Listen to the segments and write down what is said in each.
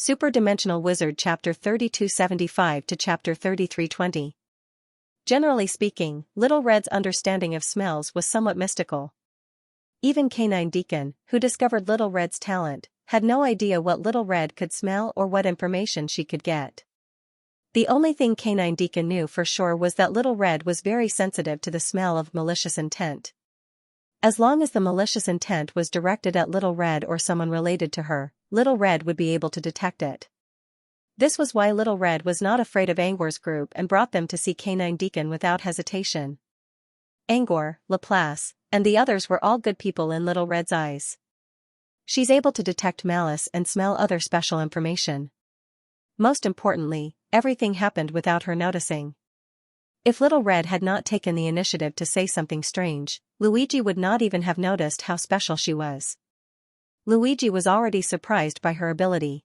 Super-Dimensional Wizard Chapter 3275 to Chapter 3320. Generally speaking, Little Red's understanding of smells was somewhat mystical. Even Canine Deacon, who discovered Little Red's talent, had no idea what Little Red could smell or what information she could get. The only thing Canine Deacon knew for sure was that Little Red was very sensitive to the smell of malicious intent. As long as the malicious intent was directed at Little Red or someone related to her, Little Red would be able to detect it. This was why Little Red was not afraid of Angor's group and brought them to see Canine Deacon without hesitation. Angor, Laplace, and the others were all good people in Little Red's eyes. She's able to detect malice and smell other special information. Most importantly, everything happened without her noticing. If Little Red had not taken the initiative to say something strange, Luigi would not even have noticed how special she was. Luigi was already surprised by her ability.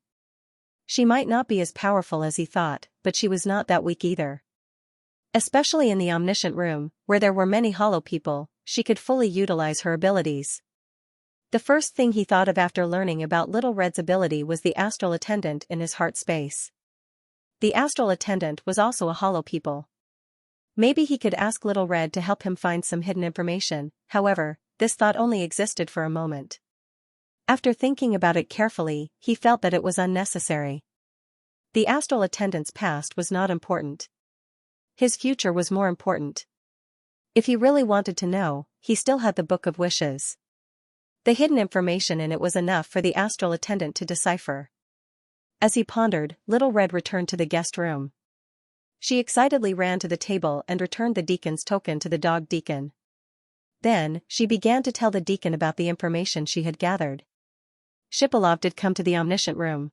She might not be as powerful as he thought, but she was not that weak either. Especially in the omniscient room, where there were many hollow people, she could fully utilize her abilities. The first thing he thought of after learning about Little Red's ability was the astral attendant in his heart space. The astral attendant was also a hollow people. Maybe he could ask Little Red to help him find some hidden information. However, this thought only existed for a moment. After thinking about it carefully, he felt that it was unnecessary. The astral attendant's past was not important. His future was more important. If he really wanted to know, he still had the Book of Wishes. The hidden information in it was enough for the astral attendant to decipher. As he pondered, Little Red returned to the guest room. She excitedly ran to the table and returned the deacon's token to the dog deacon. Then, she began to tell the deacon about the information she had gathered. Shipilov did come to the omniscient room.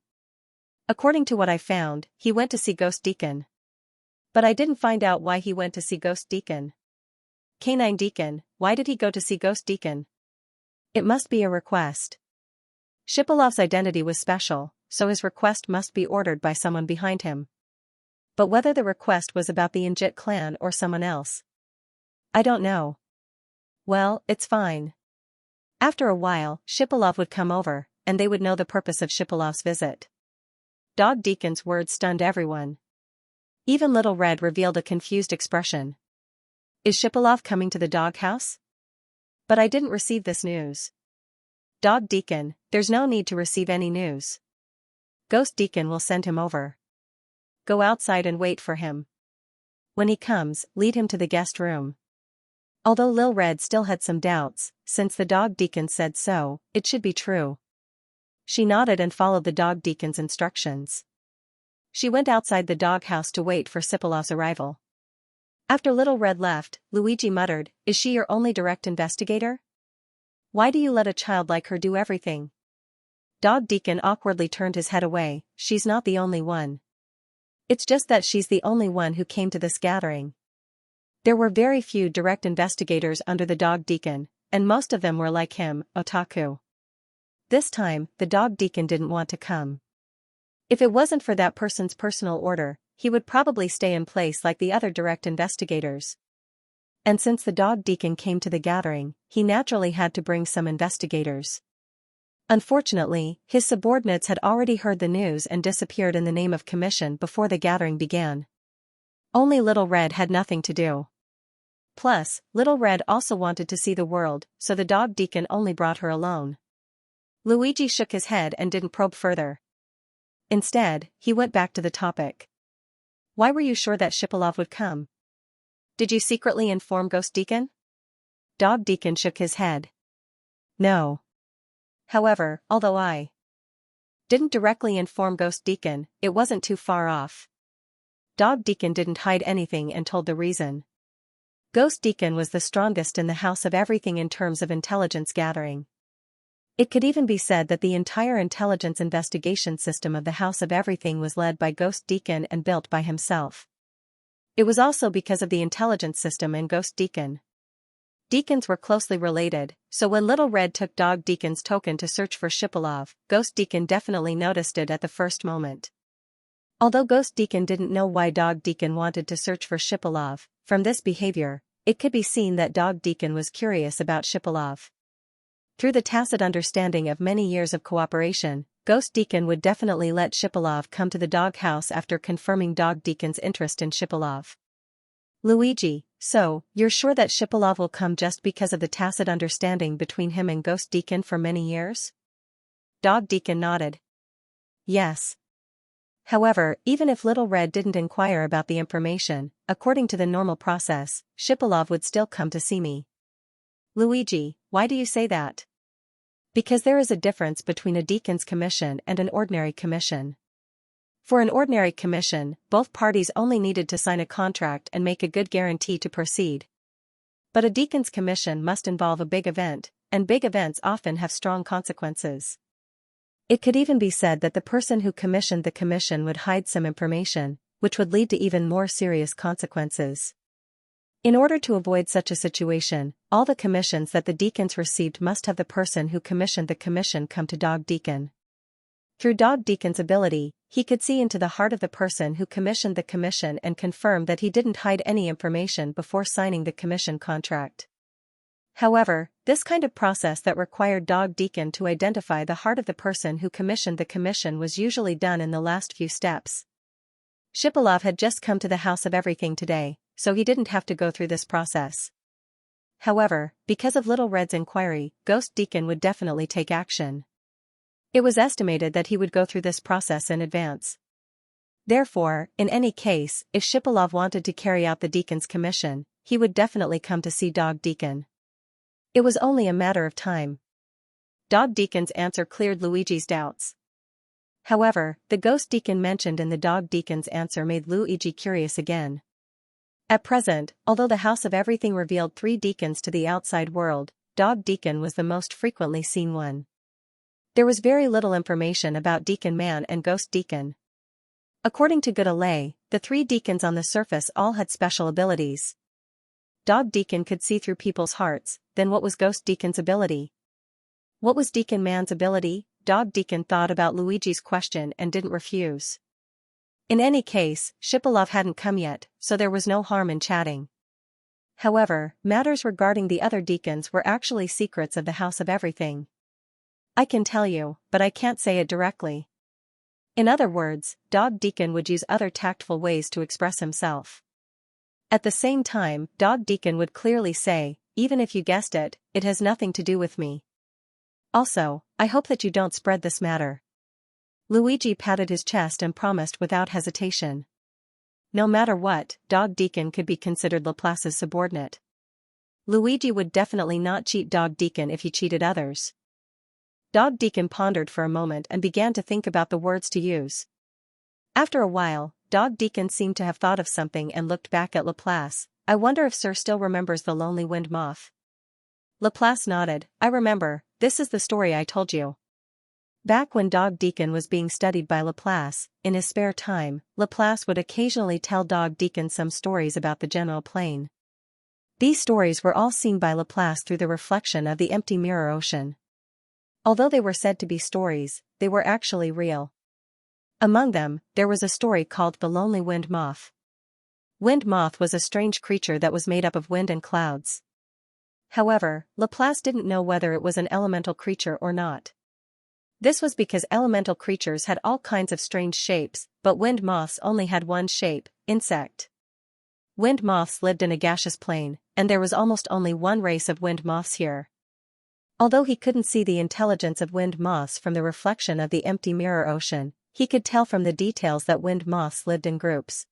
According to what I found, he went to see Ghost Deacon. But I didn't find out why he went to see Ghost Deacon. Canine Deacon, why did he go to see Ghost Deacon? It must be a request. Shipilov's identity was special, so his request must be ordered by someone behind him. But whether the request was about the Injit clan or someone else, I don't know. Well, it's fine. After a while, Shipilov would come over, and they would know the purpose of Shipilov's visit. Dog Deacon's words stunned everyone. Even Little Red revealed a confused expression. Is Shipilov coming to the doghouse? But I didn't receive this news. Dog Deacon, there's no need to receive any news. Ghost Deacon will send him over. Go outside and wait for him. When he comes, lead him to the guest room. Although Lil Red still had some doubts, since the dog deacon said so, it should be true. She nodded and followed the dog deacon's instructions. She went outside the doghouse to wait for Shipilov's arrival. After Little Red left, Luigi muttered, "Is she your only direct investigator? Why do you let a child like her do everything?" Dog Deacon awkwardly turned his head away. She's not the only one. It's just that she's the only one who came to this gathering. There were very few direct investigators under the Dog Deacon, and most of them were like him, otaku. This time, the Dog Deacon didn't want to come. If it wasn't for that person's personal order, he would probably stay in place like the other direct investigators. And since the Dog Deacon came to the gathering, he naturally had to bring some investigators. Unfortunately, his subordinates had already heard the news and disappeared in the name of commission before the gathering began. Only Little Red had nothing to do. Plus, Little Red also wanted to see the world, so the Dog Deacon only brought her alone. Luigi shook his head and didn't probe further. Instead, he went back to the topic. Why were you sure that Shipilov would come? Did you secretly inform Ghost Deacon? Dog Deacon shook his head. No. However, although I didn't directly inform Ghost Deacon, it wasn't too far off. Dog Deacon didn't hide anything and told the reason. Ghost Deacon was the strongest in the House of Everything in terms of intelligence gathering. It could even be said that the entire intelligence investigation system of the House of Everything was led by Ghost Deacon and built by himself. It was also because of the intelligence system in Ghost Deacon. Deacons were closely related, so when Little Red took Dog Deacon's token to search for Shipilov, Ghost Deacon definitely noticed it at the first moment. Although Ghost Deacon didn't know why Dog Deacon wanted to search for Shipilov, from this behavior, it could be seen that Dog Deacon was curious about Shipilov. Through the tacit understanding of many years of cooperation, Ghost Deacon would definitely let Shipolov come to the doghouse after confirming Dog Deacon's interest in Shipolov. Luigi, so, you're sure that Shipolov will come just because of the tacit understanding between him and Ghost Deacon for many years? Dog Deacon nodded. Yes. However, even if Little Red didn't inquire about the information, according to the normal process, Shipolov would still come to see me. Luigi, why do you say that? Because there is a difference between a deacon's commission and an ordinary commission. For an ordinary commission, both parties only needed to sign a contract and make a good guarantee to proceed. But a deacon's commission must involve a big event, and big events often have strong consequences. It could even be said that the person who commissioned the commission would hide some information, which would lead to even more serious consequences. In order to avoid such a situation, all the commissions that the deacons received must have the person who commissioned the commission come to Dog Deacon. Through Dog Deacon's ability, he could see into the heart of the person who commissioned the commission and confirm that he didn't hide any information before signing the commission contract. However, this kind of process that required Dog Deacon to identify the heart of the person who commissioned the commission was usually done in the last few steps. Shipolov had just come to the House of Everything today, so he didn't have to go through this process. However, because of Little Red's inquiry, Ghost Deacon would definitely take action. It was estimated that he would go through this process in advance. Therefore, in any case, if Shipolov wanted to carry out the deacon's commission, he would definitely come to see Dog Deacon. It was only a matter of time. Dog Deacon's answer cleared Luigi's doubts. However, the Ghost Deacon mentioned in the Dog Deacon's answer made Luigi curious again. At present, although the House of Everything revealed 3 deacons to the outside world, Dog Deacon was the most frequently seen one. There was very little information about Deacon Man and Ghost Deacon. According to Goodalay, the 3 deacons on the surface all had special abilities. Dog Deacon could see through people's hearts. Then what was Ghost Deacon's ability? What was Deacon Man's ability? Dog Deacon thought about Luigi's question and didn't refuse. In any case, Shipolov hadn't come yet, so there was no harm in chatting. However, matters regarding the other deacons were actually secrets of the House of Everything. I can tell you, but I can't say it directly. In other words, Dog Deacon would use other tactful ways to express himself. At the same time, Dog Deacon would clearly say, even if you guessed it, it has nothing to do with me. Also, I hope that you don't spread this matter. Luigi patted his chest and promised without hesitation. No matter what, Dog Deacon could be considered Laplace's subordinate. Luigi would definitely not cheat Dog Deacon if he cheated others. Dog Deacon pondered for a moment and began to think about the words to use. After a while, Dog Deacon seemed to have thought of something and looked back at Laplace. I wonder if Sir still remembers the lonely wind moth. Laplace nodded. I remember, this is the story I told you. Back when Dog Deacon was being studied by Laplace, in his spare time, Laplace would occasionally tell Dog Deacon some stories about the general plane. These stories were all seen by Laplace through the reflection of the empty mirror ocean. Although they were said to be stories, they were actually real. Among them, there was a story called The Lonely Wind Moth. Wind moth was a strange creature that was made up of wind and clouds. However, Laplace didn't know whether it was an elemental creature or not. This was because elemental creatures had all kinds of strange shapes, but wind moths only had one shape, insect. Wind moths lived in a gaseous plane, and there was almost only one race of wind moths here. Although he couldn't see the intelligence of wind moths from the reflection of the empty mirror ocean, he could tell from the details that wind moths lived in groups.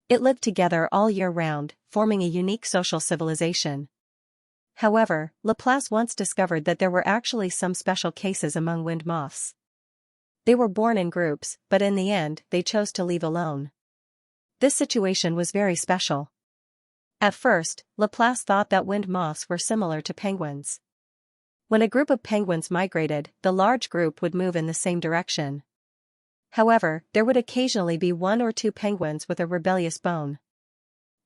It lived together all year round, forming a unique social civilization. However, Laplace once discovered that there were actually some special cases among wind moths. They were born in groups, but in the end, they chose to leave alone. This situation was very special. At first, Laplace thought that wind moths were similar to penguins. When a group of penguins migrated, the large group would move in the same direction. However, there would occasionally be 1 or 2 penguins with a rebellious bone.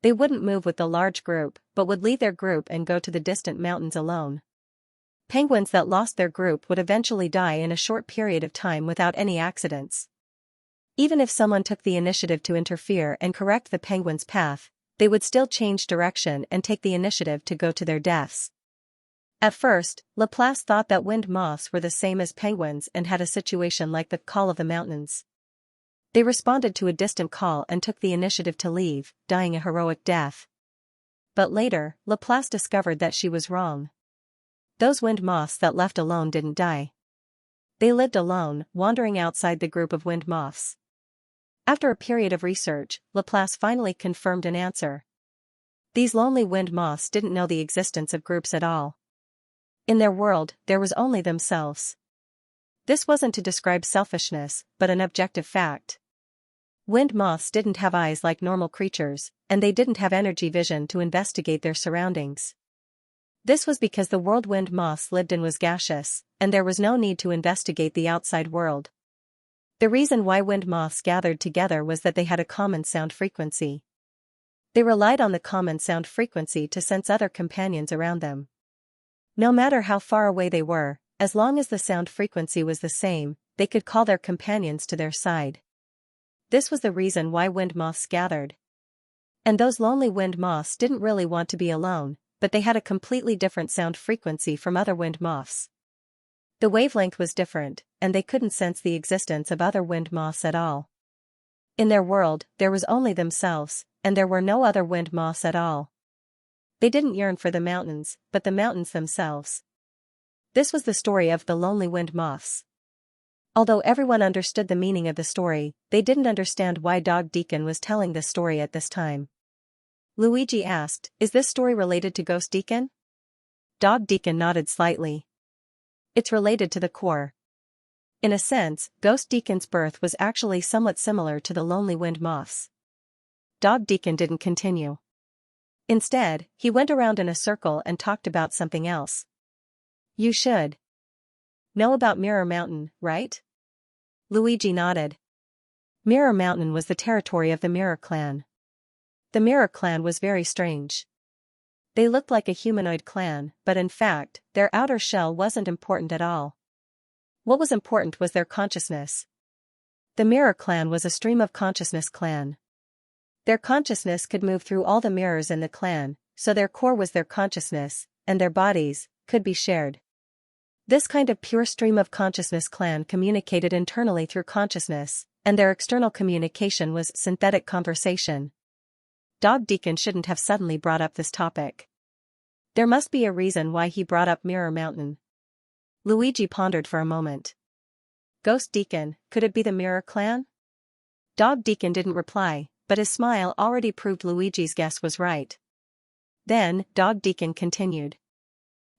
They wouldn't move with the large group, but would leave their group and go to the distant mountains alone. Penguins that lost their group would eventually die in a short period of time without any accidents. Even if someone took the initiative to interfere and correct the penguin's path, they would still change direction and take the initiative to go to their deaths. At first, Laplace thought that wind moths were the same as penguins and had a situation like the call of the mountains. They responded to a distant call and took the initiative to leave, dying a heroic death. But later, Laplace discovered that she was wrong. Those wind moths that left alone didn't die. They lived alone, wandering outside the group of wind moths. After a period of research, Laplace finally confirmed an answer. These lonely wind moths didn't know the existence of groups at all. In their world, there was only themselves. This wasn't to describe selfishness, but an objective fact. Wind moths didn't have eyes like normal creatures, and they didn't have energy vision to investigate their surroundings. This was because the world wind moths lived in was gaseous, and there was no need to investigate the outside world. The reason why wind moths gathered together was that they had a common sound frequency. They relied on the common sound frequency to sense other companions around them. No matter how far away they were, as long as the sound frequency was the same, they could call their companions to their side. This was the reason why wind moths gathered. And those lonely wind moths didn't really want to be alone, but they had a completely different sound frequency from other wind moths. The wavelength was different, and they couldn't sense the existence of other wind moths at all. In their world, there was only themselves, and there were no other wind moths at all. They didn't yearn for the mountains, but the mountains themselves. This was the story of the lonely wind moths. Although everyone understood the meaning of the story, they didn't understand why Dog Deacon was telling this story at this time. Luigi asked, "Is this story related to Ghost Deacon?" Dog Deacon nodded slightly. It's related to the core. In a sense, Ghost Deacon's birth was actually somewhat similar to the lonely wind moths. Dog Deacon didn't continue. Instead, he went around in a circle and talked about something else. You should know about Mirror Mountain, right? Luigi nodded. Mirror Mountain was the territory of the Mirror Clan. The Mirror Clan was very strange. They looked like a humanoid clan, but in fact, their outer shell wasn't important at all. What was important was their consciousness. The Mirror Clan was a stream of consciousness clan. Their consciousness could move through all the mirrors in the clan, so their core was their consciousness, and their bodies could be shared. This kind of pure stream of consciousness clan communicated internally through consciousness, and their external communication was synthetic conversation. Dog Deacon shouldn't have suddenly brought up this topic. There must be a reason why he brought up Mirror Mountain. Luigi pondered for a moment. Ghost Deacon, could it be the Mirror Clan? Dog Deacon didn't reply, but his smile already proved Luigi's guess was right. Then, Dog Deacon continued.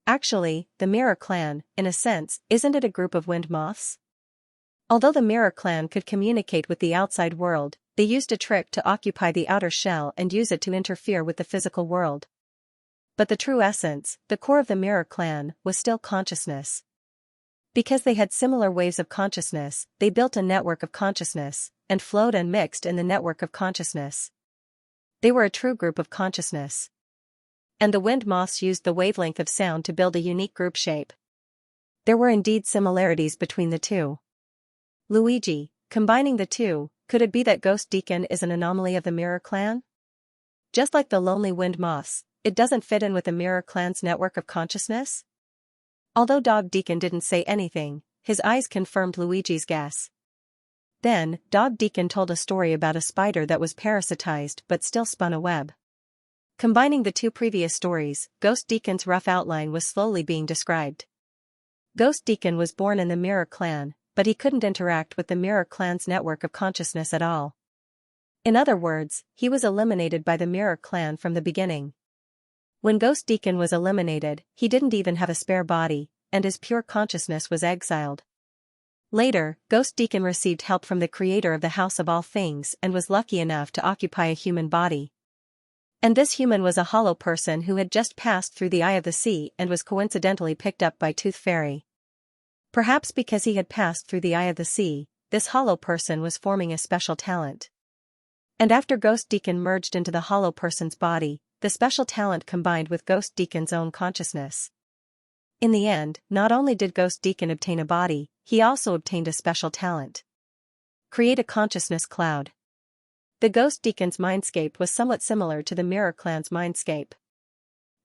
Actually, the Mirror Clan, in a sense, isn't it a group of wind moths? Although the Mirror Clan could communicate with the outside world, they used a trick to occupy the outer shell and use it to interfere with the physical world. But the true essence, the core of the Mirror Clan, was still consciousness. Because they had similar waves of consciousness, they built a network of consciousness, and flowed and mixed in the network of consciousness. They were a true group of consciousness. And the wind moths used the wavelength of sound to build a unique group shape. There were indeed similarities between the two. Luigi, combining the two, could it be that Ghost Deacon is an anomaly of the Mirror Clan? Just like the lonely wind moths, it doesn't fit in with the Mirror Clan's network of consciousness? Although Dog Deacon didn't say anything, his eyes confirmed Luigi's guess. Then, Dog Deacon told a story about a spider that was parasitized but still spun a web. Combining the two previous stories, Ghost Deacon's rough outline was slowly being described. Ghost Deacon was born in the Mirror Clan, but he couldn't interact with the Mirror Clan's network of consciousness at all. In other words, he was eliminated by the Mirror Clan from the beginning. When Ghost Deacon was eliminated, he didn't even have a spare body, and his pure consciousness was exiled. Later, Ghost Deacon received help from the creator of the House of All Things and was lucky enough to occupy a human body. And this human was a hollow person who had just passed through the eye of the sea and was coincidentally picked up by Tooth Fairy. Perhaps because he had passed through the eye of the sea, this hollow person was forming a special talent. And after Ghost Deacon merged into the hollow person's body, the special talent combined with Ghost Deacon's own consciousness. In the end, not only did Ghost Deacon obtain a body, he also obtained a special talent. Create a consciousness cloud. The Ghost Deacon's mindscape was somewhat similar to the Mirror Clan's mindscape.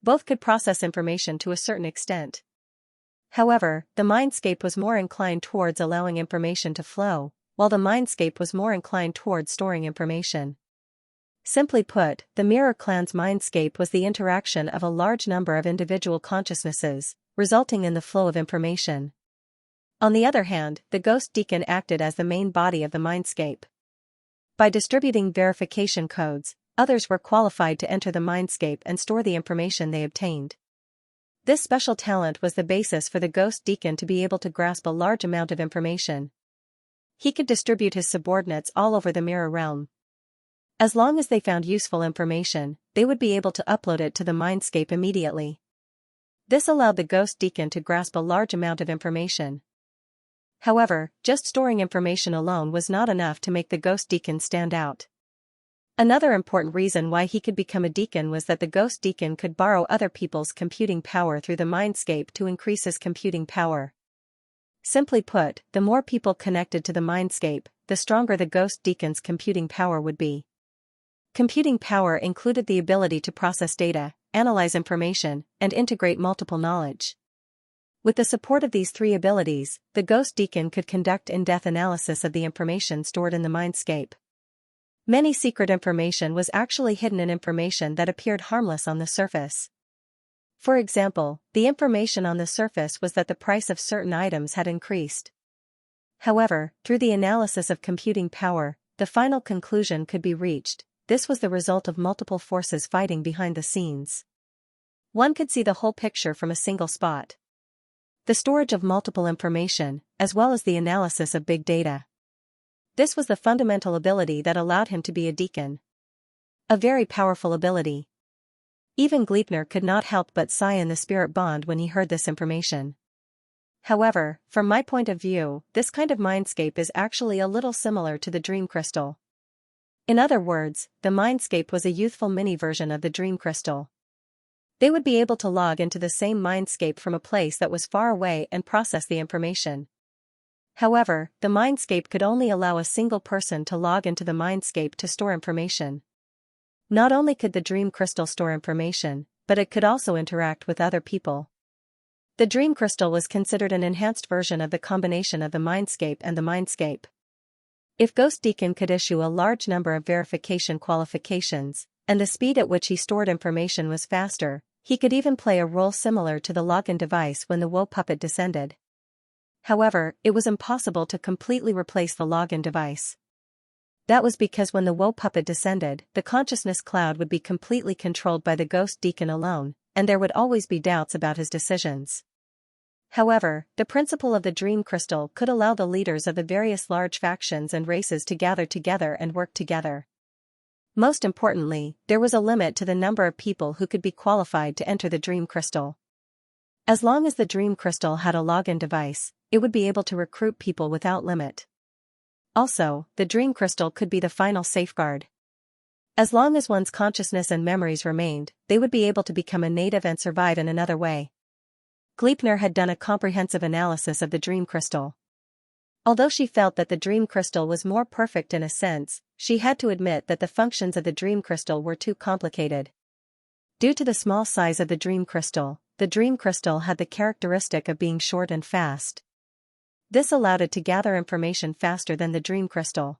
Both could process information to a certain extent. However, the mindscape was more inclined towards allowing information to flow, while the mindscape was more inclined towards storing information. Simply put, the Mirror Clan's mindscape was the interaction of a large number of individual consciousnesses, resulting in the flow of information. On the other hand, the Ghost Deacon acted as the main body of the mindscape. By distributing verification codes, others were qualified to enter the mindscape and store the information they obtained. This special talent was the basis for the Ghost Deacon to be able to grasp a large amount of information. He could distribute his subordinates all over the mirror realm. As long as they found useful information, they would be able to upload it to the mindscape immediately. This allowed the Ghost Deacon to grasp a large amount of information. However, just storing information alone was not enough to make the Ghost Deacon stand out. Another important reason why he could become a deacon was that the Ghost Deacon could borrow other people's computing power through the mindscape to increase his computing power. Simply put, the more people connected to the mindscape, the stronger the Ghost Deacon's computing power would be. Computing power included the ability to process data, analyze information, and integrate multiple knowledge. With the support of these three abilities, the Ghost Deacon could conduct in-depth analysis of the information stored in the mindscape. Many secret information was actually hidden in information that appeared harmless on the surface. For example, the information on the surface was that the price of certain items had increased. However, through the analysis of computing power, the final conclusion could be reached. This was the result of multiple forces fighting behind the scenes. One could see the whole picture from a single spot. The storage of multiple information, as well as the analysis of big data. This was the fundamental ability that allowed him to be a deacon. A very powerful ability. Even Gleipnir could not help but sigh in the spirit bond when he heard this information. However, from my point of view, this kind of mindscape is actually a little similar to the dream crystal. In other words, the mindscape was a youthful mini-version of the dream crystal. They would be able to log into the same mindscape from a place that was far away and process the information. However, the mindscape could only allow a single person to log into the mindscape to store information. Not only could the dream crystal store information, but it could also interact with other people. The dream crystal was considered an enhanced version of the combination of the mindscape and the mindscape. If Ghost Deacon could issue a large number of verification qualifications, and the speed at which he stored information was faster, he could even play a role similar to the login device when the Woe puppet descended. However, it was impossible to completely replace the login device. That was because when the Woe puppet descended, the consciousness cloud would be completely controlled by the Ghost Deacon alone, and there would always be doubts about his decisions. However, the principle of the Dream Crystal could allow the leaders of the various large factions and races to gather together and work together. Most importantly, there was a limit to the number of people who could be qualified to enter the Dream Crystal. As long as the Dream Crystal had a login device, it would be able to recruit people without limit. Also, the Dream Crystal could be the final safeguard. As long as one's consciousness and memories remained, they would be able to become a native and survive in another way. Gleipnir had done a comprehensive analysis of the Dream Crystal. Although she felt that the Dream Crystal was more perfect in a sense, she had to admit that the functions of the Dream Crystal were too complicated. Due to the small size of the Dream Crystal had the characteristic of being short and fast. This allowed it to gather information faster than the Dream Crystal.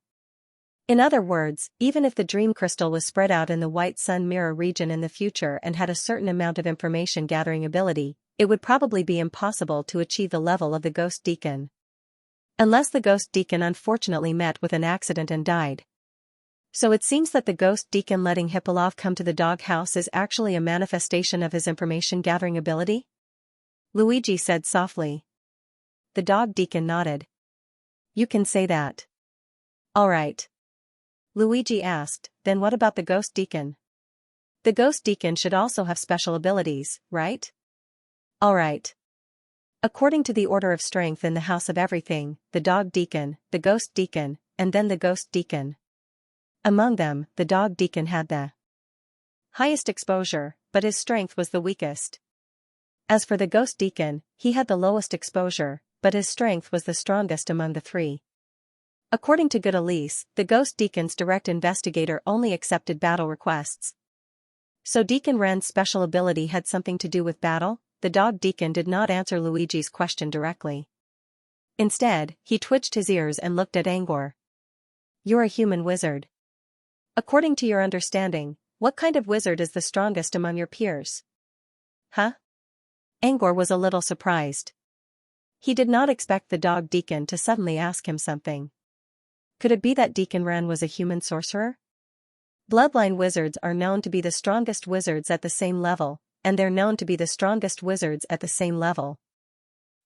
In other words, even if the Dream Crystal was spread out in the White Sun Mirror region in the future and had a certain amount of information gathering ability, it would probably be impossible to achieve the level of the Ghost Deacon. Unless the Ghost Deacon unfortunately met with an accident and died. So it seems that the Ghost Deacon letting Hippolov come to the doghouse is actually a manifestation of his information-gathering ability? Luigi said softly. The Dog Deacon nodded. You can say that. All right. Luigi asked, then what about the Ghost Deacon? The Ghost Deacon should also have special abilities, right? All right. According to the order of strength in the House of Everything, the Dog Deacon, the Ghost Deacon, and then the Ghost Deacon. Among them, the Dog Deacon had the highest exposure, but his strength was the weakest. As for the Ghost Deacon, he had the lowest exposure, but his strength was the strongest among the three. According to Good Elise, the Ghost Deacon's direct investigator only accepted battle requests. So Deacon Ren's special ability had something to do with battle? The dog Deacon did not answer Luigi's question directly. Instead, he twitched his ears and looked at Angor. You're a human wizard. According to your understanding, what kind of wizard is the strongest among your peers? Huh? Angor was a little surprised. He did not expect the dog Deacon to suddenly ask him something. Could it be that Deacon Ren was a human sorcerer? Bloodline wizards are known to be the strongest wizards at the same level, and they're known to be the strongest wizards at the same level.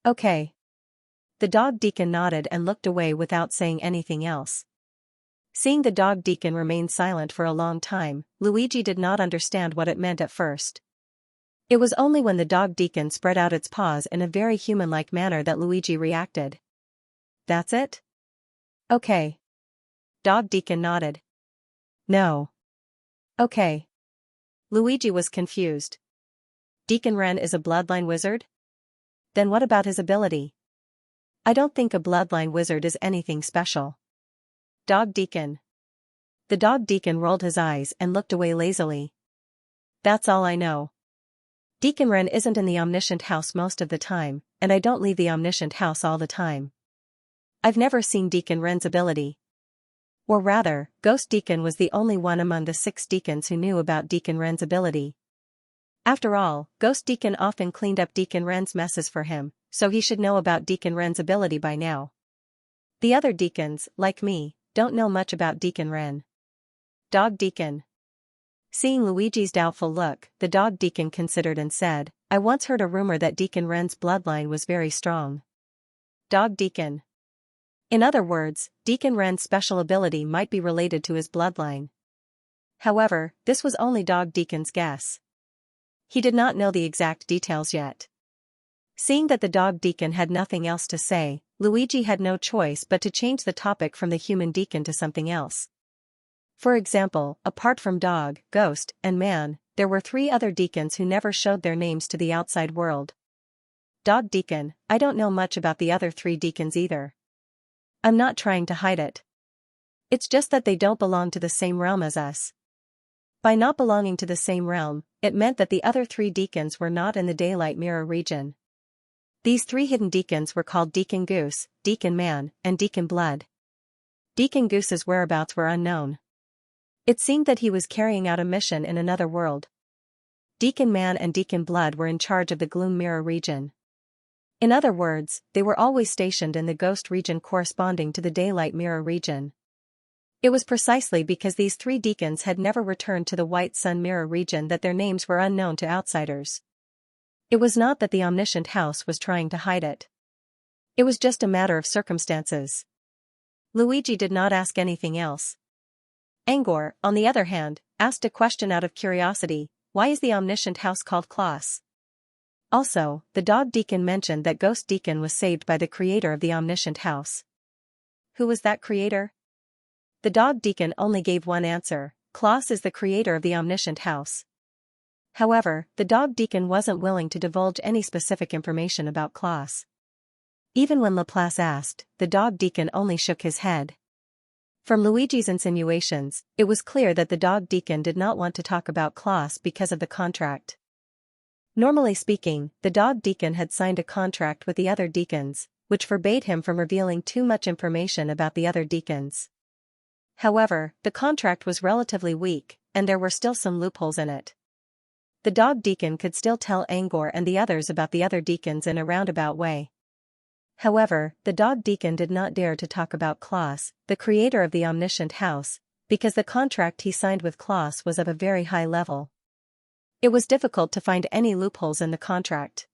Okay. The dog Deacon nodded and looked away without saying anything else. Seeing the dog Deacon remain silent for a long time, Luigi did not understand what it meant at first. It was only when the dog Deacon spread out its paws in a very human-like manner that Luigi reacted. That's it? Okay. Dog Deacon nodded. No. Okay. Luigi was confused. Deacon Ren is a bloodline wizard? Then what about his ability? I don't think a bloodline wizard is anything special. Dog Deacon. The dog Deacon rolled his eyes and looked away lazily. That's all I know. Deacon Ren isn't in the Omniscient House most of the time, and I don't leave the Omniscient House all the time. I've never seen Deacon Ren's ability. Or rather, Ghost Deacon was the only one among the 6 deacons who knew about Deacon Ren's ability. After all, Ghost Deacon often cleaned up Deacon Ren's messes for him, so he should know about Deacon Ren's ability by now. The other deacons, like me, don't know much about Deacon Ren. Dog Deacon. Seeing Luigi's doubtful look, the dog Deacon considered and said, I once heard a rumor that Deacon Ren's bloodline was very strong. Dog Deacon. In other words, Deacon Ren's special ability might be related to his bloodline. However, this was only Dog Deacon's guess. He did not know the exact details yet. Seeing that the dog Deacon had nothing else to say, Luigi had no choice but to change the topic from the human deacon to something else. For example, apart from dog, ghost, and man, there were 3 other deacons who never showed their names to the outside world. Dog Deacon, I don't know much about the other 3 deacons either. I'm not trying to hide it. It's just that they don't belong to the same realm as us. By not belonging to the same realm, it meant that the other 3 deacons were not in the Daylight Mirror region. These 3 hidden deacons were called Deacon Goose, Deacon Man, and Deacon Blood. Deacon Goose's whereabouts were unknown. It seemed that he was carrying out a mission in another world. Deacon Man and Deacon Blood were in charge of the Gloom Mirror region. In other words, they were always stationed in the Ghost region corresponding to the Daylight Mirror region. It was precisely because these 3 deacons had never returned to the White Sun Mirror region that their names were unknown to outsiders. It was not that the Omniscient House was trying to hide it. It was just a matter of circumstances. Luigi did not ask anything else. Angor, on the other hand, asked a question out of curiosity: why is the Omniscient House called Klaus? Also, the dog Deacon mentioned that Ghost Deacon was saved by the creator of the Omniscient House. Who was that creator? The dog Deacon only gave one answer: Klaus is the creator of the Omniscient House. However, the dog Deacon wasn't willing to divulge any specific information about Klaus. Even when Laplace asked, the dog Deacon only shook his head. From Luigi's insinuations, it was clear that the dog Deacon did not want to talk about Klaus because of the contract. Normally speaking, the dog Deacon had signed a contract with the other deacons, which forbade him from revealing too much information about the other deacons. However, the contract was relatively weak, and there were still some loopholes in it. The dog Deacon could still tell Angor and the others about the other deacons in a roundabout way. However, the dog Deacon did not dare to talk about Klaus, the creator of the Omniscient House, because the contract he signed with Klaus was of a very high level. It was difficult to find any loopholes in the contract.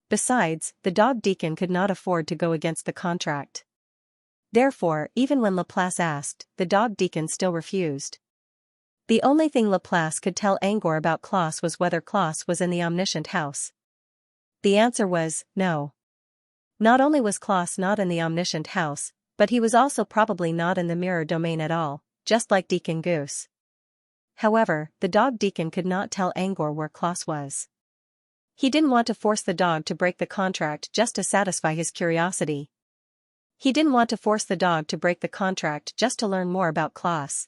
Besides, the dog Deacon could not afford to go against the contract. Therefore, even when Laplace asked, the dog Deacon still refused. The only thing Laplace could tell Angor about Klaus was whether Klaus was in the Omniscient House. The answer was, no. Not only was Klaus not in the Omniscient House, but he was also probably not in the Mirror Domain at all, just like Deacon Goose. However, the dog Deacon could not tell Angor where Klaus was. He didn't want to force the dog to break the contract just to satisfy his curiosity. He didn't want to force the dog to break the contract just to learn more about Klaus.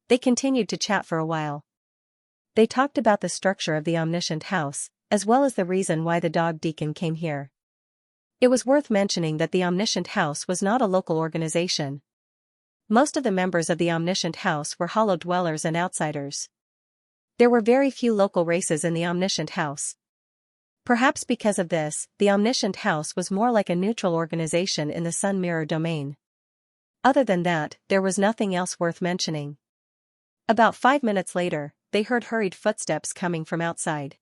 They continued to chat for a while. They talked about the structure of the omniscient house, as well as the reason why the dog deacon came here. It was worth mentioning that the omniscient house was not a local organization. Most of the members of the omniscient house were hollow dwellers and outsiders. There were very few local races in the omniscient house. Perhaps because of this, the omniscient house was more like a neutral organization in the Sun Mirror domain. Other than that, there was nothing else worth mentioning. About 5 minutes later, they heard hurried footsteps coming from outside.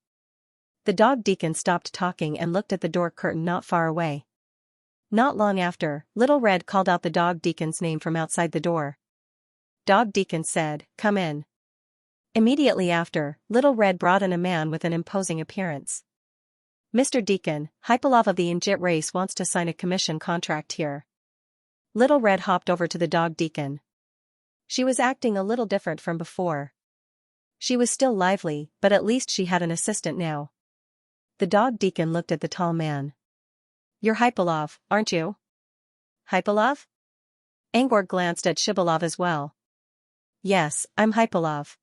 The dog deacon stopped talking and looked at the door curtain not far away. Not long after, Little Red called out the dog deacon's name from outside the door. Dog deacon said, "Come in." Immediately after, Little Red brought in a man with an imposing appearance. "Mr. Deacon, Hypalov of the Injit race wants to sign a commission contract here." Little Red hopped over to the dog deacon. She was acting a little different from before. She was still lively, but at least she had an assistant now. The dog deacon looked at the tall man. "You're Hypalov, aren't you?" "Hypalov?" Angor glanced at Shibalov as well. "Yes, I'm Hypalov.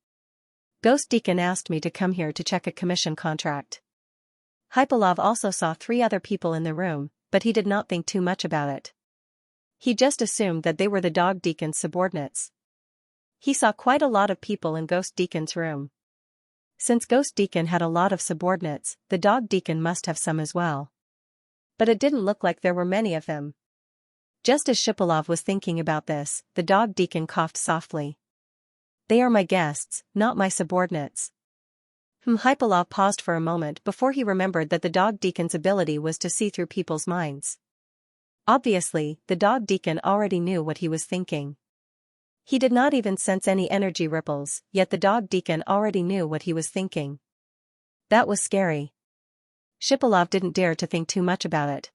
Ghost Deacon asked me to come here to check a commission contract." Hypalov also saw 3 other people in the room, but he did not think too much about it. He just assumed that they were the dog deacon's subordinates. He saw quite a lot of people in Ghost Deacon's room. Since Ghost Deacon had a lot of subordinates, the dog deacon must have some as well. But it didn't look like there were many of them. Just as Shipalov was thinking about this, the dog deacon coughed softly. "They are my guests, not my subordinates." Hypalov paused for a moment before he remembered that the dog deacon's ability was to see through people's minds. Obviously, the dog deacon already knew what he was thinking. He did not even sense any energy ripples, yet the dog deacon already knew what he was thinking. That was scary. Shipalov didn't dare to think too much about it.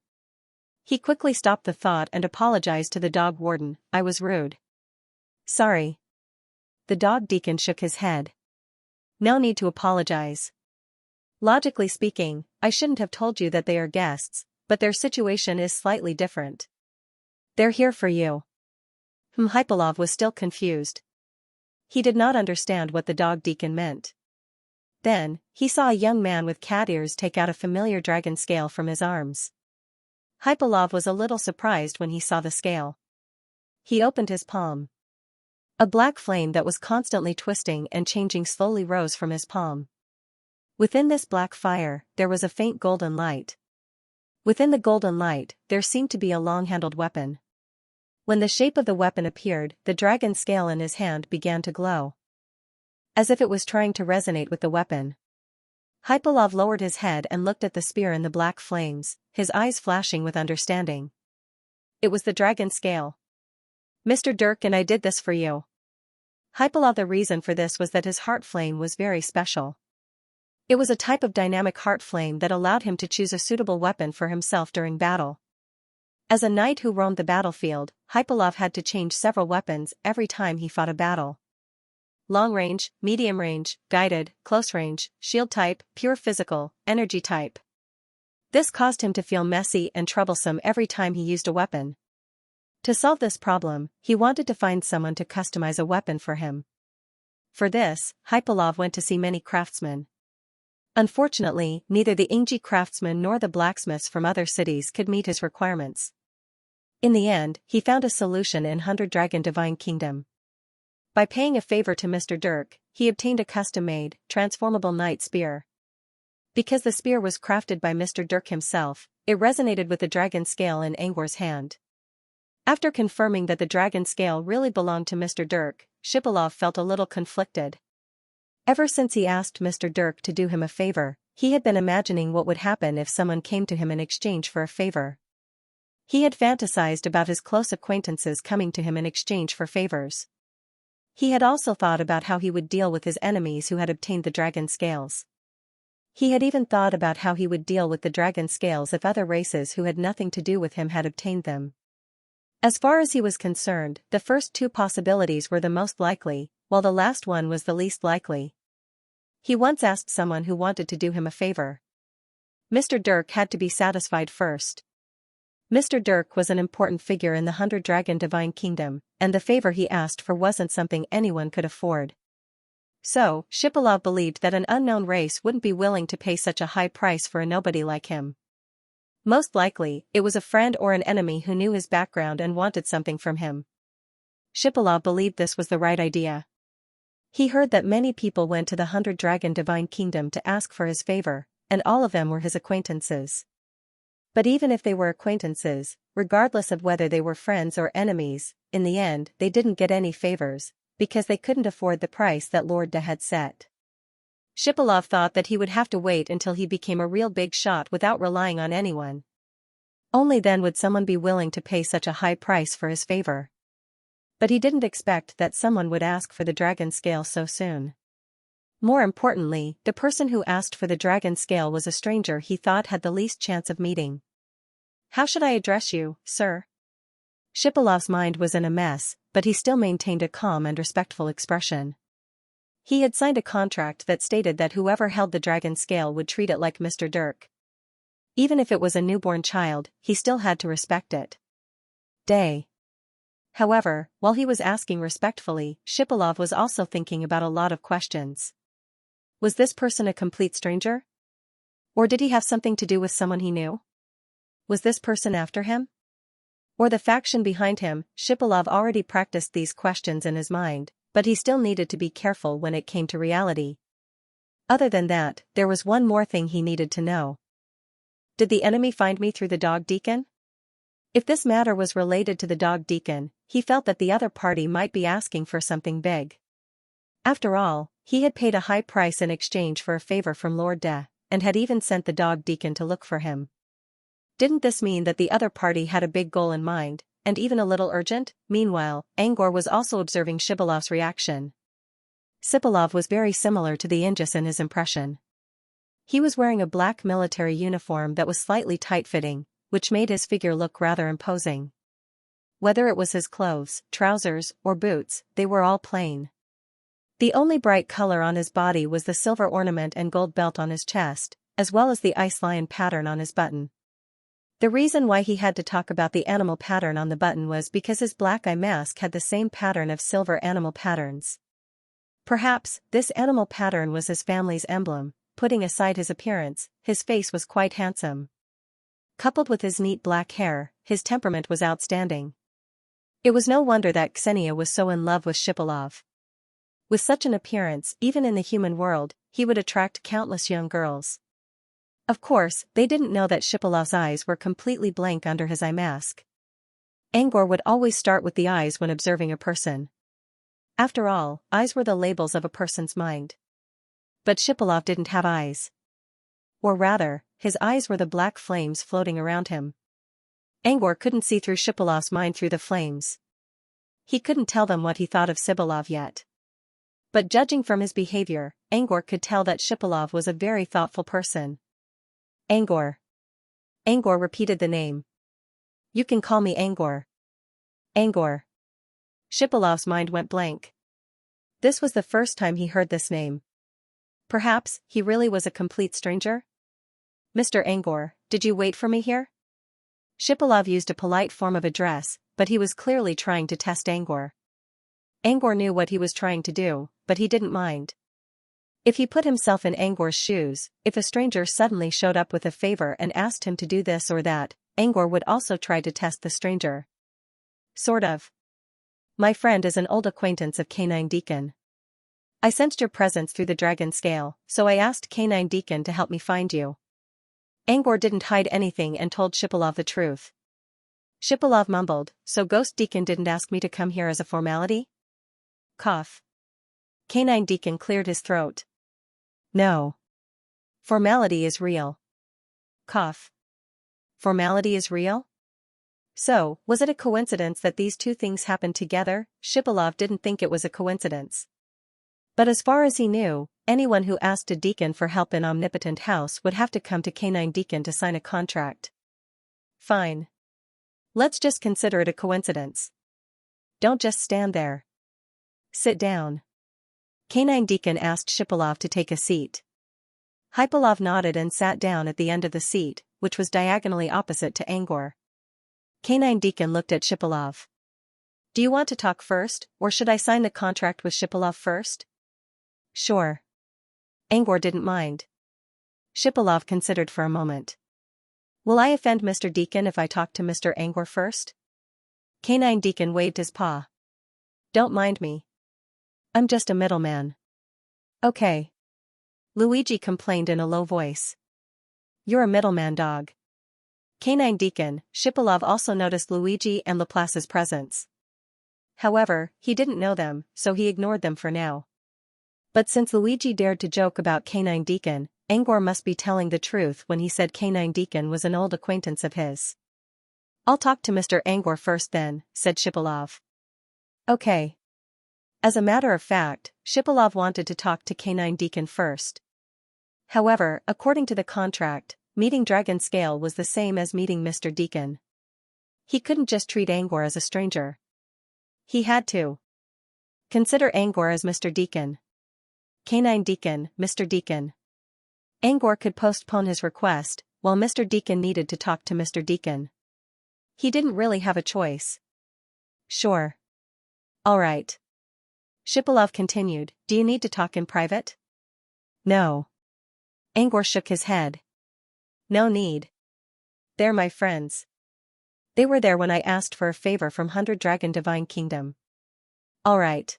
He quickly stopped the thought and apologized to the dog warden. "I was rude." "Sorry." The dog deacon shook his head. "No need to apologize. Logically speaking, I shouldn't have told you that they are guests, but their situation is slightly different. They're here for you." Hypalov was still confused. He did not understand what the dog deacon meant. Then, he saw a young man with cat ears take out a familiar dragon scale from his arms. Hypalov was a little surprised when he saw the scale. He opened his palm. A black flame that was constantly twisting and changing slowly rose from his palm. Within this black fire, there was a faint golden light. Within the golden light, there seemed to be a long-handled weapon. When the shape of the weapon appeared, the dragon scale in his hand began to glow, as if it was trying to resonate with the weapon. Hypalov lowered his head and looked at the spear in the black flames, his eyes flashing with understanding. It was the dragon scale. "Mr. Dirk, and I did this for you." Hypalov. The reason for this was that his heart flame was very special. It was a type of dynamic heart flame that allowed him to choose a suitable weapon for himself during battle. As a knight who roamed the battlefield, Hypalov had to change several weapons every time he fought a battle. Long range, medium range, guided, close range, shield type, pure physical, energy type. This caused him to feel messy and troublesome every time he used a weapon. To solve this problem, he wanted to find someone to customize a weapon for him. For this, Hypalov went to see many craftsmen. Unfortunately, neither the Ingji craftsmen nor the blacksmiths from other cities could meet his requirements. In the end, he found a solution in 100 Dragon Divine Kingdom. By paying a favor to Mr. Dirk, he obtained a custom-made, transformable knight spear. Because the spear was crafted by Mr. Dirk himself, it resonated with the dragon scale in Angor's hand. After confirming that the dragon scale really belonged to Mr. Dirk, Shipalov felt a little conflicted. Ever since he asked Mr. Dirk to do him a favor, he had been imagining what would happen if someone came to him in exchange for a favor. He had fantasized about his close acquaintances coming to him in exchange for favors. He had also thought about how he would deal with his enemies who had obtained the dragon scales. He had even thought about how he would deal with the dragon scales if other races who had nothing to do with him had obtained them. As far as he was concerned, the first 2 possibilities were the most likely, while the last one was the least likely. He once asked someone who wanted to do him a favor. Mr. Dirk had to be satisfied first. Mr. Dirk was an important figure in the 100 Dragon Divine Kingdom, and the favor he asked for wasn't something anyone could afford. So, Shipilov believed that an unknown race wouldn't be willing to pay such a high price for a nobody like him. Most likely, it was a friend or an enemy who knew his background and wanted something from him. Shipilov believed this was the right idea. He heard that many people went to the 100-dragon divine kingdom to ask for his favor, and all of them were his acquaintances. But even if they were acquaintances, regardless of whether they were friends or enemies, in the end they didn't get any favors, because they couldn't afford the price that Lord Da had set. Shipilov thought that he would have to wait until he became a real big shot without relying on anyone. Only then would someone be willing to pay such a high price for his favor. But he didn't expect that someone would ask for the dragon scale so soon. More importantly, the person who asked for the dragon scale was a stranger he thought had the least chance of meeting. "How should I address you, sir?" Shipilov's mind was in a mess, but he still maintained a calm and respectful expression. He had signed a contract that stated that whoever held the dragon scale would treat it like Mr. Dirk. Even if it was a newborn child, he still had to respect it. However, while he was asking respectfully, Shipilov was also thinking about a lot of questions. Was this person a complete stranger? Or did he have something to do with someone he knew? Was this person after him? Or the faction behind him? Shipilov already practiced these questions in his mind, but he still needed to be careful when it came to reality. Other than that, there was one more thing he needed to know. Did the enemy find me through the dog deacon? If this matter was related to the dog deacon, he felt that the other party might be asking for something big. After all, he had paid a high price in exchange for a favor from Lord Da, and had even sent the dog deacon to look for him. Didn't this mean that the other party had a big goal in mind, and even a little urgent? Meanwhile, Angor was also observing Shipilov's reaction. Shipilov was very similar to the Indus in his impression. He was wearing a black military uniform that was slightly tight-fitting, which made his figure look rather imposing. Whether it was his clothes, trousers, or boots, they were all plain. The only bright color on his body was the silver ornament and gold belt on his chest, as well as the ice lion pattern on his button. The reason why he had to talk about the animal pattern on the button was because his black eye mask had the same pattern of silver animal patterns. Perhaps, this animal pattern was his family's emblem. Putting aside his appearance, his face was quite handsome. Coupled with his neat black hair, his temperament was outstanding. It was no wonder that Xianxia was so in love with Shipilov. With such an appearance, even in the human world, he would attract countless young girls. Of course, they didn't know that Shipilov's eyes were completely blank under his eye mask. Angor would always start with the eyes when observing a person. After all, eyes were the labels of a person's mind. But Shipilov didn't have eyes. Or rather, his eyes were the black flames floating around him. Angor couldn't see through Shipilov's mind through the flames. He couldn't tell them what he thought of Shipilov yet. But judging from his behavior, Angor could tell that Shipilov was a very thoughtful person. Angor. Angor repeated the name. "You can call me Angor." Angor. Shipilov's mind went blank. This was the first time he heard this name. Perhaps, he really was a complete stranger? "Mr. Angor, did you wait for me here?" Shipilov used a polite form of address, but he was clearly trying to test Angor. Angor knew what he was trying to do, but he didn't mind. If he put himself in Angor's shoes, if a stranger suddenly showed up with a favor and asked him to do this or that, Angor would also try to test the stranger. "Sort of. My friend is an old acquaintance of Canine Deacon. I sensed your presence through the dragon scale, so I asked Canine Deacon to help me find you." Angor didn't hide anything and told Shipilov the truth. Shipilov mumbled, "So Ghost Deacon didn't ask me to come here as a formality?" Cough. Canine Deacon cleared his throat. "No. Formality is real." Cough. Formality is real? So, was it a coincidence that these two things happened together? Shipilov didn't think it was a coincidence. But as far as he knew, anyone who asked a deacon for help in Omnipotent House would have to come to Canine Deacon to sign a contract. Fine. Let's just consider it a coincidence. Don't just stand there. Sit down. Canine Deacon asked Shipilov to take a seat. Shipilov nodded and sat down at the end of the seat, which was diagonally opposite to Angor. Canine Deacon looked at Shipilov. "Do you want to talk first, or should I sign the contract with Shipilov first?" Sure. Angor didn't mind. Shipilov considered for a moment. Will I offend Mr. Deacon if I talk to Mr. Angor first? Canine Deacon waved his paw. Don't mind me. I'm just a middleman. Okay. Luigi complained in a low voice. You're a middleman dog. Canine Deacon, Shipilov also noticed Luigi and Laplace's presence. However, he didn't know them, so he ignored them for now. But since Luigi dared to joke about Canine Deacon, Angor must be telling the truth when he said Canine Deacon was an old acquaintance of his. I'll talk to Mr. Angor first then, said Shipilov. Okay. As a matter of fact, Shipilov wanted to talk to Canine Deacon first. However, according to the contract, meeting Dragon Scale was the same as meeting Mr. Deacon. He couldn't just treat Angor as a stranger. He had to consider Angor as Mr. Deacon. Canine Deacon, Mr. Deacon. Angor could postpone his request, while Mr. Deacon needed to talk to Mr. Deacon. He didn't really have a choice. Sure. All right. Shipilov continued, do you need to talk in private? No. Angor shook his head. No need. They're my friends. They were there when I asked for a favor from 100 Dragon Divine Kingdom. All right.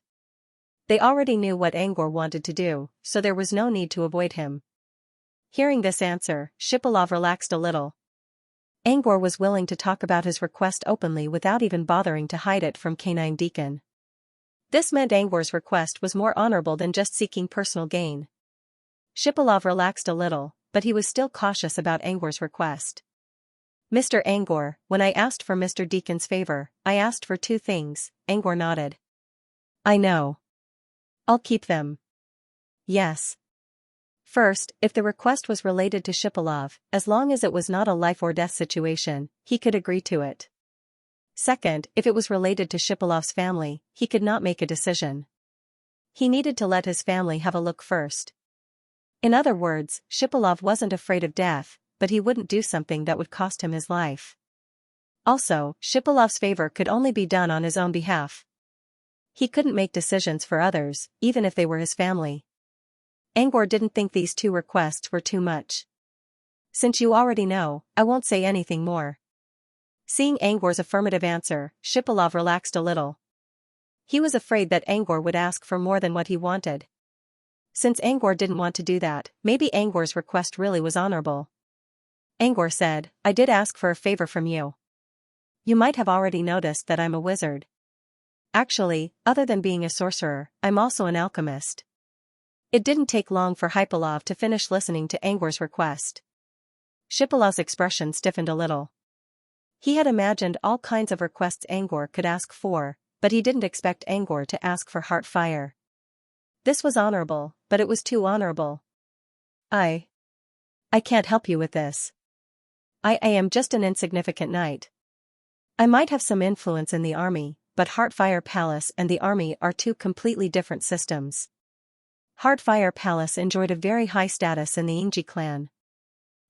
They already knew what Angor wanted to do, so there was no need to avoid him. Hearing this answer, Shipilov relaxed a little. Angor was willing to talk about his request openly without even bothering to hide it from Canine Deacon. This meant Angor's request was more honorable than just seeking personal gain. Shipilov relaxed a little, but he was still cautious about Angor's request. Mr. Angor, when I asked for Mr. Deacon's favor, I asked for 2 things, Angor nodded. I know. I'll keep them. Yes. First, if the request was related to Shipilov, as long as it was not a life or death situation, he could agree to it. Second, if it was related to Shipilov's family, he could not make a decision. He needed to let his family have a look first. In other words, Shipilov wasn't afraid of death, but he wouldn't do something that would cost him his life. Also, Shipilov's favor could only be done on his own behalf. He couldn't make decisions for others, even if they were his family. Angor didn't think these 2 requests were too much. Since you already know, I won't say anything more. Seeing Angor's affirmative answer, Shipilov relaxed a little. He was afraid that Angor would ask for more than what he wanted. Since Angor didn't want to do that, maybe Angor's request really was honorable. Angor said, I did ask for a favor from you. You might have already noticed that I'm a wizard. Actually, other than being a sorcerer, I'm also an alchemist. It didn't take long for Shipilov to finish listening to Angor's request. Shipilov's expression stiffened a little. He had imagined all kinds of requests Angor could ask for, but he didn't expect Angor to ask for heart fire. This was honorable, but it was too honorable. I can't help you with this. I am just an insignificant knight. I might have some influence in the army, but Heartfire Palace and the army are 2 completely different systems. Heartfire Palace enjoyed a very high status in the Ingji clan.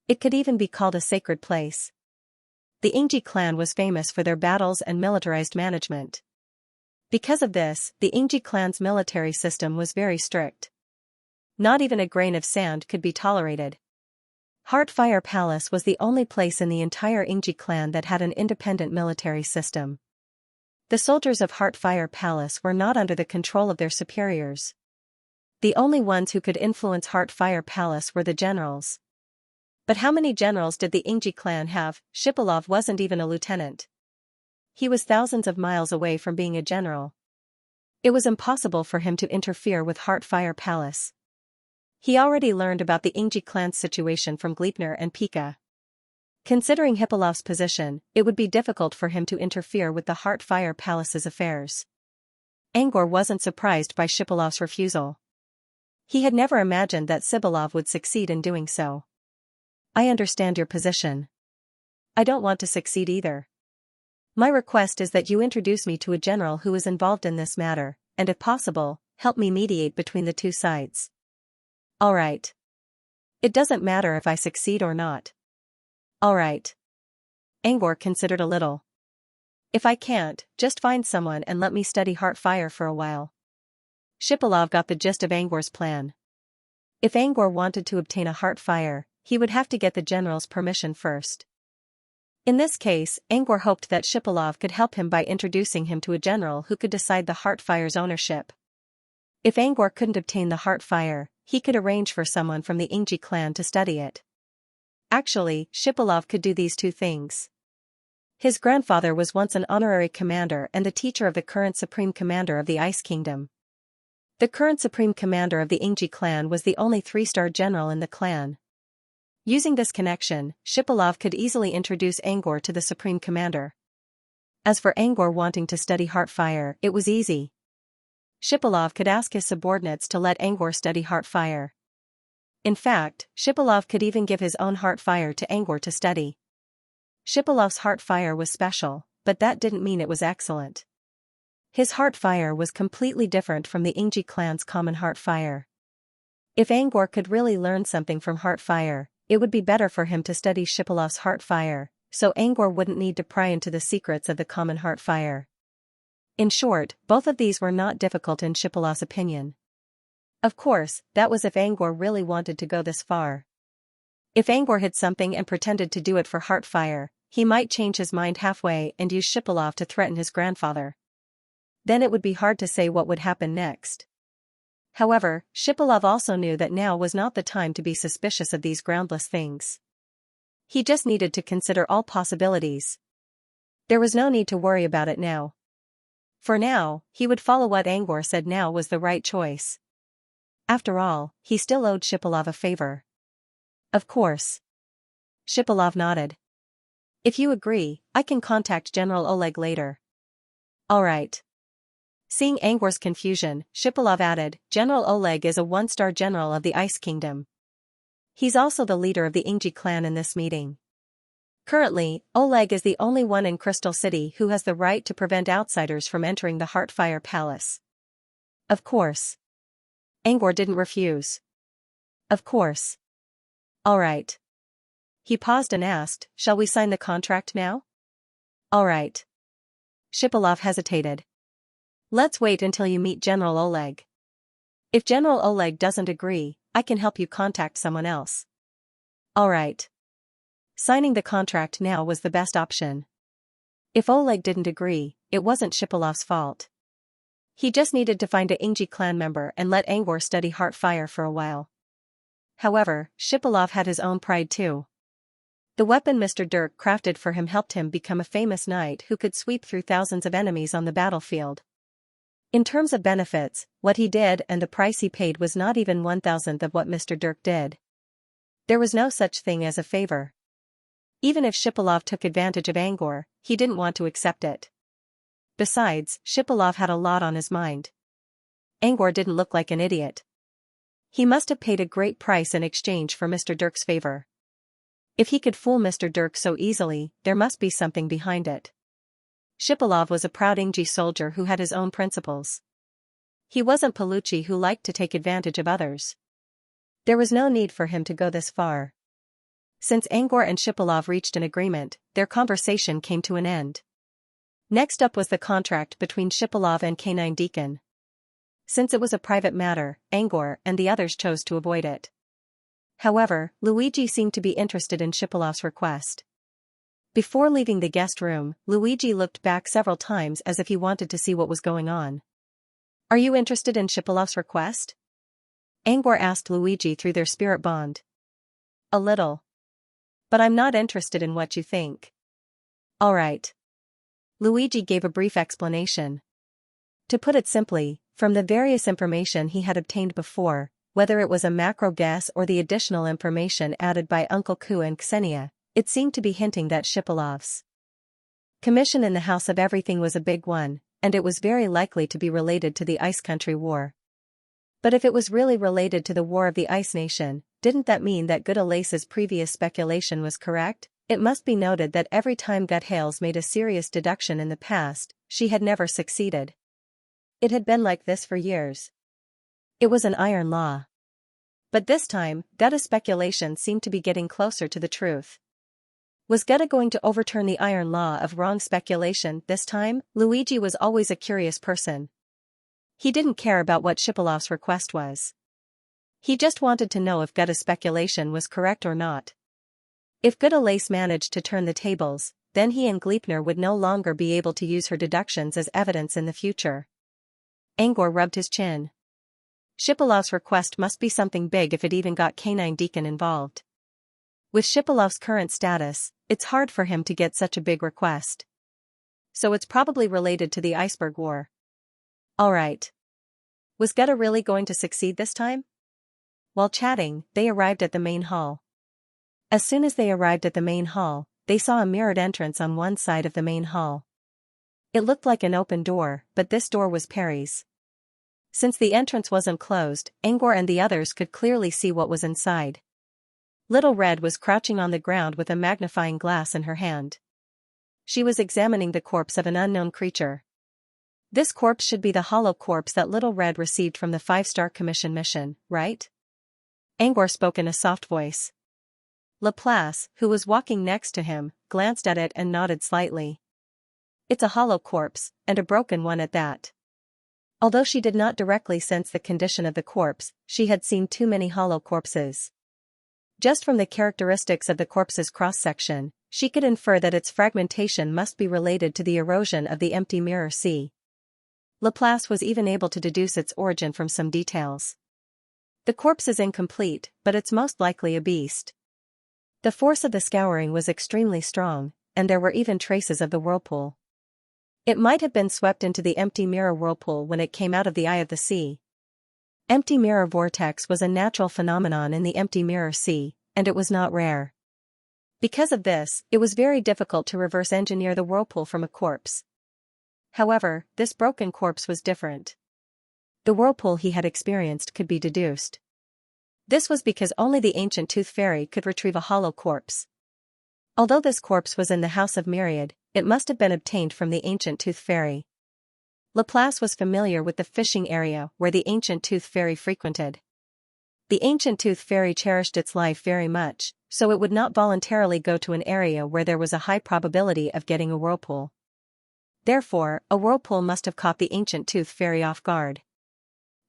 It could even be called a sacred place. The Ingji clan was famous for their battles and militarized management. Because of this, the Ingji clan's military system was very strict. Not even a grain of sand could be tolerated. Heartfire Palace was the only place in the entire Ingji clan that had an independent military system. The soldiers of Heartfire Palace were not under the control of their superiors. The only ones who could influence Heartfire Palace were the generals. But how many generals did the Ingji clan have? Shipilov wasn't even a lieutenant. He was thousands of miles away from being a general. It was impossible for him to interfere with Heartfire Palace. He already learned about the Ingji clan's situation from Gleipnir and Pika. Considering Shipilov's position, it would be difficult for him to interfere with the Heartfire Palace's affairs. Angor wasn't surprised by Shipilov's refusal. He had never imagined that Shipilov would succeed in doing so. I understand your position. I don't want to succeed either. My request is that you introduce me to a general who is involved in this matter, and if possible, help me mediate between the 2 sides. All right. It doesn't matter if I succeed or not. All right. Angor considered a little. If I can't, just find someone and let me study Heartfire for a while. Shipilov got the gist of Angor's plan. If Angor wanted to obtain a heart fire, he would have to get the general's permission first. In this case, Angor hoped that Shipilov could help him by introducing him to a general who could decide the heart fire's ownership. If Angor couldn't obtain the heart fire, he could arrange for someone from the Ingji clan to study it. Actually, Shipilov could do these two things. His grandfather was once an honorary commander and the teacher of the current supreme commander of the Ice Kingdom. The current supreme commander of the Ingji clan was the only 3-star general in the clan. Using this connection, Shipilov could easily introduce Angor to the supreme commander. As for Angor wanting to study heart fire, it was easy. Shipilov could ask his subordinates to let Angor study heart fire. In fact, Shipilov could even give his own heart fire to Angor to study. Shipilov's heart fire was special, but that didn't mean it was excellent. His heart fire was completely different from the Ingji clan's common heart fire. If Angor could really learn something from heart fire, it would be better for him to study Shipilov's heart fire, so Angor wouldn't need to pry into the secrets of the common heart fire. In short, both of these were not difficult in Shipilov's opinion. Of course, that was if Angor really wanted to go this far. If Angor hid something and pretended to do it for heart fire, he might change his mind halfway and use Shipilov to threaten his grandfather. Then it would be hard to say what would happen next. However, Shipilov also knew that now was not the time to be suspicious of these groundless things. He just needed to consider all possibilities. There was no need to worry about it now. For now, he would follow what Angor said now was the right choice. After all, he still owed Shipilov a favor. Of course. Shipilov nodded. If you agree, I can contact General Oleg later. All right. Seeing Angor's confusion, Shipilov added, General Oleg is a 1-star general of the Ice Kingdom. He's also the leader of the Ingji clan in this meeting. Currently, Oleg is the only one in Crystal City who has the right to prevent outsiders from entering the Heartfire Palace. Of course. Angor didn't refuse. Of course. All right. He paused and asked, shall we sign the contract now? All right. Shipilov hesitated. Let's wait until you meet General Oleg. If General Oleg doesn't agree, I can help you contact someone else. All right. Signing the contract now was the best option. If Oleg didn't agree, it wasn't Shipilov's fault. He just needed to find a Ingji clan member and let Angor study heart fire for a while. However, Shipilov had his own pride too. The weapon Mr. Dirk crafted for him helped him become a famous knight who could sweep through thousands of enemies on the battlefield. In terms of benefits, what he did and the price he paid was not even 1,000th of what Mr. Dirk did. There was no such thing as a favor. Even if Shipilov took advantage of Angor, he didn't want to accept it. Besides, Shipilov had a lot on his mind. Angor didn't look like an idiot. He must have paid a great price in exchange for Mr. Dirk's favor. If he could fool Mr. Dirk so easily, there must be something behind it. Shipilov was a proud Ingji soldier who had his own principles. He wasn't Palucci who liked to take advantage of others. There was no need for him to go this far. Since Angor and Shipilov reached an agreement, their conversation came to an end. Next up was the contract between Shipilov and K9 Deacon. Since it was a private matter, Angor and the others chose to avoid it. However, Luigi seemed to be interested in Shipilov's request. Before leaving the guest room, Luigi looked back several times as if he wanted to see what was going on. Are you interested in Shipilov's request? Angor asked Luigi through their spirit bond. A little. But I'm not interested in what you think. All right. Luigi gave a brief explanation. To put it simply, from the various information he had obtained before, whether it was a macro guess or the additional information added by Uncle Ku and Xianxia, it seemed to be hinting that Shipilov's commission in the House of Everything was a big one, and it was very likely to be related to the Ice Country War. But if it was really related to the War of the Ice Nation, didn't that mean that Gutalace's previous speculation was correct? It must be noted that every time Guthales made a serious deduction in the past, she had never succeeded. It had been like this for years. It was an iron law. But this time, Guta's speculation seemed to be getting closer to the truth. Was Guta going to overturn the iron law of wrong speculation this time? Luigi was always a curious person. He didn't care about what Shipolov's request was. He just wanted to know if Guta's speculation was correct or not. If Guta Lace managed to turn the tables, then he and Gleipnir would no longer be able to use her deductions as evidence in the future. Angor rubbed his chin. Shipolov's request must be something big if it even got Canine Deacon involved. With Shipolov's current status, it's hard for him to get such a big request. So it's probably related to the Iceberg War. Alright. Was Guta really going to succeed this time? While chatting, they arrived at the main hall. As soon as they arrived at the main hall, they saw a mirrored entrance on one side of the main hall. It looked like an open door, but this door was Perry's. Since the entrance wasn't closed, Angor and the others could clearly see what was inside. Little Red was crouching on the ground with a magnifying glass in her hand. She was examining the corpse of an unknown creature. This corpse should be the hollow corpse that Little Red received from the 5-star commission mission, right? Angor spoke in a soft voice. Laplace, who was walking next to him, glanced at it and nodded slightly. It's a hollow corpse, and a broken one at that. Although she did not directly sense the condition of the corpse, she had seen too many hollow corpses. Just from the characteristics of the corpse's cross-section, she could infer that its fragmentation must be related to the erosion of the empty mirror sea. Laplace was even able to deduce its origin from some details. The corpse is incomplete, but it's most likely a beast. The force of the scouring was extremely strong, and there were even traces of the whirlpool. It might have been swept into the empty mirror whirlpool when it came out of the eye of the sea. Empty mirror vortex was a natural phenomenon in the empty mirror sea, and it was not rare. Because of this, it was very difficult to reverse engineer the whirlpool from a corpse. However, this broken corpse was different. The whirlpool he had experienced could be deduced. This was because only the ancient tooth fairy could retrieve a hollow corpse. Although this corpse was in the House of Myriad, it must have been obtained from the ancient tooth fairy. Laplace was familiar with the fishing area where the ancient tooth fairy frequented. The ancient tooth fairy cherished its life very much, so it would not voluntarily go to an area where there was a high probability of getting a whirlpool. Therefore, a whirlpool must have caught the ancient tooth fairy off guard.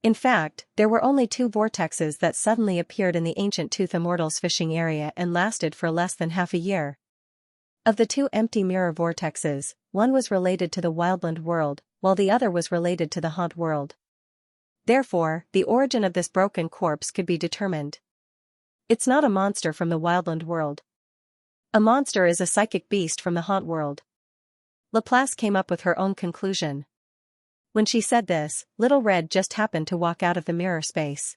In fact, there were only 2 vortexes that suddenly appeared in the ancient tooth immortals fishing area and lasted for less than half a year. Of the 2 empty mirror vortexes, one was related to the wildland world, while the other was related to the haunt world. Therefore, the origin of this broken corpse could be determined. It's not a monster from the wildland world. A monster is a psychic beast from the haunt world. Laplace came up with her own conclusion. When she said this, Little Red just happened to walk out of the mirror space.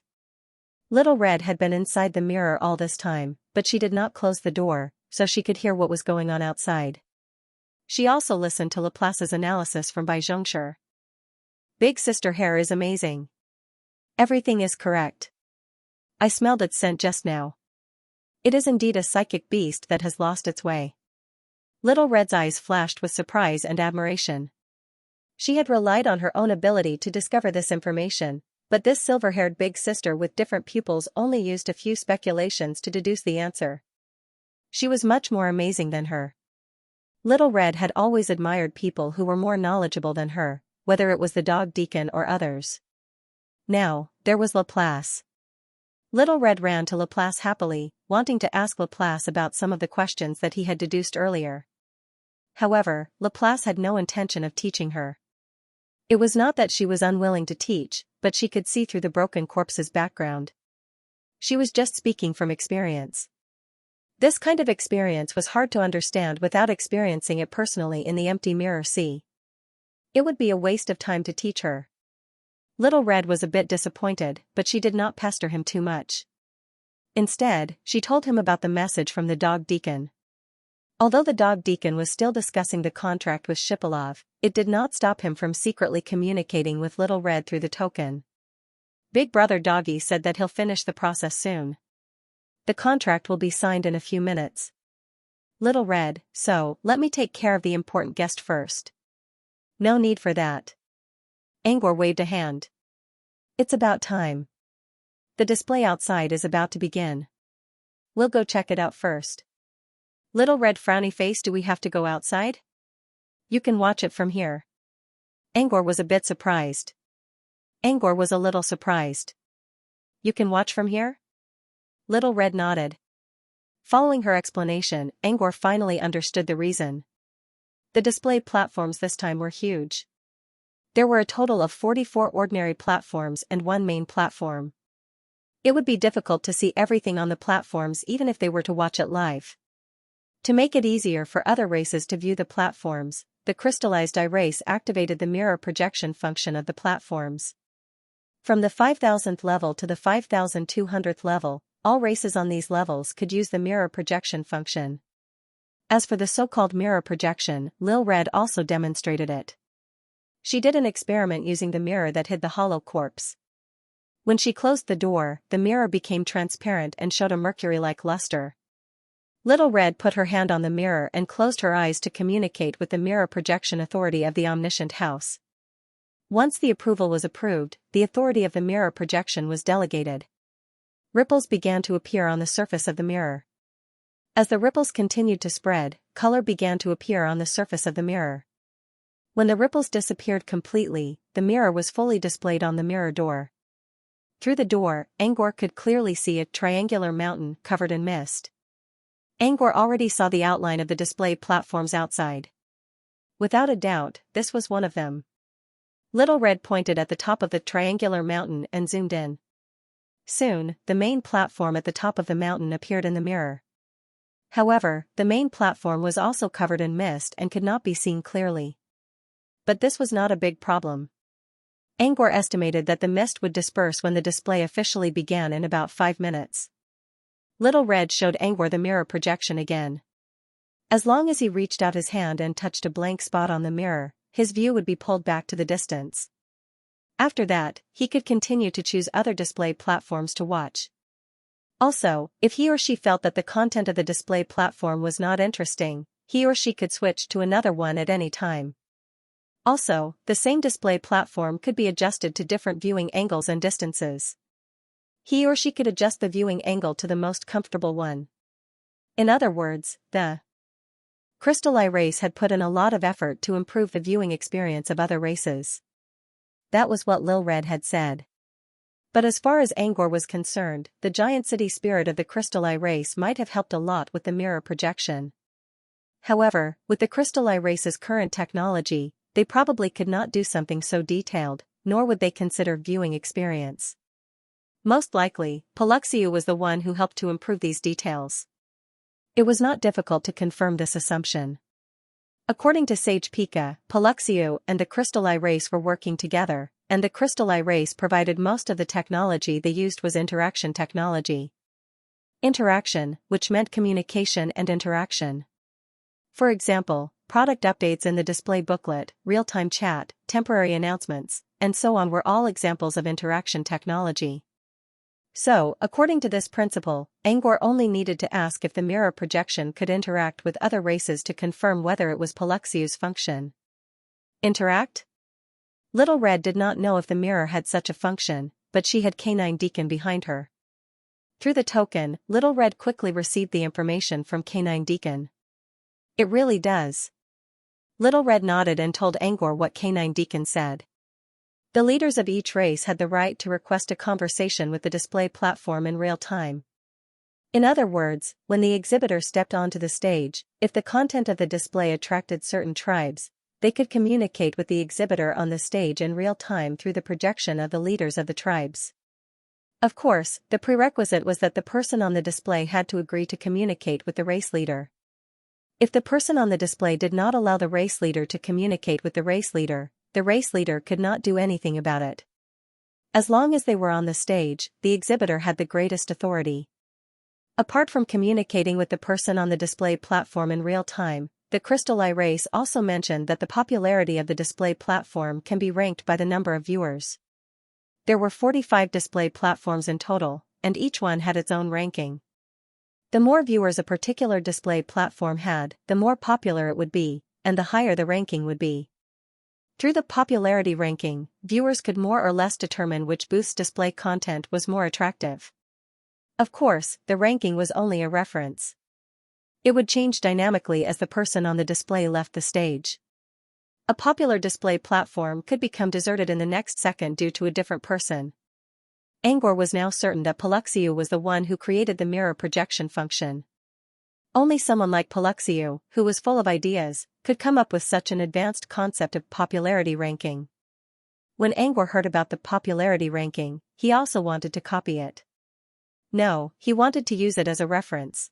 Little Red had been inside the mirror all this time, but she did not close the door, so she could hear what was going on outside. She also listened to Laplace's analysis from by Xianxia. Big Sister Hair is amazing. Everything is correct. I smelled its scent just now. It is indeed a psychic beast that has lost its way. Little Red's eyes flashed with surprise and admiration. She had relied on her own ability to discover this information, but this silver-haired big sister with different pupils only used a few speculations to deduce the answer. She was much more amazing than her. Little Red had always admired people who were more knowledgeable than her, whether it was the dog deacon or others. Now, there was Laplace. Little Red ran to Laplace happily, wanting to ask Laplace about some of the questions that he had deduced earlier. However, Laplace had no intention of teaching her. It was not that she was unwilling to teach, but she could see through the broken corpse's background. She was just speaking from experience. This kind of experience was hard to understand without experiencing it personally in the empty mirror sea. It would be a waste of time to teach her. Little Red was a bit disappointed, but she did not pester him too much. Instead, she told him about the message from the dog deacon. Although the dog deacon was still discussing the contract with Shipolov, it did not stop him from secretly communicating with Little Red through the token. Big Brother Doggy said that he'll finish the process soon. The contract will be signed in a few minutes. Little Red, so, let me take care of the important guest first. No need for that. Angor waved a hand. It's about time. The display outside is about to begin. We'll go check it out first. Little Red frowny face, do we have to go outside? You can watch it from here. Angor was a bit surprised. Angor was a little surprised. You can watch from here? Little Red nodded. Following her explanation, Angor finally understood the reason. The display platforms this time were huge. There were a total of 44 ordinary platforms and one main platform. It would be difficult to see everything on the platforms even if they were to watch it live. To make it easier for other races to view the platforms, the crystallized eye race activated the mirror projection function of the platforms. From the 5000th level to the 5200th level, all races on these levels could use the mirror projection function. As for the so-called mirror projection, Lil Red also demonstrated it. She did an experiment using the mirror that hid the hollow corpse. When she closed the door, the mirror became transparent and showed a mercury-like luster. Little Red put her hand on the mirror and closed her eyes to communicate with the mirror projection authority of the omniscient house. Once the approval was approved, the authority of the mirror projection was delegated. Ripples began to appear on the surface of the mirror. As the ripples continued to spread, color began to appear on the surface of the mirror. When the ripples disappeared completely, the mirror was fully displayed on the mirror door. Through the door, Angor could clearly see a triangular mountain covered in mist. Angor already saw the outline of the display platforms outside. Without a doubt, this was one of them. Little Red pointed at the top of the triangular mountain and zoomed in. Soon, the main platform at the top of the mountain appeared in the mirror. However, the main platform was also covered in mist and could not be seen clearly. But this was not a big problem. Angor estimated that the mist would disperse when the display officially began in about 5 minutes. Little Red showed Angor the mirror projection again. As long as he reached out his hand and touched a blank spot on the mirror, his view would be pulled back to the distance. After that, he could continue to choose other display platforms to watch. Also, if he or she felt that the content of the display platform was not interesting, he or she could switch to another one at any time. Also, the same display platform could be adjusted to different viewing angles and distances. He or she could adjust the viewing angle to the most comfortable one. In other words, the Crystal Eye race had put in a lot of effort to improve the viewing experience of other races. That was what Lil Red had said. But as far as Angor was concerned, the giant city spirit of the Crystal Eye race might have helped a lot with the mirror projection. However, with the Crystal Eye race's current technology, they probably could not do something so detailed, nor would they consider viewing experience. Most likely, Paluxiu was the one who helped to improve these details. It was not difficult to confirm this assumption. According to Sage Pika, Paluxiu and the Crystal Eye race were working together, and the Crystal Eye race provided most of the technology they used was interaction technology. Interaction, which meant communication and interaction. For example, product updates in the display booklet, real-time chat, temporary announcements, and so on were all examples of interaction technology. So, according to this principle, Angor only needed to ask if the mirror projection could interact with other races to confirm whether it was Paluxiu's function. Interact? Little Red did not know if the mirror had such a function, but she had Canine Deacon behind her. Through the token, Little Red quickly received the information from Canine Deacon. It really does. Little Red nodded and told Angor what Canine Deacon said. The leaders of each race had the right to request a conversation with the display platform in real time. In other words, when the exhibitor stepped onto the stage, if the content of the display attracted certain tribes, they could communicate with the exhibitor on the stage in real time through the projection of the leaders of the tribes. Of course, the prerequisite was that the person on the display had to agree to communicate with the race leader. If the person on the display did not allow the race leader to communicate with the race leader could not do anything about it. As long as they were on the stage, the exhibitor had the greatest authority. Apart from communicating with the person on the display platform in real time, the Crystal Eye race also mentioned that the popularity of the display platform can be ranked by the number of viewers. There were 45 display platforms in total, and each one had its own ranking. The more viewers a particular display platform had, the more popular it would be, and the higher the ranking would be. Through the popularity ranking, viewers could more or less determine which booth's display content was more attractive. Of course, the ranking was only a reference. It would change dynamically as the person on the display left the stage. A popular display platform could become deserted in the next second due to a different person. Angor was now certain that Paluxiu was the one who created the mirror projection function. Only someone like Paluxiu, who was full of ideas, could come up with such an advanced concept of popularity ranking. When Angor heard about the popularity ranking, he also wanted to copy it. No, he wanted to use it as a reference.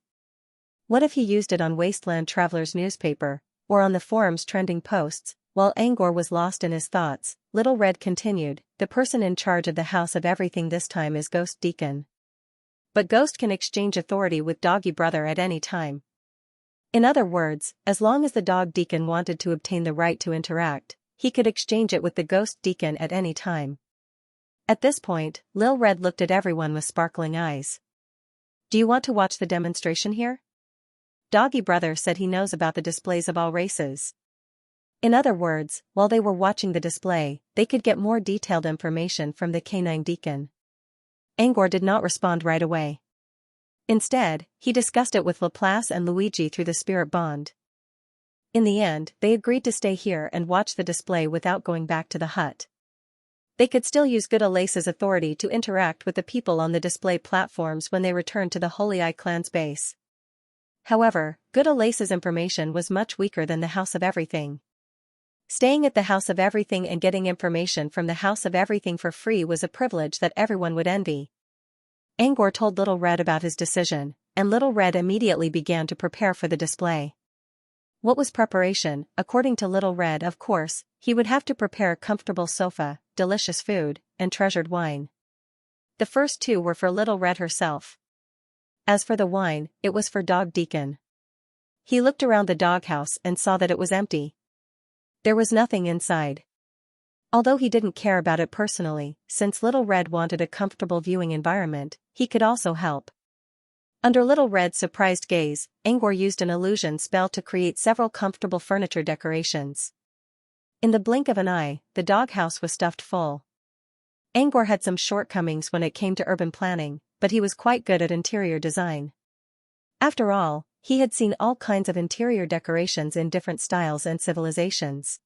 What if he used it on Wasteland Traveler's newspaper, or on the forum's trending posts? While Angor was lost in his thoughts, Little Red continued, the person in charge of the House of Everything this time is Ghost Deacon. But Ghost can exchange authority with Doggy Brother at any time. In other words, as long as the Dog Deacon wanted to obtain the right to interact, he could exchange it with the Ghost Deacon at any time. At this point, Lil Red looked at everyone with sparkling eyes. Do you want to watch the demonstration here? Doggy Brother said he knows about the displays of all races. In other words, while they were watching the display, they could get more detailed information from the Canine Deacon. Angor did not respond right away. Instead, he discussed it with Laplace and Luigi through the spirit bond. In the end, they agreed to stay here and watch the display without going back to the hut. They could still use Good Alace's authority to interact with the people on the display platforms when they returned to the Holy Eye clan's base. However, Good Alace's information was much weaker than the House of Everything. Staying at the House of Everything and getting information from the House of Everything for free was a privilege that everyone would envy. Angor told Little Red about his decision, and Little Red immediately began to prepare for the display. What was preparation? According to Little Red, of course, he would have to prepare a comfortable sofa, delicious food, and treasured wine. The first two were for Little Red herself. As for the wine, it was for Dog Deacon. He looked around the doghouse and saw that it was empty. There was nothing inside. Although he didn't care about it personally, since Little Red wanted a comfortable viewing environment, he could also help. Under Little Red's surprised gaze, Angor used an illusion spell to create several comfortable furniture decorations. In the blink of an eye, the doghouse was stuffed full. Angor had some shortcomings when it came to urban planning, but he was quite good at interior design. After all, he had seen all kinds of interior decorations in different styles and civilizations.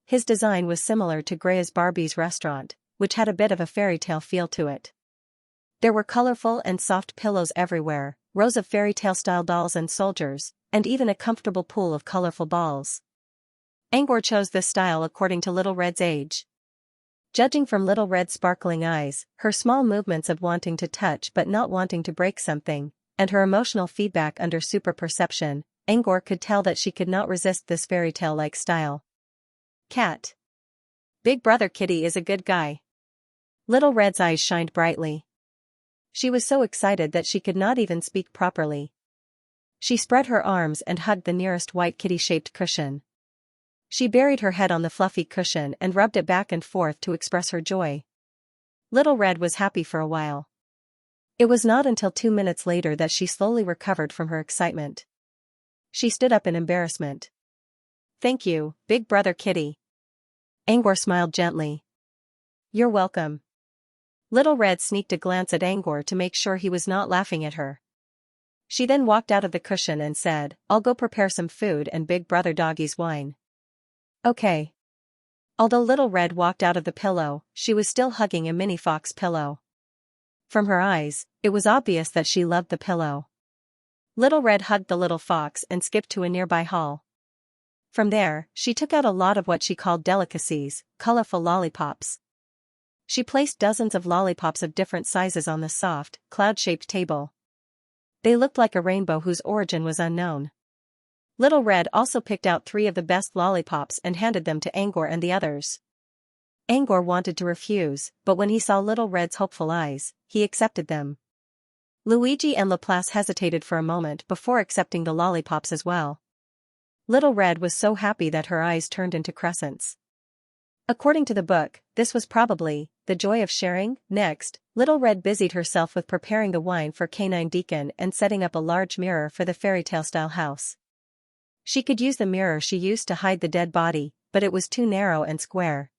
His design was similar to Grey's Barbie's restaurant, which had a bit of a fairy tale feel to it. There were colorful and soft pillows everywhere, rows of fairy tale style dolls and soldiers, and even a comfortable pool of colorful balls. Angor chose this style according to Little Red's age. Judging from Little Red's sparkling eyes, her small movements of wanting to touch but not wanting to break something, and her emotional feedback under super perception, Angor could tell that she could not resist this fairy tale-like style. Cat. Big Brother Kitty is a good guy. Little Red's eyes shined brightly. She was so excited that she could not even speak properly. She spread her arms and hugged the nearest white kitty-shaped cushion. She buried her head on the fluffy cushion and rubbed it back and forth to express her joy. Little Red was happy for a while. It was not until 2 minutes later that she slowly recovered from her excitement. She stood up in embarrassment. Thank you, Big Brother Kitty. Angor smiled gently. You're welcome. Little Red sneaked a glance at Angor to make sure he was not laughing at her. She then walked out of the cushion and said, I'll go prepare some food and Big Brother Doggy's wine. Okay. Although Little Red walked out of the pillow, she was still hugging a mini fox pillow. From her eyes, it was obvious that she loved the pillow. Little Red hugged the little fox and skipped to a nearby hall. From there, she took out a lot of what she called delicacies, colorful lollipops. She placed dozens of lollipops of different sizes on the soft, cloud-shaped table. They looked like a rainbow whose origin was unknown. Little Red also picked out 3 of the best lollipops and handed them to Angor and the others. Angor wanted to refuse, but when he saw Little Red's hopeful eyes, he accepted them. Luigi and Laplace hesitated for a moment before accepting the lollipops as well. Little Red was so happy that her eyes turned into crescents. According to the book, this was probably the joy of sharing. Next, Little Red busied herself with preparing the wine for Canine Deacon and setting up a large mirror for the fairy tale style house. She could use the mirror she used to hide the dead body, but it was too narrow and square.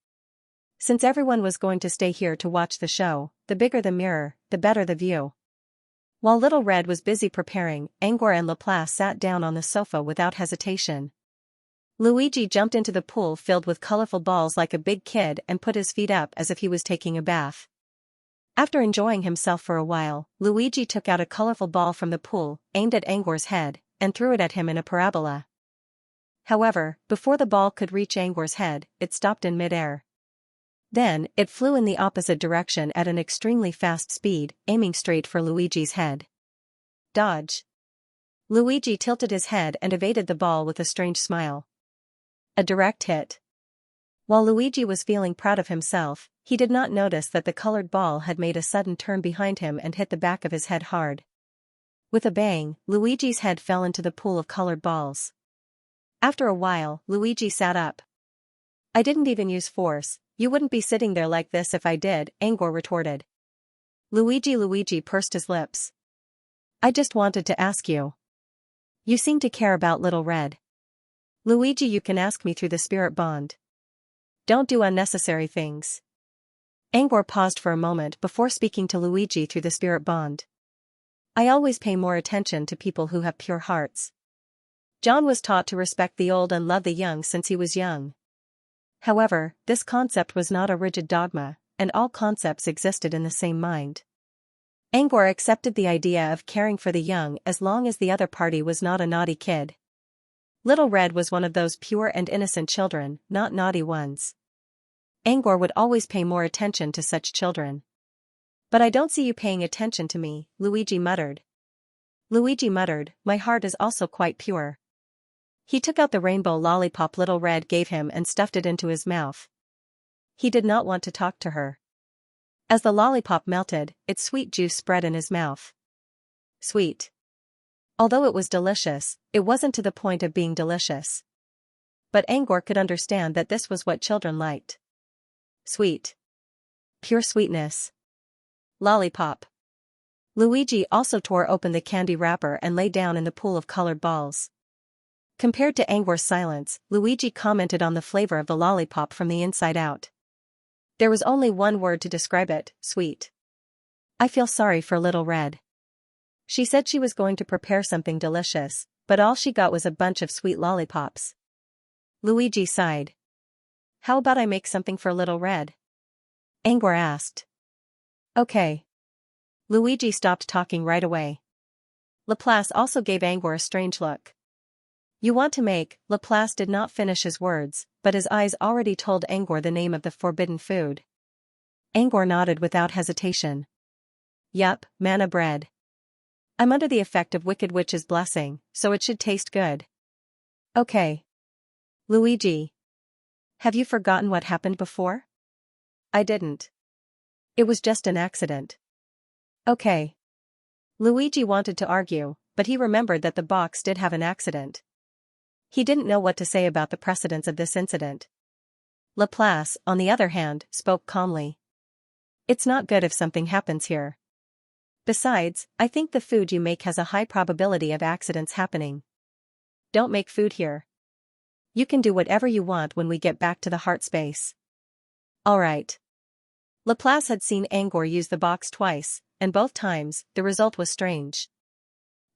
Since everyone was going to stay here to watch the show, the bigger the mirror, the better the view. While Little Red was busy preparing, Angor and Laplace sat down on the sofa without hesitation. Luigi jumped into the pool filled with colorful balls like a big kid and put his feet up as if he was taking a bath. After enjoying himself for a while, Luigi took out a colorful ball from the pool, aimed at Angor's head, and threw it at him in a parabola. However, before the ball could reach Angor's head, it stopped in midair. Then, it flew in the opposite direction at an extremely fast speed, aiming straight for Luigi's head. Dodge. Luigi tilted his head and evaded the ball with a strange smile. A direct hit. While Luigi was feeling proud of himself, he did not notice that the colored ball had made a sudden turn behind him and hit the back of his head hard. With a bang, Luigi's head fell into the pool of colored balls. After a while, Luigi sat up. "I didn't even use force, you wouldn't be sitting there like this if I did," Angor retorted. Luigi pursed his lips. "I just wanted to ask you. You seem to care about Little Red. Luigi, you can ask me through the spirit bond. Don't do unnecessary things." Angor paused for a moment before speaking to Luigi through the spirit bond. "I always pay more attention to people who have pure hearts." John was taught to respect the old and love the young since he was young. However, this concept was not a rigid dogma, and all concepts existed in the same mind. Angor accepted the idea of caring for the young as long as the other party was not a naughty kid. Little Red was one of those pure and innocent children, not naughty ones. Angor would always pay more attention to such children. "But I don't see you paying attention to me," Luigi muttered. "My heart is also quite pure." He took out the rainbow lollipop Little Red gave him and stuffed it into his mouth. He did not want to talk to her. As the lollipop melted, its sweet juice spread in his mouth. Sweet. Although it was delicious, it wasn't to the point of being delicious. But Angor could understand that this was what children liked. Sweet. Pure sweetness. Lollipop. Luigi also tore open the candy wrapper and lay down in the pool of colored balls. Compared to Angor's silence, Luigi commented on the flavor of the lollipop from the inside out. There was only one word to describe it: sweet. "I feel sorry for Little Red. She said she was going to prepare something delicious, but all she got was a bunch of sweet lollipops." Luigi sighed. "How about I make something for Little Red?" Angor asked. "Okay." Luigi stopped talking right away. Laplace also gave Angor a strange look. "You want to make..." Laplace did not finish his words, but his eyes already told Angor the name of the forbidden food. Angor nodded without hesitation. "Yup, manna bread. I'm under the effect of Wicked Witch's blessing, so it should taste good." "Okay." "Luigi. Have you forgotten what happened before?" "I didn't. It was just an accident." "Okay." Luigi wanted to argue, but he remembered that the box did have an accident. He didn't know what to say about the precedence of this incident. Laplace, on the other hand, spoke calmly. "It's not good if something happens here. Besides, I think the food you make has a high probability of accidents happening. Don't make food here. You can do whatever you want when we get back to the heart space." "Alright." Laplace had seen Angor use the box twice, and both times, the result was strange.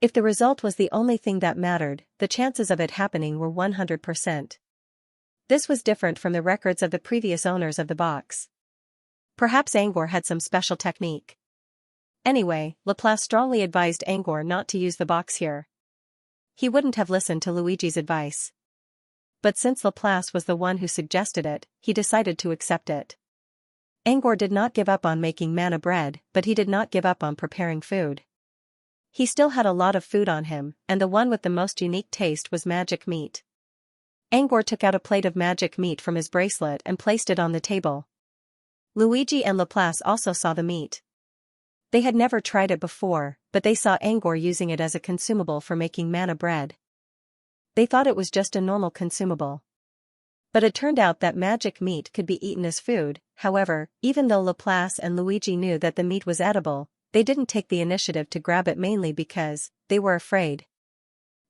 If the result was the only thing that mattered, the chances of it happening were 100%. This was different from the records of the previous owners of the box. Perhaps Angor had some special technique. Anyway, Laplace strongly advised Angor not to use the box here. He wouldn't have listened to Luigi's advice. But since Laplace was the one who suggested it, he decided to accept it. Angor did not give up on making manna bread, but he did not give up on preparing food. He still had a lot of food on him, and the one with the most unique taste was magic meat. Angor took out a plate of magic meat from his bracelet and placed it on the table. Luigi and Laplace also saw the meat. They had never tried it before, but they saw Angor using it as a consumable for making manna bread. They thought it was just a normal consumable. But it turned out that magic meat could be eaten as food. However, even though Laplace and Luigi knew that the meat was edible, they didn't take the initiative to grab it, mainly because they were afraid.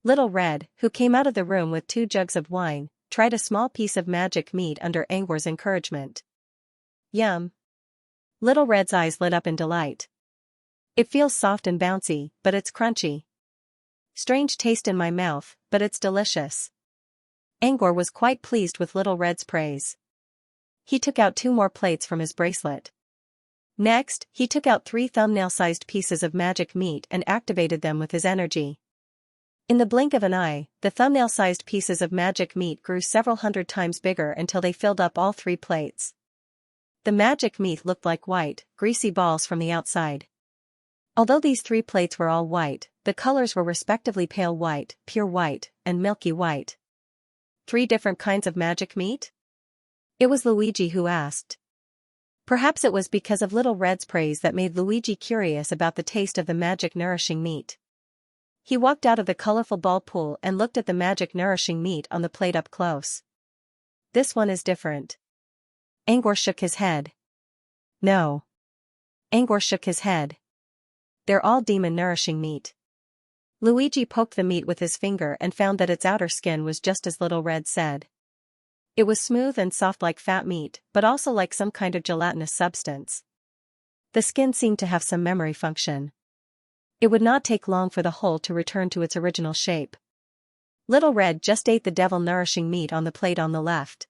Little Red, who came out of the room with 2 jugs of wine, tried a small piece of magic meat under Angor's encouragement. "Yum." Little Red's eyes lit up in delight. "It feels soft and bouncy, but it's crunchy. Strange taste in my mouth, but it's delicious." Angor was quite pleased with Little Red's praise. He took out 2 more plates from his bracelet. Next, he took out 3 thumbnail-sized pieces of magic meat and activated them with his energy. In the blink of an eye, the thumbnail-sized pieces of magic meat grew several hundred times bigger until they filled up all 3 plates. The magic meat looked like white, greasy balls from the outside. Although these 3 plates were all white, the colors were respectively pale white, pure white, and milky white. 3 different kinds of magic meat? It was Luigi who asked. Perhaps it was because of Little Red's praise that made Luigi curious about the taste of the magic nourishing meat. He walked out of the colorful ball pool and looked at the magic nourishing meat on the plate up close. This one is different. Angor shook his head. No. Angor shook his head. They're all demon nourishing meat. Luigi poked the meat with his finger and found that its outer skin was just as Little Red said. It was smooth and soft like fat meat, but also like some kind of gelatinous substance. The skin seemed to have some memory function. It would not take long for the whole to return to its original shape. Little Red just ate the devil nourishing meat on the plate on the left.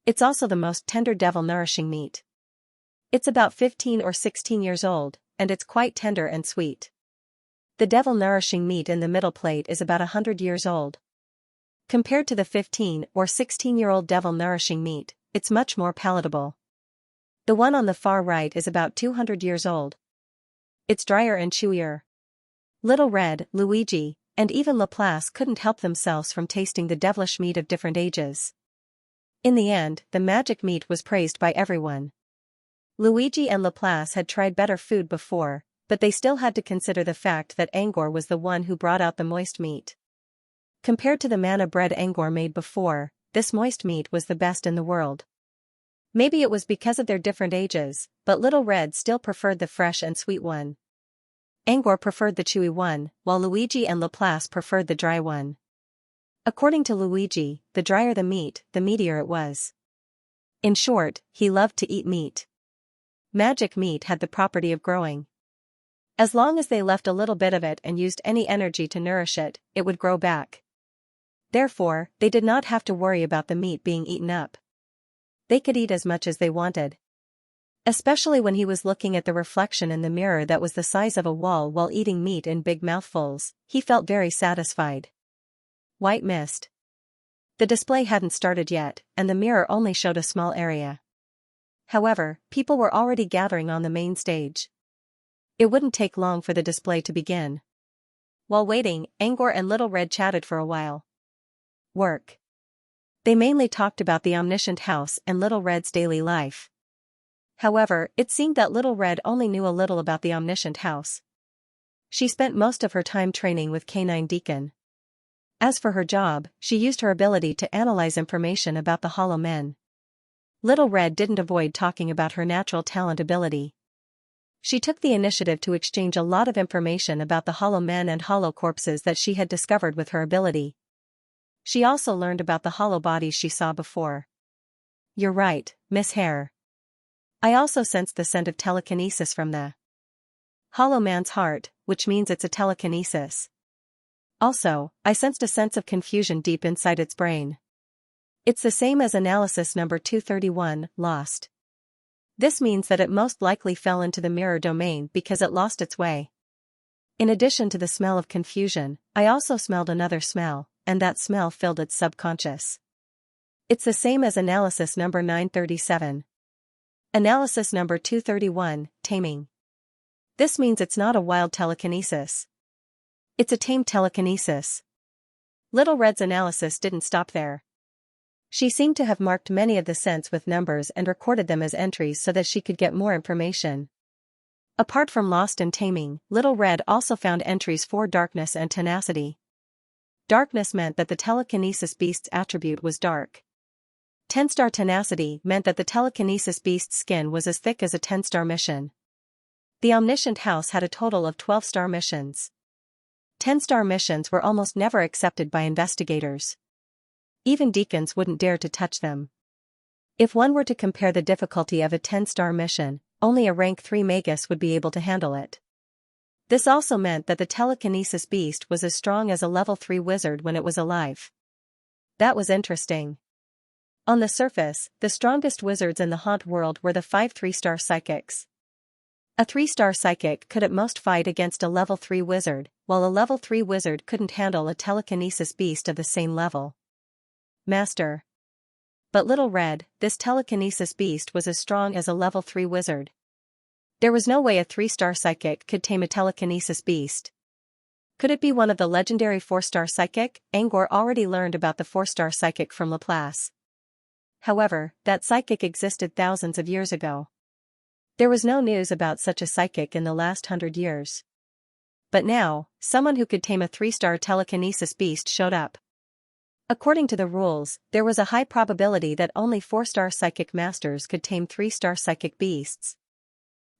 It's also the most tender devil nourishing meat. It's about 15 or 16 years old, and it's quite tender and sweet. The devil nourishing meat in the middle plate is about 100 years old. Compared to the 15 or 16-year-old devil nourishing meat, it's much more palatable. The one on the far right is about 200 years old. It's drier and chewier. Little Red, Luigi, and even Laplace couldn't help themselves from tasting the devilish meat of different ages. In the end, the magic meat was praised by everyone. Luigi and Laplace had tried better food before, but they still had to consider the fact that Angor was the one who brought out the moist meat. Compared to the manna bread Angor made before, this moist meat was the best in the world. Maybe it was because of their different ages, but Little Red still preferred the fresh and sweet one. Angor preferred the chewy one, while Luigi and Laplace preferred the dry one. According to Luigi, the drier the meat, the meatier it was. In short, he loved to eat meat. Magic meat had the property of growing. As long as they left a little bit of it and used any energy to nourish it, it would grow back. Therefore, they did not have to worry about the meat being eaten up. They could eat as much as they wanted. Especially when he was looking at the reflection in the mirror that was the size of a wall while eating meat in big mouthfuls, he felt very satisfied. White mist. The display hadn't started yet, and the mirror only showed a small area. However, people were already gathering on the main stage. It wouldn't take long for the display to begin. While waiting, Angor and Little Red chatted for a while. Work. They mainly talked about the omniscient house and Little Red's daily life. However, it seemed that Little Red only knew a little about the omniscient house. She spent most of her time training with Canine Deacon. As for her job, she used her ability to analyze information about the Hollow Men. Little Red didn't avoid talking about her natural talent ability. She took the initiative to exchange a lot of information about the Hollow Men and Hollow Corpses that she had discovered with her ability. She also learned about the hollow bodies she saw before. You're right, Miss Hare. I also sensed the scent of telekinesis from the Hollow Man's heart, which means it's a telekinesis. Also, I sensed a sense of confusion deep inside its brain. It's the same as analysis number 231, lost. This means that it most likely fell into the mirror domain because it lost its way. In addition to the smell of confusion, I also smelled another smell, and that smell filled its subconscious. It's the same as analysis number 937. Analysis number 231, taming. This means it's not a wild telekinesis. It's a tame telekinesis. Little Red's analysis didn't stop there. She seemed to have marked many of the scents with numbers and recorded them as entries so that she could get more information. Apart from lost and taming, Little Red also found entries for darkness and tenacity. Darkness meant that the telekinesis beast's attribute was dark. 10-star tenacity meant that the telekinesis beast's skin was as thick as a 10-star mission. The omniscient house had a total of 12-star missions. 10-star missions were almost never accepted by investigators. Even deacons wouldn't dare to touch them. If one were to compare the difficulty of a 10-star mission, only a rank 3 magus would be able to handle it. This also meant that the telekinesis beast was as strong as a level 3 wizard when it was alive. That was interesting. On the surface, the strongest wizards in the haunt world were the 5 3-star psychics. A 3-star psychic could at most fight against a level 3 wizard, while a level 3 wizard couldn't handle a telekinesis beast of the same level. Master. But Little Red, this telekinesis beast was as strong as a level 3 wizard. There was no way a 3-star psychic could tame a telekinesis beast. Could it be one of the legendary 4-star psychic? Angor already learned about the 4-star psychic from Laplace. However, that psychic existed thousands of years ago. There was no news about such a psychic in the last 100 years. But now, someone who could tame a 3-star telekinesis beast showed up. According to the rules, there was a high probability that only 4-star psychic masters could tame 3-star psychic beasts.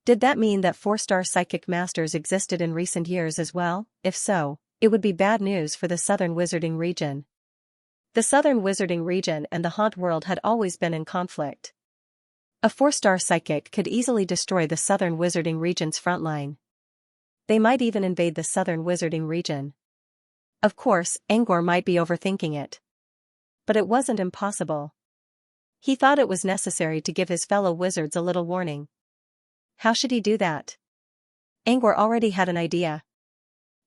Did that mean that 4-star psychic masters existed in recent years as well? If so, it would be bad news for the Southern Wizarding region. The Southern Wizarding region and the Haunt world had always been in conflict. A 4-star psychic could easily destroy the Southern Wizarding region's frontline. They might even invade the Southern Wizarding region. Of course, Angor might be overthinking it. But it wasn't impossible. He thought it was necessary to give his fellow wizards a little warning. How should he do that? Angor already had an idea.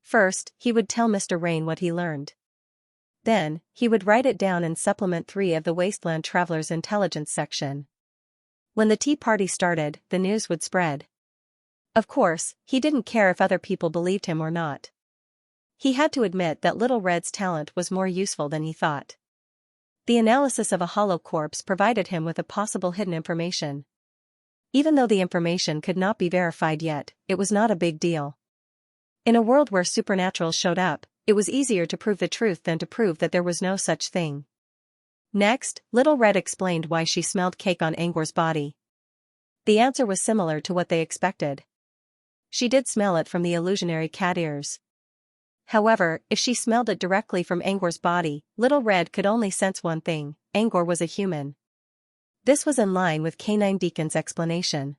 First, he would tell Mr. Rain what he learned. Then, he would write it down in Supplement 3 of the Wasteland Traveler's Intelligence section. When the tea party started, the news would spread. Of course, he didn't care if other people believed him or not. He had to admit that Little Red's talent was more useful than he thought. The analysis of a hollow corpse provided him with a possible hidden information. Even though the information could not be verified yet, it was not a big deal. In a world where supernaturals showed up, it was easier to prove the truth than to prove that there was no such thing. Next, Little Red explained why she smelled cake on Angor's body. The answer was similar to what they expected. She did smell it from the illusionary cat ears. However, if she smelled it directly from Angor's body, Little Red could only sense one thing: Angor was a human. This was in line with Canine Deacon's explanation.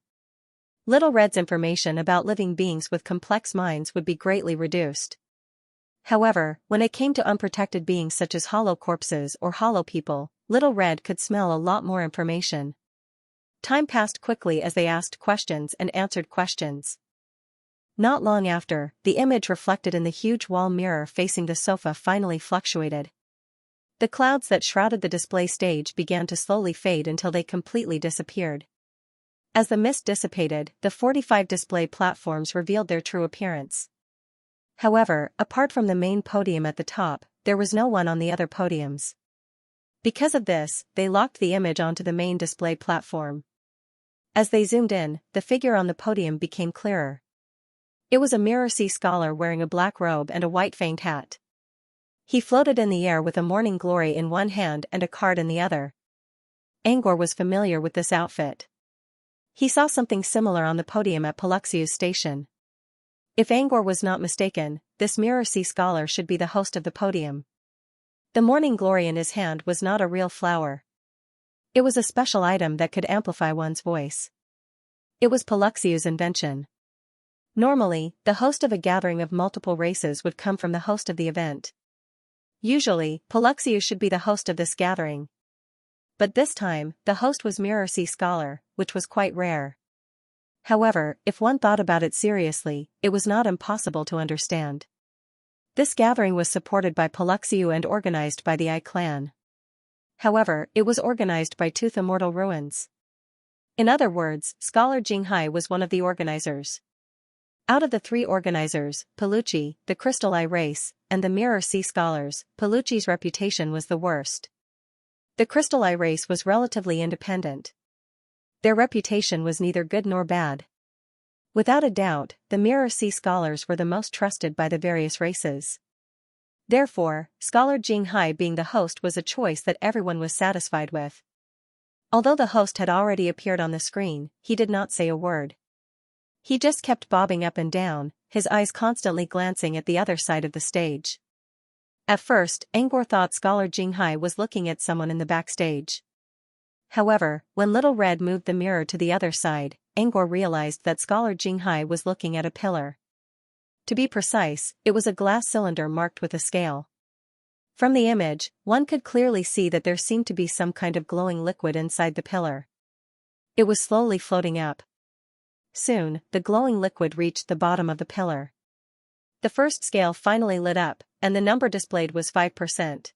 Little Red's information about living beings with complex minds would be greatly reduced. However, when it came to unprotected beings such as hollow corpses or hollow people, Little Red could smell a lot more information. Time passed quickly as they asked questions and answered questions. Not long after, the image reflected in the huge wall mirror facing the sofa finally fluctuated. The clouds that shrouded the display stage began to slowly fade until they completely disappeared. As the mist dissipated, the 45 display platforms revealed their true appearance. However, apart from the main podium at the top, there was no one on the other podiums. Because of this, they locked the image onto the main display platform. As they zoomed in, the figure on the podium became clearer. It was a Mirror Sea scholar wearing a black robe and a white-fanged hat. He floated in the air with a morning glory in one hand and a card in the other. Angor was familiar with this outfit. He saw something similar on the podium at Paluxiu's station. If Angor was not mistaken, this Mirror Sea scholar should be the host of the podium. The morning glory in his hand was not a real flower. It was a special item that could amplify one's voice. It was Paluxiu's invention. Normally, the host of a gathering of multiple races would come from the host of the event. Usually, Paluxiu should be the host of this gathering. But this time, the host was Mirror Sea scholar, which was quite rare. However, if one thought about it seriously, it was not impossible to understand. This gathering was supported by Paluxiu and organized by the Ai clan. However, it was organized by Tooth Immortal Ruins. In other words, Scholar Jinghai was one of the organizers. Out of the 3 organizers, Paluchi, the Crystal Eye race, and the Mirror Sea scholars, Paluchi's reputation was the worst. The Crystal Eye race was relatively independent. Their reputation was neither good nor bad. Without a doubt, the Mirror Sea scholars were the most trusted by the various races. Therefore, Scholar Jinghai being the host was a choice that everyone was satisfied with. Although the host had already appeared on the screen, he did not say a word. He just kept bobbing up and down, his eyes constantly glancing at the other side of the stage. At first, Angor thought Scholar Jinghai was looking at someone in the backstage. However, when Little Red moved the mirror to the other side, Angor realized that Scholar Jinghai was looking at a pillar. To be precise, it was a glass cylinder marked with a scale. From the image, one could clearly see that there seemed to be some kind of glowing liquid inside the pillar. It was slowly floating up. Soon, the glowing liquid reached the bottom of the pillar. The first scale finally lit up, and the number displayed was 5%.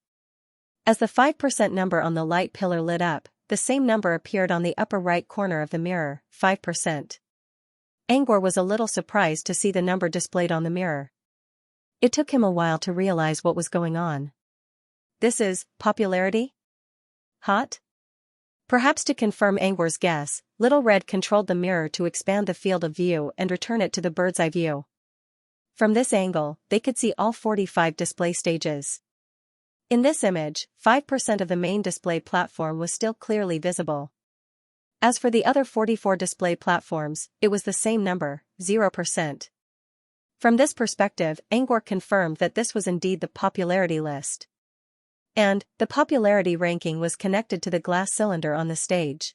As the 5% number on the light pillar lit up, the same number appeared on the upper right corner of the mirror, 5%. Angor was a little surprised to see the number displayed on the mirror. It took him a while to realize what was going on. This is popularity? Hot? Perhaps to confirm Angor's guess, Little Red controlled the mirror to expand the field of view and return it to the bird's eye view. From this angle, they could see all 45 display stages. In this image, 5% of the main display platform was still clearly visible. As for the other 44 display platforms, it was the same number, 0%. From this perspective, Angor confirmed that this was indeed the popularity list. And, the popularity ranking was connected to the glass cylinder on the stage.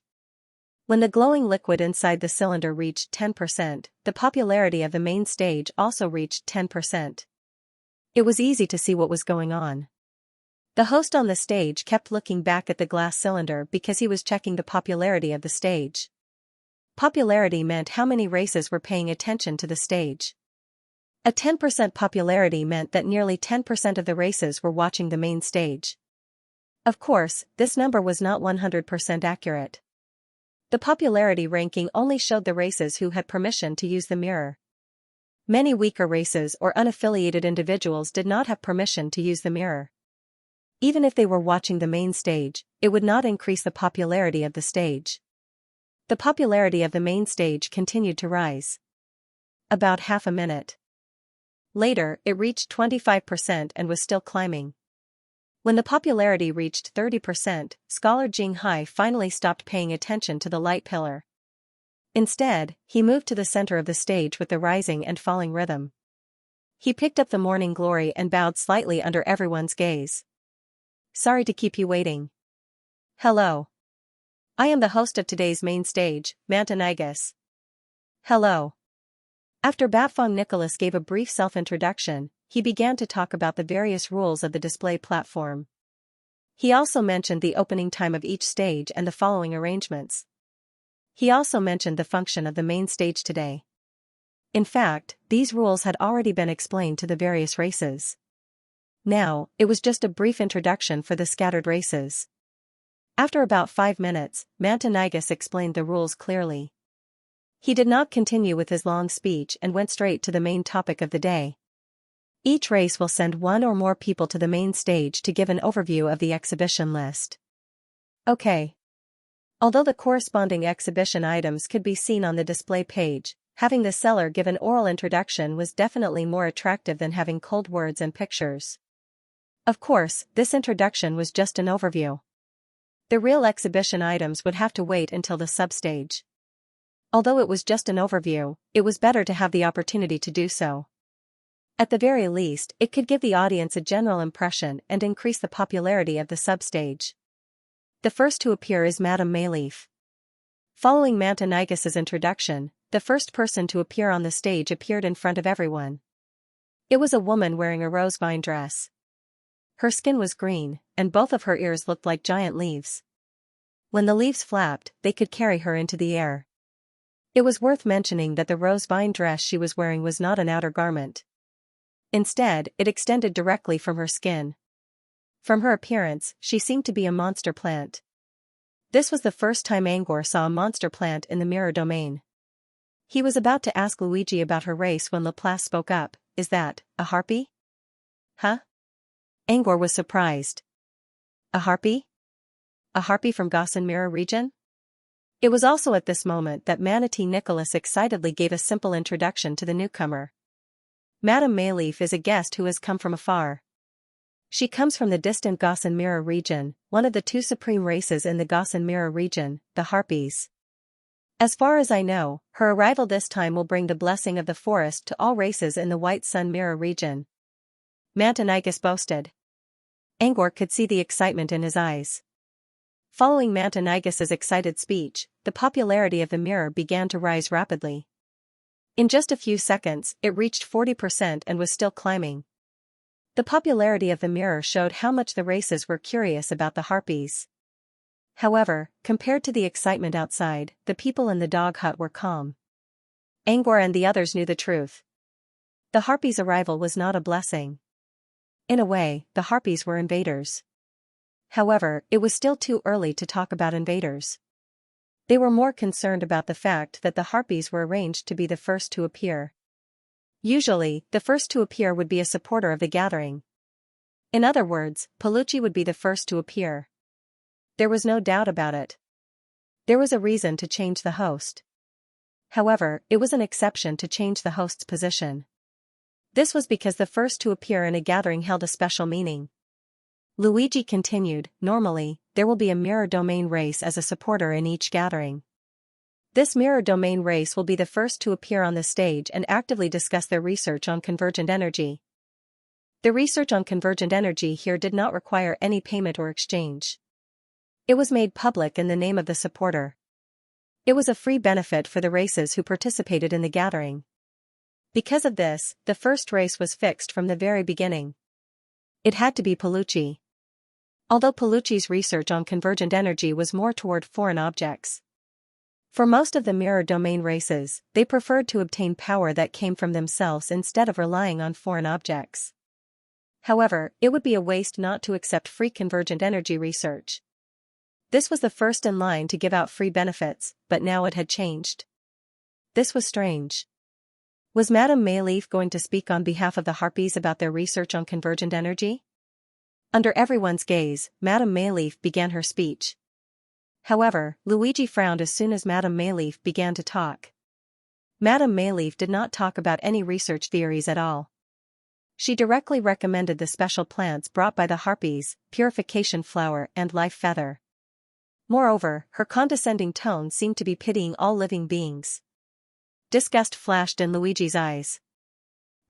When the glowing liquid inside the cylinder reached 10%, the popularity of the main stage also reached 10%. It was easy to see what was going on. The host on the stage kept looking back at the glass cylinder because he was checking the popularity of the stage. Popularity meant how many races were paying attention to the stage. A 10% popularity meant that nearly 10% of the races were watching the main stage. Of course, this number was not 100% accurate. The popularity ranking only showed the races who had permission to use the mirror. Many weaker races or unaffiliated individuals did not have permission to use the mirror. Even if they were watching the main stage, it would not increase the popularity of the stage. The popularity of the main stage continued to rise. About half a minute. Later, it reached 25% and was still climbing. When the popularity reached 30%, scholar Jing Hai finally stopped paying attention to the light pillar. Instead, he moved to the center of the stage with the rising and falling rhythm. He picked up the morning glory and bowed slightly under everyone's gaze. Sorry to keep you waiting. Hello. I am the host of today's main stage, Mantanigus. Hello. After Batfong Nicholas gave a brief self-introduction, he began to talk about the various rules of the display platform. He also mentioned the opening time of each stage and the following arrangements. He also mentioned the function of the main stage today. In fact, these rules had already been explained to the various races. Now, it was just a brief introduction for the scattered races. After about 5 minutes, Mantanigus explained the rules clearly. He did not continue with his long speech and went straight to the main topic of the day. Each race will send one or more people to the main stage to give an overview of the exhibition list. Okay. Although the corresponding exhibition items could be seen on the display page, having the seller give an oral introduction was definitely more attractive than having cold words and pictures. Of course, this introduction was just an overview. The real exhibition items would have to wait until the substage. Although it was just an overview, it was better to have the opportunity to do so. At the very least, it could give the audience a general impression and increase the popularity of the substage. The first to appear is Madame Mayleaf. Following Mantanigus's introduction, the first person to appear on the stage appeared in front of everyone. It was a woman wearing a rose vine dress. Her skin was green, and both of her ears looked like giant leaves. When the leaves flapped, they could carry her into the air. It was worth mentioning that the rose vine dress she was wearing was not an outer garment. Instead, it extended directly from her skin. From her appearance, she seemed to be a monster plant. This was the first time Angor saw a monster plant in the mirror domain. He was about to ask Luigi about her race when Laplace spoke up. Is that a harpy? Huh? Angor was surprised. A harpy? A harpy from Gossan Mirror region? It was also at this moment that Manatee Nicholas excitedly gave a simple introduction to the newcomer. Madame Mayleaf is a guest who has come from afar. She comes from the distant Gossan Mirror region, one of the 2 supreme races in the Gossan Mirror region, the Harpies. As far as I know, her arrival this time will bring the blessing of the forest to all races in the White Sun Mirror region. Mantanigus boasted. Angor could see the excitement in his eyes. Following Mantanigus's excited speech, the popularity of the mirror began to rise rapidly. In just a few seconds, it reached 40% and was still climbing. The popularity of the mirror showed how much the races were curious about the harpies. However, compared to the excitement outside, the people in the dog hut were calm. Angor and the others knew the truth. The harpies' arrival was not a blessing. In a way, the harpies were invaders. However, it was still too early to talk about invaders. They were more concerned about the fact that the harpies were arranged to be the first to appear. Usually, the first to appear would be a supporter of the gathering. In other words, Palucci would be the first to appear. There was no doubt about it. There was a reason to change the host. However, it was an exception to change the host's position. This was because the first to appear in a gathering held a special meaning. Luigi continued, normally, there will be a mirror domain race as a supporter in each gathering. This mirror domain race will be the first to appear on the stage and actively discuss their research on convergent energy. The research on convergent energy here did not require any payment or exchange. It was made public in the name of the supporter. It was a free benefit for the races who participated in the gathering. Because of this, the first race was fixed from the very beginning. It had to be Palucci. Although Palucci's research on convergent energy was more toward foreign objects. For most of the mirror domain races, they preferred to obtain power that came from themselves instead of relying on foreign objects. However, it would be a waste not to accept free convergent energy research. This was the first in line to give out free benefits, but now it had changed. This was strange. Was Madame Mayleaf going to speak on behalf of the harpies about their research on convergent energy? Under everyone's gaze, Madame Mayleaf began her speech. However, Luigi frowned as soon as Madame Mayleaf began to talk. Madame Mayleaf did not talk about any research theories at all. She directly recommended the special plants brought by the harpies, purification flower and life feather. Moreover, her condescending tone seemed to be pitying all living beings. Disgust flashed in Luigi's eyes.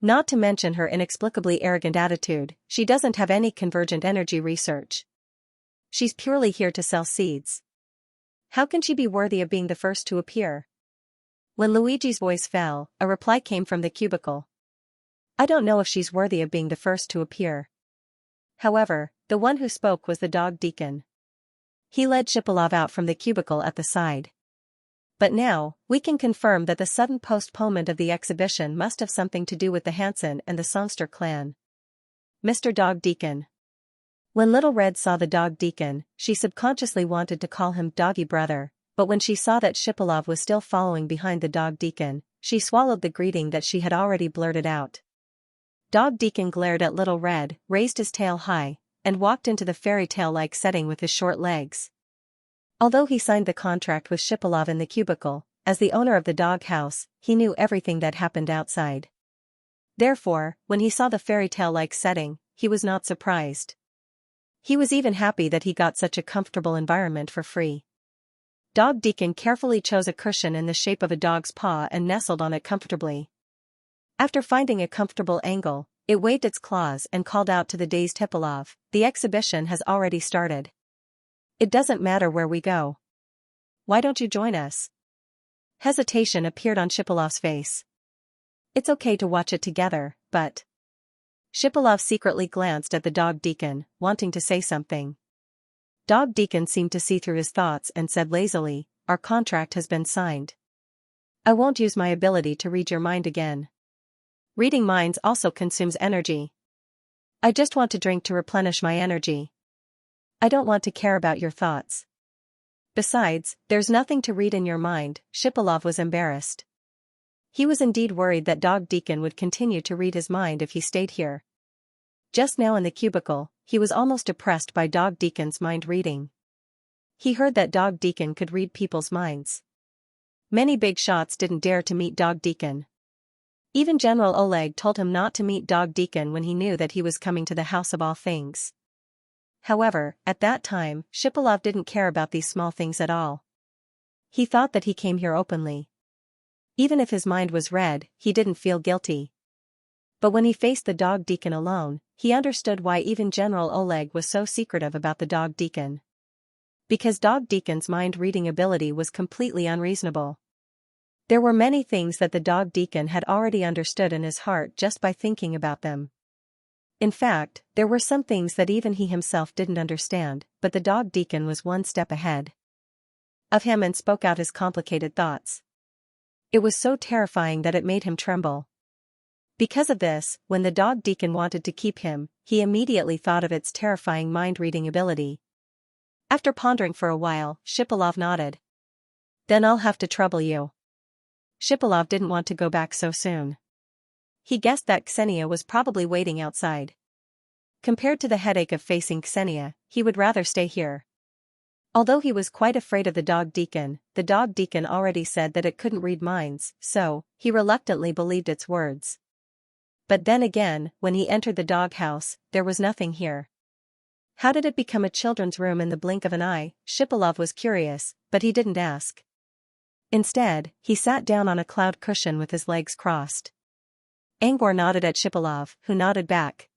Not to mention her inexplicably arrogant attitude, she doesn't have any convergent energy research. She's purely here to sell seeds. How can she be worthy of being the first to appear? When Luigi's voice fell, a reply came from the cubicle. I don't know if she's worthy of being the first to appear. However, the one who spoke was the dog deacon. He led Shipilov out from the cubicle at the side. But now, we can confirm that the sudden postponement of the exhibition must have something to do with the Hansen and the Songster clan. Mr. Dog Deacon. When Little Red saw the dog deacon, she subconsciously wanted to call him Doggy Brother, but when she saw that Shipilov was still following behind the dog deacon, she swallowed the greeting that she had already blurted out. Dog Deacon glared at Little Red, raised his tail high, and walked into the fairy tale-like setting with his short legs. Although he signed the contract with Shipilov in the cubicle, as the owner of the dog house, he knew everything that happened outside. Therefore, when he saw the fairy tale-like setting, he was not surprised. He was even happy that he got such a comfortable environment for free. Dog Deacon carefully chose a cushion in the shape of a dog's paw and nestled on it comfortably. After finding a comfortable angle, it waved its claws and called out to the dazed Shipilov, "The exhibition has already started. It doesn't matter where we go. Why don't you join us?" Hesitation appeared on Shipilov's face. It's okay to watch it together, but... Shipilov secretly glanced at the dog deacon, wanting to say something. Dog Deacon seemed to see through his thoughts and said lazily, "Our contract has been signed. I won't use my ability to read your mind again. Reading minds also consumes energy. I just want to drink to replenish my energy. I don't want to care about your thoughts. Besides, there's nothing to read in your mind." Shipilov was embarrassed. He was indeed worried that Dog Deacon would continue to read his mind if he stayed here. Just now in the cubicle, he was almost depressed by Dog Deacon's mind reading. He heard that Dog Deacon could read people's minds. Many big shots didn't dare to meet Dog Deacon. Even General Oleg told him not to meet Dog Deacon when he knew that he was coming to the House of All Things. However, at that time, Shipilov didn't care about these small things at all. He thought that he came here openly. Even if his mind was read, he didn't feel guilty. But when he faced the Dog Deacon alone, he understood why even General Oleg was so secretive about the Dog Deacon. Because Dog Deacon's mind-reading ability was completely unreasonable. There were many things that the Dog Deacon had already understood in his heart just by thinking about them. In fact, there were some things that even he himself didn't understand, but the dog deacon was one step ahead of him and spoke out his complicated thoughts. It was so terrifying that it made him tremble. Because of this, when the dog deacon wanted to keep him, he immediately thought of its terrifying mind-reading ability. After pondering for a while, Shipilov nodded. Then I'll have to trouble you. Shipilov didn't want to go back so soon. He guessed that Xianxia was probably waiting outside. Compared to the headache of facing Xianxia, he would rather stay here. Although he was quite afraid of the dog deacon already said that it couldn't read minds, so he reluctantly believed its words. But then again, when he entered the doghouse, there was nothing here. How did it become a children's room in the blink of an eye? Shipilov was curious, but he didn't ask. Instead, he sat down on a cloud cushion with his legs crossed. Angor nodded at Shipilov, who nodded back.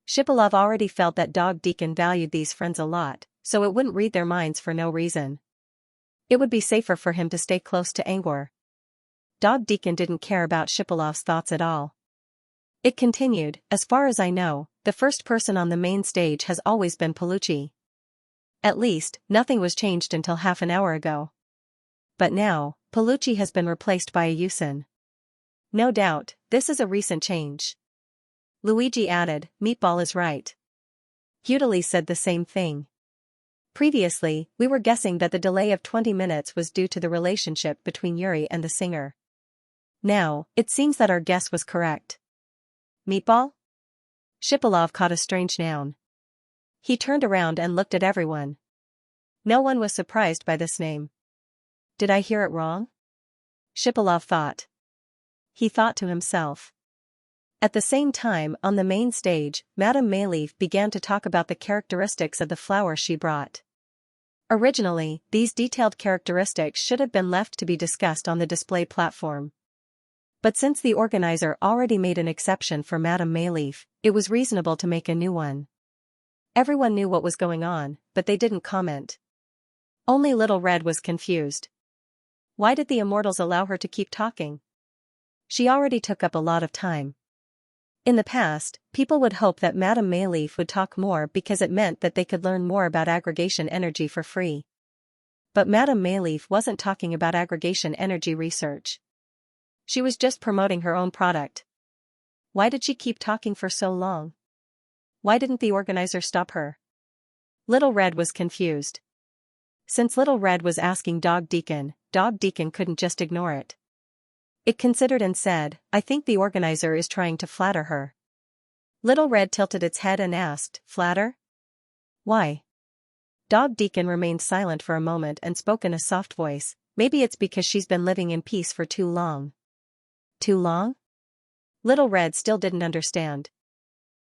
Shipilov already felt that dog deacon valued these friends a lot, so it wouldn't read their minds for no reason. It would be safer for him to stay close to Angor. Dog deacon didn't care about Shipilov's thoughts at all. It continued, as far as I know, the first person on the main stage has always been Palucci. At least, nothing was changed until half an hour ago. But now, Palucci has been replaced by a Yusin. No doubt, this is a recent change. Luigi added, Meatball is right. Udali said the same thing. Previously, we were guessing that the delay of 20 minutes was due to the relationship between Yuri and the singer. Now, it seems that our guess was correct. Meatball? Shipilov caught a strange noun. He turned around and looked at everyone. No one was surprised by this name. Did I hear it wrong? Shipilov thought. He thought to himself. At the same time, on the main stage, Madame Mayleaf began to talk about the characteristics of the flower she brought. Originally, these detailed characteristics should have been left to be discussed on the display platform. But since the organizer already made an exception for Madame Mayleaf, it was reasonable to make a new one. Everyone knew what was going on, but they didn't comment. Only Little Red was confused. Why did the immortals allow her to keep talking? She already took up a lot of time. In the past, people would hope that Madame Mayleaf would talk more because it meant that they could learn more about aggregation energy for free. But Madame Mayleaf wasn't talking about aggregation energy research. She was just promoting her own product. Why did she keep talking for so long? Why didn't the organizer stop her? Little Red was confused. Since Little Red was asking Dog Deacon couldn't just ignore it. It considered and said, I think the organizer is trying to flatter her. Little Red tilted its head and asked, Flatter? Why? Dog Deacon remained silent for a moment and spoke in a soft voice, maybe it's because she's been living in peace for too long. Too long? Little Red still didn't understand.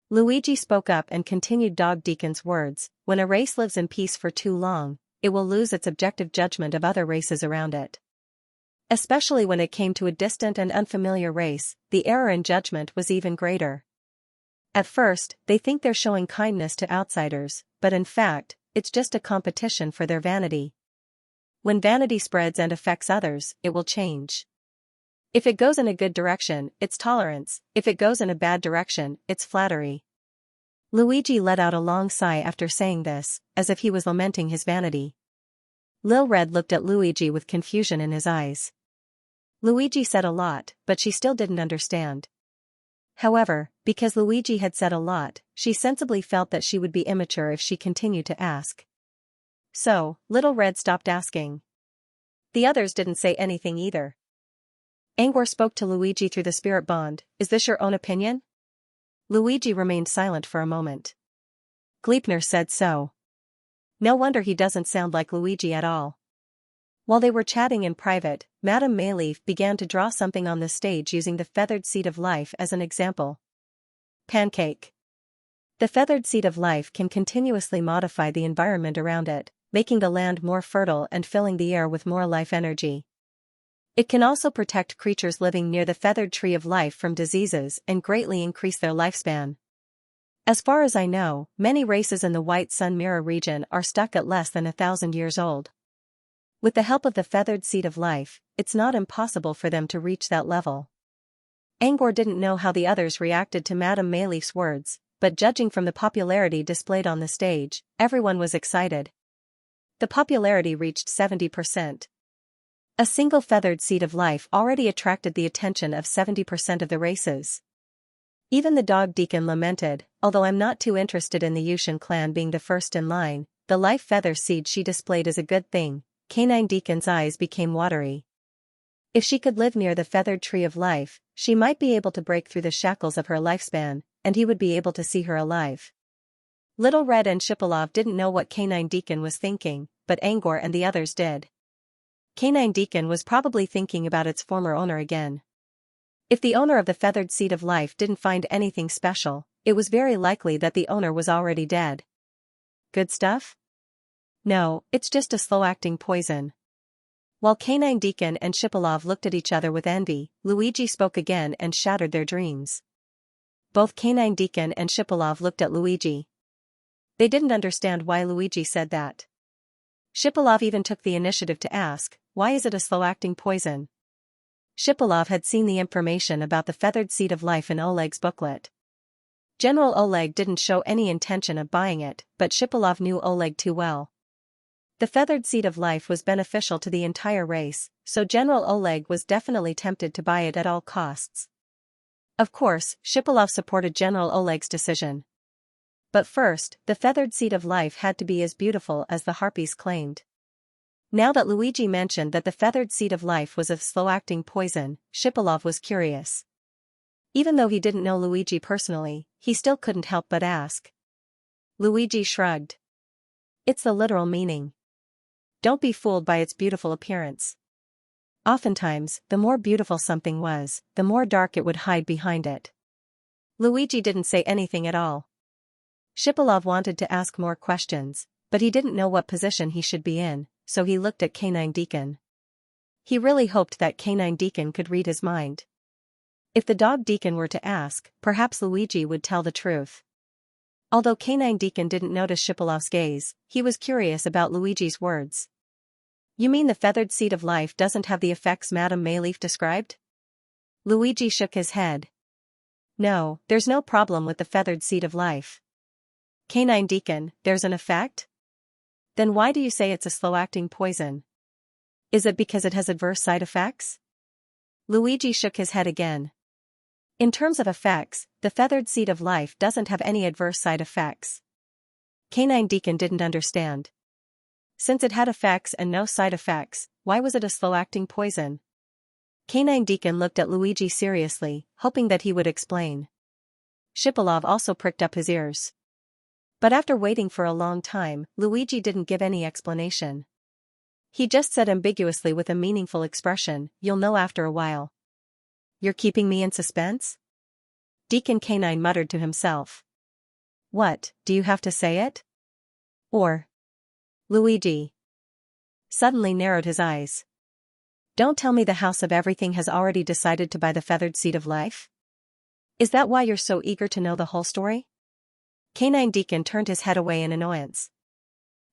Luigi spoke up and continued Dog Deacon's words, when a race lives in peace for too long, it will lose its objective judgment of other races around it. Especially when it came to a distant and unfamiliar race, the error in judgment was even greater. At first, they think they're showing kindness to outsiders, but in fact, it's just a competition for their vanity. When vanity spreads and affects others, it will change. If it goes in a good direction, it's tolerance, if it goes in a bad direction, it's flattery. Luigi let out a long sigh after saying this, as if he was lamenting his vanity. Lil Red looked at Luigi with confusion in his eyes. Luigi said a lot, but she still didn't understand. However, because Luigi had said a lot, she sensibly felt that she would be immature if she continued to ask. So, Little Red stopped asking. The others didn't say anything either. Angor spoke to Luigi through the spirit bond, is this your own opinion? Luigi remained silent for a moment. Gleipnir said so. No wonder he doesn't sound like Luigi at all. While they were chatting in private, Madame Mayleaf began to draw something on the stage using the feathered seed of life as an example. Pancake. The feathered seed of life can continuously modify the environment around it, making the land more fertile and filling the air with more life energy. It can also protect creatures living near the feathered tree of life from diseases and greatly increase their lifespan. As far as I know, many races in the White Sun Mirror region are stuck at less than 1,000 years old. With the help of the feathered seed of life, it's not impossible for them to reach that level. Angor didn't know how the others reacted to Madame Mayleaf's words, but judging from the popularity displayed on the stage, everyone was excited. The popularity reached 70%. A single feathered seed of life already attracted the attention of 70% of the races. Even the dog deacon lamented, although I'm not too interested in the Yushan clan being the first in line, the life feather seed she displayed is a good thing. Canine Deacon's eyes became watery. If she could live near the feathered tree of life, she might be able to break through the shackles of her lifespan, and he would be able to see her alive. Little Red and Shipolov didn't know what Canine Deacon was thinking, but Angor and the others did. Canine Deacon was probably thinking about its former owner again. If the owner of the feathered seed of life didn't find anything special, it was very likely that the owner was already dead. Good stuff? No, it's just a slow-acting poison. While Canine Deacon and Shipolov looked at each other with envy, Luigi spoke again and shattered their dreams. Both Canine Deacon and Shipolov looked at Luigi. They didn't understand why Luigi said that. Shipolov even took the initiative to ask, why is it a slow-acting poison? Shipolov had seen the information about the feathered seed of life in Oleg's booklet. General Oleg didn't show any intention of buying it, but Shipolov knew Oleg too well. The feathered seed of life was beneficial to the entire race, so General Oleg was definitely tempted to buy it at all costs. Of course, Shipolov supported General Oleg's decision. But first, the feathered seed of life had to be as beautiful as the harpies claimed. Now that Luigi mentioned that the feathered seed of life was a slow-acting poison, Shipolov was curious. Even though he didn't know Luigi personally, he still couldn't help but ask. Luigi shrugged. It's the literal meaning. Don't be fooled by its beautiful appearance. Oftentimes, the more beautiful something was, the more dark it would hide behind it. Luigi didn't say anything at all. Shipolov wanted to ask more questions, but he didn't know what position he should be in, so he looked at Canine Deacon. He really hoped that Canine Deacon could read his mind. If the dog deacon were to ask, perhaps Luigi would tell the truth. Although Canine Deacon didn't notice Shipolov's gaze, he was curious about Luigi's words. You mean the feathered seed of life doesn't have the effects Madame Mayleaf described? Luigi shook his head. No, there's no problem with the feathered seed of life. Canine Deacon, there's an effect? Then why do you say it's a slow-acting poison? Is it because it has adverse side effects? Luigi shook his head again. In terms of effects, the feathered seed of life doesn't have any adverse side effects. Canine Deacon didn't understand. Since it had effects and no side effects, why was it a slow-acting poison? Canine Deacon looked at Luigi seriously, hoping that he would explain. Shipolov also pricked up his ears. But after waiting for a long time, Luigi didn't give any explanation. He just said ambiguously with a meaningful expression, "You'll know after a while." You're keeping me in suspense? Deacon Canine muttered to himself. What, do you have to say it? Or? Luigi suddenly narrowed his eyes. Don't tell me the House of Everything has already decided to buy the feathered seed of life? Is that why you're so eager to know the whole story? Canine Deacon turned his head away in annoyance.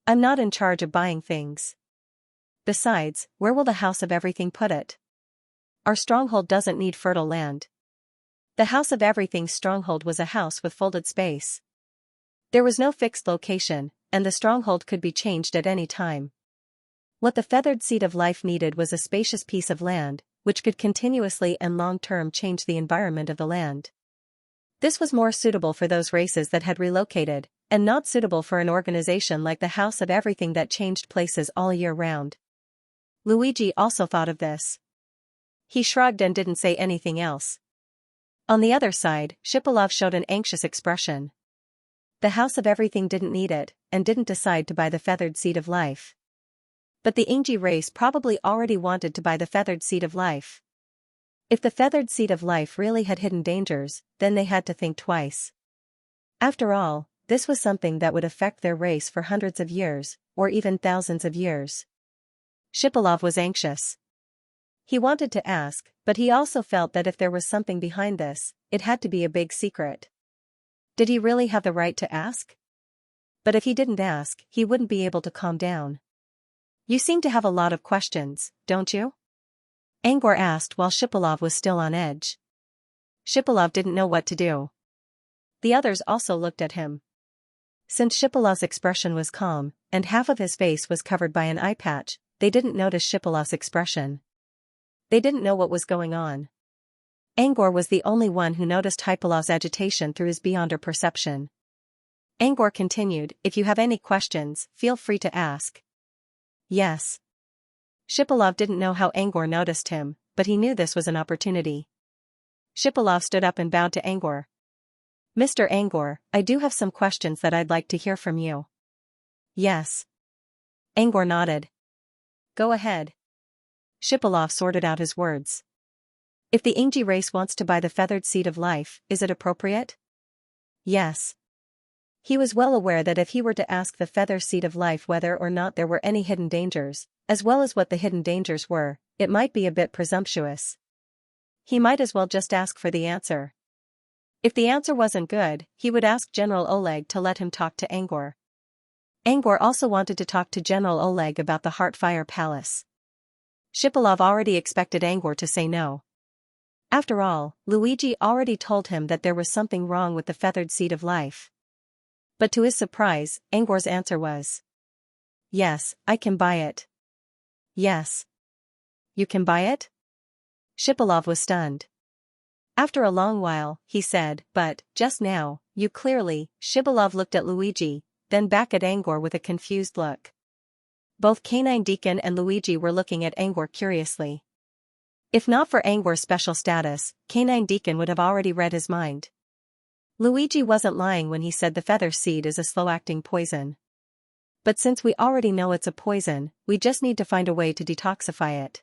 I'm not in charge of buying things. Besides, where will the House of Everything put it? Our stronghold doesn't need fertile land. The House of Everything's stronghold was a house with folded space. There was no fixed location, and the stronghold could be changed at any time. What the feathered seed of life needed was a spacious piece of land, which could continuously and long-term change the environment of the land. This was more suitable for those races that had relocated, and not suitable for an organization like the House of Everything that changed places all year round. Luigi also thought of this. He shrugged and didn't say anything else. On the other side, Shipolov showed an anxious expression. The House of Everything didn't need it, and didn't decide to buy the feathered seed of life. But the Ingji race probably already wanted to buy the feathered seed of life. If the feathered seed of life really had hidden dangers, then they had to think twice. After all, this was something that would affect their race for hundreds of years, or even thousands of years. Shipolov was anxious. He wanted to ask, but he also felt that if there was something behind this, it had to be a big secret. Did he really have the right to ask? But if he didn't ask, he wouldn't be able to calm down. You seem to have a lot of questions, don't you? Angor asked while Shipolov was still on edge. Shipolov didn't know what to do. The others also looked at him. Since Shipalov's expression was calm, and half of his face was covered by an eye patch, they didn't notice Shipalov's expression. They didn't know what was going on. Angor was the only one who noticed Shipalov's agitation through his beyonder perception. Angor continued, "If you have any questions, feel free to ask." "Yes." Shipalov didn't know how Angor noticed him, but he knew this was an opportunity. Shipalov stood up and bowed to Angor. "Mr. Angor, I do have some questions that I'd like to hear from you." "Yes." Angor nodded. "Go ahead." Shipalov sorted out his words. "If the Ingji race wants to buy the feathered seed of life, is it appropriate?" "Yes." He was well aware that if he were to ask the feather seed of life whether or not there were any hidden dangers, as well as what the hidden dangers were, it might be a bit presumptuous. He might as well just ask for the answer. If the answer wasn't good, he would ask General Oleg to let him talk to Angor. Angor also wanted to talk to General Oleg about the Heartfire Palace. Shipalov already expected Angor to say no. After all, Luigi already told him that there was something wrong with the feathered seed of life. But to his surprise, Angor's answer was, "Yes, I can buy it." "Yes. You can buy it?" Shipalov was stunned. After a long while, he said, "But, just now, you clearly..." Shipalov looked at Luigi, then back at Angor with a confused look. Both Canine Deacon and Luigi were looking at Angor curiously. If not for Angor's special status, Canine Deacon would have already read his mind. Luigi wasn't lying when he said the feather seed is a slow-acting poison. But since we already know it's a poison, we just need to find a way to detoxify it.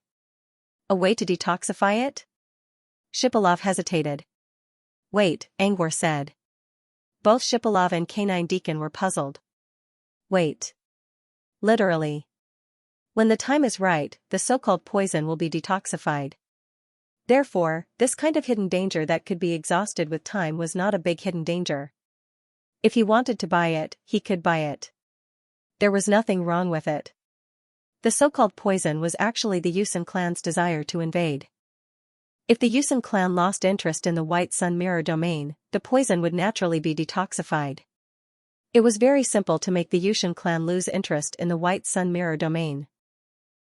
A way to detoxify it? Shipalov hesitated. "Wait," Angor said. Both Shipalov and Canine Deacon were puzzled. "Wait." Literally. When the time is right, the so-called poison will be detoxified. Therefore, this kind of hidden danger that could be exhausted with time was not a big hidden danger. If he wanted to buy it, he could buy it. There was nothing wrong with it. The so-called poison was actually the Yusen clan's desire to invade. If the Yusen clan lost interest in the White Sun Mirror domain, the poison would naturally be detoxified. It was very simple to make the Yusen clan lose interest in the White Sun Mirror domain.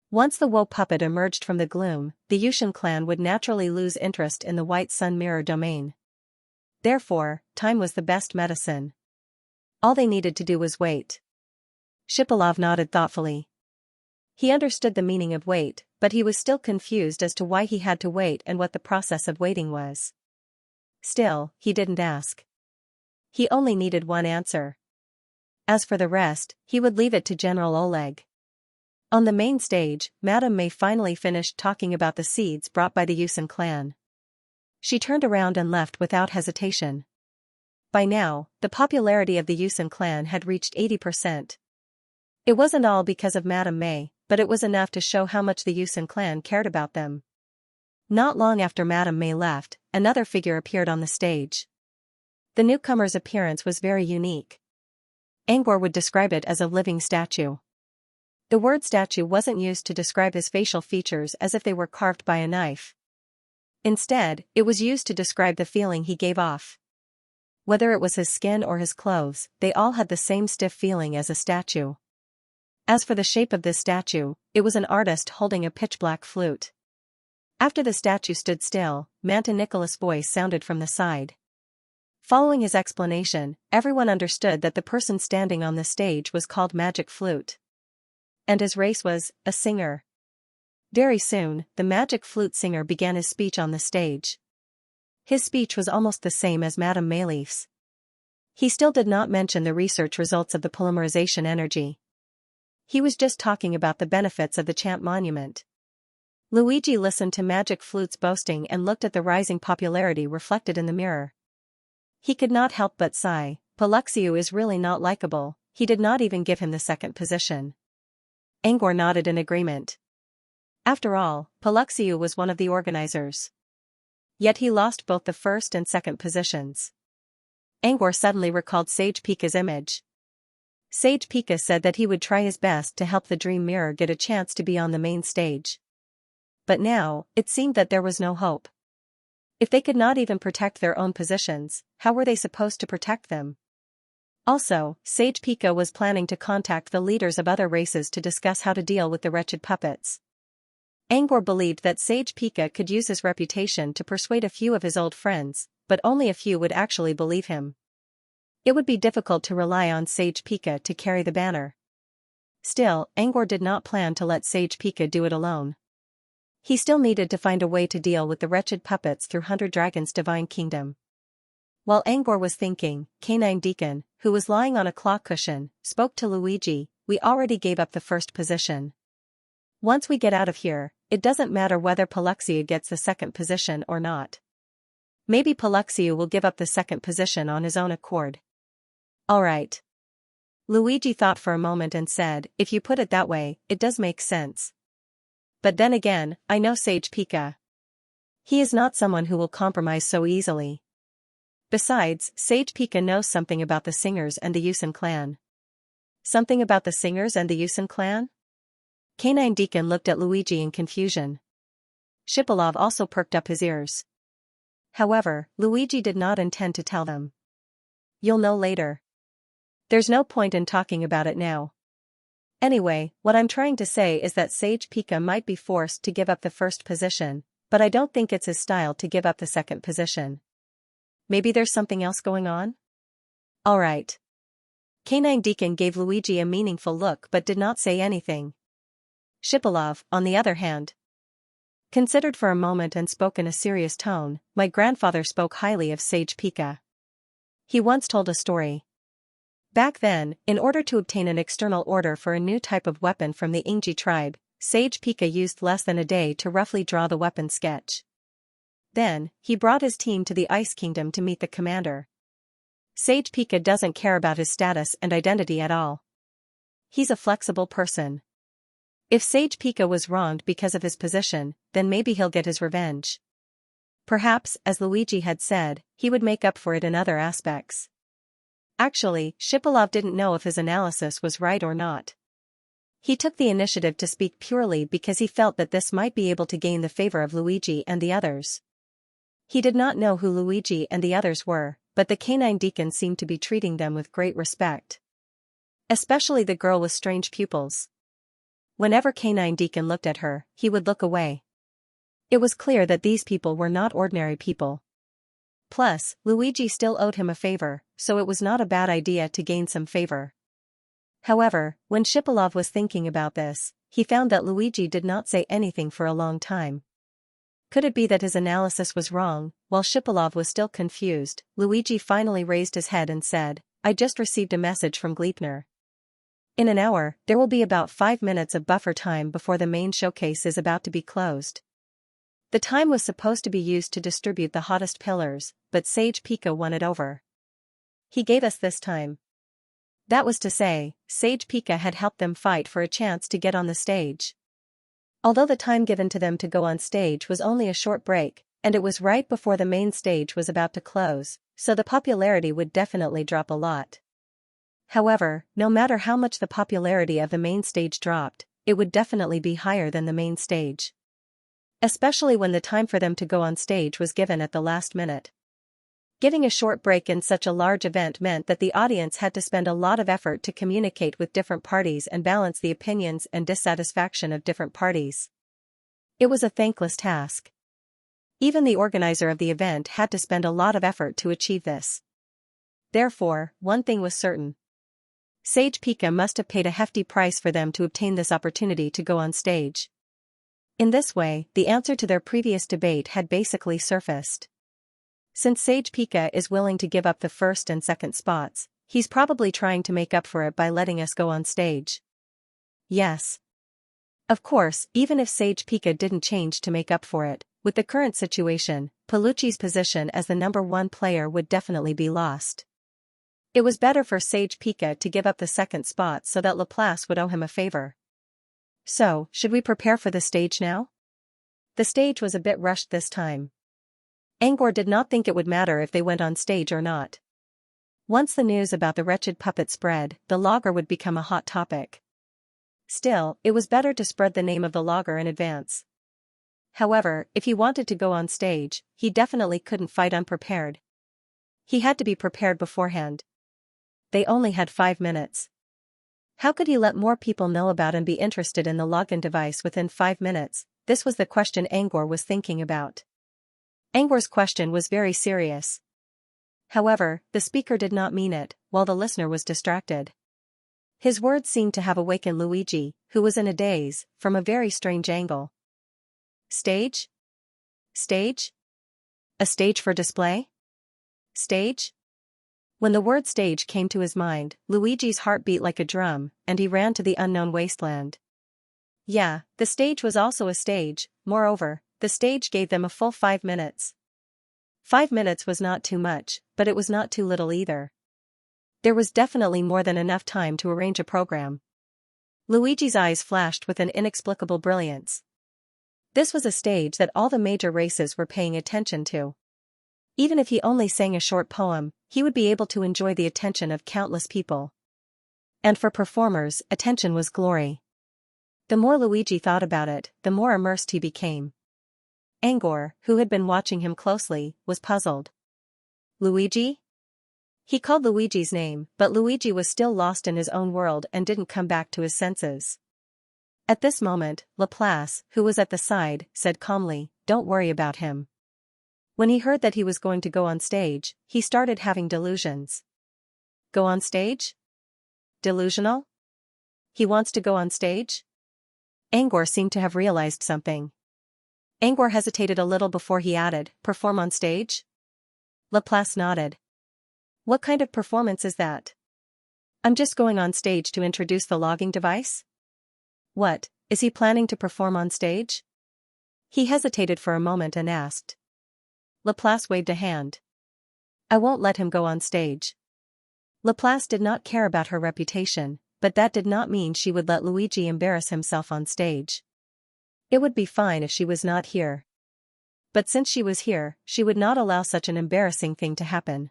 Once the Woe puppet emerged from the gloom, the Yusen clan would naturally lose interest in the White Sun Mirror domain. Therefore, time was the best medicine. All they needed to do was wait. Shipalov nodded thoughtfully. He understood the meaning of wait, but he was still confused as to why he had to wait and what the process of waiting was. Still, he didn't ask. He only needed one answer. As for the rest, he would leave it to General Oleg. On the main stage, Madame May finally finished talking about the seeds brought by the Yusen clan. She turned around and left without hesitation. By now, the popularity of the Yusen clan had reached 80%. It wasn't all because of Madame May, but it was enough to show how much the Yusen clan cared about them. Not long after Madame May left, another figure appeared on the stage. The newcomer's appearance was very unique. Angor would describe it as a living statue. The word statue wasn't used to describe his facial features as if they were carved by a knife. Instead, it was used to describe the feeling he gave off. Whether it was his skin or his clothes, they all had the same stiff feeling as a statue. As for the shape of this statue, it was an artist holding a pitch-black flute. After the statue stood still, Manta Nicholas' voice sounded from the side. Following his explanation, everyone understood that the person standing on the stage was called Magic Flute. And his race was, a singer. Very soon, the Magic Flute singer began his speech on the stage. His speech was almost the same as Madame Mayleaf's. He still did not mention the research results of the polymerization energy. He was just talking about the benefits of the chant monument. Luigi listened to Magic Flute's boasting and looked at the rising popularity reflected in the mirror. He could not help but sigh. Paluxiu is really not likable. He did not even give him the second position. Angor nodded in agreement. After all, Paluxiu was one of the organizers. Yet he lost both the first and second positions. Angor suddenly recalled Sage Pika's image. Sage Pika said that he would try his best to help the Dream Mirror get a chance to be on the main stage. But now, it seemed that there was no hope. If they could not even protect their own positions, how were they supposed to protect them? Also, Sage Pika was planning to contact the leaders of other races to discuss how to deal with the wretched puppets. Angor believed that Sage Pika could use his reputation to persuade a few of his old friends, but only a few would actually believe him. It would be difficult to rely on Sage Pika to carry the banner. Still, Angor did not plan to let Sage Pika do it alone. He still needed to find a way to deal with the wretched puppets through Hunter Dragon's divine kingdom. While Angor was thinking, Canine Deacon, who was lying on a claw cushion, spoke to Luigi. We already gave up the first position. Once we get out of here, it doesn't matter whether Paluxia gets the second position or not. Maybe Paluxia will give up the second position on his own accord. Alright. Luigi thought for a moment and said, if you put it that way, it does make sense. But then again, I know Sage Pika. He is not someone who will compromise so easily. Besides, Sage Pika knows something about the Singers and the Yusin clan. Something about the Singers and the Yusin clan? Canine Deacon looked at Luigi in confusion. Shipolov also perked up his ears. However, Luigi did not intend to tell them. You'll know later. There's no point in talking about it now. Anyway, what I'm trying to say is that Sage Pika might be forced to give up the first position, but I don't think it's his style to give up the second position. Maybe there's something else going on? Alright. Canine Deacon gave Luigi a meaningful look but did not say anything. Shipolov, on the other hand, considered for a moment and spoke in a serious tone. My grandfather spoke highly of Sage Pika. He once told a story. Back then, in order to obtain an external order for a new type of weapon from the Ingji tribe, Sage Pika used less than a day to roughly draw the weapon sketch. Then, he brought his team to the Ice Kingdom to meet the commander. Sage Pika doesn't care about his status and identity at all. He's a flexible person. If Sage Pika was wronged because of his position, then maybe he'll get his revenge. Perhaps, as Luigi had said, he would make up for it in other aspects. Actually, Shipolov didn't know if his analysis was right or not. He took the initiative to speak purely because he felt that this might be able to gain the favor of Luigi and the others. He did not know who Luigi and the others were, but the Canine Deacon seemed to be treating them with great respect. Especially the girl with strange pupils. Whenever Canine Deacon looked at her, he would look away. It was clear that these people were not ordinary people. Plus, Luigi still owed him a favor, so it was not a bad idea to gain some favor. However, when Shipolov was thinking about this, he found that Luigi did not say anything for a long time. Could it be that his analysis was wrong? While Shipolov was still confused, Luigi finally raised his head and said, I just received a message from Gleipnir. In an hour, there will be about 5 minutes of buffer time before the main showcase is about to be closed. The time was supposed to be used to distribute the hottest pillars, but Sage Pika won it over. He gave us this time. That was to say, Sage Pika had helped them fight for a chance to get on the stage. Although the time given to them to go on stage was only a short break, and it was right before the main stage was about to close, so the popularity would definitely drop a lot. However, no matter how much the popularity of the main stage dropped, it would definitely be higher than the main stage. Especially when the time for them to go on stage was given at the last minute. Giving a short break in such a large event meant that the audience had to spend a lot of effort to communicate with different parties and balance the opinions and dissatisfaction of different parties. It was a thankless task. Even the organizer of the event had to spend a lot of effort to achieve this. Therefore, one thing was certain. Sage Pika must have paid a hefty price for them to obtain this opportunity to go on stage. In this way, the answer to their previous debate had basically surfaced. Since Sage Pika is willing to give up the first and second spots, he's probably trying to make up for it by letting us go on stage. Yes. Of course, even if Sage Pika didn't change to make up for it, with the current situation, Palucci's position as the #1 player would definitely be lost. It was better for Sage Pika to give up the second spot so that Laplace would owe him a favor. So, should we prepare for the stage now? The stage was a bit rushed this time. Angor did not think it would matter if they went on stage or not. Once the news about the wretched puppet spread, the logger would become a hot topic. Still, it was better to spread the name of the logger in advance. However, if he wanted to go on stage, he definitely couldn't fight unprepared. He had to be prepared beforehand. They only had 5 minutes. How could he let more people know about and be interested in the login device within 5 minutes? This was the question Angor was thinking about. Angor's question was very serious. However, the speaker did not mean it, while the listener was distracted. His words seemed to have awakened Luigi, who was in a daze, from a very strange angle. Stage? Stage? A stage for display? Stage? When the word stage came to his mind, Luigi's heart beat like a drum, and he ran to the unknown wasteland. Yeah, the stage was also a stage. Moreover, the stage gave them a full 5 minutes. 5 minutes was not too much, but it was not too little either. There was definitely more than enough time to arrange a program. Luigi's eyes flashed with an inexplicable brilliance. This was a stage that all the major races were paying attention to. Even if he only sang a short poem, he would be able to enjoy the attention of countless people. And for performers, attention was glory. The more Luigi thought about it, the more immersed he became. Angor, who had been watching him closely, was puzzled. Luigi? He called Luigi's name, but Luigi was still lost in his own world and didn't come back to his senses. At this moment, Laplace, who was at the side, said calmly, "Don't worry about him." When he heard that he was going to go on stage, he started having delusions. Go on stage? Delusional? He wants to go on stage? Angor seemed to have realized something. Angor hesitated a little before he added, "Perform on stage?" Laplace nodded. "What kind of performance is that?" "I'm just going on stage to introduce the logging device." "What, is he planning to perform on stage?" He hesitated for a moment and asked. Laplace waved a hand. "I won't let him go on stage." Laplace did not care about her reputation, but that did not mean she would let Luigi embarrass himself on stage. It would be fine if she was not here. But since she was here, she would not allow such an embarrassing thing to happen.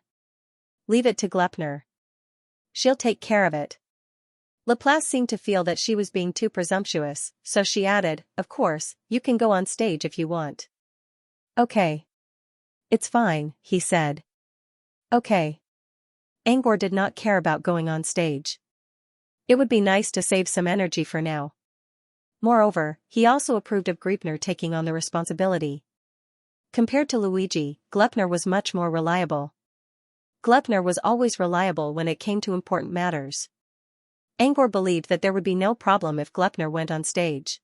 "Leave it to Glepner. She'll take care of it." Laplace seemed to feel that she was being too presumptuous, so she added, "Of course, you can go on stage if you want." "Okay. It's fine," he said. "Okay." Angor did not care about going on stage. It would be nice to save some energy for now. Moreover, he also approved of Glepner taking on the responsibility. Compared to Luigi, Glepner was much more reliable. Glepner was always reliable when it came to important matters. Angor believed that there would be no problem if Glepner went on stage.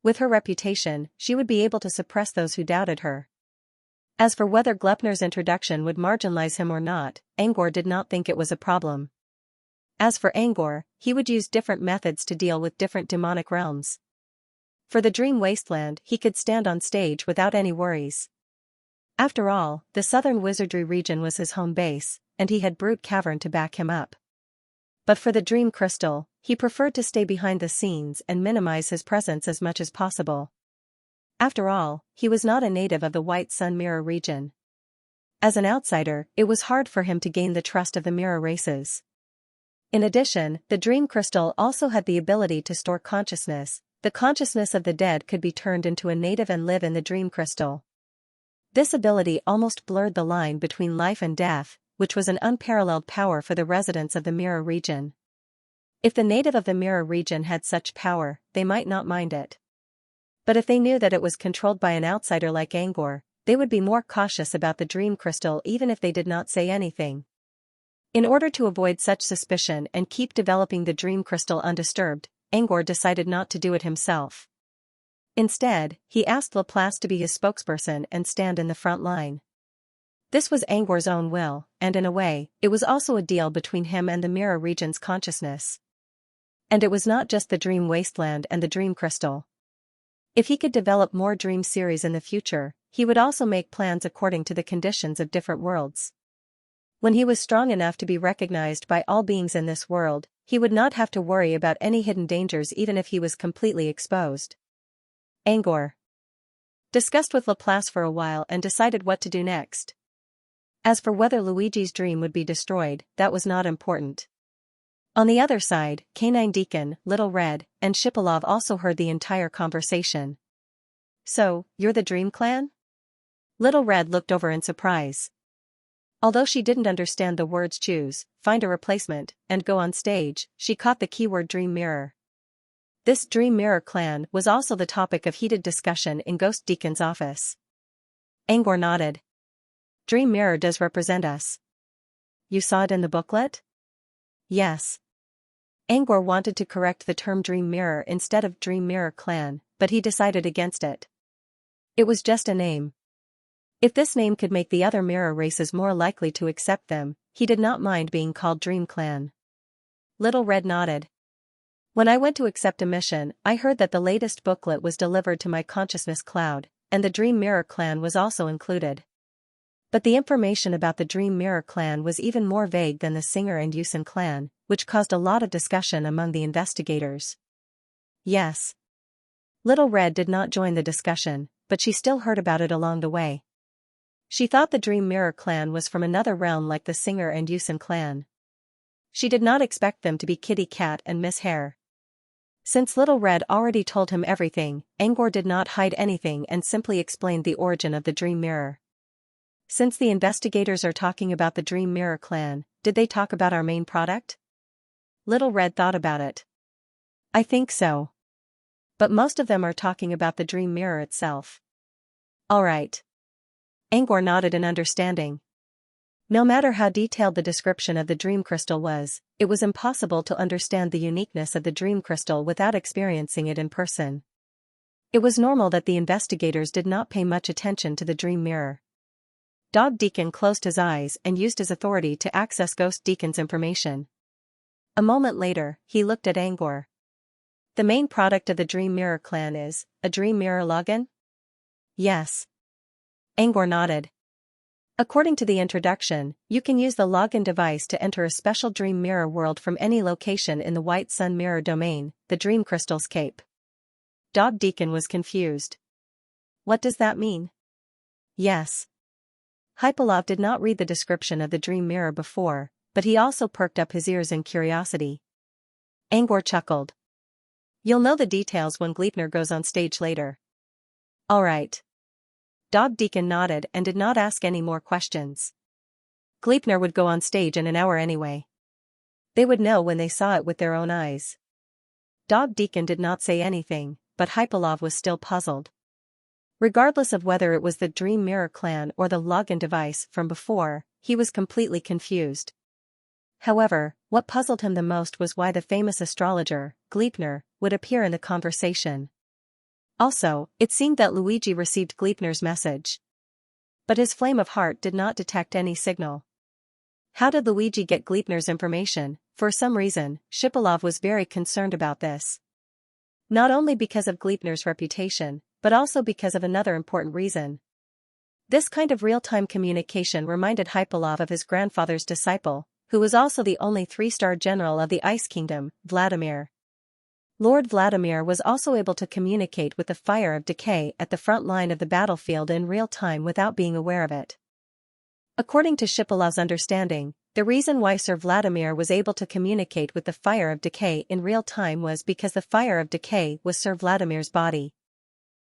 With her reputation, she would be able to suppress those who doubted her. As for whether Glepner's introduction would marginalize him or not, Angor did not think it was a problem. As for Angor, he would use different methods to deal with different demonic realms. For the Dream Wasteland, he could stand on stage without any worries. After all, the Southern Wizardry region was his home base, and he had Brute Cavern to back him up. But for the Dream Crystal, he preferred to stay behind the scenes and minimize his presence as much as possible. After all, he was not a native of the White Sun Mirror region. As an outsider, it was hard for him to gain the trust of the mirror races. In addition, the Dream Crystal also had the ability to store consciousness. The consciousness of the dead could be turned into a native and live in the Dream Crystal. This ability almost blurred the line between life and death, which was an unparalleled power for the residents of the mirror region. If the native of the mirror region had such power, they might not mind it. But if they knew that it was controlled by an outsider like Angor, they would be more cautious about the Dream Crystal even if they did not say anything. In order to avoid such suspicion and keep developing the Dream Crystal undisturbed, Angor decided not to do it himself. Instead, he asked Laplace to be his spokesperson and stand in the front line. This was Angor's own will, and in a way, it was also a deal between him and the mirror region's consciousness. And it was not just the Dream Wasteland and the Dream Crystal. If he could develop more dream series in the future, he would also make plans according to the conditions of different worlds. When he was strong enough to be recognized by all beings in this world, he would not have to worry about any hidden dangers even if he was completely exposed. Angor discussed with Laplace for a while and decided what to do next. As for whether Luigi's dream would be destroyed, that was not important. On the other side, Canine Deacon, Little Red, and Shipolov also heard the entire conversation. So, you're the Dream Clan? Little Red looked over in surprise. Although she didn't understand the words choose, find a replacement, and go on stage, she caught the keyword Dream Mirror. This Dream Mirror clan was also the topic of heated discussion in Ghost Deacon's office. Angor nodded. Dream Mirror does represent us. You saw it in the booklet? Yes. Angor wanted to correct the term Dream Mirror instead of Dream Mirror clan, but he decided against it. It was just a name. If this name could make the other mirror races more likely to accept them, he did not mind being called Dream Clan. Little Red nodded. When I went to accept a mission, I heard that the latest booklet was delivered to my consciousness cloud, and the Dream Mirror clan was also included. But the information about the Dream Mirror clan was even more vague than the Singer and Yusin clan, which caused a lot of discussion among the investigators. Yes. Little Red did not join the discussion, but she still heard about it along the way. She thought the Dream Mirror clan was from another realm like the Singer and Yusin clan. She did not expect them to be Kitty Cat and Miss Hare. Since Little Red already told him everything, Angor did not hide anything and simply explained the origin of the Dream Mirror. Since the investigators are talking about the Dream Mirror clan, did they talk about our main product? Little Red thought about it. I think so. But most of them are talking about the Dream Mirror itself. Alright. Angor nodded in understanding. No matter how detailed the description of the dream crystal was, it was impossible to understand the uniqueness of the dream crystal without experiencing it in person. It was normal that the investigators did not pay much attention to the dream mirror. Dog Deacon closed his eyes and used his authority to access Ghost Deacon's information. A moment later, he looked at Angor. The main product of the Dream Mirror clan is a Dream Mirror login? Yes. Angor nodded. According to the introduction, you can use the login device to enter a special Dream Mirror world from any location in the White Sun Mirror domain, the Dream Crystal's Cape. Dog Deacon was confused. What does that mean? Yes. Hypolov did not read the description of the Dream Mirror before, but he also perked up his ears in curiosity. Angor chuckled. You'll know the details when Gleipnir goes on stage later. Alright. Dog Deacon nodded and did not ask any more questions. Gleipnir would go on stage in an hour anyway. They would know when they saw it with their own eyes. Dog Deacon did not say anything, but Hypolov was still puzzled. Regardless of whether it was the Dream Mirror clan or the login device from before, he was completely confused. However, what puzzled him the most was why the famous astrologer, Gleipnir, would appear in the conversation. Also, it seemed that Luigi received Gleipnir's message. But his flame of heart did not detect any signal. How did Luigi get Gleipnir's information? For some reason, Shipolov was very concerned about this. Not only because of Gleipnir's reputation, but also because of another important reason. This kind of real-time communication reminded Hypolov of his grandfather's disciple, who was also the only 3-star general of the Ice Kingdom, Vladimir. Lord Vladimir was also able to communicate with the fire of decay at the front line of the battlefield in real time without being aware of it. According to Shipolov's understanding, the reason why Sir Vladimir was able to communicate with the fire of decay in real time was because the fire of decay was Sir Vladimir's body.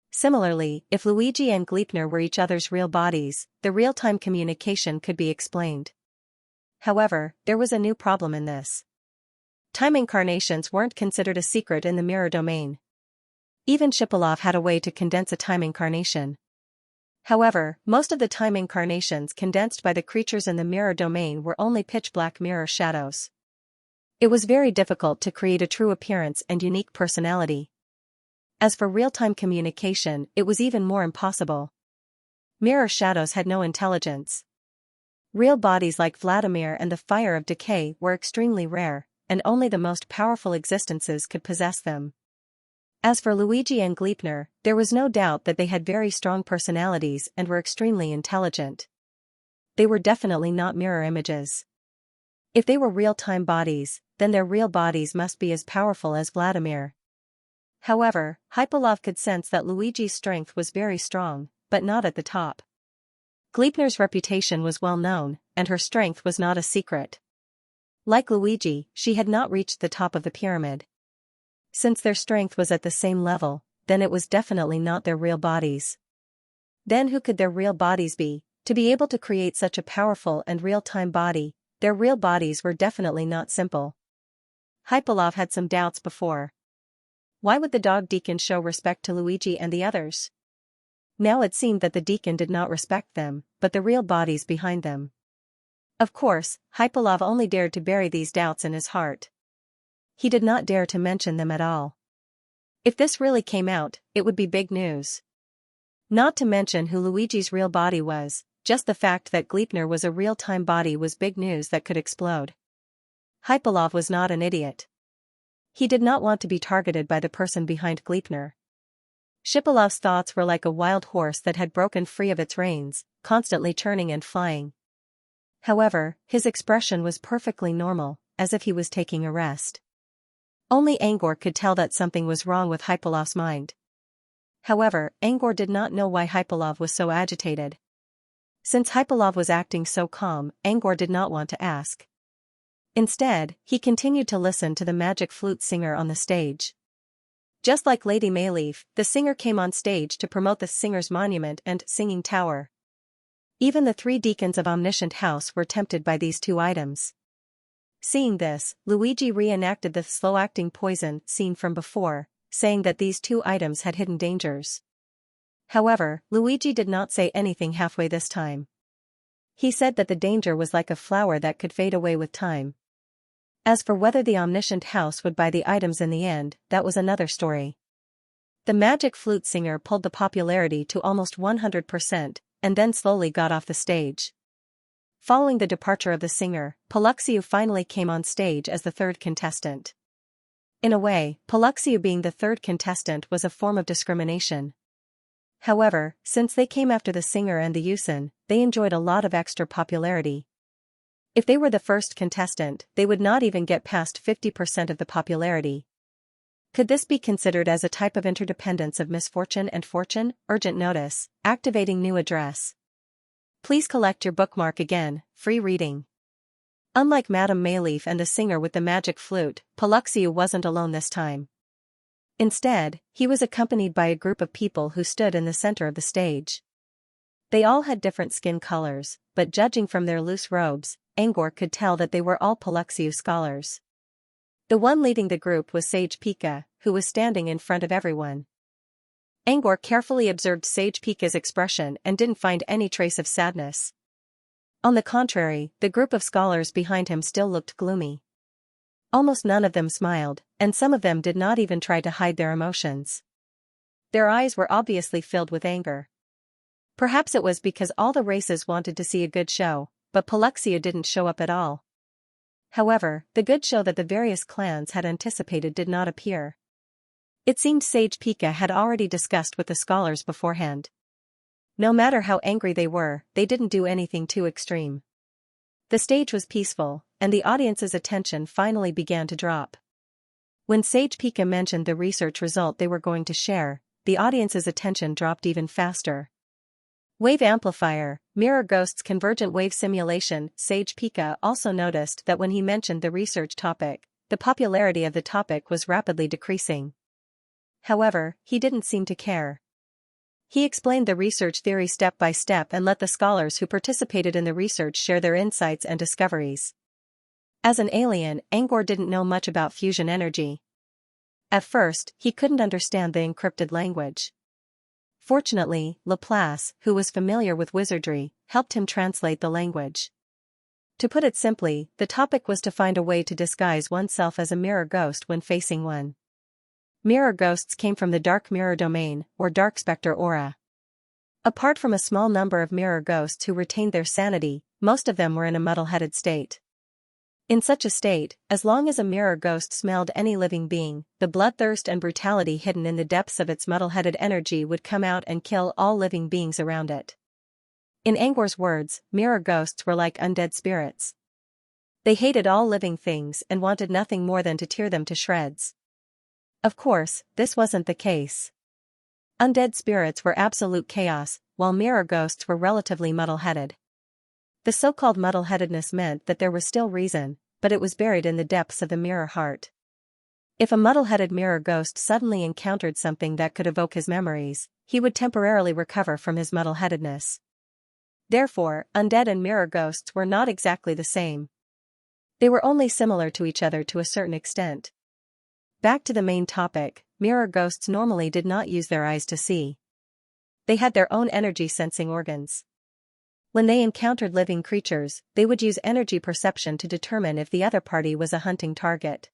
Similarly, if Luigi and Gleipnir were each other's real bodies, the real-time communication could be explained. However, there was a new problem in this. Time incarnations weren't considered a secret in the mirror domain. Even Shipolov had a way to condense a time incarnation. However, most of the time incarnations condensed by the creatures in the mirror domain were only pitch-black mirror shadows. It was very difficult to create a true appearance and unique personality. As for real-time communication, it was even more impossible. Mirror shadows had no intelligence. Real bodies like Vladimir and the fire of decay were extremely rare, and only the most powerful existences could possess them. As for Luigi and Gleipnir, there was no doubt that they had very strong personalities and were extremely intelligent. They were definitely not mirror images. If they were real-time bodies, then their real bodies must be as powerful as Vladimir. However, Hypolov could sense that Luigi's strength was very strong, but not at the top. Gleipnir's reputation was well known, and her strength was not a secret. Like Luigi, she had not reached the top of the pyramid. Since their strength was at the same level, then it was definitely not their real bodies. Then who could their real bodies be? To be able to create such a powerful and real-time body, their real bodies were definitely not simple. Hypalov had some doubts before. Why would the dog deacon show respect to Luigi and the others? Now it seemed that the deacon did not respect them, but the real bodies behind them. Of course, Hypalov only dared to bury these doubts in his heart. He did not dare to mention them at all. If this really came out, it would be big news. Not to mention who Luigi's real body was, just the fact that Gleipnir was a real-time body was big news that could explode. Hypalov was not an idiot. He did not want to be targeted by the person behind Gleipnir. Shipalov's thoughts were like a wild horse that had broken free of its reins, constantly turning and flying. However, his expression was perfectly normal, as if he was taking a rest. Only Angor could tell that something was wrong with Hypalov's mind. However, Angor did not know why Hypalov was so agitated. Since Hypalov was acting so calm, Angor did not want to ask. Instead, he continued to listen to the magic flute singer on the stage. Just like Lady Mayleaf, the singer came on stage to promote the singer's monument and singing tower. Even the 3 deacons of Omniscient House were tempted by these 2 items. Seeing this, Luigi reenacted the slow-acting poison scene from before, saying that these 2 items had hidden dangers. However, Luigi did not say anything halfway this time. He said that the danger was like a flower that could fade away with time. As for whether the Omniscient House would buy the items in the end, that was another story. The magic flute singer pulled the popularity to almost 100%, and then slowly got off the stage. Following the departure of the singer, Paluxiu finally came on stage as the 3rd contestant. In a way, Paluxiu being the 3rd contestant was a form of discrimination. However, since they came after the singer and the Yusin, they enjoyed a lot of extra popularity. If they were the 1st contestant, they would not even get past 50% of the popularity. Could this be considered as a type of interdependence of misfortune and fortune? Urgent notice, activating new address. Please collect your bookmark again, free reading. Unlike Madame Mayleaf and the singer with the magic flute, Paluxiu wasn't alone this time. Instead, he was accompanied by a group of people who stood in the center of the stage. They all had different skin colors, but judging from their loose robes, Angor could tell that they were all Paluxiu scholars. The one leading the group was Sage Pika, who was standing in front of everyone. Angor carefully observed Sage Pika's expression and didn't find any trace of sadness. On the contrary, the group of scholars behind him still looked gloomy. Almost none of them smiled, and some of them did not even try to hide their emotions. Their eyes were obviously filled with anger. Perhaps it was because all the races wanted to see a good show, but Paluxiu didn't show up at all. However, the good show that the various clans had anticipated did not appear. It seemed Sage Pika had already discussed with the scholars beforehand. No matter how angry they were, they didn't do anything too extreme. The stage was peaceful, and the audience's attention finally began to drop. When Sage Pika mentioned the research result they were going to share, the audience's attention dropped even faster. Wave Amplifier, Mirror Ghost's Convergent Wave Simulation. Sage Pika also noticed that when he mentioned the research topic, the popularity of the topic was rapidly decreasing. However, he didn't seem to care. He explained the research theory step by step and let the scholars who participated in the research share their insights and discoveries. As an alien, Angor didn't know much about fusion energy. At first, he couldn't understand the encrypted language. Fortunately, Laplace, who was familiar with wizardry, helped him translate the language. To put it simply, the topic was to find a way to disguise oneself as a mirror ghost when facing one. Mirror ghosts came from the dark mirror domain, or dark specter aura. Apart from a small number of mirror ghosts who retained their sanity, most of them were in a muddle-headed state. In such a state, as long as a mirror ghost smelled any living being, the bloodthirst and brutality hidden in the depths of its muddle-headed energy would come out and kill all living beings around it. In Angor's words, mirror ghosts were like undead spirits. They hated all living things and wanted nothing more than to tear them to shreds. Of course, this wasn't the case. Undead spirits were absolute chaos, while mirror ghosts were relatively muddle-headed. The so-called muddle-headedness meant that there was still reason, but it was buried in the depths of the mirror heart. If a muddle-headed mirror ghost suddenly encountered something that could evoke his memories, he would temporarily recover from his muddle-headedness. Therefore, undead and mirror ghosts were not exactly the same. They were only similar to each other to a certain extent. Back to the main topic, mirror ghosts normally did not use their eyes to see. They had their own energy-sensing organs. When they encountered living creatures, they would use energy perception to determine if the other party was a hunting target.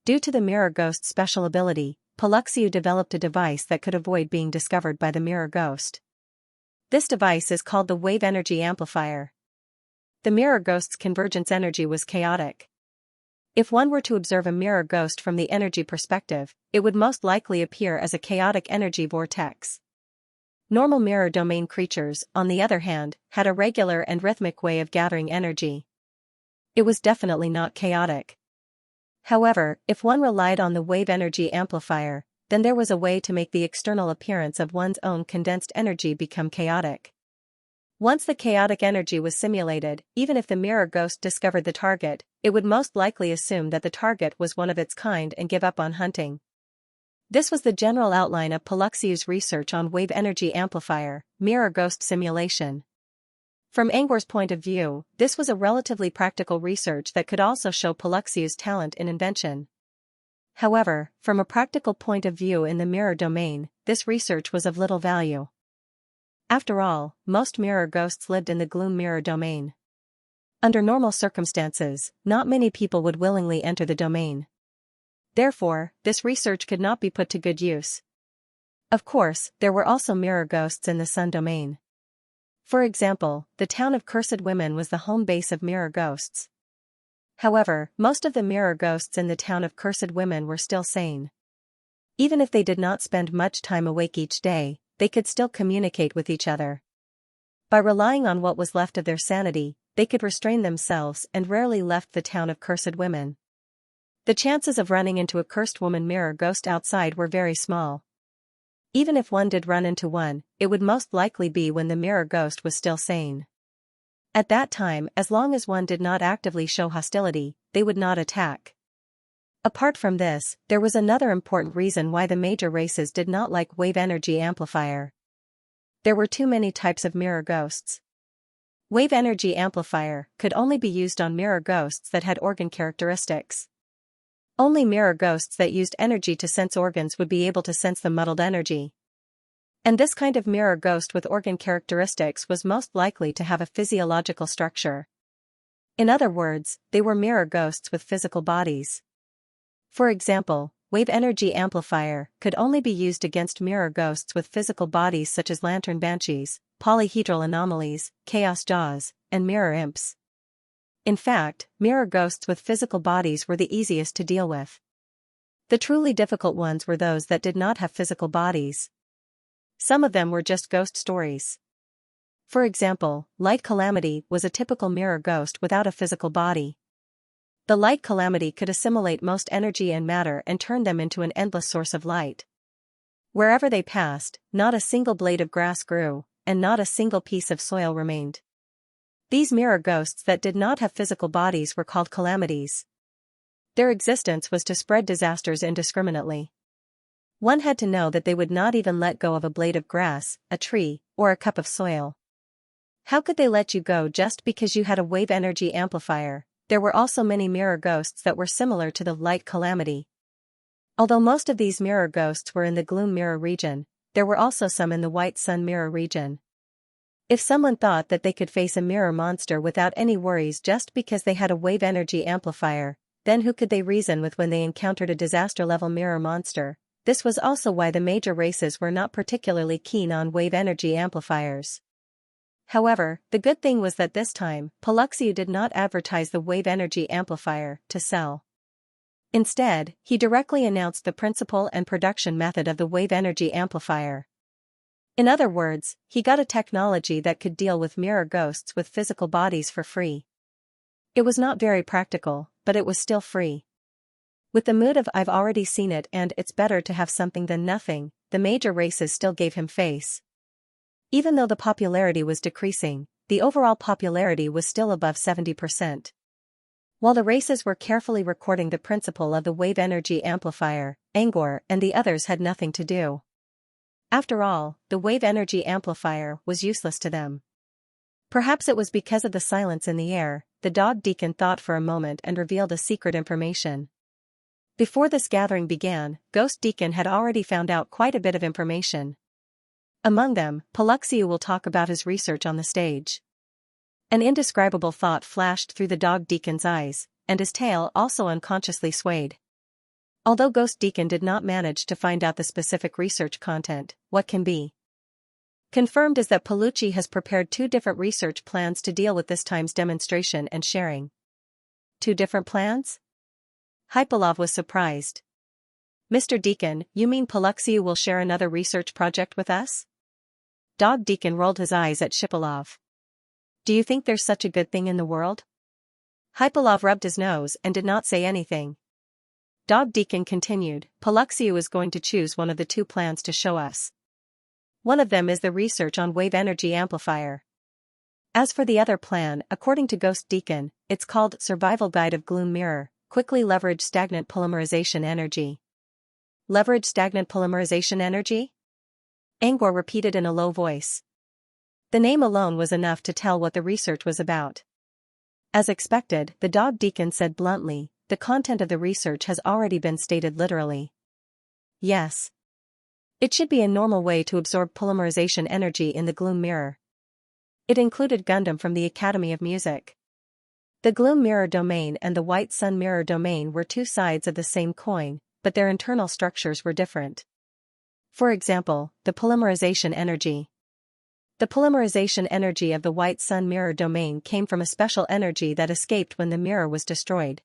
Due to the mirror ghost's special ability, Paluxiu developed a device that could avoid being discovered by the mirror ghost. This device is called the wave energy amplifier. The mirror ghost's convergence energy was chaotic. If one were to observe a mirror ghost from the energy perspective, it would most likely appear as a chaotic energy vortex. Normal mirror domain creatures, on the other hand, had a regular and rhythmic way of gathering energy. It was definitely not chaotic. However, if one relied on the wave energy amplifier, then there was a way to make the external appearance of one's own condensed energy become chaotic. Once the chaotic energy was simulated, even if the mirror ghost discovered the target, it would most likely assume that the target was one of its kind and give up on hunting. This was the general outline of Paluxiu's research on wave energy amplifier, mirror ghost simulation. From Angor's point of view, this was a relatively practical research that could also show Paluxiu's talent in invention. However, from a practical point of view in the mirror domain, this research was of little value. After all, most mirror ghosts lived in the gloom mirror domain. Under normal circumstances, not many people would willingly enter the domain. Therefore, this research could not be put to good use. Of course, there were also mirror ghosts in the sun domain. For example, the town of Cursed Women was the home base of mirror ghosts. However, most of the mirror ghosts in the town of Cursed Women were still sane. Even if they did not spend much time awake each day, they could still communicate with each other. By relying on what was left of their sanity, they could restrain themselves and rarely left the town of Cursed Women. The chances of running into a cursed woman mirror ghost outside were very small. Even if one did run into one, it would most likely be when the mirror ghost was still sane. At that time, as long as one did not actively show hostility, they would not attack. Apart from this, there was another important reason why the major races did not like wave energy amplifier. There were too many types of mirror ghosts. Wave energy amplifier could only be used on mirror ghosts that had organ characteristics. Only mirror ghosts that used energy to sense organs would be able to sense the muddled energy. And this kind of mirror ghost with organ characteristics was most likely to have a physiological structure. In other words, they were mirror ghosts with physical bodies. For example, wave energy amplifier could only be used against mirror ghosts with physical bodies such as lantern banshees, polyhedral anomalies, chaos jaws, and mirror imps. In fact, mirror ghosts with physical bodies were the easiest to deal with. The truly difficult ones were those that did not have physical bodies. Some of them were just ghost stories. For example, Light Calamity was a typical mirror ghost without a physical body. The Light Calamity could assimilate most energy and matter and turn them into an endless source of light. Wherever they passed, not a single blade of grass grew, and not a single piece of soil remained. These mirror ghosts that did not have physical bodies were called calamities. Their existence was to spread disasters indiscriminately. One had to know that they would not even let go of a blade of grass, a tree, or a cup of soil. How could they let you go just because you had a wave energy amplifier? There were also many mirror ghosts that were similar to the Light Calamity. Although most of these mirror ghosts were in the gloom mirror region, there were also some in the white sun mirror region. If someone thought that they could face a mirror monster without any worries just because they had a wave energy amplifier, then who could they reason with when they encountered a disaster-level mirror monster? This was also why the major races were not particularly keen on wave energy amplifiers. However, the good thing was that this time, Paluxiu did not advertise the wave energy amplifier to sell. Instead, he directly announced the principle and production method of the wave energy amplifier. In other words, he got a technology that could deal with mirror ghosts with physical bodies for free. It was not very practical, but it was still free. With the mood of "I've already seen it and it's better to have something than nothing," the major races still gave him face. Even though the popularity was decreasing, the overall popularity was still above 70%. While the races were carefully recording the principle of the wave energy amplifier, Angor and the others had nothing to do. After all, the wave energy amplifier was useless to them. Perhaps it was because of the silence in the air. The dog deacon thought for a moment and revealed a secret information. Before this gathering began, Ghost Deacon had already found out quite a bit of information. Among them, Paluxiu will talk about his research on the stage. An indescribable thought flashed through the dog deacon's eyes, and his tail also unconsciously swayed. Although Ghost Deacon did not manage to find out the specific research content, what can be confirmed is that Palucci has prepared 2 different research plans to deal with this time's demonstration and sharing. 2 different plans? Hypalov was surprised. Mr. Deacon, you mean Paluxiu will share another research project with us? Dog Deacon rolled his eyes at Shipalov. Do you think there's such a good thing in the world? Hypalov rubbed his nose and did not say anything. Dog Deacon continued, Paluxiu is going to choose one of the 2 plans to show us. One of them is the research on wave energy amplifier. As for the other plan, according to Ghost Deacon, it's called Survival Guide of Gloom Mirror, quickly leverage stagnant polymerization energy. Leverage stagnant polymerization energy? Angor repeated in a low voice. The name alone was enough to tell what the research was about. As expected, the dog deacon said bluntly, the content of the research has already been stated literally. Yes. It should be a normal way to absorb polymerization energy in the gloom mirror. It included Gundam from the Academy of Music. The gloom mirror domain and the white sun mirror domain were 2 sides of the same coin, but their internal structures were different. For example, the polymerization energy. The polymerization energy of the white sun mirror domain came from a special energy that escaped when the mirror was destroyed.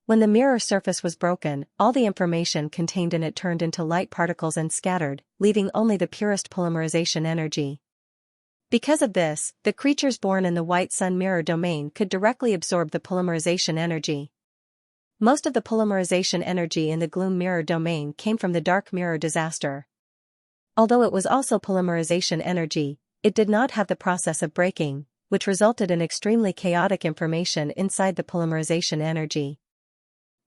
When the mirror surface was broken, all the information contained in it turned into light particles and scattered, leaving only the purest polymerization energy. Because of this, the creatures born in the white sun mirror domain could directly absorb the polymerization energy. Most of the polymerization energy in the gloom mirror domain came from the dark mirror disaster. Although it was also polymerization energy, it did not have the process of breaking, which resulted in extremely chaotic information inside the polymerization energy.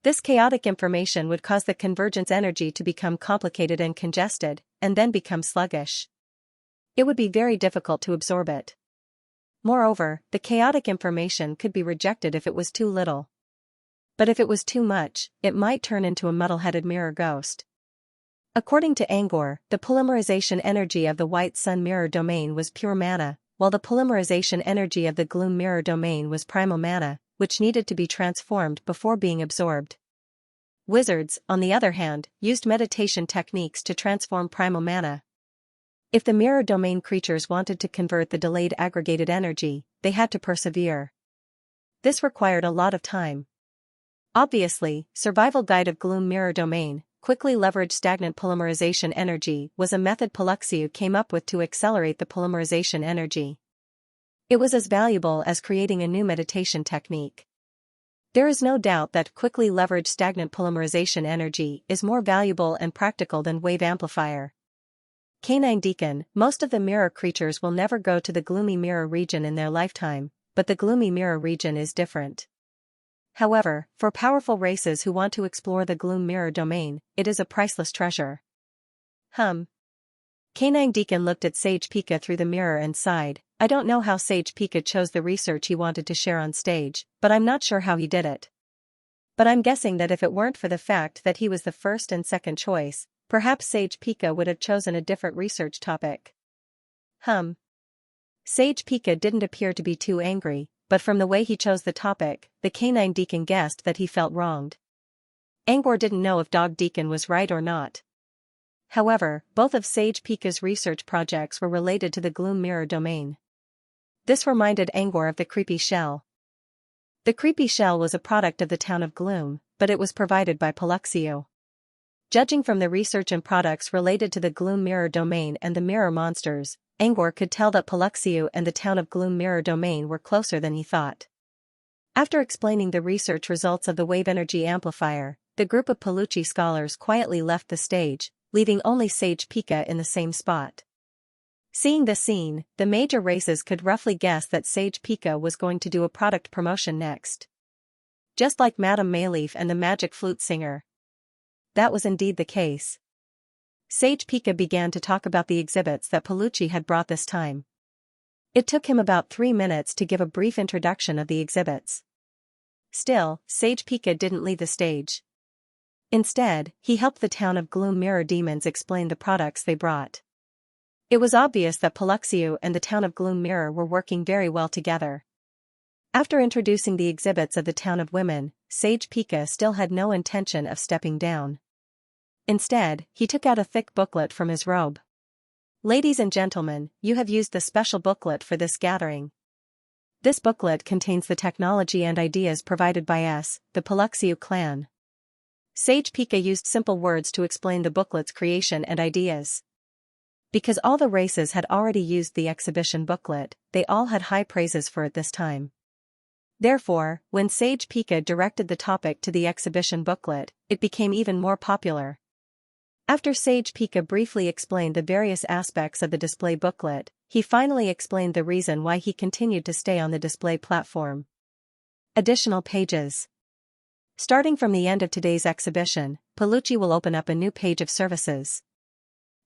This chaotic information would cause the convergence energy to become complicated and congested, and then become sluggish. It would be very difficult to absorb it. Moreover, the chaotic information could be rejected if it was too little. But if it was too much, it might turn into a muddle-headed mirror ghost. According to Angor, the polymerization energy of the white sun mirror domain was pure mana, while the polymerization energy of the gloom mirror domain was primal mana, which needed to be transformed before being absorbed. Wizards, on the other hand, used meditation techniques to transform primal mana. If the mirror domain creatures wanted to convert the delayed aggregated energy, they had to persevere. This required a lot of time. Obviously, Survival Guide of Gloom Mirror Domain, quickly leverage stagnant polymerization energy was a method Paluxiu came up with to accelerate the polymerization energy. It was as valuable as creating a new meditation technique. There is no doubt that quickly leverage stagnant polymerization energy is more valuable and practical than wave amplifier. Canine Deacon, most of the mirror creatures will never go to the gloomy mirror region in their lifetime, but the gloomy mirror region is different. However, for powerful races who want to explore the gloom mirror domain, it is a priceless treasure. Canine Deacon looked at Sage Pika through the mirror and sighed. I don't know how Sage Pika chose the research he wanted to share on stage, but I'm not sure how he did it. But I'm guessing that if it weren't for the fact that he was the first and second choice, perhaps Sage Pika would have chosen a different research topic. Sage Pika didn't appear to be too angry, but from the way he chose the topic, the Canine Deacon guessed that he felt wronged. Angor didn't know if Dog Deacon was right or not. However, both of Sage Pika's research projects were related to the gloom mirror domain. This reminded Angor of the creepy shell. The creepy shell was a product of the town of Gloom, but it was provided by Paluxiu. Judging from the research and products related to the gloom mirror domain and the mirror monsters, Angor could tell that Paluxiu and the town of Gloom mirror domain were closer than he thought. After explaining the research results of the wave energy amplifier, the group of Palucci scholars quietly left the stage, leaving only Sage Pika in the same spot. Seeing the scene, the major races could roughly guess that Sage Pika was going to do a product promotion next. Just like Madame Mayleaf and the magic flute singer. That was indeed the case. Sage Pika began to talk about the exhibits that Palucci had brought this time. It took him about 3 minutes to give a brief introduction of the exhibits. Still, Sage Pika didn't leave the stage. Instead, he helped the town of Gloom Mirror Demons explain the products they brought. It was obvious that Paluccio and the town of Gloom Mirror were working very well together. After introducing the exhibits of the town of women, Sage Pika still had no intention of stepping down. Instead, he took out a thick booklet from his robe. Ladies and gentlemen, you have used the special booklet for this gathering. This booklet contains the technology and ideas provided by us, the Paluccio clan. Sage Pika used simple words to explain the booklet's creation and ideas. Because all the races had already used the exhibition booklet, they all had high praises for it this time. Therefore, when Sage Pika directed the topic to the exhibition booklet, it became even more popular. After Sage Pika briefly explained the various aspects of the display booklet, he finally explained the reason why he continued to stay on the display platform. Additional pages. Starting from the end of today's exhibition, Palucci will open up a new page of services.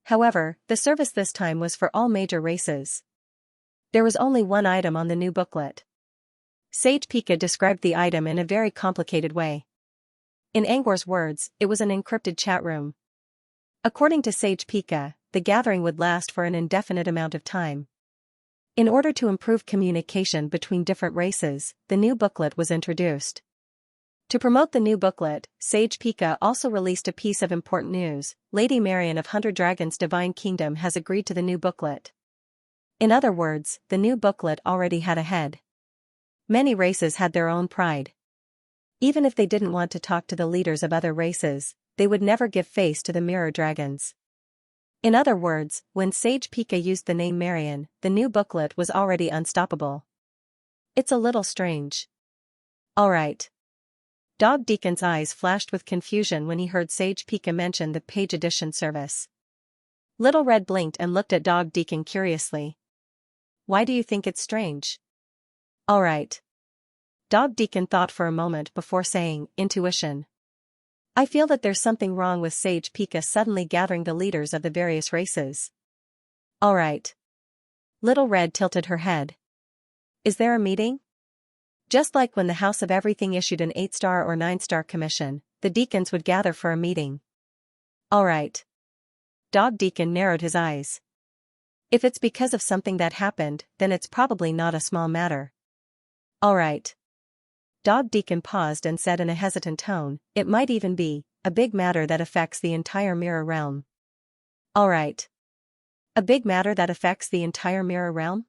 However, the service this time was for all major races. There was only one item on the new booklet. Sage Pika described the item in a very complicated way. In Angor's words, it was an encrypted chat room. According to Sage Pika, the gathering would last for an indefinite amount of time. In order to improve communication between different races, the new booklet was introduced. To promote the new booklet, Sage Pika also released a piece of important news. Lady Marian of 100 Dragons Divine Kingdom has agreed to the new booklet. In other words, the new booklet already had a head. Many races had their own pride. Even if they didn't want to talk to the leaders of other races, they would never give face to the mirror dragons. In other words, when Sage Pika used the name Marian, the new booklet was already unstoppable. It's a little strange. Alright. Dog Deacon's eyes flashed with confusion when he heard Sage Pika mention the page edition service. Little Red blinked and looked at Dog Deacon curiously. Why do you think it's strange? Alright. Dog Deacon thought for a moment before saying, intuition. I feel that there's something wrong with Sage Pika suddenly gathering the leaders of the various races. Alright. Little Red tilted her head. Is there a meeting? Just like when the House of Everything issued an 8-star or 9-star commission, the deacons would gather for a meeting. Alright. Dog Deacon narrowed his eyes. If it's because of something that happened, then it's probably not a small matter. Alright. Dog Deacon paused and said in a hesitant tone, it might even be a big matter that affects the entire mirror realm. Alright. A big matter that affects the entire mirror realm?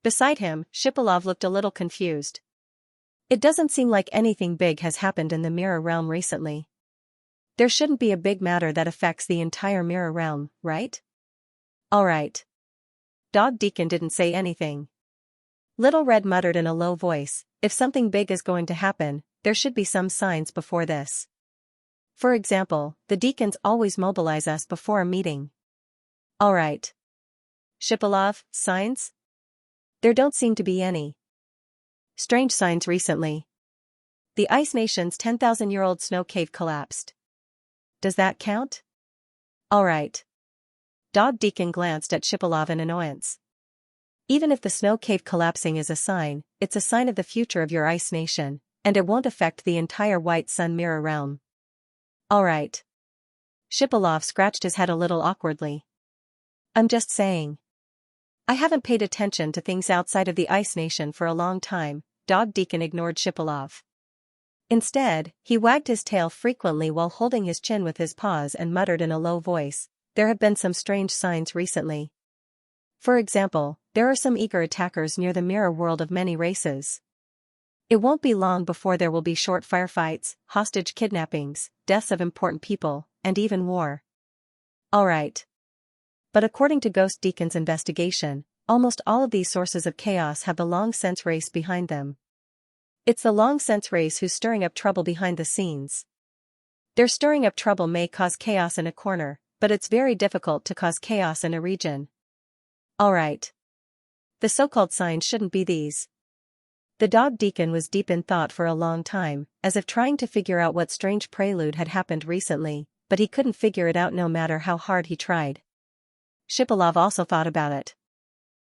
Beside him, Shipilov looked a little confused. It doesn't seem like anything big has happened in the mirror realm recently. There shouldn't be a big matter that affects the entire mirror realm, right? Alright. Dog Deacon didn't say anything. Little Red muttered in a low voice, if something big is going to happen, there should be some signs before this. For example, the deacons always mobilize us before a meeting. Alright. Shipilov, signs? There don't seem to be any. Strange signs recently. The Ice Nation's 10,000-year-old snow cave collapsed. Does that count? Alright. Dog Deacon glanced at Shipilov in annoyance. Even if the snow cave collapsing is a sign, it's a sign of the future of your Ice Nation, and it won't affect the entire White Sun Mirror realm. Alright. Shipilov scratched his head a little awkwardly. I'm just saying. I haven't paid attention to things outside of the Ice Nation for a long time. Dog Deacon ignored Shipilov. Instead, he wagged his tail frequently while holding his chin with his paws and muttered in a low voice, there have been some strange signs recently. For example, there are some eager attackers near the mirror world of many races. It won't be long before there will be short firefights, hostage kidnappings, deaths of important people, and even war. Alright. But according to Ghost Deacon's investigation, almost all of these sources of chaos have the Long Sense race behind them. It's the Long Sense race who's stirring up trouble behind the scenes. Their stirring up trouble may cause chaos in a corner, but it's very difficult to cause chaos in a region. Alright. The so-called signs shouldn't be these. The dog deacon was deep in thought for a long time, as if trying to figure out what strange prelude had happened recently, but he couldn't figure it out no matter how hard he tried. Shipalov also thought about it.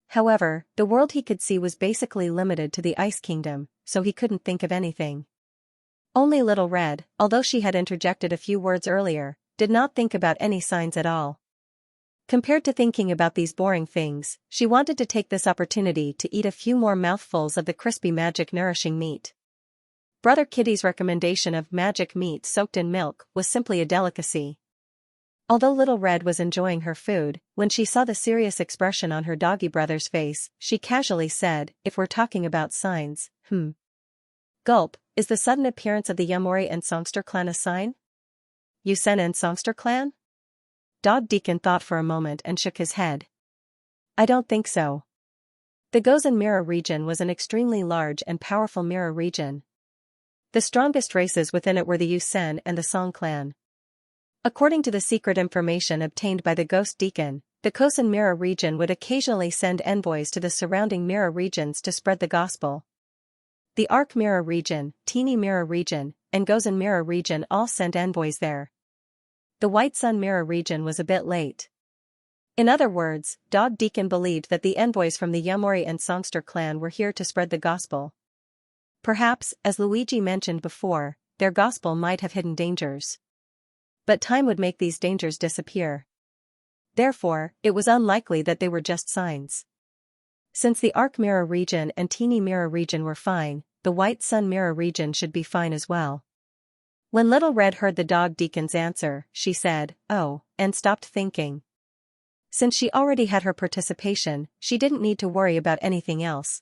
However, the world he could see was basically limited to the Ice Kingdom, so he couldn't think of anything. Only Little Red, although she had interjected a few words earlier, did not think about any signs at all. Compared to thinking about these boring things, she wanted to take this opportunity to eat a few more mouthfuls of the crispy magic nourishing meat. Brother Kitty's recommendation of magic meat soaked in milk was simply a delicacy. Although Little Red was enjoying her food, when she saw the serious expression on her doggy brother's face, she casually said, "If we're talking about signs, Gulp, is the sudden appearance of the Yamori and Songster clan a sign? Yusen and Songster clan?" Dog Deacon thought for a moment and shook his head. "I don't think so. The Gozen Mirror region was an extremely large and powerful mirror region. The strongest races within it were the Yusen and the Song clan. According to the secret information obtained by the Ghost Deacon, the Kosen Mirror region would occasionally send envoys to the surrounding mirror regions to spread the gospel. The Arc Mirror region, Teeny Mirror region, and Gozen Mirror region all sent envoys there. The White Sun Mirror region was a bit late. In other words, Dog Deacon believed that the envoys from the Yamori and Songster clan were here to spread the gospel. Perhaps, as Luigi mentioned before, their gospel might have hidden dangers. But time would make these dangers disappear. Therefore, it was unlikely that they were just signs. Since the Arc Mirror region and Teeny Mirror region were fine, the White Sun Mirror region should be fine as well. When Little Red heard the Dog Deacon's answer, she said, "Oh," and stopped thinking. Since she already had her participation, she didn't need to worry about anything else.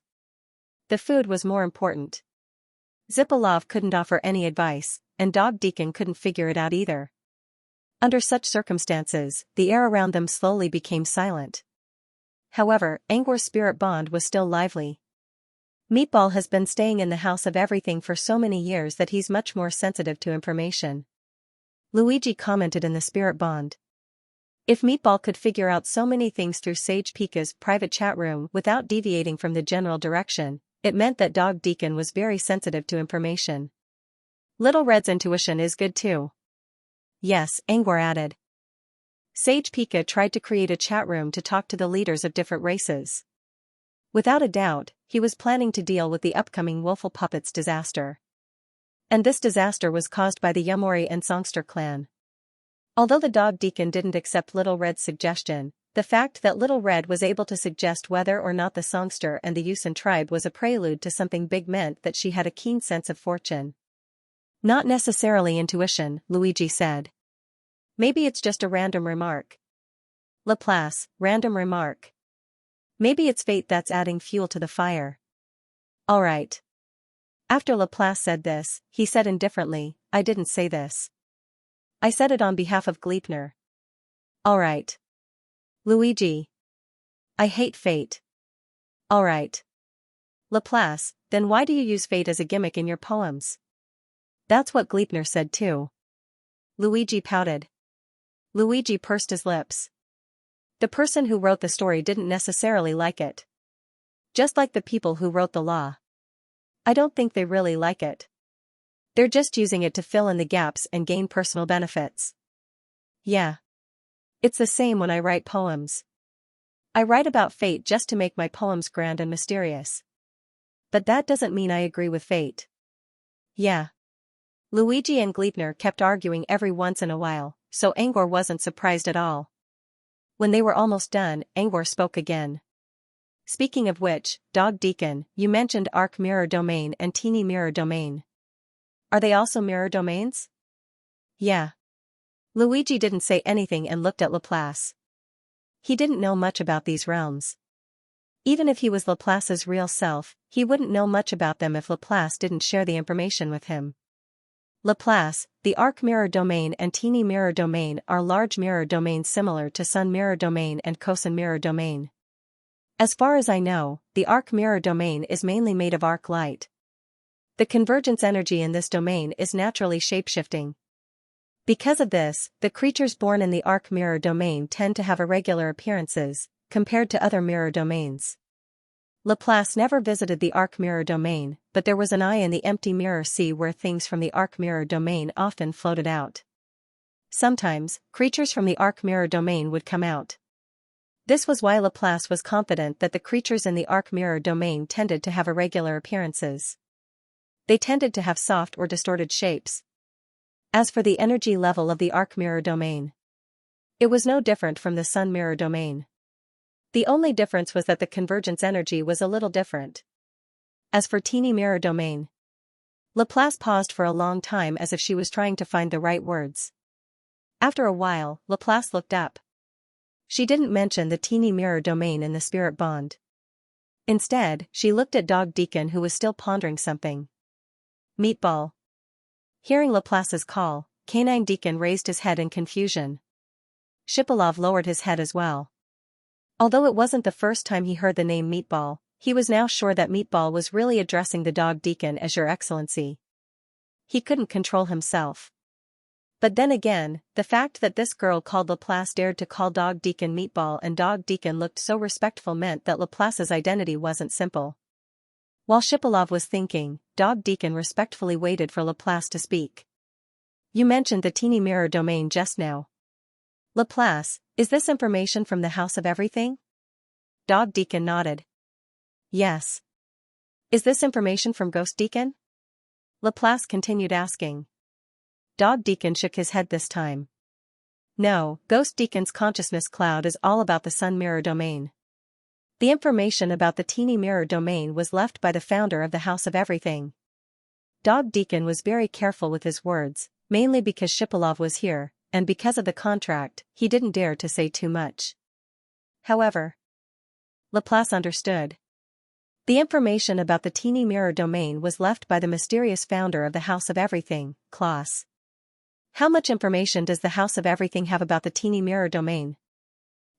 The food was more important. Zipalov couldn't offer any advice, and Dog Deacon couldn't figure it out either. Under such circumstances, the air around them slowly became silent. However, Angwar's spirit bond was still lively. Meatball has been staying in the house of everything for so many years that he's much more sensitive to information. Luigi commented in the spirit bond. If Meatball could figure out so many things through Sage Pika's private chat room without deviating from the general direction, it meant that Dog Deacon was very sensitive to information. Little Red's intuition is good too. Yes, Angwar added. Sage Pika tried to create a chat room to talk to the leaders of different races. Without a doubt, he was planning to deal with the upcoming Wolfle Puppets disaster. And this disaster was caused by the Yamori and Songster clan. Although the Dog Deacon didn't accept Little Red's suggestion, the fact that Little Red was able to suggest whether or not the Songster and the Yusen tribe was a prelude to something big meant that she had a keen sense of fortune. Not necessarily intuition, Luigi said. Maybe it's just a random remark. Laplace, random remark. Maybe it's fate that's adding fuel to the fire. Alright. After Laplace said this, he said indifferently, "I didn't say this. I said it on behalf of Gleipnir." Alright. Luigi. I hate fate. Alright. Laplace, then why do you use fate as a gimmick in your poems? That's what Gleipnir said too. Luigi pouted. Luigi pursed his lips. The person who wrote the story didn't necessarily like it. Just like the people who wrote the law. I don't think they really like it. They're just using it to fill in the gaps and gain personal benefits. Yeah. It's the same when I write poems. I write about fate just to make my poems grand and mysterious. But that doesn't mean I agree with fate. Yeah. Luigi and Gleipnir kept arguing every once in a while, so Angor wasn't surprised at all. When they were almost done, Angor spoke again. Speaking of which, Dog Deacon, you mentioned Arc Mirror Domain and Teeny Mirror Domain. Are they also mirror domains? Yeah. Luigi didn't say anything and looked at Laplace. He didn't know much about these realms. Even if he was Laplace's real self, he wouldn't know much about them if Laplace didn't share the information with him. Laplace, the Arc Mirror Domain and Teeny Mirror Domain are large mirror domains similar to Sun Mirror Domain and Kosen Mirror Domain. As far as I know, the Arc Mirror Domain is mainly made of arc light. The convergence energy in this domain is naturally shapeshifting. Because of this, the creatures born in the Arc Mirror Domain tend to have irregular appearances, compared to other mirror domains. Laplace never visited the arc mirror domain, but there was an eye in the empty mirror sea where things from the arc mirror domain often floated out. Sometimes, creatures from the arc mirror domain would come out. This was why Laplace was confident that the creatures in the arc mirror domain tended to have irregular appearances. They tended to have soft or distorted shapes. As for the energy level of the arc mirror domain, it was no different from the sun mirror domain. The only difference was that the convergence energy was a little different. As for teeny mirror domain, Laplace paused for a long time as if she was trying to find the right words. After a while, Laplace looked up. She didn't mention the teeny mirror domain in the spirit bond. Instead, she looked at Dog Deacon, who was still pondering something. Meatball. Hearing Laplace's call, Canine Deacon raised his head in confusion. Shipilov lowered his head as well. Although it wasn't the first time he heard the name Meatball, he was now sure that Meatball was really addressing the Dog Deacon as Your Excellency. He couldn't control himself. But then again, the fact that this girl called Laplace dared to call Dog Deacon Meatball and Dog Deacon looked so respectful meant that Laplace's identity wasn't simple. While Shipilov was thinking, Dog Deacon respectfully waited for Laplace to speak. You mentioned the teeny mirror domain just now. Laplace, is this information from the House of Everything? Dog Deacon nodded. Yes. Is this information from Ghost Deacon? Laplace continued asking. Dog Deacon shook his head this time. No, Ghost Deacon's consciousness cloud is all about the sun mirror domain. The information about the teeny mirror domain was left by the founder of the House of Everything. Dog Deacon was very careful with his words, mainly because Shipilov was here, and because of the contract, he didn't dare to say too much. However, Laplace understood. The information about the teeny mirror domain was left by the mysterious founder of the House of Everything, Klaus. How much information does the House of Everything have about the teeny mirror domain?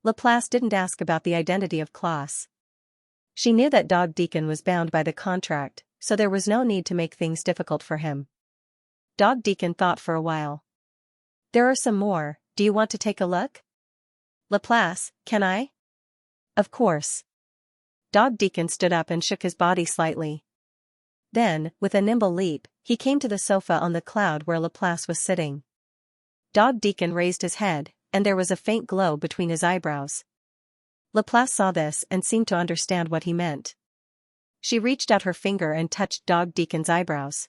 Laplace didn't ask about the identity of Klaus. She knew that Dog Deacon was bound by the contract, so there was no need to make things difficult for him. Dog Deacon thought for a while. There are some more, do you want to take a look? Laplace, can I? Of course. Dog Deacon stood up and shook his body slightly. Then, with a nimble leap, he came to the sofa on the cloud where Laplace was sitting. Dog Deacon raised his head, and there was a faint glow between his eyebrows. Laplace saw this and seemed to understand what he meant. She reached out her finger and touched Dog Deacon's eyebrows.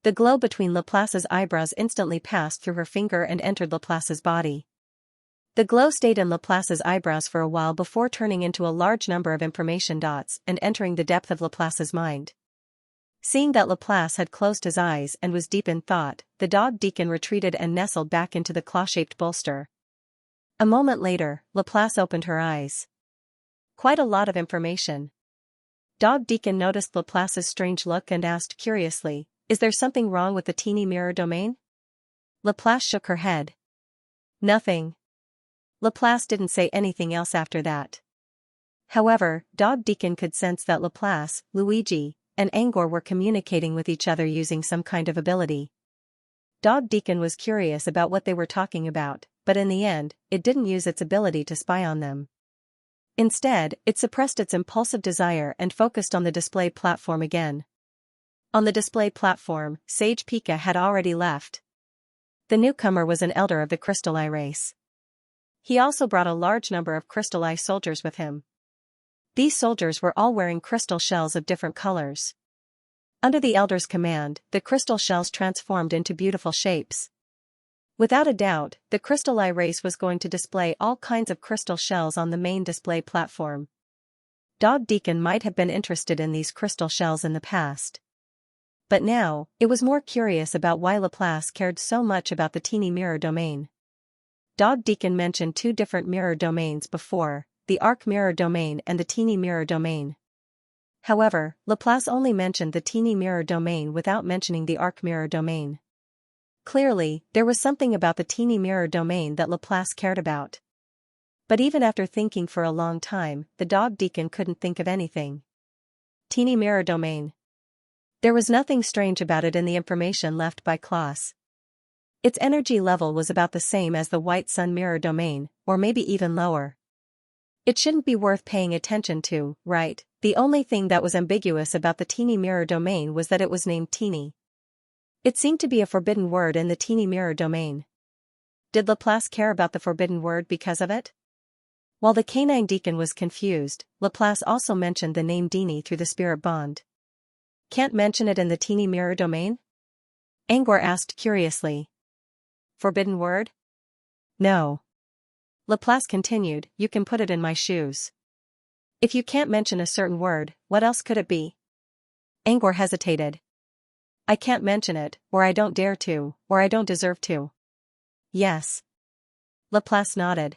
The glow between Laplace's eyebrows instantly passed through her finger and entered Laplace's body. The glow stayed in Laplace's eyebrows for a while before turning into a large number of information dots and entering the depth of Laplace's mind. Seeing that Laplace had closed his eyes and was deep in thought, the Dog Deacon retreated and nestled back into the claw-shaped bolster. A moment later, Laplace opened her eyes. Quite a lot of information. Dog Deacon noticed Laplace's strange look and asked curiously, is there something wrong with the teeny mirror domain? Laplace shook her head. Nothing. Laplace didn't say anything else after that. However, Dog Deacon could sense that Laplace, Luigi, and Angor were communicating with each other using some kind of ability. Dog Deacon was curious about what they were talking about, but in the end, it didn't use its ability to spy on them. Instead, it suppressed its impulsive desire and focused on the display platform again. On the display platform, Sage Pika had already left. The newcomer was an elder of the Crystal Eye race. He also brought a large number of Crystal Eye soldiers with him. These soldiers were all wearing crystal shells of different colors. Under the elder's command, the crystal shells transformed into beautiful shapes. Without a doubt, the Crystal Eye race was going to display all kinds of crystal shells on the main display platform. Dog Deacon might have been interested in these crystal shells in the past. But now, it was more curious about why Laplace cared so much about the teeny mirror domain. Dog Deacon mentioned two different mirror domains before, the arc mirror domain and the teeny mirror domain. However, Laplace only mentioned the teeny mirror domain without mentioning the arc mirror domain. Clearly, there was something about the teeny mirror domain that Laplace cared about. But even after thinking for a long time, the Dog Deacon couldn't think of anything. Teeny mirror domain. There was nothing strange about it in the information left by Klaus. Its energy level was about the same as the white sun mirror domain, or maybe even lower. It shouldn't be worth paying attention to, right? The only thing that was ambiguous about the teeny mirror domain was that it was named teeny. It seemed to be a forbidden word in the teeny mirror domain. Did Laplace care about the forbidden word because of it? While the canine deacon was confused, Laplace also mentioned the name Deanie through the spirit bond. Can't mention it in the teeny mirror domain? Angor asked curiously. Forbidden word? No. Laplace continued, you can put it in my shoes. If you can't mention a certain word, what else could it be? Angor hesitated. I can't mention it, or I don't dare to, or I don't deserve to. Yes. Laplace nodded.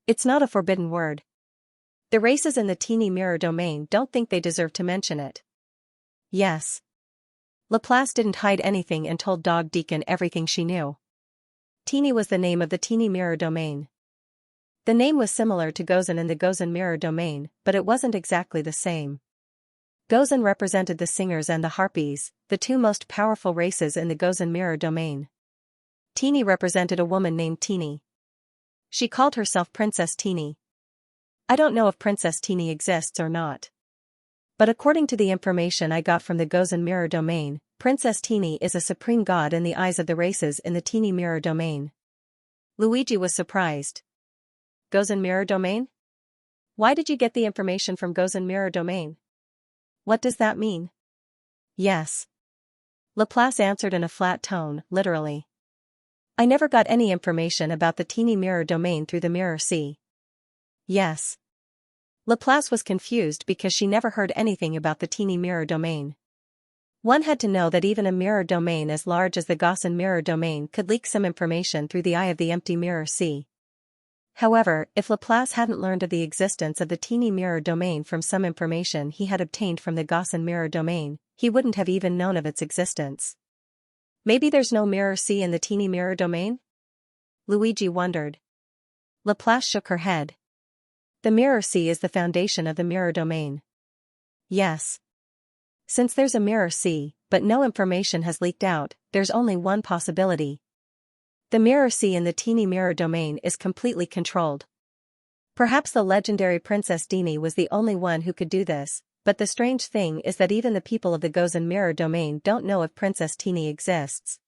It's not a forbidden word. The races in the teeny mirror domain don't think they deserve to mention it. Yes. Laplace didn't hide anything and told Dog Deacon everything she knew. Teeny was the name of the teeny mirror domain. The name was similar to Gozen in the Gozen mirror domain, but it wasn't exactly the same. Gozen represented the singers and the harpies, the two most powerful races in the Gozen mirror domain. Teeny represented a woman named Teeny. She called herself Princess Teeny. I don't know if Princess Teeny exists or not. But according to the information I got from the Gozen mirror domain, Princess Teeny is a supreme god in the eyes of the races in the teeny mirror domain. Luigi was surprised. Gozen mirror domain? Why did you get the information from Gozen mirror domain? What does that mean? Yes. Laplace answered in a flat tone, literally. I never got any information about the teeny mirror domain through the mirror sea. Yes. Laplace was confused because she never heard anything about the teeny mirror domain. One had to know that even a mirror domain as large as the Gaussian mirror domain could leak some information through the eye of the empty mirror sea. However, if Laplace hadn't learned of the existence of the teeny mirror domain from some information he had obtained from the Gaussian mirror domain, he wouldn't have even known of its existence. Maybe there's no mirror sea in the teeny mirror domain? Luigi wondered. Laplace shook her head. The mirror sea is the foundation of the mirror domain. Yes. Since there's a mirror sea, but no information has leaked out, there's only one possibility. The mirror sea in the teeny mirror domain is completely controlled. Perhaps the legendary Princess Deanie was the only one who could do this, but the strange thing is that even the people of the Gozen mirror domain don't know if Princess Teeny exists.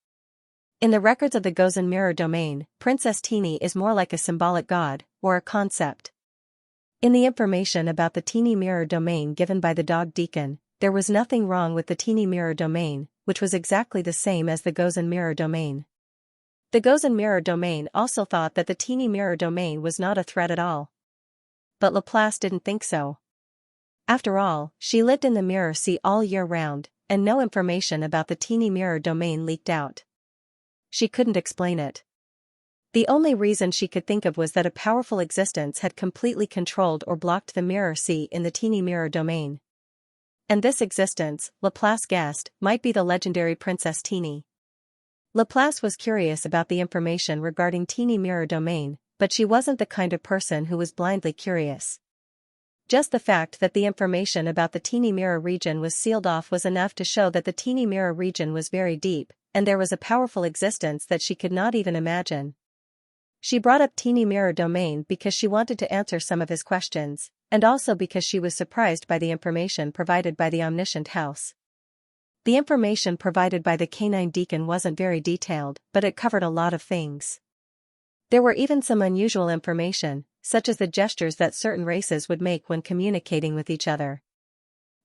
In the records of the Gozen mirror domain, Princess Teeny is more like a symbolic god, or a concept. In the information about the teeny mirror domain given by the Dog Deacon, there was nothing wrong with the teeny mirror domain, which was exactly the same as the Gozen mirror domain. The Gozen mirror domain also thought that the teeny mirror domain was not a threat at all. But Laplace didn't think so. After all, she lived in the mirror sea all year round, and no information about the teeny mirror domain leaked out. She couldn't explain it. The only reason she could think of was that a powerful existence had completely controlled or blocked the mirror sea in the teeny mirror domain. And this existence, Laplace guessed, might be the legendary Princess Teeny. Laplace was curious about the information regarding teeny mirror domain, but she wasn't the kind of person who was blindly curious. Just the fact that the information about the teeny mirror region was sealed off was enough to show that the teeny mirror region was very deep, and there was a powerful existence that she could not even imagine. She brought up teeny mirror domain because she wanted to answer some of his questions, and also because she was surprised by the information provided by the omniscient house. The information provided by the canine deacon wasn't very detailed, but it covered a lot of things. There were even some unusual information, such as the gestures that certain races would make when communicating with each other.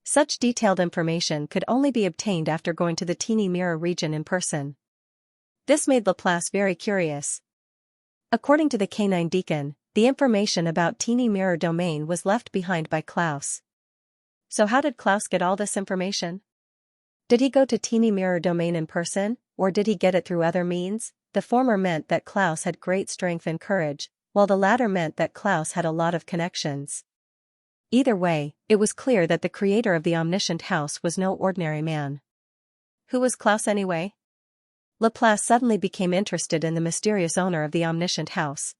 Such detailed information could only be obtained after going to the teeny mirror region in person. This made Laplace very curious. According to the canine deacon, the information about teeny mirror domain was left behind by Klaus. So how did Klaus get all this information? Did he go to teeny mirror domain in person, or did he get it through other means? The former meant that Klaus had great strength and courage, while the latter meant that Klaus had a lot of connections. Either way, it was clear that the creator of the omniscient house was no ordinary man. Who was Klaus anyway? Laplace suddenly became interested in the mysterious owner of the omniscient house.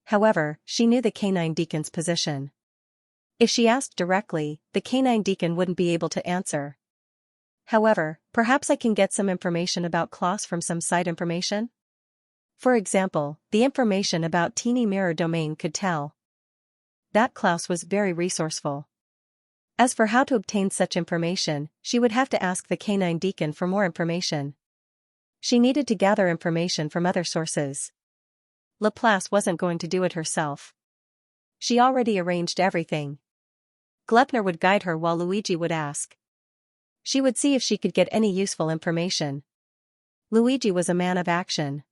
However, she knew the canine deacon's position. If she asked directly, the canine deacon wouldn't be able to answer. However, perhaps I can get some information about Klaus from some side information? For example, the information about teeny mirror domain could tell that Klaus was very resourceful. As for how to obtain such information, she would have to ask the canine deacon for more information. She needed to gather information from other sources. Laplace wasn't going to do it herself. She already arranged everything. Gleipnir would guide her while Luigi would ask. She would see if she could get any useful information. Luigi was a man of action.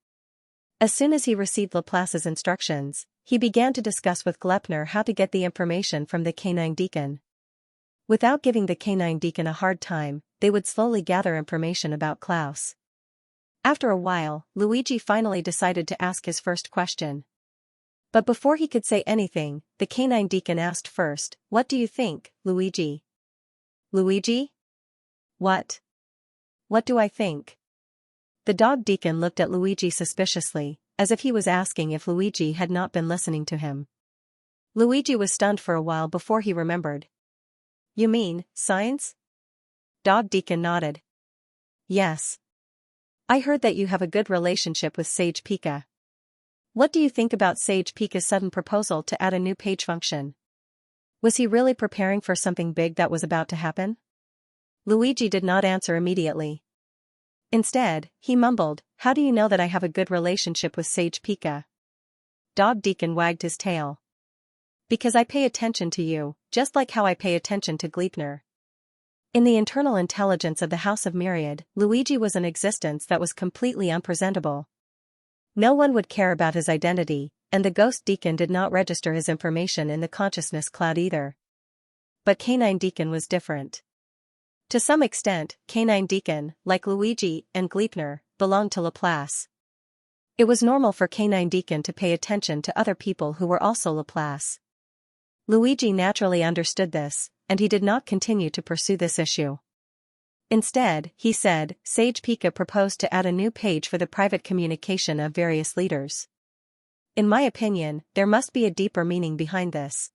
As soon as he received Laplace's instructions, he began to discuss with Gleipnir how to get the information from the canine deacon. Without giving the canine deacon a hard time, they would slowly gather information about Klaus. After a while, Luigi finally decided to ask his first question. But before he could say anything, the canine deacon asked first, "What do you think, Luigi?" "Luigi? What? What do I think?" The dog deacon looked at Luigi suspiciously, as if he was asking if Luigi had not been listening to him. Luigi was stunned for a while before he remembered. "You mean, science?" Dog deacon nodded. "Yes. I heard that you have a good relationship with Sage Pika. What do you think about Sage Pika's sudden proposal to add a new page function? Was he really preparing for something big that was about to happen?" Luigi did not answer immediately. Instead, he mumbled, "How do you know that I have a good relationship with Sage Pika?" Dog deacon wagged his tail. "Because I pay attention to you, just like how I pay attention to Gleipnir." In the internal intelligence of the House of Myriad, Luigi was an existence that was completely unpresentable. No one would care about his identity, and the ghost deacon did not register his information in the consciousness cloud either. But Canine Deacon was different. To some extent, Canine Deacon, like Luigi and Gleipnir, belonged to Laplace. It was normal for Canine Deacon to pay attention to other people who were also Laplace. Luigi naturally understood this, and he did not continue to pursue this issue. Instead, he said, "Sage Pika proposed to add a new page for the private communication of various leaders. In my opinion, there must be a deeper meaning behind this.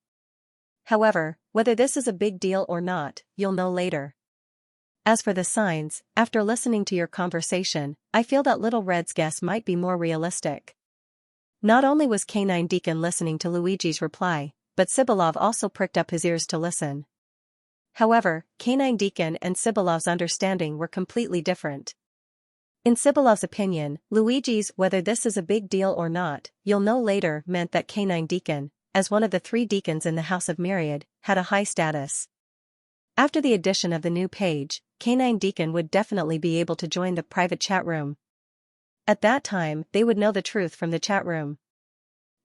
However, whether this is a big deal or not, you'll know later. As for the signs, after listening to your conversation, I feel that Little Red's guess might be more realistic." Not only was Canine Deacon listening to Luigi's reply, but Sibilov also pricked up his ears to listen. However, Canine Deacon and Sibilov's understanding were completely different. In Sibilov's opinion, Luigi's "whether this is a big deal or not, you'll know later" meant that Canine Deacon, as one of the 3 deacons in the House of Myriad, had a high status. After the addition of the new page, Canine Deacon would definitely be able to join the private chat room. At that time, they would know the truth from the chat room.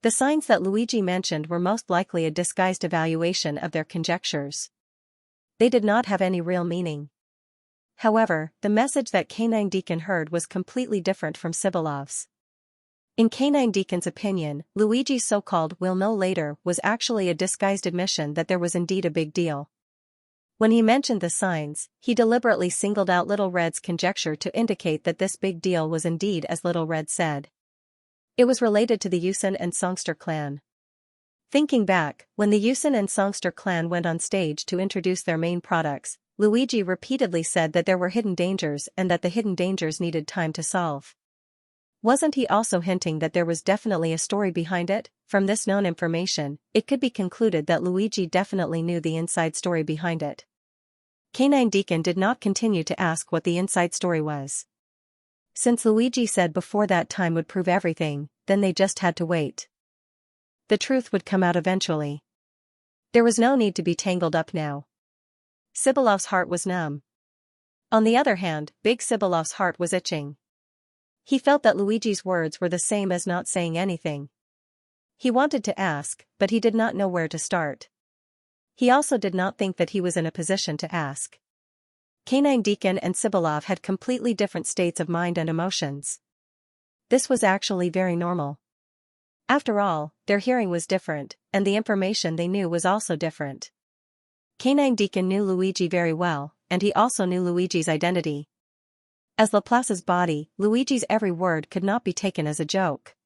The signs that Luigi mentioned were most likely a disguised evaluation of their conjectures. They did not have any real meaning. However, the message that Canine Deacon heard was completely different from Sibilov's. In Canine Deacon's opinion, Luigi's so-called "will know later" was actually a disguised admission that there was indeed a big deal. When he mentioned the signs, he deliberately singled out Little Red's conjecture to indicate that this big deal was indeed as Little Red said. It was related to the Yusin and Songster clan. Thinking back, when the Yusin and Songster clan went on stage to introduce their main products, Luigi repeatedly said that there were hidden dangers and that the hidden dangers needed time to solve. Wasn't he also hinting that there was definitely a story behind it? From this known information, it could be concluded that Luigi definitely knew the inside story behind it. Canine Deacon did not continue to ask what the inside story was. Since Luigi said before that time would prove everything, then they just had to wait. The truth would come out eventually. There was no need to be tangled up now. Sibilov's heart was numb. On the other hand, Big Sibilov's heart was itching. He felt that Luigi's words were the same as not saying anything. He wanted to ask, but he did not know where to start. He also did not think that he was in a position to ask. Canine Deacon and Sibilov had completely different states of mind and emotions. This was actually very normal. After all, their hearing was different, and the information they knew was also different. Canine Deacon knew Luigi very well, and he also knew Luigi's identity. As Laplace's body, Luigi's every word could not be taken as a joke.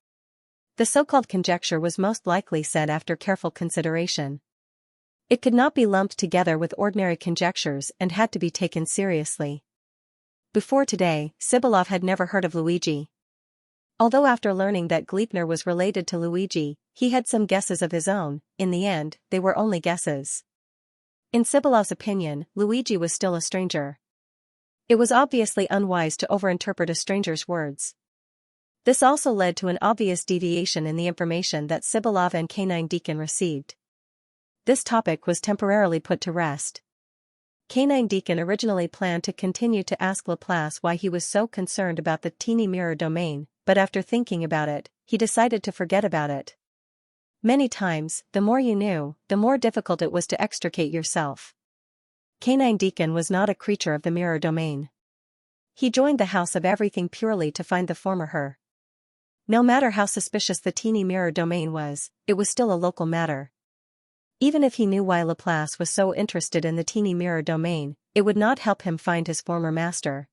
The so-called conjecture was most likely said after careful consideration. It could not be lumped together with ordinary conjectures and had to be taken seriously. Before today, Sibilov had never heard of Luigi. Although after learning that Gleipnir was related to Luigi, he had some guesses of his own, in the end, they were only guesses. In Sibilov's opinion, Luigi was still a stranger. It was obviously unwise to overinterpret a stranger's words. This also led to an obvious deviation in the information that Sibilov and Canine Deacon received. This topic was temporarily put to rest. Canine Deacon originally planned to continue to ask Laplace why he was so concerned about the teeny mirror domain, but after thinking about it, he decided to forget about it. Many times, the more you knew, the more difficult it was to extricate yourself. Canine Deacon was not a creature of the mirror domain. He joined the house of everything purely to find the former her. No matter how suspicious the teeny mirror domain was, it was still a local matter. Even if he knew why Laplace was so interested in the teeny mirror domain, it would not help him find his former master.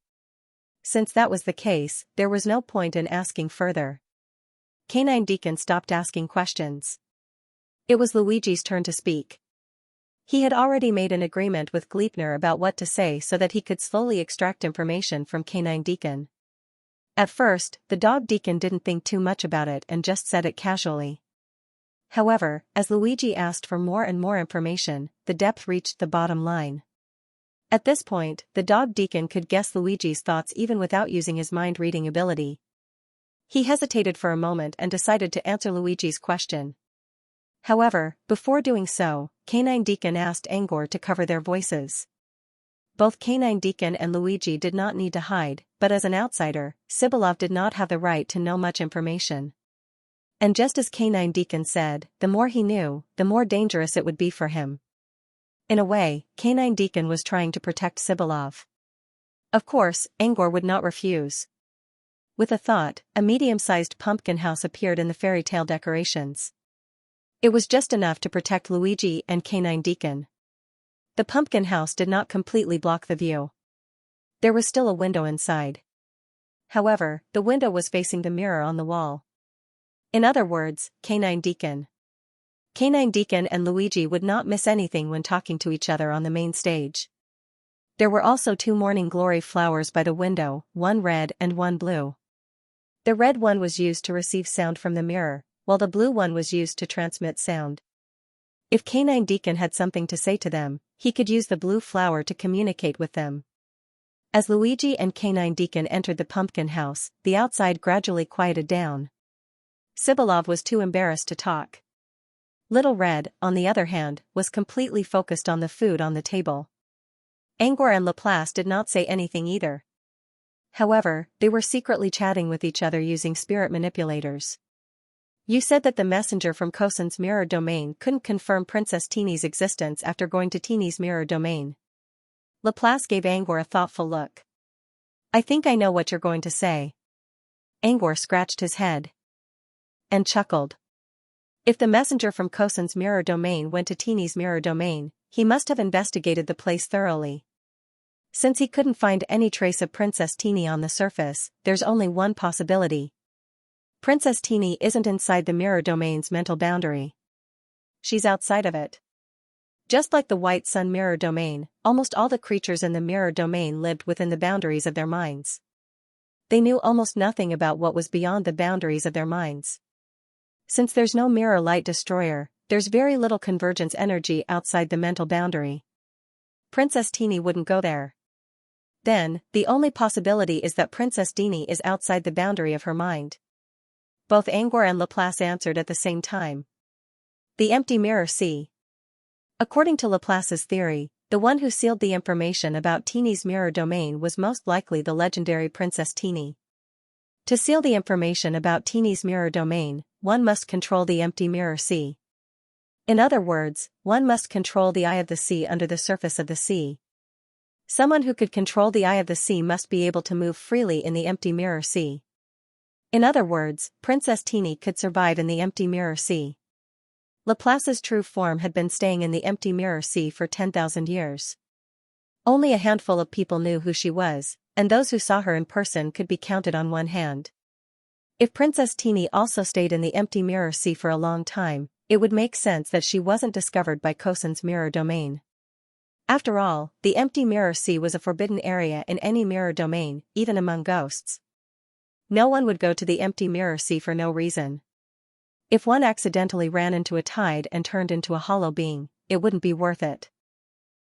Since that was the case, there was no point in asking further. Canine Deacon stopped asking questions. It was Luigi's turn to speak. He had already made an agreement with Gleipnir about what to say so that he could slowly extract information from Canine Deacon. At first, the dog Deacon didn't think too much about it and just said it casually. However, as Luigi asked for more and more information, the depth reached the bottom line. At this point, the dog Deacon could guess Luigi's thoughts even without using his mind-reading ability. He hesitated for a moment and decided to answer Luigi's question. However, before doing so, Canine Deacon asked Angor to cover their voices. Both Canine Deacon and Luigi did not need to hide, but as an outsider, Sibilov did not have the right to know much information. And just as Canine Deacon said, the more he knew, the more dangerous it would be for him. In a way, Canine Deacon was trying to protect Sibilov. Of course, Angor would not refuse. With a thought, a medium-sized pumpkin house appeared in the fairy tale decorations. It was just enough to protect Luigi and Canine Deacon. The pumpkin house did not completely block the view. There was still a window inside. However, the window was facing the mirror on the wall. In other words, Canine Deacon. Canine Deacon and Luigi would not miss anything when talking to each other on the main stage. There were also 2 morning glory flowers by the window, one red and one blue. The red one was used to receive sound from the mirror, while the blue one was used to transmit sound. If Canine Deacon had something to say to them, he could use the blue flower to communicate with them. As Luigi and Canine Deacon entered the pumpkin house, the outside gradually quieted down. Sibilov was too embarrassed to talk. Little Red, on the other hand, was completely focused on the food on the table. Angor and Laplace did not say anything either. However, they were secretly chatting with each other using spirit manipulators. You said that the messenger from Kosen's mirror domain couldn't confirm Princess Teeny's existence after going to Teeny's mirror domain. Laplace gave Angor a thoughtful look. I think I know what you're going to say. Angor scratched his head and chuckled. If the messenger from Kosen's mirror domain went to Teeny's mirror domain, he must have investigated the place thoroughly. Since he couldn't find any trace of Princess Teeny on the surface, there's only one possibility. Princess Teeny isn't inside the mirror domain's mental boundary. She's outside of it. Just like the White Sun mirror domain, almost all the creatures in the mirror domain lived within the boundaries of their minds. They knew almost nothing about what was beyond the boundaries of their minds. Since there's no mirror light destroyer, there's very little convergence energy outside the mental boundary. Princess Teeny wouldn't go there. Then, the only possibility is that Princess Teeny is outside the boundary of her mind. Both Angor and Laplace answered at the same time. The empty mirror sea. According to Laplace's theory, the one who sealed the information about Teeny's mirror domain was most likely the legendary Princess Teeny. To seal the information about Teeny's mirror domain, one must control the empty mirror sea. In other words, one must control the eye of the sea under the surface of the sea. Someone who could control the eye of the sea must be able to move freely in the empty mirror sea. In other words, Princess Teeny could survive in the empty mirror sea. Laplace's true form had been staying in the empty mirror sea for 10,000 years. Only a handful of people knew who she was, and those who saw her in person could be counted on one hand. If Princess Teeny also stayed in the empty mirror sea for a long time, it would make sense that she wasn't discovered by Kosen's mirror domain. After all, the empty mirror sea was a forbidden area in any mirror domain, even among ghosts. No one would go to the empty mirror sea for no reason. If one accidentally ran into a tide and turned into a hollow being, it wouldn't be worth it.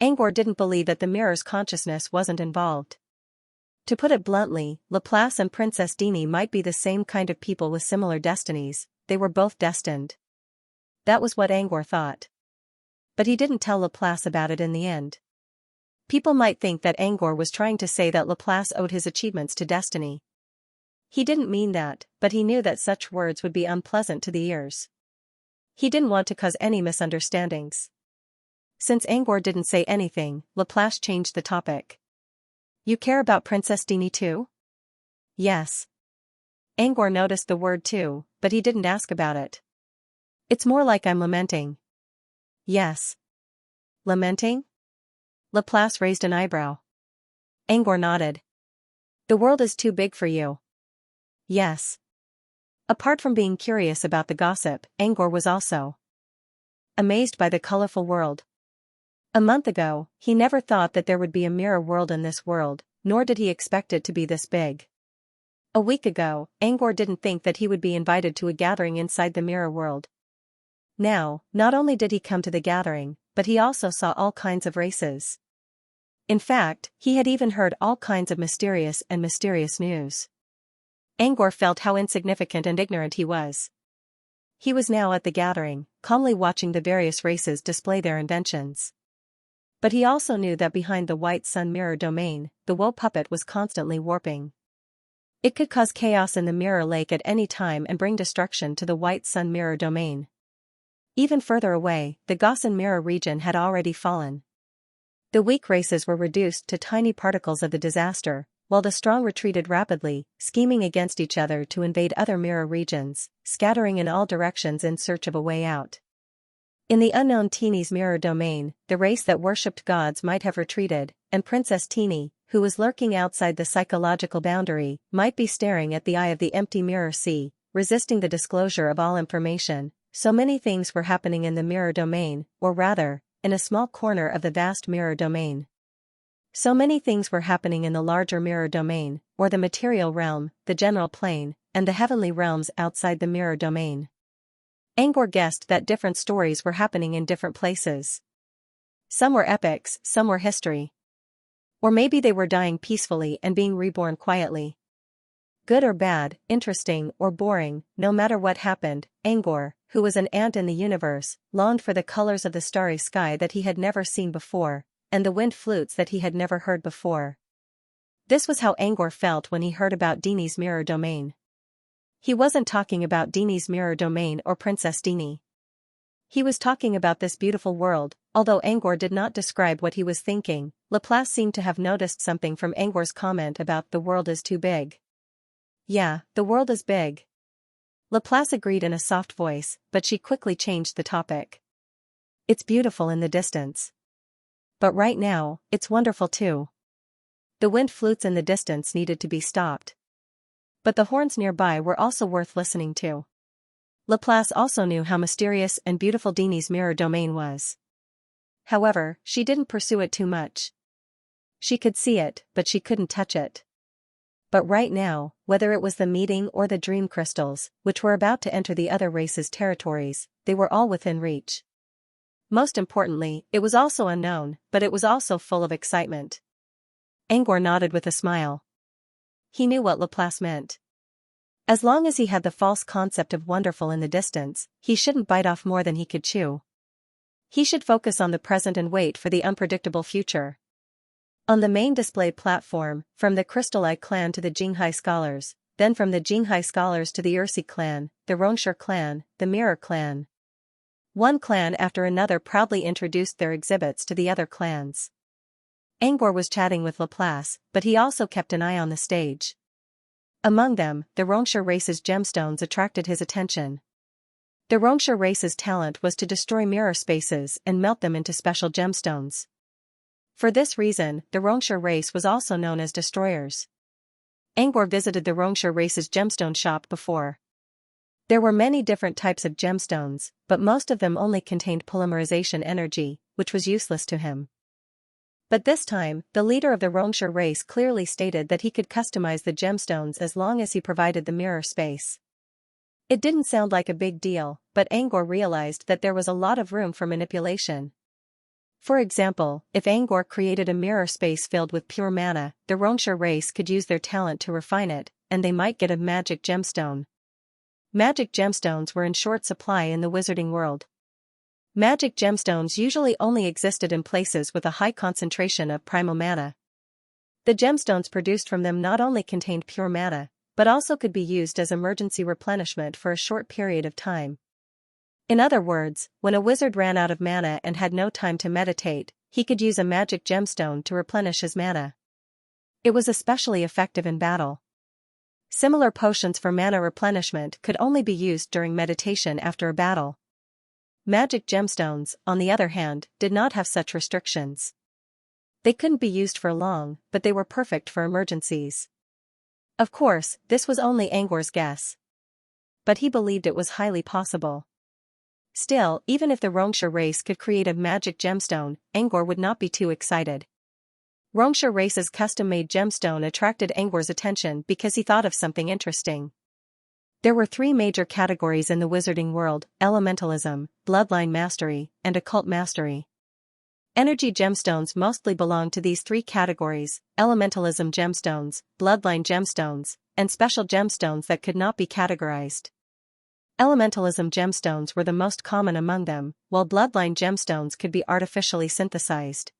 Angor didn't believe that the mirror's consciousness wasn't involved. To put it bluntly, Laplace and Princess Dini might be the same kind of people with similar destinies, they were both destined. That was what Angor thought. But he didn't tell Laplace about it in the end. People might think that Angor was trying to say that Laplace owed his achievements to destiny. He didn't mean that, but he knew that such words would be unpleasant to the ears. He didn't want to cause any misunderstandings. Since Angor didn't say anything, Laplace changed the topic. You care about Princess Dini too? Yes. Angor noticed the word too, but he didn't ask about it. It's more like I'm lamenting. Yes. Lamenting? Laplace raised an eyebrow. Angor nodded. The world is too big for you. Yes. Apart from being curious about the gossip, Angor was also amazed by the colorful world. A month ago, he never thought that there would be a mirror world in this world, nor did he expect it to be this big. A week ago, Angor didn't think that he would be invited to a gathering inside the mirror world. Now, not only did he come to the gathering, but he also saw all kinds of races. In fact, he had even heard all kinds of mysterious news. Angor felt how insignificant and ignorant he was. He was now at the gathering, calmly watching the various races display their inventions. But he also knew that behind the white sun mirror domain, the woe puppet was constantly warping. It could cause chaos in the mirror lake at any time and bring destruction to the white sun mirror domain. Even further away, the Gaussian mirror region had already fallen. The weak races were reduced to tiny particles of the disaster, while the strong retreated rapidly, scheming against each other to invade other mirror regions, scattering in all directions in search of a way out. In the unknown Tini's mirror domain, the race that worshipped gods might have retreated, and Princess Tini, who was lurking outside the psychological boundary, might be staring at the eye of the empty mirror sea, resisting the disclosure of all information. So many things were happening in the mirror domain, or rather, in a small corner of the vast mirror domain. So many things were happening in the larger mirror domain, or the material realm, the general plane, and the heavenly realms outside the mirror domain. Angor guessed that different stories were happening in different places. Some were epics, some were history. Or maybe they were dying peacefully and being reborn quietly. Good or bad, interesting or boring, no matter what happened, Angor, who was an ant in the universe, longed for the colors of the starry sky that he had never seen before, and the wind flutes that he had never heard before. This was how Angor felt when he heard about Dini's mirror domain. He wasn't talking about Dini's mirror domain or Princess Dini. He was talking about this beautiful world. Although Angor did not describe what he was thinking, Laplace seemed to have noticed something from Angor's comment about the world is too big. Yeah, the world is big. Laplace agreed in a soft voice, but she quickly changed the topic. It's beautiful in the distance. But right now, it's wonderful too. The wind flutes in the distance needed to be stopped. But the horns nearby were also worth listening to. Laplace also knew how mysterious and beautiful Dini's mirror domain was. However, she didn't pursue it too much. She could see it, but she couldn't touch it. But right now, whether it was the meeting or the dream crystals, which were about to enter the other race's territories, they were all within reach. Most importantly, it was also unknown, but it was also full of excitement. Angor nodded with a smile. He knew what Laplace meant. As long as he had the false concept of wonderful in the distance, he shouldn't bite off more than he could chew. He should focus on the present and wait for the unpredictable future. On the main display platform, from the Crystal Eye clan to the Jinghai scholars, then from the Jinghai scholars to the Ursi clan, the Rongshur clan, the Mirror clan. One clan after another proudly introduced their exhibits to the other clans. Angor was chatting with Laplace, but he also kept an eye on the stage. Among them, the Rongshur race's gemstones attracted his attention. The Rongshur race's talent was to destroy mirror spaces and melt them into special gemstones. For this reason, the Rongshur race was also known as destroyers. Angor visited the Rongshur race's gemstone shop before. There were many different types of gemstones, but most of them only contained polymerization energy, which was useless to him. But this time, the leader of the Rongshur race clearly stated that he could customize the gemstones as long as he provided the mirror space. It didn't sound like a big deal, but Angor realized that there was a lot of room for manipulation. For example, if Angor created a mirror space filled with pure mana, the Xianxia race could use their talent to refine it, and they might get a magic gemstone. Magic gemstones were in short supply in the wizarding world. Magic gemstones usually only existed in places with a high concentration of primal mana. The gemstones produced from them not only contained pure mana, but also could be used as emergency replenishment for a short period of time. In other words, when a wizard ran out of mana and had no time to meditate, he could use a magic gemstone to replenish his mana. It was especially effective in battle. Similar potions for mana replenishment could only be used during meditation after a battle. Magic gemstones, on the other hand, did not have such restrictions. They couldn't be used for long, but they were perfect for emergencies. Of course, this was only Angor's guess. But he believed it was highly possible. Still, even if the Xianxia race could create a magic gemstone, Angor would not be too excited. Xianxia race's custom-made gemstone attracted Angor's attention because he thought of something interesting. There were three major categories in the wizarding world: elementalism, bloodline mastery, and occult mastery. Energy gemstones mostly belong to these three categories: elementalism gemstones, bloodline gemstones, and special gemstones that could not be categorized. Elementalism gemstones were the most common among them, while bloodline gemstones could be artificially synthesized.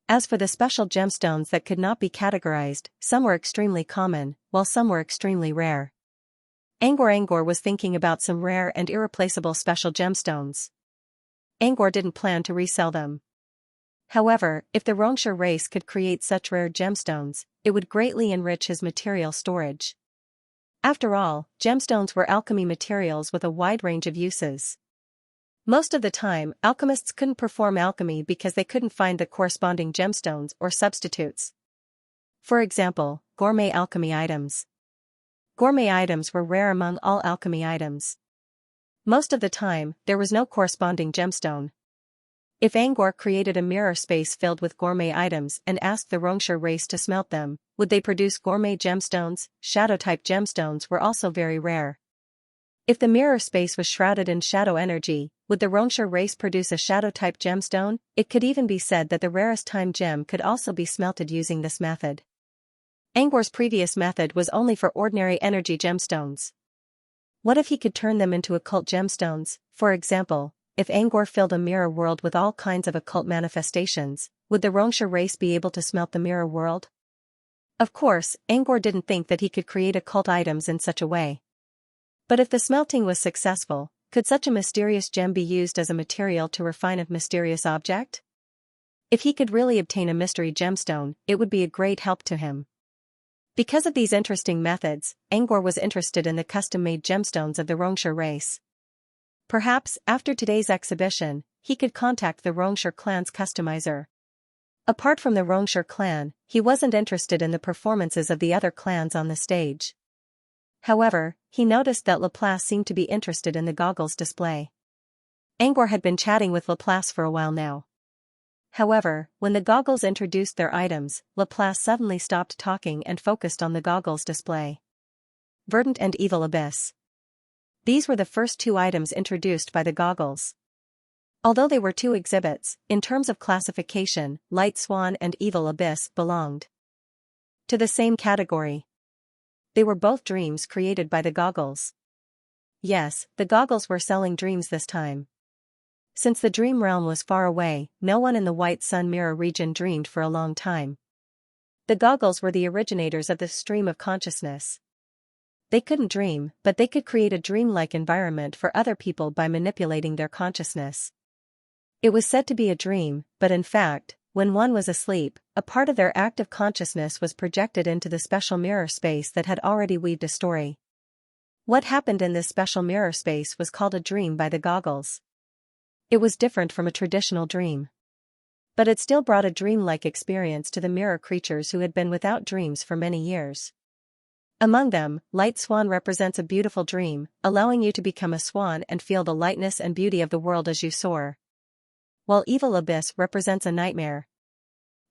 As for the special gemstones that could not be categorized, some were extremely common, while some were extremely rare. Angor was thinking about some rare and irreplaceable special gemstones. Angor didn't plan to resell them. However, if the Xianxia race could create such rare gemstones, it would greatly enrich his material storage. After all, gemstones were alchemy materials with a wide range of uses. Most of the time, alchemists couldn't perform alchemy because they couldn't find the corresponding gemstones or substitutes. For example, gourmet alchemy items. Gourmet items were rare among all alchemy items. Most of the time, there was no corresponding gemstone. If Angor created a mirror space filled with gourmet items and asked the Xianxia race to smelt them, would they produce gourmet gemstones? Shadow-type gemstones were also very rare. If the mirror space was shrouded in shadow energy, would the Xianxia race produce a shadow-type gemstone? It could even be said that the rarest time gem could also be smelted using this method. Angor's previous method was only for ordinary energy gemstones. What if he could turn them into occult gemstones? For example, if Angor filled a mirror world with all kinds of occult manifestations, would the Xianxia race be able to smelt the mirror world? Of course, Angor didn't think that he could create occult items in such a way. But if the smelting was successful, could such a mysterious gem be used as a material to refine a mysterious object? If he could really obtain a mystery gemstone, it would be a great help to him. Because of these interesting methods, Angor was interested in the custom-made gemstones of the Xianxia race. Perhaps, after today's exhibition, he could contact the Xianxia clan's customizer. Apart from the Xianxia clan, he wasn't interested in the performances of the other clans on the stage. However, he noticed that Laplace seemed to be interested in the goggles display. Angor had been chatting with Laplace for a while now. However, when the goggles introduced their items, Laplace suddenly stopped talking and focused on the goggles display. Verdant and Evil Abyss. These were the first two items introduced by the goggles. Although they were two exhibits, in terms of classification, Light Swan and Evil Abyss belonged to the same category. They were both dreams created by the goggles. Yes, the goggles were selling dreams this time. Since the dream realm was far away, no one in the White Sun Mirror region dreamed for a long time. The goggles were the originators of this stream of consciousness. They couldn't dream, but they could create a dreamlike environment for other people by manipulating their consciousness. It was said to be a dream, but in fact, when one was asleep, a part of their active consciousness was projected into the special mirror space that had already weaved a story. What happened in this special mirror space was called a dream by the goggles. It was different from a traditional dream. But it still brought a dreamlike experience to the mirror creatures who had been without dreams for many years. Among them, Light Swan represents a beautiful dream, allowing you to become a swan and feel the lightness and beauty of the world as you soar. While Evil Abyss represents a nightmare.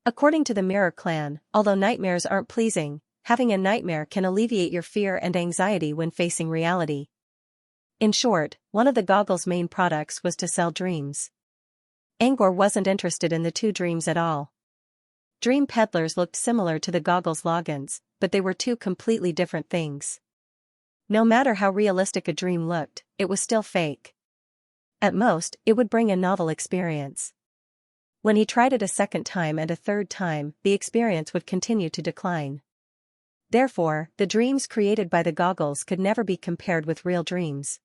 According to the Mirror Clan, although nightmares aren't pleasing, having a nightmare can alleviate your fear and anxiety when facing reality. In short, one of the goggles' main products was to sell dreams. Angor wasn't interested in the two dreams at all. Dream peddlers looked similar to the goggles logins, but they were two completely different things. No matter how realistic a dream looked, it was still fake. At most, it would bring a novel experience. When he tried it a second time and a third time, the experience would continue to decline. Therefore, the dreams created by the goggles could never be compared with real dreams.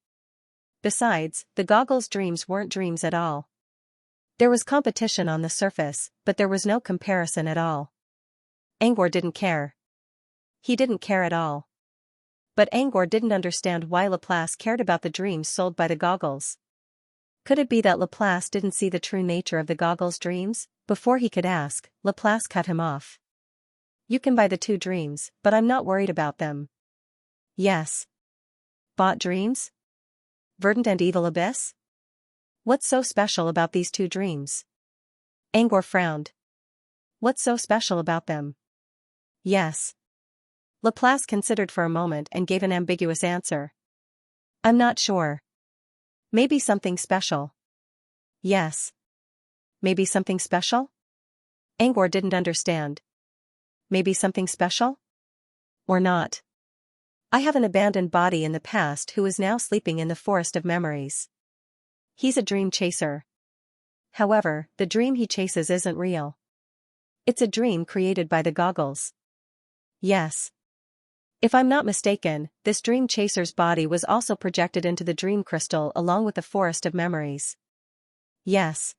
Besides, the goggles' dreams weren't dreams at all. There was competition on the surface, but there was no comparison at all. Angor didn't care. He didn't care at all. But Angor didn't understand why Laplace cared about the dreams sold by the goggles. Could it be that Laplace didn't see the true nature of the goggles' dreams? Before he could ask, Laplace cut him off. You can buy the two dreams, but I'm not worried about them. Yes. Bought dreams? Verdant and Evil Abyss? What's so special about these two dreams? Angor frowned. What's so special about them? Yes. Laplace considered for a moment and gave an ambiguous answer. I'm not sure. Maybe something special. Yes. Maybe something special? Angor didn't understand. Maybe something special? Or not? I have an abandoned body in the past who is now sleeping in the forest of memories. He's a dream chaser. However, the dream he chases isn't real. It's a dream created by the goggles. Yes. If I'm not mistaken, this dream chaser's body was also projected into the dream crystal along with the forest of memories. Yes.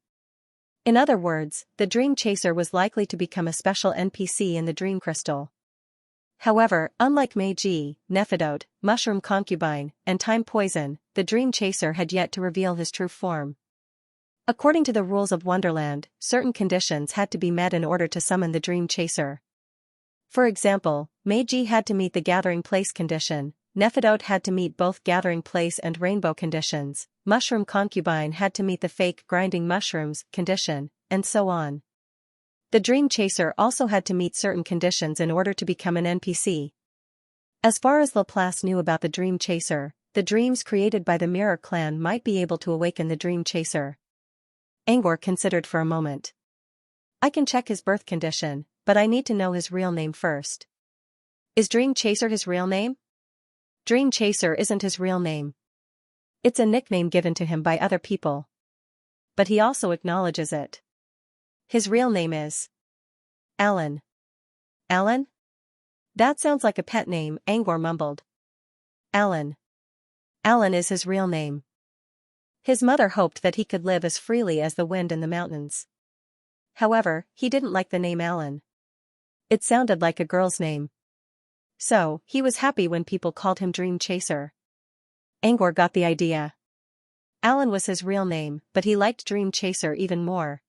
In other words, the dream chaser was likely to become a special NPC in the dream crystal. However, unlike Meiji, Nephidote, Mushroom Concubine, and Time Poison, the dream chaser had yet to reveal his true form. According to the rules of Wonderland, certain conditions had to be met in order to summon the dream chaser. For example, Meiji had to meet the gathering place condition, Nephidote had to meet both gathering place and rainbow conditions, Mushroom Concubine had to meet the fake grinding mushrooms condition, and so on. The dream chaser also had to meet certain conditions in order to become an NPC. As far as Laplace knew about the dream chaser, the dreams created by the Mirror Clan might be able to awaken the dream chaser. Angor considered for a moment. I can check his birth condition, but I need to know his real name first. Is Dream Chaser his real name? Dream Chaser isn't his real name. It's a nickname given to him by other people. But he also acknowledges it. His real name is Alan. Alan? That sounds like a pet name, Angor mumbled. Alan. Alan is his real name. His mother hoped that he could live as freely as the wind in the mountains. However, he didn't like the name Alan. It sounded like a girl's name. So, he was happy when people called him Dream Chaser. Angor got the idea. Alan was his real name, but he liked Dream Chaser even more.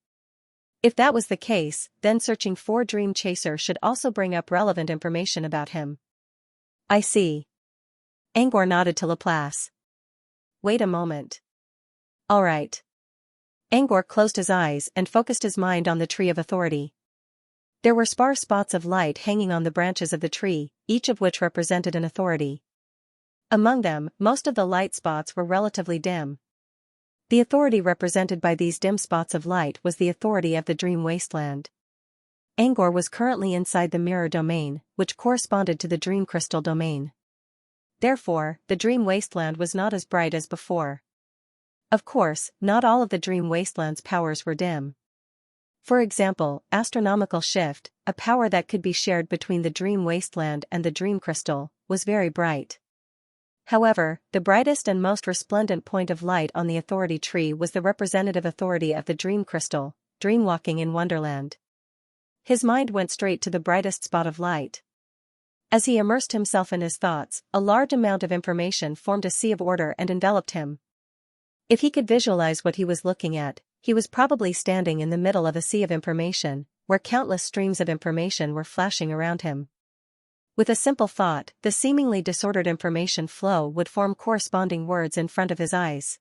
If that was the case, then searching for Dream Chaser should also bring up relevant information about him. I see. Angor nodded to Laplace. Wait a moment. All right. Angor closed his eyes and focused his mind on the Tree of Authority. There were sparse spots of light hanging on the branches of the tree, each of which represented an authority. Among them, most of the light spots were relatively dim. The authority represented by these dim spots of light was the authority of the Dream Wasteland. Angor was currently inside the Mirror Domain, which corresponded to the Dream Crystal Domain. Therefore, the Dream Wasteland was not as bright as before. Of course, not all of the Dream Wasteland's powers were dim. For example, astronomical shift, a power that could be shared between the Dream Wasteland and the Dream Crystal, was very bright. However, the brightest and most resplendent point of light on the authority tree was the representative authority of the Dream Crystal, Dreamwalking in Wonderland. His mind went straight to the brightest spot of light. As he immersed himself in his thoughts, a large amount of information formed a sea of order and enveloped him. If he could visualize what he was looking at, he was probably standing in the middle of a sea of information, where countless streams of information were flashing around him. With a simple thought, the seemingly disordered information flow would form corresponding words in front of his eyes.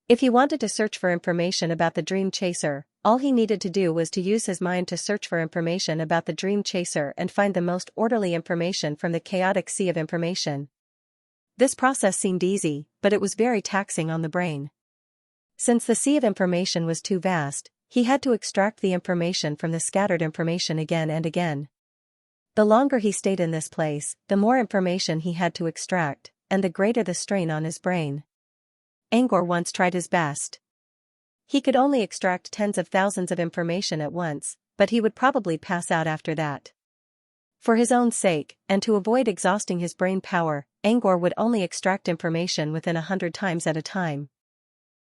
If he wanted to search for information about the Dream Chaser, all he needed to do was to use his mind to search for information about the Dream Chaser and find the most orderly information from the chaotic sea of information. This process seemed easy, but it was very taxing on the brain. Since the sea of information was too vast, he had to extract the information from the scattered information again and again. The longer he stayed in this place, the more information he had to extract, and the greater the strain on his brain. Angor once tried his best. He could only extract tens of thousands of information at once, but he would probably pass out after that. For his own sake, and to avoid exhausting his brain power, Angor would only extract information within 100 times at a time.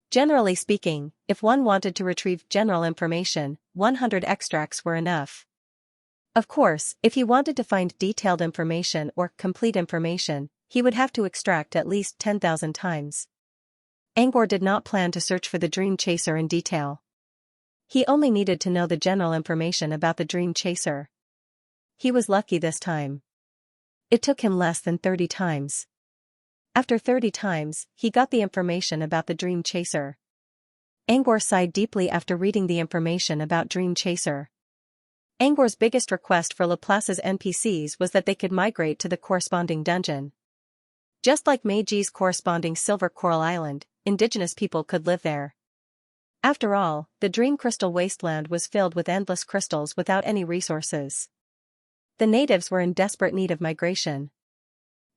Generally speaking, if one wanted to retrieve general information, 100 extracts were enough. Of course, if he wanted to find detailed information or complete information, he would have to extract at least 10,000 times. Angor did not plan to search for the dream chaser in detail. He only needed to know the general information about the dream chaser. He was lucky this time. It took him less than 30 times. After 30 times, he got the information about the dream chaser. Angor sighed deeply after reading the information about dream chaser. Angor's biggest request for Laplace's NPCs was that they could migrate to the corresponding dungeon. Just like Meiji's corresponding Silver Coral Island, indigenous people could live there. After all, the Dream Crystal Wasteland was filled with endless crystals without any resources. The natives were in desperate need of migration.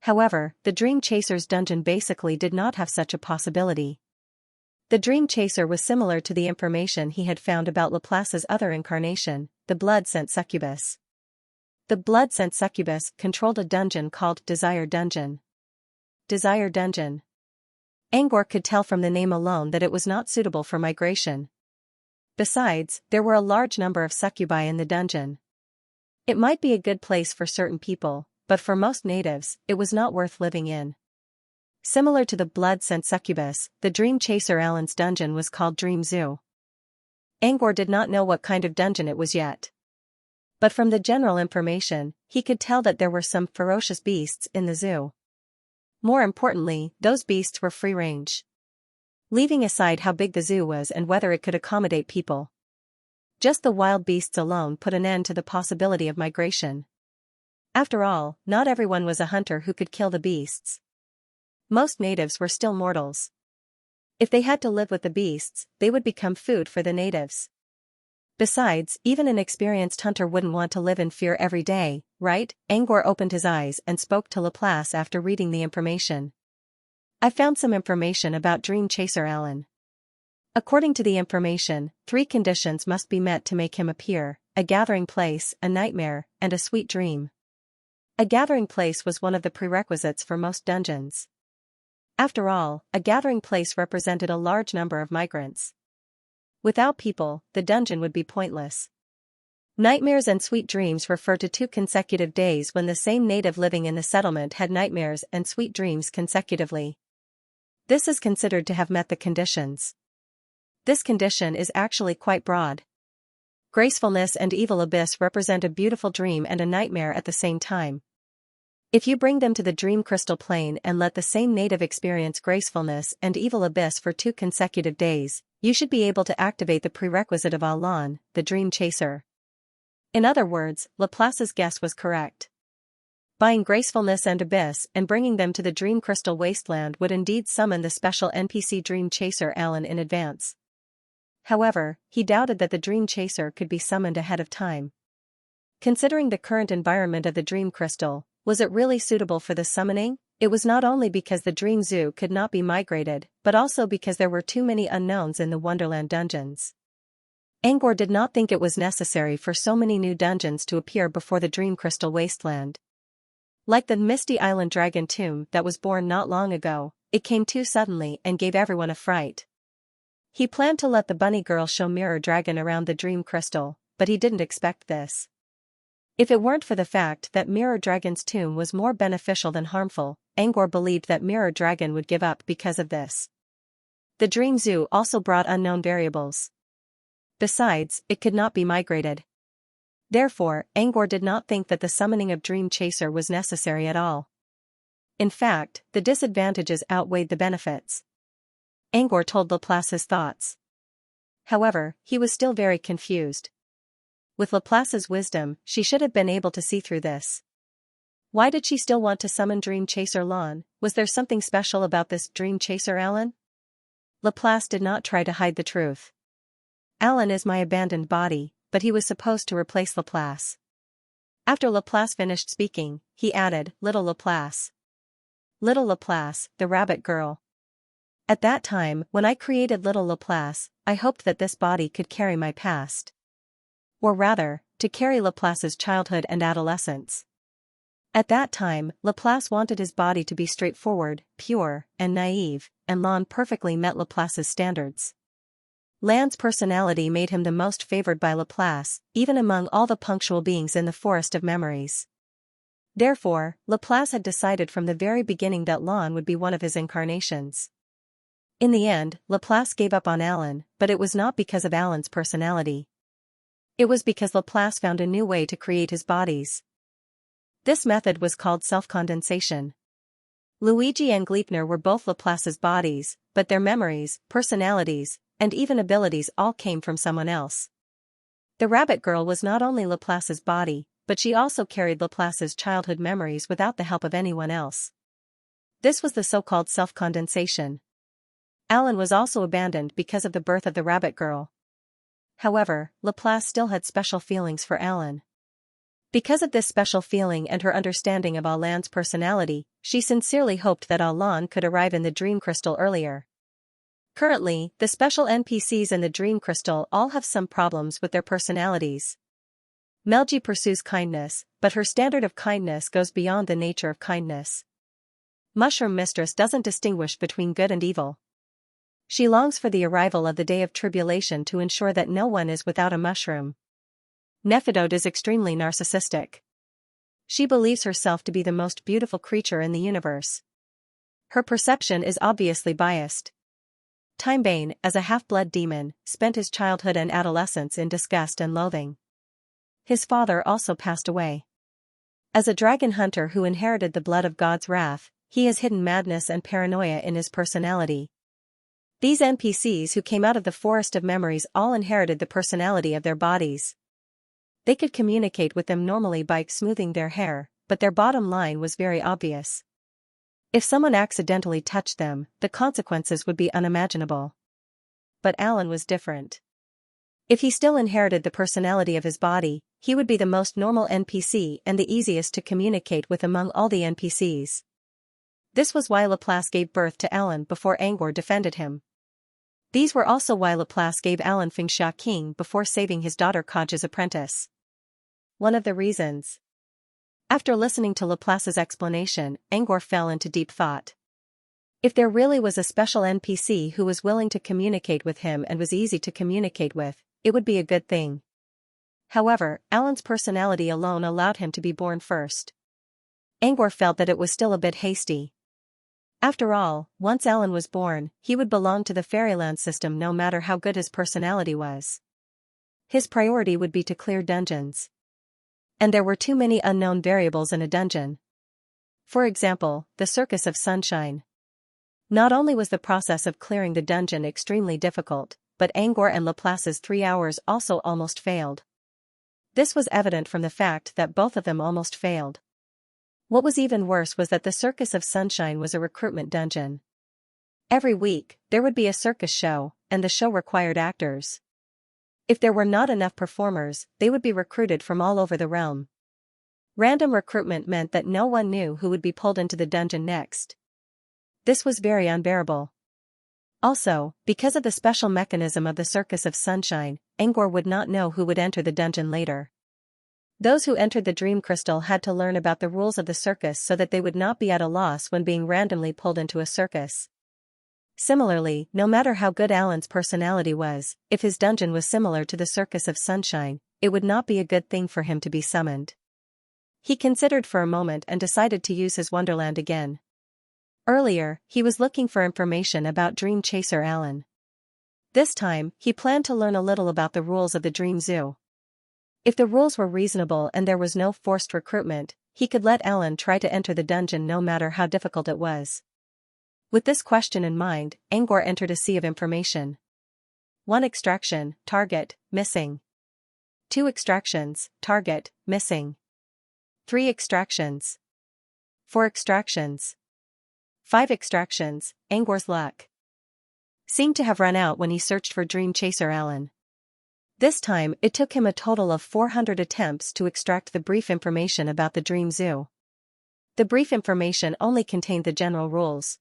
However, the Dream Chaser's dungeon basically did not have such a possibility. The Dream Chaser was similar to the information he had found about Laplace's other incarnation, the Blood-Scent Succubus. The Blood-Scent Succubus controlled a dungeon called Desire Dungeon. Desire Dungeon. Angor could tell from the name alone that it was not suitable for migration. Besides, there were a large number of succubi in the dungeon. It might be a good place for certain people, but for most natives, it was not worth living in. Similar to the Blood-Scent Succubus, the Dream Chaser Alan's dungeon was called Dream Zoo. Angor did not know what kind of dungeon it was yet. But from the general information, he could tell that there were some ferocious beasts in the zoo. More importantly, those beasts were free-range. Leaving aside how big the zoo was and whether it could accommodate people. Just the wild beasts alone put an end to the possibility of migration. After all, not everyone was a hunter who could kill the beasts. Most natives were still mortals. If they had to live with the beasts, they would become food for the natives. Besides, even an experienced hunter wouldn't want to live in fear every day, right? Angor opened his eyes and spoke to Laplace after reading the information. I found some information about Dream Chaser Alan. According to the information, 3 conditions must be met to make him appear: a gathering place, a nightmare, and a sweet dream. A gathering place was one of the prerequisites for most dungeons. After all, a gathering place represented a large number of migrants. Without people, the dungeon would be pointless. Nightmares and sweet dreams refer to 2 consecutive days when the same native living in the settlement had nightmares and sweet dreams consecutively. This is considered to have met the conditions. This condition is actually quite broad. Gracefulness and Evil Abyss represent a beautiful dream and a nightmare at the same time. If you bring them to the Dream Crystal Plane and let the same native experience Gracefulness and Evil Abyss for 2 consecutive days, you should be able to activate the prerequisite of Alan, the Dream Chaser. In other words, Laplace's guess was correct. Buying Gracefulness and Abyss and bringing them to the Dream Crystal Wasteland would indeed summon the special NPC Dream Chaser Alan in advance. However, he doubted that the Dream Chaser could be summoned ahead of time. Considering the current environment of the Dream Crystal, was it really suitable for the summoning? It was not only because the Dream Zoo could not be migrated, but also because there were too many unknowns in the Wonderland dungeons. Angor did not think it was necessary for so many new dungeons to appear before the Dream Crystal Wasteland. Like the Misty Island Dragon Tomb that was born not long ago, it came too suddenly and gave everyone a fright. He planned to let the bunny girl show Mirror Dragon around the Dream Crystal, but he didn't expect this. If it weren't for the fact that Mirror Dragon's tomb was more beneficial than harmful, Angor believed that Mirror Dragon would give up because of this. The Dream Zoo also brought unknown variables. Besides, it could not be migrated. Therefore, Angor did not think that the summoning of Dream Chaser was necessary at all. In fact, the disadvantages outweighed the benefits. Angor told Laplace his thoughts. However, he was still very confused. With Laplace's wisdom, she should have been able to see through this. Why did she still want to summon Dream Chaser Lon? Was there something special about this Dream Chaser Alan? Laplace did not try to hide the truth. Alan is my abandoned body, but he was supposed to replace Laplace. After Laplace finished speaking, he added, Little Laplace. Little Laplace, the rabbit girl. At that time, when I created Little Laplace, I hoped that this body could carry my past. Or rather, to carry Laplace's childhood and adolescence. At that time, Laplace wanted his body to be straightforward, pure, and naive, and Lan perfectly met Laplace's standards. Lan's personality made him the most favored by Laplace, even among all the punctual beings in the Forest of Memories. Therefore, Laplace had decided from the very beginning that Lan would be one of his incarnations. In the end, Laplace gave up on Alan, but it was not because of Alan's personality. It was because Laplace found a new way to create his bodies. This method was called self-condensation. Luigi and Gleipnir were both Laplace's bodies, but their memories, personalities, and even abilities all came from someone else. The rabbit girl was not only Laplace's body, but she also carried Laplace's childhood memories without the help of anyone else. This was the so-called self-condensation. Alan was also abandoned because of the birth of the rabbit girl. However, Laplace still had special feelings for Alan. Because of this special feeling and her understanding of Alan's personality, she sincerely hoped that Alan could arrive in the Dream Crystal earlier. Currently, the special NPCs in the Dream Crystal all have some problems with their personalities. Melji pursues kindness, but her standard of kindness goes beyond the nature of kindness. Mushroom Mistress doesn't distinguish between good and evil. She longs for the arrival of the day of tribulation to ensure that no one is without a mushroom. Nephidode is extremely narcissistic. She believes herself to be the most beautiful creature in the universe. Her perception is obviously biased. Timebane, as a half-blood demon, spent his childhood and adolescence in disgust and loathing. His father also passed away. As a dragon hunter who inherited the blood of God's wrath, he has hidden madness and paranoia in his personality. These NPCs who came out of the Forest of Memories all inherited the personality of their bodies. They could communicate with them normally by smoothing their hair, but their bottom line was very obvious. If someone accidentally touched them, the consequences would be unimaginable. But Alan was different. If he still inherited the personality of his body, he would be the most normal NPC and the easiest to communicate with among all the NPCs. This was why Laplace gave birth to Alan before Angor defended him. These were also why Laplace gave Alan Xianxia king before saving his daughter Kaj's apprentice. One of the reasons. After listening to Laplace's explanation, Angor fell into deep thought. If there really was a special NPC who was willing to communicate with him and was easy to communicate with, it would be a good thing. However, Alan's personality alone allowed him to be born first. Angor felt that it was still a bit hasty. After all, once Alan was born, he would belong to the Fairyland system no matter how good his personality was. His priority would be to clear dungeons. And there were too many unknown variables in a dungeon. For example, the Circus of Sunshine. Not only was the process of clearing the dungeon extremely difficult, but Angor and Laplace's 3 hours also almost failed. This was evident from the fact that both of them almost failed. What was even worse was that the Circus of Sunshine was a recruitment dungeon. Every week, there would be a circus show, and the show required actors. If there were not enough performers, they would be recruited from all over the realm. Random recruitment meant that no one knew who would be pulled into the dungeon next. This was very unbearable. Also, because of the special mechanism of the Circus of Sunshine, Angor would not know who would enter the dungeon later. Those who entered the Dream Crystal had to learn about the rules of the circus so that they would not be at a loss when being randomly pulled into a circus. Similarly, no matter how good Alan's personality was, if his dungeon was similar to the Circus of Sunshine, it would not be a good thing for him to be summoned. He considered for a moment and decided to use his Wonderland again. Earlier, he was looking for information about Dream Chaser Alan. This time, he planned to learn a little about the rules of the Dream Zoo. If the rules were reasonable and there was no forced recruitment, he could let Alan try to enter the dungeon no matter how difficult it was. With this question in mind, Angor entered a sea of information. 1 extraction, target, missing. 2 extractions, target, missing. 3 extractions. 4 extractions. 5 extractions, Angor's luck. seemed to have run out when he searched for Dream Chaser Alan. This time it took him a total of 400 attempts to extract the brief information about the Dream Zoo. The brief information only contained the general rules.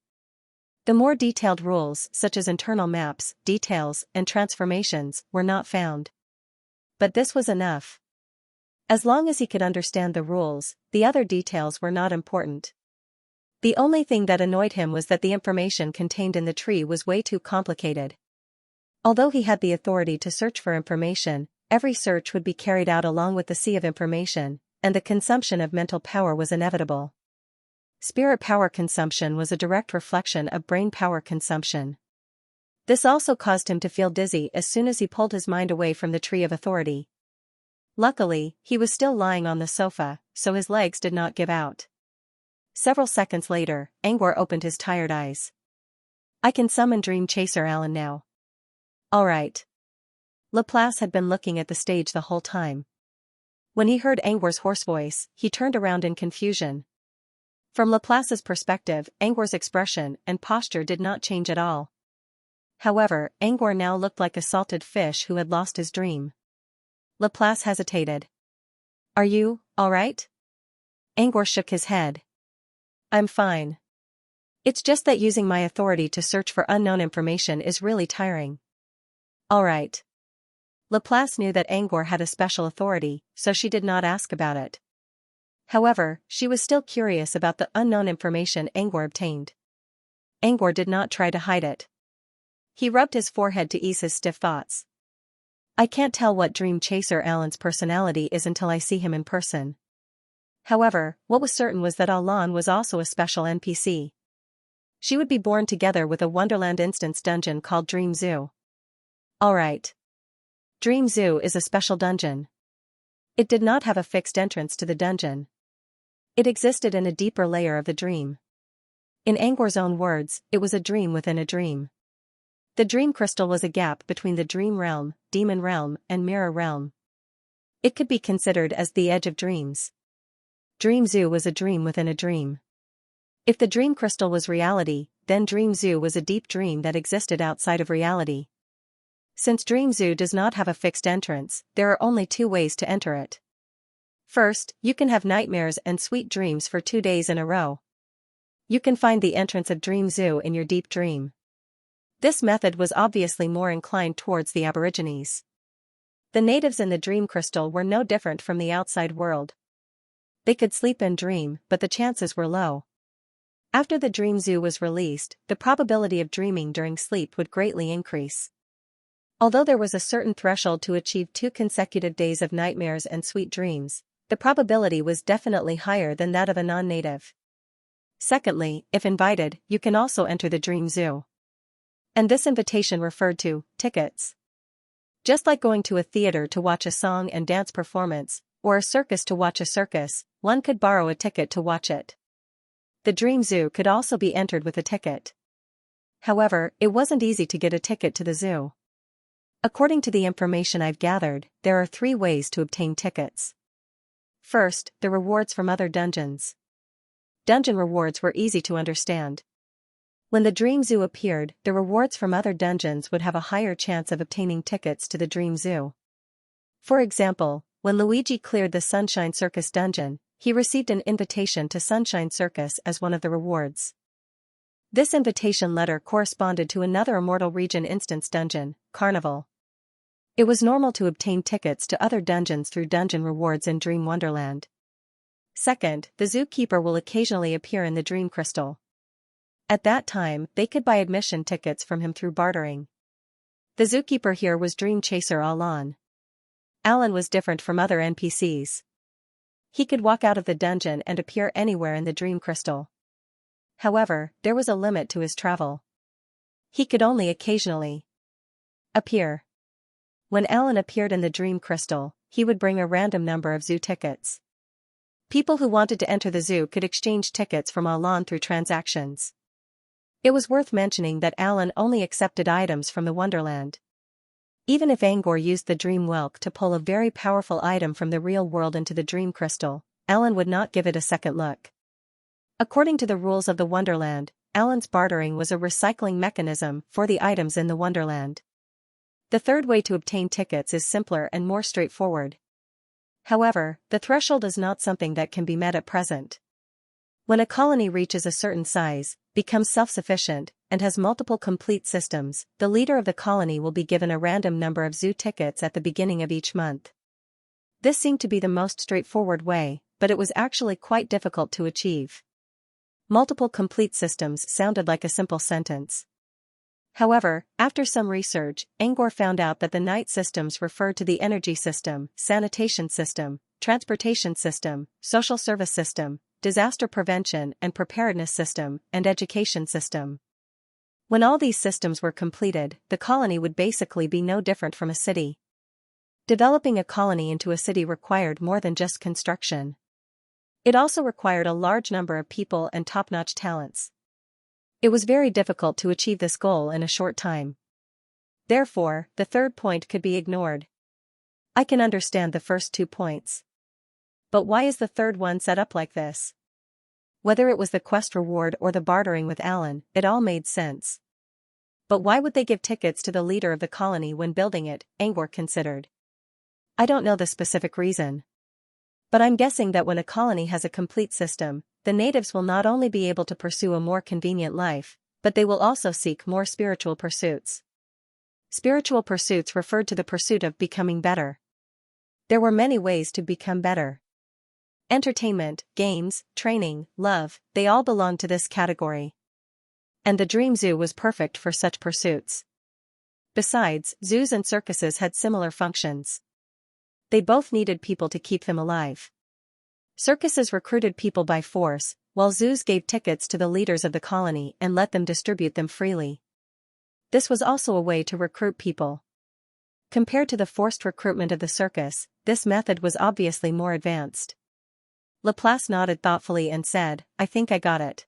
The more detailed rules, such as internal maps, details, and transformations, were not found. But this was enough. As long as he could understand the rules, the other details were not important. The only thing that annoyed him was that the information contained in the tree was way too complicated. Although he had the authority to search for information, every search would be carried out along with the sea of information, and the consumption of mental power was inevitable. Spirit power consumption was a direct reflection of brain power consumption. This also caused him to feel dizzy as soon as he pulled his mind away from the tree of authority. Luckily, he was still lying on the sofa, so his legs did not give out. Several seconds later, Angor opened his tired eyes. I can summon Dream Chaser Alan now. All right. Laplace had been looking at the stage the whole time. When he heard Angor's hoarse voice, he turned around in confusion. From Laplace's perspective, Angor's expression and posture did not change at all. However, Angor now looked like a salted fish who had lost his dream. Laplace hesitated. Are you, all right? Angor shook his head. I'm fine. It's just that using my authority to search for unknown information is really tiring. All right. Laplace knew that Angor had a special authority, so she did not ask about it. However, she was still curious about the unknown information Angor obtained. Angor did not try to hide it. He rubbed his forehead to ease his stiff thoughts. I can't tell what Dream Chaser Alan's personality is until I see him in person. However, what was certain was that Alan was also a special NPC. She would be born together with a Wonderland instance dungeon called Dream Zoo. Alright. Dream Zoo is a special dungeon. It did not have a fixed entrance to the dungeon. It existed in a deeper layer of the dream. In Angor's own words, it was a dream within a dream. The dream crystal was a gap between the dream realm, demon realm, and mirror realm. It could be considered as the edge of dreams. Dream Zoo was a dream within a dream. If the dream crystal was reality, then Dream Zoo was a deep dream that existed outside of reality. Since Dream Zoo does not have a fixed entrance, there are only two ways to enter it. First, you can have nightmares and sweet dreams for 2 days in a row. You can find the entrance of Dream Zoo in your deep dream. This method was obviously more inclined towards the Aborigines. The natives in the dream crystal were no different from the outside world. They could sleep and dream, but the chances were low. After the Dream Zoo was released, the probability of dreaming during sleep would greatly increase. Although there was a certain threshold to achieve 2 consecutive days of nightmares and sweet dreams, the probability was definitely higher than that of a non-native. Secondly, if invited, you can also enter the Dream Zoo. And this invitation referred to tickets. Just like going to a theater to watch a song and dance performance, or a circus to watch a circus, one could borrow a ticket to watch it. The Dream Zoo could also be entered with a ticket. However, it wasn't easy to get a ticket to the zoo. According to the information I've gathered, there are 3 ways to obtain tickets. First, the rewards from other dungeons. Dungeon rewards were easy to understand. When the Dream Zoo appeared, the rewards from other dungeons would have a higher chance of obtaining tickets to the Dream Zoo. For example, when Luigi cleared the Sunshine Circus dungeon, he received an invitation to Sunshine Circus as one of the rewards. This invitation letter corresponded to another Immortal Region instance dungeon, Carnival. It was normal to obtain tickets to other dungeons through dungeon rewards in Dream Wonderland. Second, the zookeeper will occasionally appear in the Dream Crystal. At that time, they could buy admission tickets from him through bartering. The zookeeper here was Dream Chaser Alan. Alan was different from other NPCs. He could walk out of the dungeon and appear anywhere in the Dream Crystal. However, there was a limit to his travel. He could only occasionally appear. When Alan appeared in the Dream Crystal, he would bring a random number of zoo tickets. People who wanted to enter the zoo could exchange tickets from Alan through transactions. It was worth mentioning that Alan only accepted items from the Wonderland. Even if Angor used the Dream Whelk to pull a very powerful item from the real world into the Dream Crystal, Alan would not give it a second look. According to the rules of the Wonderland, Alan's bartering was a recycling mechanism for the items in the Wonderland. The third way to obtain tickets is simpler and more straightforward. However, the threshold is not something that can be met at present. When a colony reaches a certain size, becomes self-sufficient, and has multiple complete systems, the leader of the colony will be given a random number of zoo tickets at the beginning of each month. This seemed to be the most straightforward way, but it was actually quite difficult to achieve. Multiple complete systems sounded like a simple sentence. However, after some research, Angor found out that the night systems referred to the energy system, sanitation system, transportation system, social service system, disaster prevention and preparedness system, and education system. When all these systems were completed, the colony would basically be no different from a city. Developing a colony into a city required more than just construction. It also required a large number of people and top-notch talents. It was very difficult to achieve this goal in a short time. Therefore, the third point could be ignored. I can understand the first 2 points. But why is the third one set up like this? Whether it was the quest reward or the bartering with Alan, it all made sense. But why would they give tickets to the leader of the colony when building it, Angor considered. I don't know the specific reason. But I'm guessing that when a colony has a complete system, the natives will not only be able to pursue a more convenient life, but they will also seek more spiritual pursuits. Spiritual pursuits referred to the pursuit of becoming better. There were many ways to become better. Entertainment, games, training, love, they all belonged to this category. And the Dream Zoo was perfect for such pursuits. Besides, zoos and circuses had similar functions. They both needed people to keep them alive. Circuses recruited people by force, while zoos gave tickets to the leaders of the colony and let them distribute them freely. This was also a way to recruit people. Compared to the forced recruitment of the circus, this method was obviously more advanced. Laplace nodded thoughtfully and said, I think I got it.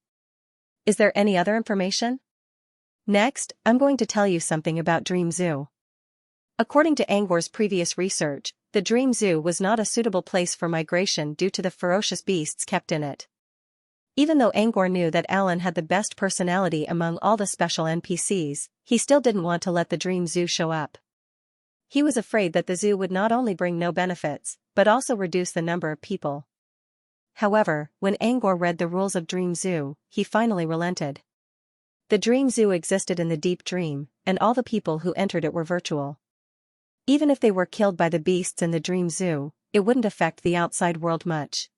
Is there any other information? Next, I'm going to tell you something about Dream Zoo. According to Angor's previous research, the Dream Zoo was not a suitable place for migration due to the ferocious beasts kept in it. Even though Angor knew that Alan had the best personality among all the special NPCs, he still didn't want to let the Dream Zoo show up. He was afraid that the zoo would not only bring no benefits, but also reduce the number of people. However, when Angor read the rules of Dream Zoo, he finally relented. The Dream Zoo existed in the deep dream, and all the people who entered it were virtual. Even if they were killed by the beasts in the Dream Zoo, it wouldn't affect the outside world much.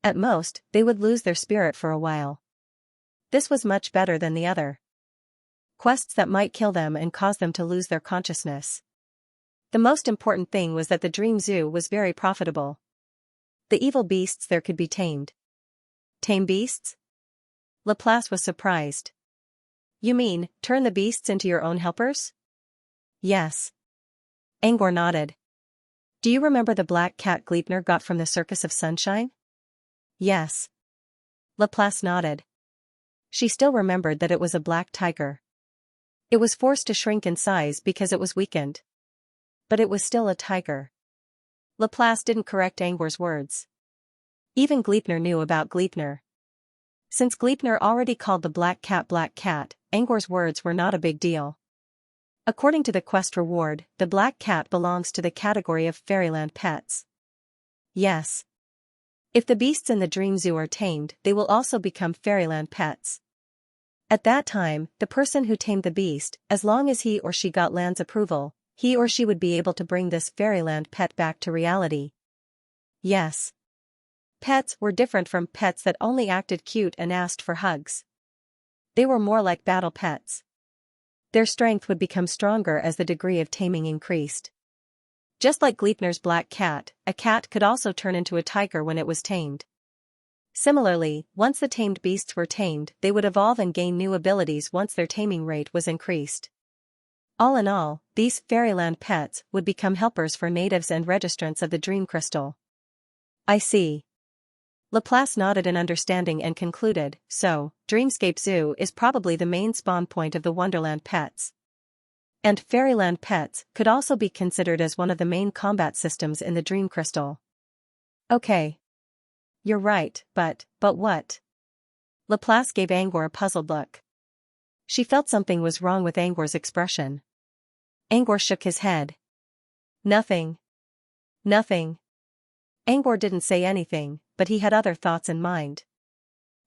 At most, they would lose their spirit for a while. This was much better than the other quests that might kill them and cause them to lose their consciousness. The most important thing was that the Dream Zoo was very profitable. The evil beasts there could be tamed. Tame beasts? Laplace was surprised. You mean, turn the beasts into your own helpers? Yes. Angor nodded. Do you remember the black cat Gleipnir got from the Circus of Sunshine? Yes. Laplace nodded. She still remembered that it was a black tiger. It was forced to shrink in size because it was weakened. But it was still a tiger. Laplace didn't correct Angor's words. Even Gleipnir knew about Gleipnir. Since Gleipnir already called the black cat, Angor's words were not a big deal. According to the quest reward, the black cat belongs to the category of fairyland pets. Yes. If the beasts in the Dream Zoo are tamed, they will also become fairyland pets. At that time, the person who tamed the beast, as long as he or she got land's approval, he or she would be able to bring this fairyland pet back to reality. Yes. Pets were different from pets that only acted cute and asked for hugs. They were more like battle pets. Their strength would become stronger as the degree of taming increased. Just like Gleipnir's black cat, a cat could also turn into a tiger when it was tamed. Similarly, once the tamed beasts were tamed, they would evolve and gain new abilities once their taming rate was increased. All in all, these fairyland pets would become helpers for natives and registrants of the Dream Crystal. I see. Laplace nodded in understanding and concluded, so, Dreamscape Zoo is probably the main spawn point of the Wonderland pets. And fairyland pets could also be considered as one of the main combat systems in the Dream Crystal. Okay. You're right, but what? Laplace gave Angor a puzzled look. She felt something was wrong with Angor's expression. Angor shook his head. Nothing. Nothing. Angor didn't say anything, but he had other thoughts in mind.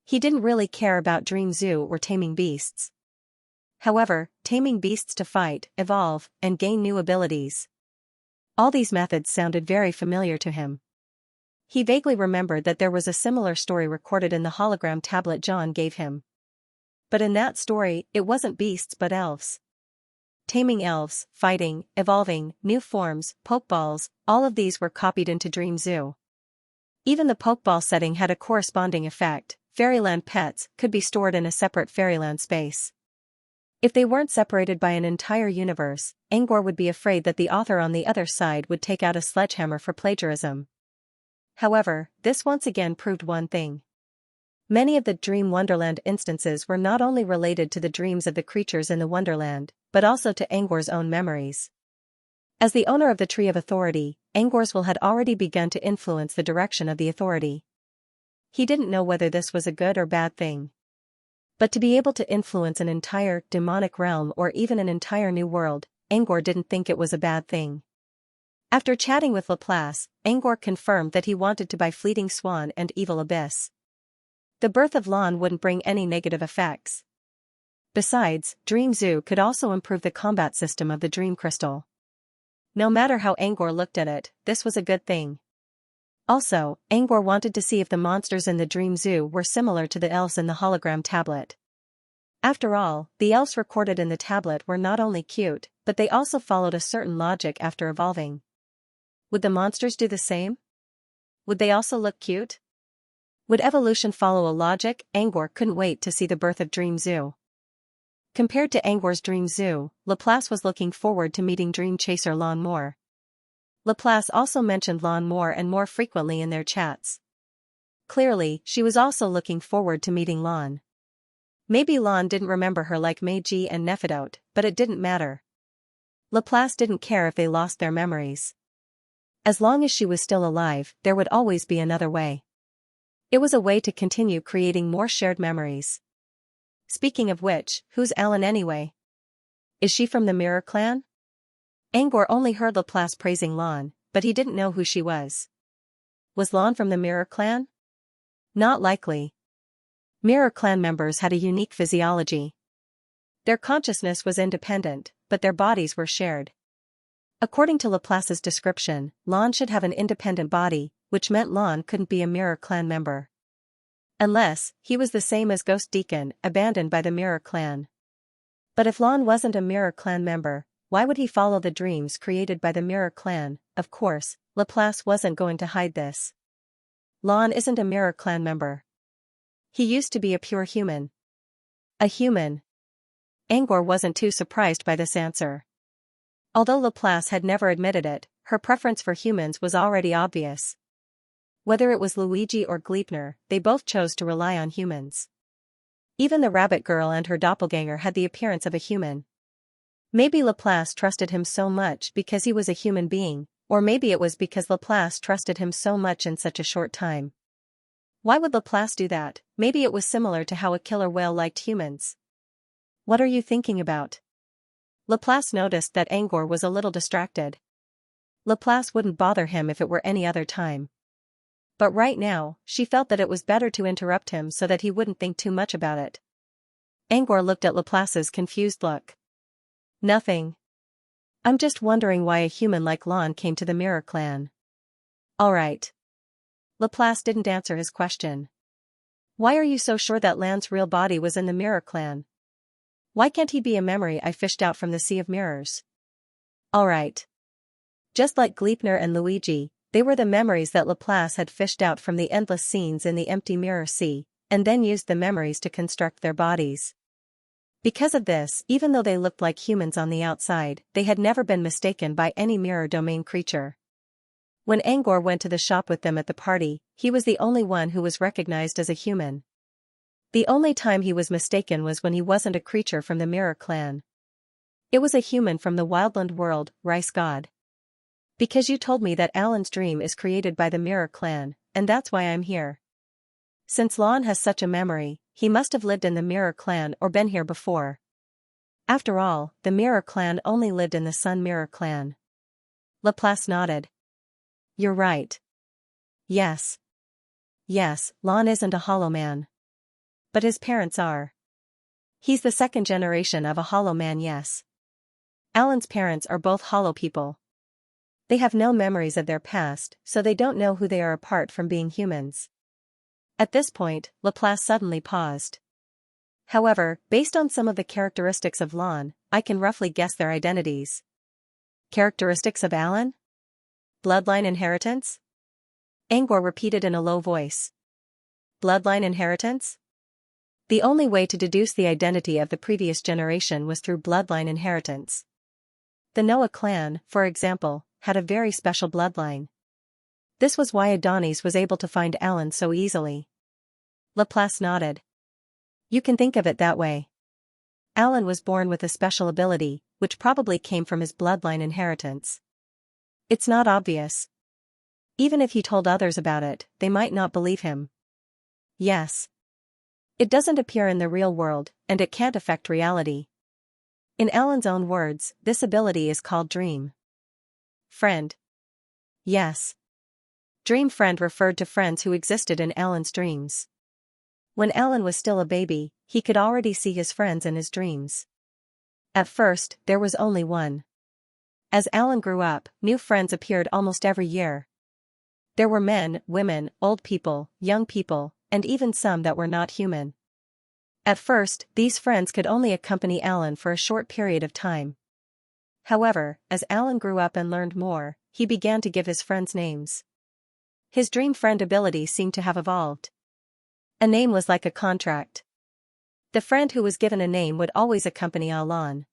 He didn't really care about Dream Zoo or taming beasts. However, taming beasts to fight, evolve, and gain new abilities. All these methods sounded very familiar to him. He vaguely remembered that there was a similar story recorded in the hologram tablet John gave him. But in that story, it wasn't beasts but elves. Taming elves, fighting, evolving, new forms, pokeballs, all of these were copied into Dream Zoo. Even the pokeball setting had a corresponding effect. Fairyland pets could be stored in a separate fairyland space. If they weren't separated by an entire universe, Angor would be afraid that the author on the other side would take out a sledgehammer for plagiarism. However, this once again proved one thing. Many of the Dream Wonderland instances were not only related to the dreams of the creatures in the Wonderland, but also to Angor's own memories. As the owner of the Tree of Authority, Angor's will had already begun to influence the direction of the authority. He didn't know whether this was a good or bad thing. But to be able to influence an entire demonic realm or even an entire new world, Angor didn't think it was a bad thing. After chatting with Laplace, Angor confirmed that he wanted to buy Fleeting Swan and Evil Abyss. The birth of Lon wouldn't bring any negative effects. Besides, Dream Zoo could also improve the combat system of the Dream Crystal. No matter how Angor looked at it, this was a good thing. Also, Angor wanted to see if the monsters in the Dream Zoo were similar to the elves in the hologram tablet. After all, the elves recorded in the tablet were not only cute, but they also followed a certain logic after evolving. Would the monsters do the same? Would they also look cute? Would evolution follow a logic? Angor couldn't wait to see the birth of Dream Zoo. Compared to Angor's Dream Zoo, Laplace was looking forward to meeting Dream Chaser Lon more. Laplace also mentioned Lon more and more frequently in their chats. Clearly, she was also looking forward to meeting Lon. Maybe Lon didn't remember her like Meiji and Nephidote, but it didn't matter. Laplace didn't care if they lost their memories. As long as she was still alive, there would always be another way. It was a way to continue creating more shared memories. Speaking of which, who's Ellen anyway? Is she from the Mirror Clan? Angor only heard Laplace praising Lon, but he didn't know who she was. Was Lon from the Mirror Clan? Not likely. Mirror Clan members had a unique physiology. Their consciousness was independent, but their bodies were shared. According to Laplace's description, Lon should have an independent body, which meant Lon couldn't be a Mirror Clan member. Unless, he was the same as Ghost Deacon, abandoned by the Mirror Clan. But if Lon wasn't a Mirror Clan member, why would he follow the dreams created by the Mirror Clan? Of course, Laplace wasn't going to hide this. Lon isn't a Mirror Clan member. He used to be a pure human. A human. Angor wasn't too surprised by this answer. Although Laplace had never admitted it, her preference for humans was already obvious. Whether it was Luigi or Gleipnir, they both chose to rely on humans. Even the rabbit girl and her doppelganger had the appearance of a human. Maybe Laplace trusted him so much because he was a human being, or maybe it was because Laplace trusted him so much in such a short time. Why would Laplace do that? Maybe it was similar to how a killer whale liked humans. What are you thinking about? Laplace noticed that Angor was a little distracted. Laplace wouldn't bother him if it were any other time. But right now, she felt that it was better to interrupt him so that he wouldn't think too much about it. Angor looked at Laplace's confused look. Nothing. I'm just wondering why a human like Lon came to the Mirror Clan. Alright. Laplace didn't answer his question. Why are you so sure that Lan's real body was in the Mirror Clan? Why can't he be a memory I fished out from the Sea of Mirrors? Alright. Just like Gleipnir and Luigi, they were the memories that Laplace had fished out from the endless scenes in the empty Mirror Sea, and then used the memories to construct their bodies. Because of this, even though they looked like humans on the outside, they had never been mistaken by any mirror domain creature. When Angor went to the shop with them at the party, he was the only one who was recognized as a human. The only time he was mistaken was when he wasn't a creature from the Mirror Clan. It was a human from the Wildland world, Rice God. Because you told me that Alan's dream is created by the Mirror Clan, and that's why I'm here. Since Lon has such a memory, he must have lived in the Mirror clan or been here before. After all, the Mirror clan only lived in the Sun Mirror clan. Laplace nodded. You're right. Yes. Yes, Lon isn't a hollow man. But his parents are. He's the second generation of a hollow man, yes. Alan's parents are both hollow people. They have no memories of their past, so they don't know who they are apart from being humans. At this point, Laplace suddenly paused. However, based on some of the characteristics of Lon, I can roughly guess their identities. Characteristics of Alan? Bloodline inheritance? Angor repeated in a low voice. Bloodline inheritance? The only way to deduce the identity of the previous generation was through bloodline inheritance. The Noah clan, for example, had a very special bloodline. This was why Adonis was able to find Alan so easily. Laplace nodded. You can think of it that way. Alan was born with a special ability, which probably came from his bloodline inheritance. It's not obvious. Even if he told others about it, they might not believe him. Yes. It doesn't appear in the real world, and it can't affect reality. In Alan's own words, this ability is called Dream Friend. Yes. Dream Friend referred to friends who existed in Alan's dreams. When Alan was still a baby, he could already see his friends in his dreams. At first, there was only one. As Alan grew up, new friends appeared almost every year. There were men, women, old people, young people, and even some that were not human. At first, these friends could only accompany Alan for a short period of time. However, as Alan grew up and learned more, he began to give his friends names. His Dream Friend ability seemed to have evolved. A name was like a contract. The friend who was given a name would always accompany Alan.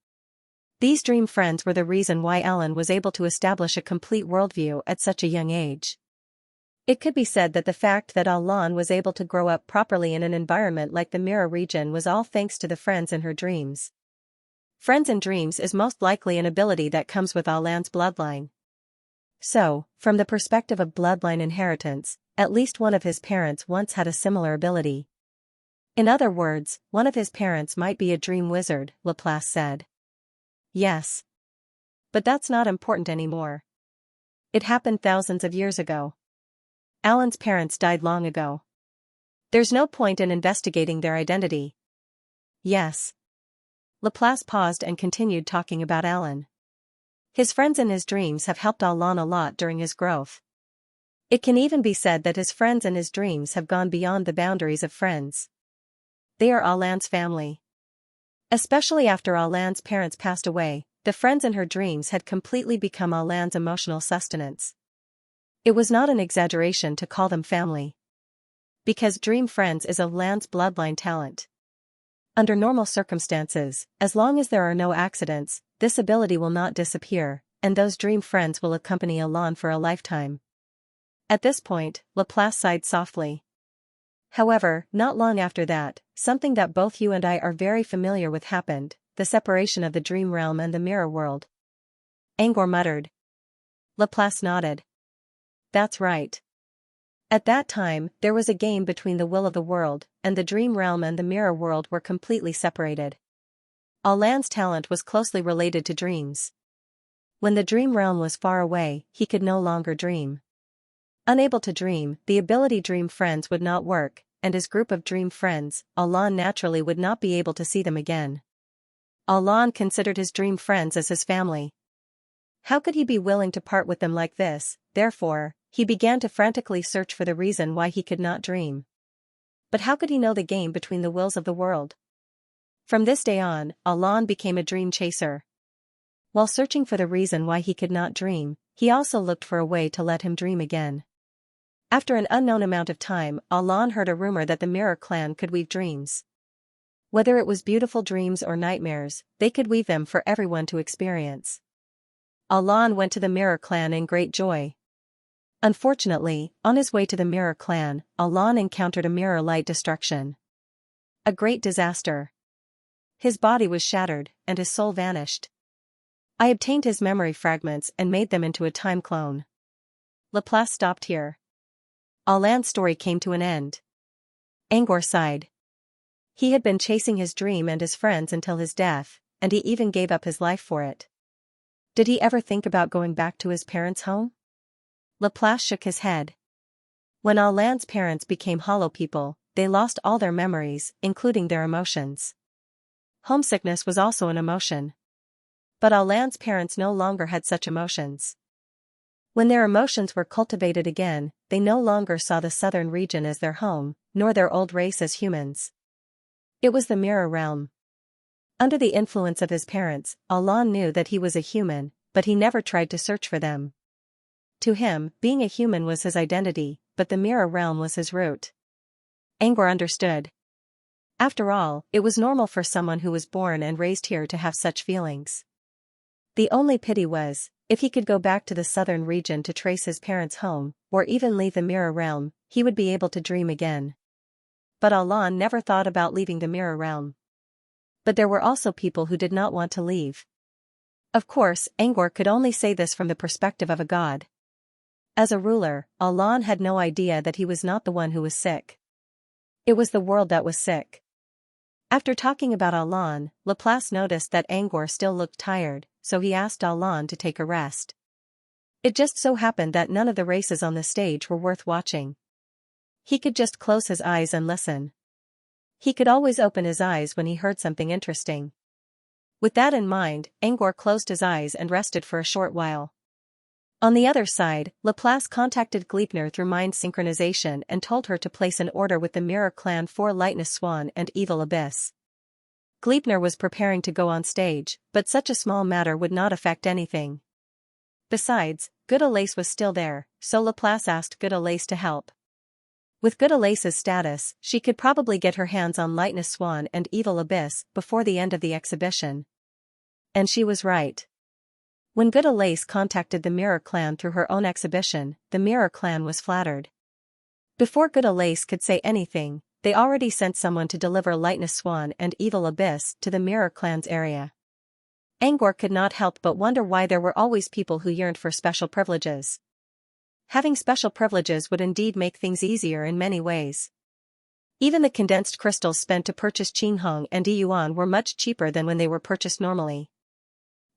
These dream friends were the reason why Alan was able to establish a complete worldview at such a young age. It could be said that the fact that Alan was able to grow up properly in an environment like the Mirror region was all thanks to the friends in her dreams. Friends in dreams is most likely an ability that comes with Alan's bloodline. So, from the perspective of bloodline inheritance, at least one of his parents once had a similar ability. In other words, one of his parents might be a dream wizard, Laplace said. Yes. But that's not important anymore. It happened thousands of years ago. Alan's parents died long ago. There's no point in investigating their identity. Yes. Laplace paused and continued talking about Alan. His friends in his dreams have helped Alan a lot during his growth. It can even be said that his friends in his dreams have gone beyond the boundaries of friends. They are Alan's family. Especially after Alan's parents passed away, the friends in her dreams had completely become Alan's emotional sustenance. It was not an exaggeration to call them family. Because Dream Friends is Alan's bloodline talent. Under normal circumstances, as long as there are no accidents, this ability will not disappear, and those Dream Friends will accompany Alan for a lifetime. At this point, Laplace sighed softly. However, not long after that, something that both you and I are very familiar with happened, the separation of the dream realm and the mirror world. Angor muttered. Laplace nodded. That's right. At that time, there was a game between the will of the world, and the dream realm and the mirror world were completely separated. Alan's talent was closely related to dreams. When the dream realm was far away, he could no longer dream. Unable to dream, the ability Dream Friends would not work, and his group of dream friends, Alan naturally would not be able to see them again. Alan considered his dream friends as his family. How could he be willing to part with them like this? Therefore, he began to frantically search for the reason why he could not dream. But how could he know the game between the wills of the world? From this day on, Alan became a dream chaser. While searching for the reason why he could not dream, he also looked for a way to let him dream again. After an unknown amount of time, Alan heard a rumor that the Mirror clan could weave dreams. Whether it was beautiful dreams or nightmares, they could weave them for everyone to experience. Alan went to the Mirror clan in great joy. Unfortunately, on his way to the Mirror clan, Alan encountered a mirror light destruction. A great disaster. His body was shattered, and his soul vanished. I obtained his memory fragments and made them into a time clone. Laplace stopped here. Alan's story came to an end. Angor sighed. He had been chasing his dream and his friends until his death, and he even gave up his life for it. Did he ever think about going back to his parents' home? Laplace shook his head. When Alain's parents became hollow people, they lost all their memories, including their emotions. Homesickness was also an emotion. But Alain's parents no longer had such emotions. When their emotions were cultivated again, they no longer saw the southern region as their home, nor their old race as humans. It was the mirror realm. Under the influence of his parents, Alain knew that he was a human, but he never tried to search for them. To him, being a human was his identity, but the mirror realm was his root. Angor understood. After all, it was normal for someone who was born and raised here to have such feelings. The only pity was, if he could go back to the southern region to trace his parents' home, or even leave the mirror realm, he would be able to dream again. But Alain never thought about leaving the mirror realm. But there were also people who did not want to leave. Of course, Angor could only say this from the perspective of a god. As a ruler, Alain had no idea that he was not the one who was sick. It was the world that was sick. After talking about Alain, Laplace noticed that Angor still looked tired, so he asked Alain to take a rest. It just so happened that none of the races on the stage were worth watching. He could just close his eyes and listen. He could always open his eyes when he heard something interesting. With that in mind, Angor closed his eyes and rested for a short while. On the other side, Laplace contacted Gleipnir through mind synchronization and told her to place an order with the Mirror Clan for Lightness Swan and Evil Abyss. Gleipnir was preparing to go on stage, but such a small matter would not affect anything. Besides, Good Alace was still there, so Laplace asked Good Alace to help. With Good Alace's status, she could probably get her hands on Lightness Swan and Evil Abyss before the end of the exhibition. And she was right. When Good Alace contacted the Mirror Clan through her own exhibition, the Mirror Clan was flattered. Before Good Alace could say anything, they already sent someone to deliver Lightness Swan and Evil Abyss to the Mirror Clan's area. Angor could not help but wonder why there were always people who yearned for special privileges. Having special privileges would indeed make things easier in many ways. Even the condensed crystals spent to purchase Qinghong and Yuan were much cheaper than when they were purchased normally.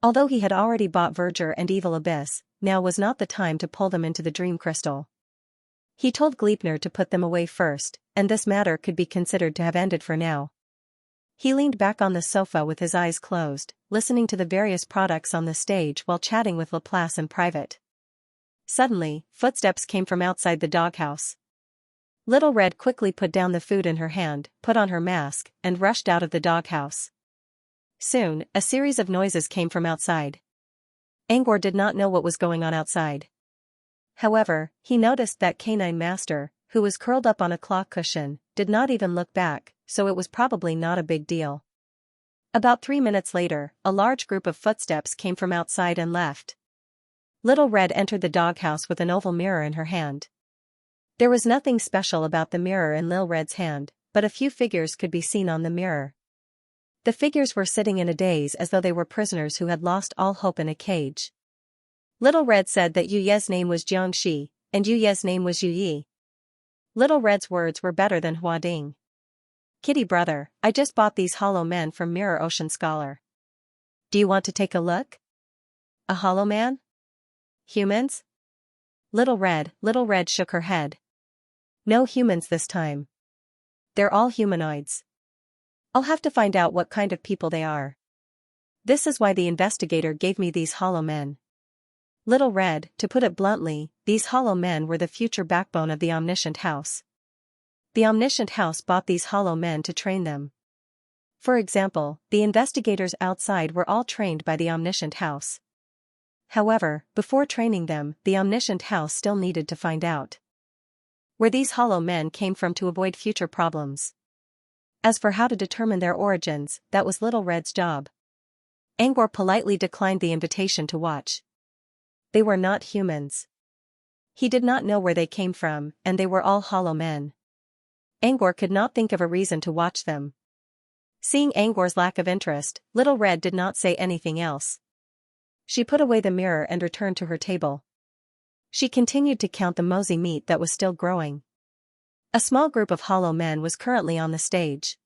Although he had already bought Verger and Evil Abyss, now was not the time to pull them into the Dream Crystal. He told Gleipnir to put them away first, and this matter could be considered to have ended for now. He leaned back on the sofa with his eyes closed, listening to the various products on the stage while chatting with Laplace in private. Suddenly, footsteps came from outside the doghouse. Little Red quickly put down the food in her hand, put on her mask, and rushed out of the doghouse. Soon, a series of noises came from outside. Angor did not know what was going on outside. However, he noticed that Canine Master, who was curled up on a claw cushion, did not even look back, so it was probably not a big deal. About 3 minutes later, a large group of footsteps came from outside and left. Little Red entered the doghouse with an oval mirror in her hand. There was nothing special about the mirror in Lil Red's hand, but a few figures could be seen on the mirror. The figures were sitting in a daze as though they were prisoners who had lost all hope in a cage. Little Red said that Yu Ye's name was Xianxia, and Yu Ye's name was Yu Yi. Little Red's words were better than Hua Ding. Kitty brother, I just bought these hollow men from Mirror Ocean Scholar. Do you want to take a look? A hollow man? Humans? Little Red shook her head. No humans this time. They're all humanoids. I'll have to find out what kind of people they are. This is why the investigator gave me these hollow men. Little Red, to put it bluntly, these hollow men were the future backbone of the Omniscient House. The Omniscient House bought these hollow men to train them. For example, the investigators outside were all trained by the Omniscient House. However, before training them, the Omniscient House still needed to find out where these hollow men came from to avoid future problems. As for how to determine their origins, that was Little Red's job. Angor politely declined the invitation to watch. They were not humans. He did not know where they came from, and they were all hollow men. Angor could not think of a reason to watch them. Seeing Angor's lack of interest, Little Red did not say anything else. She put away the mirror and returned to her table. She continued to count the mosey meat that was still growing. A small group of hollow men was currently on the stage.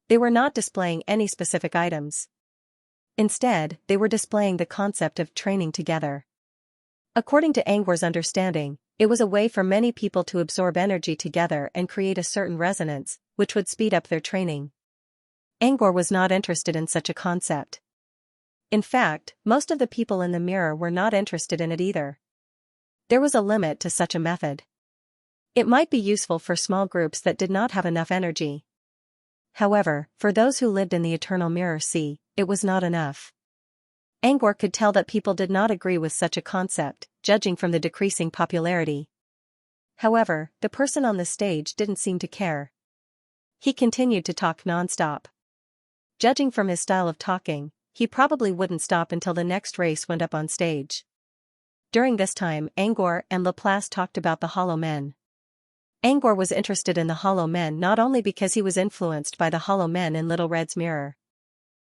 They were not displaying any specific items. Instead, they were displaying the concept of training together. According to Angwar's understanding, it was a way for many people to absorb energy together and create a certain resonance, which would speed up their training. Angwar was not interested in such a concept. In fact, most of the people in the mirror were not interested in it either. There was a limit to such a method. It might be useful for small groups that did not have enough energy. However, for those who lived in the eternal mirror sea, it was not enough. Angwar could tell that people did not agree with such a concept, judging from the decreasing popularity. However, the person on the stage didn't seem to care. He continued to talk non-stop. Judging from his style of talking, he probably wouldn't stop until the next race went up on stage. During this time, Angwar and Laplace talked about the Hollow Men. Angwar was interested in the Hollow Men not only because he was influenced by the Hollow Men in Little Red's mirror.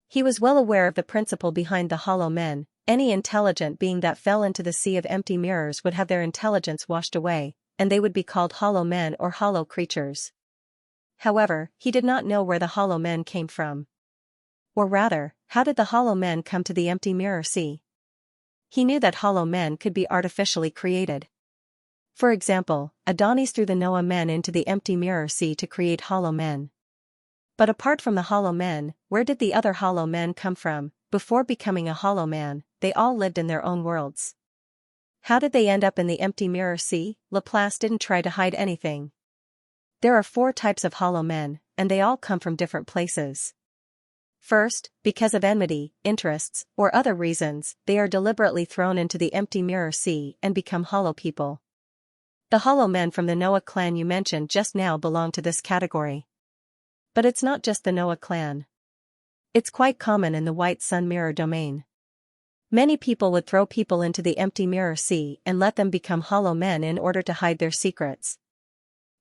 He was well aware of the principle behind the Hollow Men. Any intelligent being that fell into the sea of empty mirrors would have their intelligence washed away, and they would be called Hollow Men or Hollow Creatures. However, he did not know where the Hollow Men came from. Or rather, how did the Hollow Men come to the empty mirror sea? He knew that Hollow Men could be artificially created. For example, Adonis threw the Noah men into the empty mirror sea to create Hollow Men. But apart from the Hollow Men, where did the other Hollow Men come from? Before becoming a Hollow Man, they all lived in their own worlds. How did they end up in the empty mirror sea? Laplace didn't try to hide anything. There are 4 types of Hollow Men, and they all come from different places. First, because of enmity, interests, or other reasons, they are deliberately thrown into the empty mirror sea and become hollow people. The Hollow Men from the Noah clan you mentioned just now belong to this category. But it's not just the Noah clan. It's quite common in the White Sun mirror domain. Many people would throw people into the empty mirror sea and let them become Hollow Men in order to hide their secrets.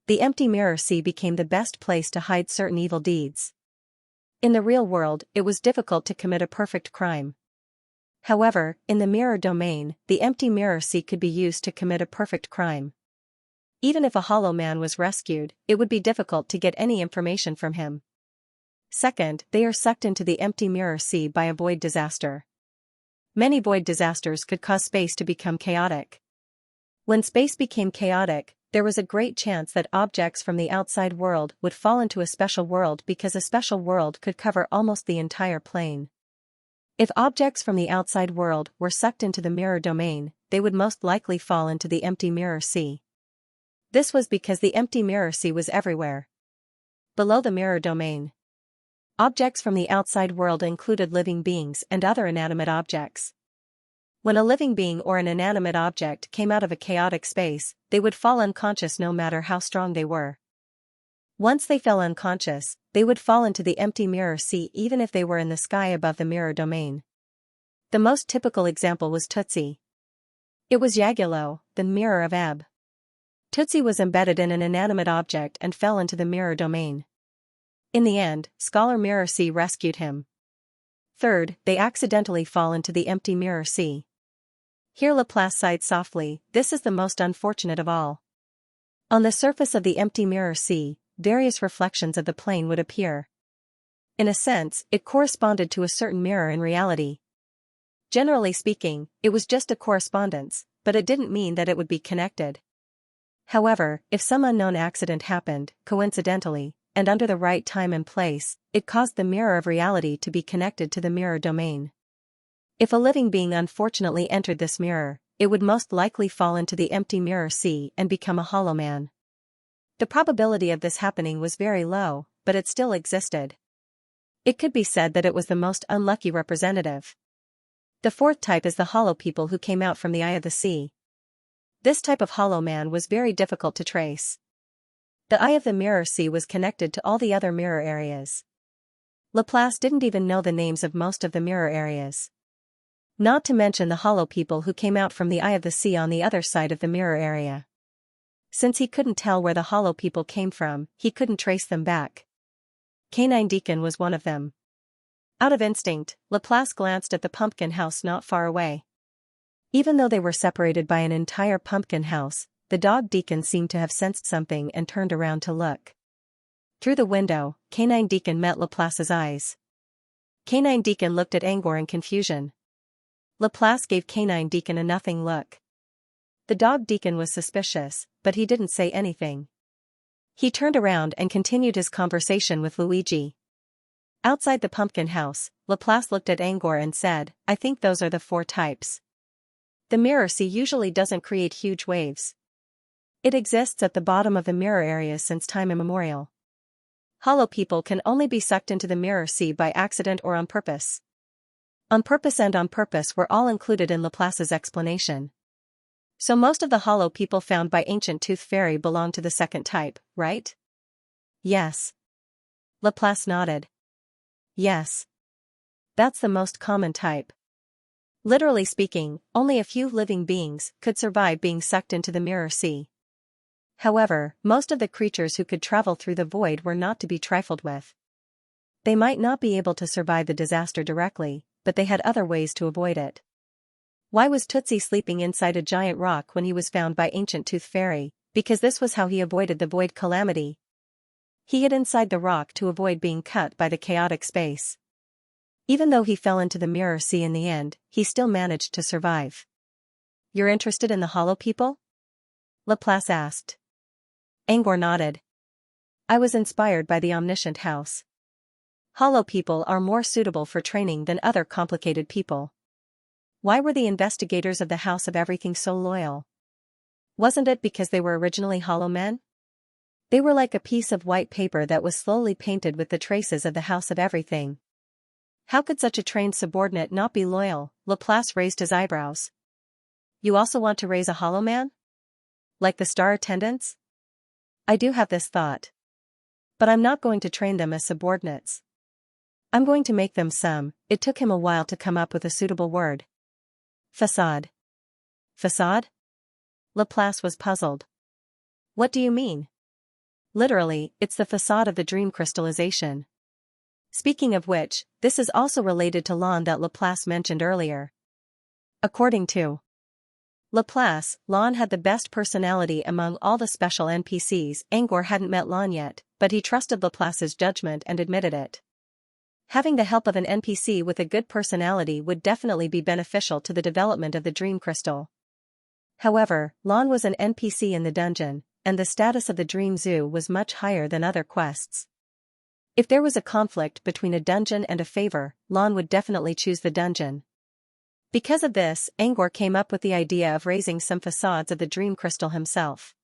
The empty mirror sea became the best place to hide certain evil deeds. In the real world, it was difficult to commit a perfect crime. However, in the mirror domain, the empty mirror sea could be used to commit a perfect crime. Even if a Hollow Man was rescued, it would be difficult to get any information from him. Second, they are sucked into the empty mirror sea by a void disaster. Many void disasters could cause space to become chaotic. When space became chaotic, there was a great chance that objects from the outside world would fall into a special world because a special world could cover almost the entire plane. If objects from the outside world were sucked into the mirror domain, they would most likely fall into the empty mirror sea. This was because the empty mirror sea was everywhere. Below the mirror domain, objects from the outside world included living beings and other inanimate objects. When a living being or an inanimate object came out of a chaotic space, they would fall unconscious no matter how strong they were. Once they fell unconscious, they would fall into the empty mirror sea even if they were in the sky above the mirror domain. The most typical example was Tootsie. It was Yagulo, the mirror of Ebb. Tootsie was embedded in an inanimate object and fell into the mirror domain. In the end, Scholar Mirror Sea rescued him. Third, they accidentally fall into the empty mirror sea. Here Laplace sighed softly, this is the most unfortunate of all. On the surface of the empty mirror sea, various reflections of the plane would appear. In a sense, it corresponded to a certain mirror in reality. Generally speaking, it was just a correspondence, but it didn't mean that it would be connected. However, if some unknown accident happened, coincidentally, and under the right time and place, it caused the mirror of reality to be connected to the mirror domain. If a living being unfortunately entered this mirror, it would most likely fall into the empty mirror sea and become a Hollow Man. The probability of this happening was very low, but it still existed. It could be said that it was the most unlucky representative. The 4th type is the hollow people who came out from the eye of the sea. This type of Hollow Man was very difficult to trace. The eye of the mirror sea was connected to all the other mirror areas. Laplace didn't even know the names of most of the mirror areas. Not to mention the hollow people who came out from the eye of the sea on the other side of the mirror area. Since he couldn't tell where the hollow people came from, he couldn't trace them back. Canine Deacon was one of them. Out of instinct, Laplace glanced at the pumpkin house not far away. Even though they were separated by an entire pumpkin house, the dog Deacon seemed to have sensed something and turned around to look. Through the window, Canine Deacon met Laplace's eyes. Canine Deacon looked at Angor in confusion. Laplace gave Canine Deacon a nothing look. The dog Deacon was suspicious, but he didn't say anything. He turned around and continued his conversation with Luigi. Outside the pumpkin house, Laplace looked at Angor and said, I think those are the 4 types. The mirror sea usually doesn't create huge waves. It exists at the bottom of the mirror area since time immemorial. Hollow people can only be sucked into the mirror sea by accident or on purpose. On purpose and on purpose were all included in Laplace's explanation. So most of the hollow people found by Ancient Tooth Fairy belong to the 2nd type, right? Yes. Laplace nodded. Yes. That's the most common type. Literally speaking, only a few living beings could survive being sucked into the mirror sea. However, most of the creatures who could travel through the void were not to be trifled with. They might not be able to survive the disaster directly, but they had other ways to avoid it. Why was Tootsie sleeping inside a giant rock when he was found by Ancient Tooth Fairy? Because this was how he avoided the void calamity. He hid inside the rock to avoid being cut by the chaotic space. Even though he fell into the mirror sea in the end, he still managed to survive. You're interested in the hollow people? Laplace asked. Angor nodded. I was inspired by the omniscient house. Hollow people are more suitable for training than other complicated people. Why were the investigators of the House of Everything so loyal? Wasn't it because they were originally hollow men? They were like a piece of white paper that was slowly painted with the traces of the House of Everything. How could such a trained subordinate not be loyal? Laplace raised his eyebrows. You also want to raise a hollow man? Like the star attendants? I do have this thought. But I'm not going to train them as subordinates. I'm going to make them some. It took him a while to come up with a suitable word. Facade. Facade? Laplace was puzzled. What do you mean? Literally, it's the facade of the dream crystallization. Speaking of which, this is also related to Lon that Laplace mentioned earlier. According to Laplace, Lon had the best personality among all the special NPCs. Angor hadn't met Lon yet, but he trusted Laplace's judgment and admitted it. Having the help of an NPC with a good personality would definitely be beneficial to the development of the dream crystal. However, Lon was an NPC in the dungeon, and the status of the Dream Zoo was much higher than other quests. If there was a conflict between a dungeon and a favor, Lon would definitely choose the dungeon. Because of this, Angor came up with the idea of raising some facades of the dream crystal himself.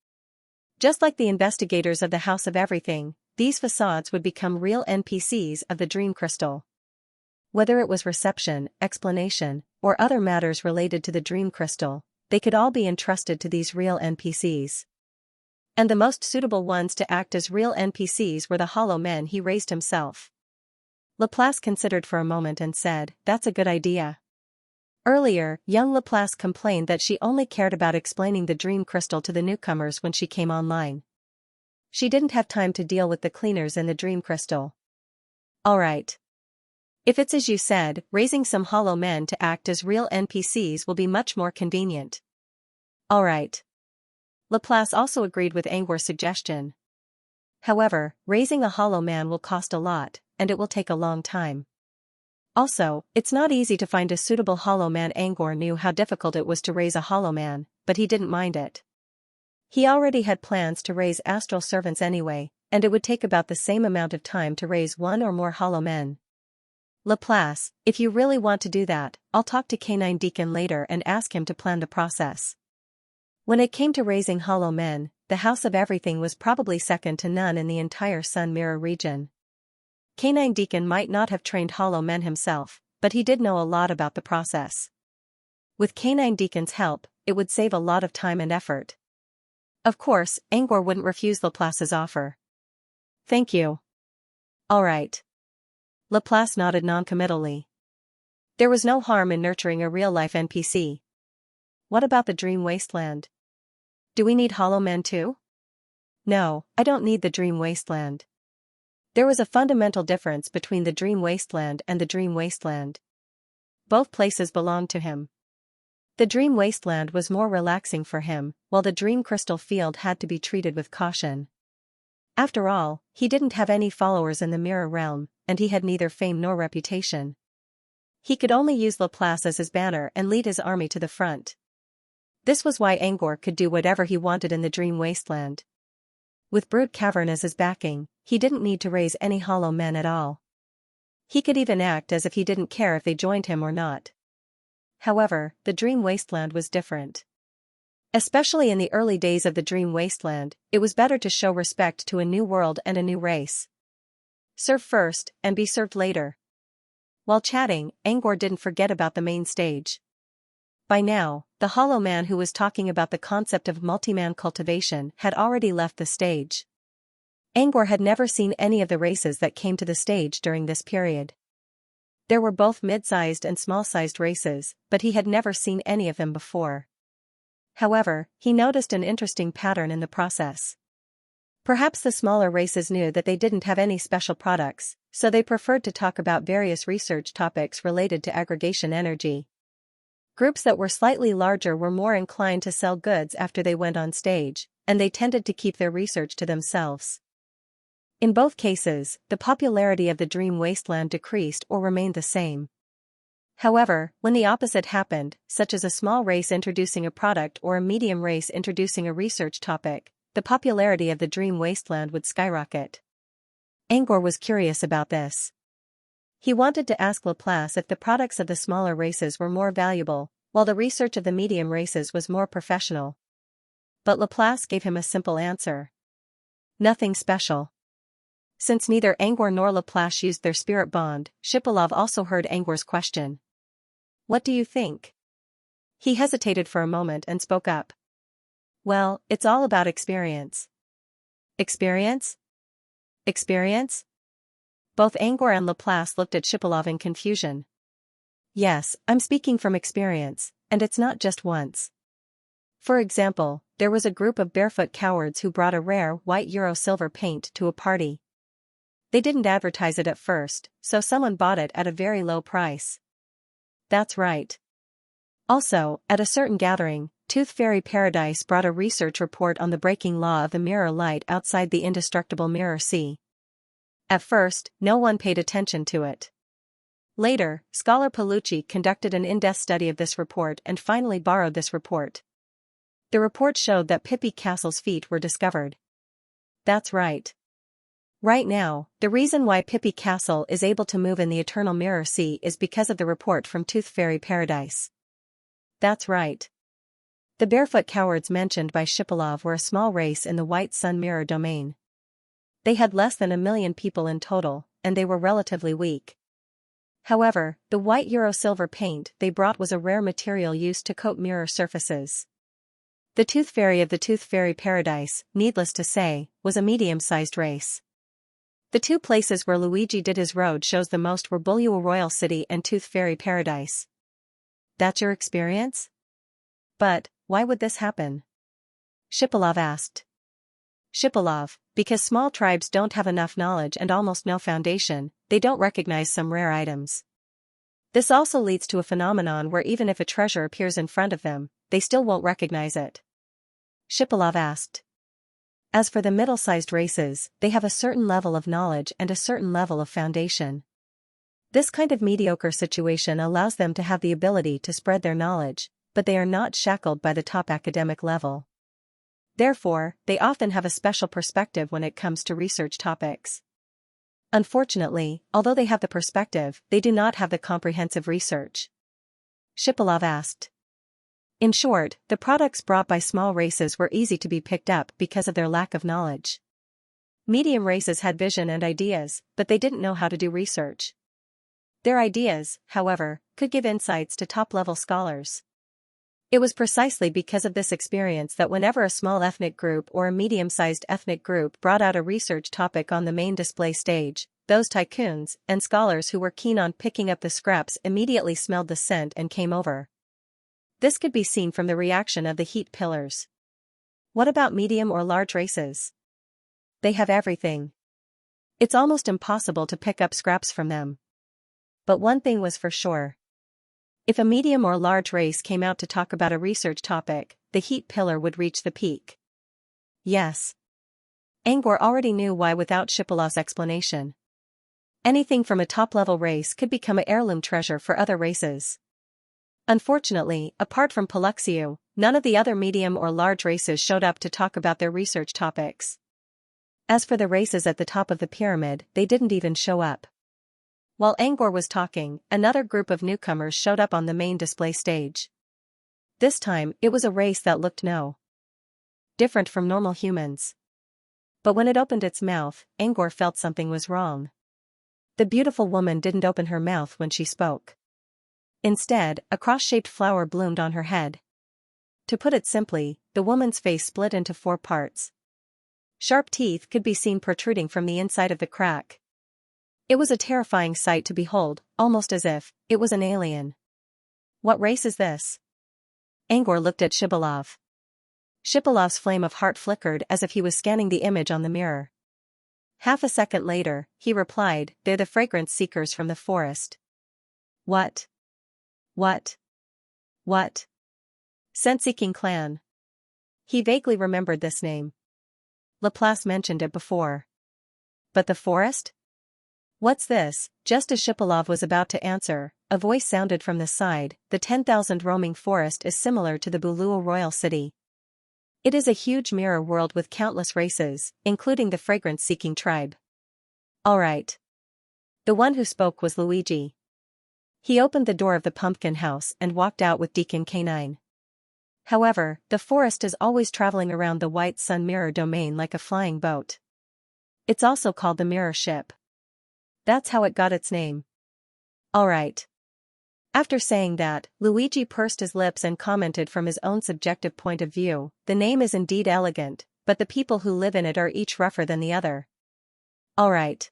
Just like the investigators of the House of Everything, these facades would become real NPCs of the dream crystal. Whether it was reception, explanation, or other matters related to the dream crystal, they could all be entrusted to these real NPCs. And the most suitable ones to act as real NPCs were the hollow men he raised himself. Laplace considered for a moment and said, that's a good idea. Earlier, young Laplace complained that she only cared about explaining the dream crystal to the newcomers when she came online. She didn't have time to deal with the cleaners in the dream crystal. Alright. If it's as you said, raising some hollow men to act as real NPCs will be much more convenient. Alright. Laplace also agreed with Angor's suggestion. However, raising a hollow man will cost a lot, and it will take a long time. Also, it's not easy to find a suitable hollow man. Angor knew how difficult it was to raise a hollow man, but he didn't mind it. He already had plans to raise astral servants anyway, and it would take about the same amount of time to raise one or more hollow men. Laplace, if you really want to do that, I'll talk to Canine Deacon later and ask him to plan the process. When it came to raising hollow men, the House of Everything was probably second to none in the entire Sun Mirror region. Canine Deacon might not have trained hollow men himself, but he did know a lot about the process. With Canine Deacon's help, it would save a lot of time and effort. Of course, Angor wouldn't refuse Laplace's offer. Thank you. Alright. Laplace nodded noncommittally. There was no harm in nurturing a real-life NPC. What about the Dream Wasteland? Do we need hollow men too? No, I don't need the Dream Wasteland. There was a fundamental difference between the Dream Wasteland and the Dream Wasteland. Both places belonged to him. The Dream Wasteland was more relaxing for him, while the Dream Crystal Field had to be treated with caution. After all, he didn't have any followers in the mirror realm, and he had neither fame nor reputation. He could only use Laplace as his banner and lead his army to the front. This was why Angor could do whatever he wanted in the dream wasteland. With Brood Cavern as his backing, he didn't need to raise any hollow men at all. He could even act as if he didn't care if they joined him or not. However, the dream wasteland was different. Especially in the early days of the dream wasteland, it was better to show respect to a new world and a new race. Serve first, and be served later. While chatting, Angor didn't forget about the main stage. By now, the hollow man who was talking about the concept of multi-man cultivation had already left the stage. Angor had never seen any of the races that came to the stage during this period. There were both mid-sized and small-sized races, but he had never seen any of them before. However, he noticed an interesting pattern in the process. Perhaps the smaller races knew that they didn't have any special products, so they preferred to talk about various research topics related to aggregation energy. Groups that were slightly larger were more inclined to sell goods after they went on stage, and they tended to keep their research to themselves. In both cases, the popularity of the dream wasteland decreased or remained the same. However, when the opposite happened, such as a small race introducing a product or a medium race introducing a research topic, the popularity of the dream wasteland would skyrocket. Angor was curious about this. He wanted to ask Laplace if the products of the smaller races were more valuable, while the research of the medium races was more professional. But Laplace gave him a simple answer. Nothing special. Since neither Angor nor Laplace used their spirit bond, Shipilov also heard Angor's question. What do you think? He hesitated for a moment and spoke up. Well, it's all about experience. Experience? Experience? Both Angor and Laplace looked at Shipilov in confusion. Yes, I'm speaking from experience, and it's not just once. For example, there was a group of barefoot cowards who brought a rare white Euro-silver paint to a party. They didn't advertise it at first, so someone bought it at a very low price. That's right. Also, at a certain gathering, Tooth Fairy Paradise brought a research report on the breaking law of the mirror light outside the indestructible mirror sea. At first, no one paid attention to it. Later, scholar Palucci conducted an in-depth study of this report and finally borrowed this report. The report showed that Pippi Castle's feet were discovered. That's right. Right now, the reason why Pippi Castle is able to move in the Eternal Mirror Sea is because of the report from Tooth Fairy Paradise. That's right. The barefoot cowards mentioned by Shipilov were a small race in the White Sun Mirror domain. They had less than 1 million people in total, and they were relatively weak. However, the white Euro-silver paint they brought was a rare material used to coat mirror surfaces. The Tooth Fairy of the Tooth Fairy Paradise, needless to say, was a medium-sized race. The two places where Luigi did his road shows the most were Bulua Royal City and Tooth Fairy Paradise. That's your experience? But, why would this happen? Shipilov asked. Shipilov, because small tribes don't have enough knowledge and almost no foundation, they don't recognize some rare items. This also leads to a phenomenon where even if a treasure appears in front of them, they still won't recognize it. Shipilov asked. As for the middle-sized races, they have a certain level of knowledge and a certain level of foundation. This kind of mediocre situation allows them to have the ability to spread their knowledge, but they are not shackled by the top academic level. Therefore, they often have a special perspective when it comes to research topics. Unfortunately, although they have the perspective, they do not have the comprehensive research. Shipilov asked. In short, the products brought by small races were easy to be picked up because of their lack of knowledge. Medium races had vision and ideas, but they didn't know how to do research. Their ideas, however, could give insights to top-level scholars. It was precisely because of this experience that whenever a small ethnic group or a medium-sized ethnic group brought out a research topic on the main display stage, those tycoons and scholars who were keen on picking up the scraps immediately smelled the scent and came over. This could be seen from the reaction of the heat pillars. What about medium or large races? They have everything. It's almost impossible to pick up scraps from them. But one thing was for sure. If a medium or large race came out to talk about a research topic, the heat pillar would reach the peak. Yes. Angor already knew why without Shipilov's explanation. Anything from a top-level race could become an heirloom treasure for other races. Unfortunately, apart from Paluxiu, none of the other medium or large races showed up to talk about their research topics. As for the races at the top of the pyramid, they didn't even show up. While Angor was talking, another group of newcomers showed up on the main display stage. This time, it was a race that looked no different from normal humans. But when it opened its mouth, Angor felt something was wrong. The beautiful woman didn't open her mouth when she spoke. Instead, a cross-shaped flower bloomed on her head. To put it simply, the woman's face split into 4 parts. Sharp teeth could be seen protruding from the inside of the crack. It was a terrifying sight to behold, almost as if it was an alien. What race is this? Angor looked at Shibilov. Shipilov's flame of heart flickered as if he was scanning the image on the mirror. Half a second later, he replied, "They're the fragrance seekers from the forest." What? What? What? Scent-seeking clan. He vaguely remembered this name. Laplace mentioned it before. But the forest? What's this? Just as Shipilov was about to answer, a voice sounded from the side. The 10,000 roaming forest is similar to the Bulua royal city. It is a huge mirror world with countless races, including the fragrance-seeking tribe. All right. The one who spoke was Luigi. He opened the door of the pumpkin house and walked out with Deacon K9. However, the forest is always traveling around the white sun mirror domain like a flying boat. It's also called the mirror ship. That's how it got its name. All right. After saying that, Luigi pursed his lips and commented from his own subjective point of view, "The name is indeed elegant, but the people who live in it are each rougher than the other." All right.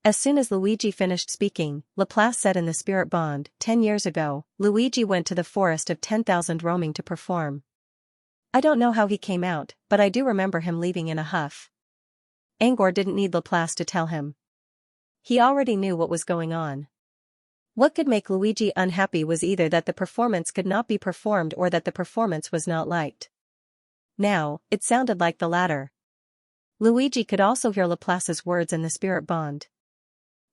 As soon as Luigi finished speaking, Laplace said in the spirit bond, 10 years ago, Luigi went to the forest of 10,000 roaming to perform. I don't know how he came out, but I do remember him leaving in a huff. Angor didn't need Laplace to tell him. He already knew what was going on. What could make Luigi unhappy was either that the performance could not be performed or that the performance was not liked. Now, it sounded like the latter. Luigi could also hear Laplace's words in the spirit bond.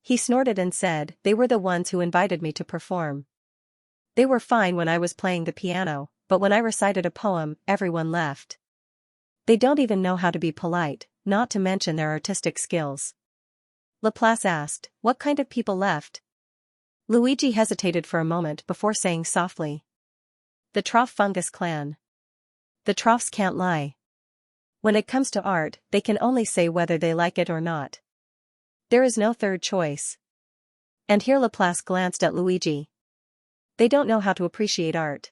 He snorted and said, "They were the ones who invited me to perform. They were fine when I was playing the piano, but when I recited a poem, everyone left. They don't even know how to be polite, not to mention their artistic skills." Laplace asked, "What kind of people left?" Luigi hesitated for a moment before saying softly, "The Trough Fungus clan. The Troughs can't lie. When it comes to art, they can only say whether they like it or not. There is no third choice." And here Laplace glanced at Luigi. "They don't know how to appreciate art."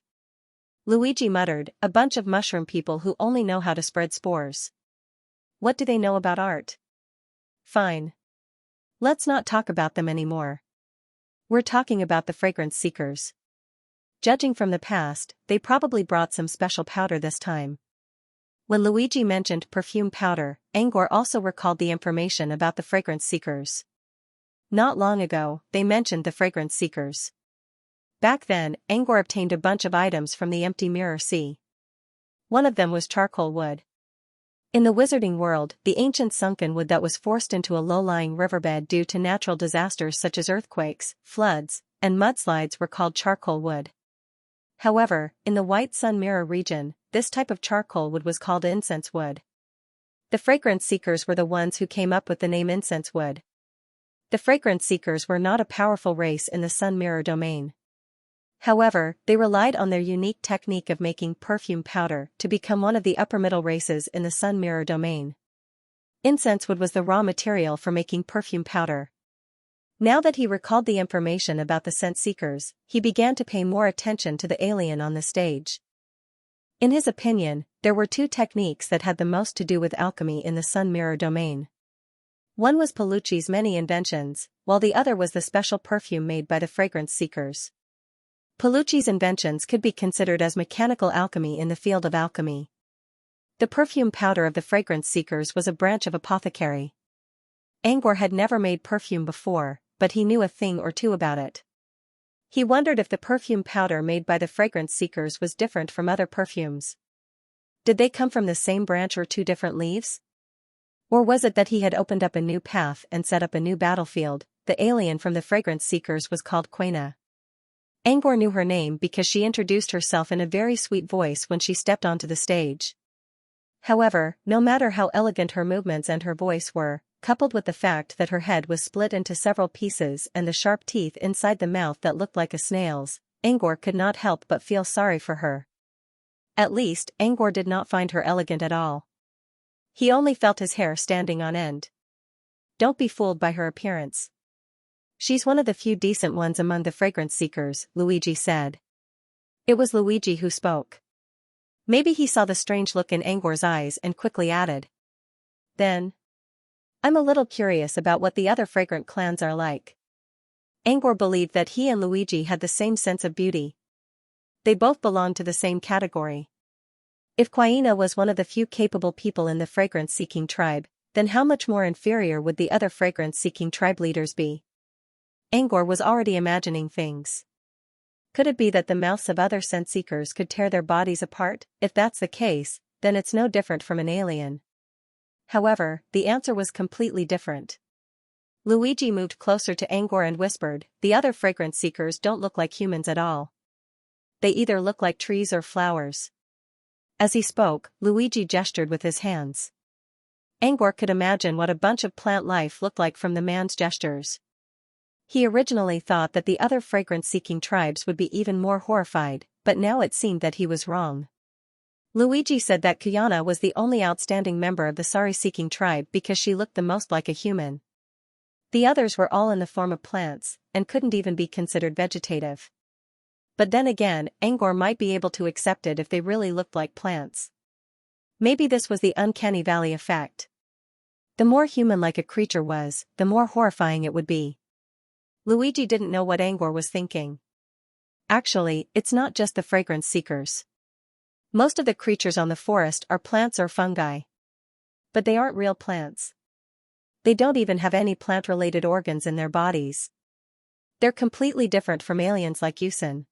Luigi muttered, "A bunch of mushroom people who only know how to spread spores. What do they know about art?" "Fine. Let's not talk about them anymore. We're talking about the fragrance seekers. Judging from the past, they probably brought some special powder this time." When Luigi mentioned perfume powder, Angor also recalled the information about the fragrance seekers. Not long ago, they mentioned the fragrance seekers. Back then, Angor obtained a bunch of items from the empty mirror sea. One of them was charcoal wood. In the wizarding world, the ancient sunken wood that was forced into a low-lying riverbed due to natural disasters such as earthquakes, floods, and mudslides were called charcoal wood. However, in the white sun mirror region, this type of charcoal wood was called incense wood. The fragrance seekers were the ones who came up with the name incense wood. The fragrance seekers were not a powerful race in the sun mirror domain. However, they relied on their unique technique of making perfume powder to become one of the upper-middle races in the sun mirror domain. Incense wood was the raw material for making perfume powder. Now that he recalled the information about the scent seekers, he began to pay more attention to the alien on the stage. In his opinion, there were 2 techniques that had the most to do with alchemy in the sun mirror domain. One was Palucci's many inventions, while the other was the special perfume made by the fragrance seekers. Palucci's inventions could be considered as mechanical alchemy in the field of alchemy. The perfume powder of the fragrance seekers was a branch of apothecary. Angor had never made perfume before, but he knew a thing or two about it. He wondered if the perfume powder made by the fragrance seekers was different from other perfumes. Did they come from the same branch or 2 different leaves? Or was it that he had opened up a new path and set up a new battlefield? The alien from the fragrance seekers was called Quena. Angor knew her name because she introduced herself in a very sweet voice when she stepped onto the stage. However, no matter how elegant her movements and her voice were, coupled with the fact that her head was split into several pieces and the sharp teeth inside the mouth that looked like a snail's, Angor could not help but feel sorry for her. At least, Angor did not find her elegant at all. He only felt his hair standing on end. Don't be fooled by her appearance. She's one of the few decent ones among the fragrance seekers, Luigi said. It was Luigi who spoke. Maybe he saw the strange look in Angor's eyes and quickly added. Then. I'm a little curious about what the other fragrant clans are like. Angor believed that he and Luigi had the same sense of beauty. They both belonged to the same category. If Quaina was one of the few capable people in the fragrance-seeking tribe, then how much more inferior would the other fragrance-seeking tribe leaders be? Angor was already imagining things. Could it be that the mouths of other scent-seekers could tear their bodies apart? If that's the case, then it's no different from an alien. However, the answer was completely different. Luigi moved closer to Angor and whispered, "The other fragrance seekers don't look like humans at all. They either look like trees or flowers." As he spoke, Luigi gestured with his hands. Angor could imagine what a bunch of plant life looked like from the man's gestures. He originally thought that the other fragrance-seeking tribes would be even more horrified, but now it seemed that he was wrong. Luigi said that Xianxia was the only outstanding member of the Sari-seeking tribe because she looked the most like a human. The others were all in the form of plants, and couldn't even be considered vegetative. But then again, Angor might be able to accept it if they really looked like plants. Maybe this was the uncanny valley effect. The more human-like a creature was, the more horrifying it would be. Luigi didn't know what Angor was thinking. Actually, it's not just the fragrance seekers. Most of the creatures on the forest are plants or fungi. But they aren't real plants. They don't even have any plant-related organs in their bodies. They're completely different from aliens like Yusin.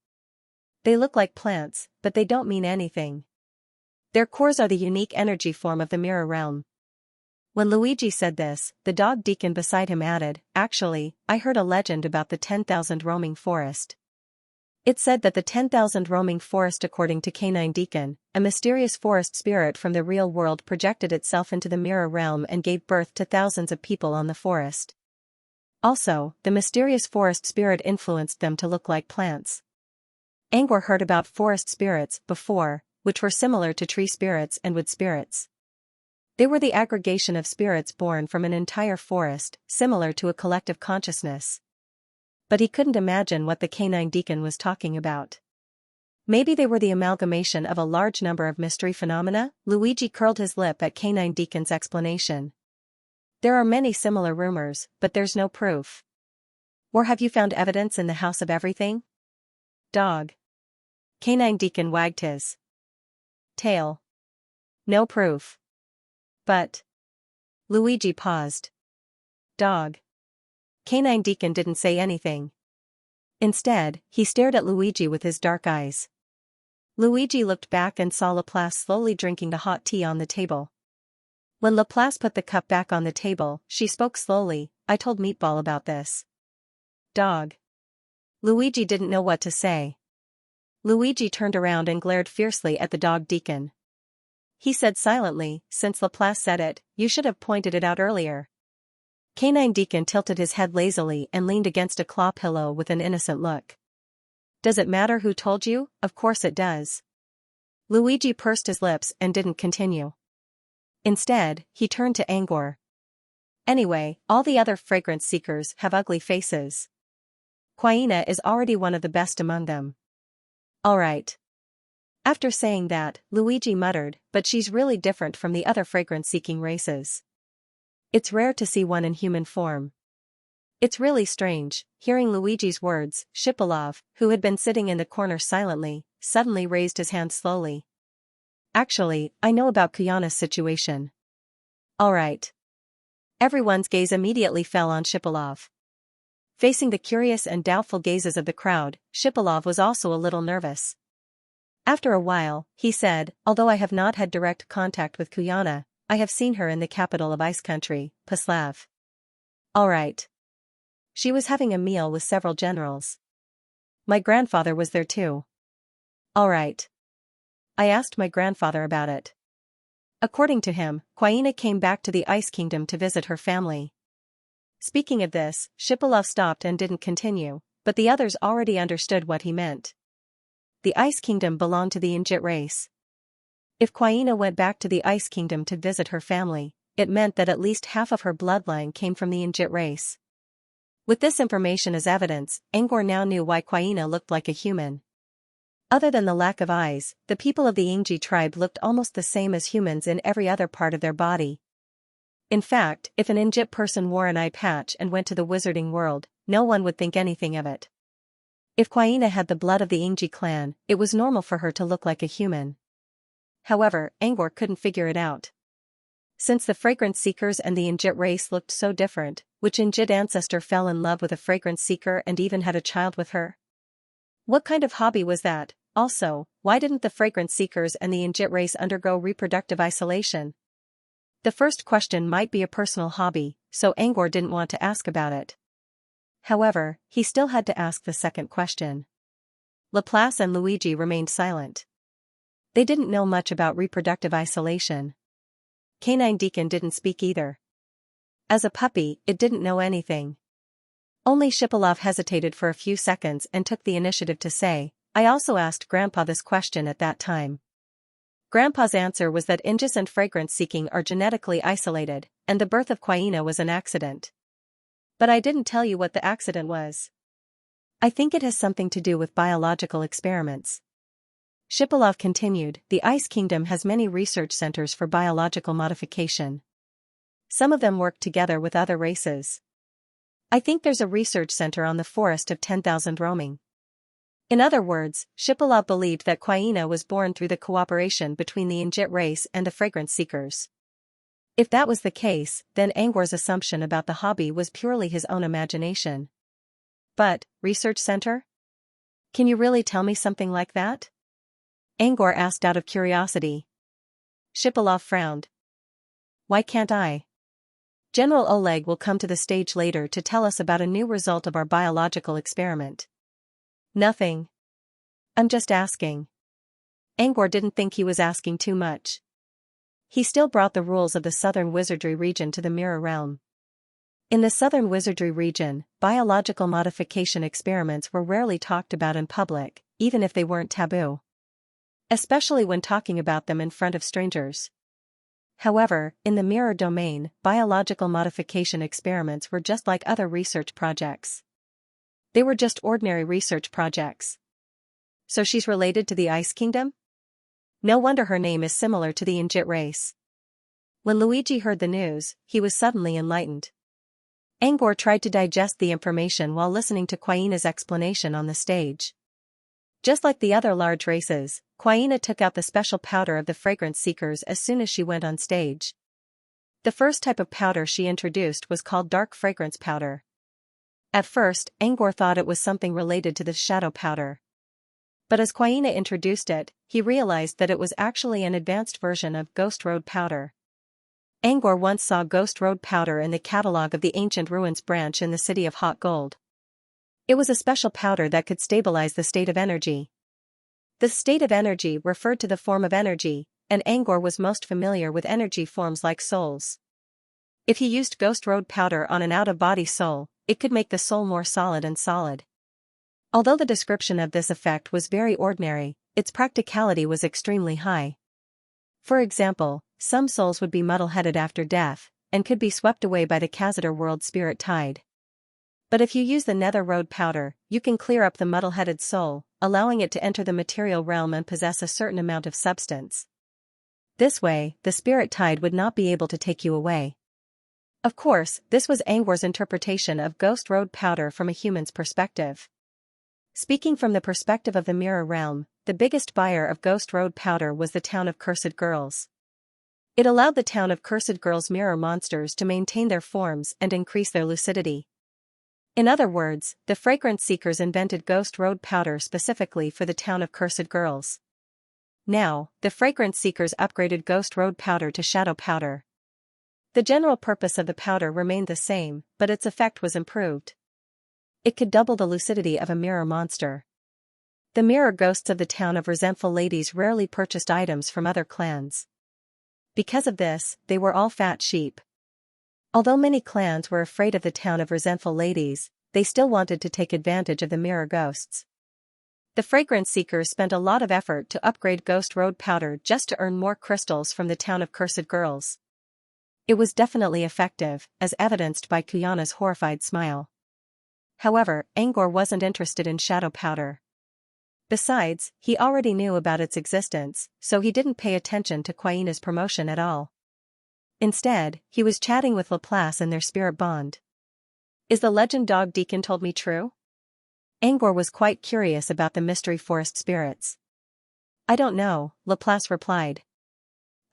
They look like plants, but they don't mean anything. Their cores are the unique energy form of the mirror realm. When Luigi said this, the dog deacon beside him added, "Actually, I heard a legend about the 10,000 roaming forest. It said that the 10,000 roaming forest, according to Canine Deacon, a mysterious forest spirit from the real world projected itself into the mirror realm and gave birth to thousands of people on the forest. Also, the mysterious forest spirit influenced them to look like plants." Angor heard about forest spirits before, which were similar to tree spirits and wood spirits. They were the aggregation of spirits born from an entire forest, similar to a collective consciousness. But he couldn't imagine what the Canine Deacon was talking about. Maybe they were the amalgamation of a large number of mystery phenomena? Luigi curled his lip at Canine Deacon's explanation. There are many similar rumors, but there's no proof. Or have you found evidence in the house of everything? Dog. Canine Deacon wagged his tail. No proof. But. Luigi paused. Dog. Canine Deacon didn't say anything. Instead, he stared at Luigi with his dark eyes. Luigi looked back and saw Laplace slowly drinking the hot tea on the table. When Laplace put the cup back on the table, she spoke slowly, "I told Meatball about this." Dog. Luigi didn't know what to say. Luigi turned around and glared fiercely at the dog deacon. He said silently, "Since Laplace said it, you should have pointed it out earlier." Canine Deacon tilted his head lazily and leaned against a claw pillow with an innocent look. "Does it matter who told you? Of course it does." Luigi pursed his lips and didn't continue. Instead, he turned to Angor. "Anyway, all the other fragrance seekers have ugly faces. Quaina is already one of the best among them." "Alright." After saying that, Luigi muttered, "But she's really different from the other fragrance-seeking races. It's rare to see one in human form." It's really strange. Hearing Luigi's words, Shipilov, who had been sitting in the corner silently, suddenly raised his hand slowly. "Actually, I know about Kuyana's situation." "Alright." Everyone's gaze immediately fell on Shipilov. Facing the curious and doubtful gazes of the crowd, Shipilov was also a little nervous. After a while, he said, "Although I have not had direct contact with Kuyana, I have seen her in the capital of Ice Country, Puslav. Alright. She was having a meal with several generals. My grandfather was there too. Alright. I asked my grandfather about it. According to him, Kwaina came back to the Ice Kingdom to visit her family. Speaking of this, Shipilov stopped and didn't continue, but the others already understood what he meant. The Ice Kingdom belonged to the Injit race. If Kwaina went back to the Ice Kingdom to visit her family, it meant that at least half of her bloodline came from the Injit race. With this information as evidence, Angor now knew why Kwaina looked like a human. Other than the lack of eyes, the people of the Ingji tribe looked almost the same as humans in every other part of their body. In fact, if an Injit person wore an eye patch and went to the wizarding world, no one would think anything of it. If Kwaina had the blood of the Ingji clan, it was normal for her to look like a human. However, Angor couldn't figure it out. Since the fragrance seekers and the Injit race looked so different, which Injit ancestor fell in love with a fragrance seeker and even had a child with her? What kind of hobby was that? Also, why didn't the fragrance seekers and the Injit race undergo reproductive isolation? The first question might be a personal hobby, so Angor didn't want to ask about it. However, he still had to ask the second question. Laplace and Luigi remained silent. They didn't know much about reproductive isolation. Canine Deacon didn't speak either. As a puppy, it didn't know anything. Only Shipilov hesitated for a few seconds and took the initiative to say, I also asked Grandpa this question at that time. Grandpa's answer was that Injis and fragrance seeking are genetically isolated, and the birth of Kwaina was an accident. But I didn't tell you what the accident was. I think it has something to do with biological experiments. Shipilov continued, the Ice Kingdom has many research centers for biological modification. Some of them work together with other races. I think there's a research center on the Forest of 10,000 roaming. In other words, Shipilov believed that Kwaina was born through the cooperation between the Injit race and the fragrance seekers. If that was the case, then Angor's assumption about the hobby was purely his own imagination. But, research center? Can you really tell me something like that? Angor asked out of curiosity. Shipilov frowned. Why can't I? General Oleg will come to the stage later to tell us about a new result of our biological experiment. Nothing. I'm just asking. Angor didn't think he was asking too much. He still brought the rules of the Southern Wizardry region to the Mirror Realm. In the Southern Wizardry region, biological modification experiments were rarely talked about in public, even if they weren't taboo. Especially when talking about them in front of strangers. However, in the Mirror domain, biological modification experiments were just like other research projects. They were just ordinary research projects. So she's related to the Ice Kingdom? No wonder her name is similar to the Injit race. When Luigi heard the news, he was suddenly enlightened. Angor tried to digest the information while listening to Kwaina's explanation on the stage. Just like the other large races, Kwaina took out the special powder of the fragrance seekers as soon as she went on stage. The first type of powder she introduced was called dark fragrance powder. At first, Angor thought it was something related to the shadow powder. But as Kwaina introduced it, he realized that it was actually an advanced version of Ghost Road powder. Angor once saw Ghost Road powder in the catalog of the Ancient Ruins branch in the city of Hot Gold. It was a special powder that could stabilize the state of energy. The state of energy referred to the form of energy, and Angor was most familiar with energy forms like souls. If he used Ghost Road powder on an out-of-body soul, it could make the soul more solid and solid. Although the description of this effect was very ordinary, its practicality was extremely high. For example, some souls would be muddle-headed after death, and could be swept away by the Khazadar world spirit tide. But if you use the Nether Road powder, you can clear up the muddle-headed soul, allowing it to enter the material realm and possess a certain amount of substance. This way, the spirit tide would not be able to take you away. Of course, this was Angor's interpretation of Ghost Road powder from a human's perspective. Speaking from the perspective of the Mirror Realm, the biggest buyer of Ghost Road powder was the town of Cursed Girls. It allowed the town of Cursed Girls' mirror monsters to maintain their forms and increase their lucidity. In other words, the fragrance seekers invented Ghost Road powder specifically for the town of Cursed Girls. Now, the fragrance seekers upgraded Ghost Road powder to Shadow powder. The general purpose of the powder remained the same, but its effect was improved. It could double the lucidity of a mirror monster. The mirror ghosts of the town of resentful ladies rarely purchased items from other clans. Because of this, they were all fat sheep. Although many clans were afraid of the town of resentful ladies, they still wanted to take advantage of the mirror ghosts. The fragrance seekers spent a lot of effort to upgrade Ghost Road powder just to earn more crystals from the town of cursed girls. It was definitely effective, as evidenced by Kuyana's horrified smile. However, Angor wasn't interested in shadow powder. Besides, he already knew about its existence, so he didn't pay attention to Kuyana's promotion at all. Instead, he was chatting with Laplace and their spirit bond. Is the legend Dog Deacon told me true? Angor was quite curious about the mystery forest spirits. I don't know, Laplace replied.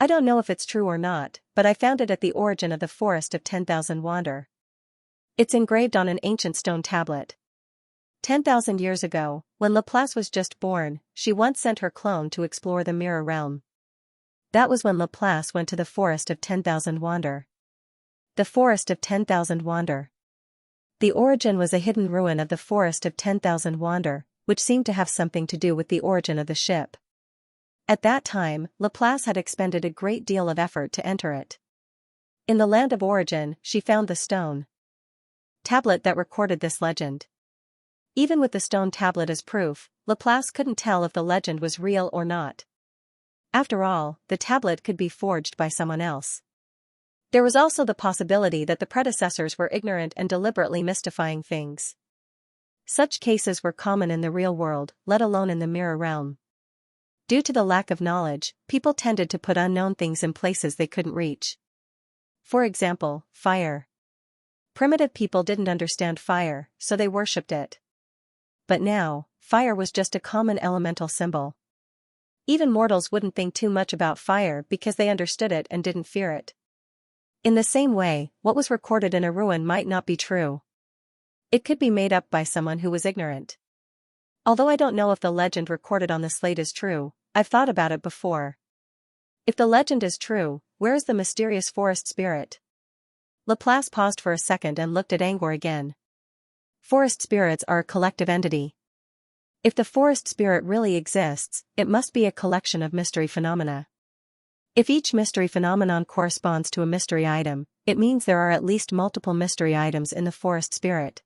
I don't know if it's true or not, but I found it at the origin of the Forest of 10,000 Wander. It's engraved on an ancient stone tablet. 10,000 years ago, when Laplace was just born, she once sent her clone to explore the mirror realm. That was when Laplace went to the Forest of 10,000 Wander. The Forest of 10,000 Wander. The origin was a hidden ruin of the Forest of 10,000 Wander, which seemed to have something to do with the origin of the ship. At that time, Laplace had expended a great deal of effort to enter it. In the land of origin, she found the stone tablet that recorded this legend. Even with the stone tablet as proof, Laplace couldn't tell if the legend was real or not. After all, the tablet could be forged by someone else. There was also the possibility that the predecessors were ignorant and deliberately mystifying things. Such cases were common in the real world, let alone in the mirror realm. Due to the lack of knowledge, people tended to put unknown things in places they couldn't reach. For example, fire. Primitive people didn't understand fire, so they worshipped it. But now, fire was just a common elemental symbol. Even mortals wouldn't think too much about fire because they understood it and didn't fear it. In the same way, what was recorded in a ruin might not be true. It could be made up by someone who was ignorant. Although I don't know if the legend recorded on the slate is true, I've thought about it before. If the legend is true, where is the mysterious forest spirit? Laplace paused for a second and looked at Angor again. Forest spirits are a collective entity. If the forest spirit really exists, it must be a collection of mystery phenomena. If each mystery phenomenon corresponds to a mystery item, it means there are at least multiple mystery items in the forest spirit.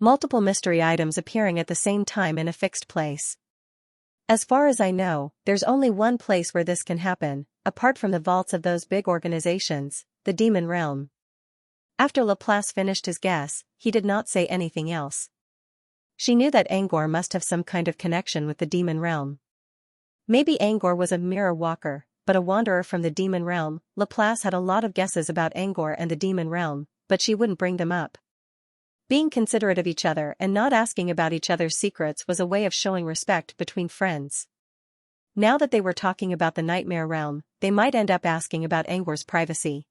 Multiple mystery items appearing at the same time in a fixed place. As far as I know, there's only one place where this can happen, apart from the vaults of those big organizations, the demon realm. After Laplace finished his guess, he did not say anything else. She knew that Angor must have some kind of connection with the demon realm. Maybe Angor was a mirror walker, but a wanderer from the demon realm. Laplace had a lot of guesses about Angor and the demon realm, but she wouldn't bring them up. Being considerate of each other and not asking about each other's secrets was a way of showing respect between friends. Now that they were talking about the nightmare realm, they might end up asking about Angor's privacy.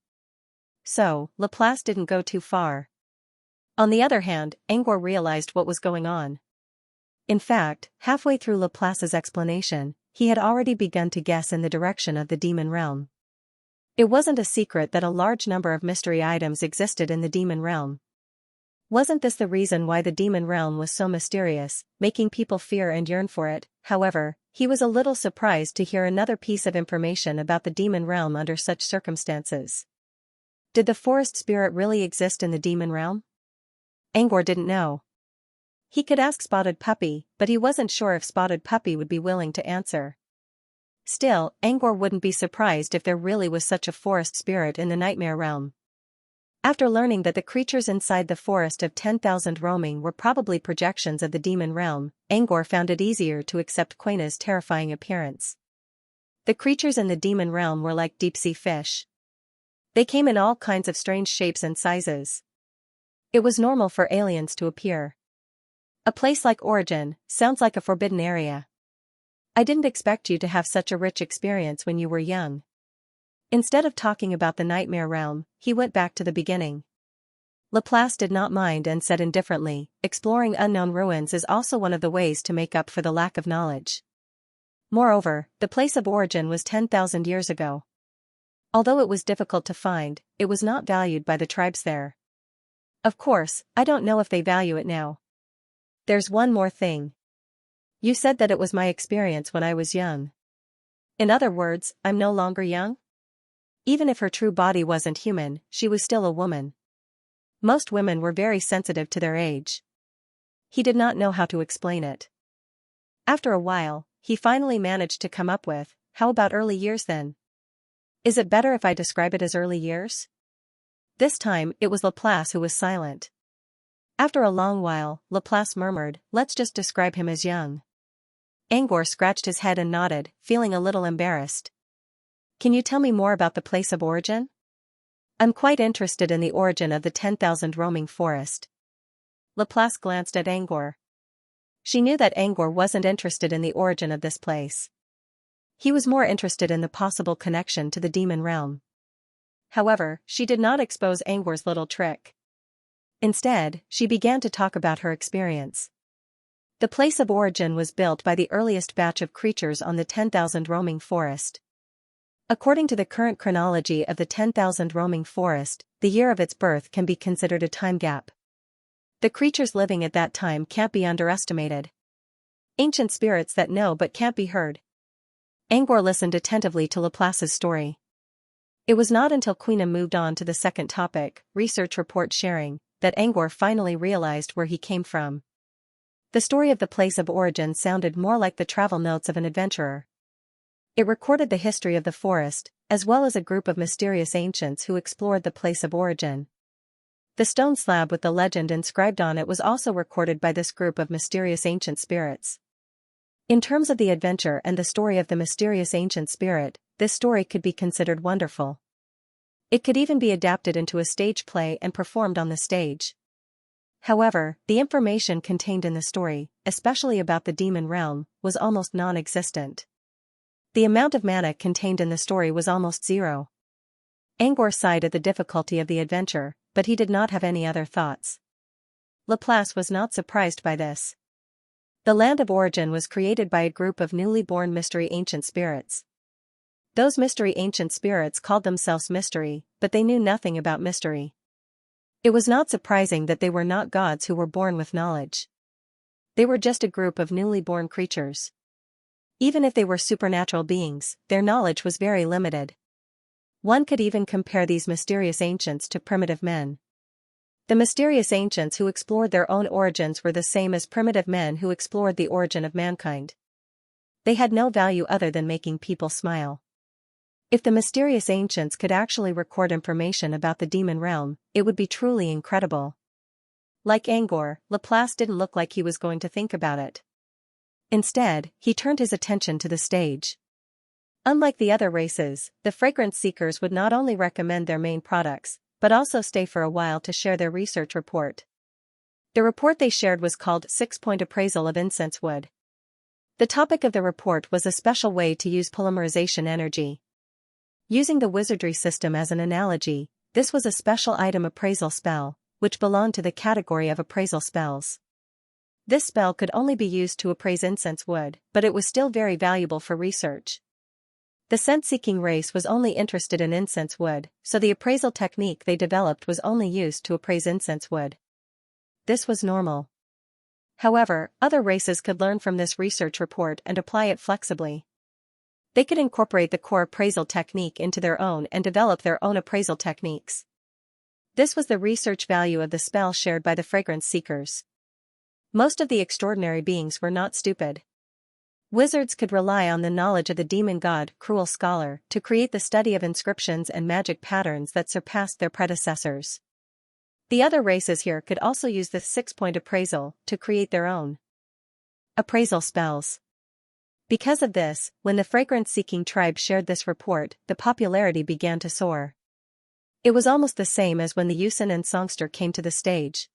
So, Laplace didn't go too far. On the other hand, Angor realized what was going on. In fact, halfway through Laplace's explanation, he had already begun to guess in the direction of the demon realm. It wasn't a secret that a large number of mystery items existed in the demon realm. Wasn't this the reason why the demon realm was so mysterious, making people fear and yearn for it? However, he was a little surprised to hear another piece of information about the demon realm under such circumstances. Did the forest spirit really exist in the demon realm? Angor didn't know. He could ask Spotted Puppy, but he wasn't sure if Spotted Puppy would be willing to answer. Still, Angor wouldn't be surprised if there really was such a forest spirit in the nightmare realm. After learning that the creatures inside the Forest of 10,000 roaming were probably projections of the demon realm, Angor found it easier to accept Quena's terrifying appearance. The creatures in the demon realm were like deep-sea fish. They came in all kinds of strange shapes and sizes. It was normal for aliens to appear. A place like Origin sounds like a forbidden area. I didn't expect you to have such a rich experience when you were young. Instead of talking about the nightmare realm, he went back to the beginning. Laplace did not mind and said indifferently, exploring unknown ruins is also one of the ways to make up for the lack of knowledge. Moreover, the place of origin was 10,000 years ago. Although it was difficult to find, it was not valued by the tribes there. Of course, I don't know if they value it now. There's one more thing. You said that it was my experience when I was young. In other words, I'm no longer young? Even if her true body wasn't human, she was still a woman. Most women were very sensitive to their age. He did not know how to explain it. After a while, he finally managed to come up with, how about early years then? Is it better if I describe it as early years? This time, it was Laplace who was silent. After a long while, Laplace murmured, let's just describe him as young. Angor scratched his head and nodded, feeling a little embarrassed. Can you tell me more about the place of origin? I'm quite interested in the origin of the 10,000 roaming forest. Laplace glanced at Angor. She knew that Angor wasn't interested in the origin of this place. He was more interested in the possible connection to the demon realm. However, she did not expose Angor's little trick. Instead, she began to talk about her experience. The place of origin was built by the earliest batch of creatures on the 10,000 roaming forest. According to the current chronology of the 10,000 roaming forest, the year of its birth can be considered a time gap. The creatures living at that time can't be underestimated. Ancient spirits that know but can't be heard. Angor listened attentively to Laplace's story. It was not until Queena moved on to the second topic, research report sharing, that Angor finally realized where he came from. The story of the place of origin sounded more like the travel notes of an adventurer. It recorded the history of the forest, as well as a group of mysterious ancients who explored the place of origin. The stone slab with the legend inscribed on it was also recorded by this group of mysterious ancient spirits. In terms of the adventure and the story of the mysterious ancient spirit, this story could be considered wonderful. It could even be adapted into a stage play and performed on the stage. However, the information contained in the story, especially about the demon realm, was almost non-existent. The amount of mana contained in the story was almost zero. Angor sighed at the difficulty of the adventure, but he did not have any other thoughts. Laplace was not surprised by this. The land of origin was created by a group of newly born mystery ancient spirits. Those mystery ancient spirits called themselves mystery, but they knew nothing about mystery. It was not surprising that they were not gods who were born with knowledge. They were just a group of newly born creatures. Even if they were supernatural beings, their knowledge was very limited. One could even compare these mysterious ancients to primitive men. The mysterious ancients who explored their own origins were the same as primitive men who explored the origin of mankind. They had no value other than making people smile. If the mysterious ancients could actually record information about the demon realm, it would be truly incredible. Like Angor, Laplace didn't look like he was going to think about it. Instead, he turned his attention to the stage. Unlike the other races, the fragrance seekers would not only recommend their main products, but also stay for a while to share their research report. The report they shared was called 6-Point Appraisal of Incense Wood. The topic of the report was a special way to use polymerization energy. Using the wizardry system as an analogy, this was a special item appraisal spell, which belonged to the category of appraisal spells. This spell could only be used to appraise incense wood, but it was still very valuable for research. The scent-seeking race was only interested in incense wood, so the appraisal technique they developed was only used to appraise incense wood. This was normal. However, other races could learn from this research report and apply it flexibly. They could incorporate the core appraisal technique into their own and develop their own appraisal techniques. This was the research value of the spell shared by the fragrance seekers. Most of the extraordinary beings were not stupid. Wizards could rely on the knowledge of the demon god, Cruel Scholar, to create the study of inscriptions and magic patterns that surpassed their predecessors. The other races here could also use this 6-point appraisal to create their own appraisal spells. Because of this, when the fragrance-seeking tribe shared this report, the popularity began to soar. It was almost the same as when the Yusin and Songster came to the stage.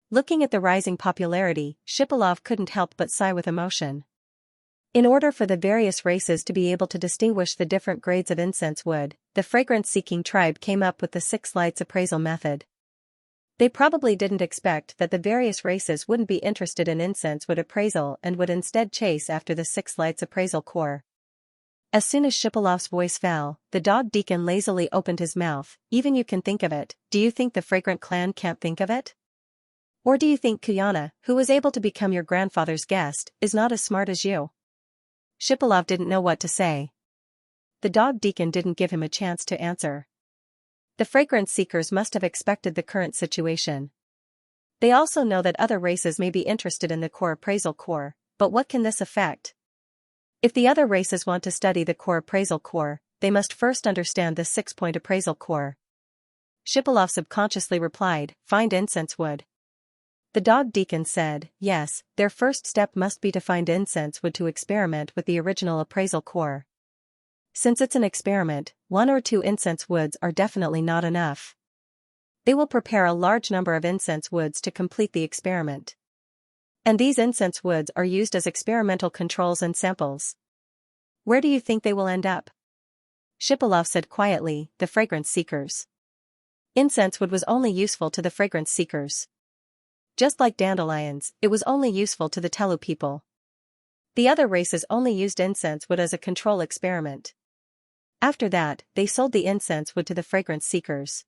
Looking at the rising popularity, Shipilov couldn't help but sigh with emotion. In order for the various races to be able to distinguish the different grades of incense wood, the fragrance-seeking tribe came up with the 6 lights appraisal method. They probably didn't expect that the various races wouldn't be interested in incense wood appraisal and would instead chase after the Six Lights appraisal core. As soon as Shipilov's voice fell, the dog deacon lazily opened his mouth. Even you can think of it. Do you think the Fragrant clan can't think of it? Or do you think Kuyana, who was able to become your grandfather's guest, is not as smart as you? Shipilov didn't know what to say. The dog deacon didn't give him a chance to answer. The fragrance seekers must have expected the current situation. They also know that other races may be interested in the core appraisal core, but what can this affect? If the other races want to study the core appraisal core, they must first understand the 6-point appraisal core. Shipilov subconsciously replied, find incense wood. The dog deacon said, yes, their first step must be to find incense wood to experiment with the original appraisal core. Since it's an experiment, 1 or 2 incense woods are definitely not enough. They will prepare a large number of incense woods to complete the experiment. And these incense woods are used as experimental controls and samples. Where do you think they will end up? Shipilov said quietly, the fragrance seekers. Incense wood was only useful to the fragrance seekers. Just like dandelions, it was only useful to the Telu people. The other races only used incense wood as a control experiment. After that, they sold the incense wood to the fragrance seekers.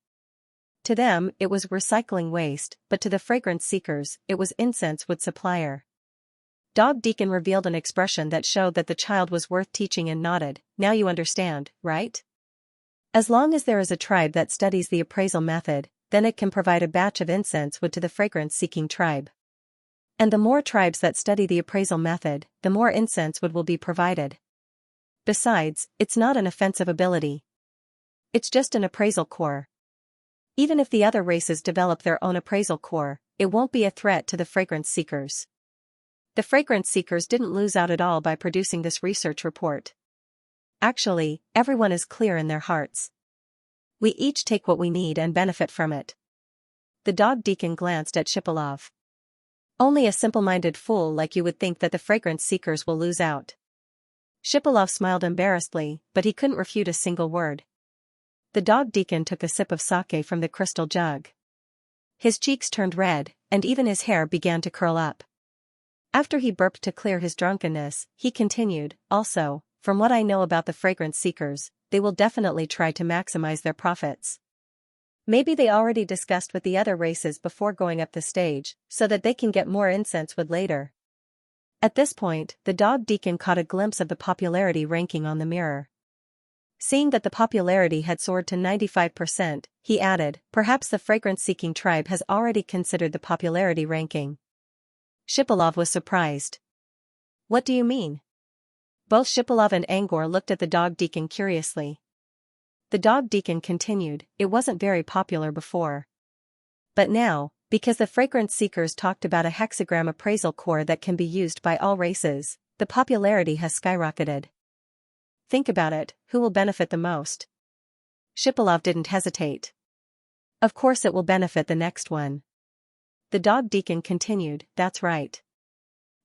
To them, it was recycling waste, but to the fragrance seekers, it was incense wood supplier. Dog Deacon revealed an expression that showed that the child was worth teaching and nodded. Now you understand, right? As long as there is a tribe that studies the appraisal method, then it can provide a batch of incense wood to the fragrance-seeking tribe. And the more tribes that study the appraisal method, the more incense wood will be provided. Besides, it's not an offensive ability. It's just an appraisal core. Even if the other races develop their own appraisal core, it won't be a threat to the fragrance seekers. The fragrance seekers didn't lose out at all by producing this research report. Actually, everyone is clear in their hearts. We each take what we need and benefit from it. The dog deacon glanced at Shipilov. Only a simple-minded fool like you would think that the fragrance seekers will lose out. Shipilov smiled embarrassedly, but he couldn't refute a single word. The dog deacon took a sip of sake from the crystal jug. His cheeks turned red, and even his hair began to curl up. After he burped to clear his drunkenness, he continued, also, from what I know about the fragrance seekers, they will definitely try to maximize their profits. Maybe they already discussed with the other races before going up the stage, so that they can get more incense wood later. At this point, the dog deacon caught a glimpse of the popularity ranking on the mirror. Seeing that the popularity had soared to 95%, he added, perhaps the fragrance-seeking tribe has already considered the popularity ranking. Shipilov was surprised. What do you mean? Both Shipilov and Angor looked at the dog deacon curiously. The dog deacon continued, it wasn't very popular before. But now, because the fragrance seekers talked about a hexagram appraisal core that can be used by all races, the popularity has skyrocketed. Think about it, who will benefit the most? Shipilov didn't hesitate. Of course it will benefit the next one. The dog deacon continued, that's right.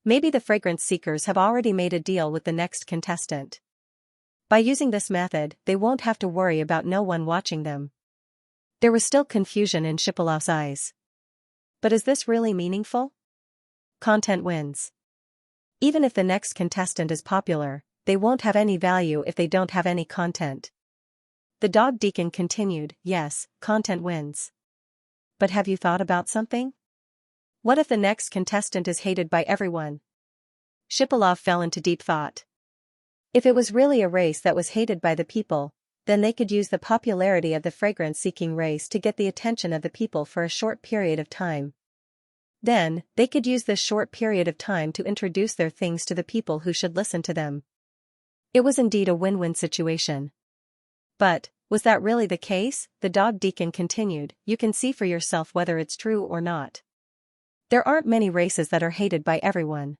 Maybe the fragrance seekers have already made a deal with the next contestant. By using this method, they won't have to worry about no one watching them. There was still confusion in Shipilov's eyes. But is this really meaningful? Content wins. Even if the next contestant is popular, they won't have any value if they don't have any content. The dog deacon continued, yes, content wins. But have you thought about something? What if the next contestant is hated by everyone? Shipilov fell into deep thought. If it was really a race that was hated by the people, then they could use the popularity of the fragrance-seeking race to get the attention of the people for a short period of time. Then, they could use this short period of time to introduce their things to the people who should listen to them. It was indeed a win-win situation. But, was that really the case? The dog deacon continued, you can see for yourself whether it's true or not. There aren't many races that are hated by everyone.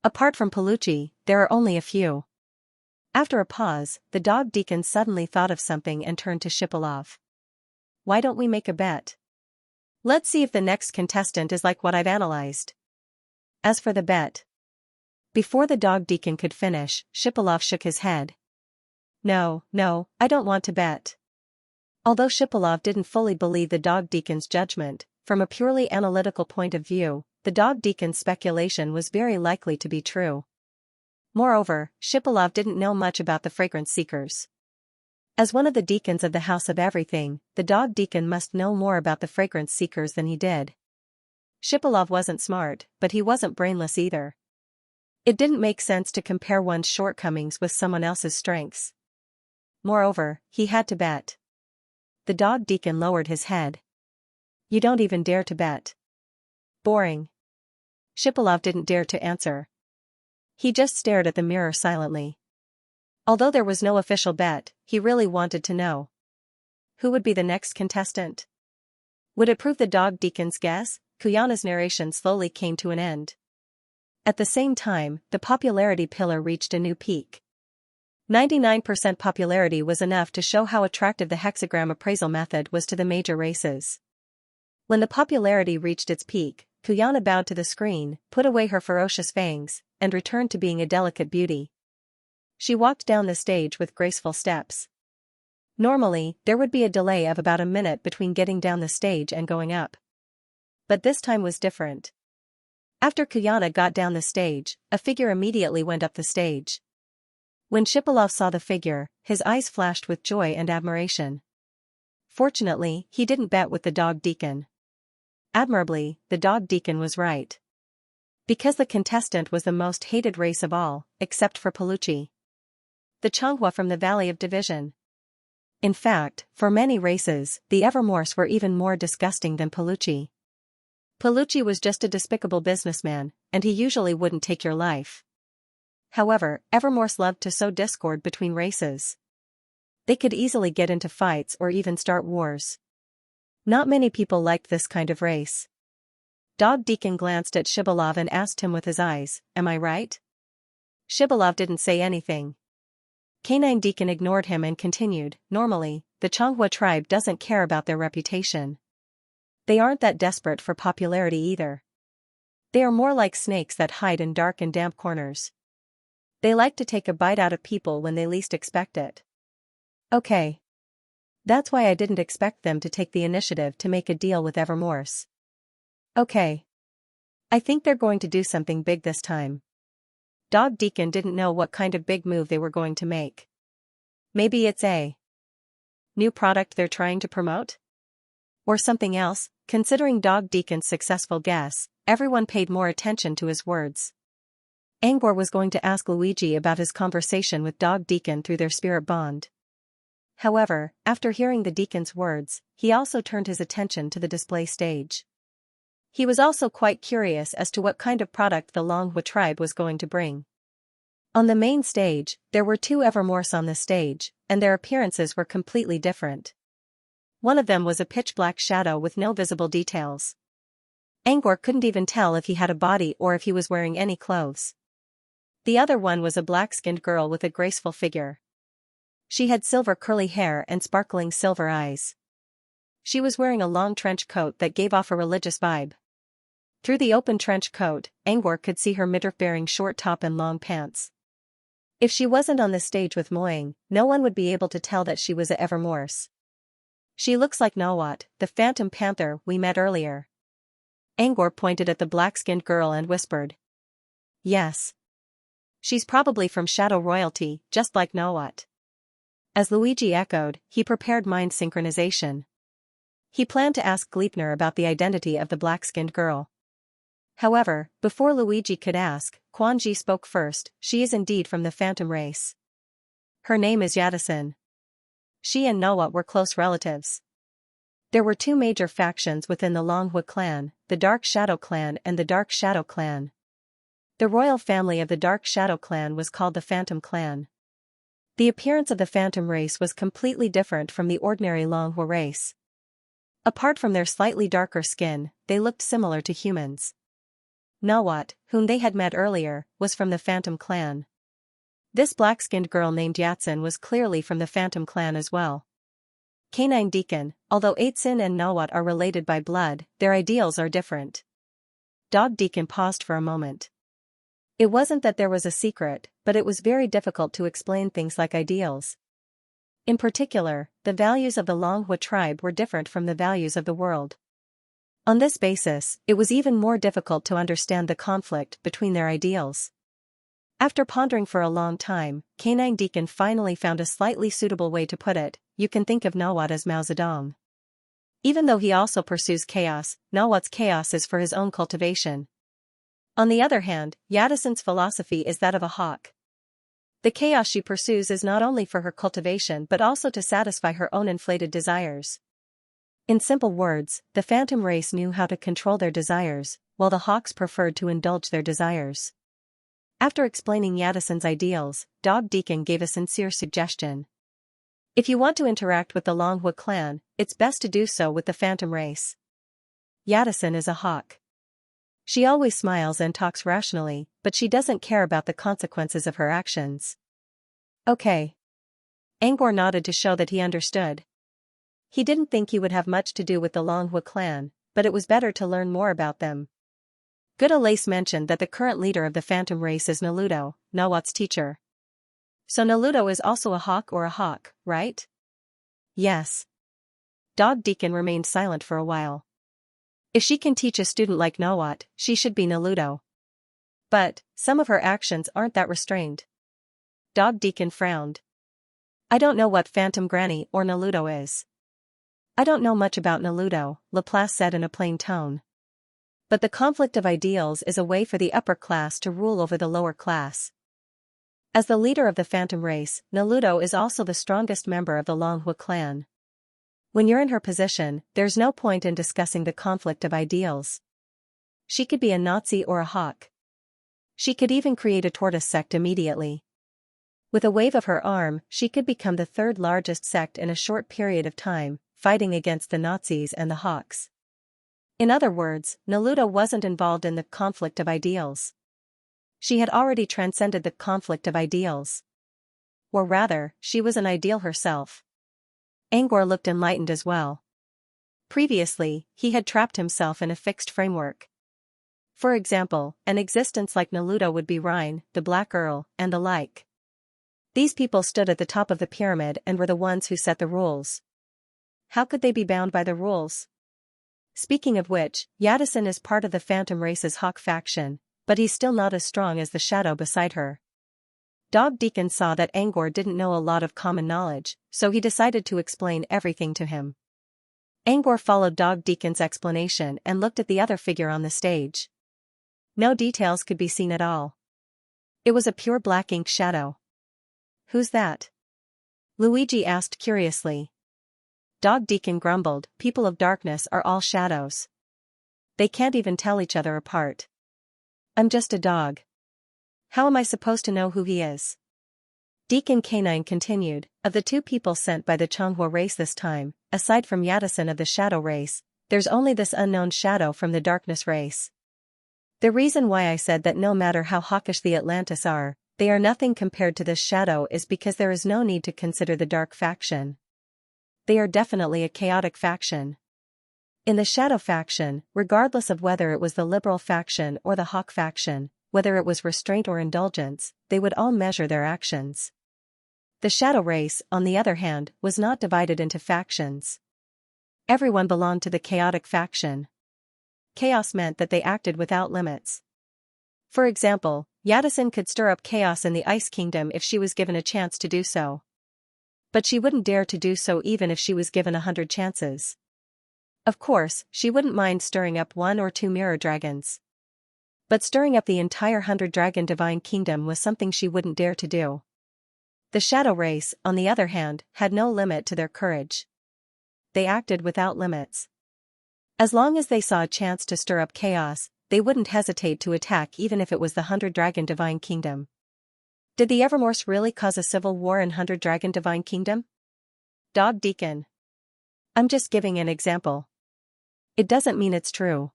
Apart from Paluchi, there are only a few. After a pause, the dog deacon suddenly thought of something and turned to Shipilov. Why don't we make a bet? Let's see if the next contestant is like what I've analyzed. As for the bet. Before the dog deacon could finish, Shipilov shook his head. No, I don't want to bet. Although Shipilov didn't fully believe the dog deacon's judgment, from a purely analytical point of view, the dog deacon's speculation was very likely to be true. Moreover, Shipilov didn't know much about the fragrance seekers. As one of the deacons of the House of Everything, the dog deacon must know more about the fragrance seekers than he did. Shipilov wasn't smart, but he wasn't brainless either. It didn't make sense to compare one's shortcomings with someone else's strengths. Moreover, he had to bet. The dog deacon lowered his head. You don't even dare to bet. Boring. Shipilov didn't dare to answer. He just stared at the mirror silently. Although there was no official bet, he really wanted to know. Who would be the next contestant? Would it prove the dog deacon's guess? Kuyana's narration slowly came to an end. At the same time, the popularity pillar reached a new peak. 99% popularity was enough to show how attractive the hexagram appraisal method was to the major races. When the popularity reached its peak, Kuyana bowed to the screen, put away her ferocious fangs, and returned to being a delicate beauty. She walked down the stage with graceful steps. Normally, there would be a delay of about a minute between getting down the stage and going up. But this time was different. After Kuyana got down the stage, a figure immediately went up the stage. When Shipilov saw the figure, his eyes flashed with joy and admiration. Fortunately, he didn't bet with the dog deacon. Admirably, the dog deacon was right. Because the contestant was the most hated race of all, except for Paluchi. The Changhua from the Valley of Division. In fact, for many races, the Evermorse were even more disgusting than Paluchi. Paluchi was just a despicable businessman, and he usually wouldn't take your life. However, Evermorse loved to sow discord between races. They could easily get into fights or even start wars. Not many people liked this kind of race. Dog Deacon glanced at Shipilov and asked him with his eyes, "Am I right?" Shipilov didn't say anything. Canine Deacon ignored him and continued, "Normally, the Changhua tribe doesn't care about their reputation. They aren't that desperate for popularity either. They are more like snakes that hide in dark and damp corners. They like to take a bite out of people when they least expect it." Okay. That's why I didn't expect them to take the initiative to make a deal with Evermorse. Okay. I think they're going to do something big this time. Dog Deacon didn't know what kind of big move they were going to make. Maybe it's a new product they're trying to promote? Or something else. Considering Dog Deacon's successful guess, everyone paid more attention to his words. Angor was going to ask Luigi about his conversation with Dog Deacon through their spirit bond. However, after hearing the deacon's words, he also turned his attention to the display stage. He was also quite curious as to what kind of product the Longhua tribe was going to bring. On the main stage, there were two Evermorse on the stage, and their appearances were completely different. One of them was a pitch-black shadow with no visible details. Angor couldn't even tell if he had a body or if he was wearing any clothes. The other one was a black-skinned girl with a graceful figure. She had silver curly hair and sparkling silver eyes. She was wearing a long trench coat that gave off a religious vibe. Through the open trench coat, Angor could see her midriff-bearing short top and long pants. If she wasn't on the stage with Moying, no one would be able to tell that she was a Evermorse. "She looks like Nawat, the Phantom Panther we met earlier." Angor pointed at the black-skinned girl and whispered. "Yes. She's probably from Shadow Royalty, just like Nawat." As Luigi echoed, he prepared mind synchronization. He planned to ask Gleipnir about the identity of the black-skinned girl. However, before Luigi could ask, Quan Ji spoke first. "She is indeed from the Phantom race. Her name is Yadasan. She and Nawat were close relatives." There were two major factions within the Longhua clan, the Dark Shadow clan and the Dark Shadow clan. The royal family of the Dark Shadow clan was called the Phantom clan. The appearance of the Phantom race was completely different from the ordinary Longhua race. Apart from their slightly darker skin, they looked similar to humans. Nawat, whom they had met earlier, was from the Phantom clan. This black-skinned girl named Yatsen was clearly from the Phantom clan as well. Canine Deacon, although Aitsin and Nawat are related by blood, their ideals are different. Dog Deacon paused for a moment. It wasn't that there was a secret, but it was very difficult to explain things like ideals. In particular, the values of the Longhua tribe were different from the values of the world. On this basis, it was even more difficult to understand the conflict between their ideals. After pondering for a long time, Canine Deacon finally found a slightly suitable way to put it: you can think of Nawat as Mao Zedong. Even though he also pursues chaos, Nawat's chaos is for his own cultivation. On the other hand, Yadison's philosophy is that of a hawk. The chaos she pursues is not only for her cultivation but also to satisfy her own inflated desires. In simple words, the phantom race knew how to control their desires, while the hawks preferred to indulge their desires. After explaining Yadison's ideals, Dog Deacon gave a sincere suggestion. If you want to interact with the Longhua clan, it's best to do so with the phantom race. Yadison is a hawk. She always smiles and talks rationally, but she doesn't care about the consequences of her actions. Okay. Angor nodded to show that he understood. He didn't think he would have much to do with the Longhua clan, but it was better to learn more about them. Good Alace mentioned that the current leader of the phantom race is Naludo, Nawat's teacher. So Naludo is also a hawk or a hawk, right? Yes. Dog Deacon remained silent for a while. If she can teach a student like Nawat, she should be Naludo. But, some of her actions aren't that restrained. Dog Deacon frowned. I don't know what Phantom Granny or Naludo is. I don't know much about Naludo, Laplace said in a plain tone. But the conflict of ideals is a way for the upper class to rule over the lower class. As the leader of the phantom race, Naludo is also the strongest member of the Longhua clan. When you're in her position, there's no point in discussing the conflict of ideals. She could be a Nazi or a hawk. She could even create a tortoise sect immediately. With a wave of her arm, she could become the third largest sect in a short period of time, fighting against the Nazis and the hawks. In other words, Naludo wasn't involved in the conflict of ideals. She had already transcended the conflict of ideals. Or rather, she was an ideal herself. Angor looked enlightened as well. Previously, he had trapped himself in a fixed framework. For example, an existence like Naludo would be Rhine, the Black Earl, and the like. These people stood at the top of the pyramid and were the ones who set the rules. How could they be bound by the rules? Speaking of which, Yadison is part of the Phantom Race's Hawk faction, but he's still not as strong as the shadow beside her. Dog Deacon saw that Angor didn't know a lot of common knowledge, so he decided to explain everything to him. Angor followed Dog Deacon's explanation and looked at the other figure on the stage. No details could be seen at all. It was a pure black ink shadow. Who's that? Luigi asked curiously. Dog Deacon grumbled, people of darkness are all shadows. They can't even tell each other apart. I'm just a dog. How am I supposed to know who he is? Deacon Canine continued, of the two people sent by the Changhua race this time, aside from Yadison of the shadow race, there's only this unknown shadow from the darkness race. The reason why I said that no matter how hawkish the Atlantis are, they are nothing compared to this shadow is because there is no need to consider the dark faction. They are definitely a chaotic faction. In the shadow faction, regardless of whether it was the liberal faction or the hawk faction, whether it was restraint or indulgence, they would all measure their actions. The shadow race, on the other hand, was not divided into factions. Everyone belonged to the chaotic faction. Chaos meant that they acted without limits. For example, Yadison could stir up chaos in the Ice Kingdom if she was given a chance to do so. But she wouldn't dare to do so even if she was given 100 chances. Of course, she wouldn't mind stirring up 1 or 2 mirror dragons. But stirring up the entire 100-dragon divine kingdom was something she wouldn't dare to do. The shadow race, on the other hand, had no limit to their courage. They acted without limits. As long as they saw a chance to stir up chaos, they wouldn't hesitate to attack even if it was the 100-dragon divine kingdom. Did the Evermorse really cause a civil war in 100-dragon divine kingdom? Dog Deacon. I'm just giving an example. It doesn't mean it's true.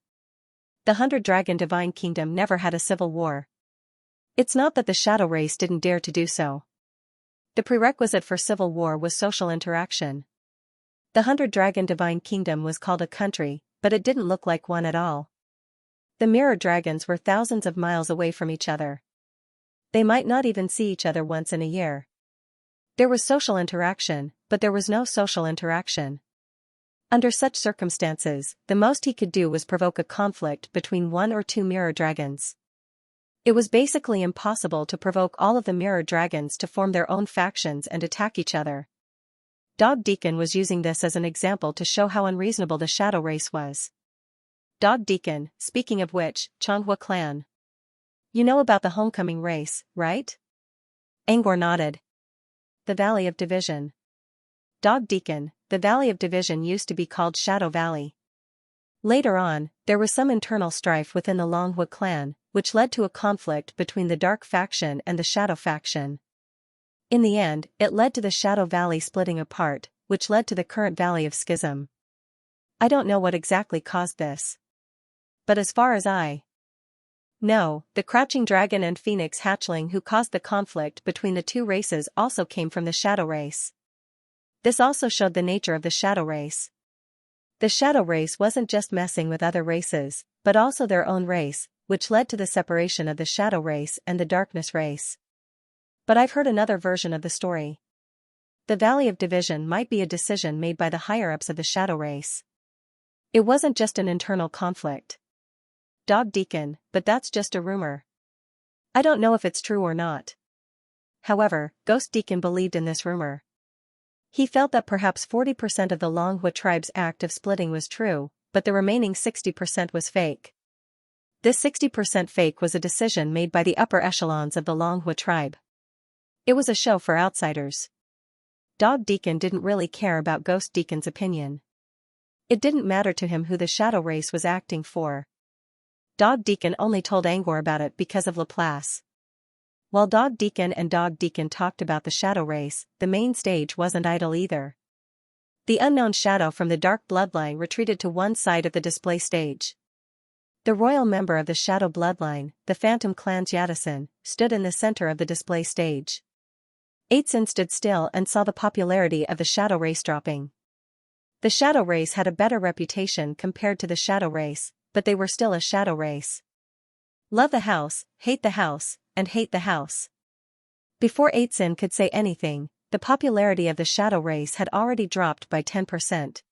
The 100-dragon divine kingdom never had a civil war. It's not that the shadow race didn't dare to do so. The prerequisite for civil war was social interaction. The 100-dragon divine kingdom was called a country, but it didn't look like one at all. The mirror dragons were thousands of miles away from each other. They might not even see each other once in a year. There was social interaction, but there was no social interaction. Under such circumstances, the most he could do was provoke a conflict between one or two mirror dragons. It was basically impossible to provoke all of the mirror dragons to form their own factions and attack each other. Dog Deacon was using this as an example to show how unreasonable the shadow race was. Dog Deacon, speaking of which, Xianxia clan. You know about the homecoming race, right? Angor nodded. The Valley of Division. Dog Deacon, the Valley of Division used to be called Shadow Valley. Later on, there was some internal strife within the Xianxia clan, which led to a conflict between the Dark faction and the Shadow faction. In the end, it led to the Shadow Valley splitting apart, which led to the current Valley of Schism. I don't know what exactly caused this. But as far as I know, the Crouching Dragon and Phoenix Hatchling who caused the conflict between the two races also came from the Shadow race. This also showed the nature of the Shadow race. The Shadow race wasn't just messing with other races, but also their own race, which led to the separation of the Shadow race and the Darkness race. But I've heard another version of the story. The Valley of Division might be a decision made by the higher-ups of the Shadow race. It wasn't just an internal conflict. Dog Deacon, but that's just a rumor. I don't know if it's true or not. However, Ghost Deacon believed in this rumor. He felt that perhaps 40% of the Xianxia tribe's act of splitting was true, but the remaining 60% was fake. This 60% fake was a decision made by the upper echelons of the Xianxia tribe. It was a show for outsiders. Dog Deacon didn't really care about Ghost Deacon's opinion. It didn't matter to him who the Shadow race was acting for. Dog Deacon only told Angor about it because of Laplace. While Dog Deacon and Dog Deacon talked about the Shadow race, the main stage wasn't idle either. The unknown shadow from the Dark bloodline retreated to one side of the display stage. The royal member of the Shadow bloodline, the Phantom clan's Yatisen, stood in the center of the display stage. Aitsin stood still and saw the popularity of the Shadow race dropping. The Shadow race had a better reputation compared to the Shadow race, but they were still a Shadow race. Love the house, hate the house, and hate the house. Before Aitsin could say anything, the popularity of the Shadow race had already dropped by 10%.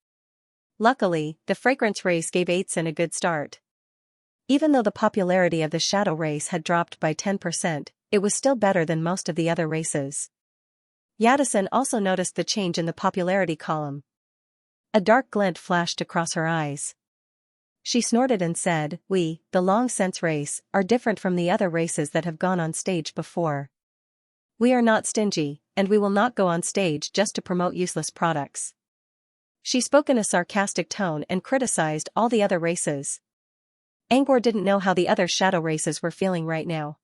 Luckily, the Fragrance race gave Aitsin a good start. Even though the popularity of the Shadow race had dropped by 10%, it was still better than most of the other races. Yatisen also noticed the change in the popularity column. A dark glint flashed across her eyes. She snorted and said, "We, the Long Sense race, are different from the other races that have gone on stage before. We are not stingy, and we will not go on stage just to promote useless products." She spoke in a sarcastic tone and criticized all the other races. Angor didn't know how the other Shadow races were feeling right now.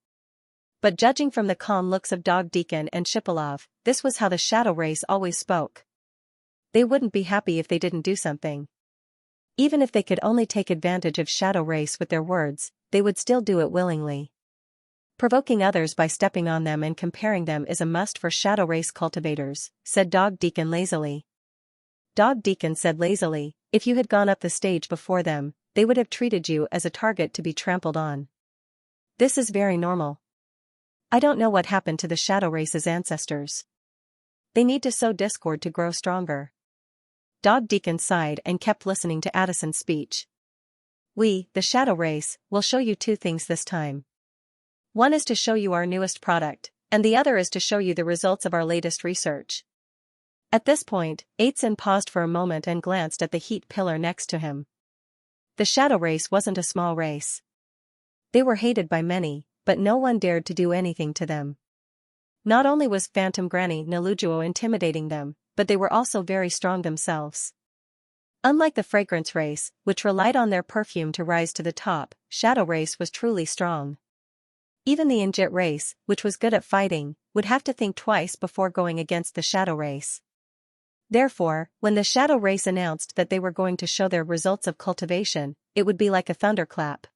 But judging from the calm looks of Dog Deacon and Shipilov, this was how the Shadow race always spoke. They wouldn't be happy if they didn't do something. Even if they could only take advantage of Shadow race with their words, they would still do it willingly. Provoking others by stepping on them and comparing them is a must for Shadow race cultivators, said Dog Deacon lazily. Dog Deacon said lazily, "If you had gone up the stage before them, they would have treated you as a target to be trampled on. This is very normal. I don't know what happened to the Shadow race's ancestors. They need to sow discord to grow stronger." Dog Deacon sighed and kept listening to Addison's speech. "We, the Shadow race, will show you two things this time. One is to show you our newest product, and the other is to show you the results of our latest research." At this point, Aitsin paused for a moment and glanced at the heat pillar next to him. The Shadow race wasn't a small race. They were hated by many, but no one dared to do anything to them. Not only was Phantom Granny Nilujuo intimidating them, but they were also very strong themselves. Unlike the Fragrance race, which relied on their perfume to rise to the top, Shadow race was truly strong. Even the Injit race, which was good at fighting, would have to think twice before going against the Shadow race. Therefore, when the Shadow race announced that they were going to show their results of cultivation, it would be like a thunderclap.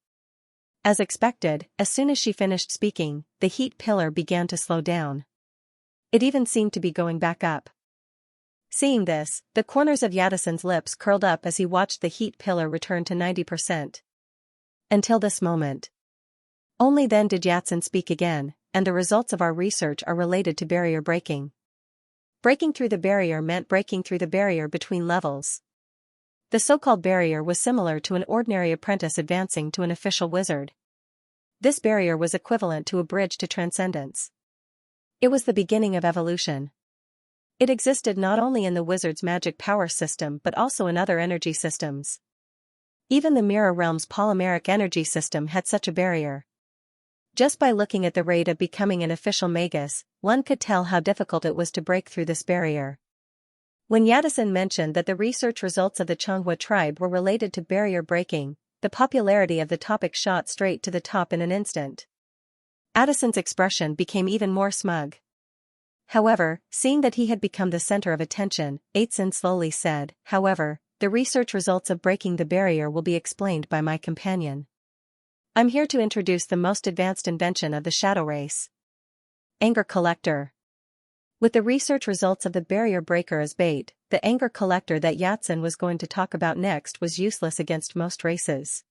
As expected, as soon as she finished speaking, the heat pillar began to slow down. It even seemed to be going back up. Seeing this, the corners of Yatisen's lips curled up as he watched the heat pillar return to 90%. Until this moment. Only then did Yatsen speak again, and the results of our research are related to barrier breaking. Breaking through the barrier meant breaking through the barrier between levels. The so-called barrier was similar to an ordinary apprentice advancing to an official wizard. This barrier was equivalent to a bridge to transcendence. It was the beginning of evolution. It existed not only in the wizard's magic power system but also in other energy systems. Even the Mirror Realm's polymeric energy system had such a barrier. Just by looking at the rate of becoming an official magus, one could tell how difficult it was to break through this barrier. When Yadison mentioned that the research results of the Xianxia tribe were related to barrier breaking, the popularity of the topic shot straight to the top in an instant. Addison's expression became even more smug. However, seeing that he had become the center of attention, Aitsin slowly said, "However, the research results of breaking the barrier will be explained by my companion. I'm here to introduce the most advanced invention of the shadow race. Anger Collector." With the research results of the barrier breaker as bait, the anger collector that Yatsen was going to talk about next was useless against most races.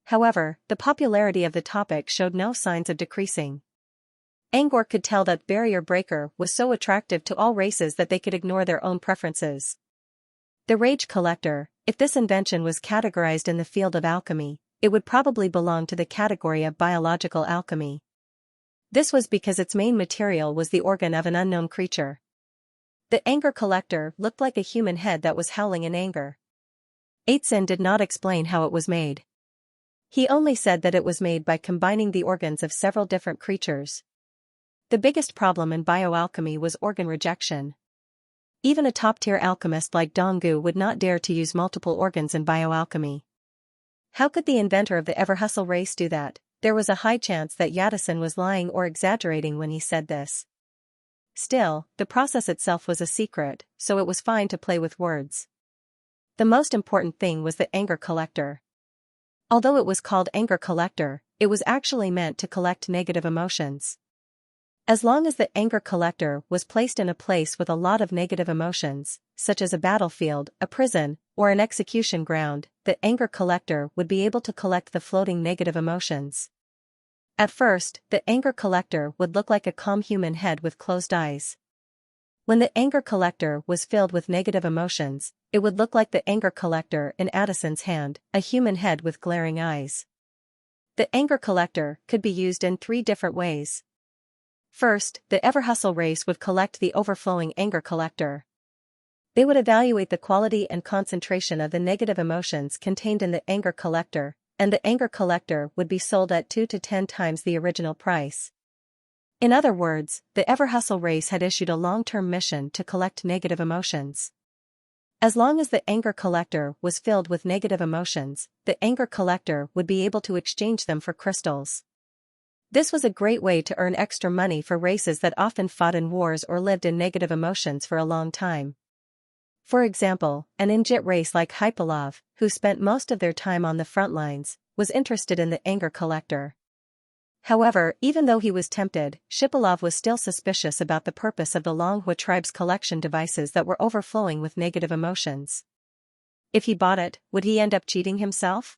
However, the popularity of the topic showed no signs of decreasing. Angor could tell that barrier breaker was so attractive to all races that they could ignore their own preferences. The rage collector, if this invention was categorized in the field of alchemy, it would probably belong to the category of biological alchemy. This was because its main material was the organ of an unknown creature. The anger collector looked like a human head that was howling in anger. Aitsin did not explain how it was made. He only said that it was made by combining the organs of several different creatures. The biggest problem in bioalchemy was organ rejection. Even a top-tier alchemist like Donggu would not dare to use multiple organs in bioalchemy. How could the inventor of the Everhustle race do that? There was a high chance that Yadison was lying or exaggerating when he said this. Still, the process itself was a secret, so it was fine to play with words. The most important thing was the anger collector. Although it was called anger collector, it was actually meant to collect negative emotions. As long as the anger collector was placed in a place with a lot of negative emotions, such as a battlefield, a prison, or an execution ground, the anger collector would be able to collect the floating negative emotions. At first, the anger collector would look like a calm human head with closed eyes. When the anger collector was filled with negative emotions, it would look like the anger collector in Addison's hand, a human head with glaring eyes. The anger collector could be used in 3 different ways. First, the Everhustle race would collect the overflowing anger collector. They would evaluate the quality and concentration of the negative emotions contained in the anger collector, and the anger collector would be sold at 2 to 10 times the original price. In other words, the Everhustle race had issued a long-term mission to collect negative emotions. As long as the anger collector was filled with negative emotions, the anger collector would be able to exchange them for crystals. This was a great way to earn extra money for races that often fought in wars or lived in negative emotions for a long time. For example, an Injit race like Hypalov, who spent most of their time on the front lines, was interested in the anger collector. However, even though he was tempted, Shipalov was still suspicious about the purpose of the Longhua tribe's collection devices that were overflowing with negative emotions. If he bought it, would he end up cheating himself?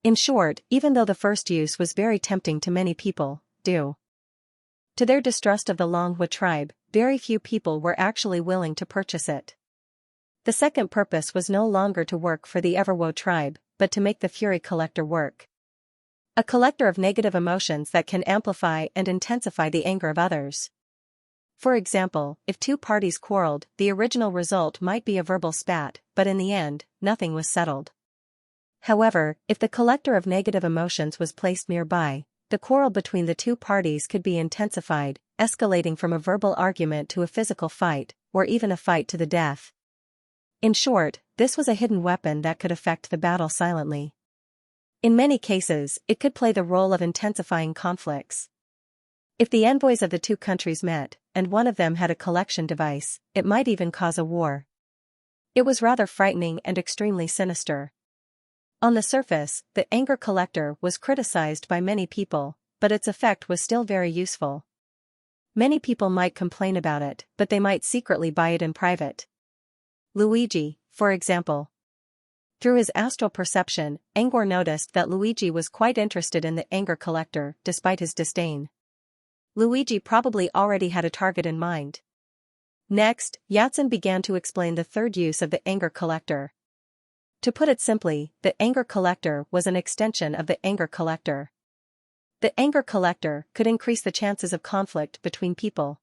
In short, even though the first use was very tempting to many people, due to their distrust of the Longhua tribe, very few people were actually willing to purchase it. The second purpose was no longer to work for the Everwo tribe, but to make the Fury Collector work. A collector of negative emotions that can amplify and intensify the anger of others. For example, if 2 parties quarreled, the original result might be a verbal spat, but in the end, nothing was settled. However, if the collector of negative emotions was placed nearby, the quarrel between the 2 parties could be intensified, escalating from a verbal argument to a physical fight, or even a fight to the death. In short, this was a hidden weapon that could affect the battle silently. In many cases, it could play the role of intensifying conflicts. If the envoys of the 2 countries met, and one of them had a collection device, it might even cause a war. It was rather frightening and extremely sinister. On the surface, the anger collector was criticized by many people, but its effect was still very useful. Many people might complain about it, but they might secretly buy it in private. Luigi, for example. Through his astral perception, Angor noticed that Luigi was quite interested in the anger collector, despite his disdain. Luigi probably already had a target in mind. Next, Yatsen began to explain the third use of the anger collector. To put it simply, the anger collector was an extension of the anger collector. The anger collector could increase the chances of conflict between people.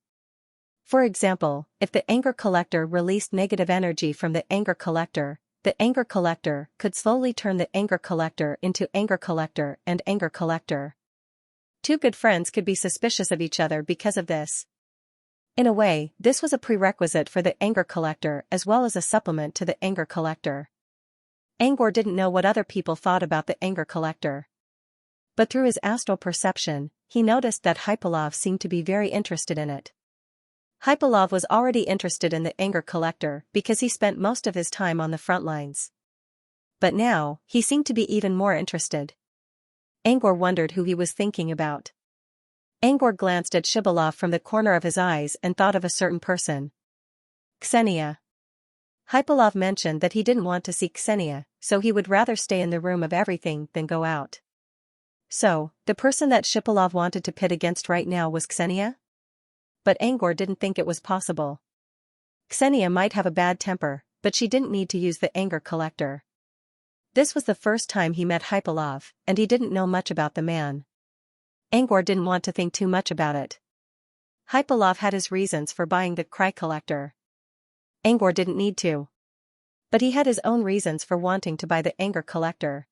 For example, if the anger collector released negative energy from the anger collector could slowly turn the anger collector into anger collector and anger collector. Two good friends could be suspicious of each other because of this. In a way, this was a prerequisite for the anger collector as well as a supplement to the anger collector. Angor didn't know what other people thought about the anger collector. But through his astral perception, he noticed that Hypalov seemed to be very interested in it. Hypalov was already interested in the anger collector because he spent most of his time on the front lines. But now, he seemed to be even more interested. Angor wondered who he was thinking about. Angor glanced at Shibalov from the corner of his eyes and thought of a certain person. Xianxia. Hypalov mentioned that he didn't want to see Xianxia, so he would rather stay in the room of everything than go out. So, the person that Shibalov wanted to pit against right now was Xianxia? But Angor didn't think it was possible. Xianxia might have a bad temper, but she didn't need to use the anger collector. This was the first time he met Hypalov, and he didn't know much about the man. Angor didn't want to think too much about it. Hypalov had his reasons for buying the cry collector. Angor didn't need to. But he had his own reasons for wanting to buy the anger collector.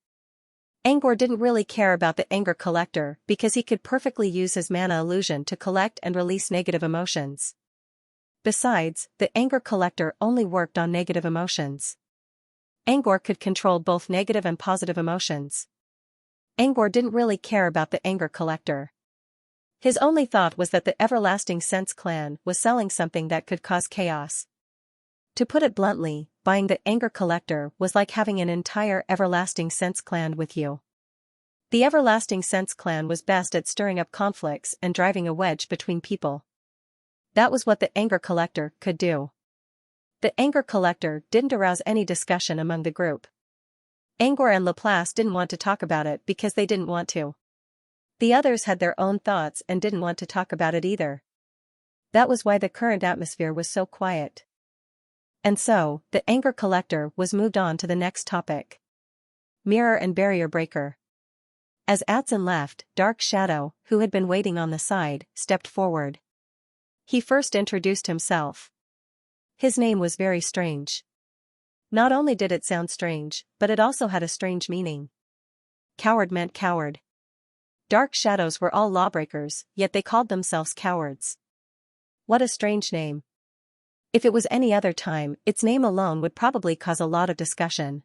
Angor didn't really care about the anger collector because he could perfectly use his mana illusion to collect and release negative emotions. Besides, the anger collector only worked on negative emotions. Angor could control both negative and positive emotions. Angor didn't really care about the anger collector. His only thought was that the Everlasting Sense clan was selling something that could cause chaos. To put it bluntly, buying the anger collector was like having an entire Everlasting Sense clan with you. The Everlasting Sense clan was best at stirring up conflicts and driving a wedge between people. That was what the anger collector could do. The anger collector didn't arouse any discussion among the group. Angor and Laplace didn't want to talk about it because they didn't want to. The others had their own thoughts and didn't want to talk about it either. That was why the current atmosphere was so quiet. And so, the anger collector was moved on to the next topic. Mirror and barrier breaker. As Atsun left, Dark Shadow, who had been waiting on the side, stepped forward. He first introduced himself. His name was very strange. Not only did it sound strange, but it also had a strange meaning. Coward meant coward. Dark Shadows were all lawbreakers, yet they called themselves cowards. What a strange name. If it was any other time, its name alone would probably cause a lot of discussion.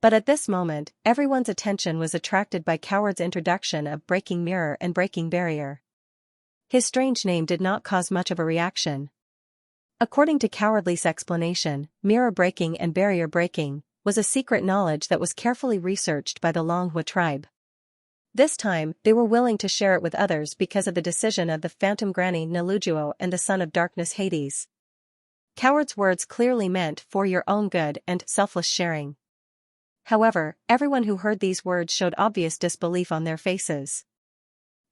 But at this moment, everyone's attention was attracted by Coward's introduction of breaking mirror and breaking barrier. His strange name did not cause much of a reaction. According to Cowardly's explanation, mirror breaking and barrier breaking was a secret knowledge that was carefully researched by the Longhua tribe. This time, they were willing to share it with others because of the decision of the Phantom Granny Nalujuo and the Son of Darkness Hades. Coward's words clearly meant for your own good and selfless sharing. However, everyone who heard these words showed obvious disbelief on their faces.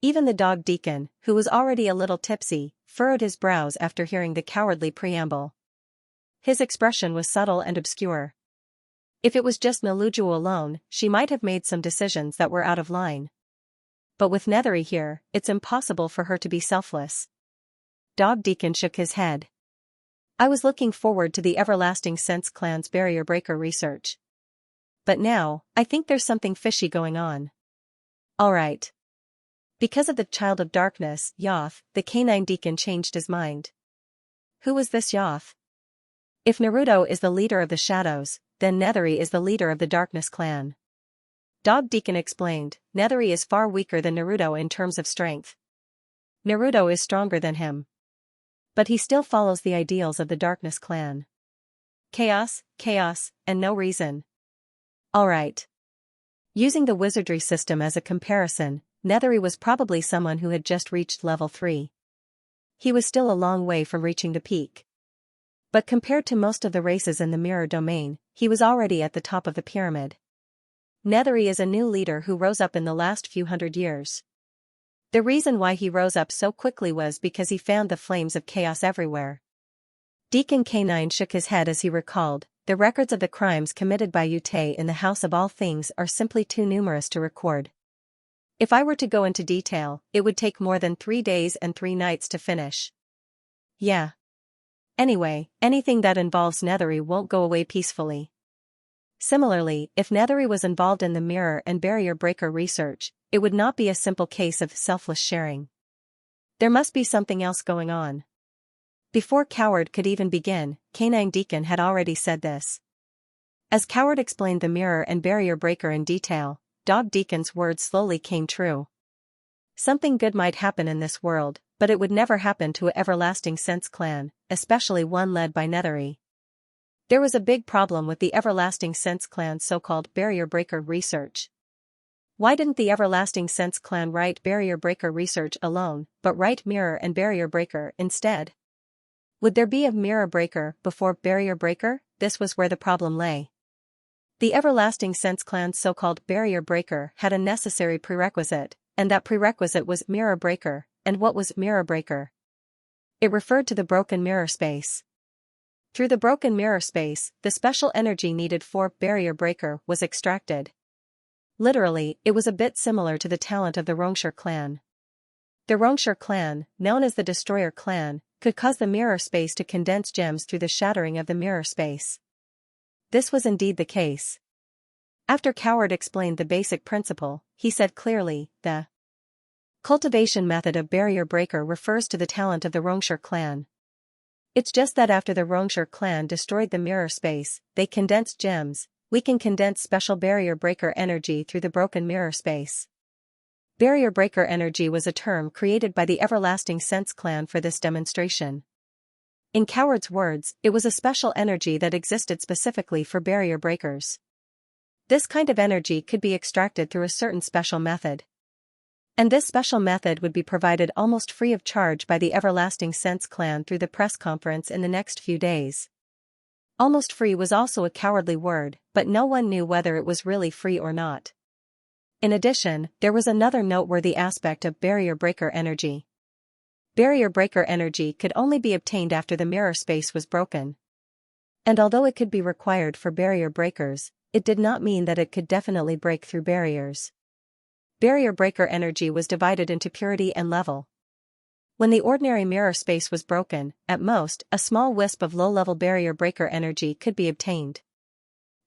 Even the dog deacon, who was already a little tipsy, furrowed his brows after hearing the cowardly preamble. His expression was subtle and obscure. If it was just Nalujuo alone, she might have made some decisions that were out of line. But with Nethery here, it's impossible for her to be selfless. Dog Deacon shook his head. I was looking forward to the Everlasting Sense clan's barrier breaker research. But now, I think there's something fishy going on. Alright. Because of the Child of Darkness, Yoth, the canine deacon changed his mind. Who was this Yoth? If Naruto is the leader of the shadows, then Nethery is the leader of the Darkness clan. Dog Deacon explained, Nethery is far weaker than Naruto in terms of strength. Naruto is stronger than him. But he still follows the ideals of the Darkness clan. Chaos, and no reason. Alright. Using the wizardry system as a comparison, Nethery was probably someone who had just reached level 3. He was still a long way from reaching the peak. But compared to most of the races in the mirror domain, he was already at the top of the pyramid. Nethery is a new leader who rose up in the last few hundred years. The reason why he rose up so quickly was because he fanned the flames of chaos everywhere. Deacon K9 shook his head as he recalled, the records of the crimes committed by Yute in the House of All Things are simply too numerous to record. If I were to go into detail, it would take more than 3 days and 3 nights to finish. Yeah. Anyway, anything that involves Nethery won't go away peacefully. Similarly, if Nethery was involved in the mirror and barrier breaker research, it would not be a simple case of selfless sharing. There must be something else going on. Before Coward could even begin, Canine Deacon had already said this. As Coward explained the mirror and barrier breaker in detail, Dog Deacon's words slowly came true. Something good might happen in this world, but it would never happen to a Everlasting Sense clan, especially one led by Nethery. There was a big problem with the Everlasting Sense clan's so-called barrier breaker research. Why didn't the Everlasting Sense clan write barrier breaker research alone, but write mirror and barrier breaker instead? Would there be a mirror breaker before barrier breaker? This was where the problem lay. The Everlasting Sense clan's so-called barrier breaker had a necessary prerequisite, and that prerequisite was mirror breaker. And what was mirror breaker? It referred to the broken mirror space. Through the broken mirror space, the special energy needed for barrier breaker was extracted. Literally, it was a bit similar to the talent of the Rongshire clan. The Rongshire clan, known as the Destroyer clan, could cause the mirror space to condense gems through the shattering of the mirror space. This was indeed the case. After Coward explained the basic principle, he said clearly, the cultivation method of barrier breaker refers to the talent of the Rongshire clan. It's just that after the Rongshire clan destroyed the mirror space, they condensed gems. We can condense special barrier breaker energy through the broken mirror space. Barrier breaker energy was a term created by the Everlasting Sense clan for this demonstration. In Coward's words, it was a special energy that existed specifically for barrier breakers. This kind of energy could be extracted through a certain special method. And this special method would be provided almost free of charge by the Everlasting Sense clan through the press conference in the next few days. Almost free was also a cowardly word, but no one knew whether it was really free or not. In addition, there was another noteworthy aspect of barrier breaker energy. Barrier breaker energy could only be obtained after the mirror space was broken. And although it could be required for barrier breakers, it did not mean that it could definitely break through barriers. Barrier breaker energy was divided into purity and level. When the ordinary mirror space was broken, at most, a small wisp of low-level barrier breaker energy could be obtained.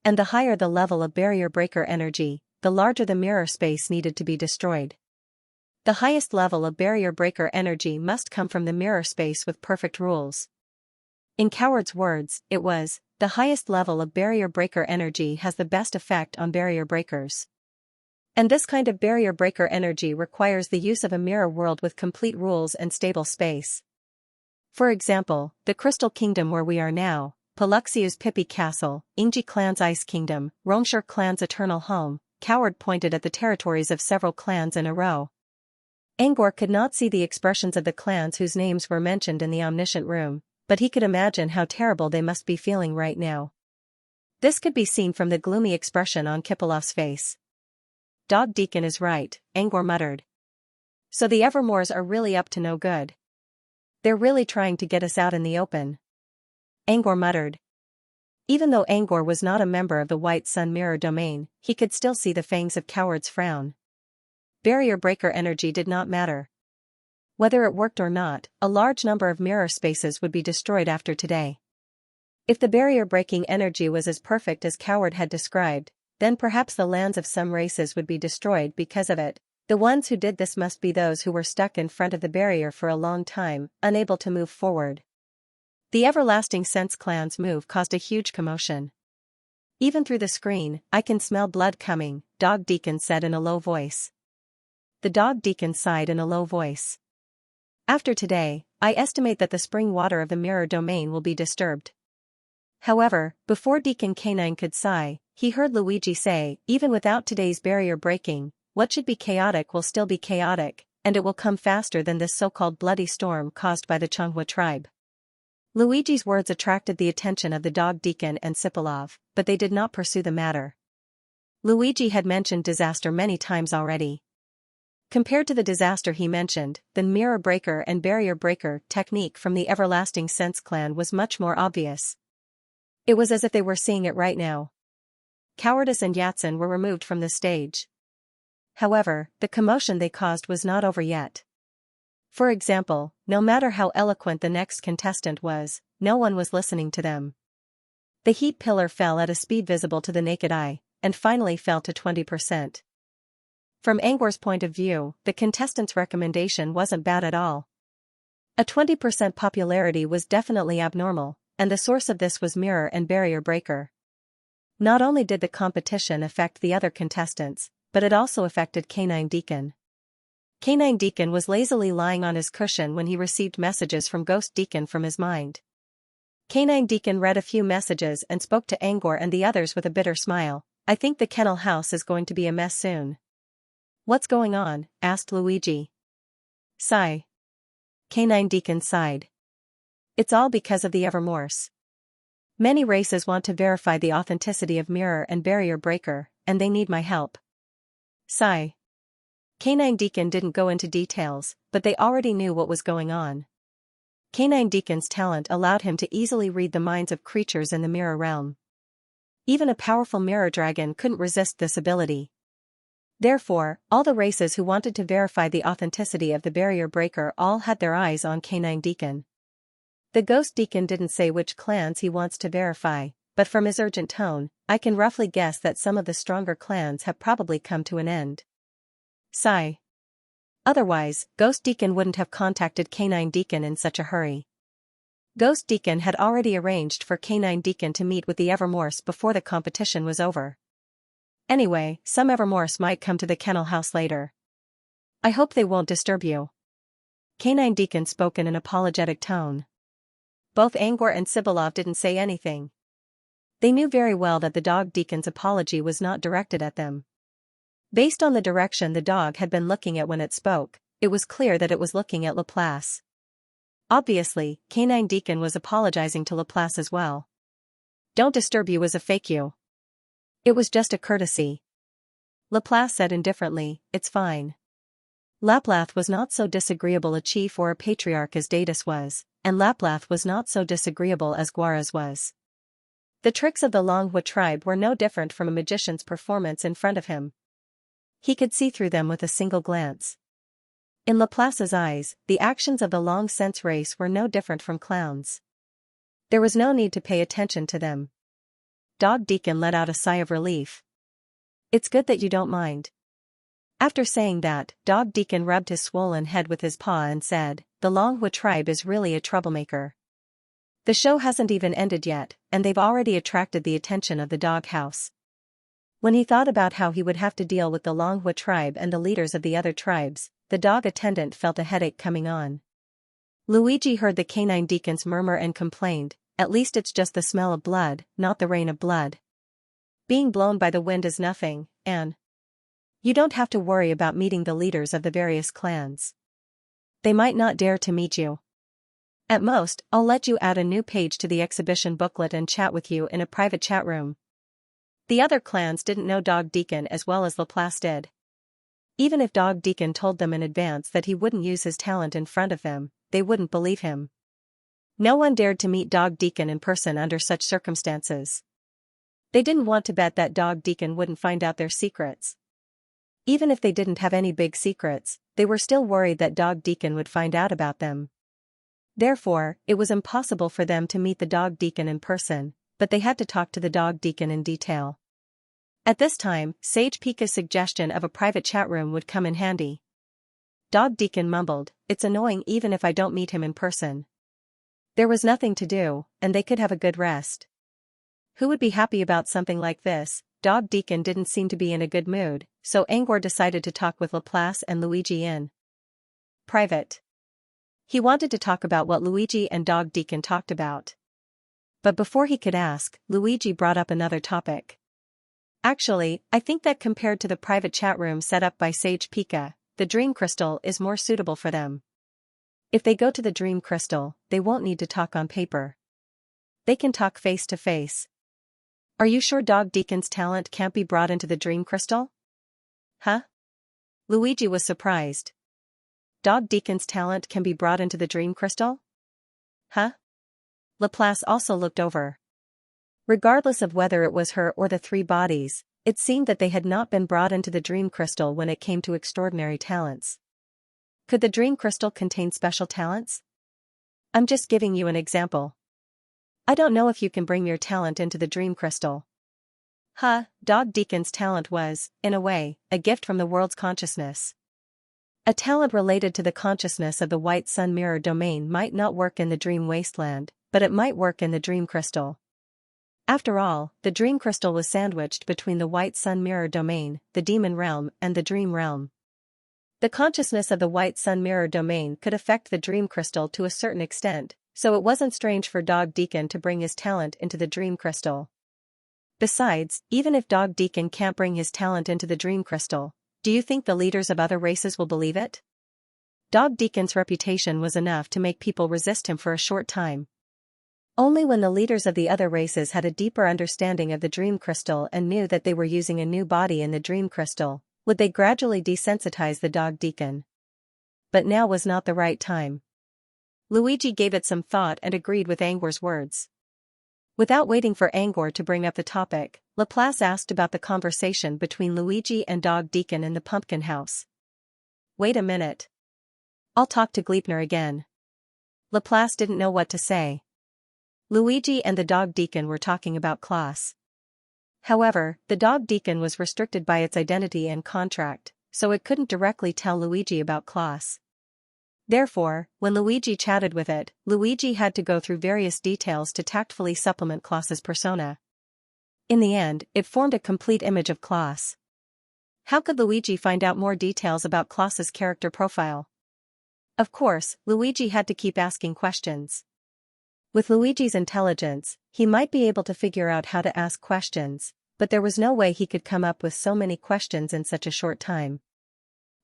And the higher the level of barrier breaker energy, the larger the mirror space needed to be destroyed. The highest level of barrier breaker energy must come from the mirror space with perfect rules. In Coward's words, it was, the highest level of barrier breaker energy has the best effect on barrier breakers. And this kind of barrier breaker energy requires the use of a mirror world with complete rules and stable space. For example, the Crystal Kingdom where we are now, Paluxiu's Pippi Castle, Ingji clan's Ice Kingdom, Rongshire clan's Eternal Home. Coward pointed at the territories of several clans in a row. Angor could not see the expressions of the clans whose names were mentioned in the omniscient room, but he could imagine how terrible they must be feeling right now. This could be seen from the gloomy expression on Kipilov's face. Dog Deacon is right, Angor muttered. So the Evermores are really up to no good. They're really trying to get us out in the open. Angor muttered. Even though Angor was not a member of the White Sun Mirror domain, he could still see the fangs of Coward's frown. Barrier breaker energy did not matter. Whether it worked or not, a large number of mirror spaces would be destroyed after today. If the barrier breaking energy was as perfect as Coward had described, then perhaps the lands of some races would be destroyed because of it. The ones who did this must be those who were stuck in front of the barrier for a long time, unable to move forward. The Everlasting Sense clan's move caused a huge commotion. Even through the screen, I can smell blood coming, Dog Deacon said in a low voice. The Dog Deacon sighed in a low voice. After today, I estimate that the spring water of the mirror domain will be disturbed. However, before Deacon Canine could sigh, he heard Luigi say, even without today's barrier breaking, what should be chaotic will still be chaotic, and it will come faster than this so-called bloody storm caused by the Changhua tribe. Luigi's words attracted the attention of the Dog Deacon and Sipilov, but they did not pursue the matter. Luigi had mentioned disaster many times already. Compared to the disaster he mentioned, the mirror breaker and barrier breaker technique from the Everlasting Sense clan was much more obvious. It was as if they were seeing it right now. Cowardice and Yatsen were removed from the stage. However, the commotion they caused was not over yet. For example, no matter how eloquent the next contestant was, no one was listening to them. The heat pillar fell at a speed visible to the naked eye, and finally fell to 20%. From Angor's point of view, the contestant's recommendation wasn't bad at all. A 20% popularity was definitely abnormal, and the source of this was Mirror and Barrier Breaker. Not only did the competition affect the other contestants, but it also affected Canine Deacon. Canine Deacon was lazily lying on his cushion when he received messages from Ghost Deacon from his mind. Canine Deacon read a few messages and spoke to Angor and the others with a bitter smile. "I think the kennel house is going to be a mess soon." "What's going on?" asked Luigi. "Sigh." Canine Deacon sighed. "It's all because of the Evermorse. Many races want to verify the authenticity of Mirror and Barrier Breaker, and they need my help." Sigh. Canine Deacon didn't go into details, but they already knew what was going on. Canine Deacon's talent allowed him to easily read the minds of creatures in the mirror realm. Even a powerful mirror dragon couldn't resist this ability. Therefore, all the races who wanted to verify the authenticity of the Barrier Breaker all had their eyes on Canine Deacon. The Ghost Deacon didn't say which clans he wants to verify, but from his urgent tone, I can roughly guess that some of the stronger clans have probably come to an end. Sigh. Otherwise, Ghost Deacon wouldn't have contacted Canine Deacon in such a hurry. Ghost Deacon had already arranged for Canine Deacon to meet with the Evermorse before the competition was over. Anyway, some Evermorse might come to the kennel house later. "I hope they won't disturb you." Canine Deacon spoke in an apologetic tone. Both Angor and Sibilov didn't say anything. They knew very well that the dog Deacon's apology was not directed at them. Based on the direction the dog had been looking at when it spoke, it was clear that it was looking at Laplace. Obviously, Canine Deacon was apologizing to Laplace as well. "Don't disturb you was a fake you. It was just a courtesy." Laplace said indifferently, "It's fine." Laplace was not so disagreeable a chief or a patriarch as Datus was, and Laplace was not so disagreeable as Guaras was. The tricks of the Longhua tribe were no different from a magician's performance in front of him. He could see through them with a single glance. In Laplace's eyes, the actions of the Long Sense race were no different from clowns. There was no need to pay attention to them. Dog Deacon let out a sigh of relief. "It's good that you don't mind." After saying that, Dog Deacon rubbed his swollen head with his paw and said, "The Longhua tribe is really a troublemaker. The show hasn't even ended yet, and they've already attracted the attention of the dog house." When he thought about how he would have to deal with the Longhua tribe and the leaders of the other tribes, the dog attendant felt a headache coming on. Luigi heard the Canine Deacons murmur and complained, "At least it's just the smell of blood, not the rain of blood. Being blown by the wind is nothing, and you don't have to worry about meeting the leaders of the various clans. They might not dare to meet you. At most, I'll let you add a new page to the exhibition booklet and chat with you in a private chat room." The other clans didn't know Dog Deacon as well as Laplace did. Even if Dog Deacon told them in advance that he wouldn't use his talent in front of them, they wouldn't believe him. No one dared to meet Dog Deacon in person under such circumstances. They didn't want to bet that Dog Deacon wouldn't find out their secrets. Even if they didn't have any big secrets, they were still worried that Dog Deacon would find out about them. Therefore, it was impossible for them to meet the Dog Deacon in person, but they had to talk to the Dog Deacon in detail. At this time, Sage Pika's suggestion of a private chat room would come in handy. Dog Deacon mumbled, "It's annoying even if I don't meet him in person." There was nothing to do, and they could have a good rest. Who would be happy about something like this? Dog Deacon didn't seem to be in a good mood, so Angor decided to talk with Laplace and Luigi in private. He wanted to talk about what Luigi and Dog Deacon talked about. But before he could ask, Luigi brought up another topic. "Actually, I think that compared to the private chat room set up by Sage Pika, the Dream Crystal is more suitable for them. If they go to the Dream Crystal, they won't need to talk on paper. They can talk face to face." "Are you sure Dog Deacon's talent can't be brought into the Dream Crystal?" "Huh?" Luigi was surprised. "Dog Deacon's talent can be brought into the Dream Crystal?" "Huh?" Laplace also looked over. Regardless of whether it was her or the three bodies, it seemed that they had not been brought into the dream crystal when it came to extraordinary talents. Could the dream crystal contain special talents? I'm just giving you an example. I don't know if you can bring your talent into the dream crystal. Dog Deacon's talent was, in a way, a gift from the world's consciousness. A talent related to the consciousness of the white sun mirror domain might not work in the dream wasteland, but it might work in the dream crystal. After all, the dream crystal was sandwiched between the white sun mirror domain, the demon realm, and the dream realm. The consciousness of the white sun mirror domain could affect the dream crystal to a certain extent, so it wasn't strange for Dog Deacon to bring his talent into the dream crystal. Besides, even if Dog Deacon can't bring his talent into the dream crystal, do you think the leaders of other races will believe it? Dog Deacon's reputation was enough to make people resist him for a short time. Only when the leaders of the other races had a deeper understanding of the dream crystal and knew that they were using a new body in the dream crystal, would they gradually desensitize the Dog Deacon. But now was not the right time. Luigi gave it some thought and agreed with Angor's words. Without waiting for Angor to bring up the topic, Laplace asked about the conversation between Luigi and Dog Deacon in the pumpkin house. Wait a minute. I'll talk to Gleipnir again. Laplace didn't know what to say. Luigi and the Dog Deacon were talking about Klaus. However, the Dog Deacon was restricted by its identity and contract, so it couldn't directly tell Luigi about Klaus. Therefore, when Luigi chatted with it, Luigi had to go through various details to tactfully supplement Klaus's persona. In the end, it formed a complete image of Klaus. How could Luigi find out more details about Klaus's character profile? Of course, Luigi had to keep asking questions. With Luigi's intelligence, he might be able to figure out how to ask questions, but there was no way he could come up with so many questions in such a short time.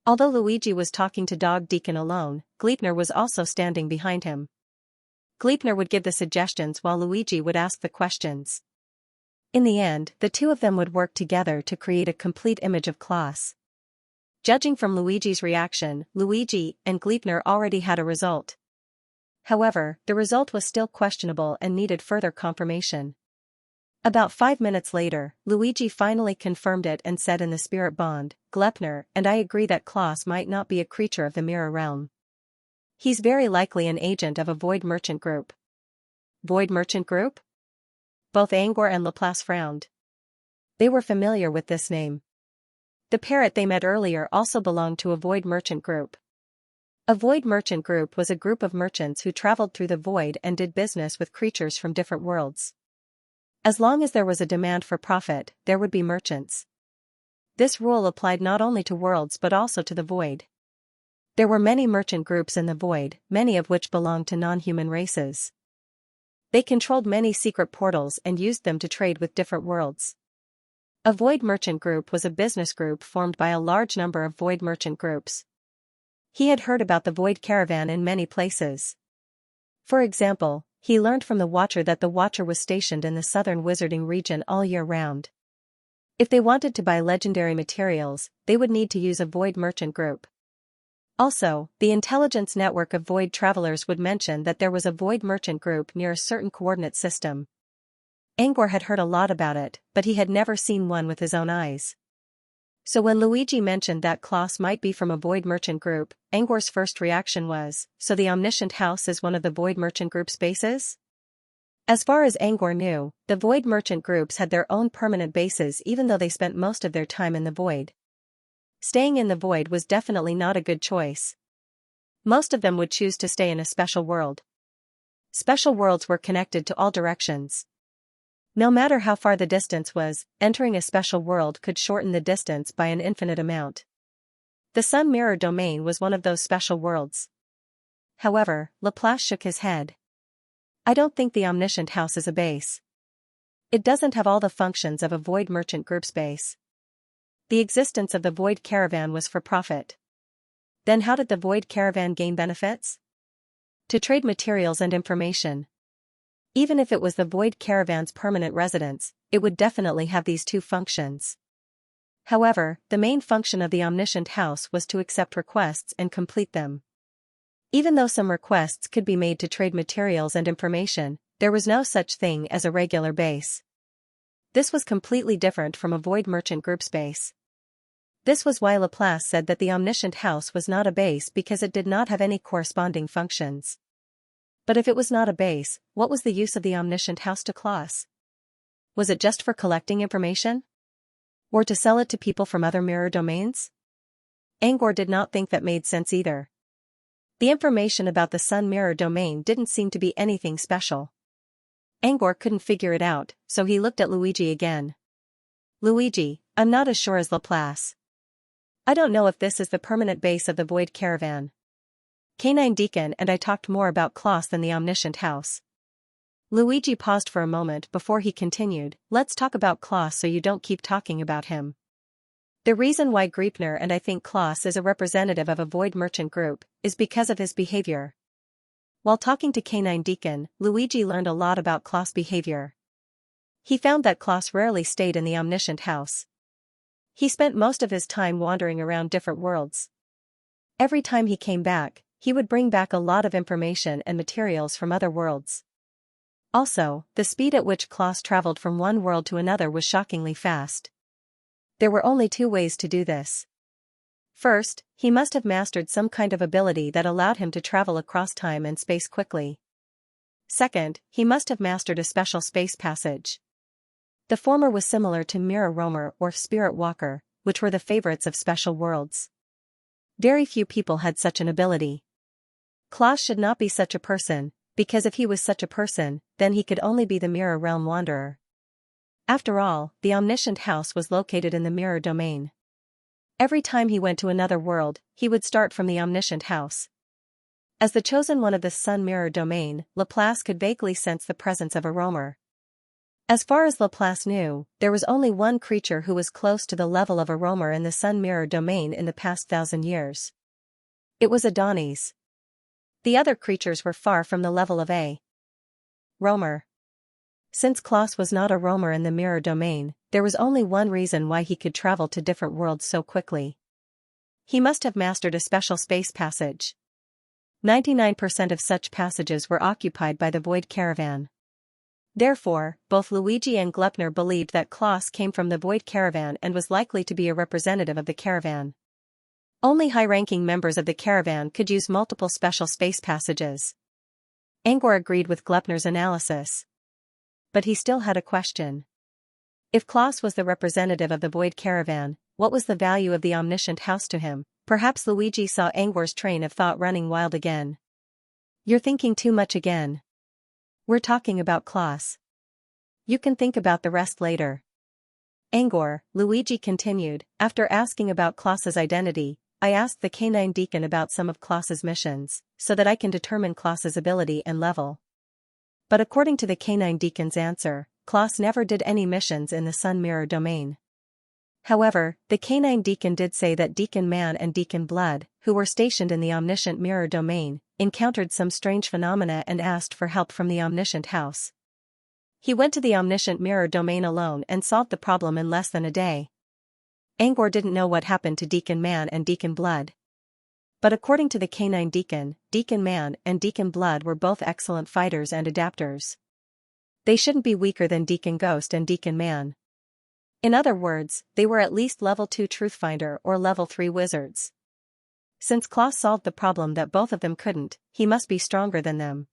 Although Luigi was talking to Dog Deacon alone, Gleipnir was also standing behind him. Gleipnir would give the suggestions while Luigi would ask the questions. In the end, the two of them would work together to create a complete image of Klaus. Judging from Luigi's reaction, Luigi and Gleipnir already had a result. However, the result was still questionable and needed further confirmation. About 5 minutes later, Luigi finally confirmed it and said in the spirit bond, Gleipnir and I agree that Klaus might not be a creature of the mirror realm. He's very likely an agent of a void merchant group. Void merchant group? Both Angor and Laplace frowned. They were familiar with this name. The parrot they met earlier also belonged to a void merchant group. A void merchant group was a group of merchants who traveled through the void and did business with creatures from different worlds. As long as there was a demand for profit, there would be merchants. This rule applied not only to worlds but also to the void. There were many merchant groups in the void, many of which belonged to non-human races. They controlled many secret portals and used them to trade with different worlds. A void merchant group was a business group formed by a large number of void merchant groups. He had heard about the void caravan in many places. For example, he learned from the Watcher that the Watcher was stationed in the southern wizarding region all year round. If they wanted to buy legendary materials, they would need to use a void merchant group. Also, the intelligence network of void travelers would mention that there was a void merchant group near a certain coordinate system. Angor had heard a lot about it, but he had never seen one with his own eyes. So when Luigi mentioned that Klaus might be from a void merchant group, Angor's first reaction was, so the Omniscient House is one of the void merchant group's bases? As far as Angor knew, the void merchant groups had their own permanent bases even though they spent most of their time in the void. Staying in the void was definitely not a good choice. Most of them would choose to stay in a special world. Special worlds were connected to all directions. No matter how far the distance was, entering a special world could shorten the distance by an infinite amount. The Sun Mirror domain was one of those special worlds. However, Laplace shook his head. I don't think the Omniscient House is a base. It doesn't have all the functions of a void merchant group's base. The existence of the void caravan was for profit. Then how did the void caravan gain benefits? To trade materials and information. Even if it was the void caravan's permanent residence, it would definitely have these two functions. However, the main function of the Omniscient House was to accept requests and complete them. Even though some requests could be made to trade materials and information, there was no such thing as a regular base. This was completely different from a void merchant group space. This was why Laplace said that the omniscient house was not a base, because it did not have any corresponding functions. But if it was not a base, what was the use of the omniscient house to Claus? Was it just for collecting information? Or to sell it to people from other mirror domains? Angor did not think that made sense either. The information about the Sun mirror domain didn't seem to be anything special. Angor couldn't figure it out, so he looked at Luigi again. Luigi, I'm not as sure as Laplace. I don't know if this is the permanent base of the Void Caravan. Canine Deacon and I talked more about Klaus than the omniscient house. Luigi paused for a moment before he continued, let's talk about Klaus so you don't keep talking about him. The reason why Griepner and I think Klaus is a representative of a void merchant group is because of his behavior. While talking to Canine Deacon, Luigi learned a lot about Klaus' behavior. He found that Klaus rarely stayed in the omniscient house. He spent most of his time wandering around different worlds. Every time he came back, he would bring back a lot of information and materials from other worlds. Also, the speed at which Klaus traveled from one world to another was shockingly fast. There were only two ways to do this. First, he must have mastered some kind of ability that allowed him to travel across time and space quickly. Second, he must have mastered a special space passage. The former was similar to Mirror Roamer or Spirit Walker, which were the favorites of special worlds. Very few people had such an ability. Klaus should not be such a person, because if he was such a person, then he could only be the Mirror Realm Wanderer. After all, the omniscient house was located in the mirror domain. Every time he went to another world, he would start from the omniscient house. As the chosen one of the Sun mirror domain, Laplace could vaguely sense the presence of a roamer. As far as Laplace knew, there was only one creature who was close to the level of a roamer in the Sun mirror domain in the past 1,000 years. It was Adonis. The other creatures were far from the level of a roamer. Since Klaus was not a roamer in the mirror domain, there was only one reason why he could travel to different worlds so quickly. He must have mastered a special space passage. 99% of such passages were occupied by the Void Caravan. Therefore, both Luigi and Gleipnir believed that Klaus came from the Void Caravan and was likely to be a representative of the caravan. Only high-ranking members of the caravan could use multiple special space passages. Angor agreed with Gleipnir's analysis. But he still had a question. If Klaus was the representative of the Void Caravan, what was the value of the omniscient house to him? Perhaps Luigi saw Angor's train of thought running wild again. You're thinking too much again. We're talking about Klaus. You can think about the rest later. Angor, Luigi continued, after asking about Klaus's identity, I asked the Canine Deacon about some of Klaus's missions, so that I can determine Klaus's ability and level. But according to the Canine Deacon's answer, Klaus never did any missions in the Sun Mirror domain. However, the Canine Deacon did say that Deacon Man and Deacon Blood, who were stationed in the Omniscient Mirror domain, encountered some strange phenomena and asked for help from the Omniscient House. He went to the Omniscient Mirror domain alone and solved the problem in less than a day. Angor didn't know what happened to Deacon Man and Deacon Blood. But according to the Canine Deacon, Deacon Man and Deacon Blood were both excellent fighters and adapters. They shouldn't be weaker than Deacon Ghost and Deacon Man. In other words, they were at least level 2 Truthfinder or level 3 wizards. Since Klaus solved the problem that both of them couldn't, he must be stronger than them.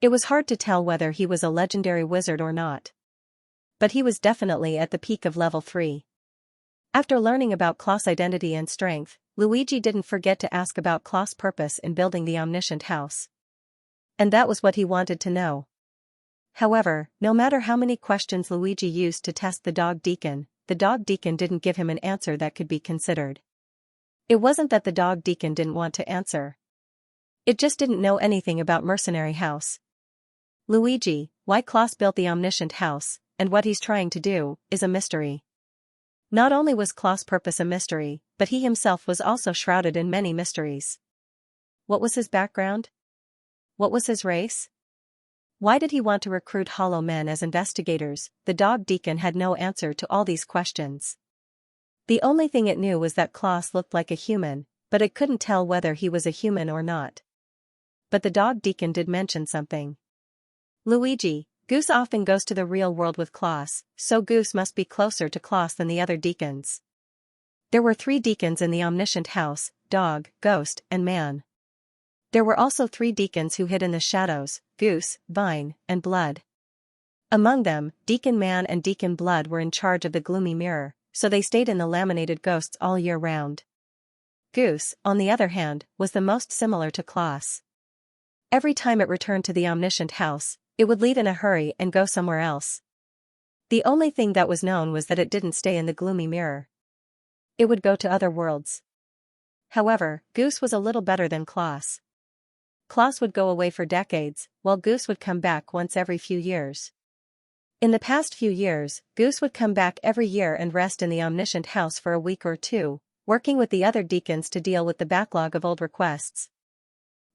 It was hard to tell whether he was a legendary wizard or not. But he was definitely at the peak of level 3. After learning about Klaus' identity and strength, Luigi didn't forget to ask about Klaus' purpose in building the Omniscient House. And that was what he wanted to know. However, no matter how many questions Luigi used to test the Dog Deacon didn't give him an answer that could be considered. It wasn't that the Dog Deacon didn't want to answer. It just didn't know anything about Mercenary House. Luigi, why Klaus built the Omniscient House, and what he's trying to do, is a mystery. Not only was Klaus' purpose a mystery, but he himself was also shrouded in many mysteries. What was his background? What was his race? Why did he want to recruit Hollow Men as investigators? The Dog Deacon had no answer to all these questions. The only thing it knew was that Klaus looked like a human, but it couldn't tell whether he was a human or not. But the Dog Deacon did mention something. Luigi, Goose often goes to the real world with Klaus, so Goose must be closer to Klaus than the other deacons. There were 3 deacons in the omniscient house: dog, ghost, and man. There were also 3 deacons who hid in the shadows: Goose, Vine, and Blood. Among them, Deacon Man and Deacon Blood were in charge of the gloomy mirror, so they stayed in the laminated ghosts all year round. Goose, on the other hand, was the most similar to Klaus. Every time it returned to the omniscient house, it would leave in a hurry and go somewhere else. The only thing that was known was that it didn't stay in the gloomy mirror. It would go to other worlds. However, Goose was a little better than Klaus. Klaus would go away for decades, while Goose would come back once every few years. In the past few years, Goose would come back every year and rest in the omniscient house for a week or 2, working with the other deacons to deal with the backlog of old requests.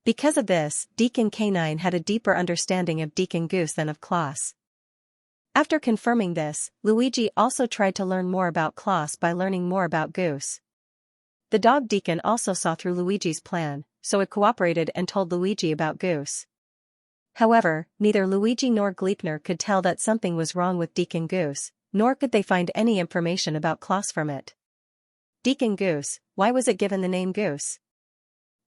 Because of this, Deacon K9 had a deeper understanding of Deacon Goose than of Klaus. After confirming this, Luigi also tried to learn more about Klaus by learning more about Goose. The dog deacon also saw through Luigi's plan, so it cooperated and told Luigi about Goose. However, neither Luigi nor Gleipnir could tell that something was wrong with Deacon Goose, nor could they find any information about Klaus from it. Deacon Goose, why was it given the name Goose?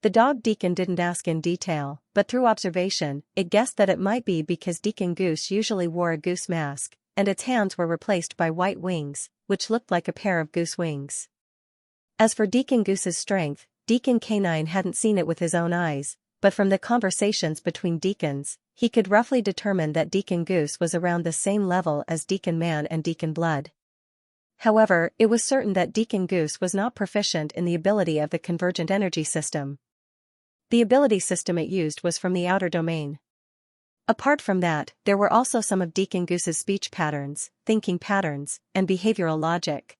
The dog deacon didn't ask in detail, but through observation, it guessed that it might be because Deacon Goose usually wore a goose mask, and its hands were replaced by white wings, which looked like a pair of goose wings. As for Deacon Goose's strength, Deacon K9 hadn't seen it with his own eyes, but from the conversations between deacons, he could roughly determine that Deacon Goose was around the same level as Deacon Man and Deacon Blood. However, it was certain that Deacon Goose was not proficient in the ability of the convergent energy system. The ability system it used was from the outer domain. Apart from that, there were also some of Deacon Goose's speech patterns, thinking patterns, and behavioral logic.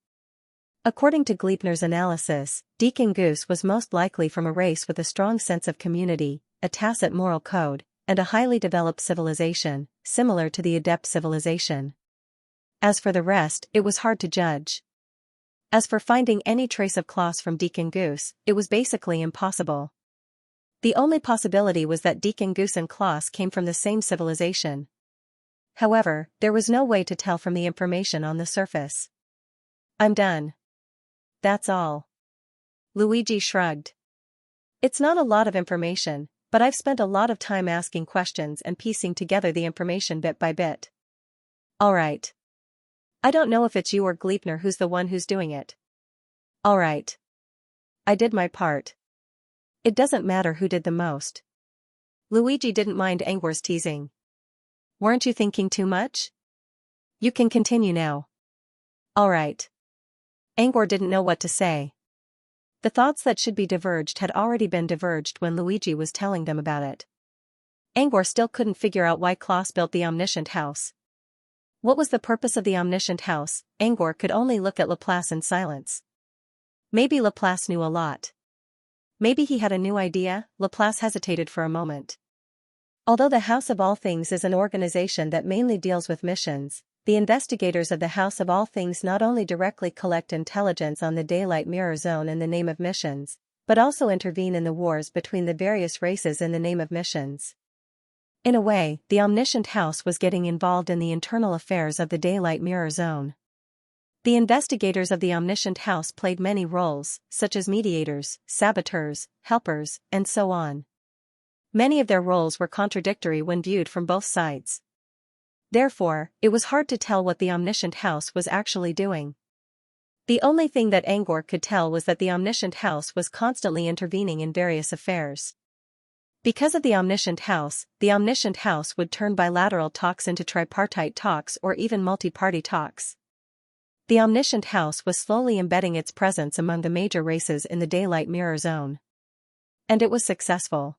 According to Gleipnir's analysis, Deacon Goose was most likely from a race with a strong sense of community, a tacit moral code, and a highly developed civilization, similar to the Adept civilization. As for the rest, it was hard to judge. As for finding any trace of Klaus from Deacon Goose, it was basically impossible. The only possibility was that Deacon Goose and Klaus came from the same civilization. However, there was no way to tell from the information on the surface. I'm done. That's all. Luigi shrugged. It's not a lot of information, but I've spent a lot of time asking questions and piecing together the information bit by bit. Alright. I don't know if it's you or Gleipnir who's the one who's doing it. Alright. I did my part. It doesn't matter who did the most. Luigi didn't mind Angor's teasing. Weren't you thinking too much? You can continue now. Alright. Angor didn't know what to say. The thoughts that should be diverged had already been diverged when Luigi was telling them about it. Angor still couldn't figure out why Klaus built the omniscient house. What was the purpose of the omniscient house? Angor could only look at Laplace in silence. Maybe Laplace knew a lot. Maybe he had a new idea. Laplace hesitated for a moment. Although the House of All Things is an organization that mainly deals with missions, the investigators of the House of All Things not only directly collect intelligence on the Daylight Mirror Zone in the name of missions, but also intervene in the wars between the various races in the name of missions. In a way, the Omniscient House was getting involved in the internal affairs of the Daylight Mirror Zone. The investigators of the Omniscient House played many roles, such as mediators, saboteurs, helpers, and so on. Many of their roles were contradictory when viewed from both sides. Therefore, it was hard to tell what the Omniscient House was actually doing. The only thing that Angor could tell was that the Omniscient House was constantly intervening in various affairs. Because of the Omniscient House would turn bilateral talks into tripartite talks or even multi-party talks. The Omniscient House was slowly embedding its presence among the major races in the Daylight Mirror Zone. And it was successful.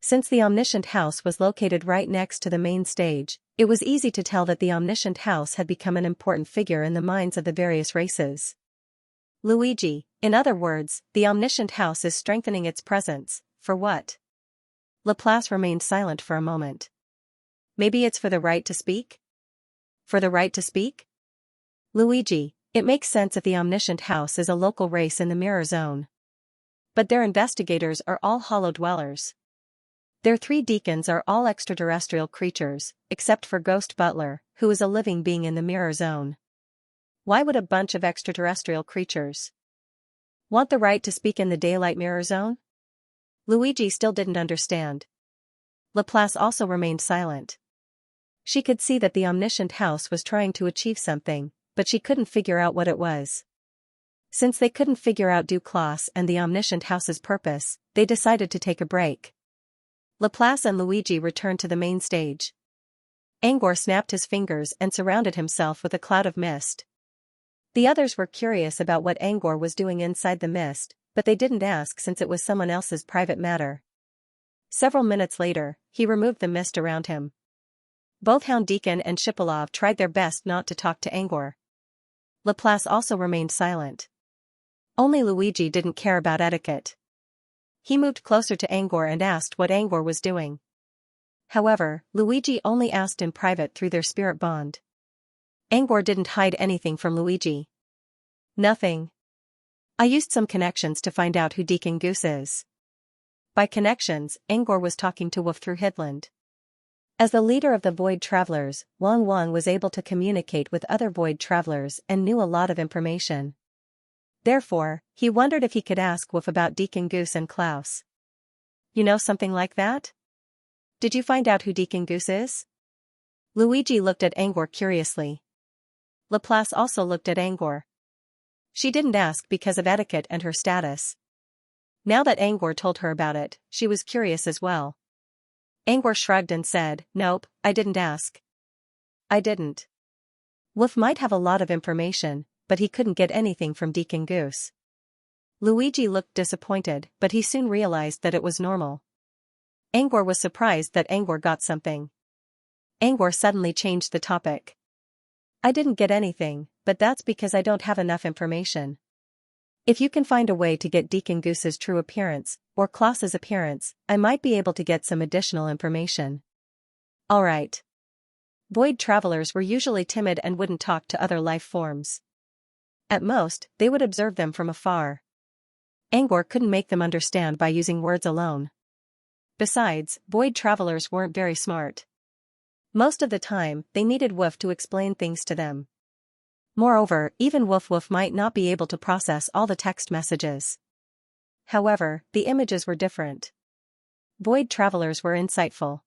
Since the Omniscient House was located right next to the main stage, it was easy to tell that the Omniscient House had become an important figure in the minds of the various races. Luigi, in other words, the Omniscient House is strengthening its presence, for what? Laplace remained silent for a moment. Maybe it's for the right to speak? For the right to speak? Luigi, it makes sense if the Omniscient House is a local race in the Mirror Zone. But their investigators are all hollow dwellers. Their 3 deacons are all extraterrestrial creatures, except for Ghost Butler, who is a living being in the mirror zone. Why would a bunch of extraterrestrial creatures want the right to speak in the daylight mirror zone? Luigi still didn't understand. Laplace also remained silent. She could see that the omniscient house was trying to achieve something, but she couldn't figure out what it was. Since they couldn't figure out Duclos and the omniscient house's purpose, they decided to take a break. Laplace and Luigi returned to the main stage. Angor snapped his fingers and surrounded himself with a cloud of mist. The others were curious about what Angor was doing inside the mist, but they didn't ask since it was someone else's private matter. Several minutes later, he removed the mist around him. Both Hound Deacon and Shipolov tried their best not to talk to Angor. Laplace also remained silent. Only Luigi didn't care about etiquette. He moved closer to Angor and asked what Angor was doing. However, Luigi only asked in private through their spirit bond. Angor didn't hide anything from Luigi. Nothing. I used some connections to find out who Deacon Goose is. By connections, Angor was talking to Wolf through Hidland. As the leader of the Void Travelers, Wang Wang was able to communicate with other Void Travelers and knew a lot of information. Therefore, he wondered if he could ask Wolf about Deacon Goose and Klaus. You know something like that? Did you find out who Deacon Goose is? Luigi looked at Angor curiously. Laplace also looked at Angor. She didn't ask because of etiquette and her status. Now that Angor told her about it, she was curious as well. Angor shrugged and said, "Nope, I didn't ask." I didn't. Wolf might have a lot of information, but he couldn't get anything from Deacon Goose. Luigi looked disappointed, but he soon realized that it was normal. Angor was surprised that Angor got something. Angor suddenly changed the topic. I didn't get anything, but that's because I don't have enough information. If you can find a way to get Deacon Goose's true appearance, or Klaus's appearance, I might be able to get some additional information. Alright. Void travelers were usually timid and wouldn't talk to other life forms. At most, they would observe them from afar. Angor couldn't make them understand by using words alone. Besides, void travelers weren't very smart. Most of the time, they needed Wolf to explain things to them. Moreover, even Wolf might not be able to process all the text messages. However, the images were different. Void travelers were insightful.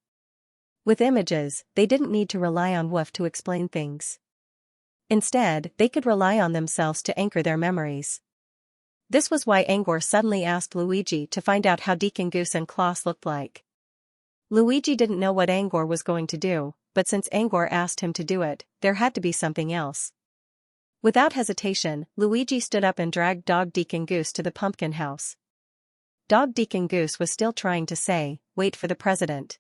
With images, they didn't need to rely on Wolf to explain things. Instead, they could rely on themselves to anchor their memories. This was why Angor suddenly asked Luigi to find out how Deacon Goose and Klaus looked like. Luigi didn't know what Angor was going to do, but since Angor asked him to do it, there had to be something else. Without hesitation, Luigi stood up and dragged Dog Deacon Goose to the pumpkin house. Dog Deacon Goose was still trying to say, "Wait for the president.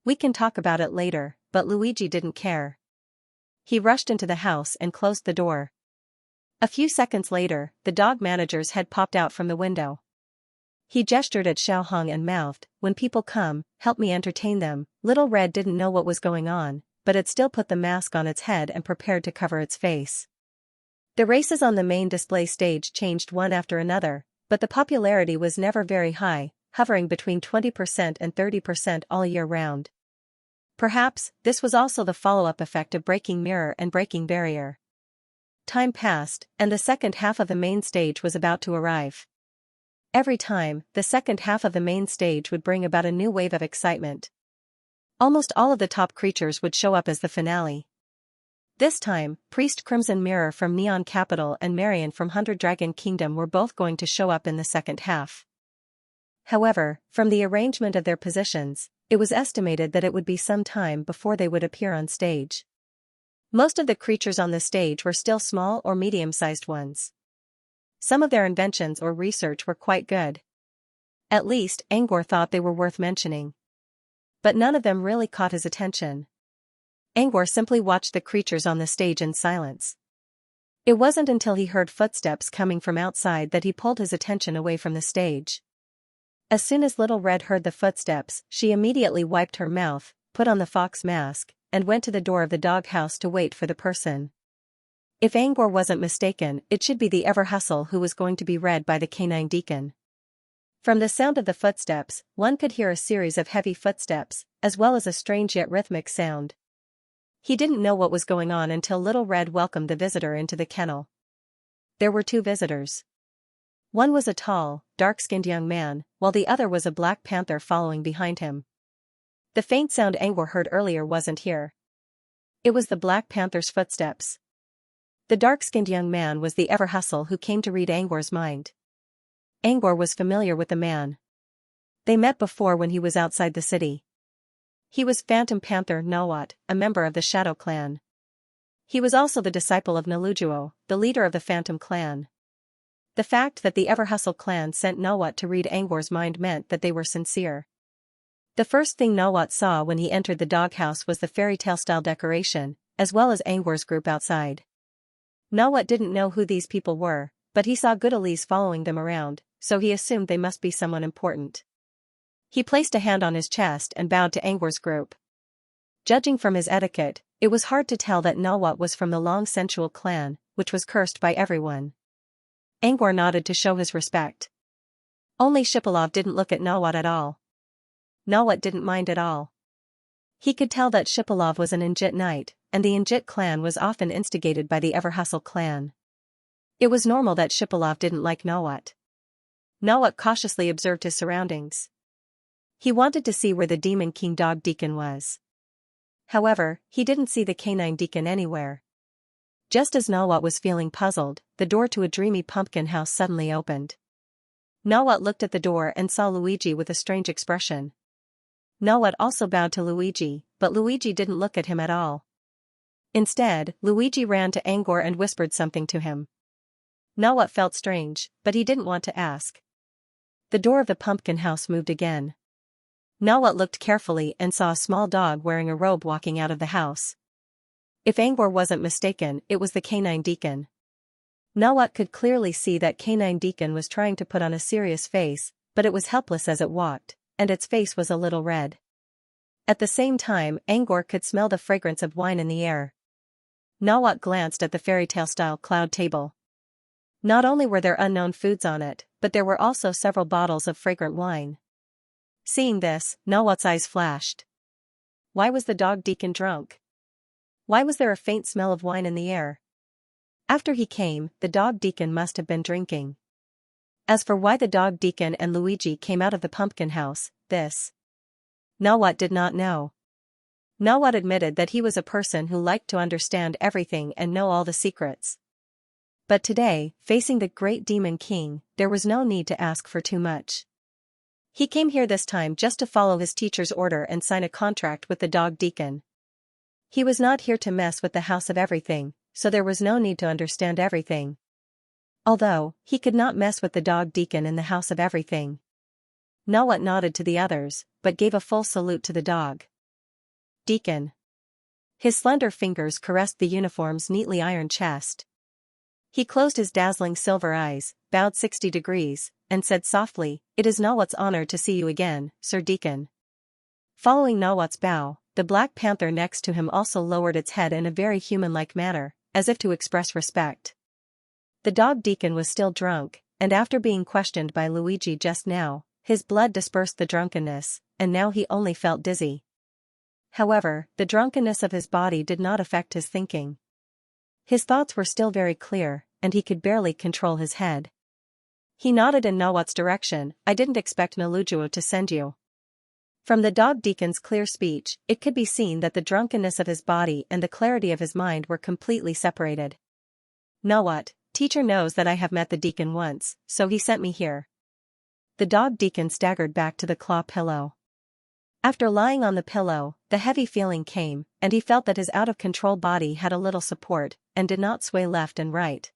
We can talk about it later," but Luigi didn't care. He rushed into the house and closed the door. A few seconds later, the dog manager's head popped out from the window. He gestured at Xiaohong and mouthed, "When people come, help me entertain them." Little Red didn't know what was going on, but it still put the mask on its head and prepared to cover its face. The races on the main display stage changed one after another, but the popularity was never very high, hovering between 20% and 30% all year round. Perhaps, this was also the follow-up effect of Breaking Mirror and Breaking Barrier. Time passed, and the second half of the main stage was about to arrive. Every time, the second half of the main stage would bring about a new wave of excitement. Almost all of the top creatures would show up as the finale. This time, Priest Crimson Mirror from Neon Capital and Marion from 100 Dragon Kingdom were both going to show up in the second half. However, from the arrangement of their positions, it was estimated that it would be some time before they would appear on stage. Most of the creatures on the stage were still small or medium-sized ones. Some of their inventions or research were quite good. At least, Angor thought they were worth mentioning. But none of them really caught his attention. Angor simply watched the creatures on the stage in silence. It wasn't until he heard footsteps coming from outside that he pulled his attention away from the stage. As soon as Little Red heard the footsteps, she immediately wiped her mouth, put on the fox mask, and went to the door of the doghouse to wait for the person. If Angor wasn't mistaken, it should be the Ever Hustle who was going to be read by the Canine Deacon. From the sound of the footsteps, one could hear a series of heavy footsteps, as well as a strange yet rhythmic sound. He didn't know what was going on until Little Red welcomed the visitor into the kennel. There were two visitors. One was a tall, dark-skinned young man, while the other was a black panther following behind him. The faint sound Angor heard earlier wasn't here. It was the black panther's footsteps. The dark-skinned young man was the ever-hustle who came to read Angor's mind. Angor was familiar with the man. They met before when he was outside the city. He was Phantom Panther Nawat, a member of the Shadow Clan. He was also the disciple of Nalujuo, the leader of the Phantom Clan. The fact that the Ever-Hustle clan sent Nawat to read Angor's mind meant that they were sincere. The first thing Nawat saw when he entered the doghouse was the fairy tale-style decoration, as well as Angor's group outside. Nawat didn't know who these people were, but he saw Goodalees following them around, so he assumed they must be someone important. He placed a hand on his chest and bowed to Angor's group. Judging from his etiquette, it was hard to tell that Nawat was from the Long Sensual clan, which was cursed by everyone. Angor nodded to show his respect. Only Shipalov didn't look at Nawat at all. Nawat didn't mind at all. He could tell that Shipalov was an Injit knight, and the Injit clan was often instigated by the Ever-Hustle clan. It was normal that Shipalov didn't like Nawat. Nawat cautiously observed his surroundings. He wanted to see where the Demon King Dog Deacon was. However, he didn't see the Canine Deacon anywhere. Just as Nawat was feeling puzzled, the door to a dreamy pumpkin house suddenly opened. Nawat looked at the door and saw Luigi with a strange expression. Nawat also bowed to Luigi, but Luigi didn't look at him at all. Instead, Luigi ran to Angor and whispered something to him. Nawat felt strange, but he didn't want to ask. The door of the pumpkin house moved again. Nawat looked carefully and saw a small dog wearing a robe walking out of the house. If Angor wasn't mistaken, it was the Canine Deacon. Nawat could clearly see that Canine Deacon was trying to put on a serious face, but it was helpless as it walked, and its face was a little red. At the same time, Angor could smell the fragrance of wine in the air. Nawat glanced at the fairy tale-style cloud table. Not only were there unknown foods on it, but there were also several bottles of fragrant wine. Seeing this, Nawat's eyes flashed. Why was the Dog Deacon drunk? Why was there a faint smell of wine in the air? After he came, the Dog Deacon must have been drinking. As for why the Dog Deacon and Luigi came out of the pumpkin house, Nawat did not know. Nawat admitted that he was a person who liked to understand everything and know all the secrets. But today, facing the great Demon King, there was no need to ask for too much. He came here this time just to follow his teacher's order and sign a contract with the Dog Deacon. He was not here to mess with the House of Everything, so there was no need to understand everything. Although, he could not mess with the Dog Deacon in the House of Everything. Nawat nodded to the others, but gave a full salute to the Dog Deacon. His slender fingers caressed the uniform's neatly ironed chest. He closed his dazzling silver eyes, bowed 60 degrees, and said softly, "It is Nawat's honor to see you again, Sir Deacon." Following Nawat's bow, the Black Panther next to him also lowered its head in a very human-like manner, as if to express respect. The Dog Deacon was still drunk, and after being questioned by Luigi just now, his blood dispersed the drunkenness, and now he only felt dizzy. However, the drunkenness of his body did not affect his thinking. His thoughts were still very clear, and he could barely control his head. He nodded in Nawat's direction. "I didn't expect Nalujuo to send you." From the Dog Deacon's clear speech, it could be seen that the drunkenness of his body and the clarity of his mind were completely separated. "Nawat, teacher knows that I have met the Deacon once, so he sent me here." The Dog Deacon staggered back to the claw pillow. After lying on the pillow, the heavy feeling came, and he felt that his out-of-control body had a little support, and did not sway left and right.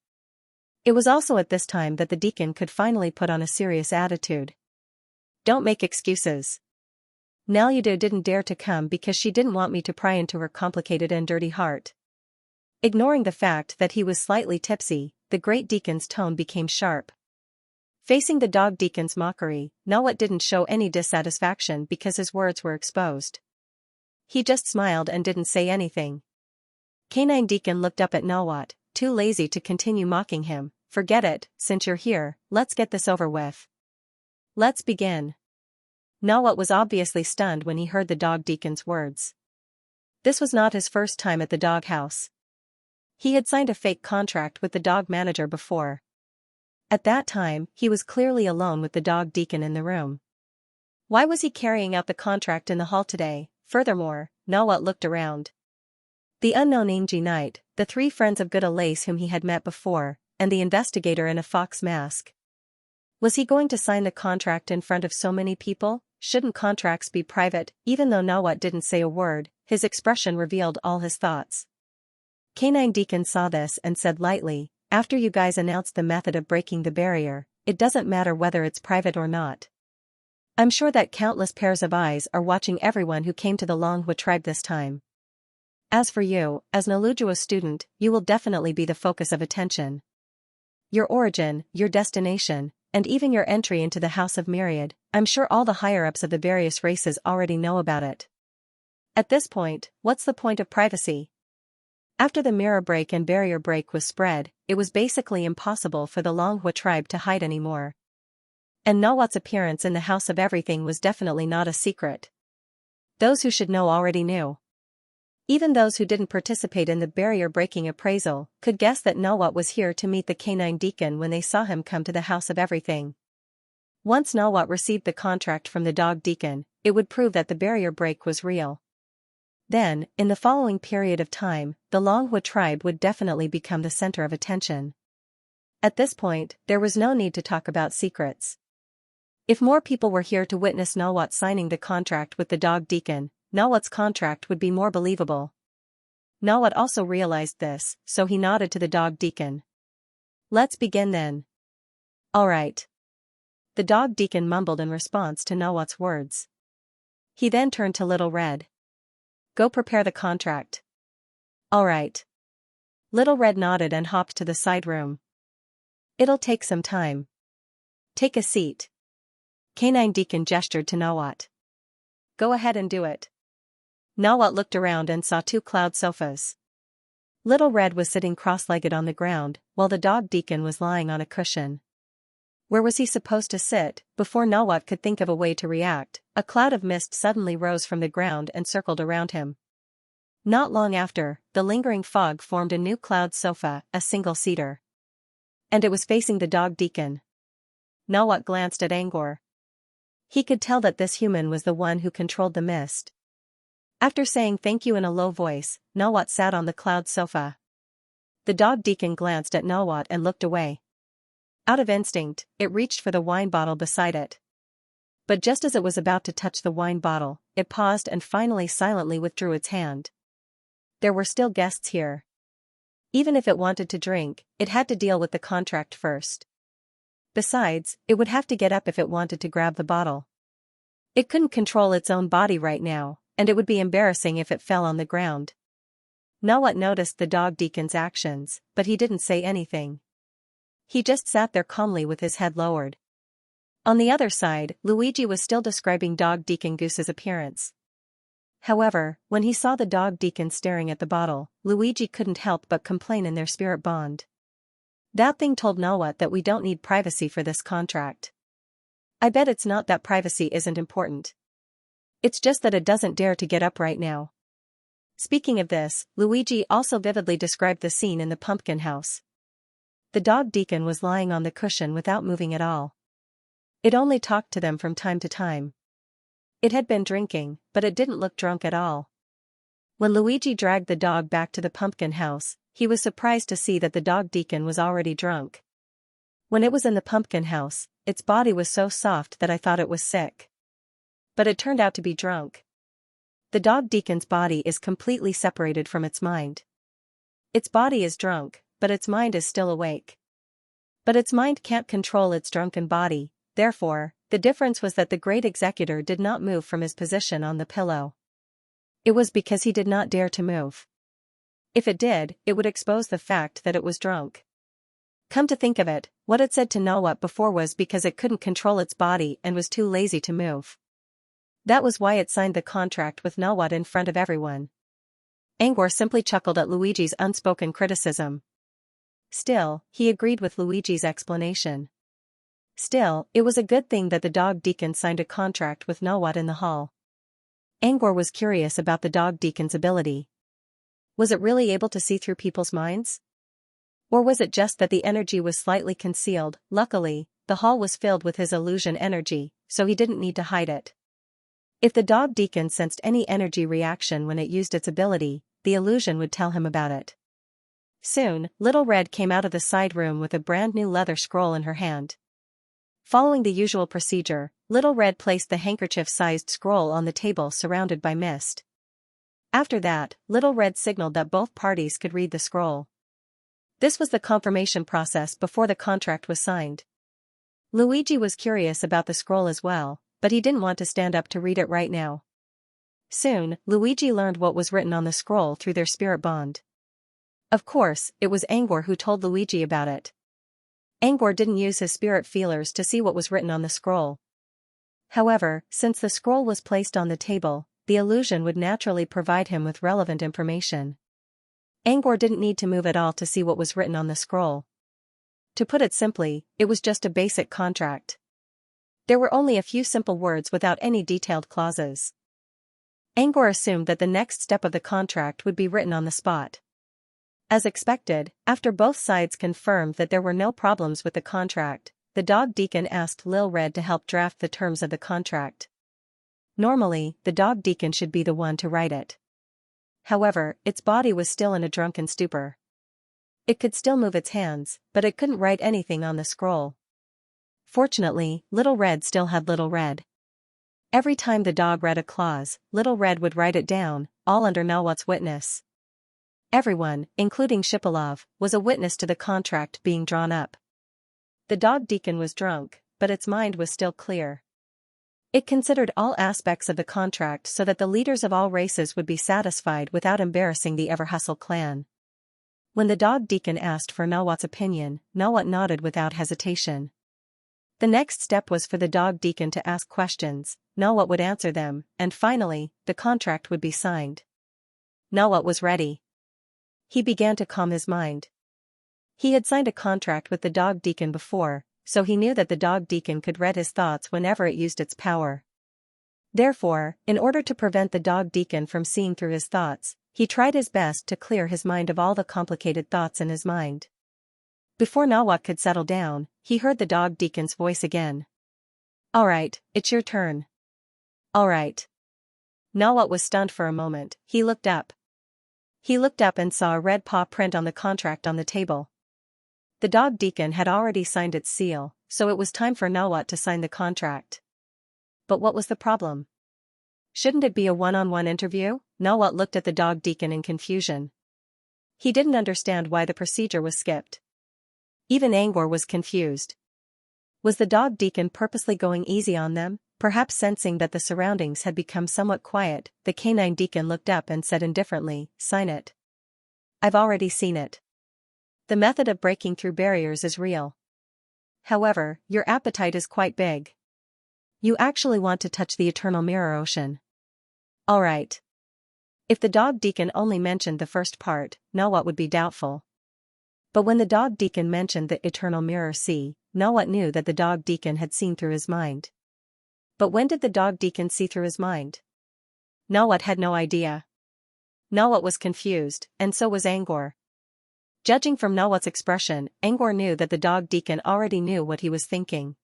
It was also at this time that the Deacon could finally put on a serious attitude. "Don't make excuses. Nalujuo didn't dare to come because she didn't want me to pry into her complicated and dirty heart." Ignoring the fact that he was slightly tipsy, the Great Deacon's tone became sharp. Facing the Dog Deacon's mockery, Nawat didn't show any dissatisfaction because his words were exposed. He just smiled and didn't say anything. Canine Deacon looked up at Nawat, too lazy to continue mocking him. "Forget it, since you're here, let's get this over with." Let's begin. Nawat was obviously stunned when he heard the dog deacon's words. This was not his first time at the doghouse. He had signed a fake contract with the dog manager before. At that time, he was clearly alone with the dog deacon in the room. Why was he carrying out the contract in the hall today? Furthermore, Nawat looked around. The unknown Angie Knight, the three friends of Good Lace whom he had met before, and the investigator in a fox mask. Was he going to sign the contract in front of so many people? Shouldn't contracts be private? Even though Nawat didn't say a word, his expression revealed all his thoughts. Canine Deacon saw this and said lightly, "After you guys announced the method of breaking the barrier, it doesn't matter whether it's private or not. I'm sure that countless pairs of eyes are watching everyone who came to the Longhua tribe this time. As for you, as Nalujua's student, you will definitely be the focus of attention. Your origin, your destination, and even your entry into the House of Myriad, I'm sure all the higher-ups of the various races already know about it. At this point, what's the point of privacy?" After the mirror break and barrier break was spread, it was basically impossible for the Longhua tribe to hide anymore. And Nawat's appearance in the House of Everything was definitely not a secret. Those who should know already knew. Even those who didn't participate in the barrier-breaking appraisal could guess that Nawat was here to meet the canine deacon when they saw him come to the House of Everything. Once Nawat received the contract from the dog deacon, it would prove that the barrier break was real. Then, in the following period of time, the Longhua tribe would definitely become the center of attention. At this point, there was no need to talk about secrets. If more people were here to witness Nawat signing the contract with the dog deacon, Nawat's contract would be more believable. Nawat also realized this, so he nodded to the dog deacon. "Let's begin then." "All right." The dog deacon mumbled in response to Nawat's words. He then turned to Little Red. "Go prepare the contract." "All right." Little Red nodded and hopped to the side room. "It'll take some time. Take a seat." Canine Deacon gestured to Nawat. "Go ahead and do it." Nawat looked around and saw two cloud sofas. Little Red was sitting cross-legged on the ground, while the dog deacon was lying on a cushion. Where was he supposed to sit? Before Nawat could think of a way to react, a cloud of mist suddenly rose from the ground and circled around him. Not long after, the lingering fog formed a new cloud sofa, a single-seater. And it was facing the dog deacon. Nawat glanced at Angor. He could tell that this human was the one who controlled the mist. After saying thank you in a low voice, Nawat sat on the cloud sofa. The dog deacon glanced at Nawat and looked away. Out of instinct, it reached for the wine bottle beside it. But just as it was about to touch the wine bottle, it paused and finally silently withdrew its hand. There were still guests here. Even if it wanted to drink, it had to deal with the contract first. Besides, it would have to get up if it wanted to grab the bottle. It couldn't control its own body right now, and it would be embarrassing if it fell on the ground. Nawat noticed the dog deacon's actions, but he didn't say anything. He just sat there calmly with his head lowered. On the other side, Luigi was still describing Dog Deacon Goose's appearance. However, when he saw the dog deacon staring at the bottle, Luigi couldn't help but complain in their spirit bond. "That thing told Nawat that we don't need privacy for this contract. I bet it's not that privacy isn't important. It's just that it doesn't dare to get up right now." Speaking of this, Luigi also vividly described the scene in the pumpkin house. The dog deacon was lying on the cushion without moving at all. It only talked to them from time to time. It had been drinking, but it didn't look drunk at all. When Luigi dragged the dog back to the pumpkin house, he was surprised to see that the dog deacon was already drunk. "When it was in the pumpkin house, its body was so soft that I thought it was sick. But it turned out to be drunk." The dog deacon's body is completely separated from its mind. Its body is drunk, but its mind is still awake. But its mind can't control its drunken body, therefore, the difference was that the great executor did not move from his position on the pillow. It was because he did not dare to move. If it did, it would expose the fact that it was drunk. Come to think of it, what it said to Nawat before was because it couldn't control its body and was too lazy to move. That was why it signed the contract with Nawat in front of everyone. Angor simply chuckled at Luigi's unspoken criticism. Still, he agreed with Luigi's explanation. Still, it was a good thing that the dog deacon signed a contract with Nawat in the hall. Angor was curious about the dog deacon's ability. Was it really able to see through people's minds? Or was it just that the energy was slightly concealed? Luckily, the hall was filled with his illusion energy, so he didn't need to hide it. If the dog deacon sensed any energy reaction when it used its ability, the illusion would tell him about it. Soon, Little Red came out of the side room with a brand new leather scroll in her hand. Following the usual procedure, Little Red placed the handkerchief-sized scroll on the table surrounded by mist. After that, Little Red signaled that both parties could read the scroll. This was the confirmation process before the contract was signed. Luigi was curious about the scroll as well, but he didn't want to stand up to read it right now. Soon, Luigi learned what was written on the scroll through their spirit bond. Of course, it was Angor who told Luigi about it. Angor didn't use his spirit feelers to see what was written on the scroll. However, since the scroll was placed on the table, the illusion would naturally provide him with relevant information. Angor didn't need to move at all to see what was written on the scroll. To put it simply, it was just a basic contract. There were only a few simple words without any detailed clauses. Angor assumed that the next step of the contract would be written on the spot. As expected, after both sides confirmed that there were no problems with the contract, the dog deacon asked Lil Red to help draft the terms of the contract. Normally, the dog deacon should be the one to write it. However, its body was still in a drunken stupor. It could still move its hands, but it couldn't write anything on the scroll. Fortunately, Little Red still had Little Red. Every time the dog read a clause, Little Red would write it down, all under Nawat's witness. Everyone, including Shipilov, was a witness to the contract being drawn up. The dog deacon was drunk, but its mind was still clear. It considered all aspects of the contract so that the leaders of all races would be satisfied without embarrassing the Everhustle clan. When the dog deacon asked for Nawat's opinion, Nawat nodded without hesitation. The next step was for the dog deacon to ask questions, Nawat would answer them, and finally, the contract would be signed. Nawat was ready. He began to calm his mind. He had signed a contract with the dog deacon before, so he knew that the dog deacon could read his thoughts whenever it used its power. Therefore, in order to prevent the dog deacon from seeing through his thoughts, he tried his best to clear his mind of all the complicated thoughts in his mind. Before Nawat could settle down, he heard the dog deacon's voice again. "All right, it's your turn." "All right." Nawat was stunned for a moment. He looked up. He looked up and saw a red paw print on the contract on the table. The dog deacon had already signed its seal, so it was time for Nawat to sign the contract. But what was the problem? Shouldn't it be a one-on-one interview? Nawat looked at the dog deacon in confusion. He didn't understand why the procedure was skipped. Even Angor was confused. Was the dog deacon purposely going easy on them? Perhaps sensing that the surroundings had become somewhat quiet, the canine deacon looked up and said indifferently, "Sign it." "I've already seen it. The method of breaking through barriers is real. However, your appetite is quite big. You actually want to touch the eternal mirror ocean." "All right." If the dog deacon only mentioned the first part, Nawat would be doubtful. But when the dog deacon mentioned the eternal mirror sea, Nawat knew that the dog deacon had seen through his mind. But when did the dog deacon see through his mind? Nawat had no idea. Nawat was confused, and so was Angor. Judging from Nawat's expression, Angor knew that the dog deacon already knew what he was thinking.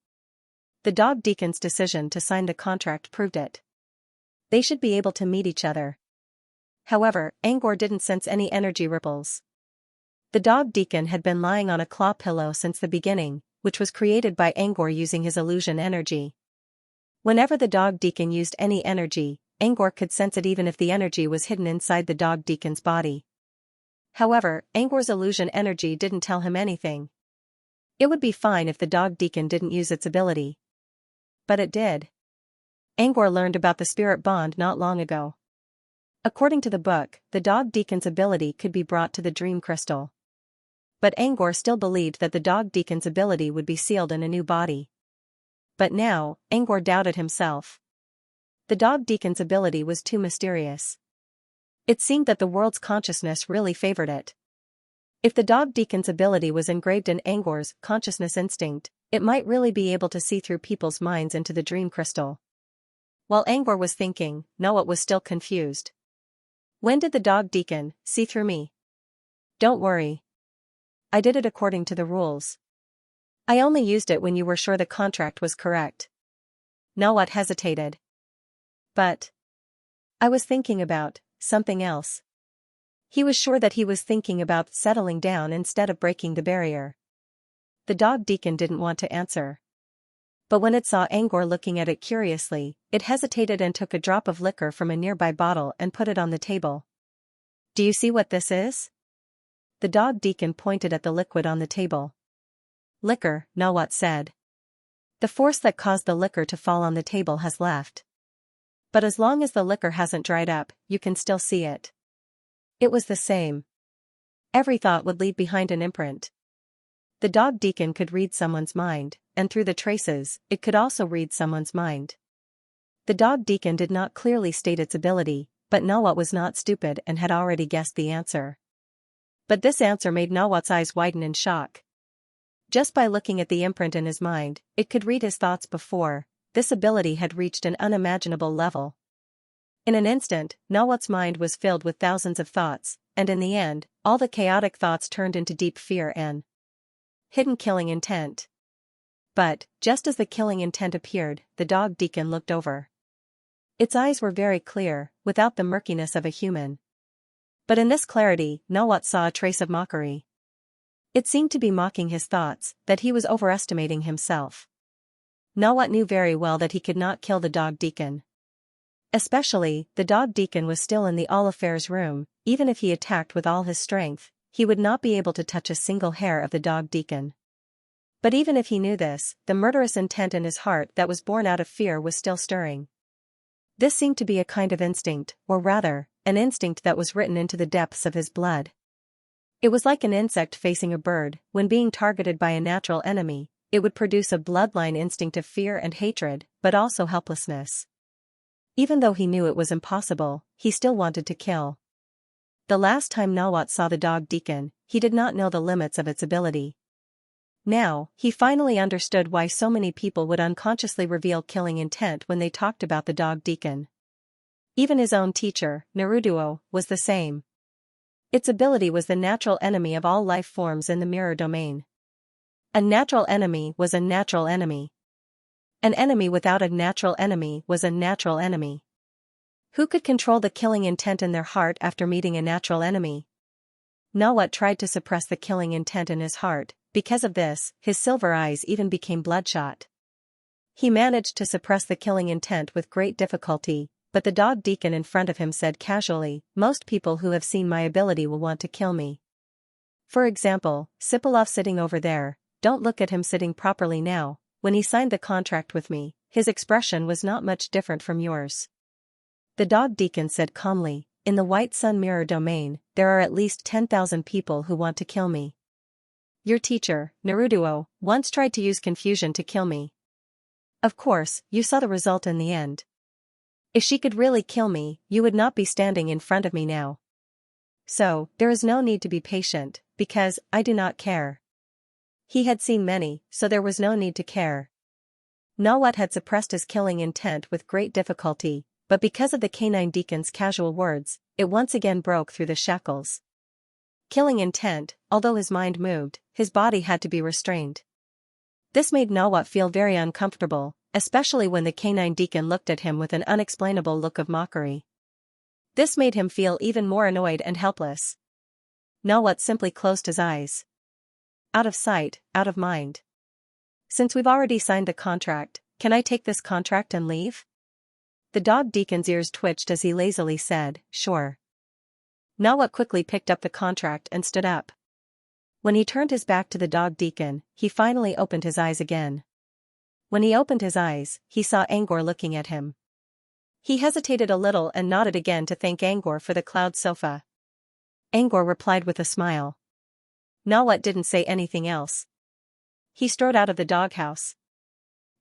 The dog deacon's decision to sign the contract proved it. They should be able to meet each other. However, Angor didn't sense any energy ripples. The dog deacon had been lying on a claw pillow since the beginning, which was created by Angor using his illusion energy. Whenever the dog deacon used any energy, Angor could sense it even if the energy was hidden inside the dog deacon's body. However, Angor's illusion energy didn't tell him anything. It would be fine if the dog deacon didn't use its ability. But it did. Angor learned about the spirit bond not long ago. According to the book, the dog deacon's ability could be brought to the dream crystal. But Angor still believed that the dog deacon's ability would be sealed in a new body. But now, Angor doubted himself. The dog deacon's ability was too mysterious. It seemed that the world's consciousness really favored it. If the dog deacon's ability was engraved in Angor's consciousness instinct, It might really be able to see through people's minds into the dream crystal. While Angor was thinking, Nawat was still confused. When did the dog deacon see through me? Don't worry. I did it according to the rules. I only used it when you were sure the contract was correct. Nawat hesitated. But I was thinking about something else. He was sure that he was thinking about settling down instead of breaking the barrier. The dog deacon didn't want to answer. But when it saw Angor looking at it curiously, it hesitated and took a drop of liquor from a nearby bottle and put it on the table. Do you see what this is? The dog deacon pointed at the liquid on the table. Liquor, Nawat said. The force that caused the liquor to fall on the table has left. But as long as the liquor hasn't dried up, you can still see it. It was the same. Every thought would leave behind an imprint. The dog deacon could read someone's mind, and through the traces, it could also read someone's mind. The dog deacon did not clearly state its ability, but Nawat was not stupid and had already guessed the answer. But this answer made Nawat's eyes widen in shock. Just by looking at the imprint in his mind, it could read his thoughts before. This ability had reached an unimaginable level. In an instant, Nawat's mind was filled with thousands of thoughts, and in the end, all the chaotic thoughts turned into deep fear and hidden killing intent. But, just as the killing intent appeared, the dog deacon looked over. Its eyes were very clear, without the murkiness of a human. But in this clarity, Nawat saw a trace of mockery. It seemed to be mocking his thoughts, that he was overestimating himself. Nawat knew very well that he could not kill the dog deacon. Especially, the dog deacon was still in the all-affairs room. Even if he attacked with all his strength, he would not be able to touch a single hair of the dog deacon. But even if he knew this, the murderous intent in his heart that was born out of fear was still stirring. This seemed to be a kind of instinct, or rather, an instinct that was written into the depths of his blood. It was like an insect facing a bird. When being targeted by a natural enemy, it would produce a bloodline instinct of fear and hatred, but also helplessness. Even though he knew it was impossible, he still wanted to kill. The last time Nawat saw the dog deacon, he did not know the limits of its ability. Now, he finally understood why so many people would unconsciously reveal killing intent when they talked about the dog deacon. Even his own teacher, Naruto, was the same. Its ability was the natural enemy of all life forms in the mirror domain. A natural enemy was a natural enemy. An enemy without a natural enemy was a natural enemy. Who could control the killing intent in their heart after meeting a natural enemy? Nawat tried to suppress the killing intent in his heart. Because of this, his silver eyes even became bloodshot. He managed to suppress the killing intent with great difficulty, but the dog deacon in front of him said casually, "Most people who have seen my ability will want to kill me. For example, Sipilov sitting over there, don't look at him sitting properly now. When he signed the contract with me, his expression was not much different from yours." The dog deacon said calmly, "In the White Sun Mirror domain, there are at least 10,000 people who want to kill me. Your teacher, Naruto, once tried to use confusion to kill me. Of course, you saw the result in the end. If she could really kill me, you would not be standing in front of me now. So, there is no need to be patient, because I do not care." He had seen many, so there was no need to care. Nawat had suppressed his killing intent with great difficulty, but because of the canine deacon's casual words, it once again broke through the shackles. Killing intent, although his mind moved, his body had to be restrained. This made Nawat feel very uncomfortable, especially when the canine deacon looked at him with an unexplainable look of mockery. This made him feel even more annoyed and helpless. Nawat simply closed his eyes. Out of sight, out of mind. Since we've already signed the contract, can I take this contract and leave? The dog deacon's ears twitched as he lazily said, "Sure." Nawat quickly picked up the contract and stood up. When he turned his back to the dog deacon, he finally opened his eyes again. When he opened his eyes, he saw Angor looking at him. He hesitated a little and nodded again to thank Angor for the cloud sofa. Angor replied with a smile. Nawat didn't say anything else. He strode out of the doghouse.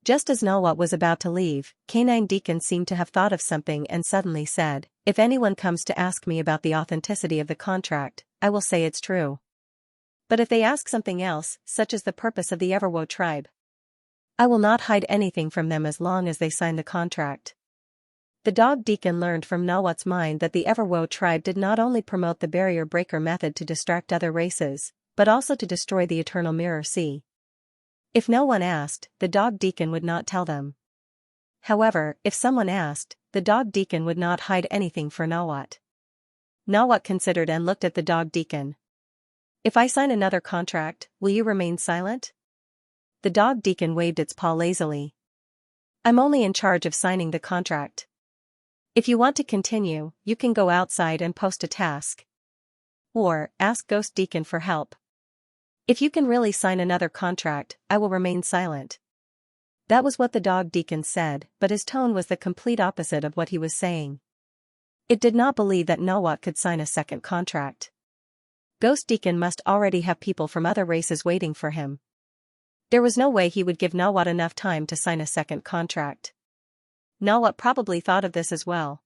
Just as Nawat was about to leave, Canine Deacon seemed to have thought of something and suddenly said, "If anyone comes to ask me about the authenticity of the contract, I will say it's true. But if they ask something else, such as the purpose of the Everwoe tribe, I will not hide anything from them as long as they sign the contract. The dog deacon learned from Nawat's mind that the Everwo tribe did not only promote the barrier breaker method to distract other races, but also to destroy the eternal mirror sea. If no one asked, the dog deacon would not tell them. However, if someone asked, the dog deacon would not hide anything for Nawat. Nawat considered and looked at the dog deacon. If I sign another contract, will you remain silent? The dog deacon waved its paw lazily. I'm only in charge of signing the contract. If you want to continue, you can go outside and post a task. Or, ask Ghost Deacon for help. If you can really sign another contract, I will remain silent. That was what the dog deacon said, but his tone was the complete opposite of what he was saying. It did not believe that Nawat could sign a second contract. Ghost Deacon must already have people from other races waiting for him. There was no way he would give Nawat enough time to sign a second contract. Nawat probably thought of this as well.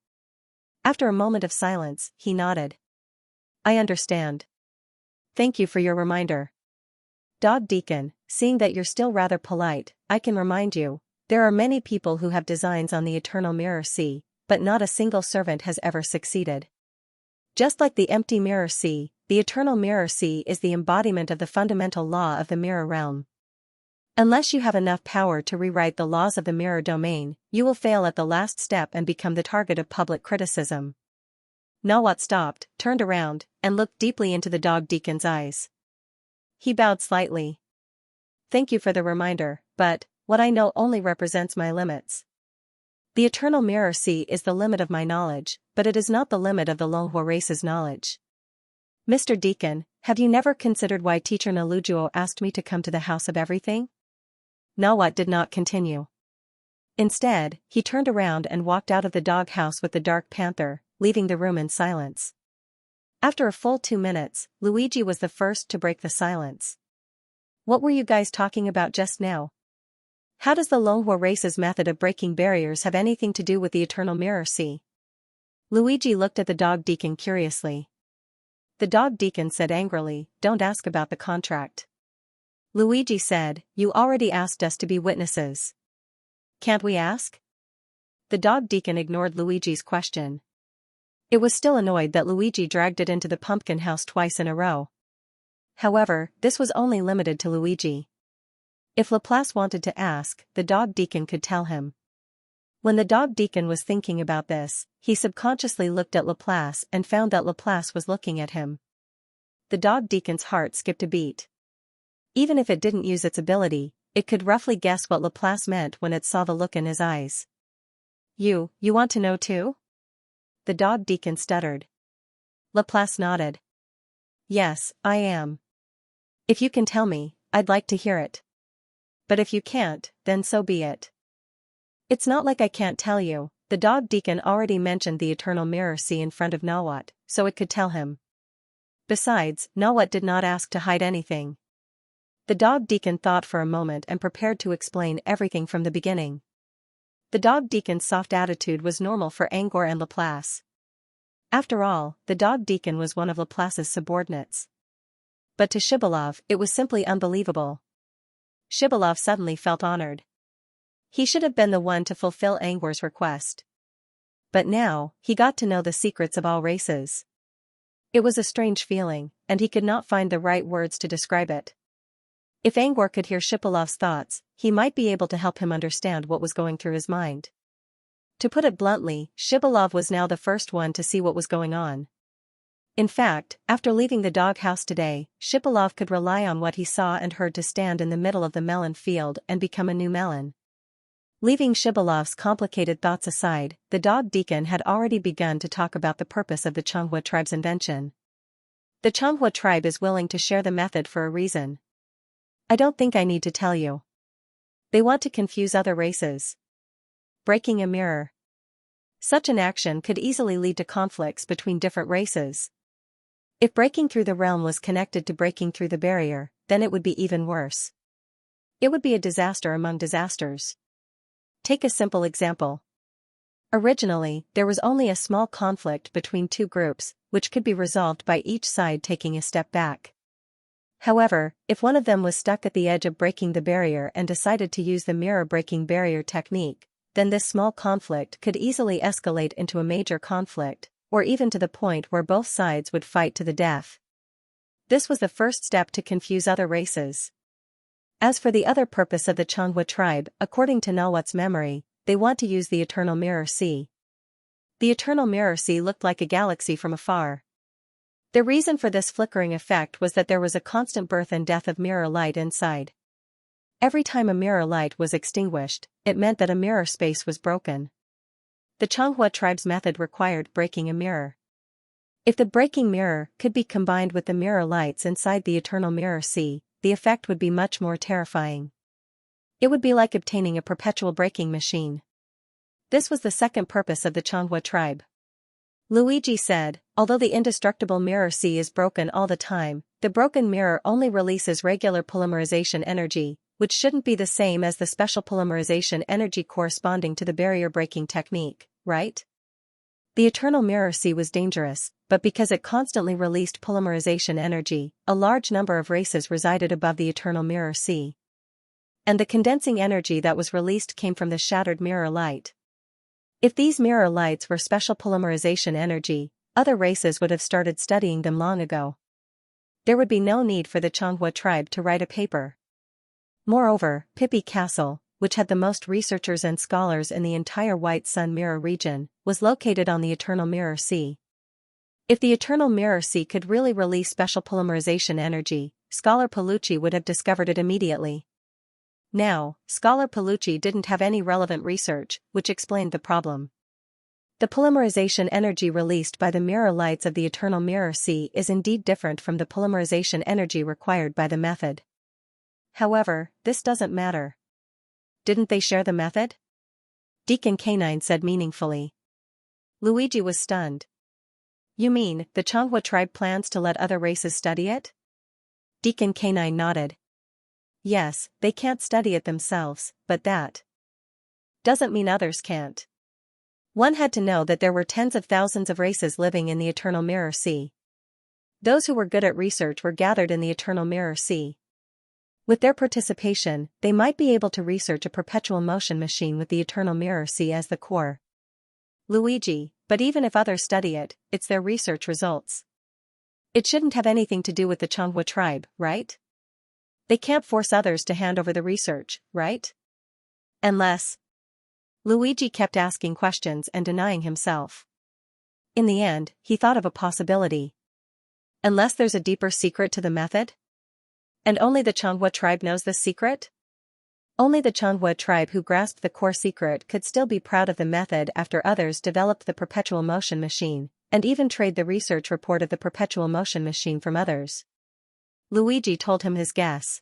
After a moment of silence, he nodded. I understand. Thank you for your reminder. Dog Deacon, seeing that you're still rather polite, I can remind you, there are many people who have designs on the Eternal Mirror Sea, but not a single servant has ever succeeded. Just like the empty Mirror Sea, the Eternal Mirror Sea is the embodiment of the fundamental law of the Mirror Realm. Unless you have enough power to rewrite the laws of the Mirror Domain, you will fail at the last step and become the target of public criticism. Nawat stopped, turned around, and looked deeply into the dog deacon's eyes. He bowed slightly. Thank you for the reminder, but what I know only represents my limits. The Eternal Mirror Sea is the limit of my knowledge, but it is not the limit of the Longhua race's knowledge. Mr. Deacon, have you never considered why Teacher Nalujuo asked me to come to the House of Everything? Nawat did not continue. Instead, he turned around and walked out of the doghouse with the Dark Panther, leaving the room in silence. After a full 2 minutes, Luigi was the first to break the silence. What were you guys talking about just now? How does the Longhua race's method of breaking barriers have anything to do with the Eternal Mirror Sea? Luigi looked at the dog deacon curiously. The dog deacon said angrily, Don't ask about the contract. Luigi said, You already asked us to be witnesses. Can't we ask? The dog deacon ignored Luigi's question. It was still annoyed that Luigi dragged it into the pumpkin house twice in a row. However, this was only limited to Luigi. If Laplace wanted to ask, the dog deacon could tell him. When the dog deacon was thinking about this, he subconsciously looked at Laplace and found that Laplace was looking at him. The dog deacon's heart skipped a beat. Even if it didn't use its ability, it could roughly guess what Laplace meant when it saw the look in his eyes. You want to know too? The dog deacon stuttered. Laplace nodded. Yes, I am. If you can tell me, I'd like to hear it. But if you can't, then so be it. It's not like I can't tell you, the dog deacon already mentioned the Eternal Mirror Sea in front of Nawat, so it could tell him. Besides, Nawat did not ask to hide anything. The dog deacon thought for a moment and prepared to explain everything from the beginning. The dog deacon's soft attitude was normal for Angor and Laplace. After all, the dog deacon was one of Laplace's subordinates. But to Shibalov, it was simply unbelievable. Shibalov suddenly felt honored. He should have been the one to fulfill Angor's request. But now, he got to know the secrets of all races. It was a strange feeling, and he could not find the right words to describe it. If Angor could hear Shipalov's thoughts, he might be able to help him understand what was going through his mind. To put it bluntly, Shibalov was now the first one to see what was going on. In fact, after leaving the doghouse today, Shibalov could rely on what he saw and heard to stand in the middle of the melon field and become a new melon. Leaving Shibalov's complicated thoughts aside, the dog deacon had already begun to talk about the purpose of the Chonghua tribe's invention. The Chonghua tribe is willing to share the method for a reason. I don't think I need to tell you. They want to confuse other races. Breaking a mirror. Such an action could easily lead to conflicts between different races. If breaking through the realm was connected to breaking through the barrier, then it would be even worse. It would be a disaster among disasters. Take a simple example. Originally, there was only a small conflict between two groups, which could be resolved by each side taking a step back. However, if one of them was stuck at the edge of breaking the barrier and decided to use the mirror-breaking barrier technique, then this small conflict could easily escalate into a major conflict, or even to the point where both sides would fight to the death. This was the first step to confuse other races. As for the other purpose of the Xianxia tribe, according to Nawat's memory, they want to use the Eternal Mirror Sea. The Eternal Mirror Sea looked like a galaxy from afar. The reason for this flickering effect was that there was a constant birth and death of mirror light inside. Every time a mirror light was extinguished, it meant that a mirror space was broken. The Xianxia tribe's method required breaking a mirror. If the breaking mirror could be combined with the mirror lights inside the Eternal Mirror Sea, the effect would be much more terrifying. It would be like obtaining a perpetual breaking machine. This was the second purpose of the Xianxia tribe. Luigi said, although the indestructible mirror sea is broken all the time, the broken mirror only releases regular polymerization energy, which shouldn't be the same as the special polymerization energy corresponding to the barrier breaking technique, right? The Eternal Mirror Sea was dangerous, but because it constantly released polymerization energy, a large number of races resided above the Eternal Mirror Sea. And the condensing energy that was released came from the shattered mirror light. If these mirror lights were special polymerization energy, other races would have started studying them long ago. There would be no need for the Xianxia tribe to write a paper. Moreover, Pipi Castle, which had the most researchers and scholars in the entire White Sun Mirror region, was located on the Eternal Mirror Sea. If the Eternal Mirror Sea could really release special polymerization energy, Scholar Palucci would have discovered it immediately. Now, Scholar Palucci didn't have any relevant research, which explained the problem. The polymerization energy released by the mirror lights of the Eternal Mirror Sea is indeed different from the polymerization energy required by the method. However, this doesn't matter. Didn't they share the method? Deacon Canine said meaningfully. Luigi was stunned. You mean, the Xianxia tribe plans to let other races study it? Deacon Canine nodded. Yes, they can't study it themselves, but that doesn't mean others can't. One had to know that there were tens of thousands of races living in the Eternal Mirror Sea. Those who were good at research were gathered in the Eternal Mirror Sea. With their participation, they might be able to research a perpetual motion machine with the Eternal Mirror Sea as the core. Luigi, but even if others study it, it's their research results. It shouldn't have anything to do with the Xianxia tribe, right? They can't force others to hand over the research, right? Unless... Luigi kept asking questions and denying himself. In the end, he thought of a possibility. Unless there's a deeper secret to the method? And only the Xianxia tribe knows this secret? Only the Xianxia tribe who grasped the core secret could still be proud of the method after others developed the perpetual motion machine, and even trade the research report of the perpetual motion machine from others. Luigi told him his guess.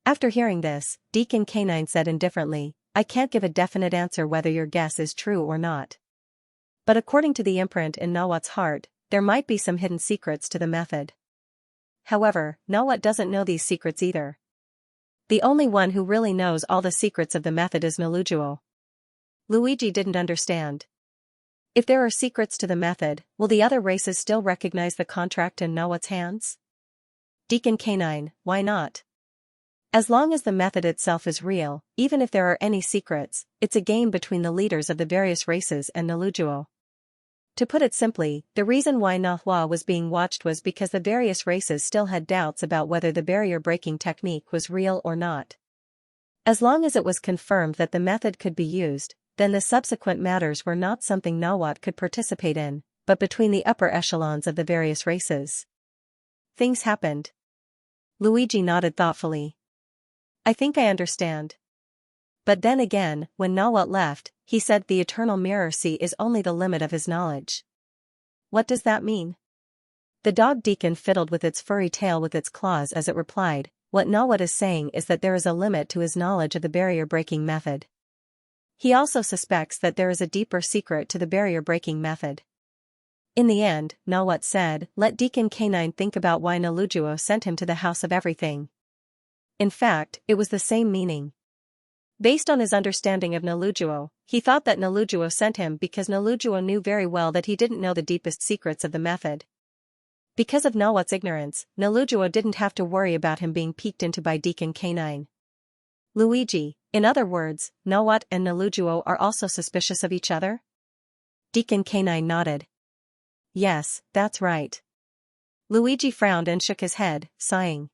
After hearing this, Deacon Canine said indifferently, I can't give a definite answer whether your guess is true or not. But according to the imprint in Nawat's heart, there might be some hidden secrets to the method. However, Nawat doesn't know these secrets either. The only one who really knows all the secrets of the method is Nalujuo. Luigi didn't understand. If there are secrets to the method, will the other races still recognize the contract in Nawat's hands? Deacon Canine, why not? As long as the method itself is real, even if there are any secrets, it's a game between the leaders of the various races and Nalujuo. To put it simply, the reason why Nahua was being watched was because the various races still had doubts about whether the barrier-breaking technique was real or not. As long as it was confirmed that the method could be used, then the subsequent matters were not something Nawat could participate in, but between the upper echelons of the various races. Things happened. Luigi nodded thoughtfully. I think I understand. But then again, when Nawat left, he said the Eternal Mirror Sea is only the limit of his knowledge. What does that mean? The dog Deacon fiddled with its furry tail with its claws as it replied, what Nawat is saying is that there is a limit to his knowledge of the barrier-breaking method. He also suspects that there is a deeper secret to the barrier-breaking method. In the end, Nawat said, let Deacon Canine think about why Nalujuo sent him to the House of Everything. In fact, it was the same meaning. Based on his understanding of Nalujuo, he thought that Nalujuo sent him because Nalujuo knew very well that he didn't know the deepest secrets of the method. Because of Nawat's ignorance, Nalujuo didn't have to worry about him being peeked into by Deacon K9. Luigi, in other words, Nawat and Nalujuo are also suspicious of each other? Deacon K9 nodded. Yes, that's right. Luigi frowned and shook his head, sighing.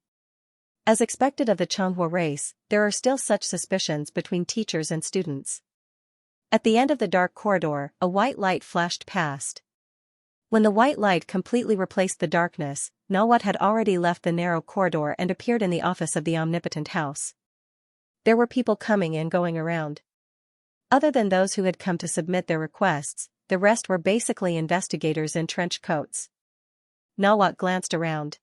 As expected of the Changhua race, there are still such suspicions between teachers and students. At the end of the dark corridor, a white light flashed past. When the white light completely replaced the darkness, Nawat had already left the narrow corridor and appeared in the office of the omnipotent house. There were people coming and going around. Other than those who had come to submit their requests, the rest were basically investigators in trench coats. Nawat glanced around.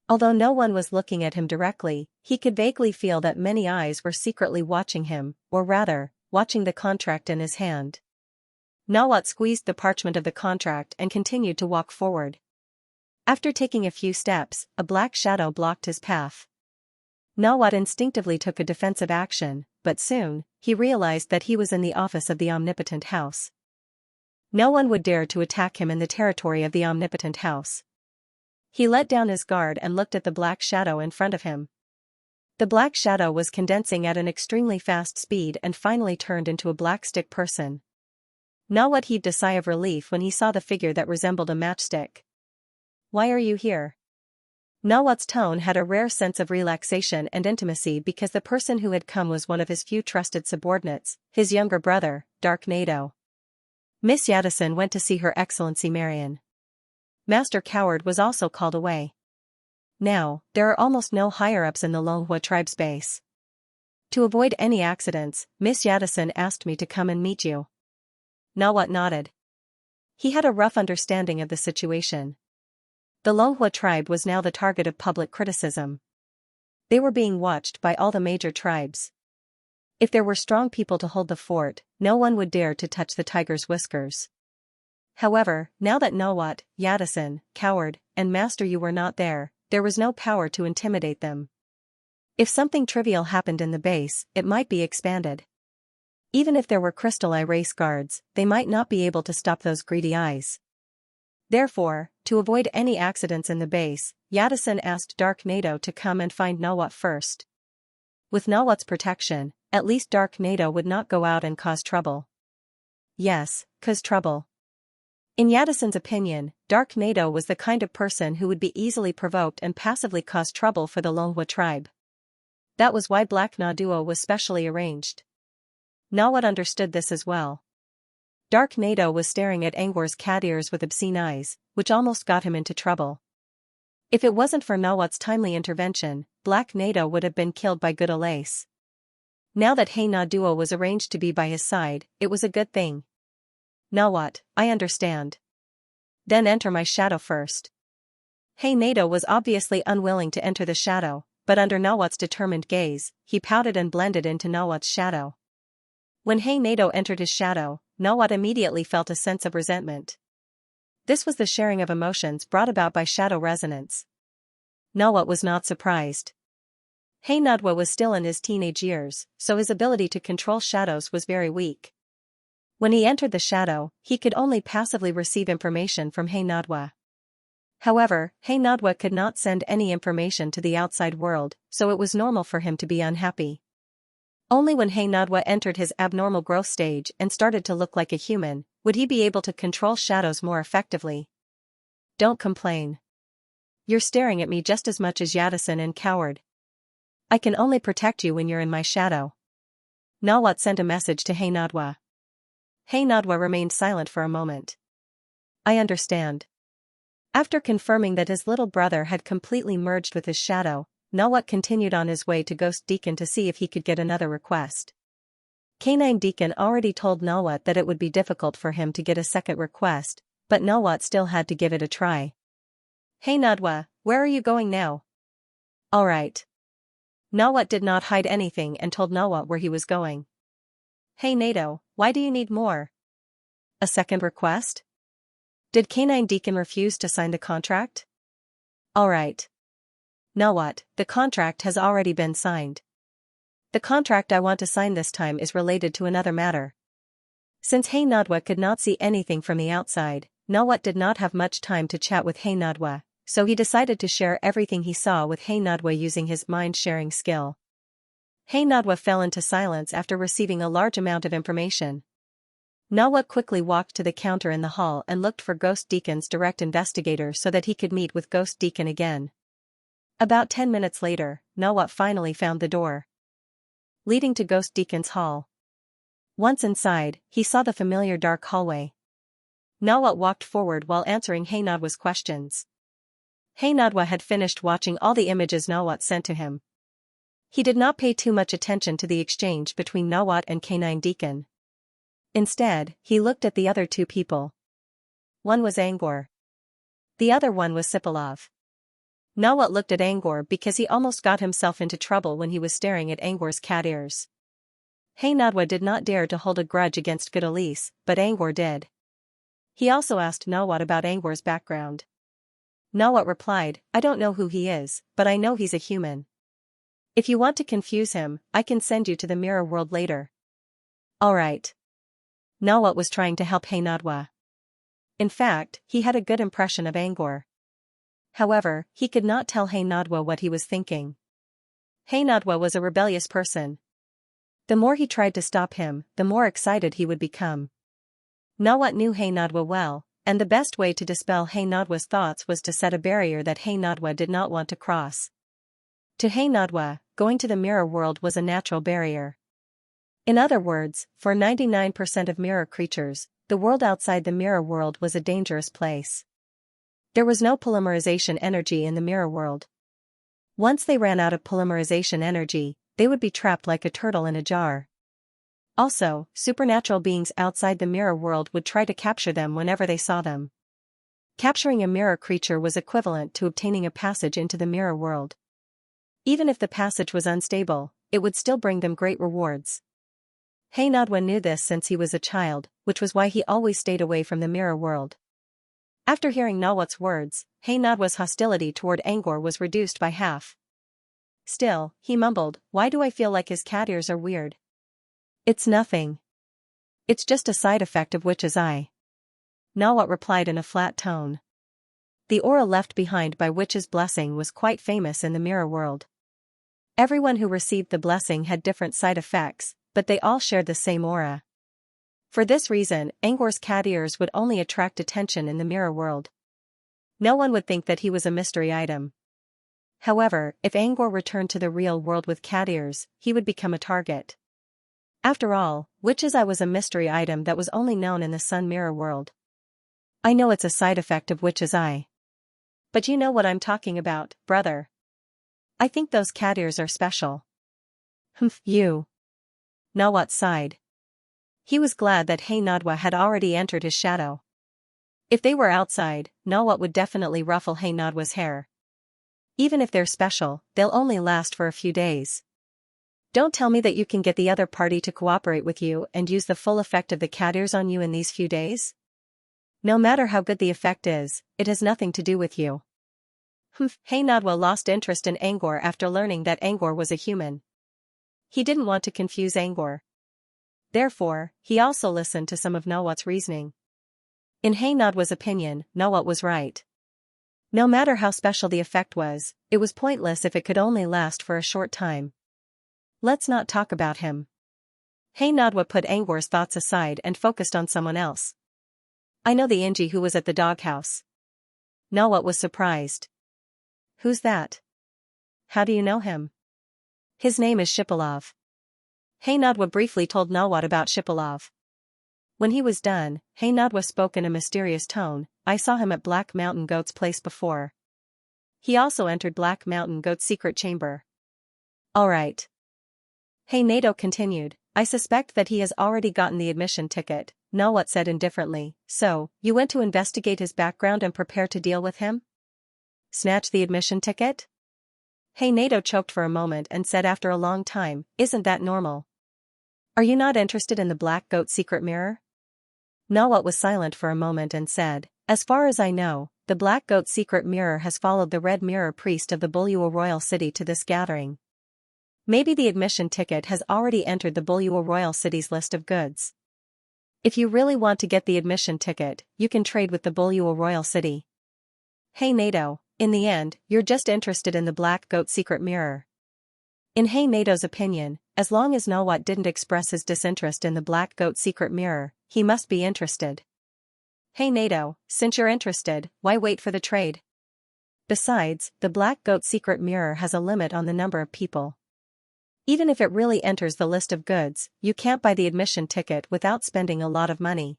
Although no one was looking at him directly, he could vaguely feel that many eyes were secretly watching him, or rather, watching the contract in his hand. Nawat squeezed the parchment of the contract and continued to walk forward. After taking a few steps, a black shadow blocked his path. Nawat instinctively took a defensive action, but soon, he realized that he was in the office of the omnipotent house. No one would dare to attack him in the territory of the omnipotent house. He let down his guard and looked at the black shadow in front of him. The black shadow was condensing at an extremely fast speed and finally turned into a black stick person. Nawat heaved a sigh of relief when he saw the figure that resembled a matchstick. Why are you here? Nawat's tone had a rare sense of relaxation and intimacy because the person who had come was one of his few trusted subordinates, his younger brother, Dark Nado. Miss Yadison went to see Her Excellency Marion. Master Coward was also called away. Now, there are almost no higher-ups in the Longhua tribe's base. To avoid any accidents, Miss Yadison asked me to come and meet you. Nawat nodded. He had a rough understanding of the situation. The Longhua tribe was now the target of public criticism. They were being watched by all the major tribes. If there were strong people to hold the fort, no one would dare to touch the tiger's whiskers. However, now that Nawat, Yadison, Coward, and Master Yu were not there was no power to intimidate them. If something trivial happened in the base, it might be expanded. Even if there were Crystal Eye race guards, they might not be able to stop those greedy eyes. Therefore, to avoid any accidents in the base, Yadison asked Dark Nado to come and find Nawat first. With Nawat's protection, at least Dark Nado would not go out and cause trouble. Yes, cause trouble. In Yadison's opinion, Dark Nado was the kind of person who would be easily provoked and passively cause trouble for the Longhua tribe. That was why Black Na Duo was specially arranged. Nawat understood this as well. Dark Nado was staring at Angwar's cat ears with obscene eyes, which almost got him into trouble. If it wasn't for Nawat's timely intervention, Black Nado would have been killed by good Alace. Now that Hey Na Duo was arranged to be by his side, it was a good thing. Nawat, I understand. Then enter my shadow first. Hey Nado was obviously unwilling to enter the shadow, but under Nawat's determined gaze, he pouted and blended into Nawat's shadow. When Hey Nado entered his shadow, Nawat immediately felt a sense of resentment. This was the sharing of emotions brought about by shadow resonance. Nawat was not surprised. Hey Nadwa was still in his teenage years, so his ability to control shadows was very weak. When he entered the shadow, he could only passively receive information from Hey Nadwa. However, Hey Nadwa could not send any information to the outside world, so it was normal for him to be unhappy. Only when Hey Nadwa entered his abnormal growth stage and started to look like a human, would he be able to control shadows more effectively. Don't complain. You're staring at me just as much as Yadison and Coward. I can only protect you when you're in my shadow. Nawat sent a message to Hey Nadwa. Hey Nadwa remained silent for a moment. I understand. After confirming that his little brother had completely merged with his shadow, Nawat continued on his way to Ghost Deacon to see if he could get another request. Canine Deacon already told Nawat that it would be difficult for him to get a second request, but Nawat still had to give it a try. Hey Nadwa, where are you going now? Alright. Nawat did not hide anything and told Nawat where he was going. Hey Nado, why do you need more? A second request? Did Canine Deacon refuse to sign the contract? Alright. Nawat, the contract has already been signed. The contract I want to sign this time is related to another matter. Since Hey Nadwa could not see anything from the outside, Nawat did not have much time to chat with Hey Nadwa, so he decided to share everything he saw with Nadwa using his mind-sharing skill. Nadwa fell into silence after receiving a large amount of information. Nawa quickly walked to the counter in the hall and looked for Ghost Deacon's direct investigator so that he could meet with Ghost Deacon again. About 10 minutes later, Nawa finally found the door leading to Ghost Deacon's hall. Once inside, he saw the familiar dark hallway. Nawa walked forward while answering Nadwa's questions. Nadwa had finished watching all the images Nawat sent to him. He did not pay too much attention to the exchange between Nawat and Canine Deacon. Instead, he looked at the other two people. One was Angor. The other one was Sipalov. Nawat looked at Angor because he almost got himself into trouble when he was staring at Angor's cat ears. Nadwa did not dare to hold a grudge against Godalise, but Angor did. He also asked Nawat about Angor's background. Nawat replied, "I don't know who he is, but I know he's a human. If you want to confuse him, I can send you to the mirror world later." Alright. Nawat was trying to help Nadwa. In fact, he had a good impression of Angor. However, he could not tell Nadwa what he was thinking. Nadwa was a rebellious person. The more he tried to stop him, the more excited he would become. Nawat knew Nadwa well, and the best way to dispel Nadwa's thoughts was to set a barrier that Nadwa did not want to cross. To Nadwa, going to the mirror world was a natural barrier. In other words, for 99% of mirror creatures, the world outside the mirror world was a dangerous place. There was no polymerization energy in the mirror world. Once they ran out of polymerization energy, they would be trapped like a turtle in a jar. Also, supernatural beings outside the mirror world would try to capture them whenever they saw them. Capturing a mirror creature was equivalent to obtaining a passage into the mirror world. Even if the passage was unstable, it would still bring them great rewards. Nadwa knew this since he was a child, which was why he always stayed away from the mirror world. After hearing Nawat's words, Nadwa's hostility toward Angor was reduced by half. Still, he mumbled, "Why do I feel like his cat ears are weird?" "It's nothing. It's just a side effect of Witch's Eye." Nawat replied in a flat tone. The aura left behind by Witch's blessing was quite famous in the mirror world. Everyone who received the blessing had different side effects, but they all shared the same aura. For this reason, Angor's cat ears would only attract attention in the mirror world. No one would think that he was a mystery item. However, if Angor returned to the real world with cat ears, he would become a target. After all, Witch's Eye was a mystery item that was only known in the Sun mirror world. I know it's a side effect of Witch's Eye. But you know what I'm talking about, brother. I think those cat ears are special. Humph, you. Nawat sighed. He was glad that Nadwa had already entered his shadow. If they were outside, Nawat would definitely ruffle Nadwa's hair. Even if they're special, they'll only last for a few days. Don't tell me that you can get the other party to cooperate with you and use the full effect of the cat ears on you in these few days? No matter how good the effect is, it has nothing to do with you. Nadwa lost interest in Angor after learning that Angor was a human. He didn't want to confuse Angor. Therefore, he also listened to some of Nawat's reasoning. In Nadwa's opinion, Nawat was right. No matter how special the effect was, it was pointless if it could only last for a short time. Let's not talk about him. Nadwa put Angor's thoughts aside and focused on someone else. I know the Inji who was at the doghouse. Nawat was surprised. Who's that? How do you know him? His name is Shipalov. Nadwa briefly told Nawat about Shipalov. When he was done, Nadwa spoke in a mysterious tone. I saw him at Black Mountain Goat's place before. He also entered Black Mountain Goat's secret chamber. Alright. Nato continued, I suspect that he has already gotten the admission ticket, Nawat said indifferently. So, you went to investigate his background and prepare to deal with him? Snatch the admission ticket? Nato choked for a moment and said after a long time, isn't that normal? Are you not interested in the Black Goat secret mirror? Nawat was silent for a moment and said, as far as I know, the Black Goat secret mirror has followed the Red Mirror priest of the Bulua Royal City to this gathering. Maybe the admission ticket has already entered the Bulua Royal City's list of goods. If you really want to get the admission ticket, you can trade with the Bulua Royal City. Nato, In the end, you're just interested in the black goat's secret mirror. In Hey Nato's opinion, as long as Nawat didn't express his disinterest in the black goat's secret mirror, he must be interested. Hey Nato, since you're interested, why wait for the trade? Besides, the black goat's secret mirror has a limit on the number of people. Even if it really enters the list of goods, you can't buy the admission ticket without spending a lot of money.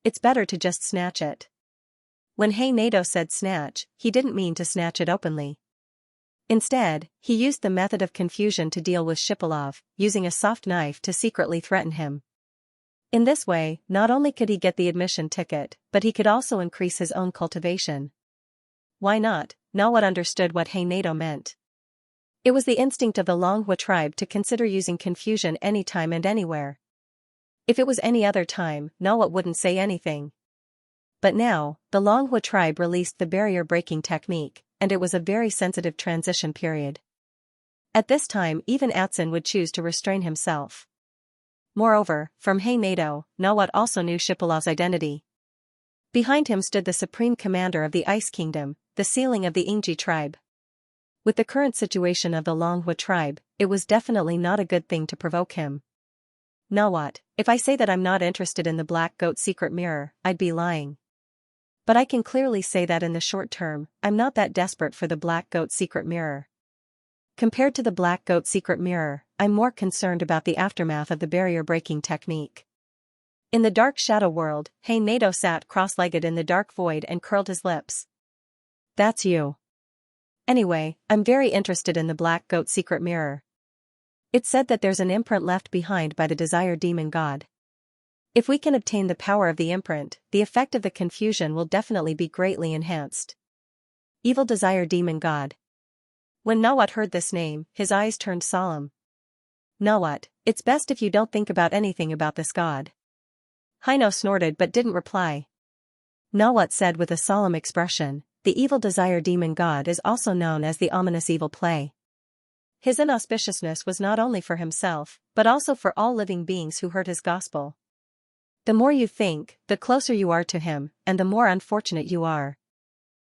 It's better to just snatch it. When Hey Nato said snatch, he didn't mean to snatch it openly. Instead, he used the method of confusion to deal with Shipilov, using a soft knife to secretly threaten him. In this way, not only could he get the admission ticket, but he could also increase his own cultivation. Why not? Nawat understood what Hey Nato meant. It was the instinct of the Longhua tribe to consider using confusion anytime and anywhere. If it was any other time, Nawat wouldn't say anything. But now, the Longhua tribe released the barrier-breaking technique, and it was a very sensitive transition period. At this time even Atsun would choose to restrain himself. Moreover, from Hey Nato, Nawat also knew Shipilov's identity. Behind him stood the supreme commander of the Ice Kingdom, the sealing of the Ingji tribe. With the current situation of the Longhua tribe, it was definitely not a good thing to provoke him. Nawat, if I say that I'm not interested in the black goat's secret mirror, I'd be lying. But I can clearly say that in the short term, I'm not that desperate for the black goat's secret mirror. Compared to the black goat's secret mirror, I'm more concerned about the aftermath of the barrier-breaking technique. In the dark shadow world, Hey Nato sat cross-legged in the dark void and curled his lips. That's you. Anyway, I'm very interested in the black goat's secret mirror. It's said that there's an imprint left behind by the desire demon god. If we can obtain the power of the imprint, the effect of the confusion will definitely be greatly enhanced. Evil desire demon god. When Nawat heard this name, his eyes turned solemn. Nawat, it's best if you don't think about anything about this god. Haino snorted but didn't reply. Nawat said with a solemn expression, the evil desire demon god is also known as the ominous evil play. His inauspiciousness was not only for himself, but also for all living beings who heard his gospel. The more you think, the closer you are to him, and the more unfortunate you are.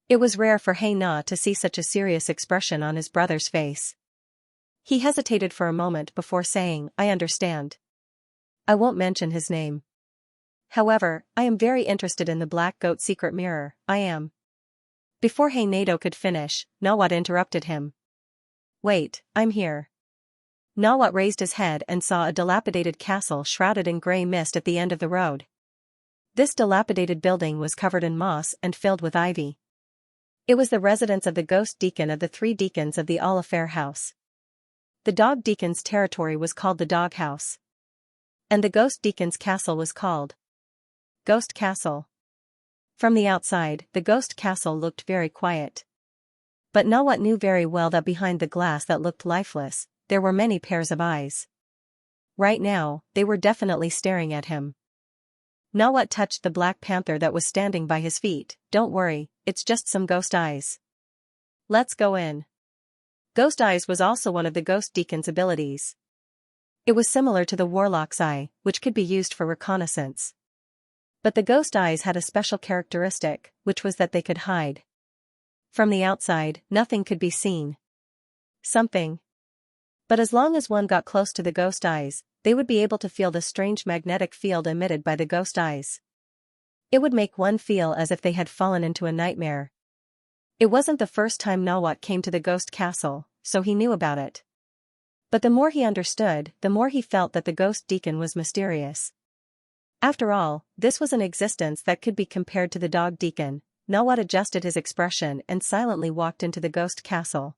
It was rare for Hey Na to see such a serious expression on his brother's face. He hesitated for a moment before saying, I understand. I won't mention his name. However, I am very interested in the black goat's secret mirror, I am. Before Hey Nato could finish, Nawat interrupted him. Wait, I'm here. Nawat raised his head and saw a dilapidated castle shrouded in grey mist at the end of the road. This dilapidated building was covered in moss and filled with ivy. It was the residence of the ghost deacon of the 3 deacons of the All-Affair house. The dog deacon's territory was called the Dog House. And the ghost deacon's castle was called Ghost Castle. From the outside, the ghost castle looked very quiet. But Nawat knew very well that behind the glass that looked lifeless, there were many pairs of eyes. Right now, they were definitely staring at him. Nawat touched the black panther that was standing by his feet. Don't worry, it's just some ghost eyes. Let's go in. Ghost eyes was also one of the ghost deacon's abilities. It was similar to the warlock's eye, which could be used for reconnaissance. But the ghost eyes had a special characteristic, which was that they could hide. From the outside, nothing could be seen. Something. But as long as one got close to the ghost eyes, they would be able to feel the strange magnetic field emitted by the ghost eyes. It would make one feel as if they had fallen into a nightmare. It wasn't the first time Nawat came to the ghost castle, so he knew about it. But the more he understood, the more he felt that the ghost deacon was mysterious. After all, this was an existence that could be compared to the dog deacon. Nawat adjusted his expression and silently walked into the ghost castle.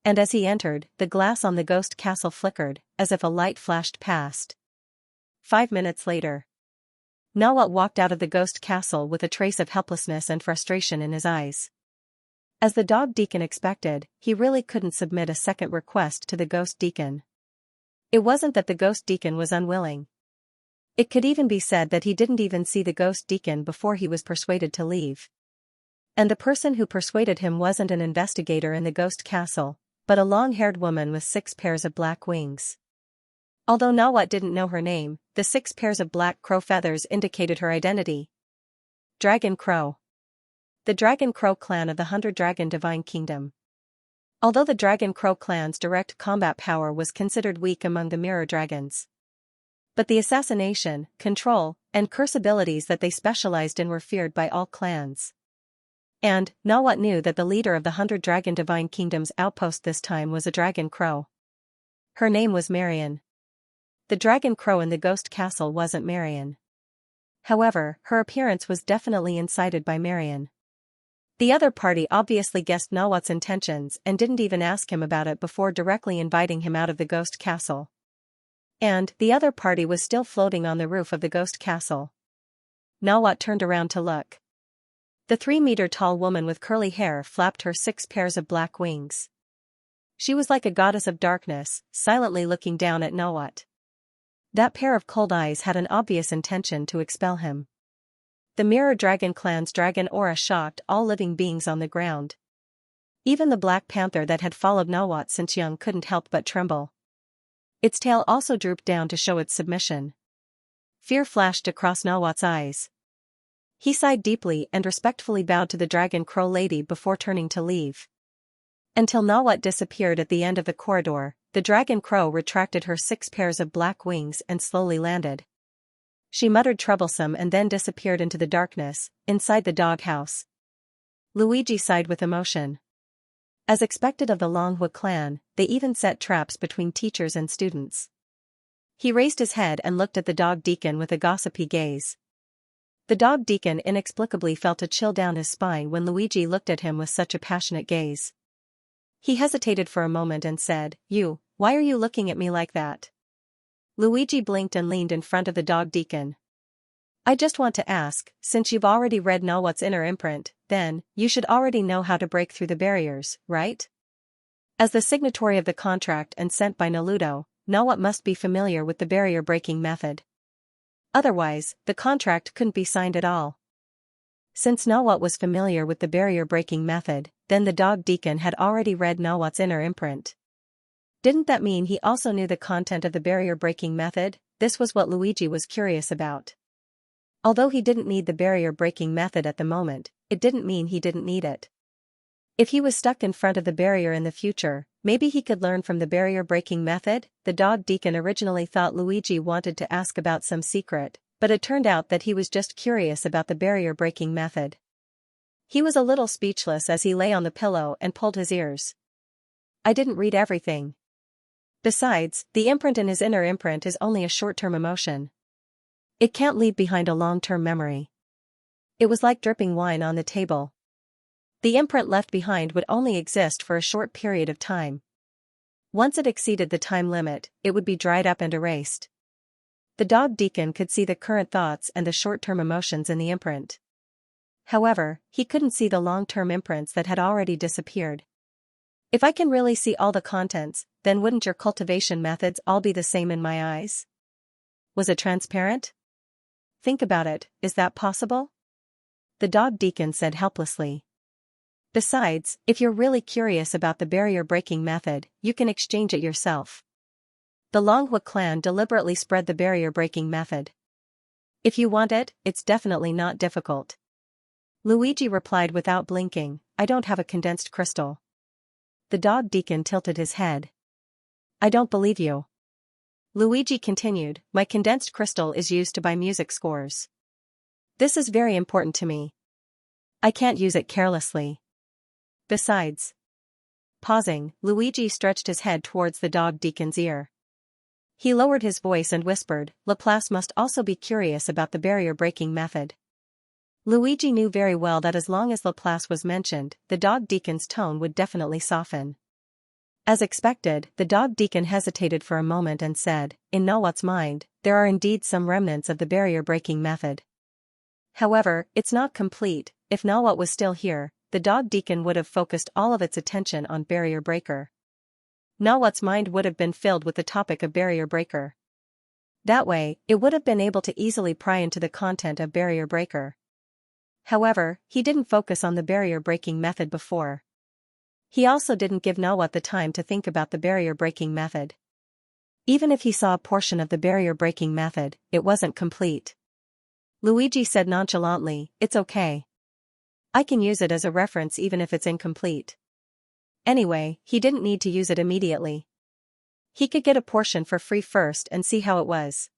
And as he entered, the glass on the ghost castle flickered, as if a light flashed past. 5 minutes later. Nawat walked out of the ghost castle with a trace of helplessness and frustration in his eyes. As the dog deacon expected, he really couldn't submit a second request to the ghost deacon. It wasn't that the ghost deacon was unwilling. It could even be said that he didn't even see the ghost deacon before he was persuaded to leave. And the person who persuaded him wasn't an investigator in the ghost castle, but a long-haired woman with 6 pairs of black wings. Although Nawat didn't know her name, the 6 pairs of black crow feathers indicated her identity. Dragon Crow. The Dragon Crow clan of the 100 Dragon Divine Kingdom. Although the Dragon Crow clan's direct combat power was considered weak among the mirror dragons, but the assassination, control, and curse abilities that they specialized in were feared by all clans. And Nawat knew that the leader of the 100 Dragon Divine Kingdom's outpost this time was a Dragon Crow. Her name was Marion. The Dragon Crow in the Ghost Castle wasn't Marion. However, her appearance was definitely incited by Marion. The other party obviously guessed Nawat's intentions and didn't even ask him about it before directly inviting him out of the Ghost Castle. And the other party was still floating on the roof of the Ghost Castle. Nawat turned around to look. The 3-meter-tall woman with curly hair flapped her 6 pairs of black wings. She was like a goddess of darkness, silently looking down at Nawat. That pair of cold eyes had an obvious intention to expel him. The Mirror Dragon clan's dragon aura shocked all living beings on the ground. Even the Black Panther that had followed Nawat since young couldn't help but tremble. Its tail also drooped down to show its submission. Fear flashed across Nawat's eyes. He sighed deeply and respectfully bowed to the Dragon Crow lady before turning to leave. Until Nawat disappeared at the end of the corridor, the Dragon Crow retracted her 6 pairs of black wings and slowly landed. She muttered troublesome and then disappeared into the darkness, inside the doghouse. Luigi sighed with emotion. As expected of the Longwood clan, they even set traps between teachers and students. He raised his head and looked at the dog deacon with a gossipy gaze. The dog deacon inexplicably felt a chill down his spine when Luigi looked at him with such a passionate gaze. He hesitated for a moment and said, Why are you looking at me like that?" Luigi blinked and leaned in front of the dog deacon. "I just want to ask, since you've already read Nawat's inner imprint, then, you should already know how to break through the barriers, right? As the signatory of the contract and sent by Naludo, Nawat must be familiar with the barrier-breaking method. Otherwise, the contract couldn't be signed at all." Since Nawat was familiar with the barrier-breaking method, then the dog deacon had already read Nawat's inner imprint. Didn't that mean he also knew the content of the barrier-breaking method? This was what Luigi was curious about. Although he didn't need the barrier-breaking method at the moment, it didn't mean he didn't need it. If he was stuck in front of the barrier in the future, maybe he could learn from the barrier-breaking method. The dog deacon originally thought Luigi wanted to ask about some secret, but it turned out that he was just curious about the barrier-breaking method. He was a little speechless as he lay on the pillow and pulled his ears. "I didn't read everything. Besides, the imprint in his inner imprint is only a short-term emotion. It can't leave behind a long-term memory." It was like dripping wine on the table. The imprint left behind would only exist for a short period of time. Once it exceeded the time limit, it would be dried up and erased. The dog deacon could see the current thoughts and the short-term emotions in the imprint. However, he couldn't see the long-term imprints that had already disappeared. "If I can really see all the contents, then wouldn't your cultivation methods all be the same in my eyes? Was it transparent? Think about it, is that possible?" The dog deacon said helplessly. "Besides, if you're really curious about the barrier-breaking method, you can exchange it yourself. The Longwood clan deliberately spread the barrier-breaking method. If you want it, it's definitely not difficult." Luigi replied without blinking, "I don't have a condensed crystal." The dog deacon tilted his head. "I don't believe you." Luigi continued, "My condensed crystal is used to buy music scores. This is very important to me. I can't use it carelessly. Besides..." Pausing, Luigi stretched his head towards the dog deacon's ear. He lowered his voice and whispered, "Laplace must also be curious about the barrier-breaking method." Luigi knew very well that as long as Laplace was mentioned, the dog deacon's tone would definitely soften. As expected, the dog deacon hesitated for a moment and said, "In Nawat's mind, there are indeed some remnants of the barrier-breaking method. However, it's not complete. If Nawat was still here, the dog deacon would have focused all of its attention on barrier breaker. Nawat's mind would have been filled with the topic of barrier breaker. That way, it would have been able to easily pry into the content of barrier breaker. However, he didn't focus on the barrier-breaking method before. He also didn't give Nawat the time to think about the barrier-breaking method. Even if he saw a portion of the barrier-breaking method, it wasn't complete. Luigi said nonchalantly, "It's okay. I can use it as a reference even if it's incomplete. Anyway, he didn't need to use it immediately. He could get a portion for free first and see how it was.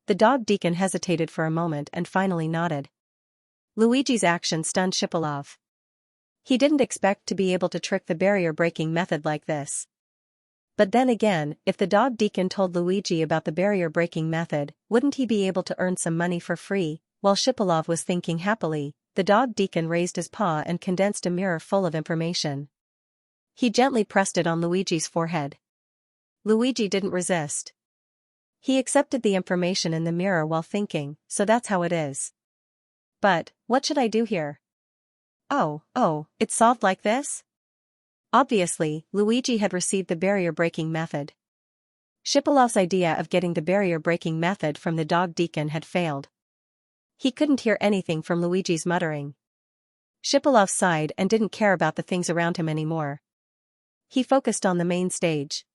The dog deacon hesitated for a moment and finally nodded. Luigi's action stunned Shipilov. He didn't expect to be able to trick the barrier-breaking method like this. But then again, if the dog deacon told Luigi about the barrier-breaking method, wouldn't he be able to earn some money for free? While Shipilov was thinking happily, the dog deacon raised his paw and condensed a mirror full of information. He gently pressed it on Luigi's forehead. Luigi didn't resist. He accepted the information in the mirror while thinking, so that's how it is. But, what should I do here? Oh, it's solved like this? Obviously, Luigi had received the barrier-breaking method. Shipilov's idea of getting the barrier-breaking method from the dog deacon had failed. He couldn't hear anything from Luigi's muttering. Shipilov sighed and didn't care about the things around him anymore. He focused on the main stage.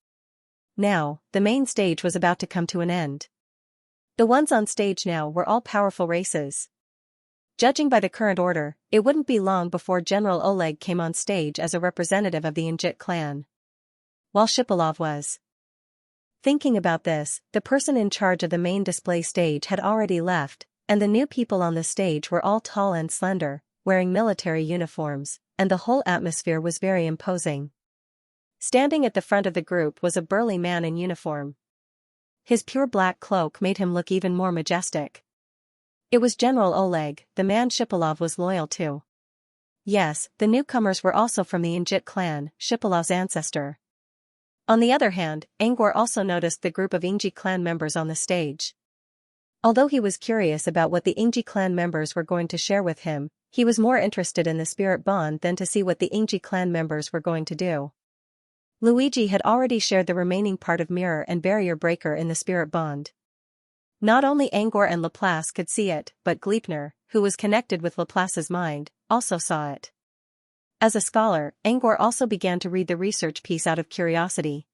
Now, the main stage was about to come to an end. The ones on stage now were all powerful races. Judging by the current order, it wouldn't be long before General Oleg came on stage as a representative of the Injit clan. While Shipilov was thinking about this, the person in charge of the main display stage had already left, and the new people on the stage were all tall and slender, wearing military uniforms, and the whole atmosphere was very imposing. Standing at the front of the group was a burly man in uniform. His pure black cloak made him look even more majestic. It was General Oleg, the man Shipilov was loyal to. Yes, the newcomers were also from the Injit clan, Shipilov's ancestor. On the other hand, Angor also noticed the group of Ingji clan members on the stage. Although he was curious about what the Ingji clan members were going to share with him, he was more interested in the spirit bond than to see what the Ingji clan members were going to do. Luigi had already shared the remaining part of mirror and barrier breaker in the spirit bond. Not only Angor and Laplace could see it, but Gleipnir, who was connected with Laplace's mind, also saw it. As a scholar, Angor also began to read the research piece out of curiosity.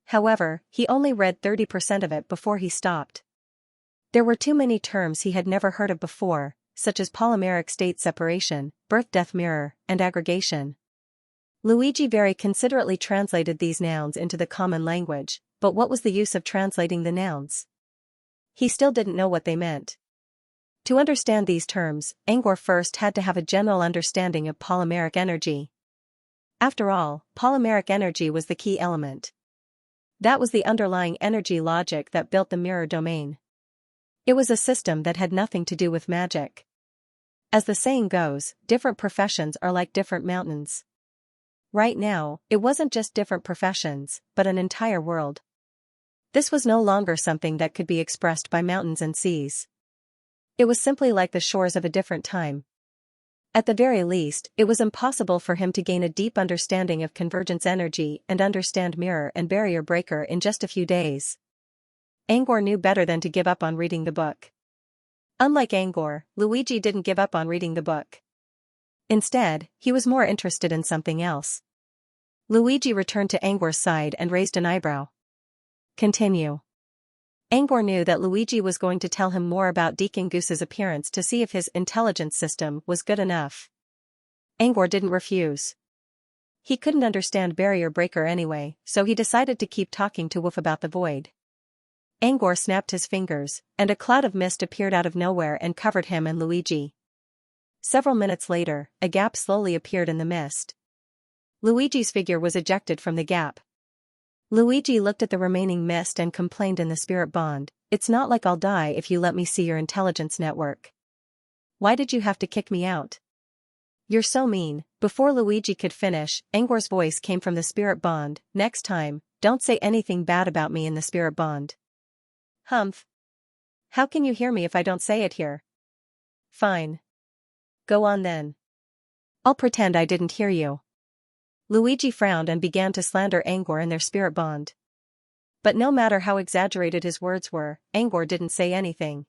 However, he only read 30% of it before he stopped. There were too many terms he had never heard of before, such as polymeric state separation, birth-death mirror, and aggregation. Luigi very considerately translated these nouns into the common language, but what was the use of translating the nouns? He still didn't know what they meant. To understand these terms, Angor first had to have a general understanding of polymeric energy. After all, polymeric energy was the key element. That was the underlying energy logic that built the mirror domain. It was a system that had nothing to do with magic. As the saying goes, different professions are like different mountains. Right now, it wasn't just different professions, but an entire world. This was no longer something that could be expressed by mountains and seas. It was simply like the shores of a different time. At the very least, it was impossible for him to gain a deep understanding of convergence energy and understand mirror and barrier breaker in just a few days. Angor knew better than to give up on reading the book. Unlike Angor, Luigi didn't give up on reading the book. Instead, he was more interested in something else. Luigi returned to Angor's side and raised an eyebrow. Continue. Angor knew that Luigi was going to tell him more about Deacon Goose's appearance to see if his intelligence system was good enough. Angor didn't refuse. He couldn't understand barrier breaker anyway, so he decided to keep talking to Wolf about the void. Angor snapped his fingers, and a cloud of mist appeared out of nowhere and covered him and Luigi. Several minutes later, a gap slowly appeared in the mist. Luigi's figure was ejected from the gap. Luigi looked at the remaining mist and complained in the spirit bond, "It's not like I'll die if you let me see your intelligence network. Why did you have to kick me out? You're so mean." Before Luigi could finish, Angor's voice came from the spirit bond, "Next time, don't say anything bad about me in the spirit bond." Humph. How can you hear me if I don't say it here? Fine. Go on then. I'll pretend I didn't hear you. Luigi frowned and began to slander Angor in their spirit bond. But no matter how exaggerated his words were, Angor didn't say anything.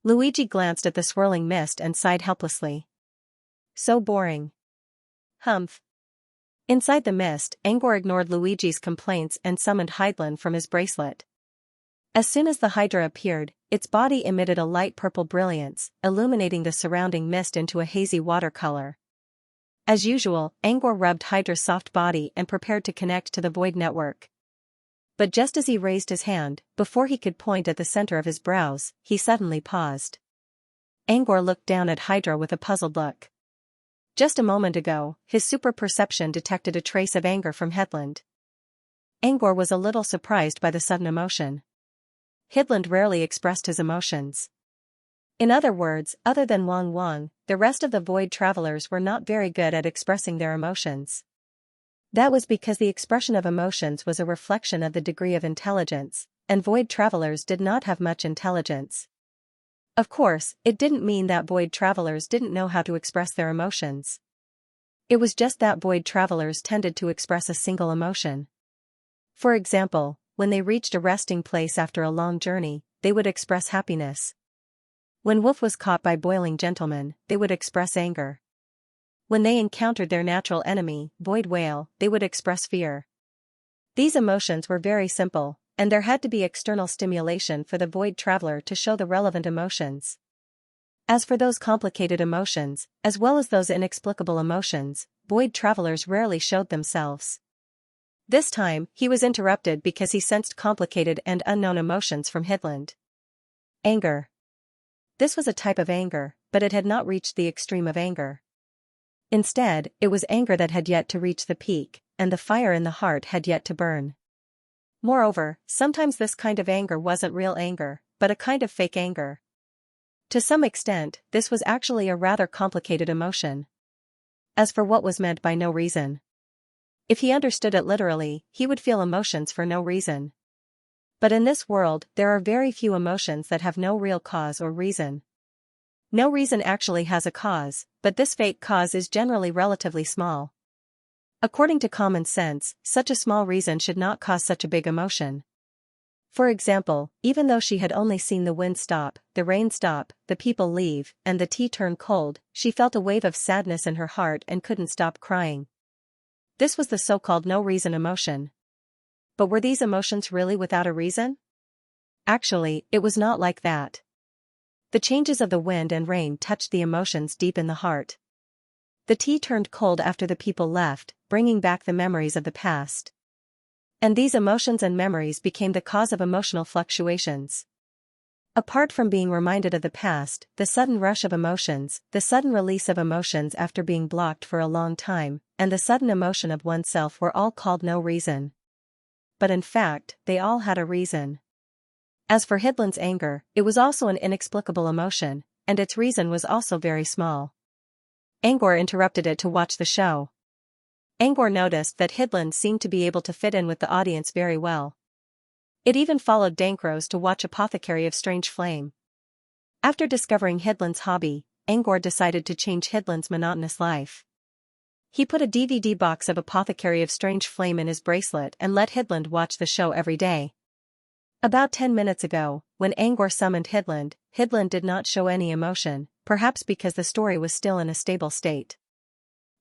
Luigi glanced at the swirling mist and sighed helplessly. So boring. Humph. Inside the mist, Angor ignored Luigi's complaints and summoned Heidlin from his bracelet. As soon as the Hydra appeared, its body emitted a light purple brilliance, illuminating the surrounding mist into a hazy watercolor. As usual, Angor rubbed Hydra's soft body and prepared to connect to the void network. But just as he raised his hand, before he could point at the center of his brows, he suddenly paused. Angor looked down at Hydra with a puzzled look. Just a moment ago, his super perception detected a trace of anger from Headland. Angor was a little surprised by the sudden emotion. Headland rarely expressed his emotions. In other words, other than Wang Wang, the rest of the void travelers were not very good at expressing their emotions. That was because the expression of emotions was a reflection of the degree of intelligence, and void travelers did not have much intelligence. Of course, it didn't mean that void travelers didn't know how to express their emotions. It was just that void travelers tended to express a single emotion. For example, when they reached a resting place after a long journey, they would express happiness. When Wolf was caught by Boiling Gentleman, they would express anger. When they encountered their natural enemy, Void Whale, they would express fear. These emotions were very simple, and there had to be external stimulation for the void traveler to show the relevant emotions. As for those complicated emotions, as well as those inexplicable emotions, void travelers rarely showed themselves. This time, he was interrupted because he sensed complicated and unknown emotions from Headland. Anger. This was a type of anger, but it had not reached the extreme of anger. Instead, it was anger that had yet to reach the peak, and the fire in the heart had yet to burn. Moreover, sometimes this kind of anger wasn't real anger, but a kind of fake anger. To some extent, this was actually a rather complicated emotion. As for what was meant by no reason, if he understood it literally, he would feel emotions for no reason. But in this world, there are very few emotions that have no real cause or reason. No reason actually has a cause, but this fake cause is generally relatively small. According to common sense, such a small reason should not cause such a big emotion. For example, even though she had only seen the wind stop, the rain stop, the people leave, and the tea turn cold, she felt a wave of sadness in her heart and couldn't stop crying. This was the so-called no-reason emotion. But were these emotions really without a reason? Actually, it was not like that. The changes of the wind and rain touched the emotions deep in the heart. The tea turned cold after the people left, bringing back the memories of the past. And these emotions and memories became the cause of emotional fluctuations. Apart from being reminded of the past, the sudden rush of emotions, the sudden release of emotions after being blocked for a long time, and the sudden emotion of oneself were all called no reason. But in fact, they all had a reason. As for Headland's anger, it was also an inexplicable emotion, and its reason was also very small. Angor interrupted it to watch the show. Angor noticed that Headland seemed to be able to fit in with the audience very well. It even followed Dankros to watch Apothecary of Strange Flame. After discovering Headland's hobby, Angor decided to change Headland's monotonous life. He put a DVD box of Apothecary of Strange Flame in his bracelet and let Headland watch the show every day. About 10 minutes ago, when Angor summoned Headland, Headland did not show any emotion, perhaps because the story was still in a stable state.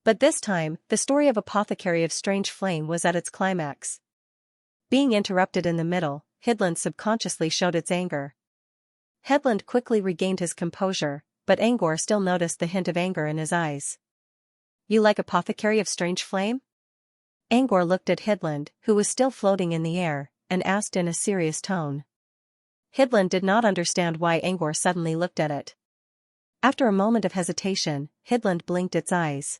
But this time, the story of Apothecary of Strange Flame was at its climax. Being interrupted in the middle, Headland subconsciously showed its anger. Headland quickly regained his composure, but Angor still noticed the hint of anger in his eyes. "You like Apothecary of Strange Flame?" Angor looked at Headland, who was still floating in the air, and asked in a serious tone. Headland did not understand why Angor suddenly looked at it. After a moment of hesitation, Headland blinked its eyes.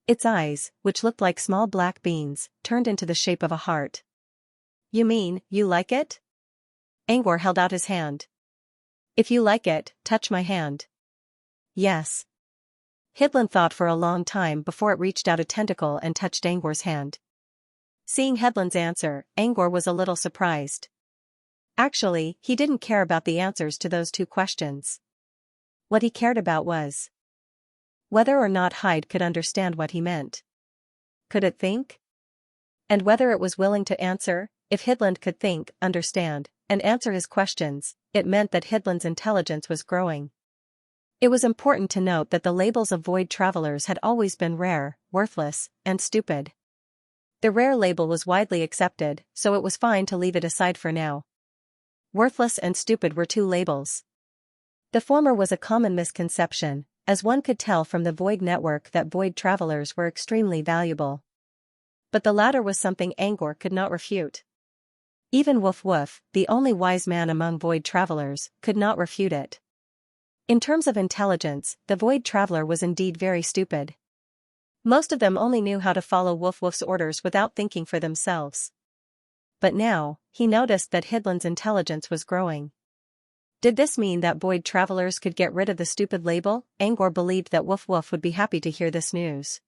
Its eyes, which looked like small black beans, turned into the shape of a heart. "You mean, you like it?" Angor held out his hand. "If you like it, touch my hand." "Yes." Headland thought for a long time before it reached out a tentacle and touched Angor's hand. Seeing Headland's answer, Angor was a little surprised. Actually, he didn't care about the answers to those two questions. What he cared about was whether or not Hyde could understand what he meant. Could it think? And whether it was willing to answer. If Headland could think, understand, and answer his questions, it meant that Headland's intelligence was growing. It was important to note that the labels of void travelers had always been rare, worthless, and stupid. The rare label was widely accepted, so it was fine to leave it aside for now. Worthless and stupid were two labels. The former was a common misconception, as one could tell from the void network that void travelers were extremely valuable. But the latter was something Angor could not refute. Even Woof Woof, the only wise man among void travelers, could not refute it. In terms of intelligence, the void traveler was indeed very stupid. Most of them only knew how to follow Woof Woof's orders without thinking for themselves. But now, he noticed that Hidlin's intelligence was growing. Did this mean that void travelers could get rid of the stupid label? Angor believed that Woof Woof would be happy to hear this news.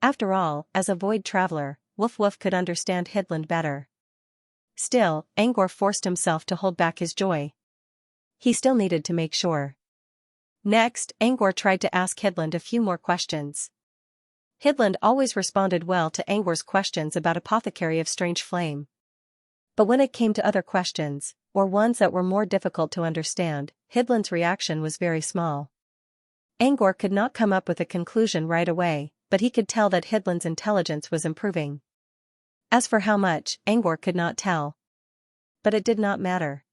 After all, as a void traveler, Woof Woof could understand Hidlin better. Still, Angor forced himself to hold back his joy. He still needed to make sure. Next, Angor tried to ask Hidland a few more questions. Hidland always responded well to Angor's questions about Apothecary of Strange Flame. But when it came to other questions, or ones that were more difficult to understand, Hidland's reaction was very small. Angor could not come up with a conclusion right away, but he could tell that Hidland's intelligence was improving. As for how much, Angor could not tell. But it did not matter.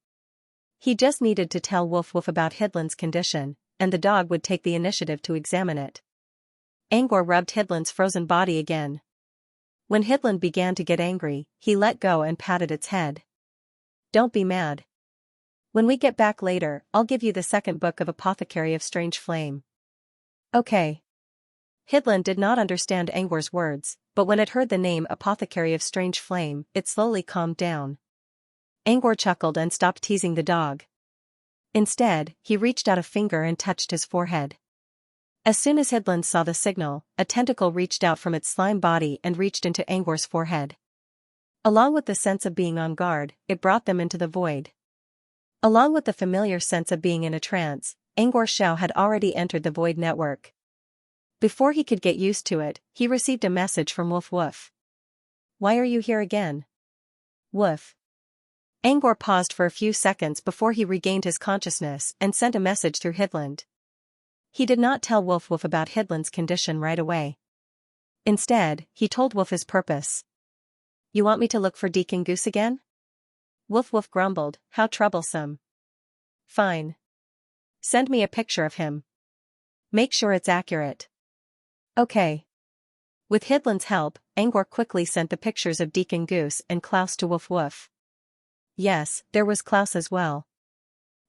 He just needed to tell Woof Woof about Hidland's condition, and the dog would take the initiative to examine it. Angor rubbed Hidland's frozen body again. When Hidland began to get angry, he let go and patted its head. Don't be mad. When we get back later, I'll give you the second book of Apothecary of Strange Flame. Okay. Hidland did not understand Angor's words, but when it heard the name Apothecary of Strange Flame, it slowly calmed down. Angor chuckled and stopped teasing the dog. Instead, he reached out a finger and touched his forehead. As soon as Hidland saw the signal, a tentacle reached out from its slime body and reached into Angor's forehead. Along with the sense of being on guard, it brought them into the void. Along with the familiar sense of being in a trance, Angor Xiao had already entered the void network. Before he could get used to it, he received a message from Woof Woof. Why are you here again? Woof. Angor paused for a few seconds before he regained his consciousness and sent a message through Hidland. He did not tell Woof Woof about Hidland's condition right away. Instead, he told Woof his purpose. You want me to look for Deacon Goose again? Woof Woof grumbled, how troublesome. Fine. Send me a picture of him. Make sure it's accurate. Okay. With Hidland's help, Angor quickly sent the pictures of Deacon Goose and Klaus to Woof Woof. Yes, there was Klaus as well.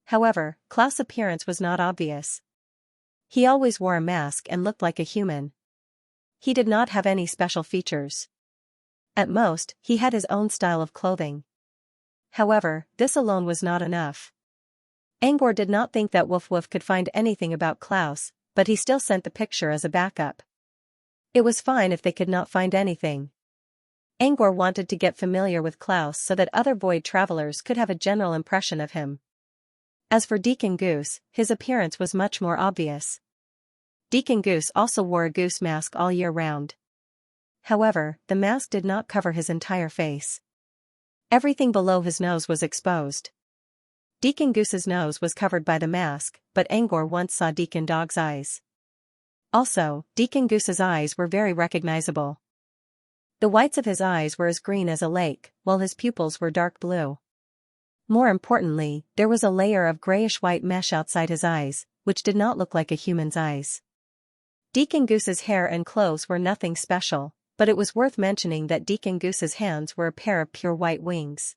However, Klaus' appearance was not obvious. He always wore a mask and looked like a human. He did not have any special features. At most, he had his own style of clothing. However, this alone was not enough. Angor did not think that Woof Woof could find anything about Klaus, but he still sent the picture as a backup. It was fine if they could not find anything. Angor wanted to get familiar with Klaus so that other void travelers could have a general impression of him. As for Deacon Goose, his appearance was much more obvious. Deacon Goose also wore a goose mask all year round. However, the mask did not cover his entire face. Everything below his nose was exposed. Deacon Goose's nose was covered by the mask, but Angor once saw Deacon Dog's eyes. Also, Deacon Goose's eyes were very recognizable. The whites of his eyes were as green as a lake, while his pupils were dark blue. More importantly, there was a layer of grayish-white mesh outside his eyes, which did not look like a human's eyes. Deacon Goose's hair and clothes were nothing special, but it was worth mentioning that Deacon Goose's hands were a pair of pure white wings.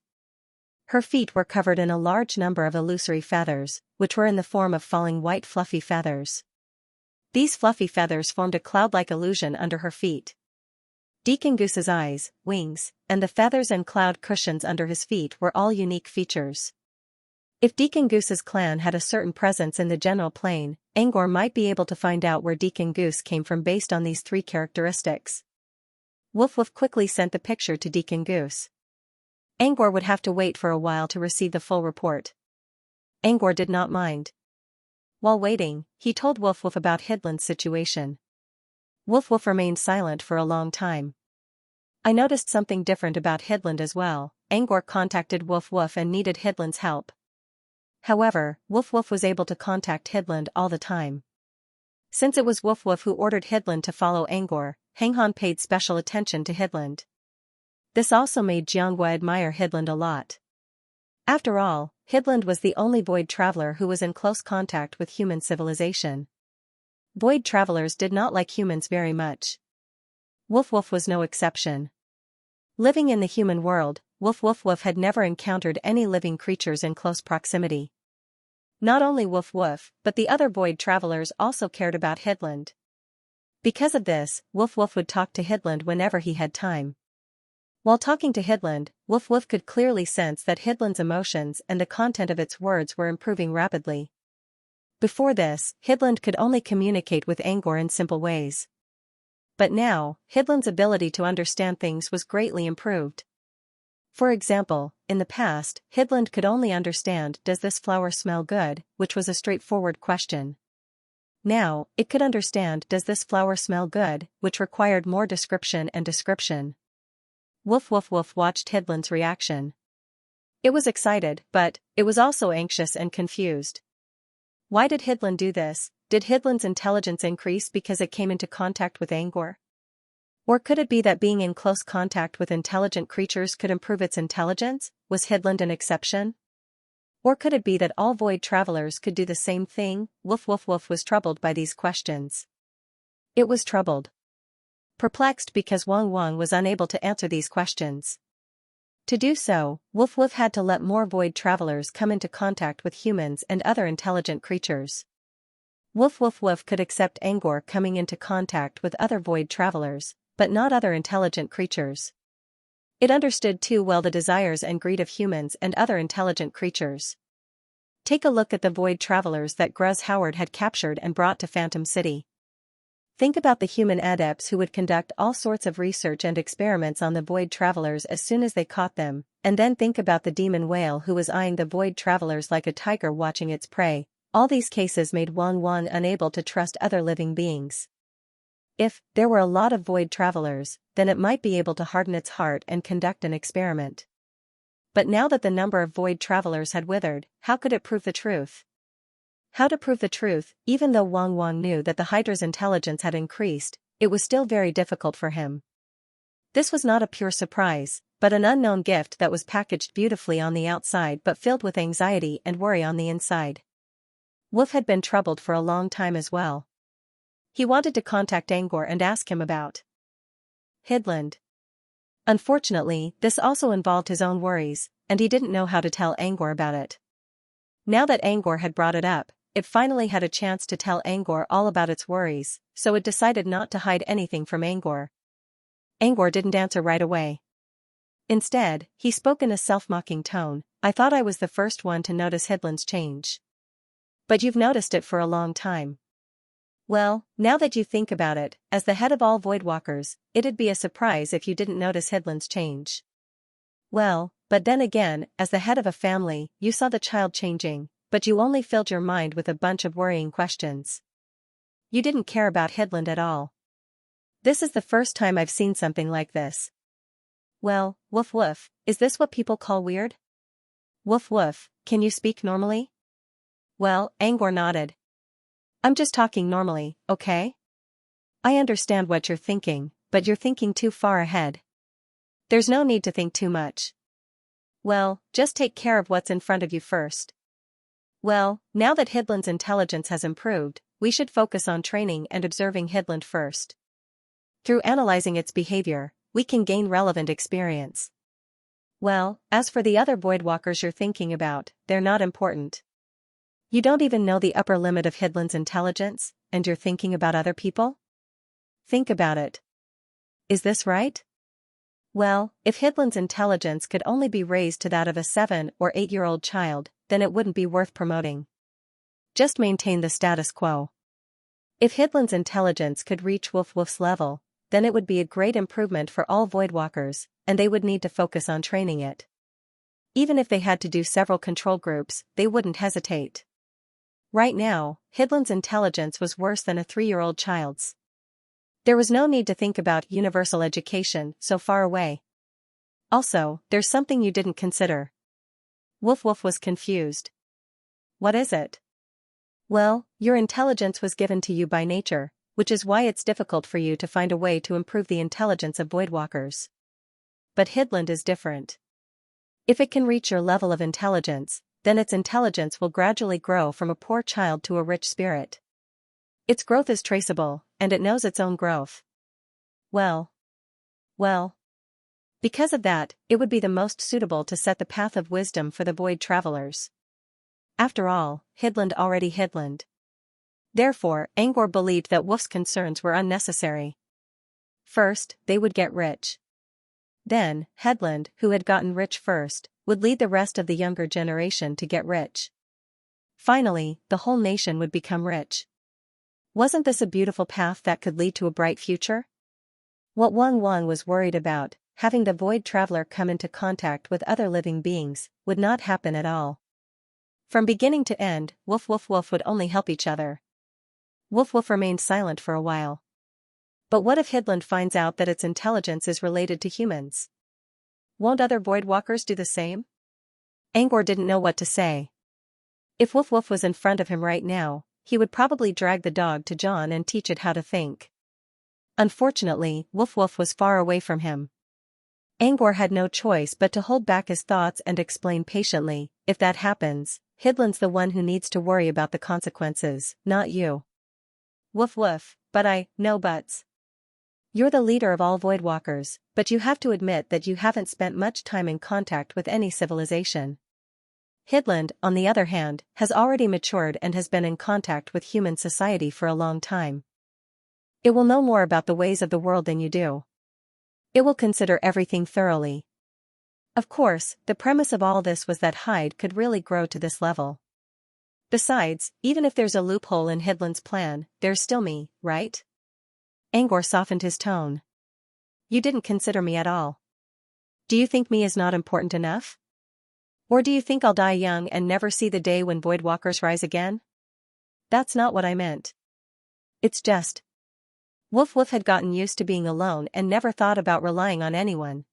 Her feet were covered in a large number of illusory feathers, which were in the form of falling white fluffy feathers. These fluffy feathers formed a cloud-like illusion under her feet. Deacon Goose's eyes, wings, and the feathers and cloud cushions under his feet were all unique features. If Deacon Goose's clan had a certain presence in the general plane, Angor might be able to find out where Deacon Goose came from based on these three characteristics. Woof Woof quickly sent the picture to Deacon Goose. Angor would have to wait for a while to receive the full report. Angor did not mind. While waiting, he told Woof Woof about Hidland's situation. Woof Woof remained silent for a long time. I noticed something different about Hidland as well. Angor contacted Woof Woof and needed Hidland's help. However, Woof Woof was able to contact Hidland all the time. Since it was Woof Woof who ordered Hidland to follow Angor, Hanghan paid special attention to Hidland. This also made Xianxia admire Hidland a lot. After all, Hidland was the only void traveler who was in close contact with human civilization. Void travelers did not like humans very much. Woof Woof was no exception. Living in the human world, Woof Woof Woof had never encountered any living creatures in close proximity. Not only Woof Woof, but the other void travelers also cared about Hidland. Because of this, Woof Woof would talk to Hidland whenever he had time. While talking to Hidland, Woof Woof could clearly sense that Hidland's emotions and the content of its words were improving rapidly. Before this, Hidland could only communicate with Angor in simple ways. But now, Hidland's ability to understand things was greatly improved. For example, in the past, Hidland could only understand "Does this flower smell good?" which was a straightforward question. Now, it could understand "Does this flower smell good?" which required more description and description. Woof Woof Woof watched Hidland's reaction. It was excited, but it was also anxious and confused. Why did Hidland do this? Did Hidland's intelligence increase because it came into contact with Angor? Or could it be that being in close contact with intelligent creatures could improve its intelligence? Was Hidland an exception? Or could it be that all void travelers could do the same thing? Woof Woof Woof was troubled by these questions. It was troubled. Perplexed because Wang Wang was unable to answer these questions. To do so, Woof Woof had to let more void travelers come into contact with humans and other intelligent creatures. Woof Woof Woof could accept Angor coming into contact with other void travelers, but not other intelligent creatures. It understood too well the desires and greed of humans and other intelligent creatures. Take a look at the void travelers that Gruz Howard had captured and brought to Phantom City. Think about the human adepts who would conduct all sorts of research and experiments on the void travelers as soon as they caught them, and then think about the demon whale who was eyeing the void travelers like a tiger watching its prey. All these cases made Wang Wang unable to trust other living beings. If there were a lot of void travelers, then it might be able to harden its heart and conduct an experiment. But now that the number of void travelers had withered, how could it prove the truth? How to prove the truth? Even though Wang Wang knew that the Hydra's intelligence had increased, it was still very difficult for him. This was not a pure surprise, but an unknown gift that was packaged beautifully on the outside but filled with anxiety and worry on the inside. Woof had been troubled for a long time as well. He wanted to contact Angor and ask him about Hidland. Unfortunately, this also involved his own worries, and he didn't know how to tell Angor about it. Now that Angor had brought it up, it finally had a chance to tell Angor all about its worries, so it decided not to hide anything from Angor. Angor didn't answer right away. Instead, he spoke in a self-mocking tone. "I thought I was the first one to notice Hidland's change. But you've noticed it for a long time. Well, now that you think about it, as the head of all Voidwalkers, it'd be a surprise if you didn't notice Hidland's change. Well, but then again, as the head of a family, you saw the child changing, but you only filled your mind with a bunch of worrying questions. You didn't care about Hidland at all. This is the first time I've seen something like this." "Well, Woof Woof, is this what people call weird?" "Woof Woof, can you speak normally?" Well, Angor nodded. "I'm just talking normally, okay? I understand what you're thinking, but you're thinking too far ahead. There's no need to think too much. Well, just take care of what's in front of you first. Well, now that Hidland's intelligence has improved, we should focus on training and observing Hidland first. Through analyzing its behavior, we can gain relevant experience. Well, as for the other Voidwalkers you're thinking about, they're not important. You don't even know the upper limit of Hidland's intelligence, and you're thinking about other people? Think about it. Is this right? Well, if Hidland's intelligence could only be raised to that of a 7- or 8-year-old child, then it wouldn't be worth promoting. Just maintain the status quo. If Hidland's intelligence could reach Woof Woof's level, then it would be a great improvement for all Voidwalkers, and they would need to focus on training it. Even if they had to do several control groups, they wouldn't hesitate. Right now, Hidland's intelligence was worse than a 3-year-old child's. There was no need to think about universal education so far away. Also, there's something you didn't consider. Woof Woof was confused. What is it? Well, your intelligence was given to you by nature, which is why it's difficult for you to find a way to improve the intelligence of Voidwalkers. But Hidland is different. If it can reach your level of intelligence, then its intelligence will gradually grow from a poor child to a rich spirit. Its growth is traceable, and it knows its own growth. Well. Because of that, it would be the most suitable to set the path of wisdom for the void travelers. After all, Hidland already Hidland. Therefore, Angor believed that Wolf's concerns were unnecessary. First, they would get rich. Then, Headland, who had gotten rich first, would lead the rest of the younger generation to get rich. Finally, the whole nation would become rich. Wasn't this a beautiful path that could lead to a bright future? What Wang Wang was worried about, having the void traveler come into contact with other living beings, would not happen at all. From beginning to end, Wolf would only help each other. Wolf remained silent for a while. But what if Hidland finds out that its intelligence is related to humans? Won't other voidwalkers do the same? Angor didn't know what to say. If Wolf was in front of him right now, he would probably drag the dog to John and teach it how to think. Unfortunately, Wolf was far away from him. Angor had no choice but to hold back his thoughts and explain patiently, if that happens, Hidland's the one who needs to worry about the consequences, not you. Wolf, but no buts. You're the leader of all voidwalkers, but you have to admit that you haven't spent much time in contact with any civilization. Hidland, on the other hand, has already matured and has been in contact with human society for a long time. It will know more about the ways of the world than you do. It will consider everything thoroughly. Of course, the premise of all this was that Hyde could really grow to this level. Besides, even if there's a loophole in Hidland's plan, there's still me, right? Angor softened his tone. You didn't consider me at all. Do you think me is not important enough? Or do you think I'll die young and never see the day when voidwalkers rise again? That's not what I meant. It's just. Wolf had gotten used to being alone and never thought about relying on anyone.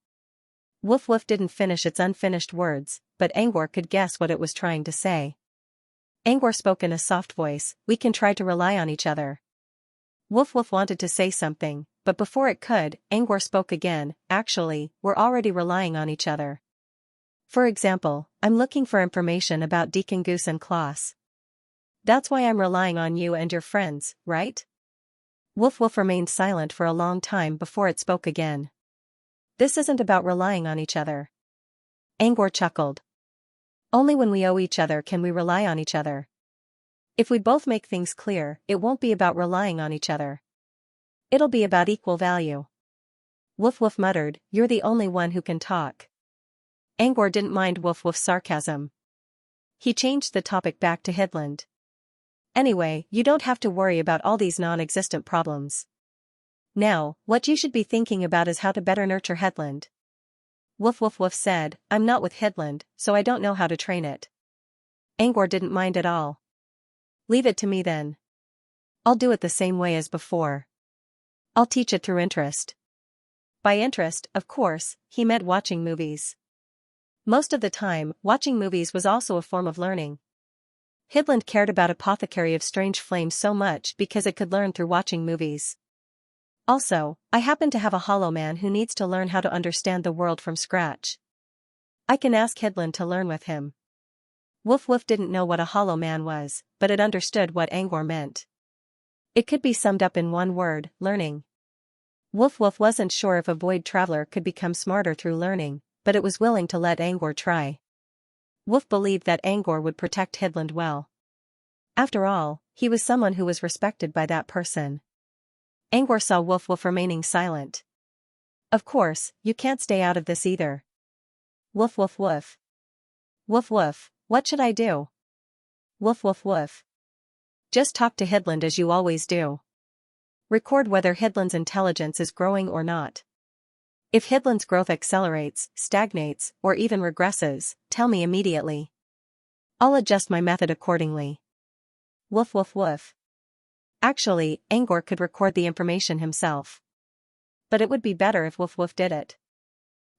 Wolf didn't finish its unfinished words, but Angor could guess what it was trying to say. Angor spoke in a soft voice, we can try to rely on each other. Wolf wanted to say something, but before it could, Angor spoke again, actually, we're already relying on each other. For example, I'm looking for information about Deacon Goose and Klaus. That's why I'm relying on you and your friends, right? Wolf remained silent for a long time before it spoke again. This isn't about relying on each other. Angor chuckled. Only when we owe each other can we rely on each other. If we both make things clear, it won't be about relying on each other. It'll be about equal value. Wolf muttered, you're the only one who can talk. Angor didn't mind Wolf's sarcasm. He changed the topic back to Hidland. Anyway, you don't have to worry about all these non-existent problems. Now, what you should be thinking about is how to better nurture Hidland. Wolf said, I'm not with Hidland, so I don't know how to train it. Angor didn't mind at all. Leave it to me then. I'll do it the same way as before. I'll teach it through interest. By interest, of course, he meant watching movies. Most of the time, watching movies was also a form of learning. Hidland cared about Apothecary of Strange Flames so much because it could learn through watching movies. Also, I happen to have a hollow man who needs to learn how to understand the world from scratch. I can ask Hidland to learn with him. Wolf didn't know what a hollow man was, but it understood what Angor meant. It could be summed up in one word, learning. Wolf wasn't sure if a void traveler could become smarter through learning, but it was willing to let Angor try. Wolf believed that Angor would protect Hidland well. After all, he was someone who was respected by that person. Angor saw Wolf remaining silent. Of course, you can't stay out of this either. Wolf. Wolf, what should I do? Wolf. Just talk to Hidland as you always do. Record whether Hidland's intelligence is growing or not. If Hidland's growth accelerates, stagnates, or even regresses, tell me immediately. I'll adjust my method accordingly. Wolf. Actually, Angor could record the information himself. But it would be better if Wolf did it.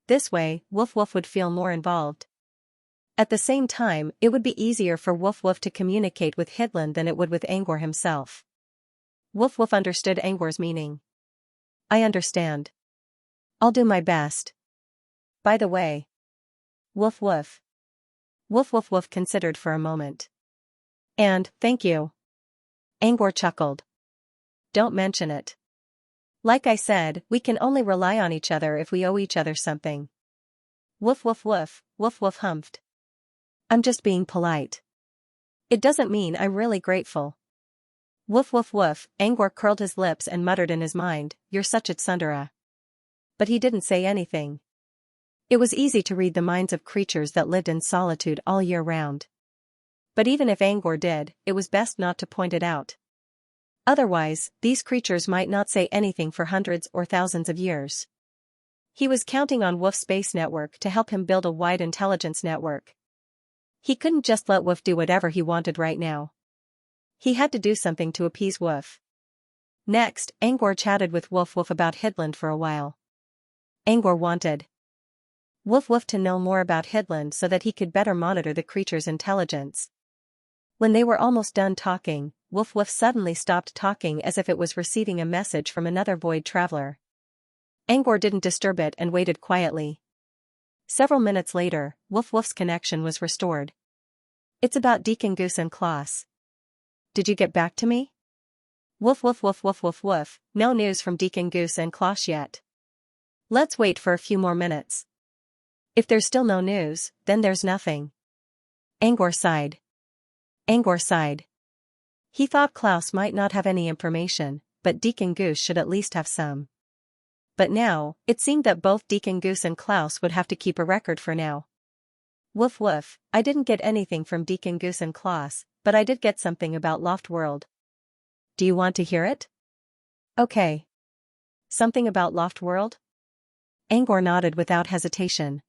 This way, Wolf would feel more involved. At the same time, it would be easier for Wolf to communicate with Hidland than it would with Angor himself. Wolf understood Angor's meaning. I understand. I'll do my best. By the way. Wolf. Woof woof woof considered for a moment. And, thank you. Angor chuckled. Don't mention it. Like I said, we can only rely on each other if we owe each other something. Woof woof woof, woof woof humphed. I'm just being polite. It doesn't mean I'm really grateful. Woof woof woof, Angor curled his lips and muttered in his mind, you're such a tsundere. But he didn't say anything. It was easy to read the minds of creatures that lived in solitude all year round. But even if Angor did, it was best not to point it out. Otherwise, these creatures might not say anything for hundreds or thousands of years. He was counting on Woof's space network to help him build a wide intelligence network. He couldn't just let Woof do whatever he wanted right now. He had to do something to appease Woof. Next, Angor chatted with Woof Woof about Hidland for a while. Angor wanted Woof Woof to know more about Hidland so that he could better monitor the creature's intelligence. When they were almost done talking, Woof Woof suddenly stopped talking as if it was receiving a message from another void traveler. Angor didn't disturb it and waited quietly. Several minutes later, Woof Woof's connection was restored. It's about Deacon Goose and Klaus. Did you get back to me? Woof woof woof woof woof woof, no news from Deacon Goose and Klaus yet. Let's wait for a few more minutes. If there's still no news, then there's nothing. Angor sighed. Angor sighed. He thought Klaus might not have any information, but Deacon Goose should at least have some. But now, it seemed that both Deacon Goose and Klaus would have to keep a record for now. Woof woof, I didn't get anything from Deacon Goose and Klaus, but I did get something about Loft World. Do you want to hear it? Okay. Something about Loft World? Angor nodded without hesitation.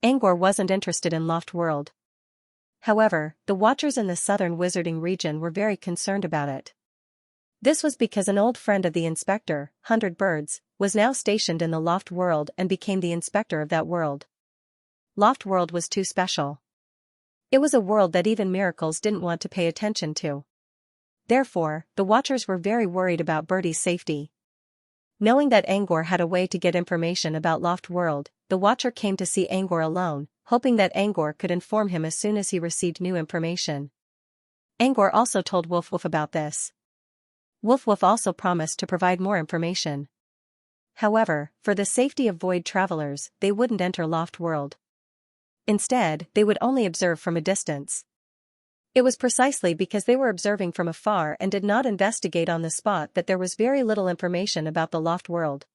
Angor wasn't interested in Loft World. However, the Watchers in the southern wizarding region were very concerned about it. This was because an old friend of the inspector, 100 Birds, was now stationed in the Loft World and became the inspector of that world. Loft World was too special. It was a world that even miracles didn't want to pay attention to. Therefore, the Watchers were very worried about Birdie's safety. Knowing that Angor had a way to get information about Loft World, the Watcher came to see Angor alone, hoping that Angor could inform him as soon as he received new information. Angor also told Woof Woof about this. Woof Woof also promised to provide more information. However, for the safety of void travelers, they wouldn't enter Loft World. Instead, they would only observe from a distance. It was precisely because they were observing from afar and did not investigate on the spot that there was very little information about the Loft World.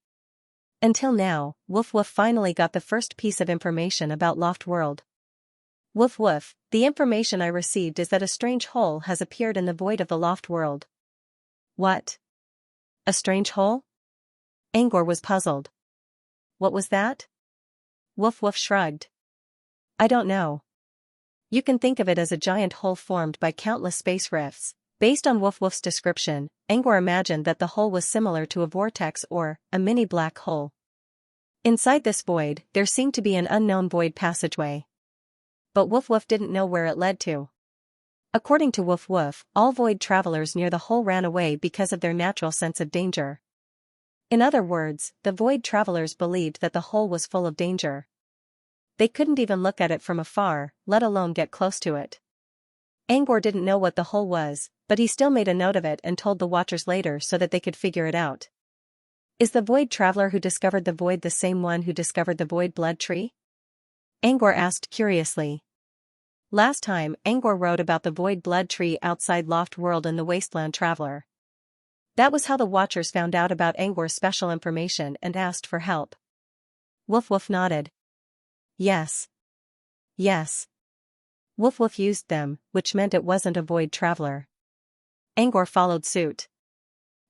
Until now, Woof Woof finally got the first piece of information about Loft World. Woof Woof, the information I received is that a strange hole has appeared in the void of the Loft World. What? A strange hole? Angor was puzzled. What was that? Woof Woof shrugged. I don't know. You can think of it as a giant hole formed by countless space rifts. Based on Woof Woof's description, Angor imagined that the hole was similar to a vortex or a mini black hole. Inside this void, there seemed to be an unknown void passageway. But Woof Woof didn't know where it led to. According to Woof Woof, all void travelers near the hole ran away because of their natural sense of danger. In other words, the void travelers believed that the hole was full of danger. They couldn't even look at it from afar, let alone get close to it. Angor didn't know what the hole was, but he still made a note of it and told the Watchers later so that they could figure it out. Is the void traveler who discovered the void the same one who discovered the void blood tree? Angor asked curiously. Last time, Angor wrote about the void blood tree outside Loft World in the Wasteland Traveler. That was how the Watchers found out about Angor's special information and asked for help. Woof Woof nodded. Yes. Yes. Woof Woof used them, which meant it wasn't a void traveler. Angor followed suit.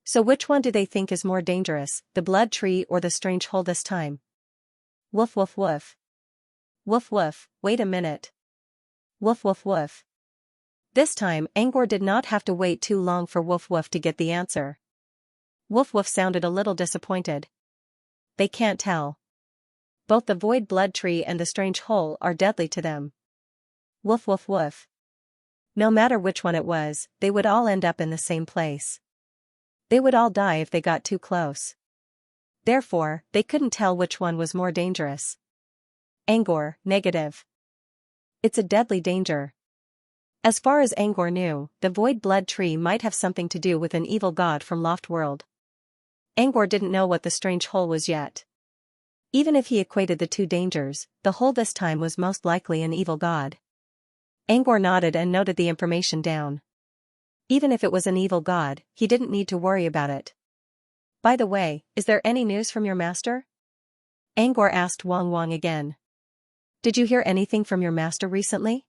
So which one do they think is more dangerous, the blood tree or the strange hole this time? Woof Woof Woof. Woof Woof, wait a minute. Woof Woof Woof. This time, Angor did not have to wait too long for Woof Woof to get the answer. Woof Woof sounded a little disappointed. They can't tell. Both the void blood tree and the strange hole are deadly to them. Woof Woof Woof. No matter which one it was, they would all end up in the same place. They would all die if they got too close. Therefore, they couldn't tell which one was more dangerous. Angor, negative. It's a deadly danger. As far as Angor knew, the void blood tree might have something to do with an evil god from Loft World. Angor didn't know what the strange hole was yet. Even if he equated the two dangers, the hole this time was most likely an evil god. Angor nodded and noted the information down. Even if it was an evil god, he didn't need to worry about it. By the way, is there any news from your master? Angor asked Wang again. Did you hear anything from your master recently?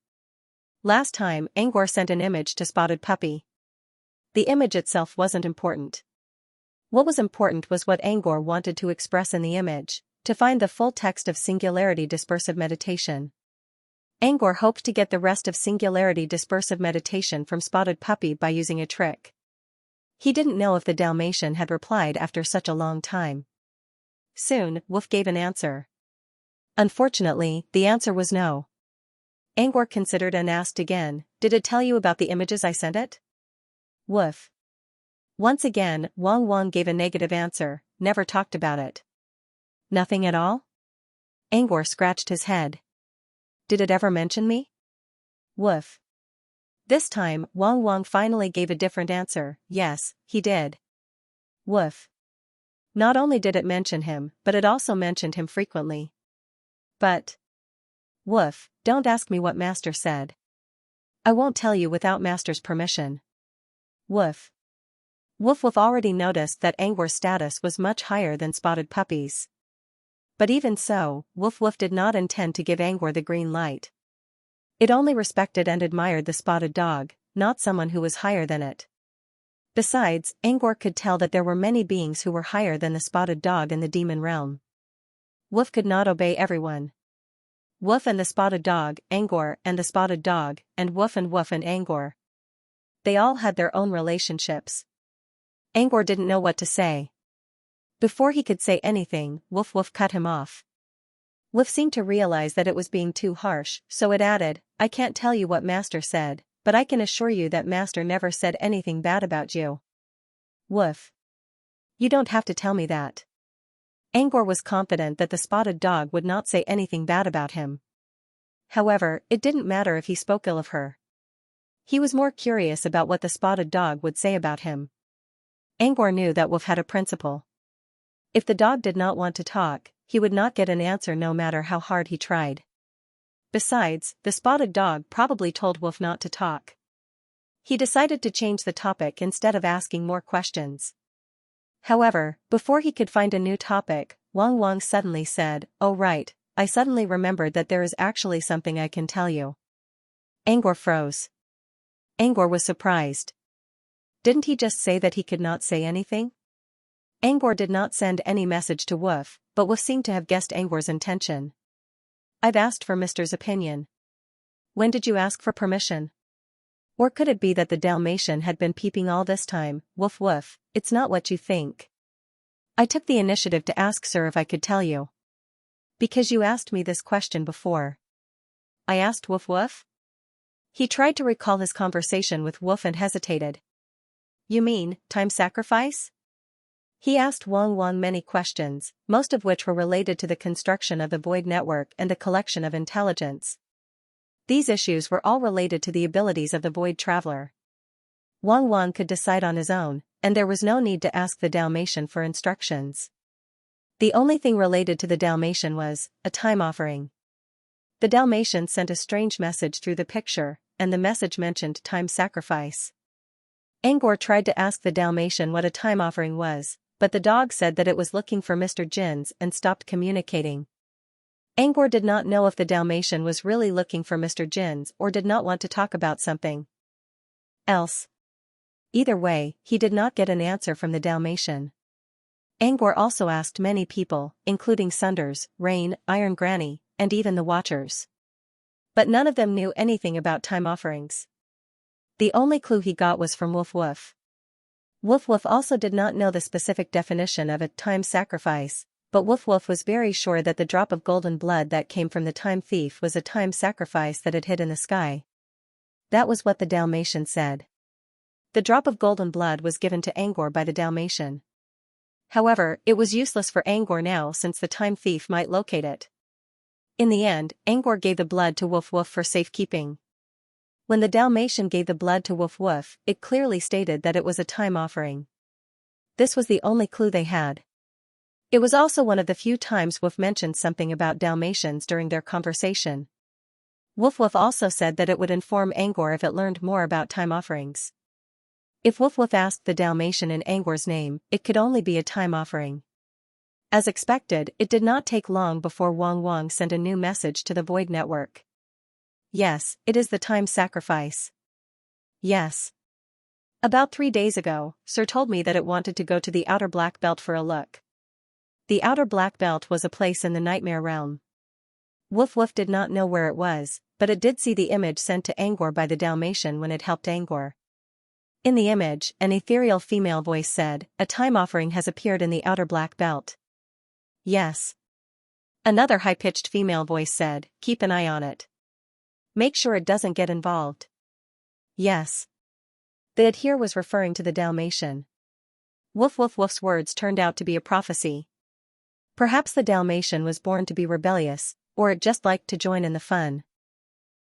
Last time, Angor sent an image to Spotted Puppy. The image itself wasn't important. What was important was what Angor wanted to express in the image, to find the full text of Singularity Dispersive Meditation. Angor hoped to get the rest of Singularity Dispersive Meditation from Spotted Puppy by using a trick. He didn't know if the Dalmatian had replied after such a long time. Soon, Wolf gave an answer. Unfortunately, the answer was no. Angor considered and asked again, did it tell you about the images I sent it? Woof. Once again, Wang gave a negative answer, never talked about it. Nothing at all? Angor scratched his head. Did it ever mention me? Woof. This time, Wang finally gave a different answer, yes, he did. Woof. Not only did it mention him, but it also mentioned him frequently. But. Woof, don't ask me what Master said. I won't tell you without Master's permission. Woof. Woof already noticed that Angor's status was much higher than Spotted Puppy's. But even so, Woof did not intend to give Angor the green light. It only respected and admired the spotted dog, not someone who was higher than it. Besides, Angor could tell that there were many beings who were higher than the spotted dog in the demon realm. Woof could not obey everyone. Woof and the spotted dog, Angor and the spotted dog, and Woof and Angor. They all had their own relationships. Angor didn't know what to say. Before he could say anything, Woof cut him off. Woof seemed to realize that it was being too harsh, so it added, I can't tell you what Master said, but I can assure you that Master never said anything bad about you. Woof. You don't have to tell me that. Angor was confident that the spotted dog would not say anything bad about him. However, it didn't matter if he spoke ill of her. He was more curious about what the spotted dog would say about him. Angor knew that Woof had a principle. If the dog did not want to talk, he would not get an answer no matter how hard he tried. Besides, the spotted dog probably told Woof not to talk. He decided to change the topic instead of asking more questions. However, before he could find a new topic, Wang suddenly said, oh right, I suddenly remembered that there is actually something I can tell you. Angor froze. Angor was surprised. Didn't he just say that he could not say anything? Angor did not send any message to Woof, but Woof seemed to have guessed Angor's intention. I've asked for Mister's opinion. When did you ask for permission? Or could it be that the Dalmatian had been peeping all this time? Woof, it's not what you think. I took the initiative to ask sir if I could tell you. Because you asked me this question before. I asked Woof? He tried to recall his conversation with Woof and hesitated. You mean, time sacrifice? He asked Wang many questions, most of which were related to the construction of the Void Network and the collection of intelligence. These issues were all related to the abilities of the Void Traveler. Wang could decide on his own, and there was no need to ask the Dalmatian for instructions. The only thing related to the Dalmatian was a time offering. The Dalmatian sent a strange message through the picture, and the message mentioned time sacrifice. Angor tried to ask the Dalmatian what a time offering was, but the dog said that it was looking for Mr. Jins and stopped communicating. Angor did not know if the Dalmatian was really looking for Mr. Jins or did not want to talk about something else. Either way, he did not get an answer from the Dalmatian. Angor also asked many people, including Sunders, Rain, Iron Granny, and even the Watchers. But none of them knew anything about time offerings. The only clue he got was from Woof. Woof also did not know the specific definition of a time sacrifice, but Woof was very sure that the drop of golden blood that came from the time thief was a time sacrifice that had hid in the sky. That was what the Dalmatian said. The drop of golden blood was given to Angor by the Dalmatian. However, it was useless for Angor now since the time thief might locate it. In the end, Angor gave the blood to Woof Woof for safekeeping. When the Dalmatian gave the blood to Woof Woof, it clearly stated that it was a time offering. This was the only clue they had. It was also one of the few times Woof mentioned something about Dalmatians during their conversation. Woof Woof also said that it would inform Angor if it learned more about time offerings. If Woof Woof asked the Dalmatian in Angor's name, it could only be a time offering. As expected, it did not take long before Wong Wong sent a new message to the Void Network. Yes, it is the time sacrifice. Yes. About 3 days ago, Sir told me that it wanted to go to the Outer Black Belt for a look. The Outer Black Belt was a place in the Nightmare Realm. Woof Woof did not know where it was, but it did see the image sent to Angor by the Dalmatian when it helped Angor. In the image, an ethereal female voice said, "A time offering has appeared in the Outer Black Belt." Yes. Another high-pitched female voice said, "Keep an eye on it. Make sure it doesn't get involved." Yes. The it here was referring to the Dalmatian. Woof Woof Woof's words turned out to be a prophecy. Perhaps the Dalmatian was born to be rebellious, or it just liked to join in the fun.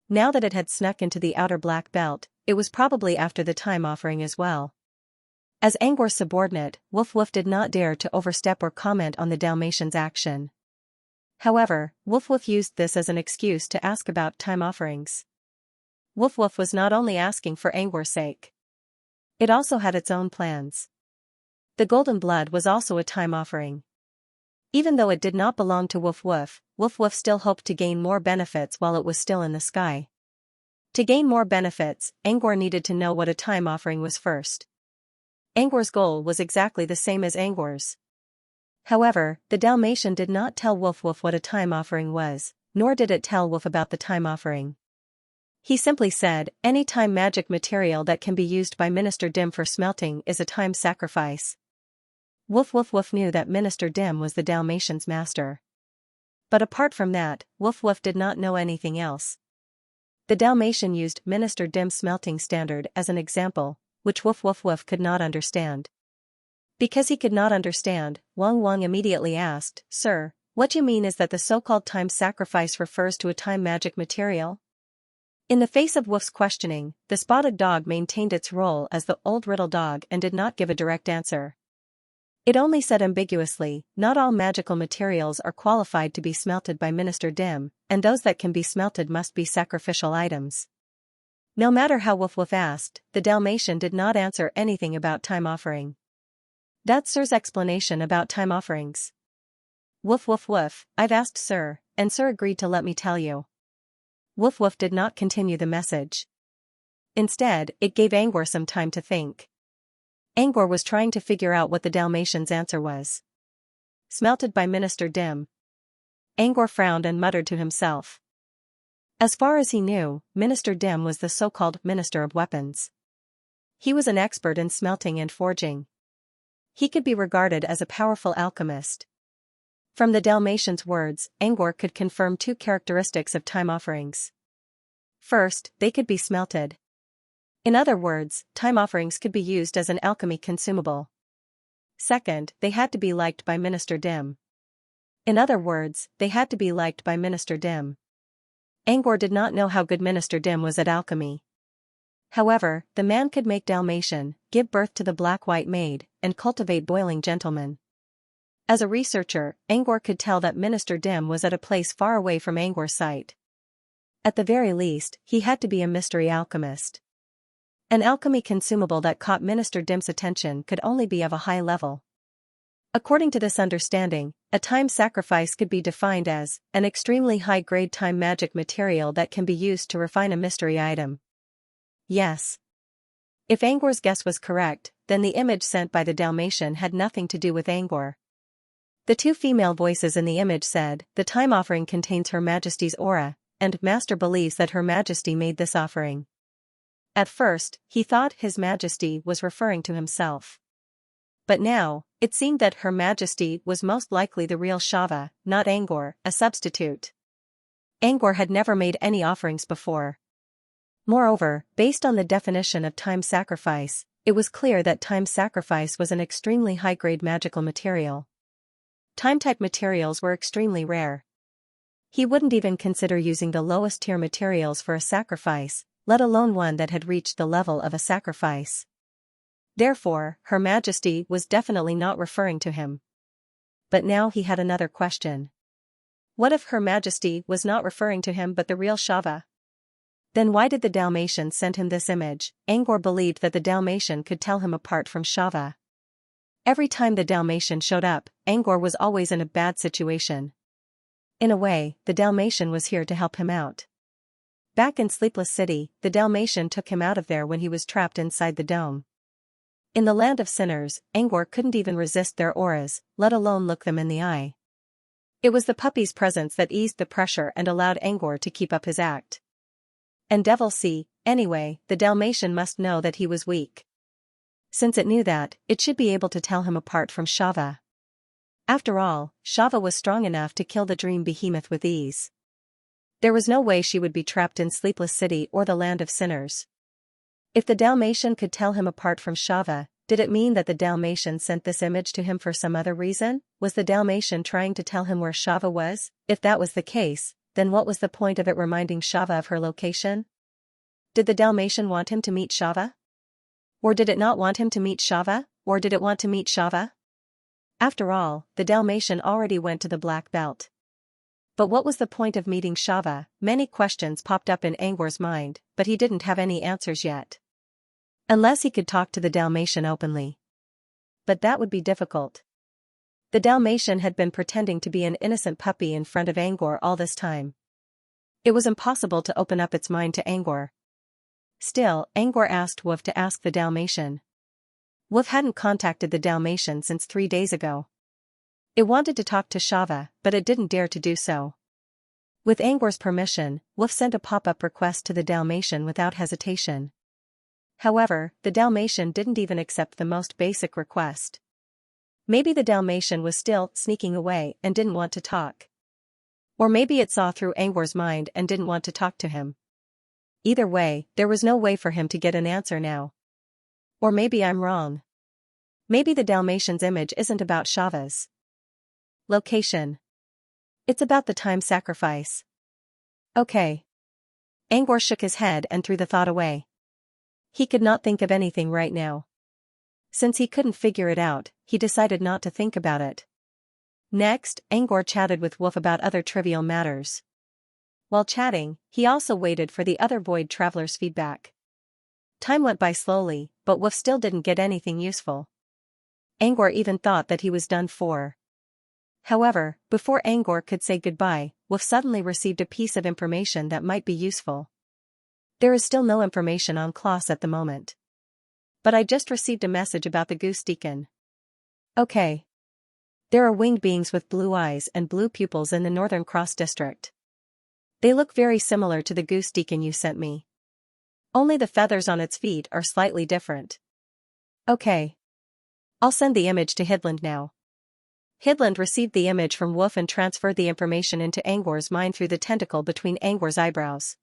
Now that it had snuck into the Outer Black Belt, it was probably after the time offering as well. As Angor's subordinate, Woof Woof did not dare to overstep or comment on the Dalmatian's action. However, Woof Woof used this as an excuse to ask about time offerings. Woof Woof was not only asking for Angor's sake. It also had its own plans. The golden blood was also a time offering. Even though it did not belong to Woof Woof, Woof Woof still hoped to gain more benefits while it was still in the sky. To gain more benefits, Angor needed to know what a time offering was first. Angor's goal was exactly the same as Angor's. However, the Dalmatian did not tell Woof Woof what a time offering was, nor did it tell Woof about the time offering. He simply said, "Any time magic material that can be used by Minister Dim for smelting is a time sacrifice." Woof Woof Woof knew that Minister Dim was the Dalmatian's master. But apart from that, Woof Woof did not know anything else. The Dalmatian used Minister Dim's smelting standard as an example, which Woof Woof Woof could not understand. Because he could not understand, Wong Wong immediately asked, "Sir, what you mean is that the so-called time sacrifice refers to a time magic material?" In the face of Woof's questioning, the spotted dog maintained its role as the old riddle dog and did not give a direct answer. It only said ambiguously, "Not all magical materials are qualified to be smelted by Minister Dim, and those that can be smelted must be sacrificial items." No matter how Woof Woof asked, the Dalmatian did not answer anything about time offering. That's Sir's explanation about time offerings. Woof Woof Woof, I've asked Sir, and Sir agreed to let me tell you. Woof Woof did not continue the message. Instead, it gave Angor some time to think. Angor was trying to figure out what the Dalmatian's answer was. Smelted by Minister Dim. Angor frowned and muttered to himself. As far as he knew, Minister Dim was the so-called Minister of Weapons. He was an expert in smelting and forging. He could be regarded as a powerful alchemist. From the Dalmatian's words, Angor could confirm two characteristics of time offerings. First, they could be smelted. In other words, time offerings could be used as an alchemy consumable. Second, they had to be liked by Minister Dim. In other words, they had to be liked by Minister Dim. Angor did not know how good Minister Dim was at alchemy. However, the man could make Dalmatian, give birth to the black-white maid, and cultivate boiling gentlemen. As a researcher, Angor could tell that Minister Dim was at a place far away from Angor's sight. At the very least, he had to be a mystery alchemist. An alchemy consumable that caught Minister Dim's attention could only be of a high level. According to this understanding, a time sacrifice could be defined as an extremely high-grade time magic material that can be used to refine a mystery item. Yes. If Angor's guess was correct, then the image sent by the Dalmatian had nothing to do with Angor. The two female voices in the image said, "The time offering contains Her Majesty's aura, and Master believes that Her Majesty made this offering." At first, he thought His Majesty was referring to himself. But now, it seemed that Her Majesty was most likely the real Shava, not Angor, a substitute. Angor had never made any offerings before. Moreover, based on the definition of time sacrifice, it was clear that time sacrifice was an extremely high-grade magical material. Time-type materials were extremely rare. He wouldn't even consider using the lowest tier materials for a sacrifice, let alone one that had reached the level of a sacrifice. Therefore, Her Majesty was definitely not referring to him. But now he had another question. What if Her Majesty was not referring to him but the real Shava? Then why did the Dalmatian send him this image? Angor believed that the Dalmatian could tell him apart from Shava. Every time the Dalmatian showed up, Angor was always in a bad situation. In a way, the Dalmatian was here to help him out. Back in Sleepless City, the Dalmatian took him out of there when he was trapped inside the dome. In the land of sinners, Angor couldn't even resist their auras, let alone look them in the eye. It was the puppy's presence that eased the pressure and allowed Angor to keep up his act. And Devil see, anyway, the Dalmatian must know that he was weak. Since it knew that, it should be able to tell him apart from Shava. After all, Shava was strong enough to kill the dream behemoth with ease. There was no way she would be trapped in Sleepless City or the land of sinners. If the Dalmatian could tell him apart from Shava, did it mean that the Dalmatian sent this image to him for some other reason? Was the Dalmatian trying to tell him where Shava was? If that was the case, then what was the point of it reminding Shava of her location? Did the Dalmatian want him to meet Shava? Or did it not want him to meet Shava? Or did it want to meet Shava? After all, the Dalmatian already went to the black belt. But what was the point of meeting Shava? Many questions popped up in Angor's mind, but he didn't have any answers yet. Unless he could talk to the Dalmatian openly. But that would be difficult. The Dalmatian had been pretending to be an innocent puppy in front of Angor all this time. It was impossible to open up its mind to Angor. Still, Angor asked Wolf to ask the Dalmatian. Wolf hadn't contacted the Dalmatian since 3 days ago. It wanted to talk to Shava, but it didn't dare to do so. With Angor's permission, Wolf sent a pop-up request to the Dalmatian without hesitation. However, the Dalmatian didn't even accept the most basic request. Maybe the Dalmatian was still sneaking away and didn't want to talk. Or maybe it saw through Angor's mind and didn't want to talk to him. Either way, there was no way for him to get an answer now. Or maybe I'm wrong. Maybe the Dalmatian's image isn't about Shava's location. It's about the time sacrifice. Okay. Angor shook his head and threw the thought away. He could not think of anything right now. Since he couldn't figure it out, he decided not to think about it. Next, Angor chatted with Wolf about other trivial matters. While chatting, he also waited for the other Void Traveler's feedback. Time went by slowly, but Wolf still didn't get anything useful. Angor even thought that he was done for. However, before Angor could say goodbye, Wolf suddenly received a piece of information that might be useful. There is still no information on Klaus at the moment. But I just received a message about the Goose Deacon. Okay. There are winged beings with blue eyes and blue pupils in the Northern Cross District. They look very similar to the Goose Deacon you sent me. Only the feathers on its feet are slightly different. Okay. I'll send the image to Hidland now. Hidland received the image from Wolf and transferred the information into Angor's mind through the tentacle between Angor's eyebrows.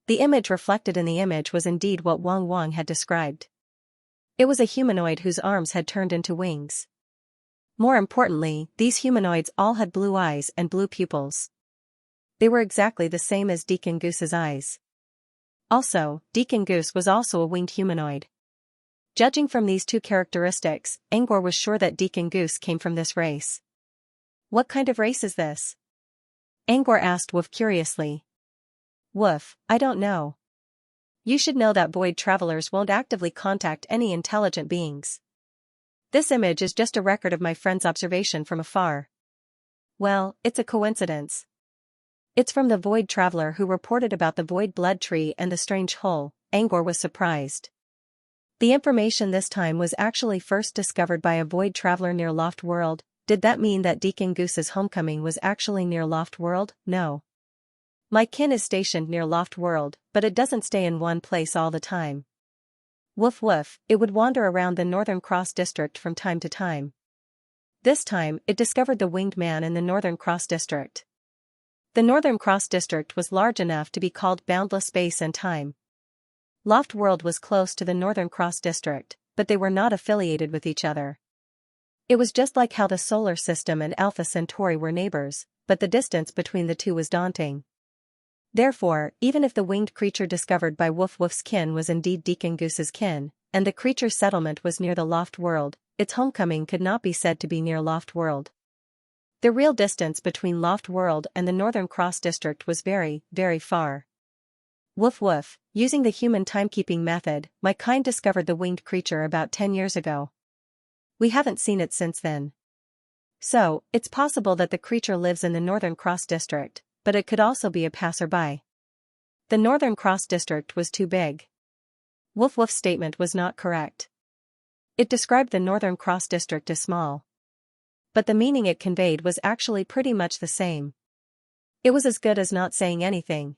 The image reflected in the image was indeed what Wang Wang had described. It was a humanoid whose arms had turned into wings. More importantly, these humanoids all had blue eyes and blue pupils. They were exactly the same as Deacon Goose's eyes. Also, Deacon Goose was also a winged humanoid. Judging from these two characteristics, Angor was sure that Deacon Goose came from this race. What kind of race is this? Angor asked Wolf curiously. Wolf, I don't know. You should know that Void Travelers won't actively contact any intelligent beings. This image is just a record of my friend's observation from afar. Well, it's a coincidence. It's from the Void Traveler who reported about the Void Blood Tree and the strange hole. Angor was surprised. The information this time was actually first discovered by a Void Traveler near Loft World. Did that mean that Deacon Goose's homecoming was actually near Loft World? No. My kin is stationed near Loft World, but it doesn't stay in one place all the time. Woof woof, it would wander around the Northern Cross District from time to time. This time, it discovered the winged man in the Northern Cross District. The Northern Cross District was large enough to be called boundless space and time. Loft World was close to the Northern Cross District, but they were not affiliated with each other. It was just like how the Solar System and Alpha Centauri were neighbors, but the distance between the two was daunting. Therefore, even if the winged creature discovered by Woof Woof's kin was indeed Deacon Goose's kin, and the creature's settlement was near the Loft World, its homecoming could not be said to be near Loft World. The real distance between Loft World and the Northern Cross District was very, very far. Woof Woof, using the human timekeeping method, my kind discovered the winged creature about 10 years ago. We haven't seen it since then. So, it's possible that the creature lives in the Northern Cross District, but it could also be a passerby. The Northern Cross District was too big. Woof Woof's statement was not correct. It described the Northern Cross District as small. But the meaning it conveyed was actually pretty much the same. It was as good as not saying anything.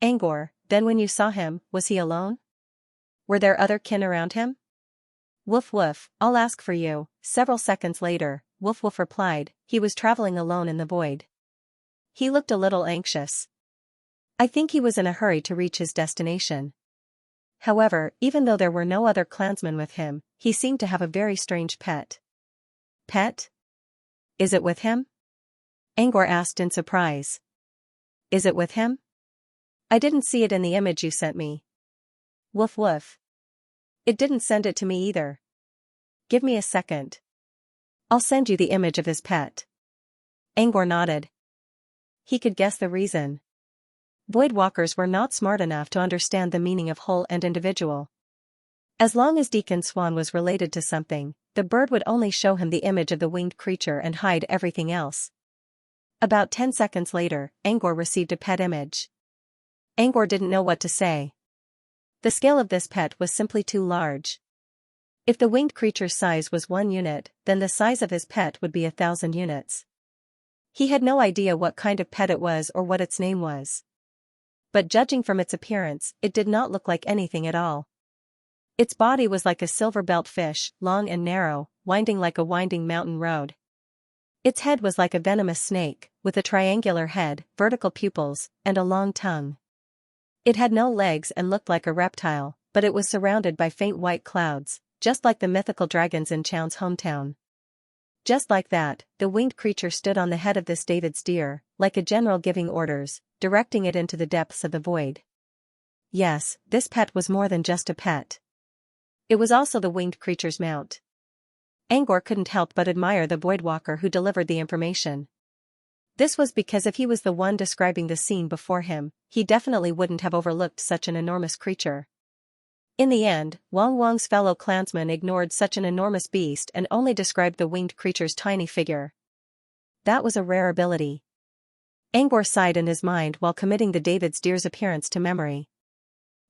Angor, then when you saw him, was he alone? Were there other kin around him? Woof Woof, I'll ask for you. Several seconds later, Woof Woof replied, he was traveling alone in the void. He looked a little anxious. I think he was in a hurry to reach his destination. However, even though there were no other clansmen with him, he seemed to have a very strange pet. Pet? Is it with him? Angor asked in surprise. Is it with him? I didn't see it in the image you sent me. Woof Woof. It didn't send it to me either. Give me a second. I'll send you the image of his pet. Angor nodded. He could guess the reason. Voidwalkers were not smart enough to understand the meaning of whole and individual. As long as Deacon Swan was related to something, the bird would only show him the image of the winged creature and hide everything else. About 10 seconds later, Angor received a pet image. Angor didn't know what to say. The scale of this pet was simply too large. If the winged creature's size was 1 unit, then the size of his pet would be 1,000 units. He had no idea what kind of pet it was or what its name was. But judging from its appearance, it did not look like anything at all. Its body was like a silver-belt fish, long and narrow, winding like a winding mountain road. Its head was like a venomous snake, with a triangular head, vertical pupils, and a long tongue. It had no legs and looked like a reptile, but it was surrounded by faint white clouds, just like the mythical dragons in Chown's hometown. Just like that, the winged creature stood on the head of this David's deer, like a general giving orders, directing it into the depths of the void. Yes, this pet was more than just a pet. It was also the winged creature's mount. Angor couldn't help but admire the voidwalker who delivered the information. This was because if he was the one describing the scene before him, he definitely wouldn't have overlooked such an enormous creature. In the end, Wang Wang's fellow clansmen ignored such an enormous beast and only described the winged creature's tiny figure. That was a rare ability. Angor sighed in his mind while committing the David's deer's appearance to memory.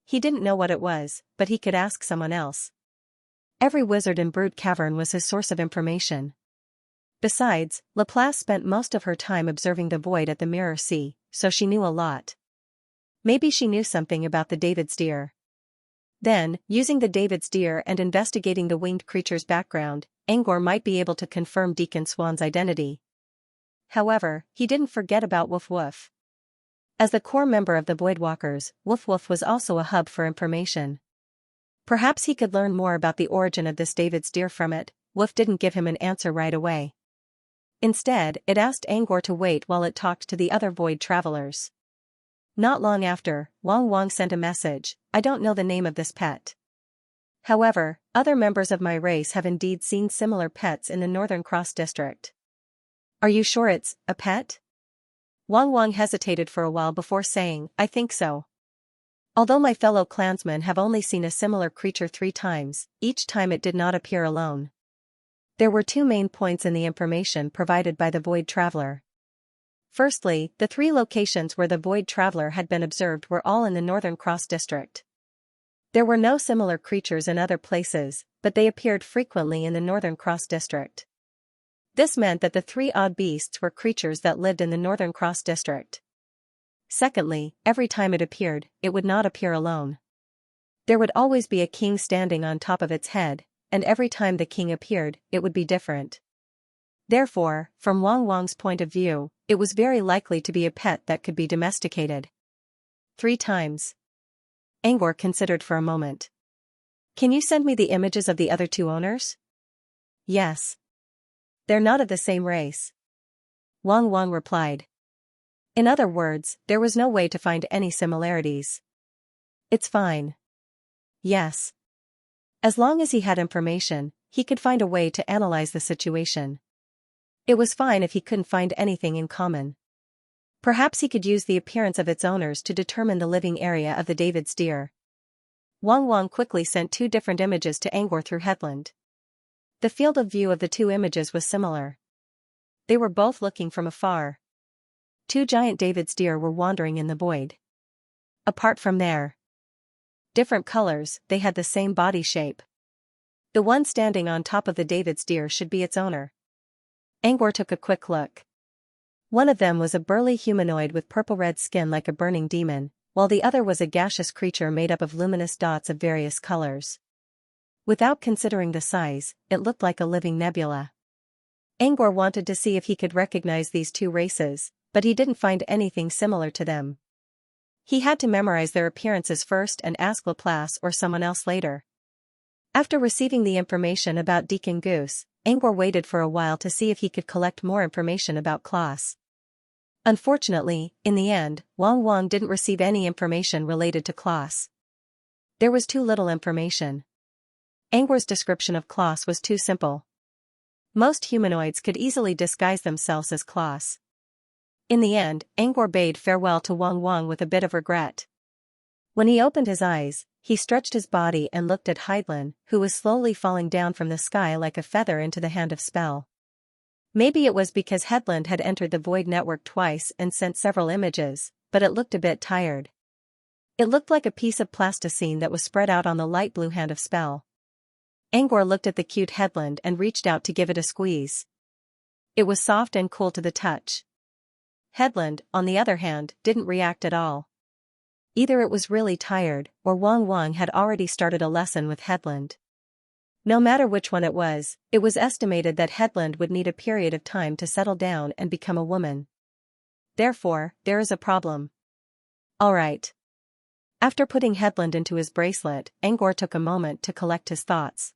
He didn't know what it was, but he could ask someone else. Every wizard in Brood Cavern was his source of information. Besides, Laplace spent most of her time observing the void at the Mirror Sea, so she knew a lot. Maybe she knew something about the David's deer. Then, using the David's deer and investigating the winged creature's background, Angor might be able to confirm Deacon Swan's identity. However, he didn't forget about Woof Woof. As the core member of the Voidwalkers, Woof Woof was also a hub for information. Perhaps he could learn more about the origin of this David's deer from it. Woof didn't give him an answer right away. Instead, it asked Angor to wait while it talked to the other void travelers. Not long after, Wang Wang sent a message, I don't know the name of this pet. However, other members of my race have indeed seen similar pets in the Northern Cross District. Are you sure it's a pet? Wang Wang hesitated for a while before saying, I think so. Although my fellow clansmen have only seen a similar creature 3 times, each time it did not appear alone. There were 2 main points in the information provided by the Void Traveler. Firstly, the 3 locations where the Void Traveler had been observed were all in the Northern Cross District. There were no similar creatures in other places, but they appeared frequently in the Northern Cross District. This meant that the 3 odd beasts were creatures that lived in the Northern Cross District. Secondly, every time it appeared, it would not appear alone. There would always be a king standing on top of its head, and every time the king appeared, it would be different. Therefore, from Wang Wang's point of view, it was very likely to be a pet that could be domesticated. 3 times. Angor considered for a moment. Can you send me the images of the other 2 owners? Yes. They're not of the same race. Wang Wang replied. In other words, there was no way to find any similarities. It's fine. Yes. As long as he had information, he could find a way to analyze the situation. It was fine if he couldn't find anything in common. Perhaps he could use the appearance of its owners to determine the living area of the David's deer. Wang Wang quickly sent 2 different images to Angkor through Headland. The field of view of the 2 images was similar. They were both looking from afar. 2 giant David's deer were wandering in the void. Apart from their different colors, they had the same body shape. The one standing on top of the David's deer should be its owner. Angkor took a quick look. One of them was a burly humanoid with purple-red skin like a burning demon, while the other was a gaseous creature made up of luminous dots of various colors. Without considering the size, it looked like a living nebula. Angkor wanted to see if he could recognize these 2 races, but he didn't find anything similar to them. He had to memorize their appearances first and ask Laplace or someone else later. After receiving the information about Deacon Goose, Angkor waited for a while to see if he could collect more information about Klaus. Unfortunately, in the end, Wang Wang didn't receive any information related to Klaus. There was too little information. Angkor's description of Klaus was too simple. Most humanoids could easily disguise themselves as Klaus. In the end, Angkor bade farewell to Wang Wang with a bit of regret. When he opened his eyes, he stretched his body and looked at Heidlin, who was slowly falling down from the sky like a feather into the hand of spell. Maybe it was because Headland had entered the Void Network twice and sent several images, but it looked a bit tired. It looked like a piece of plasticine that was spread out on the light blue hand of spell. Angkor looked at the cute Headland and reached out to give it a squeeze. It was soft and cool to the touch. Headland, on the other hand, didn't react at all. Either it was really tired, or Wang Wang had already started a lesson with Headland. No matter which one it was estimated that Headland would need a period of time to settle down and become a woman. Therefore, there is a problem. Alright. After putting Headland into his bracelet, Angkor took a moment to collect his thoughts.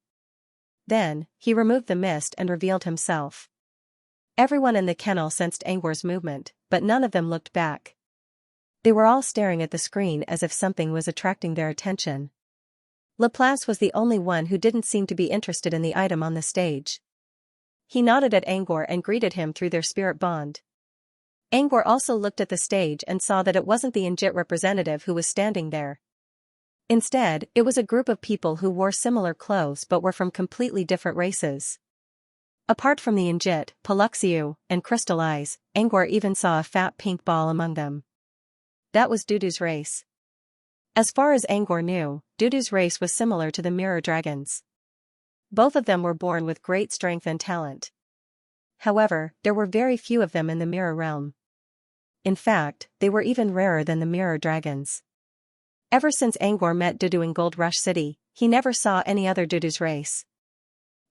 Then, he removed the mist and revealed himself. Everyone in the kennel sensed Angkor's movement, but none of them looked back. They were all staring at the screen as if something was attracting their attention. Laplace was the only one who didn't seem to be interested in the item on the stage. He nodded at Angkor and greeted him through their spirit bond. Angkor also looked at the stage and saw that it wasn't the Injit representative who was standing there. Instead, it was a group of people who wore similar clothes but were from completely different races. Apart from the Injit, Paluxiu, and Crystal Eyes, Angkor even saw a fat pink ball among them. That was Dudu's race. As far as Angkor knew, Dudu's race was similar to the mirror dragons. Both of them were born with great strength and talent. However, there were very few of them in the mirror realm. In fact, they were even rarer than the mirror dragons. Ever since Angkor met Dudu in Gold Rush City, he never saw any other Dudu's race.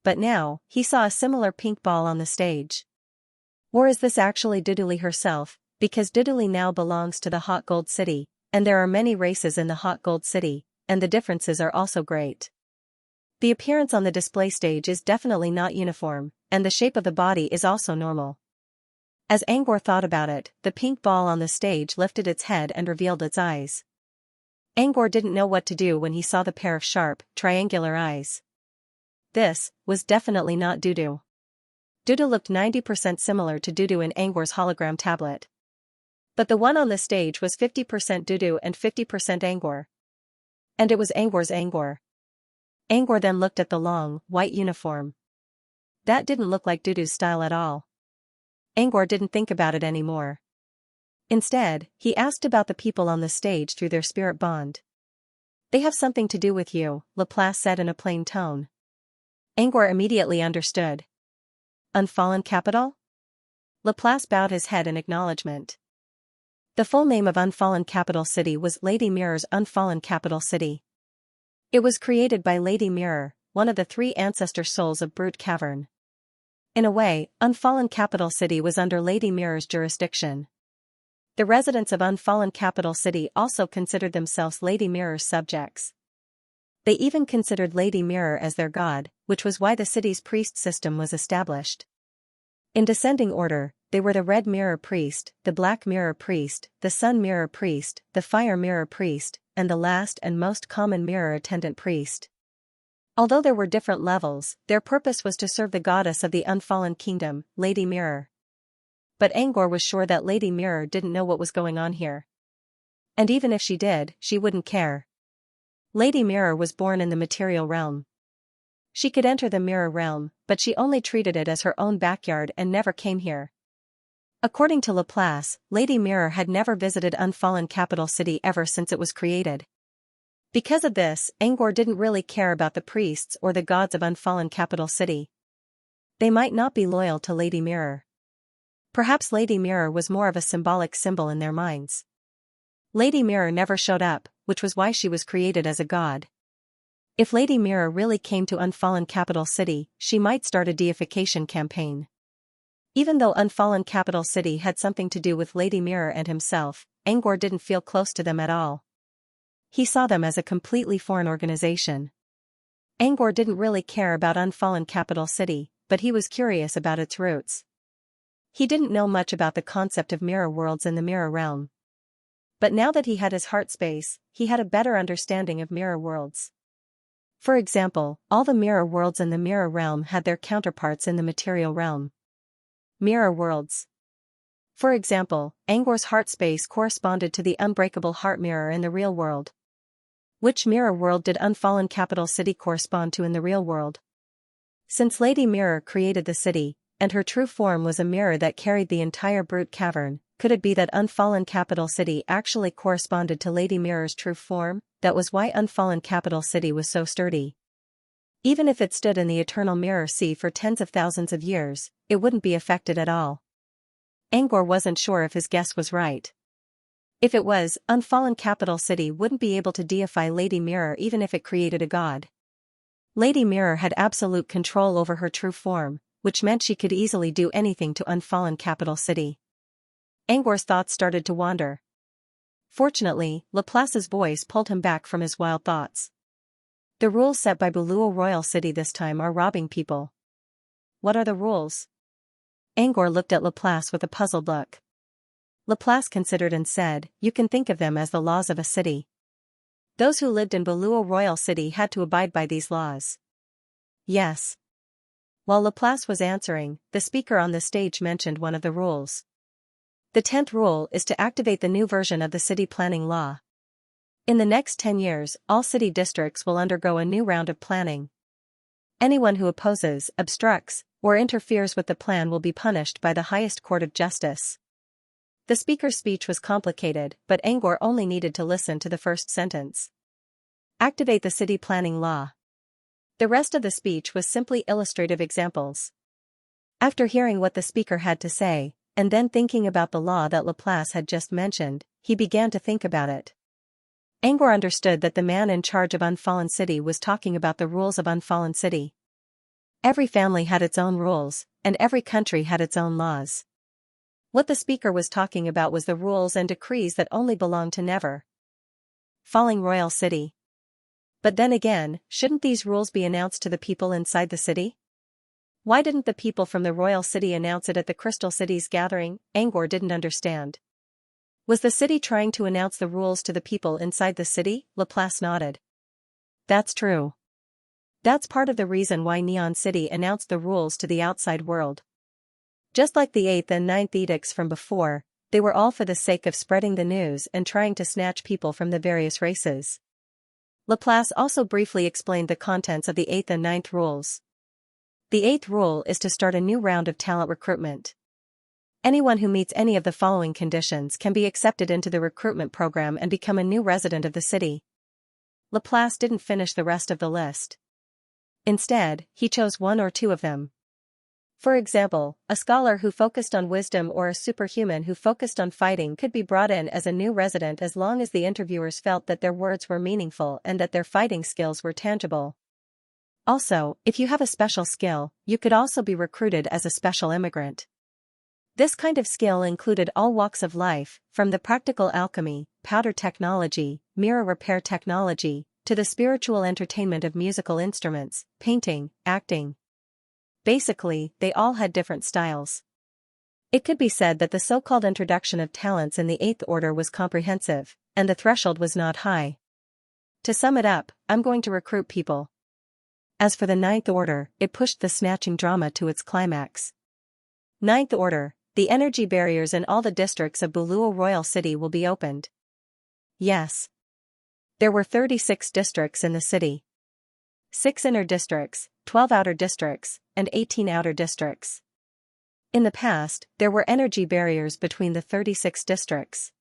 But now, he saw a similar pink ball on the stage. Or is this actually Duduli herself, because Duduli now belongs to the Hot Gold City, and there are many races in the Hot Gold City, and the differences are also great. The appearance on the display stage is definitely not uniform, and the shape of the body is also normal. As Angkor thought about it, the pink ball on the stage lifted its head and revealed its eyes. Angkor didn't know what to do when he saw the pair of sharp, triangular eyes. This was definitely not Dudu. Dudu looked 90% similar to Dudu in Angkor's hologram tablet. But the one on the stage was 50% Dudu and 50% Angkor. And it was Angkor's Angkor. Angkor then looked at the long, white uniform. That didn't look like Dudu's style at all. Angkor didn't think about it anymore. Instead, he asked about the people on the stage through their spirit bond. They have something to do with you, Laplace said in a plain tone. Angkor immediately understood. Unfallen Capital? Laplace bowed his head in acknowledgement. The full name of Unfallen Capital City was Lady Mirror's Unfallen Capital City. It was created by Lady Mirror, one of the 3 ancestor souls of Brute Cavern. In a way, Unfallen Capital City was under Lady Mirror's jurisdiction. The residents of Unfallen Capital City also considered themselves Lady Mirror's subjects. They even considered Lady Mirror as their god, which was why the city's priest system was established. In descending order, they were the red mirror priest, the black mirror priest, the sun mirror priest, the fire mirror priest, and the last and most common mirror attendant priest. Although there were different levels, their purpose was to serve the goddess of the unfallen kingdom, Lady Mirror. But Angor was sure that Lady Mirror didn't know what was going on here. And even if she did, she wouldn't care. Lady Mirror was born in the material realm. She could enter the mirror realm, but she only treated it as her own backyard and never came here. According to Laplace, Lady Mirror had never visited Unfallen Capital City ever since it was created. Because of this, Angor didn't really care about the priests or the gods of Unfallen Capital City. They might not be loyal to Lady Mirror. Perhaps Lady Mirror was more of a symbolic symbol in their minds. Lady Mirror never showed up, which was why she was created as a god. If Lady Mirror really came to Unfallen Capital City, she might start a deification campaign. Even though Unfallen Capital City had something to do with Lady Mirror and himself, Angor didn't feel close to them at all. He saw them as a completely foreign organization. Angor didn't really care about Unfallen Capital City, but he was curious about its roots. He didn't know much about the concept of mirror worlds in the mirror realm. But now that he had his heart space, he had a better understanding of mirror worlds. For example, all the mirror worlds in the mirror realm had their counterparts in the material realm. Mirror worlds. For example, Angor's heart space corresponded to the unbreakable heart mirror in the real world. Which mirror world did Unfallen Capital City correspond to in the real world? Since Lady Mirror created the city, and her true form was a mirror that carried the entire brute cavern, could it be that Unfallen Capital City actually corresponded to Lady Mirror's true form? That was why Unfallen Capital City was so sturdy. Even if it stood in the eternal mirror sea for tens of thousands of years, it wouldn't be affected at all. Angor wasn't sure if his guess was right. If it was, Unfallen Capital City wouldn't be able to deify Lady Mirror even if it created a god. Lady Mirror had absolute control over her true form, which meant she could easily do anything to Unfallen Capital City. Angor's thoughts started to wander. Fortunately, Laplace's voice pulled him back from his wild thoughts. The rules set by Buluo Royal City this time are robbing people. What are the rules? Angor looked at Laplace with a puzzled look. Laplace considered and said, "You can think of them as the laws of a city. Those who lived in Buluo Royal City had to abide by these laws." Yes. While Laplace was answering, the speaker on the stage mentioned one of the rules. The 10th rule is to activate the new version of the city planning law. In the next 10 years, all city districts will undergo a new round of planning. Anyone who opposes, obstructs, or interferes with the plan will be punished by the highest court of justice. The speaker's speech was complicated, but Angor only needed to listen to the first sentence. Activate the city planning law. The rest of the speech was simply illustrative examples. After hearing what the speaker had to say, and then thinking about the law that Laplace had just mentioned, he began to think about it. Angor understood that the man in charge of Unfallen City was talking about the rules of Unfallen City. Every family had its own rules, and every country had its own laws. What the speaker was talking about was the rules and decrees that only belonged to Never Falling Royal City. But then again, shouldn't these rules be announced to the people inside the city? Why didn't the people from the Royal City announce it at the Crystal City's gathering? Angor didn't understand. Was the city trying to announce the rules to the people inside the city? Laplace nodded. That's true. That's part of the reason why Neon City announced the rules to the outside world. Just like the 8th and 9th edicts from before, they were all for the sake of spreading the news and trying to snatch people from the various races. Laplace also briefly explained the contents of the 8th and 9th rules. The 8th rule is to start a new round of talent recruitment. Anyone who meets any of the following conditions can be accepted into the recruitment program and become a new resident of the city. Laplace didn't finish the rest of the list. Instead, he chose one or two of them. For example, a scholar who focused on wisdom or a superhuman who focused on fighting could be brought in as a new resident as long as the interviewers felt that their words were meaningful and that their fighting skills were tangible. Also, if you have a special skill, you could also be recruited as a special immigrant. This kind of skill included all walks of life, from the practical alchemy, powder technology, mirror repair technology, to the spiritual entertainment of musical instruments, painting, acting. Basically, they all had different styles. It could be said that the so-called introduction of talents in the Eighth Order was comprehensive, and the threshold was not high. To sum it up, I'm going to recruit people. As for the Ninth Order, it pushed the snatching drama to its climax. Ninth Order, the energy barriers in all the districts of Buluo Royal City will be opened. Yes. There were 36 districts in the city. 6 inner districts, 12 outer districts, and 18 outer districts. In the past, there were energy barriers between the 36 districts.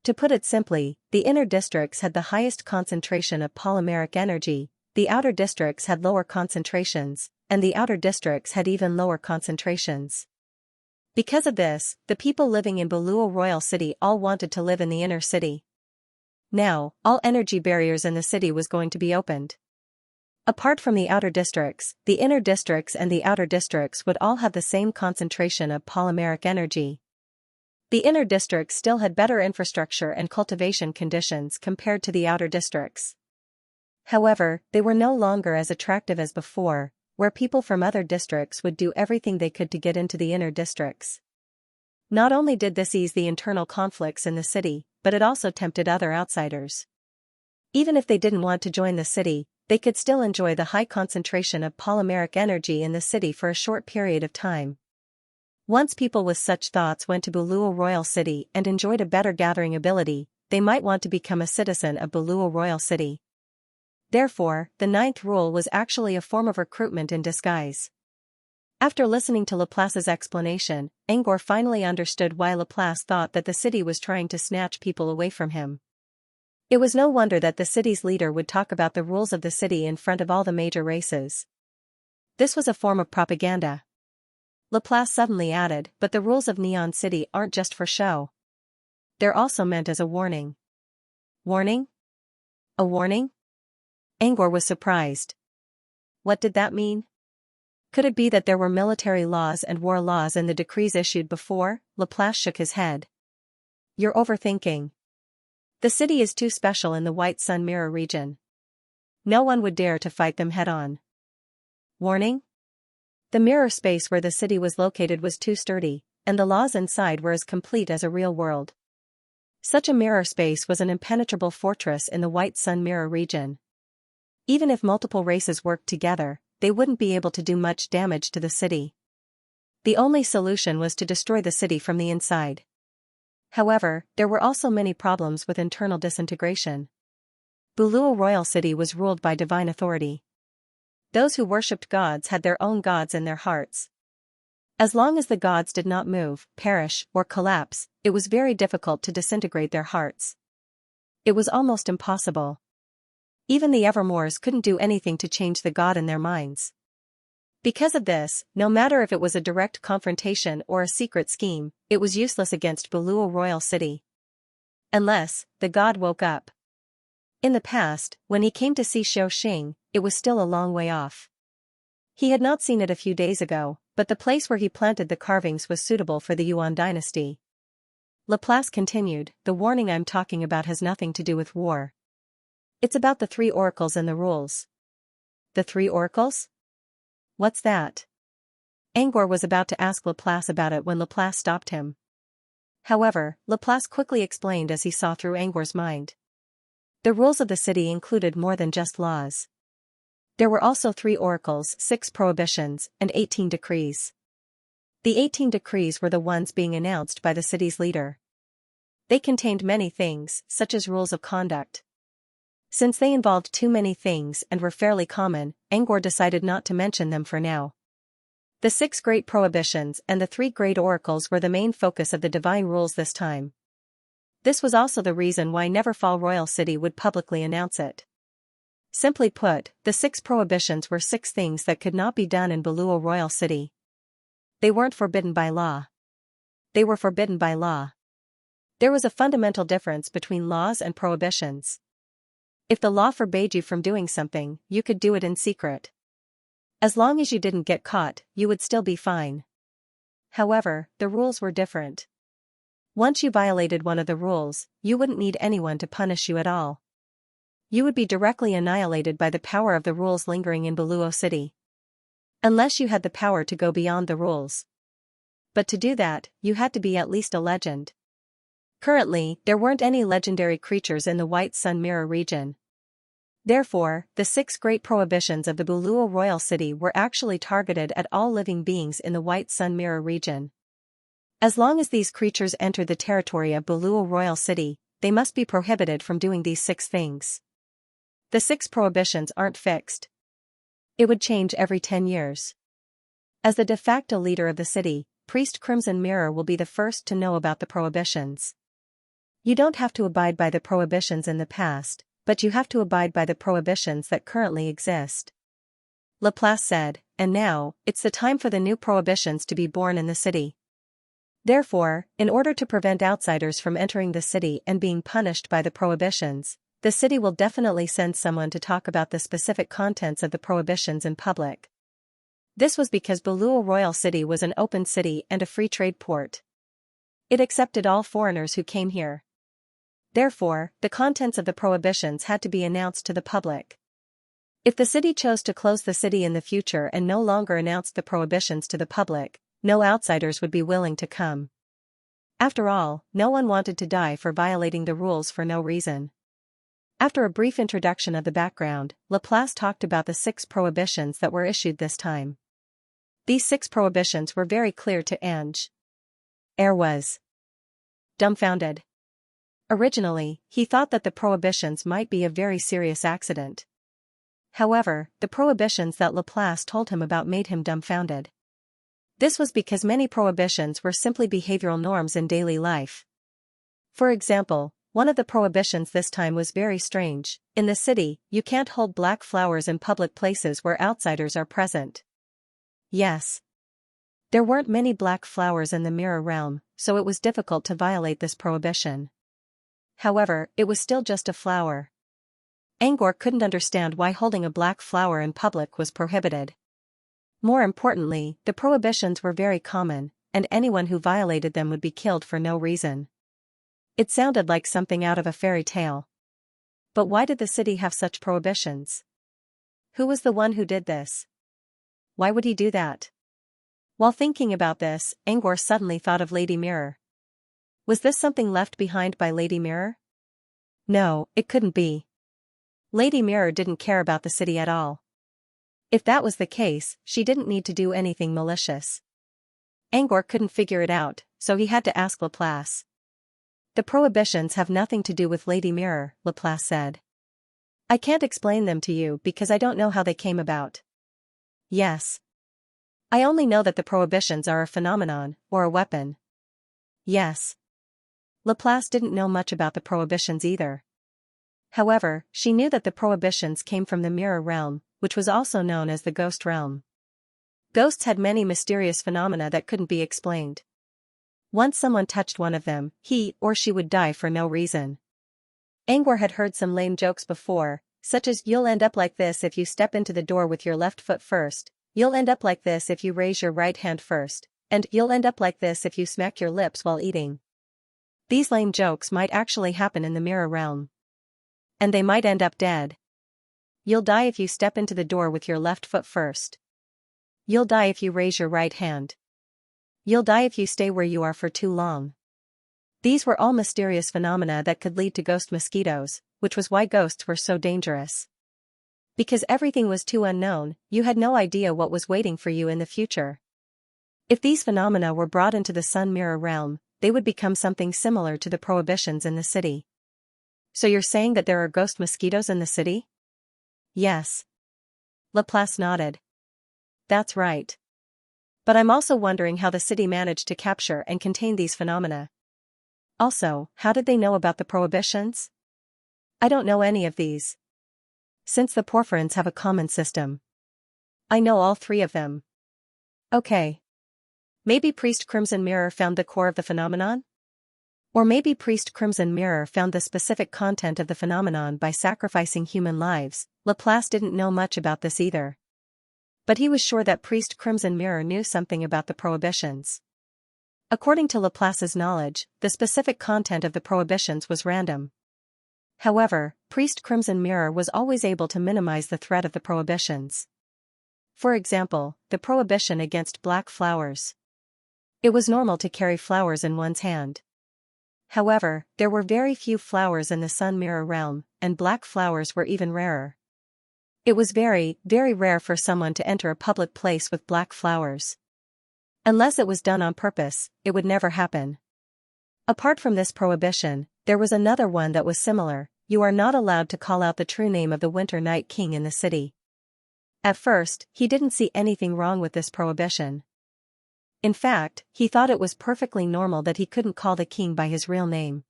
To put it simply, the inner districts had the highest concentration of polymeric energy, the outer districts had lower concentrations, and the outer districts had even lower concentrations. Because of this, the people living in Buluo Royal City all wanted to live in the inner city. Now, all energy barriers in the city was going to be opened. Apart from the outer districts, the inner districts and the outer districts would all have the same concentration of polymeric energy. The inner districts still had better infrastructure and cultivation conditions compared to the outer districts. However, they were no longer as attractive as before, where people from other districts would do everything they could to get into the inner districts. Not only did this ease the internal conflicts in the city, but it also tempted other outsiders. Even if they didn't want to join the city, they could still enjoy the high concentration of polymeric energy in the city for a short period of time. Once people with such thoughts went to Buluo Royal City and enjoyed a better gathering ability, they might want to become a citizen of Buluo Royal City. Therefore, the ninth rule was actually a form of recruitment in disguise. After listening to Laplace's explanation, Angor finally understood why Laplace thought that the city was trying to snatch people away from him. It was no wonder that the city's leader would talk about the rules of the city in front of all the major races. This was a form of propaganda. Laplace suddenly added, but the rules of Neon City aren't just for show. They're also meant as a warning. Warning? A warning? Angor was surprised. What did that mean? Could it be that there were military laws and war laws in the decrees issued before? Laplace shook his head. You're overthinking. The city is too special in the White Sun Mirror region. No one would dare to fight them head-on. Warning? The mirror space where the city was located was too sturdy, and the laws inside were as complete as a real world. Such a mirror space was an impenetrable fortress in the White Sun Mirror region. Even if multiple races worked together, they wouldn't be able to do much damage to the city. The only solution was to destroy the city from the inside. However, there were also many problems with internal disintegration. Buluo Royal City was ruled by divine authority. Those who worshipped gods had their own gods in their hearts. As long as the gods did not move, perish, or collapse, it was very difficult to disintegrate their hearts. It was almost impossible. Even the Evermores couldn't do anything to change the god in their minds. Because of this, no matter if it was a direct confrontation or a secret scheme, it was useless against Buluo Royal City. Unless the god woke up. In the past, when he came to see Xianxia, it was still a long way off. He had not seen it a few days ago, but the place where he planted the carvings was suitable for the Yuan dynasty. Laplace continued, the warning I'm talking about has nothing to do with war. It's about the 3 oracles and the rules. The 3 oracles? What's that? Angor was about to ask Laplace about it when Laplace stopped him. However, Laplace quickly explained as he saw through Angor's mind. The rules of the city included more than just laws. There were also 3 oracles, 6 prohibitions, and 18 decrees. The 18 decrees were the ones being announced by the city's leader. They contained many things, such as rules of conduct. Since they involved too many things and were fairly common, Angor decided not to mention them for now. The 6 great prohibitions and the 3 great oracles were the main focus of the divine rules this time. This was also the reason why Neverfall Royal City would publicly announce it. Simply put, the 6 prohibitions were 6 things that could not be done in Buluo Royal City. They weren't forbidden by law. They were forbidden by law. There was a fundamental difference between laws and prohibitions. If the law forbade you from doing something, you could do it in secret. As long as you didn't get caught, you would still be fine. However, the rules were different. Once you violated one of the rules, you wouldn't need anyone to punish you at all. You would be directly annihilated by the power of the rules lingering in Buluo City. Unless you had the power to go beyond the rules. But to do that, you had to be at least a legend. Currently, there weren't any legendary creatures in the White Sun Mirror region. Therefore, the 6 great prohibitions of the Buluo royal city were actually targeted at all living beings in the White Sun Mirror region. As long as these creatures entered the territory of Buluo royal city, they must be prohibited from doing these 6 things. The 6 prohibitions aren't fixed. It would change every 10 years. As the de facto leader of the city, Priest Crimson Mirror will be the first to know about the prohibitions. You don't have to abide by the prohibitions in the past, but you have to abide by the prohibitions that currently exist. Laplace said, and now, it's the time for the new prohibitions to be born in the city. Therefore, in order to prevent outsiders from entering the city and being punished by the prohibitions, the city will definitely send someone to talk about the specific contents of the prohibitions in public. This was because Buluo Royal City was an open city and a free trade port. It accepted all foreigners who came here. Therefore, the contents of the prohibitions had to be announced to the public. If the city chose to close the city in the future and no longer announced the prohibitions to the public, no outsiders would be willing to come. After all, no one wanted to die for violating the rules for no reason. After a brief introduction of the background, Laplace talked about the 6 prohibitions that were issued this time. These 6 prohibitions were very clear to Ange. Air was dumbfounded. Originally, he thought that the prohibitions might be a very serious accident. However, the prohibitions that Laplace told him about made him dumbfounded. This was because many prohibitions were simply behavioral norms in daily life. For example, one of the prohibitions this time was very strange. In the city, you can't hold black flowers in public places where outsiders are present. Yes. There weren't many black flowers in the mirror realm, so it was difficult to violate this prohibition. However, it was still just a flower. Angor couldn't understand why holding a black flower in public was prohibited. More importantly, the prohibitions were very common, and anyone who violated them would be killed for no reason. It sounded like something out of a fairy tale. But why did the city have such prohibitions? Who was the one who did this? Why would he do that? While thinking about this, Angor suddenly thought of Lady Mirror. Was this something left behind by Lady Mirror? No, it couldn't be. Lady Mirror didn't care about the city at all. If that was the case, she didn't need to do anything malicious. Angor couldn't figure it out, so he had to ask Laplace. The prohibitions have nothing to do with Lady Mirror, Laplace said. I can't explain them to you because I don't know how they came about. Yes. I only know that the prohibitions are a phenomenon, or a weapon. Yes. Laplace didn't know much about the prohibitions either. However, she knew that the prohibitions came from the mirror realm, which was also known as the ghost realm. Ghosts had many mysterious phenomena that couldn't be explained. Once someone touched one of them, he or she would die for no reason. Angor had heard some lame jokes before, such as you'll end up like this if you step into the door with your left foot first, you'll end up like this if you raise your right hand first, and you'll end up like this if you smack your lips while eating. These lame jokes might actually happen in the mirror realm. And they might end up dead. You'll die if you step into the door with your left foot first. You'll die if you raise your right hand. You'll die if you stay where you are for too long. These were all mysterious phenomena that could lead to ghost mosquitoes, which was why ghosts were so dangerous. Because everything was too unknown, you had no idea what was waiting for you in the future. If these phenomena were brought into the sun mirror realm, they would become something similar to the prohibitions in the city. So you're saying that there are ghost mosquitoes in the city? Yes. Laplace nodded. That's right. But I'm also wondering how the city managed to capture and contain these phenomena. Also, how did they know about the prohibitions? I don't know any of these. Since the Porphyrins have a common system. I know all 3 of them. Okay. Maybe Priest Crimson Mirror found the core of the phenomenon? Or maybe Priest Crimson Mirror found the specific content of the phenomenon by sacrificing human lives. Laplace didn't know much about this either. But he was sure that Priest Crimson Mirror knew something about the prohibitions. According to Laplace's knowledge, the specific content of the prohibitions was random. However, Priest Crimson Mirror was always able to minimize the threat of the prohibitions. For example, the prohibition against black flowers. It was normal to carry flowers in one's hand. However, there were very few flowers in the sun mirror realm, and black flowers were even rarer. It was very, very rare for someone to enter a public place with black flowers. Unless it was done on purpose, it would never happen. Apart from this prohibition, there was another one that was similar: you are not allowed to call out the true name of the Winter Night King in the city. At first, he didn't see anything wrong with this prohibition. In fact, he thought it was perfectly normal that he couldn't call the king by his real name.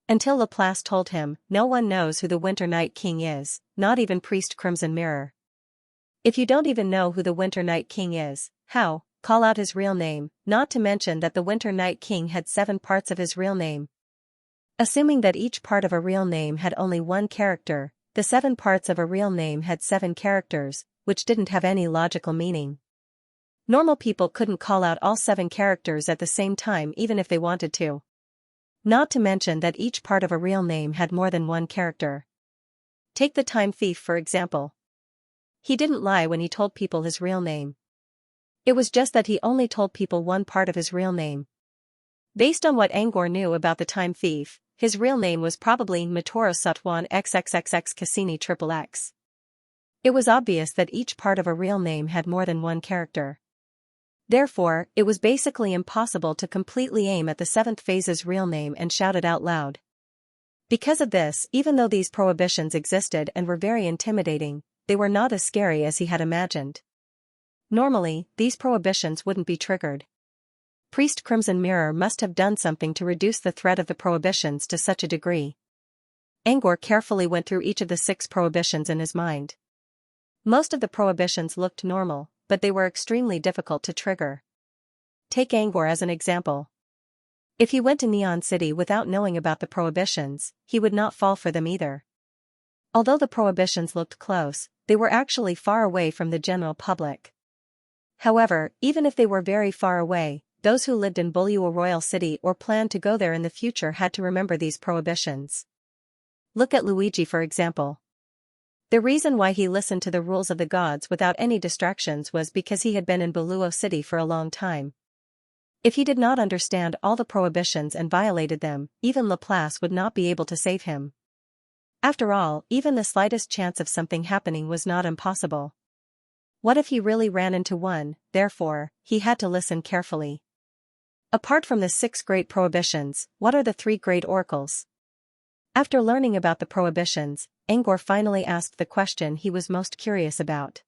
Until Laplace told him, no one knows who the Winter Night King is, not even Priest Crimson Mirror. If you don't even know who the Winter Night King is, how call out his real name, not to mention that the Winter Night King had 7 parts of his real name. Assuming that each part of a real name had only one character, the 7 parts of a real name had 7 characters, which didn't have any logical meaning. Normal people couldn't call out all 7 characters at the same time even if they wanted to. Not to mention that each part of a real name had more than one character. Take the time thief for example. He didn't lie when he told people his real name. It was just that he only told people one part of his real name. Based on what Angor knew about the time thief, his real name was probably Matoro Sutwan XXXX Cassini XXX. It was obvious that each part of a real name had more than one character. Therefore, it was basically impossible to completely aim at the 7th phase's real name and shout it out loud. Because of this, even though these prohibitions existed and were very intimidating, they were not as scary as he had imagined. Normally, these prohibitions wouldn't be triggered. Priest Crimson Mirror must have done something to reduce the threat of the prohibitions to such a degree. Angor carefully went through each of the 6 prohibitions in his mind. Most of the prohibitions looked normal, but they were extremely difficult to trigger. Take Angor as an example. If he went to Neon City without knowing about the prohibitions, he would not fall for them either. Although the prohibitions looked close, they were actually far away from the general public. However, even if they were very far away, those who lived in Bulua Royal City or planned to go there in the future had to remember these prohibitions. Look at Luigi for example. The reason why he listened to the rules of the gods without any distractions was because he had been in Bulua City for a long time. If he did not understand all the prohibitions and violated them, even Laplace would not be able to save him. After all, even the slightest chance of something happening was not impossible. What if he really ran into one? Therefore, he had to listen carefully. Apart from the 6 great prohibitions, what are the 3 great oracles? After learning about the prohibitions, Angor finally asked the question he was most curious about.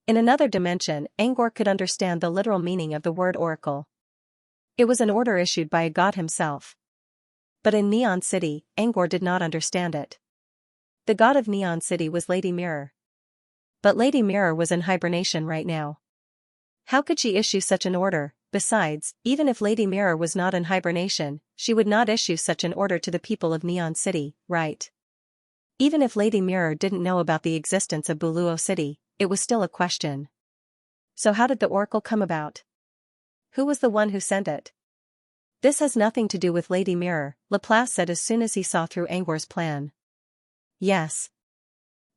In another dimension, Angor could understand the literal meaning of the word oracle. It was an order issued by a god himself. But in Neon City, Angor did not understand it. The god of Neon City was Lady Mirror. But Lady Mirror was in hibernation right now. How could she issue such an order? Besides, even if Lady Mirror was not in hibernation, she would not issue such an order to the people of Neon City, right? Even if Lady Mirror didn't know about the existence of Bulua City, it was still a question. So how did the oracle come about? Who was the one who sent it? This has nothing to do with Lady Mirror, Laplace said as soon as he saw through Angor's plan. Yes.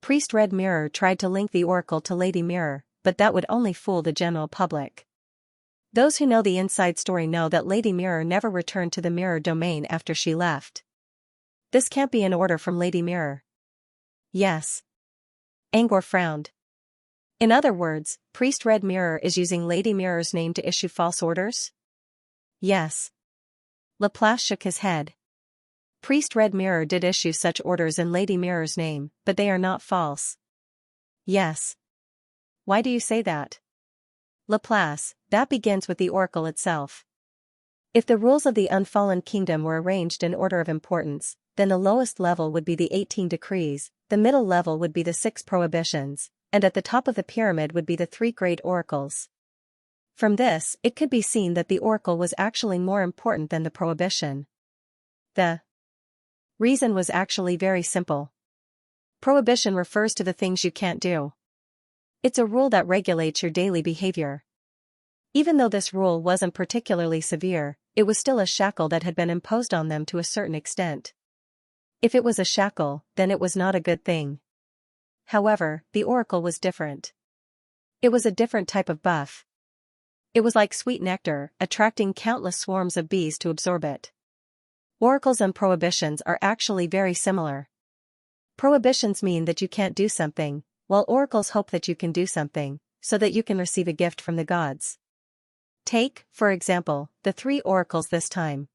Priest Red Mirror tried to link the oracle to Lady Mirror, but that would only fool the general public. Those who know the inside story know that Lady Mirror never returned to the mirror domain after she left. This can't be an order from Lady Mirror. Yes. Angor frowned. In other words, Priest Red Mirror is using Lady Mirror's name to issue false orders? Yes. Laplace shook his head. Priest Red Mirror did issue such orders in Lady Mirror's name, but they are not false. Yes. Why do you say that? Laplace, that begins with the oracle itself. If the rules of the Unfallen Kingdom were arranged in order of importance, then the lowest level would be the 18 decrees, the middle level would be the 6 prohibitions, and at the top of the pyramid would be the 3 great oracles. From this, it could be seen that the oracle was actually more important than the prohibition. The reason was actually very simple. Prohibition refers to the things you can't do. It's a rule that regulates your daily behavior. Even though this rule wasn't particularly severe, it was still a shackle that had been imposed on them to a certain extent. If it was a shackle, then it was not a good thing. However, the oracle was different. It was a different type of buff. It was like sweet nectar, attracting countless swarms of bees to absorb it. Oracles and prohibitions are actually very similar. Prohibitions mean that you can't do something, while oracles hope that you can do something, so that you can receive a gift from the gods. Take, for example, the 3 oracles this time.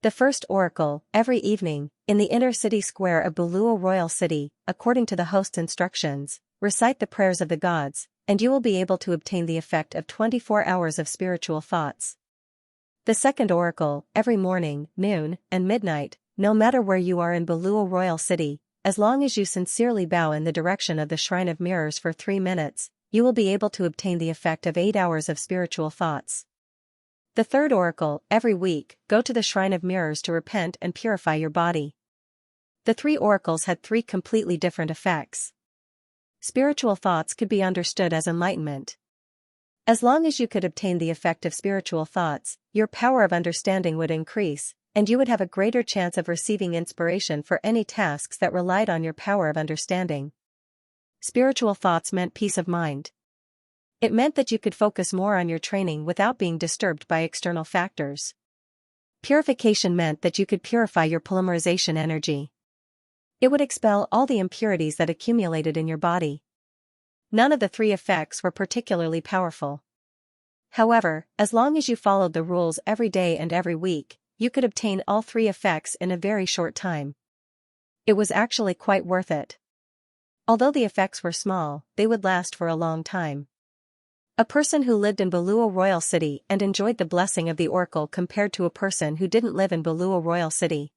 The first oracle, every evening, in the inner city square of Buluo Royal City, according to the host's instructions, recite the prayers of the gods, and you will be able to obtain the effect of 24 hours of spiritual thoughts. The second oracle, every morning, noon, and midnight, no matter where you are in Buluo Royal City, as long as you sincerely bow in the direction of the Shrine of Mirrors for 3 minutes, you will be able to obtain the effect of 8 hours of spiritual thoughts. The third oracle, every week, go to the Shrine of Mirrors to repent and purify your body. The 3 oracles had 3 completely different effects. Spiritual thoughts could be understood as enlightenment. As long as you could obtain the effect of spiritual thoughts, your power of understanding would increase, and you would have a greater chance of receiving inspiration for any tasks that relied on your power of understanding. Spiritual thoughts meant peace of mind. It meant that you could focus more on your training without being disturbed by external factors. Purification meant that you could purify your polymerization energy. It would expel all the impurities that accumulated in your body. None of the 3 effects were particularly powerful. However, as long as you followed the rules every day and every week, you could obtain all 3 effects in a very short time. It was actually quite worth it. Although the effects were small, they would last for a long time. A person who lived in Buluo Royal City and enjoyed the blessing of the oracle compared to a person who didn't live in Buluo Royal City.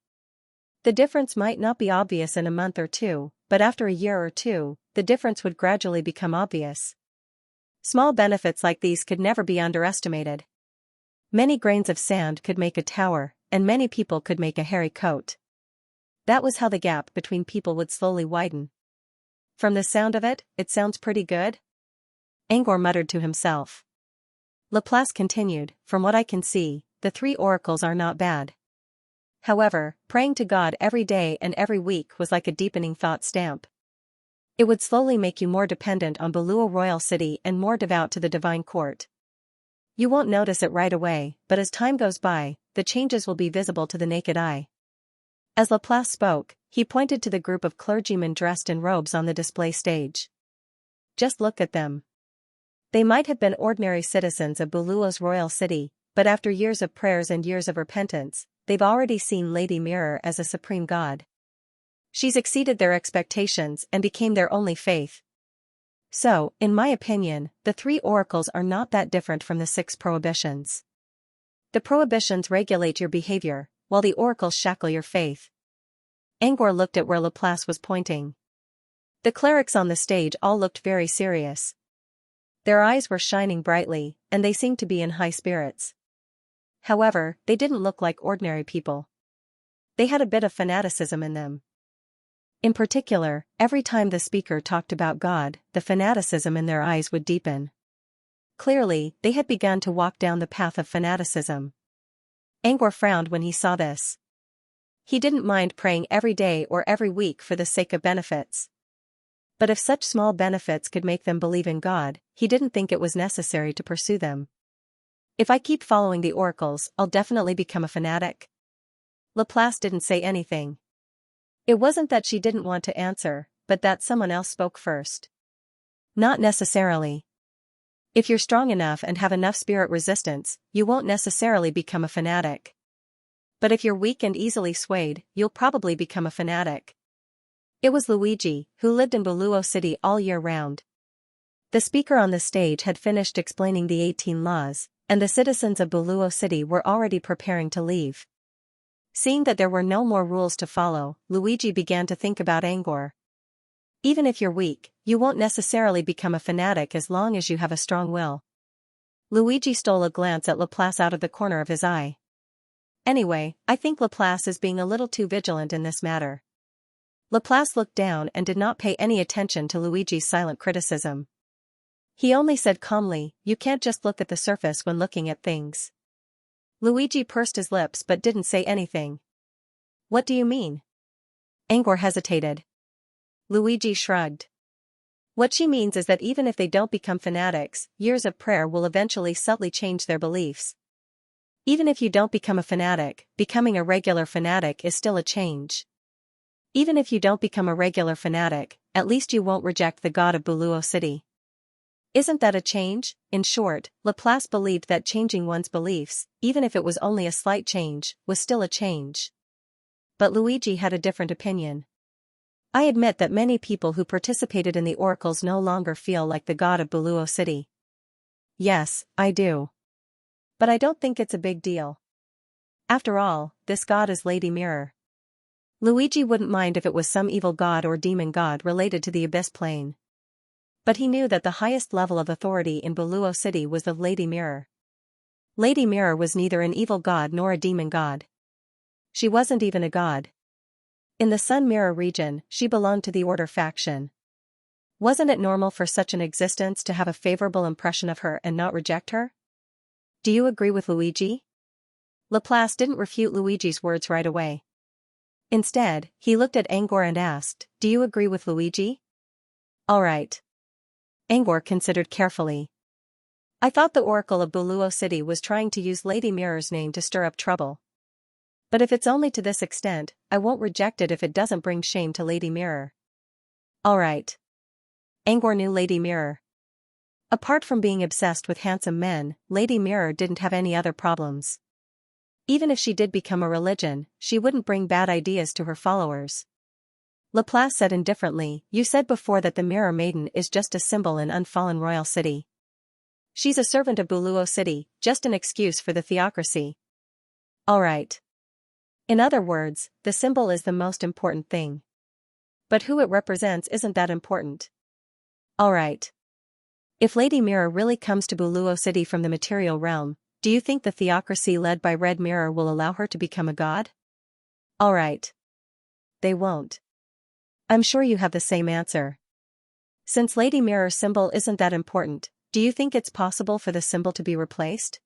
The difference might not be obvious in a month or 2, but after a year or 2, the difference would gradually become obvious. Small benefits like these could never be underestimated. Many grains of sand could make a tower, and many people could make a hairy coat. That was how the gap between people would slowly widen. From the sound of it, it sounds pretty good? Angor muttered to himself. Laplace continued, from what I can see, the 3 oracles are not bad. However, praying to God every day and every week was like a deepening thought stamp. It would slowly make you more dependent on Buluo Royal City and more devout to the divine court. You won't notice it right away, but as time goes by, the changes will be visible to the naked eye. As Laplace spoke, he pointed to the group of clergymen dressed in robes on the display stage. Just look at them. They might have been ordinary citizens of Buluo's royal city, but after years of prayers and years of repentance, they've already seen Lady Mirror as a supreme god. She's exceeded their expectations and became their only faith. So, in my opinion, the 3 oracles are not that different from the 6 prohibitions. The prohibitions regulate your behavior, while the oracles shackle your faith. Angor looked at where Laplace was pointing. The clerics on the stage all looked very serious. Their eyes were shining brightly, and they seemed to be in high spirits. However, they didn't look like ordinary people. They had a bit of fanaticism in them. In particular, every time the speaker talked about God, the fanaticism in their eyes would deepen. Clearly, they had begun to walk down the path of fanaticism. Angor frowned when he saw this. He didn't mind praying every day or every week for the sake of benefits. But if such small benefits could make them believe in God, he didn't think it was necessary to pursue them. If I keep following the oracles, I'll definitely become a fanatic. Laplace didn't say anything. It wasn't that she didn't want to answer, but that someone else spoke first. Not necessarily. If you're strong enough and have enough spirit resistance, you won't necessarily become a fanatic. But if you're weak and easily swayed, you'll probably become a fanatic. It was Luigi, who lived in Buluo City all year round. The speaker on the stage had finished explaining the 18 laws, and the citizens of Buluo City were already preparing to leave. Seeing that there were no more rules to follow, Luigi began to think about Angor. Even if you're weak, you won't necessarily become a fanatic as long as you have a strong will. Luigi stole a glance at Laplace out of the corner of his eye. Anyway, I think Laplace is being a little too vigilant in this matter. Laplace looked down and did not pay any attention to Luigi's silent criticism. He only said calmly, "You can't just look at the surface when looking at things." Luigi pursed his lips but didn't say anything. "What do you mean?" Angor hesitated. Luigi shrugged. What she means is that even if they don't become fanatics, years of prayer will eventually subtly change their beliefs. Even if you don't become a fanatic, becoming a regular fanatic is still a change. Even if you don't become a regular fanatic, at least you won't reject the God of Buluo City. Isn't that a change? In short, Laplace believed that changing one's beliefs, even if it was only a slight change, was still a change. But Luigi had a different opinion. I admit that many people who participated in the oracles no longer feel like the God of Buluo City. Yes, I do. But I don't think it's a big deal. After all, this god is Lady Mirror. Luigi wouldn't mind if it was some evil god or demon god related to the Abyss Plane. But he knew that the highest level of authority in Buluo City was the Lady Mirror. Lady Mirror was neither an evil god nor a demon god. She wasn't even a god. In the Sun Mirror region, she belonged to the Order faction. Wasn't it normal for such an existence to have a favorable impression of her and not reject her? Do you agree with Luigi? Laplace didn't refute Luigi's words right away. Instead, he looked at Angor and asked, "Do you agree with Luigi?" "All right." Angor considered carefully. "I thought the Oracle of Buluo City was trying to use Lady Mirror's name to stir up trouble. But if it's only to this extent, I won't reject it if it doesn't bring shame to Lady Mirror." "All right." Angor knew Lady Mirror. Apart from being obsessed with handsome men, Lady Mirror didn't have any other problems. Even if she did become a religion, she wouldn't bring bad ideas to her followers. Laplace said indifferently, "You said before that the Mirror Maiden is just a symbol in unfallen royal city. She's a servant of Buluo City, just an excuse for the theocracy." "All right. In other words, the symbol is the most important thing. But who it represents isn't that important." "All right. If Lady Mirror really comes to Buluo City from the material realm, do you think the theocracy led by Red Mirror will allow her to become a god?" "All right. They won't." "I'm sure you have the same answer. Since Lady Mirror's symbol isn't that important, do you think it's possible for the symbol to be replaced?"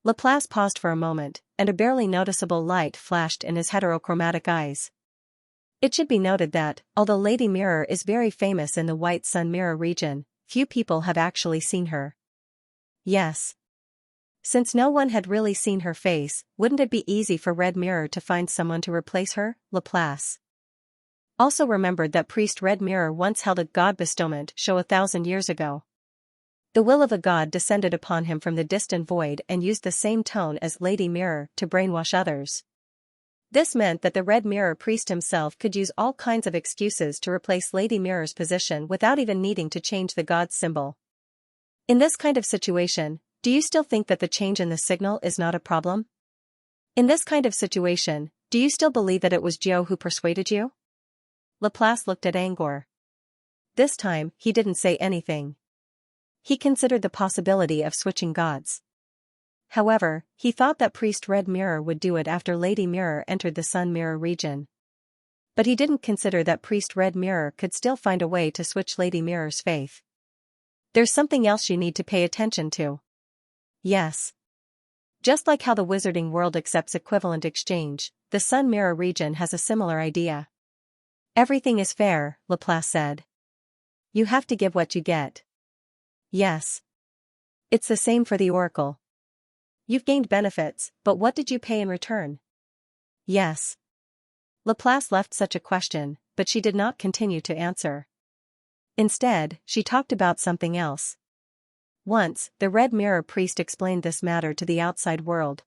Laplace paused for a moment, and a barely noticeable light flashed in his heterochromatic eyes. It should be noted that, although Lady Mirror is very famous in the White Sun Mirror region, few people have actually seen her. Yes. Since no one had really seen her face, wouldn't it be easy for Red Mirror to find someone to replace her? Laplace also remembered that Priest Red Mirror once held a god bestowment show 1,000 years ago. The will of a god descended upon him from the distant void and used the same tone as Lady Mirror to brainwash others. This meant that the Red Mirror priest himself could use all kinds of excuses to replace Lady Mirror's position without even needing to change the god's symbol. In this kind of situation, do you still think that the change in the signal is not a problem? In this kind of situation, do you still believe that it was Joe who persuaded you? Laplace looked at Angor. This time, he didn't say anything. He considered the possibility of switching gods. However, he thought that Priest Red Mirror would do it after Lady Mirror entered the Sun Mirror region. But he didn't consider that Priest Red Mirror could still find a way to switch Lady Mirror's faith. There's something else you need to pay attention to. Yes. Just like how the wizarding world accepts equivalent exchange, the Sun Mirror region has a similar idea. Everything is fair, Laplace said. You have to give what you get. Yes. It's the same for the Oracle. You've gained benefits, but what did you pay in return? Yes. Laplace left such a question, but she did not continue to answer. Instead, she talked about something else. Once, the Red Mirror priest explained this matter to the outside world.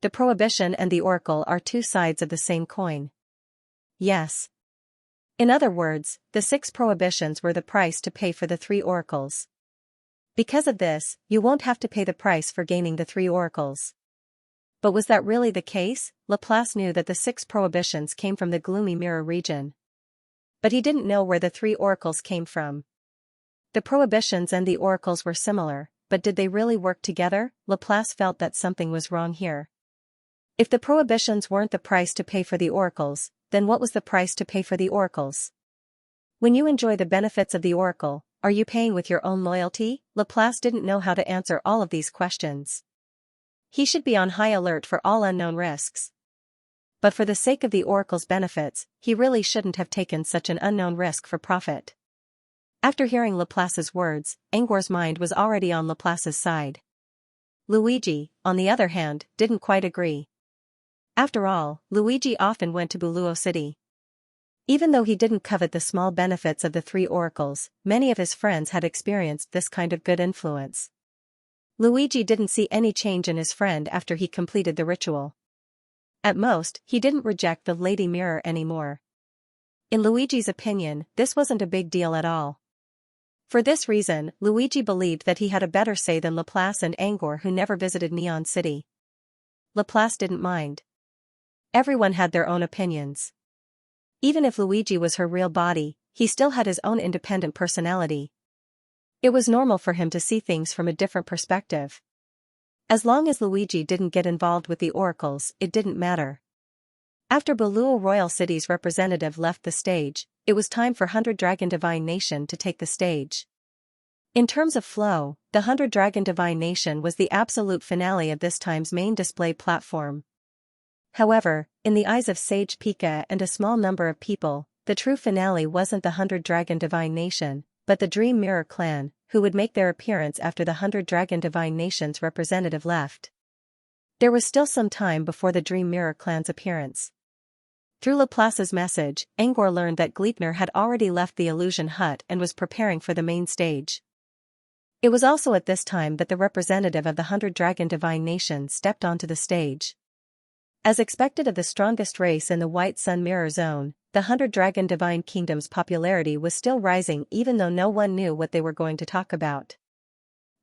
The Prohibition and the Oracle are two sides of the same coin. Yes. In other words, the 6 prohibitions were the price to pay for the 3 oracles. Because of this, you won't have to pay the price for gaining the 3 oracles. But was that really the case? Laplace knew that the 6 prohibitions came from the gloomy mirror region. But he didn't know where the 3 oracles came from. The prohibitions and the oracles were similar, but did they really work together? Laplace felt that something was wrong here. If the prohibitions weren't the price to pay for the oracles, then what was the price to pay for the oracles? When you enjoy the benefits of the oracle, are you paying with your own loyalty? Laplace didn't know how to answer all of these questions. He should be on high alert for all unknown risks. But for the sake of the oracle's benefits, he really shouldn't have taken such an unknown risk for profit. After hearing Laplace's words, Angor's mind was already on Laplace's side. Luigi, on the other hand, didn't quite agree. After all, Luigi often went to Buluo City. Even though he didn't covet the small benefits of the three oracles, many of his friends had experienced this kind of good influence. Luigi didn't see any change in his friend after he completed the ritual. At most, he didn't reject the Lady Mirror anymore. In Luigi's opinion, this wasn't a big deal at all. For this reason, Luigi believed that he had a better say than Laplace and Angor, who never visited Neon City. Laplace didn't mind. Everyone had their own opinions. Even if Luigi was her real body, he still had his own independent personality. It was normal for him to see things from a different perspective. As long as Luigi didn't get involved with the oracles, it didn't matter. After Buluo Royal City's representative left the stage, it was time for 100 Dragon Divine Nation to take the stage. In terms of flow, the 100 Dragon Divine Nation was the absolute finale of this time's main display platform. However, in the eyes of Sage Pika and a small number of people, the true finale wasn't the 100 Dragon Divine Nation, but the Dream Mirror clan, who would make their appearance after the 100 Dragon Divine Nation's representative left. There was still some time before the Dream Mirror clan's appearance. Through Laplace's message, Angor learned that Gleipnir had already left the illusion hut and was preparing for the main stage. It was also at this time that the representative of the 100 Dragon Divine Nation stepped onto the stage. As expected of the strongest race in the White Sun Mirror Zone, the 100 Dragon Divine Kingdom's popularity was still rising even though no one knew what they were going to talk about.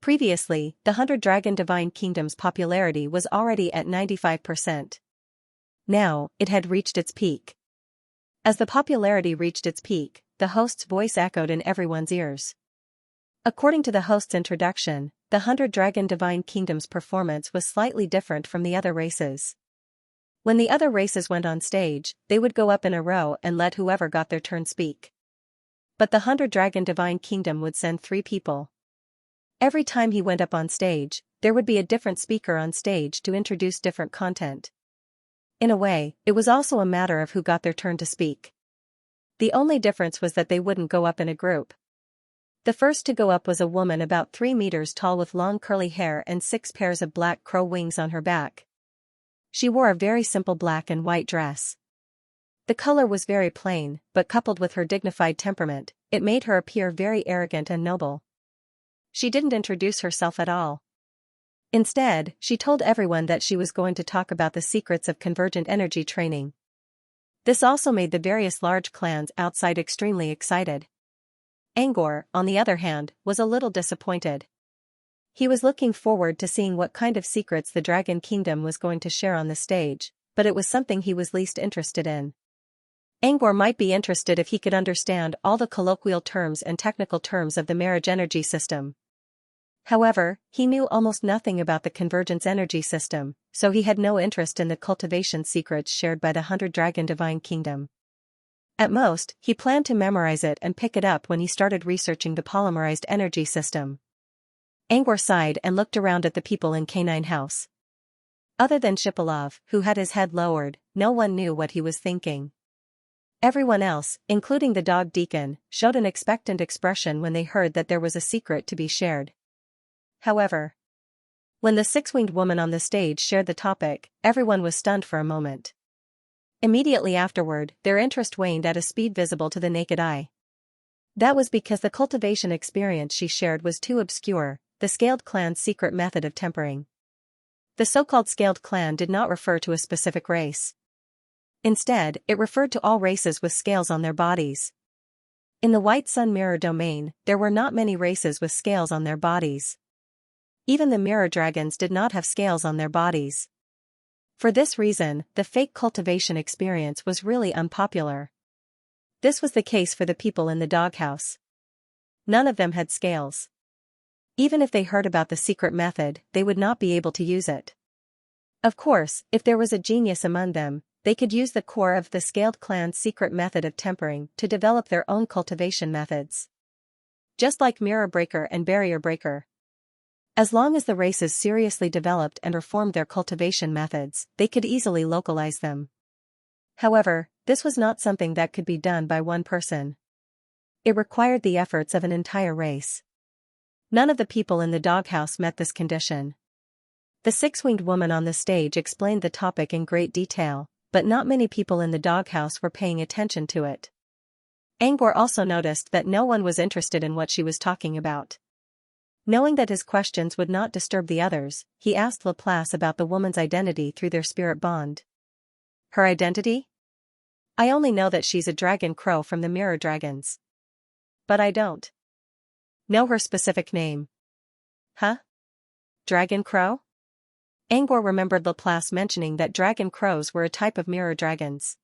Previously, the 100 Dragon Divine Kingdom's popularity was already at 95%. Now, it had reached its peak. As the popularity reached its peak, the host's voice echoed in everyone's ears. According to the host's introduction, the 100 Dragon Divine Kingdom's performance was slightly different from the other races. When the other races went on stage, they would go up in a row and let whoever got their turn speak. But the 100 Dragon Divine Kingdom would send 3 people. Every time he went up on stage, there would be a different speaker on stage to introduce different content. In a way, it was also a matter of who got their turn to speak. The only difference was that they wouldn't go up in a group. The first to go up was a woman about 3 meters tall with long curly hair and 6 pairs of black crow wings on her back. She wore a very simple black and white dress. The color was very plain, but coupled with her dignified temperament, it made her appear very arrogant and noble. She didn't introduce herself at all. Instead, she told everyone that she was going to talk about the secrets of convergent energy training. This also made the various large clans outside extremely excited. Angor, on the other hand, was a little disappointed. He was looking forward to seeing what kind of secrets the Dragon Kingdom was going to share on the stage, but it was something he was least interested in. Angor might be interested if he could understand all the colloquial terms and technical terms of the marriage energy system. However, he knew almost nothing about the convergence energy system, so he had no interest in the cultivation secrets shared by the 100 Dragon Divine Kingdom. At most, he planned to memorize it and pick it up when he started researching the polymerized energy system. Angor sighed and looked around at the people in Canine House. Other than Shipilov, who had his head lowered, no one knew what he was thinking. Everyone else, including the dog Deacon, showed an expectant expression when they heard that there was a secret to be shared. However, when the 6-winged woman on the stage shared the topic, everyone was stunned for a moment. Immediately afterward, their interest waned at a speed visible to the naked eye. That was because the cultivation experience she shared was too obscure, the Scaled Clan's secret method of tempering. The so-called Scaled Clan did not refer to a specific race. Instead, it referred to all races with scales on their bodies. In the White Sun Mirror domain, there were not many races with scales on their bodies. Even the mirror dragons did not have scales on their bodies. For this reason, the fake cultivation experience was really unpopular. This was the case for the people in the doghouse. None of them had scales. Even if they heard about the secret method, they would not be able to use it. Of course, if there was a genius among them, they could use the core of the Scaled Clan's secret method of tempering to develop their own cultivation methods. Just like Mirror Breaker and Barrier Breaker. As long as the races seriously developed and reformed their cultivation methods, they could easily localize them. However, this was not something that could be done by one person. It required the efforts of an entire race. None of the people in the doghouse met this condition. The six-winged woman on the stage explained the topic in great detail, but not many people in the doghouse were paying attention to it. Angor also noticed that no one was interested in what she was talking about. Knowing that his questions would not disturb the others, he asked Laplace about the woman's identity through their spirit bond. Her identity? I only know that she's a dragon crow from the mirror dragons. But I don't know her specific name. Huh? Dragon crow? Angor remembered Laplace mentioning that dragon crows were a type of mirror dragons.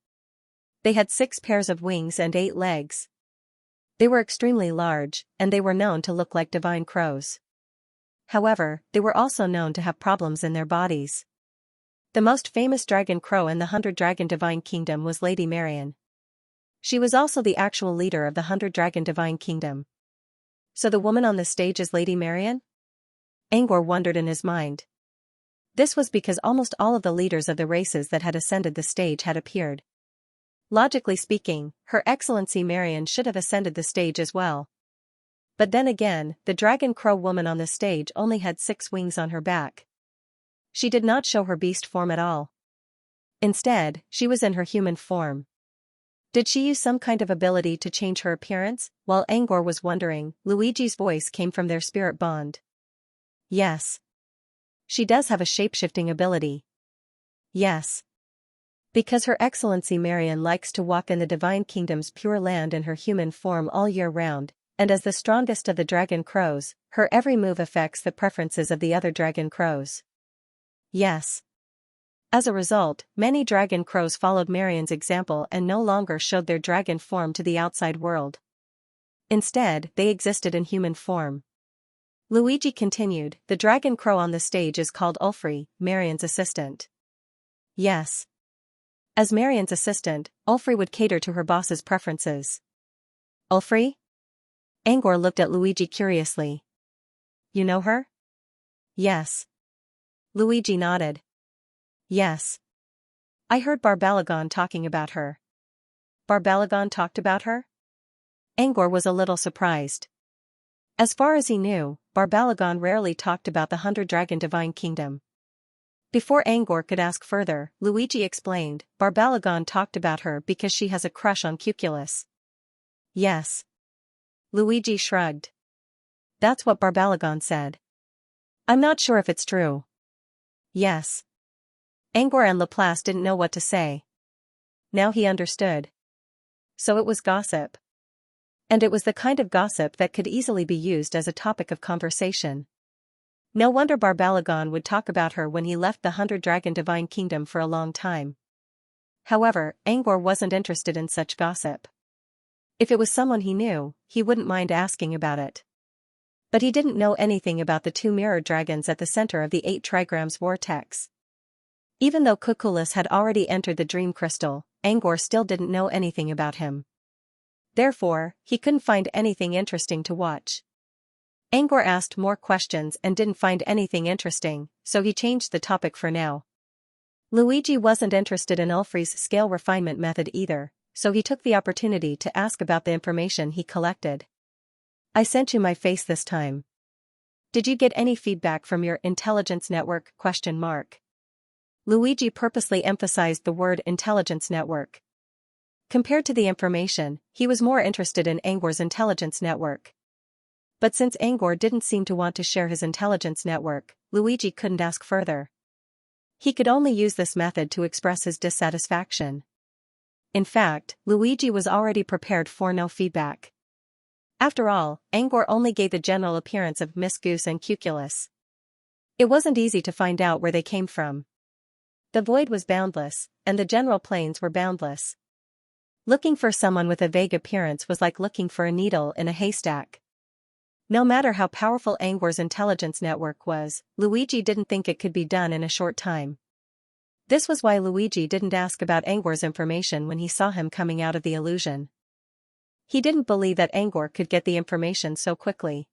They had 6 pairs of wings and 8 legs. They were extremely large, and they were known to look like divine crows. However, they were also known to have problems in their bodies. The most famous dragon crow in the 100-dragon divine kingdom was Lady Marian. She was also the actual leader of the 100-dragon divine kingdom. So the woman on the stage is Lady Marian? Angor wondered in his mind. This was because almost all of the leaders of the races that had ascended the stage had appeared. Logically speaking, Her Excellency Marian should have ascended the stage as well. But then again, the dragon crow woman on the stage only had 6 wings on her back. She did not show her beast form at all. Instead, she was in her human form. Did she use some kind of ability to change her appearance? While Angor was wondering, Luigi's voice came from their spirit bond. Yes. She does have a shape-shifting ability. Yes. Because Her Excellency Marian likes to walk in the Divine Kingdom's pure land in her human form all year round, and as the strongest of the dragon crows, her every move affects the preferences of the other dragon crows. Yes. As a result, many dragon crows followed Marian's example and no longer showed their dragon form to the outside world. Instead, they existed in human form. Luigi continued, the dragon crow on the stage is called Ulfri, Marian's assistant. Yes. As Marian's assistant, Ulfri would cater to her boss's preferences. Ulfri? Angor looked at Luigi curiously. You know her? Yes. Luigi nodded. Yes. I heard Barbalagon talking about her. Barbalagon talked about her? Angor was a little surprised. As far as he knew, Barbalagon rarely talked about the 100-dragon divine kingdom. Before Angor could ask further, Luigi explained, Barbalagon talked about her because she has a crush on Cuculus. Yes. Luigi shrugged. That's what Barbalagon said. I'm not sure if it's true. Yes. Angor and Laplace didn't know what to say. Now he understood. So it was gossip. And it was the kind of gossip that could easily be used as a topic of conversation. No wonder Barbalagon would talk about her when he left the 100-dragon divine kingdom for a long time. However, Angor wasn't interested in such gossip. If it was someone he knew, he wouldn't mind asking about it. But he didn't know anything about the 2 mirror dragons at the center of the 8 trigrams vortex. Even though Cuculus had already entered the dream crystal, Angor still didn't know anything about him. Therefore, he couldn't find anything interesting to watch. Angor asked more questions and didn't find anything interesting, so he changed the topic for now. Luigi wasn't interested in Ulfri's scale refinement method either, so he took the opportunity to ask about the information he collected. I sent you my face this time. Did you get any feedback from your intelligence network? Luigi purposely emphasized the word intelligence network. Compared to the information, he was more interested in Angor's intelligence network. But since Angor didn't seem to want to share his intelligence network, Luigi couldn't ask further. He could only use this method to express his dissatisfaction. In fact, Luigi was already prepared for no feedback. After all, Angor only gave the general appearance of Miss Goose and Cuculus. It wasn't easy to find out where they came from. The void was boundless, and the general planes were boundless. Looking for someone with a vague appearance was like looking for a needle in a haystack. No matter how powerful Angor's intelligence network was, Luigi didn't think it could be done in a short time. This was why Luigi didn't ask about Angor's information when he saw him coming out of the illusion. He didn't believe that Angor could get the information so quickly.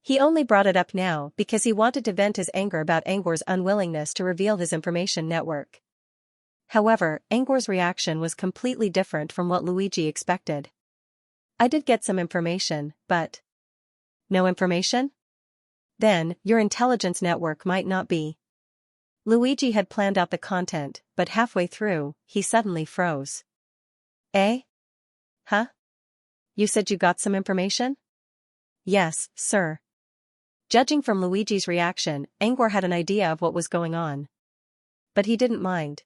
He only brought it up now because he wanted to vent his anger about Angor's unwillingness to reveal his information network. However, Angor's reaction was completely different from what Luigi expected. I did get some information, but... No information? Then, your intelligence network might not be. Luigi had planned out the content, but halfway through, he suddenly froze. Eh? Huh? You said you got some information? Yes, sir. Judging from Luigi's reaction, Angor had an idea of what was going on. But he didn't mind.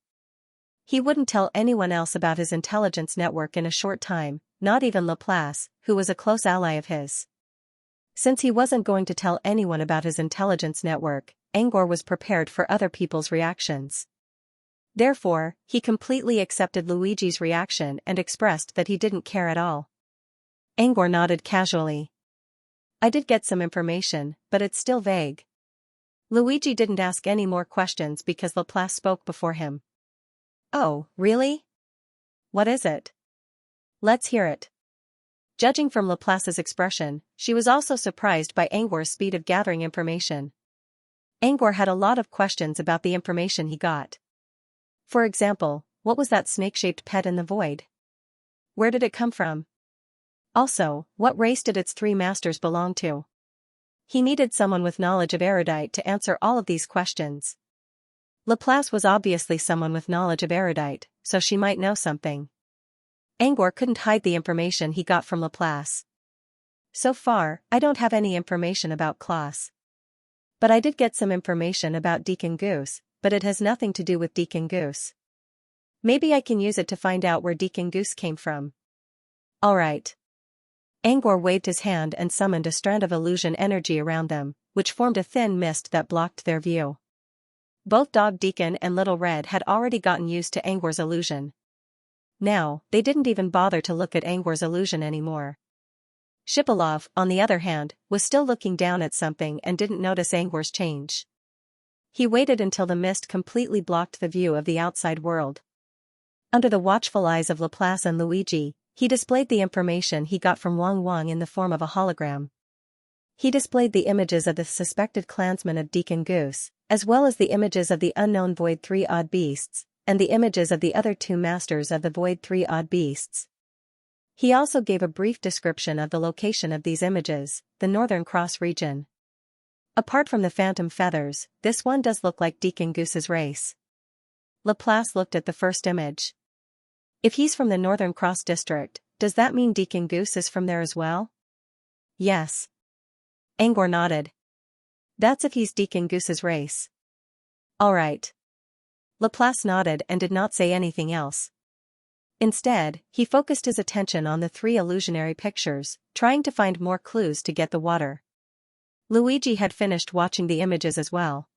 He wouldn't tell anyone else about his intelligence network in a short time, not even Laplace, who was a close ally of his. Since he wasn't going to tell anyone about his intelligence network, Angor was prepared for other people's reactions. Therefore, he completely accepted Luigi's reaction and expressed that he didn't care at all. Angor nodded casually. I did get some information, but it's still vague. Luigi didn't ask any more questions because Laplace spoke before him. Oh, really? What is it? Let's hear it. Judging from Laplace's expression, she was also surprised by Angor's speed of gathering information. Angor had a lot of questions about the information he got. For example, what was that snake-shaped pet in the void? Where did it come from? Also, what race did its three masters belong to? He needed someone with knowledge of erudite to answer all of these questions. Laplace was obviously someone with knowledge of erudite, so she might know something. Angor couldn't hide the information he got from Laplace. So far, I don't have any information about Klaus. But I did get some information about Deacon Goose, but it has nothing to do with Deacon Goose. Maybe I can use it to find out where Deacon Goose came from. Alright. Angor waved his hand and summoned a strand of illusion energy around them, which formed a thin mist that blocked their view. Both Dog Deacon and Little Red had already gotten used to Angor's illusion. Now, they didn't even bother to look at Angor's illusion anymore. Shipilov, on the other hand, was still looking down at something and didn't notice Angor's change. He waited until the mist completely blocked the view of the outside world. Under the watchful eyes of Laplace and Luigi, he displayed the information he got from Wang Wang in the form of a hologram. He displayed the images of the suspected clansmen of Deacon Goose, as well as the images of the unknown Void 3 Odd Beasts, and the images of the other two masters of the Void 3 Odd Beasts. He also gave a brief description of the location of these images, the Northern Cross region. Apart from the phantom feathers, this one does look like Deacon Goose's race. Laplace looked at the first image. If he's from the Northern Cross district, does that mean Deacon Goose is from there as well? Yes. Angor nodded. That's if he's Deacon Goose's race. Alright. Laplace nodded and did not say anything else. Instead, he focused his attention on the three illusionary pictures, trying to find more clues to get the water. Luigi had finished watching the images as well.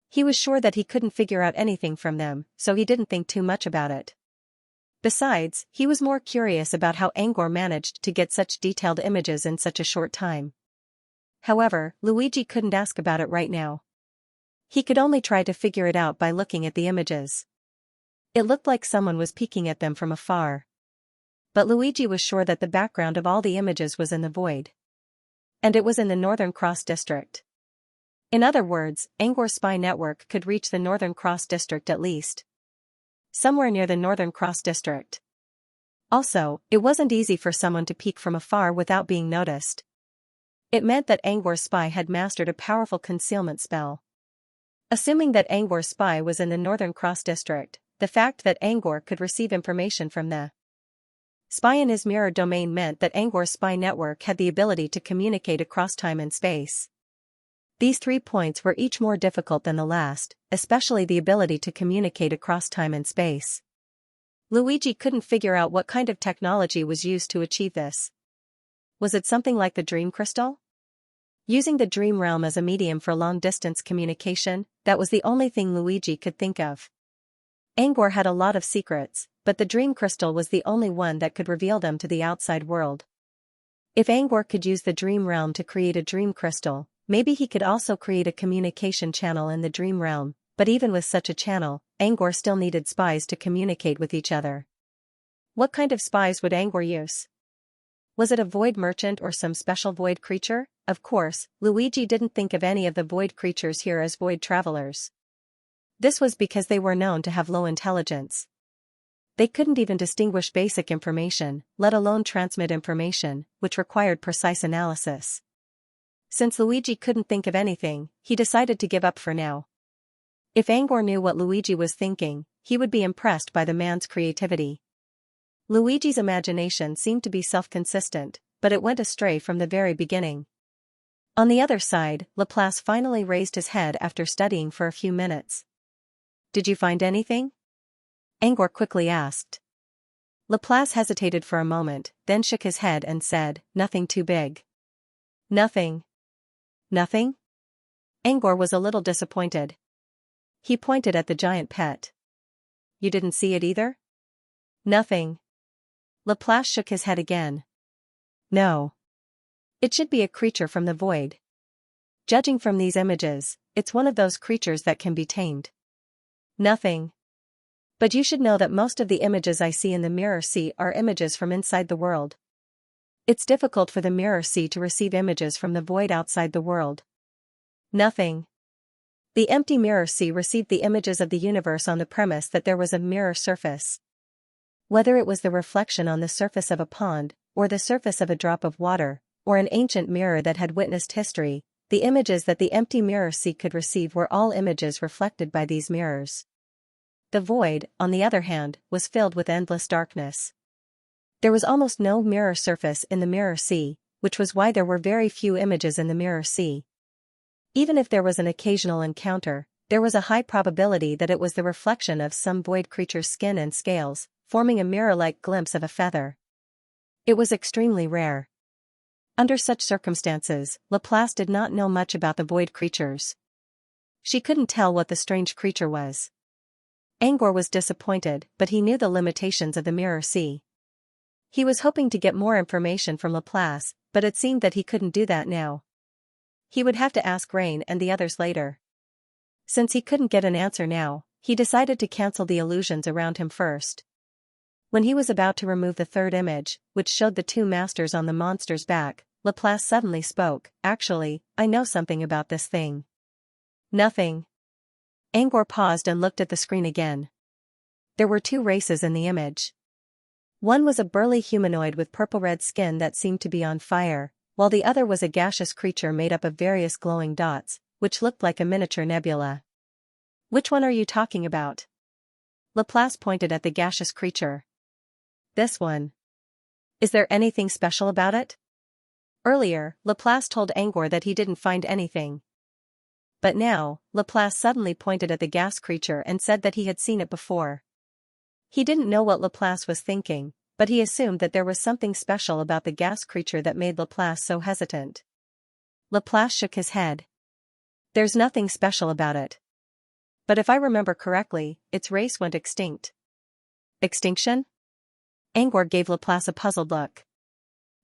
He was sure that he couldn't figure out anything from them, so he didn't think too much about it. Besides, he was more curious about how Angor managed to get such detailed images in such a short time. However, Luigi couldn't ask about it right now. He could only try to figure it out by looking at the images. It looked like someone was peeking at them from afar. But Luigi was sure that the background of all the images was in the void. And it was in the Northern Cross district. In other words, Angor's spy network could reach the Northern Cross district at least. Somewhere near the Northern Cross district. Also, it wasn't easy for someone to peek from afar without being noticed. It meant that Angor's spy had mastered a powerful concealment spell. Assuming that Angor's spy was in the Northern Cross district, the fact that Angor could receive information from the spy in his mirror domain meant that Angor's spy network had the ability to communicate across time and space. These 3 points were each more difficult than the last, especially the ability to communicate across time and space. Luigi couldn't figure out what kind of technology was used to achieve this. Was it something like the Dream Crystal? Using the Dream Realm as a medium for long-distance communication, that was the only thing Luigi could think of. Angor had a lot of secrets, but the Dream Crystal was the only one that could reveal them to the outside world. If Angor could use the Dream Realm to create a Dream Crystal, maybe he could also create a communication channel in the Dream Realm, but even with such a channel, Angor still needed spies to communicate with each other. What kind of spies would Angor use? Was it a void merchant or some special void creature? Of course, Luigi didn't think of any of the void creatures here as void travelers. This was because they were known to have low intelligence. They couldn't even distinguish basic information, let alone transmit information, which required precise analysis. Since Luigi couldn't think of anything, he decided to give up for now. If Angor knew what Luigi was thinking, he would be impressed by the man's creativity. Luigi's imagination seemed to be self-consistent, but it went astray from the very beginning. On the other side, Laplace finally raised his head after studying for a few minutes. "Did you find anything?" Angor quickly asked. Laplace hesitated for a moment, then shook his head and said, "Nothing too big." "Nothing." "Nothing?" Angor was a little disappointed. He pointed at the giant pet. "You didn't see it either?" "Nothing." Laplace shook his head again. "No. It should be a creature from the void. Judging from these images, it's one of those creatures that can be tamed." "Nothing. But you should know that most of the images I see in the mirror sea are images from inside the world. It's difficult for the mirror sea to receive images from the void outside the world." "Nothing. The empty mirror sea received the images of the universe on the premise that there was a mirror surface. Whether it was the reflection on the surface of a pond, or the surface of a drop of water, or an ancient mirror that had witnessed history, the images that the empty mirror sea could receive were all images reflected by these mirrors. The void, on the other hand, was filled with endless darkness. There was almost no mirror surface in the mirror sea, which was why there were very few images in the mirror sea. Even if there was an occasional encounter, there was a high probability that it was the reflection of some void creature's skin and scales, forming a mirror-like glimpse of a feather. It was extremely rare. Under such circumstances, Laplace did not know much about the void creatures. She couldn't tell what the strange creature was. Angor was disappointed, but he knew the limitations of the mirror sea. He was hoping to get more information from Laplace, but it seemed that he couldn't do that now. He would have to ask Rain and the others later. Since he couldn't get an answer now, he decided to cancel the illusions around him first. When he was about to remove the third image, which showed the two masters on the monster's back, Laplace suddenly spoke, "Actually, I know something about this thing." "Nothing." Angor paused and looked at the screen again. There were two races in the image. One was a burly humanoid with purple-red skin that seemed to be on fire, while the other was a gaseous creature made up of various glowing dots, which looked like a miniature nebula. "Which one are you talking about?" Laplace pointed at the gaseous creature. "This one." "Is there anything special about it?" Earlier, Laplace told Angor that he didn't find anything. But now, Laplace suddenly pointed at the gas creature and said that he had seen it before. He didn't know what Laplace was thinking, but he assumed that there was something special about the gas creature that made Laplace so hesitant. Laplace shook his head. "There's nothing special about it. But if I remember correctly, its race went extinct." "Extinction?" Angor gave Laplace a puzzled look.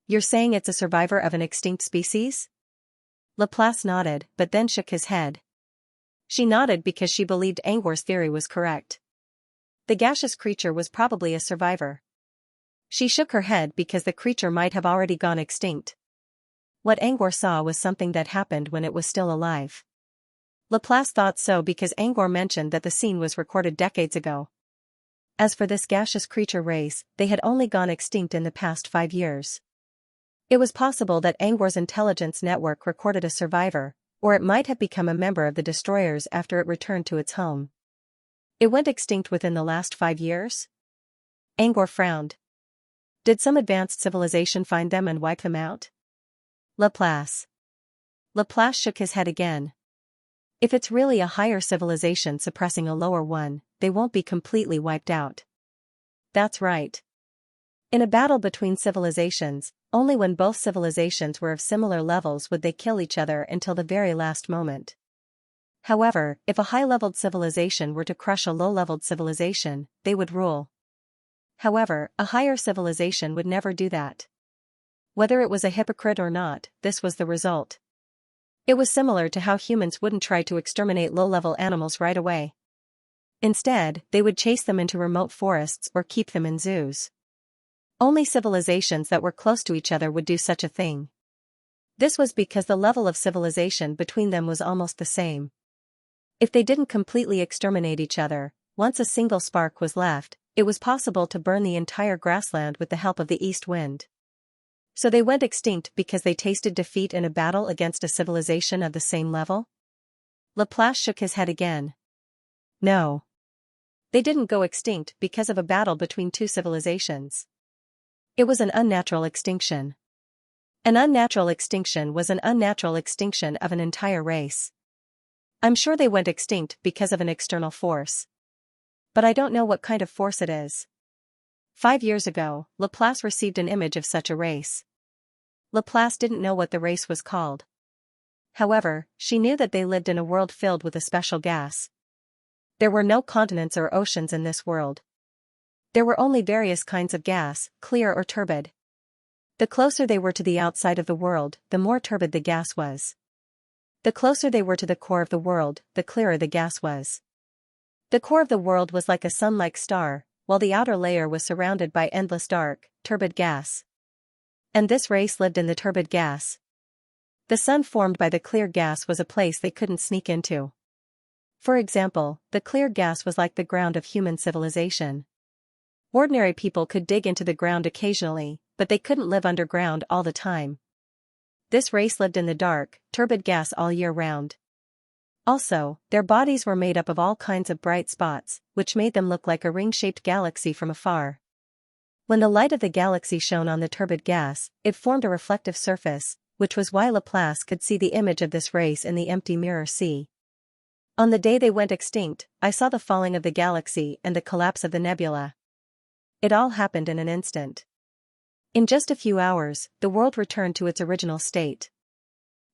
"You're saying it's a survivor of an extinct species?" Laplace nodded, but then shook his head. She nodded because she believed Angor's theory was correct. The gaseous creature was probably a survivor. She shook her head because the creature might have already gone extinct. What Angor saw was something that happened when it was still alive. Laplace thought so because Angor mentioned that the scene was recorded decades ago. As for this gaseous creature race, they had only gone extinct in the past 5 years. It was possible that Angor's intelligence network recorded a survivor, or it might have become a member of the destroyers after it returned to its home. It went extinct within the last 5 years? Angor frowned. Did some advanced civilization find them and wipe them out? Laplace shook his head again. If it's really a higher civilization suppressing a lower one, they won't be completely wiped out. That's right. In a battle between civilizations, only when both civilizations were of similar levels would they kill each other until the very last moment. However, if a high-leveled civilization were to crush a low-leveled civilization, they would rule. However, a higher civilization would never do that. Whether it was a hypocrite or not, this was the result. It was similar to how humans wouldn't try to exterminate low-level animals right away. Instead, they would chase them into remote forests or keep them in zoos. Only civilizations that were close to each other would do such a thing. This was because the level of civilization between them was almost the same. If they didn't completely exterminate each other, once a single spark was left, It was possible to burn the entire grassland with the help of the east wind. So they went extinct because they tasted defeat in a battle against a civilization of the same level? Laplace shook his head again. No. They didn't go extinct because of a battle between two civilizations. It was an unnatural extinction. An unnatural extinction was an unnatural extinction of an entire race. I'm sure they went extinct because of an external force. But I don't know what kind of force it is. 5 years ago, Laplace received an image of such a race. Laplace didn't know what the race was called. However, she knew that they lived in a world filled with a special gas. There were no continents or oceans in this world. There were only various kinds of gas, clear or turbid. The closer they were to the outside of the world, the more turbid the gas was. The closer they were to the core of the world, the clearer the gas was. The core of the world was like a sun-like star, while the outer layer was surrounded by endless dark, turbid gas. And this race lived in the turbid gas. The sun formed by the clear gas was a place they couldn't sneak into. For example, the clear gas was like the ground of human civilization. Ordinary people could dig into the ground occasionally, but they couldn't live underground all the time. This race lived in the dark, turbid gas all year round. Also, their bodies were made up of all kinds of bright spots, which made them look like a ring-shaped galaxy from afar. When the light of the galaxy shone on the turbid gas, it formed a reflective surface, which was why Laplace could see the image of this race in the empty mirror sea. On the day they went extinct, I saw the falling of the galaxy and the collapse of the nebula. It all happened in an instant. In just a few hours, the world returned to its original state.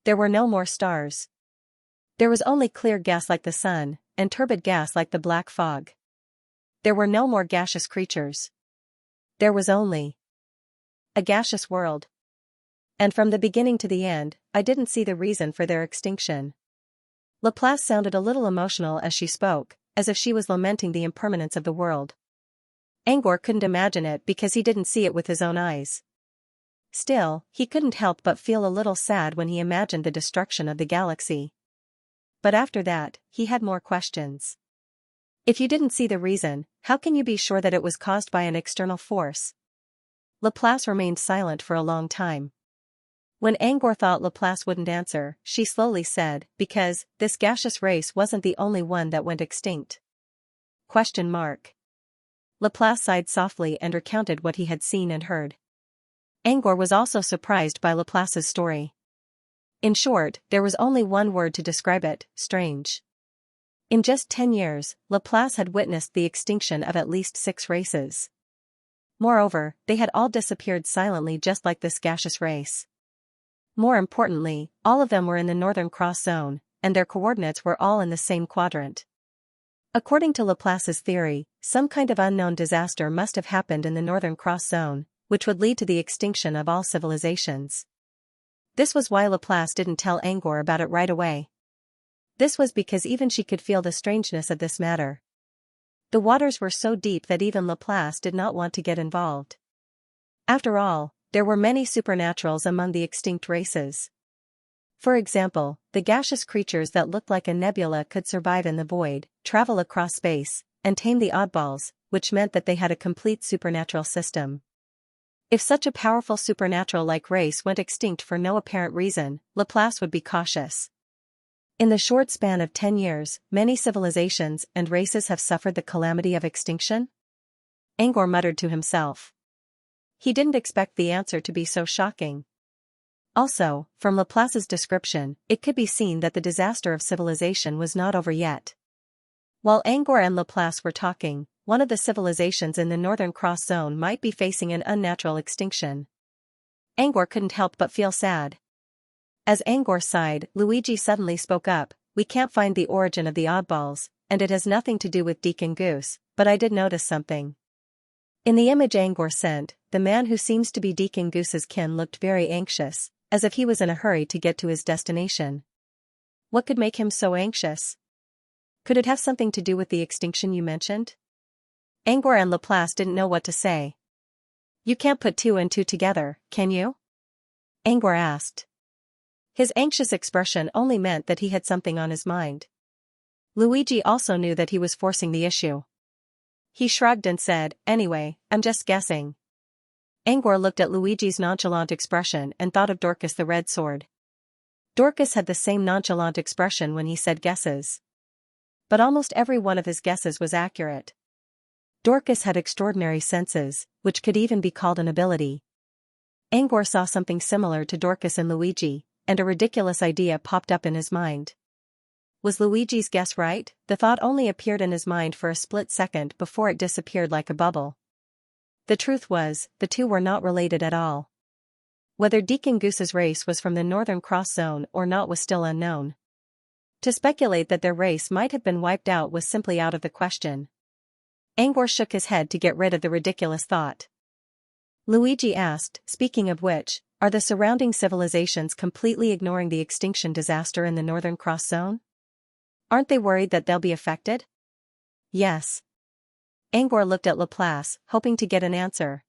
There were no more stars. There was only clear gas like the sun, and turbid gas like the black fog. There were no more gaseous creatures. There was only a gaseous world. And from the beginning to the end, I didn't see the reason for their extinction. Laplace sounded a little emotional as she spoke, as if she was lamenting the impermanence of the world. Angor couldn't imagine it because he didn't see it with his own eyes. Still, he couldn't help but feel a little sad when he imagined the destruction of the galaxy. But after that, he had more questions. If you didn't see the reason, how can you be sure that it was caused by an external force? Laplace remained silent for a long time. When Angor thought Laplace wouldn't answer, she slowly said, because this gaseous race wasn't the only one that went extinct. Question mark. Laplace sighed softly and recounted what he had seen and heard. Angor was also surprised by Laplace's story. In short, there was only one word to describe it: strange. In just 10 years, Laplace had witnessed the extinction of at least 6 races. Moreover, they had all disappeared silently just like this gaseous race. More importantly, all of them were in the Northern Cross Zone, and their coordinates were all in the same quadrant. According to Laplace's theory, some kind of unknown disaster must have happened in the Northern Cross Zone, which would lead to the extinction of all civilizations. This was why Laplace didn't tell Angor about it right away. This was because even she could feel the strangeness of this matter. The waters were so deep that even Laplace did not want to get involved. After all, there were many supernaturals among the extinct races. For example, the gaseous creatures that looked like a nebula could survive in the void, travel across space, and tame the oddballs, which meant that they had a complete supernatural system. If such a powerful supernatural-like race went extinct for no apparent reason, Laplace would be cautious. In the short span of 10 years, many civilizations and races have suffered the calamity of extinction? Angor muttered to himself. He didn't expect the answer to be so shocking. Also, from Laplace's description, it could be seen that the disaster of civilization was not over yet. While Angor and Laplace were talking, one of the civilizations in the Northern Cross Zone might be facing an unnatural extinction. Angor couldn't help but feel sad. As Angor sighed, Luigi suddenly spoke up, "We can't find the origin of the oddballs, and it has nothing to do with Deacon Goose, but I did notice something." In the image Angor sent, the man who seems to be Deacon Goose's kin looked very anxious, as if he was in a hurry to get to his destination. What could make him so anxious? Could it have something to do with the extinction you mentioned? Angor and Laplace didn't know what to say. "You can't put 2 and 2 together, can you?" Angor asked. His anxious expression only meant that he had something on his mind. Luigi also knew that he was forcing the issue. He shrugged and said, "Anyway, I'm just guessing." Angor looked at Luigi's nonchalant expression and thought of Dorcas the Red Sword. Dorcas had the same nonchalant expression when he said guesses. But almost every one of his guesses was accurate. Dorcas had extraordinary senses, which could even be called an ability. Angor saw something similar to Dorcas in Luigi, and a ridiculous idea popped up in his mind. Was Luigi's guess right? The thought only appeared in his mind for a split second before it disappeared like a bubble. The truth was, the two were not related at all. Whether Deacon Goose's race was from the Northern Cross Zone or not was still unknown. To speculate that their race might have been wiped out was simply out of the question. Angor shook his head to get rid of the ridiculous thought. Luigi asked, "Speaking of which, are the surrounding civilizations completely ignoring the extinction disaster in the Northern Cross Zone? Aren't they worried that they'll be affected?" "Yes." Angor looked at Laplace, hoping to get an answer.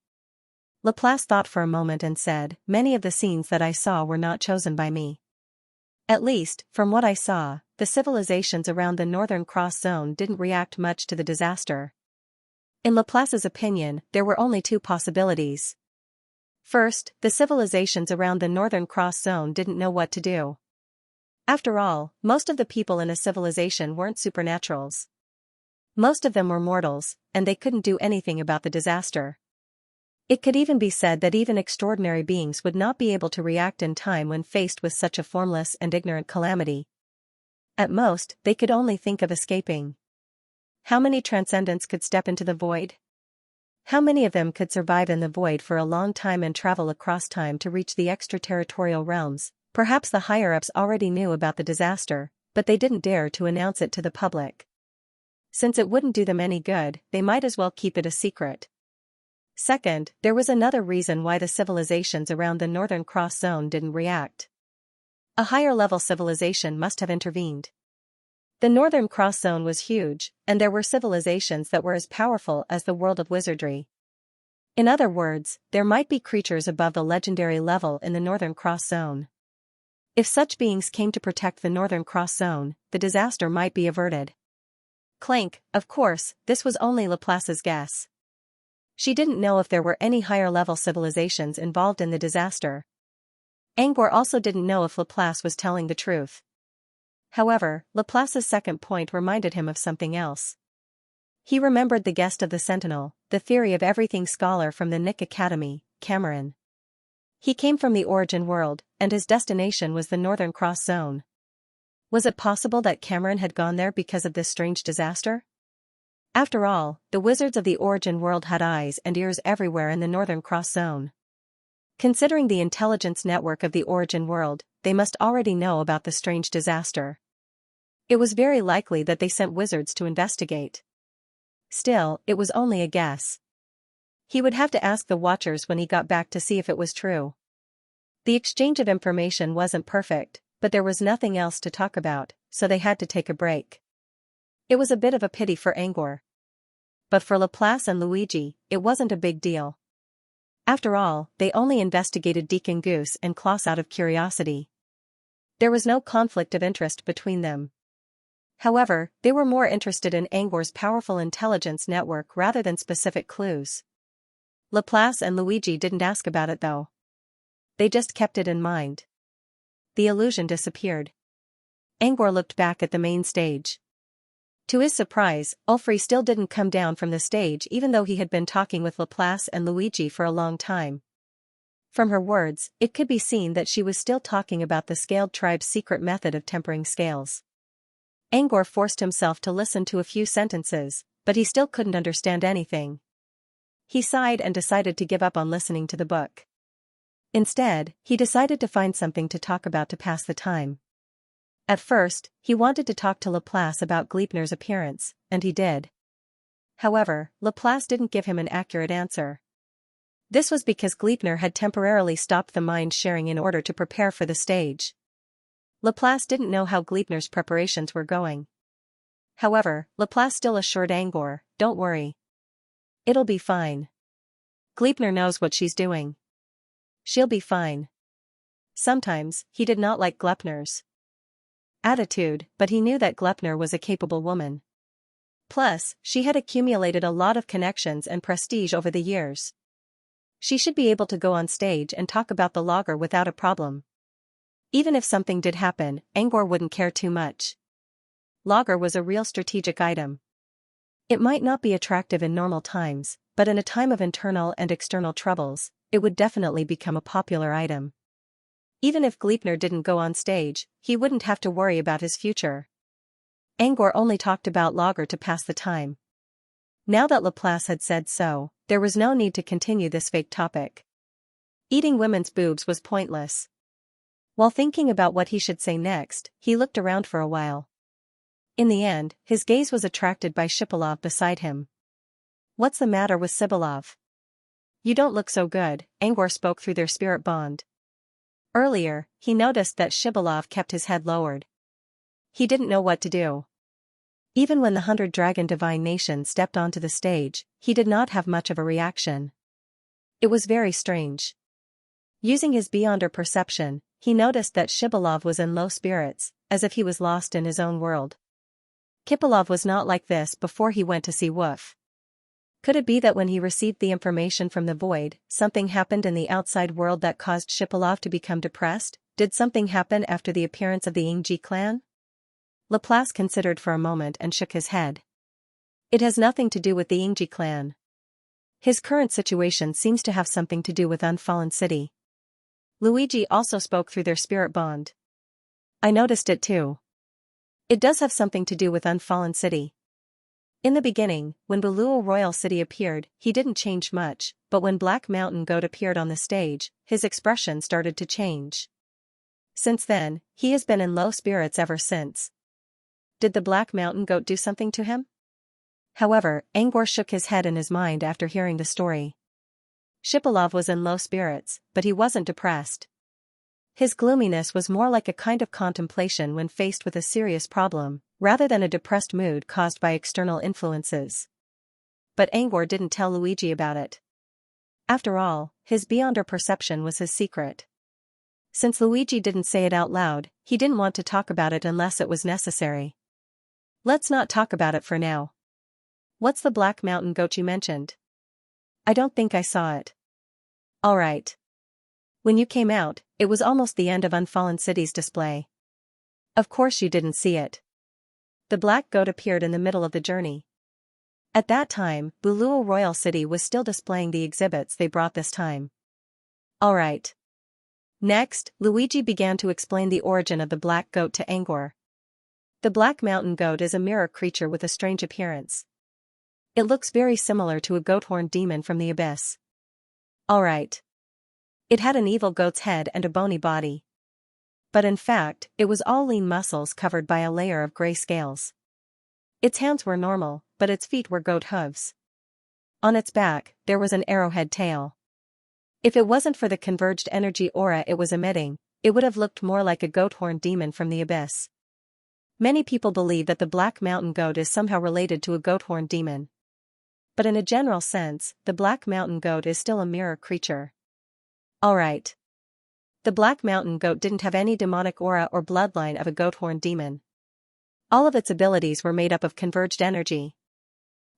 Laplace thought for a moment and said, "Many of the scenes that I saw were not chosen by me. At least, from what I saw, the civilizations around the Northern Cross Zone didn't react much to the disaster." In Laplace's opinion, there were only two possibilities. First, the civilizations around the Northern Cross Zone didn't know what to do. After all, most of the people in a civilization weren't supernaturals. Most of them were mortals, and they couldn't do anything about the disaster. It could even be said that even extraordinary beings would not be able to react in time when faced with such a formless and ignorant calamity. At most, they could only think of escaping. How many transcendents could step into the void? How many of them could survive in the void for a long time and travel across time to reach the extraterritorial realms? Perhaps the higher-ups already knew about the disaster, but they didn't dare to announce it to the public. Since it wouldn't do them any good, they might as well keep it a secret. Second, there was another reason why the civilizations around the Northern Cross Zone didn't react. A higher-level civilization must have intervened. The Northern Cross Zone was huge, and there were civilizations that were as powerful as the world of wizardry. In other words, there might be creatures above the legendary level in the Northern Cross Zone. If such beings came to protect the Northern Cross Zone, the disaster might be averted. Clank, of course, this was only Laplace's guess. She didn't know if there were any higher-level civilizations involved in the disaster. Angor also didn't know if Laplace was telling the truth. However, Laplace's second point reminded him of something else. He remembered the guest of the Sentinel, the theory of everything scholar from the Nick Academy, Cameron. He came from the Origin World, and his destination was the Northern Cross Zone. Was it possible that Cameron had gone there because of this strange disaster? After all, the wizards of the Origin World had eyes and ears everywhere in the Northern Cross Zone. Considering the intelligence network of the Origin World, they must already know about the strange disaster. It was very likely that they sent wizards to investigate. Still, it was only a guess. He would have to ask the Watchers when he got back to see if it was true. The exchange of information wasn't perfect, but there was nothing else to talk about, so they had to take a break. It was a bit of a pity for Angor. But for Laplace and Luigi, it wasn't a big deal. After all, they only investigated Deacon Goose and Klaus out of curiosity. There was no conflict of interest between them. However, they were more interested in Angor's powerful intelligence network rather than specific clues. Laplace and Luigi didn't ask about it though. They just kept it in mind. The illusion disappeared. Angor looked back at the main stage. To his surprise, Ulfri still didn't come down from the stage even though he had been talking with Laplace and Luigi for a long time. From her words, it could be seen that she was still talking about the Scaled tribe's secret method of tempering scales. Angor forced himself to listen to a few sentences, but he still couldn't understand anything. He sighed and decided to give up on listening to the book. Instead, he decided to find something to talk about to pass the time. At first, he wanted to talk to Laplace about Gleipnir's appearance, and he did. However, Laplace didn't give him an accurate answer. This was because Gleipnir had temporarily stopped the mind sharing in order to prepare for the stage. Laplace didn't know how Gleipnir's preparations were going. However, Laplace still assured Angor, "Don't worry. It'll be fine. Gleipnir knows what she's doing. She'll be fine." Sometimes, he did not like Gleipnir's attitude, but he knew that Gleipnir was a capable woman. Plus, she had accumulated a lot of connections and prestige over the years. She should be able to go on stage and talk about the logger without a problem. Even if something did happen, Angor wouldn't care too much. Logger was a real strategic item. It might not be attractive in normal times, but in a time of internal and external troubles, it would definitely become a popular item. Even if Gleipnir didn't go on stage, he wouldn't have to worry about his future. Angor only talked about Logger to pass the time. Now that Laplace had said so, there was no need to continue this fake topic. Eating women's boobs was pointless. While thinking about what he should say next, he looked around for a while. In the end, his gaze was attracted by Shipilov beside him. "What's the matter with Sibilov? You don't look so good," Angor spoke through their spirit bond. Earlier, he noticed that Shibilov kept his head lowered. He didn't know what to do. Even when the 100 Dragon Divine Nation stepped onto the stage, he did not have much of a reaction. It was very strange. Using his beyonder perception, he noticed that Shibilov was in low spirits, as if he was lost in his own world. Kipilov was not like this before he went to see Wolf. Could it be that when he received the information from the void, something happened in the outside world that caused Shipilov to become depressed? Did something happen after the appearance of the Ingji clan? Laplace considered for a moment and shook his head. It has nothing to do with the Ingji clan. His current situation seems to have something to do with Unfallen City. Luigi also spoke through their spirit bond. I noticed it too. It does have something to do with Unfallen City. In the beginning, when Buluo Royal City appeared, he didn't change much, but when Black Mountain Goat appeared on the stage, his expression started to change. Since then, he has been in low spirits ever since. Did the Black Mountain Goat do something to him? However, Angor shook his head in his mind after hearing the story. Shipilov was in low spirits, but he wasn't depressed. His gloominess was more like a kind of contemplation when faced with a serious problem, rather than a depressed mood caused by external influences. But Angor didn't tell Luigi about it. After all, his beyonder perception was his secret. Since Luigi didn't say it out loud, he didn't want to talk about it unless it was necessary. Let's not talk about it for now. What's the Black Mountain Goat you mentioned? I don't think I saw it. Alright. When you came out, it was almost the end of Unfallen City's display. Of course you didn't see it. The Black Goat appeared in the middle of the journey. At that time, Buluo Royal City was still displaying the exhibits they brought this time. Alright. Next, Luigi began to explain the origin of the Black Goat to Angor. The Black Mountain Goat is a mirror creature with a strange appearance. It looks very similar to a goat-horned demon from the abyss. Alright. It had an evil goat's head and a bony body. But in fact, it was all lean muscles covered by a layer of gray scales. Its hands were normal, but its feet were goat hooves. On its back, there was an arrowhead tail. If it wasn't for the converged energy aura it was emitting, it would have looked more like a goat-horned demon from the abyss. Many people believe that the Black Mountain Goat is somehow related to a goat-horned demon. But in a general sense, the Black Mountain Goat is still a mirror creature. Alright. The Black Mountain Goat didn't have any demonic aura or bloodline of a goat-horned demon. All of its abilities were made up of converged energy.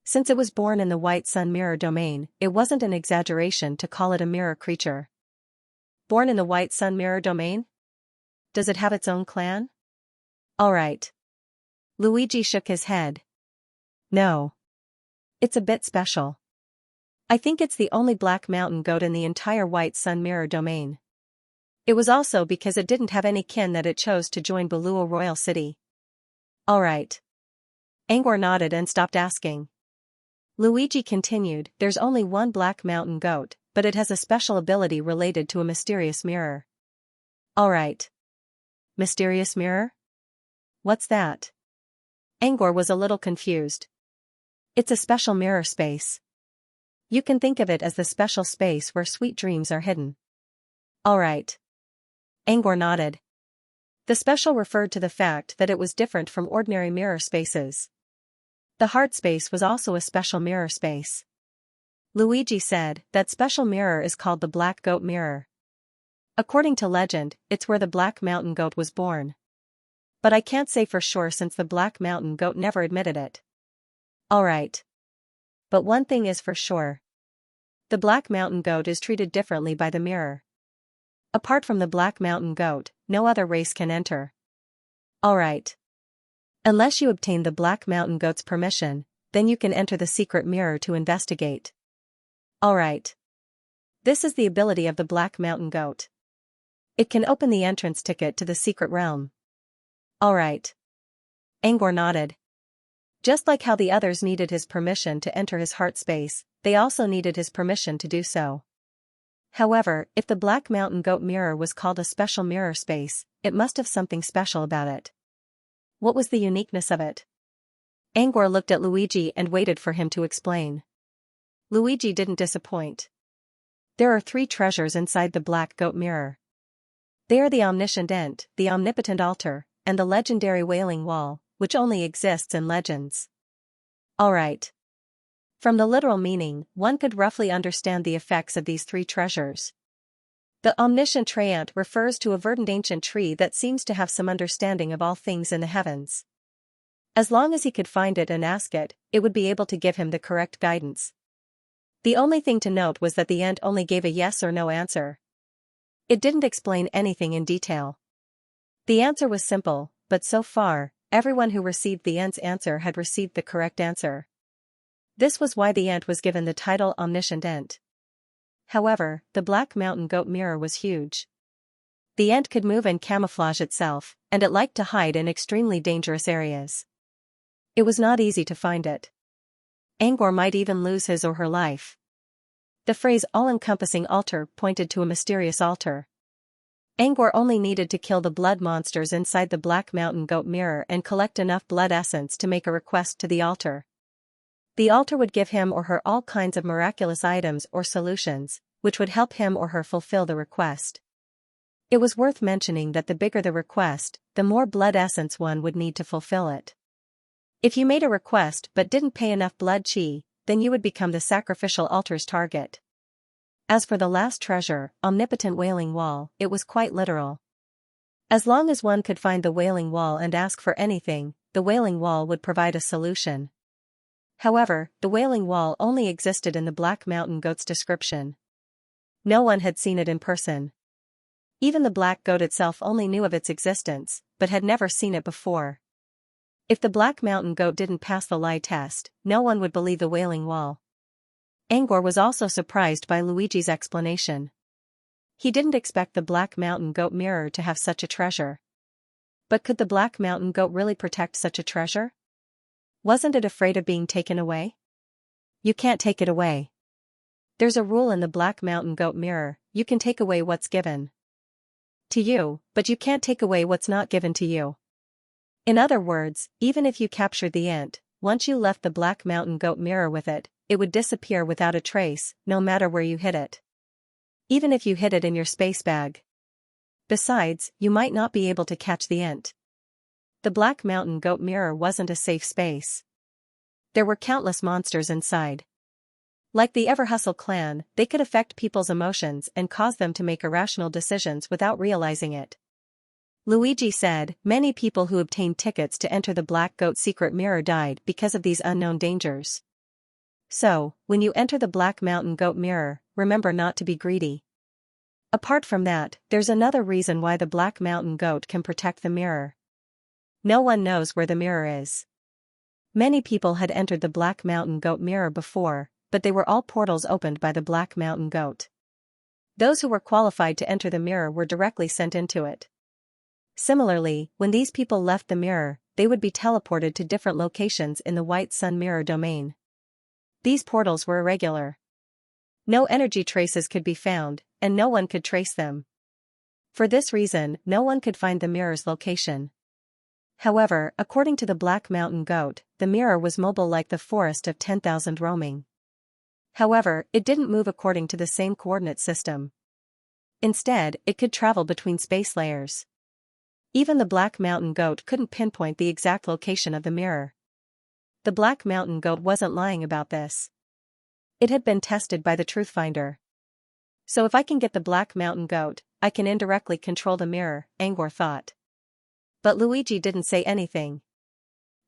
Since it was born in the White Sun Mirror domain, it wasn't an exaggeration to call it a mirror creature. Born in the White Sun Mirror domain? Does it have its own clan? Alright. Luigi shook his head. No. It's a bit special. I think it's the only Black Mountain Goat in the entire White Sun Mirror domain. It was also because it didn't have any kin that it chose to join Buluo Royal City. Alright. Angor nodded and stopped asking. Luigi continued, there's only one Black Mountain Goat, but it has a special ability related to a mysterious mirror. Alright. Mysterious mirror? What's that? Angor was a little confused. It's a special mirror space. You can think of it as the special space where sweet dreams are hidden. Alright. Angor nodded. The special referred to the fact that it was different from ordinary mirror spaces. The heart space was also a special mirror space. Luigi said, that special mirror is called the Black Goat Mirror. According to legend, it's where the Black Mountain Goat was born. But I can't say for sure since the Black Mountain Goat never admitted it. Alright. But one thing is for sure. The Black Mountain Goat is treated differently by the mirror. Apart from the Black Mountain Goat, no other race can enter. Alright. Unless you obtain the Black Mountain Goat's permission, then you can enter the secret mirror to investigate. Alright. This is the ability of the Black Mountain Goat. It can open the entrance ticket to the secret realm. Alright. Angor nodded. Just like how the others needed his permission to enter his heart space, they also needed his permission to do so. However, if the Black Mountain Goat mirror was called a special mirror space, it must have something special about it. What was the uniqueness of it? Angor looked at Luigi and waited for him to explain. Luigi didn't disappoint. There are 3 treasures inside the Black Goat mirror. They are the omniscient, the omnipotent altar, and the legendary Wailing Wall, which only exists in legends. Alright. From the literal meaning, one could roughly understand the effects of these 3 treasures. The omniscient treant refers to a verdant ancient tree that seems to have some understanding of all things in the heavens. As long as he could find it and ask it, it would be able to give him the correct guidance. The only thing to note was that the ant only gave a yes or no answer. It didn't explain anything in detail. The answer was simple, but so far, everyone who received the ant's answer had received the correct answer. This was why the ant was given the title Omniscient Ant. However, the Black Mountain Goat mirror was huge. The ant could move and camouflage itself, and it liked to hide in extremely dangerous areas. It was not easy to find it. Angor might even lose his or her life. The phrase all-encompassing altar pointed to a mysterious altar. Angor only needed to kill the blood monsters inside the Black Mountain Goat mirror and collect enough blood essence to make a request to the altar. The altar would give him or her all kinds of miraculous items or solutions, which would help him or her fulfill the request. It was worth mentioning that the bigger the request, the more blood essence one would need to fulfill it. If you made a request but didn't pay enough blood chi, then you would become the sacrificial altar's target. As for the last treasure, omnipotent Wailing Wall, it was quite literal. As long as one could find the Wailing Wall and ask for anything, the Wailing Wall would provide a solution. However, the Wailing Wall only existed in the Black Mountain Goat's description. No one had seen it in person. Even the Black Goat itself only knew of its existence, but had never seen it before. If the Black Mountain Goat didn't pass the lie test, no one would believe the Wailing Wall. Angor was also surprised by Luigi's explanation. He didn't expect the Black Mountain Goat mirror to have such a treasure. But could the Black Mountain Goat really protect such a treasure? Wasn't it afraid of being taken away? You can't take it away. There's a rule in the Black Mountain Goat mirror: you can take away what's given to you, but you can't take away what's not given to you. In other words, even if you captured the ant, once you left the Black Mountain Goat mirror with it, it would disappear without a trace, no matter where you hid it. Even if you hid it in your space bag. Besides, you might not be able to catch the ant. The Black Mountain Goat mirror wasn't a safe space. There were countless monsters inside. Like the Everhustle clan, they could affect people's emotions and cause them to make irrational decisions without realizing it. Luigi said, many people who obtained tickets to enter the Black Goat secret mirror died because of these unknown dangers. So, when you enter the Black Mountain Goat mirror, remember not to be greedy. Apart from that, there's another reason why the Black Mountain Goat can protect the mirror. No one knows where the mirror is. Many people had entered the Black Mountain Goat mirror before, but they were all portals opened by the Black Mountain Goat. Those who were qualified to enter the mirror were directly sent into it. Similarly, when these people left the mirror, they would be teleported to different locations in the White Sun Mirror domain. These portals were irregular. No energy traces could be found, and no one could trace them. For this reason, no one could find the mirror's location. However, according to the Black Mountain Goat, the mirror was mobile like the forest of 10,000 roaming. However, it didn't move according to the same coordinate system. Instead, it could travel between space layers. Even the Black Mountain Goat couldn't pinpoint the exact location of the mirror. The Black Mountain Goat wasn't lying about this. It had been tested by the Truth Finder. So if I can get the Black Mountain Goat, I can indirectly control the mirror, Angor thought. But Luigi didn't say anything.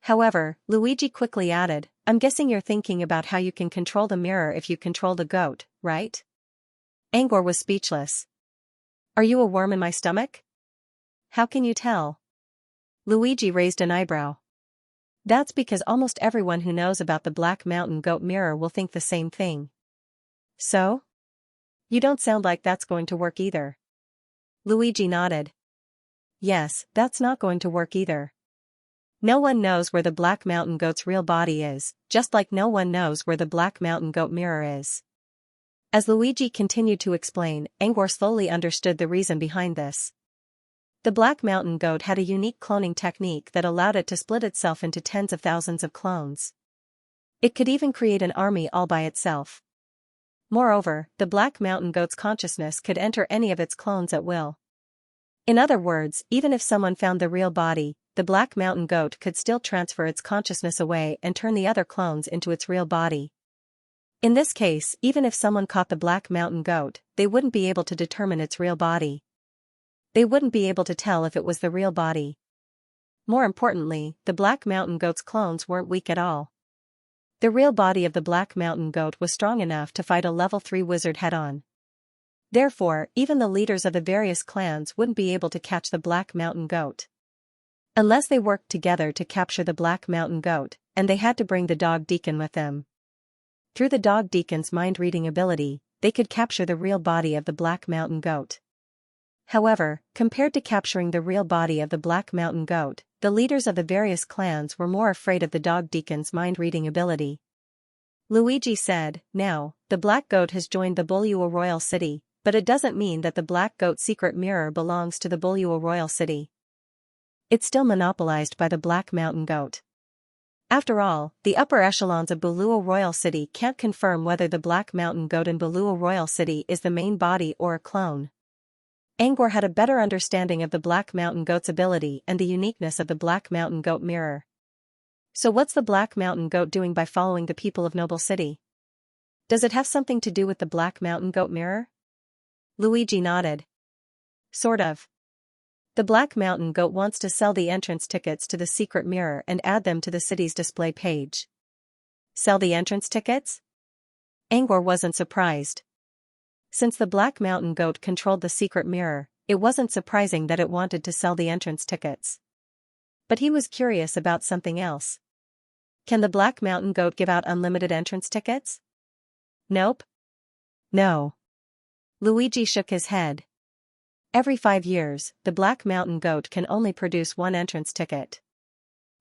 However, Luigi quickly added, I'm guessing you're thinking about how you can control the mirror if you control the goat, right? Angor was speechless. Are you a worm in my stomach? How can you tell? Luigi raised an eyebrow. That's because almost everyone who knows about the Black Mountain Goat mirror will think the same thing. So? You don't sound like that's going to work either. Luigi nodded. Yes, that's not going to work either. No one knows where the Black Mountain Goat's real body is, just like no one knows where the Black Mountain Goat mirror is. As Luigi continued to explain, Angor slowly understood the reason behind this. The Black Mountain Goat had a unique cloning technique that allowed it to split itself into tens of thousands of clones. It could even create an army all by itself. Moreover, the Black Mountain Goat's consciousness could enter any of its clones at will. In other words, even if someone found the real body, the Black Mountain Goat could still transfer its consciousness away and turn the other clones into its real body. In this case, even if someone caught the Black Mountain Goat, they wouldn't be able to determine its real body. They wouldn't be able to tell if it was the real body. More importantly, the Black Mountain Goat's clones weren't weak at all. The real body of the Black Mountain Goat was strong enough to fight a level 3 wizard head-on. Therefore, even the leaders of the various clans wouldn't be able to catch the Black Mountain Goat. Unless they worked together to capture the Black Mountain Goat, and they had to bring the Dog Deacon with them. Through the Dog Deacon's mind-reading ability, they could capture the real body of the Black Mountain Goat. However, compared to capturing the real body of the Black Mountain Goat, the leaders of the various clans were more afraid of the Dog Deacon's mind-reading ability. Luigi said, Now, the Black Goat has joined the Bulua Royal City, but it doesn't mean that the Black Goat's secret mirror belongs to the Bulua Royal City. It's still monopolized by the Black Mountain Goat. After all, the upper echelons of Bulua Royal City can't confirm whether the Black Mountain Goat in Bulua Royal City is the main body or a clone. Angor had a better understanding of the Black Mountain Goat's ability and the uniqueness of the Black Mountain Goat mirror. So what's the Black Mountain Goat doing by following the people of Noble City? Does it have something to do with the Black Mountain Goat mirror? Luigi nodded. Sort of. The Black Mountain Goat wants to sell the entrance tickets to the secret mirror and add them to the city's display page. Sell the entrance tickets? Angor wasn't surprised. Since the Black Mountain Goat controlled the secret mirror, it wasn't surprising that it wanted to sell the entrance tickets. But he was curious about something else. Can the Black Mountain Goat give out unlimited entrance tickets? Nope. No. Luigi shook his head. Every 5 years, the Black Mountain Goat can only produce one entrance ticket.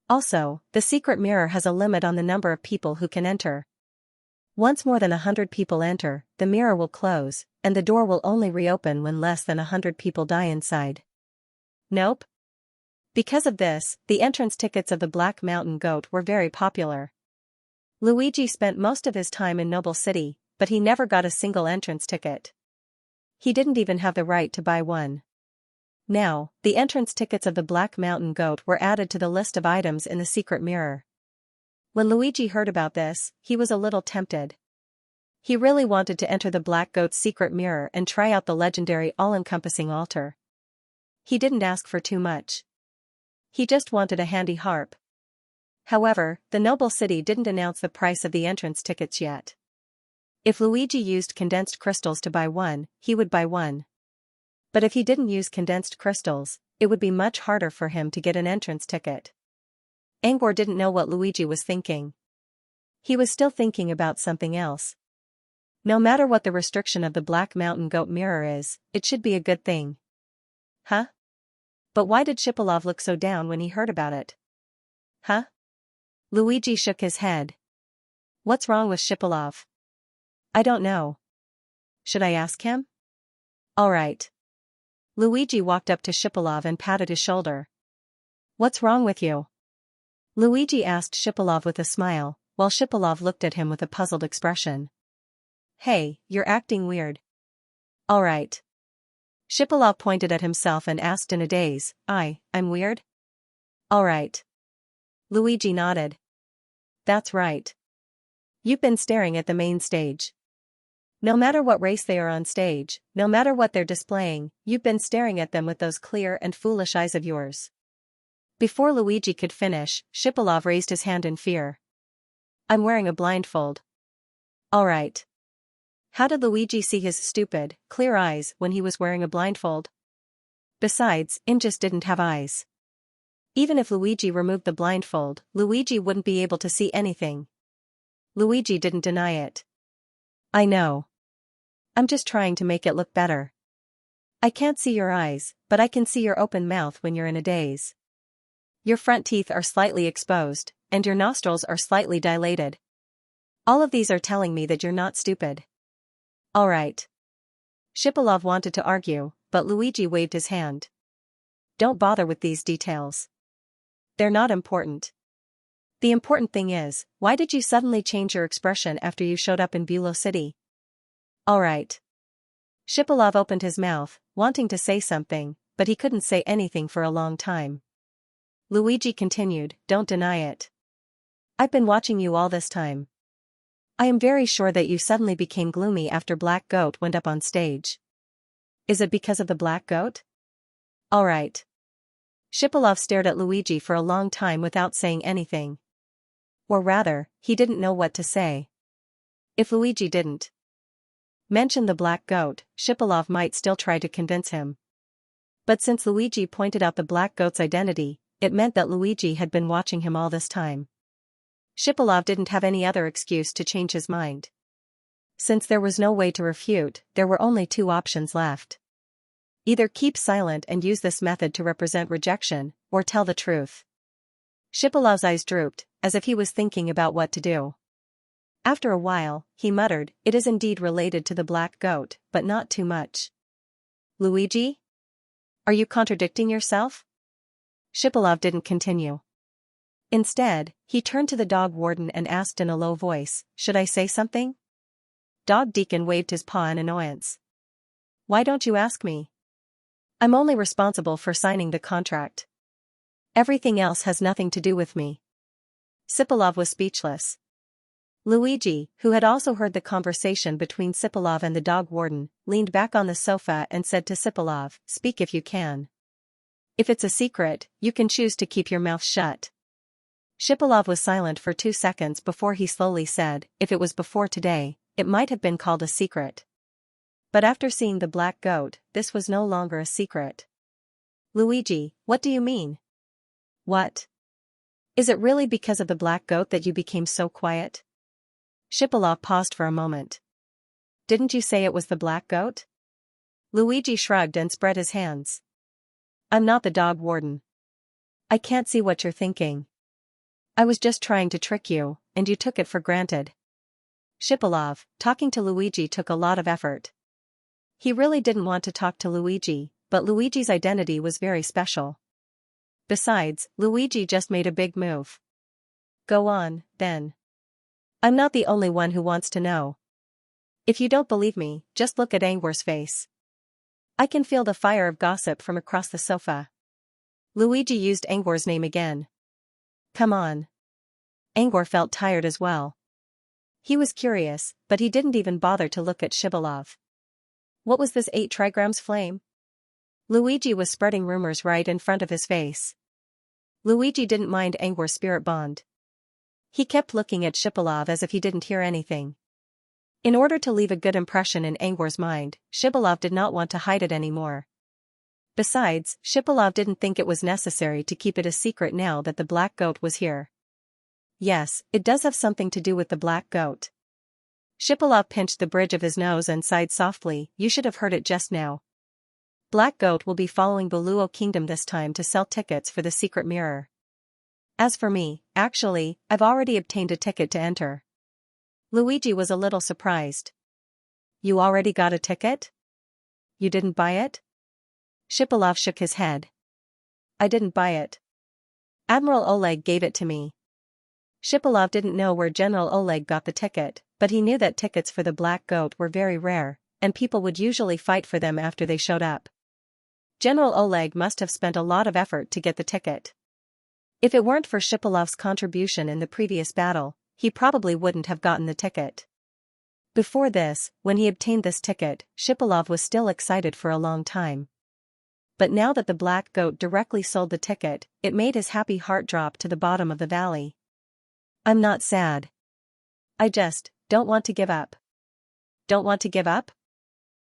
Also, the secret mirror has a limit on the number of people who can enter. Once more than 100 people enter, the mirror will close, and the door will only reopen when less than 100 people die inside. Nope. Because of this, the entrance tickets of the Black Mountain Goat were very popular. Luigi spent most of his time in Noble City, but he never got a single entrance ticket. He didn't even have the right to buy one. Now, the entrance tickets of the Black Mountain Goat were added to the list of items in the secret mirror. When Luigi heard about this, he was a little tempted. He really wanted to enter the Black Goat's secret mirror and try out the legendary all-encompassing altar. He didn't ask for too much. He just wanted a handy harp. However, the Noble City didn't announce the price of the entrance tickets yet. If Luigi used condensed crystals to buy one, he would buy one. But if he didn't use condensed crystals, it would be much harder for him to get an entrance ticket. Angor didn't know what Luigi was thinking. He was still thinking about something else. No matter what the restriction of the Black Mountain Goat mirror is, it should be a good thing. Huh? But why did Shipolov look so down when he heard about it? Huh? Luigi shook his head. What's wrong with Shipolov? I don't know. Should I ask him? All right. Luigi walked up to Shipolov and patted his shoulder. What's wrong with you? Luigi asked Shipolov with a smile, while Shipolov looked at him with a puzzled expression. Hey, you're acting weird. All right. Shipolov pointed at himself and asked in a daze, I'm weird? All right. Luigi nodded. That's right. You've been staring at the main stage. No matter what race they are on stage, no matter what they're displaying, you've been staring at them with those clear and foolish eyes of yours. Before Luigi could finish, Shipolov raised his hand in fear. I'm wearing a blindfold. All right. How did Luigi see his stupid, clear eyes when he was wearing a blindfold? Besides, Im just didn't have eyes. Even if Luigi removed the blindfold, Luigi wouldn't be able to see anything. Luigi didn't deny it. I know. I'm just trying to make it look better. I can't see your eyes, but I can see your open mouth when you're in a daze. Your front teeth are slightly exposed, and your nostrils are slightly dilated. All of these are telling me that you're not stupid. All right. Shipolov wanted to argue, but Luigi waved his hand. Don't bother with these details. They're not important. The important thing is, why did you suddenly change your expression after you showed up in Bulow City? All right. Shipolov opened his mouth, wanting to say something, but he couldn't say anything for a long time. Luigi continued, don't deny it. I've been watching you all this time. I am very sure that you suddenly became gloomy after Black Goat went up on stage. Is it because of the Black Goat? All right. Shipolov stared at Luigi for a long time without saying anything. Or rather, he didn't know what to say. If Luigi didn't mention the Black Goat, Shipolov might still try to convince him. But since Luigi pointed out the Black Goat's identity, it meant that Luigi had been watching him all this time. Shipolov didn't have any other excuse to change his mind. Since there was no way to refute, there were only two options left. Either keep silent and use this method to represent rejection, or tell the truth. Shipolov's eyes drooped, as if he was thinking about what to do. After a while, he muttered, it is indeed related to the Black Goat, but not too much. Luigi? Are you contradicting yourself? Shipolov didn't continue. Instead, he turned to the dog warden and asked in a low voice, should I say something? Dog Deacon waved his paw in annoyance. Why don't you ask me? I'm only responsible for signing the contract. Everything else has nothing to do with me. Shipolov was speechless. Luigi, who had also heard the conversation between Shipolov and the dog warden, leaned back on the sofa and said to Shipolov, speak if you can. If it's a secret, you can choose to keep your mouth shut. Shipolov was silent for 2 seconds before he slowly said, if it was before today, it might have been called a secret. But after seeing the Black Goat, this was no longer a secret. Luigi, what do you mean? What? Is it really because of the Black Goat that you became so quiet? Shipolov paused for a moment. Didn't you say it was the Black Goat? Luigi shrugged and spread his hands. I'm not the dog warden. I can't see what you're thinking. I was just trying to trick you, and you took it for granted. Shipolov, talking to Luigi took a lot of effort. He really didn't want to talk to Luigi, but Luigi's identity was very special. Besides, Luigi just made a big move. Go on, then. I'm not the only one who wants to know. If you don't believe me, just look at Angwar's face. I can feel the fire of gossip from across the sofa. Luigi used Angwar's name again. Come on. Angwar felt tired as well. He was curious, but he didn't even bother to look at Shipolov. What was this 8 trigrams flame? Luigi was spreading rumors right in front of his face. Luigi didn't mind Angwar's spirit bond. He kept looking at Shipolov as if he didn't hear anything. In order to leave a good impression in Angwar's mind, Shipolov did not want to hide it anymore. Besides, Shipolov didn't think it was necessary to keep it a secret now that the Black Goat was here. Yes, it does have something to do with the Black Goat. Shipolov pinched the bridge of his nose and sighed softly, you should have heard it just now. Black Goat will be following Buluo Kingdom this time to sell tickets for the secret mirror. As for me, actually, I've already obtained a ticket to enter. Luigi was a little surprised. You already got a ticket? You didn't buy it? Shipolov shook his head. I didn't buy it. Admiral Oleg gave it to me. Shipolov didn't know where General Oleg got the ticket, but he knew that tickets for the Black Goat were very rare, and people would usually fight for them after they showed up. General Oleg must have spent a lot of effort to get the ticket. If it weren't for Shipolov's contribution in the previous battle, he probably wouldn't have gotten the ticket. Before this, when he obtained this ticket, Shipolov was still excited for a long time. But now that the black goat directly sold the ticket, it made his happy heart drop to the bottom of the valley. I'm not sad. I just don't want to give up. Don't want to give up?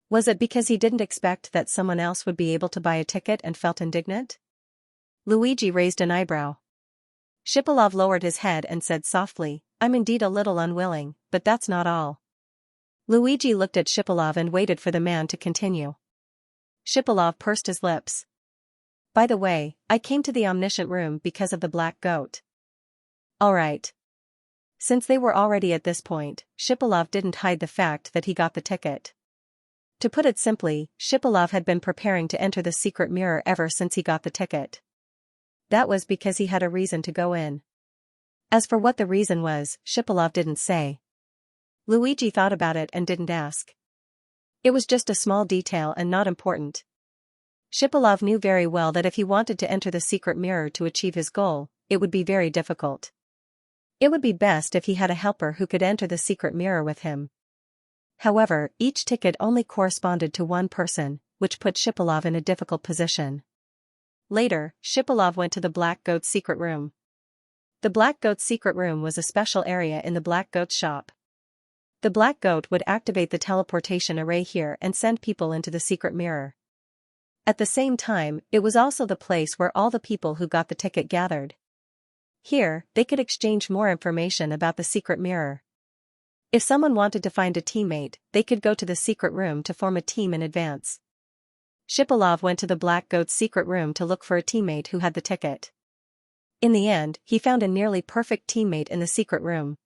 Was it because he didn't expect that someone else would be able to buy a ticket and felt indignant? Luigi raised an eyebrow. Shipalov lowered his head and said softly, I'm indeed a little unwilling, but that's not all. Luigi looked at Shipalov and waited for the man to continue. Shipalov pursed his lips. By the way, I came to the omniscient room because of the black goat. All right. Since they were already at this point, Shipalov didn't hide the fact that he got the ticket. To put it simply, Shipalov had been preparing to enter the secret mirror ever since he got the ticket. That was because he had a reason to go in. As for what the reason was, Shipalov didn't say. Luigi thought about it and didn't ask. It was just a small detail and not important. Shipalov knew very well that if he wanted to enter the secret mirror to achieve his goal, it would be very difficult. It would be best if he had a helper who could enter the secret mirror with him. However, each ticket only corresponded to one person, which put Shipalov in a difficult position. Later, Shipalov went to the Black Goat's secret room. The Black Goat's secret room was a special area in the Black Goat's shop. The Black Goat would activate the teleportation array here and send people into the secret mirror. At the same time, it was also the place where all the people who got the ticket gathered. Here, they could exchange more information about the secret mirror. If someone wanted to find a teammate, they could go to the secret room to form a team in advance. Shipalov went to the Black Goat's secret room to look for a teammate who had the ticket. In the end, he found a nearly perfect teammate in the secret room.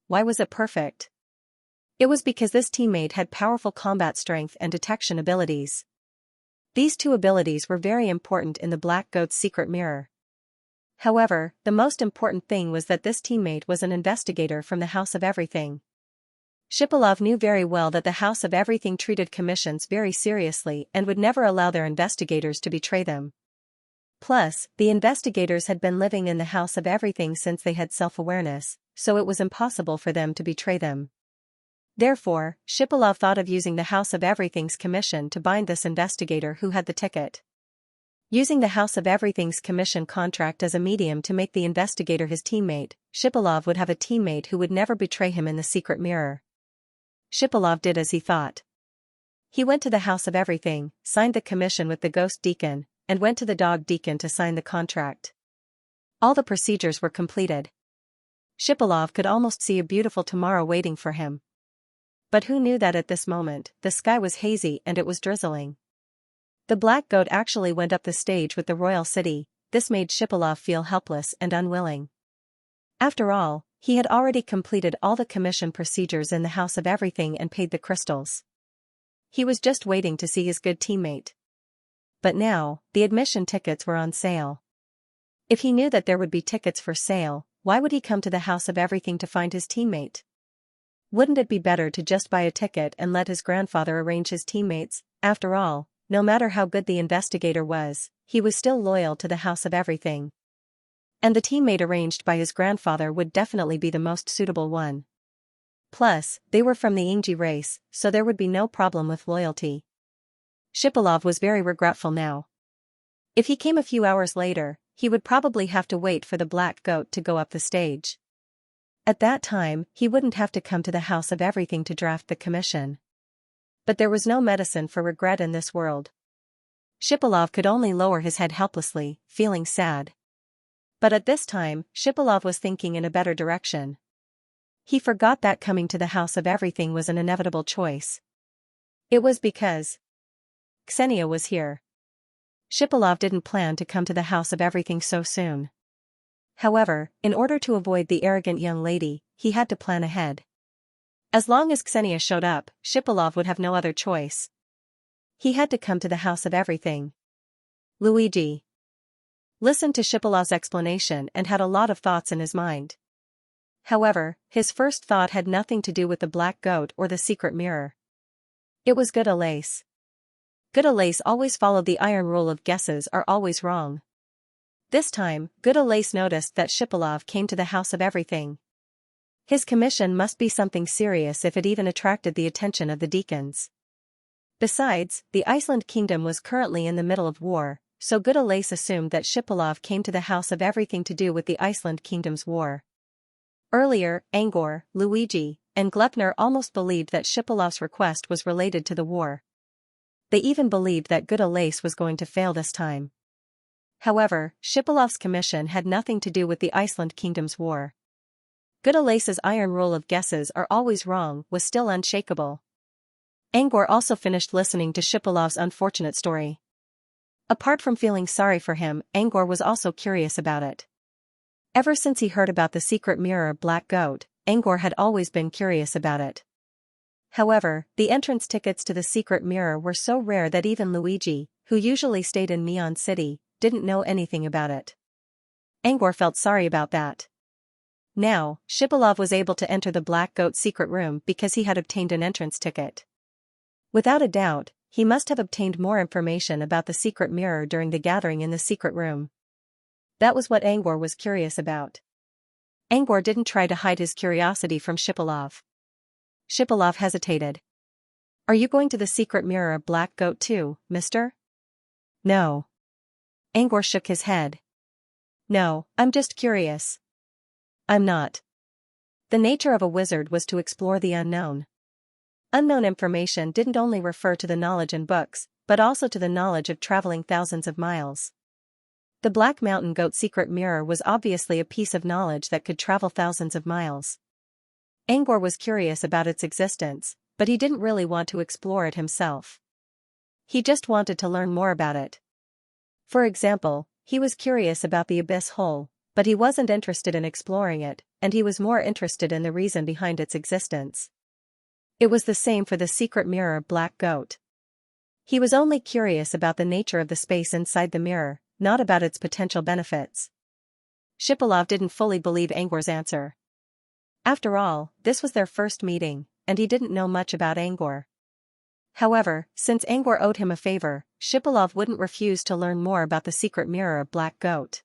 Why was it perfect? It was because this teammate had powerful combat strength and detection abilities. These two abilities were very important in the Black Goat's secret mirror. However, the most important thing was that this teammate was an investigator from the House of Everything. Shipalov knew very well that the House of Everything treated commissions very seriously and would never allow their investigators to betray them. Plus, the investigators had been living in the House of Everything since they had self-awareness, so it was impossible for them to betray them. Therefore, Shipalov thought of using the House of Everything's commission to bind this investigator who had the ticket. Using the House of Everything's commission contract as a medium to make the investigator his teammate, Shipalov would have a teammate who would never betray him in the secret mirror. Shipalov did as he thought. He went to the House of Everything, signed the commission with the Ghost Deacon, and went to the Dog Deacon to sign the contract. All the procedures were completed. Shipalov could almost see a beautiful tomorrow waiting for him. But who knew that at this moment, the sky was hazy and it was drizzling. The Black Goat actually went up the stage with the royal city. This made Shipalov feel helpless and unwilling. After all, he had already completed all the commission procedures in the House of Everything and paid the crystals. He was just waiting to see his good teammate. But now, the admission tickets were on sale. If he knew that there would be tickets for sale, why would he come to the House of Everything to find his teammate? Wouldn't it be better to just buy a ticket and let his grandfather arrange his teammates? After all, no matter how good the investigator was, he was still loyal to the House of Everything. And the teammate arranged by his grandfather would definitely be the most suitable one. Plus, they were from the Ingji race, so there would be no problem with loyalty. Shipalov was very regretful now. If he came a few hours later, he would probably have to wait for the Black Goat to go up the stage. At that time, he wouldn't have to come to the House of Everything to draft the commission. But there was no medicine for regret in this world. Shipalov could only lower his head helplessly, feeling sad. But at this time, Shipalov was thinking in a better direction. He forgot that coming to the House of Everything was an inevitable choice. It was because Xianxia was here. Shipalov didn't plan to come to the House of Everything so soon. However, in order to avoid the arrogant young lady, he had to plan ahead. As long as Xianxia showed up, Shipalov would have no other choice. He had to come to the House of Everything. Luigi listened to Shipalov's explanation and had a lot of thoughts in his mind. However, his first thought had nothing to do with the Black Goat or the secret mirror. It was good Alace. Good Alace always followed the iron rule of guesses are always wrong. This time, Good Alace noticed that Shipalov came to the House of Everything. His commission must be something serious if it even attracted the attention of the deacons. Besides, the Iceland kingdom was currently in the middle of war, so Good-Alace assumed that Shipolov came to the house of everything to do with the Iceland kingdom's war. Earlier, Angor, Luigi, and Glepner almost believed that Shipolov's request was related to the war. They even believed that Good-Alace was going to fail this time. However, Shipolov's commission had nothing to do with the Iceland kingdom's war. Good-Alace's iron rule of guesses are always wrong was still unshakable. Angor also finished listening to Shipolov's unfortunate story. Apart from feeling sorry for him, Angor was also curious about it. Ever since he heard about the secret mirror Black Goat, Angor had always been curious about it. However, the entrance tickets to the secret mirror were so rare that even Luigi, who usually stayed in Neon City, didn't know anything about it. Angor felt sorry about that. Now, Shipolov was able to enter the Black Goat secret room because he had obtained an entrance ticket. Without a doubt, he must have obtained more information about the secret mirror during the gathering in the secret room. That was what Angor was curious about. Angor didn't try to hide his curiosity from Shipolov. Shipolov hesitated. "Are you going to the secret mirror of Black Goat too, mister?" "No." Angor shook his head. "No, I'm just curious." "I'm not." The nature of a wizard was to explore the unknown. Unknown information didn't only refer to the knowledge in books, but also to the knowledge of traveling thousands of miles. The Black Mountain Goat secret mirror was obviously a piece of knowledge that could travel thousands of miles. Angor was curious about its existence, but he didn't really want to explore it himself. He just wanted to learn more about it. For example, he was curious about the abyss hole, but he wasn't interested in exploring it, and he was more interested in the reason behind its existence. It was the same for the secret mirror Black Goat. He was only curious about the nature of the space inside the mirror, not about its potential benefits. Shipolov didn't fully believe Angor's answer. After all, this was their first meeting, and he didn't know much about Angor. However, since Angor owed him a favor, Shipolov wouldn't refuse to learn more about the secret mirror of Black Goat.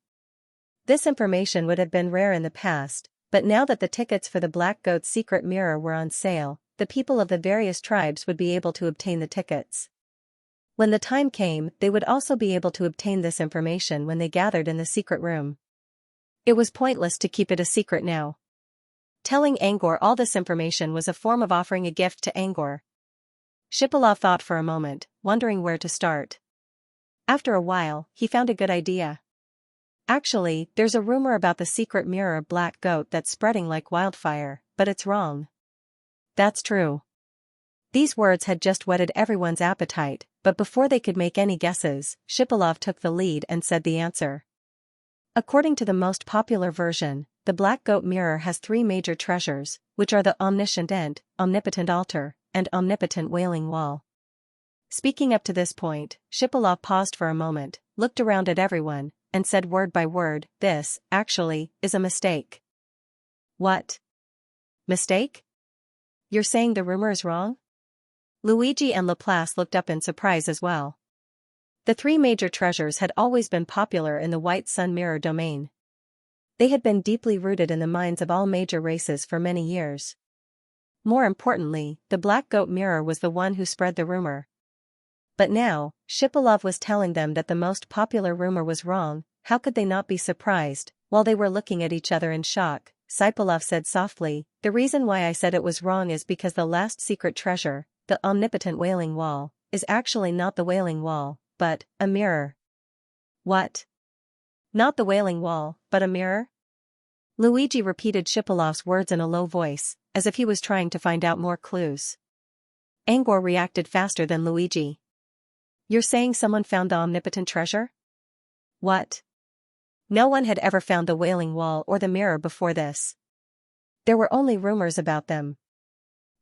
This information would have been rare in the past, but now that the tickets for the Black Goat's secret mirror were on sale, the people of the various tribes would be able to obtain the tickets. When the time came, they would also be able to obtain this information when they gathered in the secret room. It was pointless to keep it a secret now. Telling Angor all this information was a form of offering a gift to Angor. Shipolov thought for a moment, wondering where to start. After a while, he found a good idea. "Actually, there's a rumor about the secret mirror Black Goat that's spreading like wildfire, but it's wrong." "That's true." These words had just whetted everyone's appetite, but before they could make any guesses, Shipolov took the lead and said the answer. According to the most popular version, the Black Goat mirror has three major treasures, which are the omniscient end, omnipotent altar, and omnipotent wailing wall. Speaking up to this point, Shipolov paused for a moment, looked around at everyone, and said word by word, "This, actually, is a mistake." "What? Mistake? You're saying the rumor is wrong?" Luigi and Laplace looked up in surprise as well. The three major treasures had always been popular in the White Sun Mirror domain. They had been deeply rooted in the minds of all major races for many years. More importantly, the Black Goat mirror was the one who spread the rumor. But now, Shipolov was telling them that the most popular rumor was wrong. How could they not be surprised? While they were looking at each other in shock, Shipolov said softly, "The reason why I said it was wrong is because the last secret treasure, the omnipotent wailing wall, is actually not the wailing wall, but a mirror." "What? Not the wailing wall, but a mirror?" Luigi repeated Shipolov's words in a low voice, as if he was trying to find out more clues. Angor reacted faster than Luigi. "You're saying someone found the omnipotent treasure?" "What? No one had ever found the wailing wall or the mirror before this. There were only rumors about them."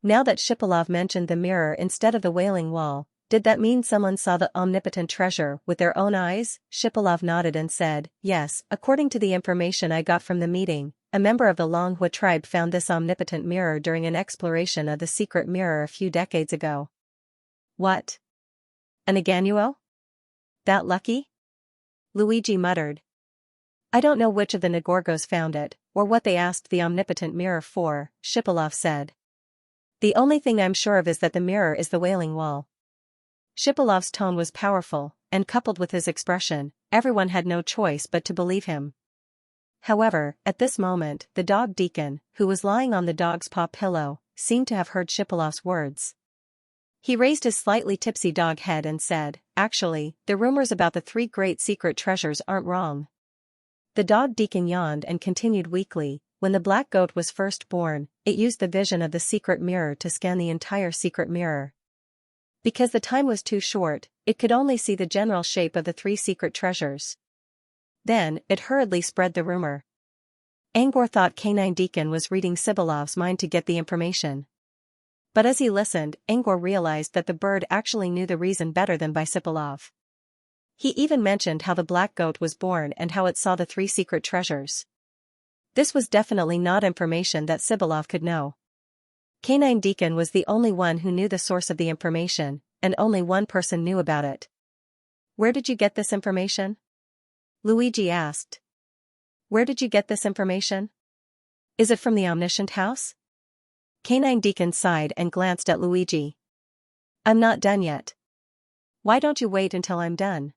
Now that Shipolov mentioned the mirror instead of the wailing wall, did that mean someone saw the omnipotent treasure with their own eyes? Shipolov nodded and said, "Yes, according to the information I got from the meeting, a member of the Longhua tribe found this omnipotent mirror during an exploration of the secret mirror a few decades ago." "What? An Iganuo? That lucky?" Luigi muttered. "I don't know which of the Ngorgos found it, or what they asked the omnipotent mirror for," Shipolov said. "The only thing I'm sure of is that the mirror is the wailing wall." Shipolov's tone was powerful, and coupled with his expression, everyone had no choice but to believe him. However, at this moment, the dog Deacon, who was lying on the dog's paw pillow, seemed to have heard Shipolov's words. He raised his slightly tipsy dog head and said, "Actually, the rumors about the 3 great secret treasures aren't wrong." The dog Deacon yawned and continued weakly, "When the black goat was first born, it used the vision of the secret mirror to scan the entire secret mirror. Because the time was too short, it could only see the general shape of the 3 secret treasures. Then, it hurriedly spread the rumor." Angor thought Canine Deacon was reading Sibilov's mind to get the information. But as he listened, Angor realized that the bird actually knew the reason better than by Sibilov. He even mentioned how the black goat was born and how it saw the 3 secret treasures. This was definitely not information that Sibilov could know. Canine Deacon was the only one who knew the source of the information, and only one person knew about it. "Where did you get this information?" Luigi asked. "Where did you get this information? Is it from the omniscient house?" Canine Deacon sighed and glanced at Luigi. "I'm not done yet." "Why don't you wait until I'm done?"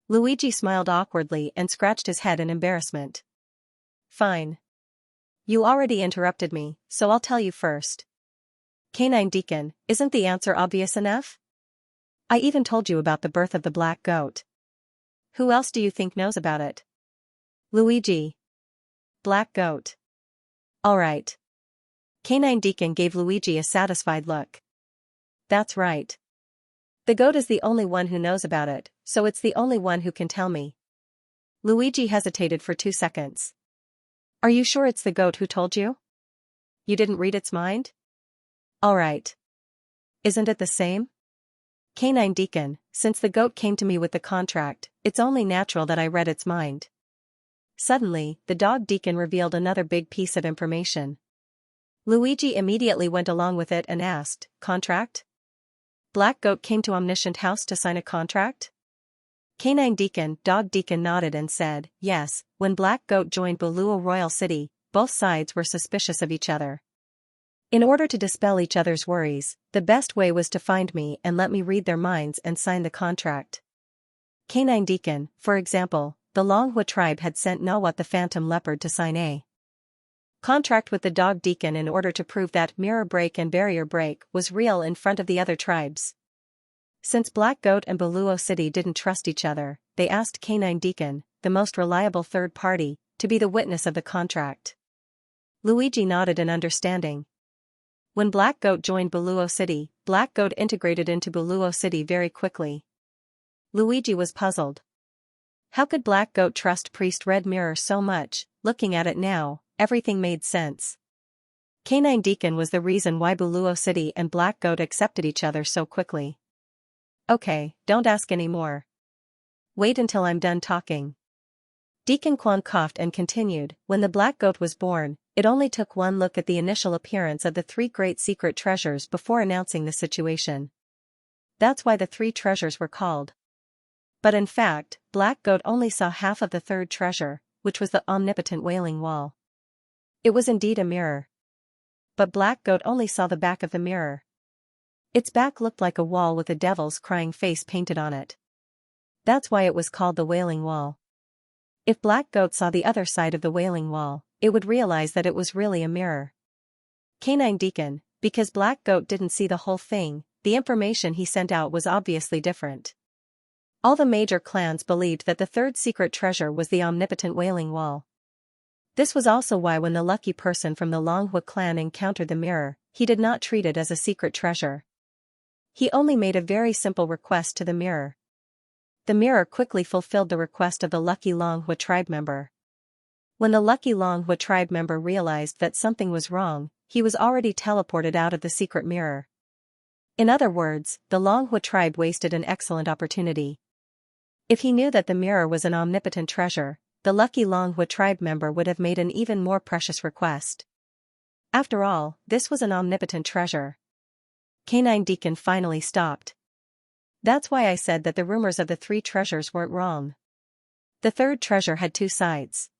Luigi smiled awkwardly and scratched his head in embarrassment. "Fine. You already interrupted me, so I'll tell you first. Canine Deacon, isn't the answer obvious enough? I even told you about the birth of the black goat. Who else do you think knows about it?" "Luigi." "Black goat. All right." Canine Deacon gave Luigi a satisfied look. "That's right. The goat is the only one who knows about it, so it's the only one who can tell me." Luigi hesitated for 2 seconds. "Are you sure it's the goat who told you? You didn't read its mind?" "All right. Isn't it the same? Canine Deacon, since the goat came to me with the contract, it's only natural that I read its mind." Suddenly, the dog Deacon revealed another big piece of information. Luigi immediately went along with it and asked, "Contract? Black goat came to Omniscient House to sign a contract?" Canine Deacon, dog Deacon nodded and said, "Yes, when Black Goat joined Buluo Royal City, both sides were suspicious of each other. In order to dispel each other's worries, the best way was to find me and let me read their minds and sign the contract. Canine Deacon, for example, the Longhua tribe had sent Nawat the Phantom Leopard to sign a contract with the dog Deacon in order to prove that mirror break and barrier break was real in front of the other tribes. Since Black Goat and Buluo City didn't trust each other, they asked Canine Deacon, the most reliable third party, to be the witness of the contract." Luigi nodded in understanding. When Black Goat joined Buluo City, Black Goat integrated into Buluo City very quickly. Luigi was puzzled. How could Black Goat trust Priest Red Mirror so much? Looking at it now, everything made sense. Canine Deacon was the reason why Buluo City and Black Goat accepted each other so quickly. "Okay, don't ask any more. Wait until I'm done talking." Deacon Quan coughed and continued, "When the black goat was born, it only took one look at the initial appearance of the 3 great secret treasures before announcing the situation. That's why the 3 treasures were called. But in fact, Black Goat only saw half of the 3rd treasure, which was the omnipotent Wailing Wall. It was indeed a mirror. But Black Goat only saw the back of the mirror. Its back looked like a wall with a devil's crying face painted on it. That's why it was called the Wailing Wall. If Black Goat saw the other side of the Wailing Wall, it would realize that it was really a mirror. Canine Deacon, because Black Goat didn't see the whole thing, the information he sent out was obviously different. All the major clans believed that the 3rd secret treasure was the omnipotent Wailing Wall. This was also why when the lucky person from the Longhua clan encountered the mirror, he did not treat it as a secret treasure. He only made a very simple request to the mirror. The mirror quickly fulfilled the request of the lucky Longhua tribe member. When the lucky Longhua tribe member realized that something was wrong, he was already teleported out of the secret mirror. In other words, the Longhua tribe wasted an excellent opportunity. If he knew that the mirror was an omnipotent treasure, the lucky Longhua tribe member would have made an even more precious request. After all, this was an omnipotent treasure. Canine Deacon finally stopped. That's why I said that the rumors of the 3 treasures weren't wrong. The 3rd treasure had 2 sides.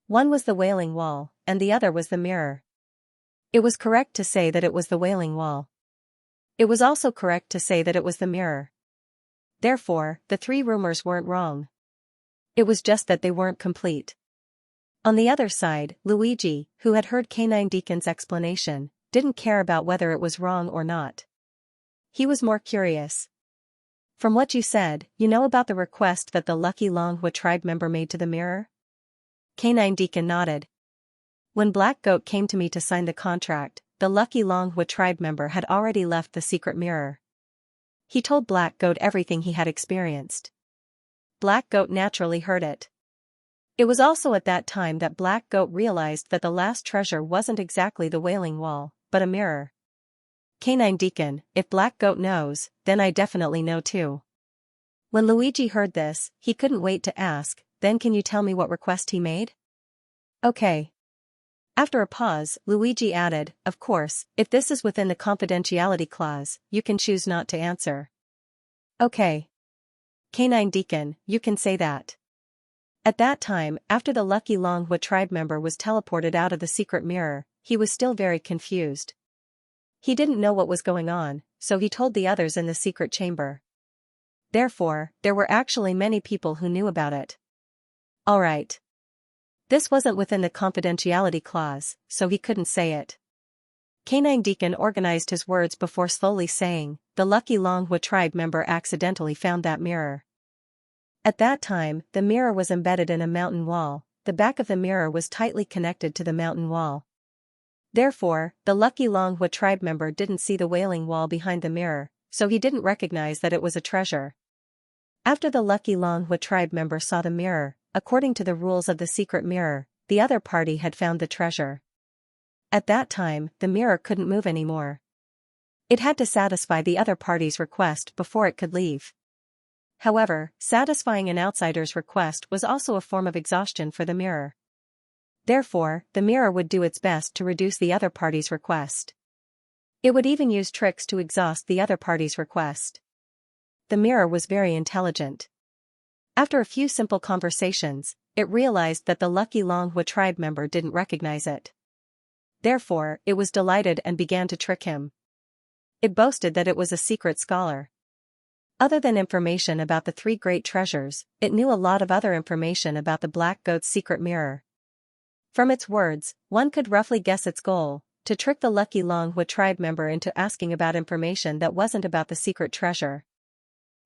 One was the Wailing Wall, and the other was the mirror. It was correct to say that it was the Wailing Wall. It was also correct to say that it was the mirror. Therefore, the three rumors weren't wrong. It was just that they weren't complete. On the other side, Luigi, who had heard Canine Deacon's explanation, didn't care about whether it was wrong or not. He was more curious. From what you said, you know about the request that the Lucky Longhua tribe member made to the mirror? Canine Deacon nodded. When Black Goat came to me to sign the contract, the Lucky Longhua tribe member had already left the secret mirror. He told Black Goat everything he had experienced. Black Goat naturally heard it. It was also at that time that Black Goat realized that the last treasure wasn't exactly the Wailing Wall, but a mirror. Canine Deacon, if Black Goat knows, then I definitely know too. When Luigi heard this, he couldn't wait to ask, then can you tell me what request he made? Okay. After a pause, Luigi added, of course, if this is within the confidentiality clause, you can choose not to answer. Okay. Canine Deacon, you can say that. At that time, after the Lucky Longhua tribe member was teleported out of the secret mirror, he was still very confused. He didn't know what was going on, so he told the others in the secret chamber. Therefore, there were actually many people who knew about it. Alright. This wasn't within the confidentiality clause, so he couldn't say it. Canine Deacon organized his words before slowly saying, the Lucky Longhua tribe member accidentally found that mirror. At that time, the mirror was embedded in a mountain wall, the back of the mirror was tightly connected to the mountain wall. Therefore, the Lucky Longhua tribe member didn't see the Wailing Wall behind the mirror, so he didn't recognize that it was a treasure. After the Lucky Longhua tribe member saw the mirror, according to the rules of the secret mirror, the other party had found the treasure. At that time, the mirror couldn't move anymore. It had to satisfy the other party's request before it could leave. However, satisfying an outsider's request was also a form of exhaustion for the mirror. Therefore, the mirror would do its best to reduce the other party's request. It would even use tricks to exhaust the other party's request. The mirror was very intelligent. After a few simple conversations, it realized that the Lucky Longhua tribe member didn't recognize it. Therefore, it was delighted and began to trick him. It boasted that it was a secret scholar. Other than information about the three great treasures, it knew a lot of other information about the Black Goat's secret mirror. From its words, one could roughly guess its goal, to trick the Lucky Longhua tribe member into asking about information that wasn't about the secret treasure.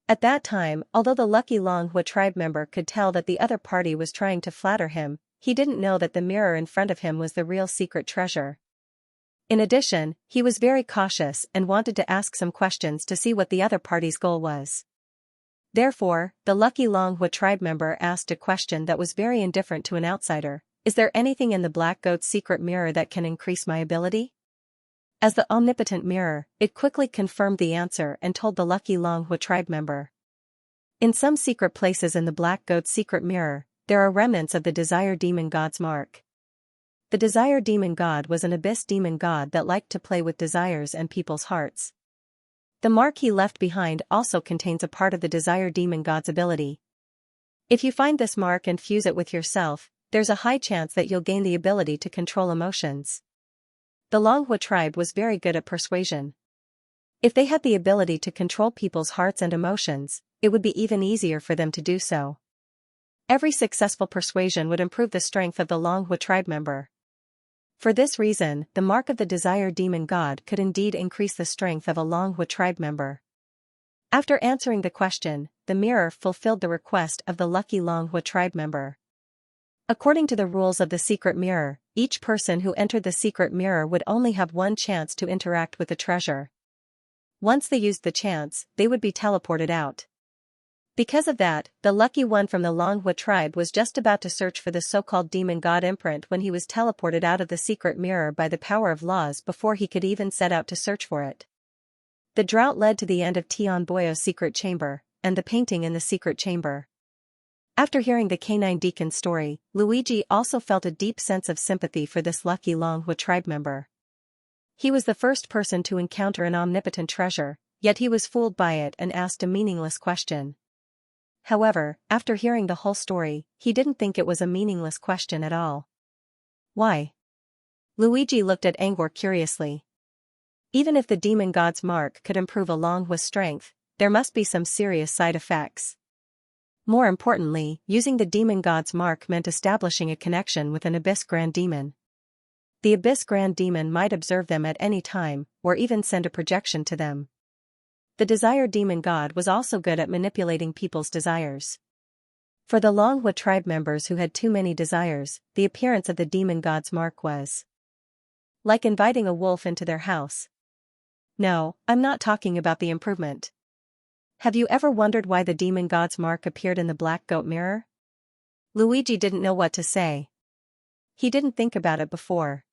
At that time, although the Lucky Longhua tribe member could tell that the other party was trying to flatter him, he didn't know that the mirror in front of him was the real secret treasure. In addition, he was very cautious and wanted to ask some questions to see what the other party's goal was. Therefore, the Lucky Longhua tribe member asked a question that was very indifferent to an outsider. Is there anything in the Black Goat's secret mirror that can increase my ability? As the omnipotent mirror, it quickly confirmed the answer and told the Lucky Longhua tribe member. In some secret places in the Black Goat's secret mirror, there are remnants of the Desire Demon God's mark. The Desire Demon God was an abyss demon god that liked to play with desires and people's hearts. The mark he left behind also contains a part of the Desire Demon God's ability. If you find this mark and fuse it with yourself, there's a high chance that you'll gain the ability to control emotions. The Longhua tribe was very good at persuasion. If they had the ability to control people's hearts and emotions, it would be even easier for them to do so. Every successful persuasion would improve the strength of the Longhua tribe member. For this reason, the mark of the Desire Demon God could indeed increase the strength of a Longhua tribe member. After answering the question, the mirror fulfilled the request of the Lucky Longhua tribe member. According to the rules of the secret mirror, each person who entered the secret mirror would only have one chance to interact with the treasure. Once they used the chance, they would be teleported out. Because of that, the lucky one from the Longhua tribe was just about to search for the so-called demon god imprint when he was teleported out of the secret mirror by the power of laws before he could even set out to search for it. The drought led to the end of Tian Boyo's secret chamber, and the painting in the secret chamber. After hearing the Canine Deacon's story, Luigi also felt a deep sense of sympathy for this lucky Longhua tribe member. He was the first person to encounter an omnipotent treasure, yet he was fooled by it and asked a meaningless question. However, after hearing the whole story, he didn't think it was a meaningless question at all. Why? Luigi looked at Angor curiously. Even if the demon god's mark could improve along with strength, there must be some serious side effects. More importantly, using the demon god's mark meant establishing a connection with an Abyss Grand Demon. The Abyss Grand Demon might observe them at any time, or even send a projection to them. The Desire Demon God was also good at manipulating people's desires. For the Longhua tribe members who had too many desires, the appearance of the demon god's mark was like inviting a wolf into their house. No, I'm not talking about the improvement. Have you ever wondered why the demon god's mark appeared in the black goat mirror? Luigi didn't know what to say. He didn't think about it before.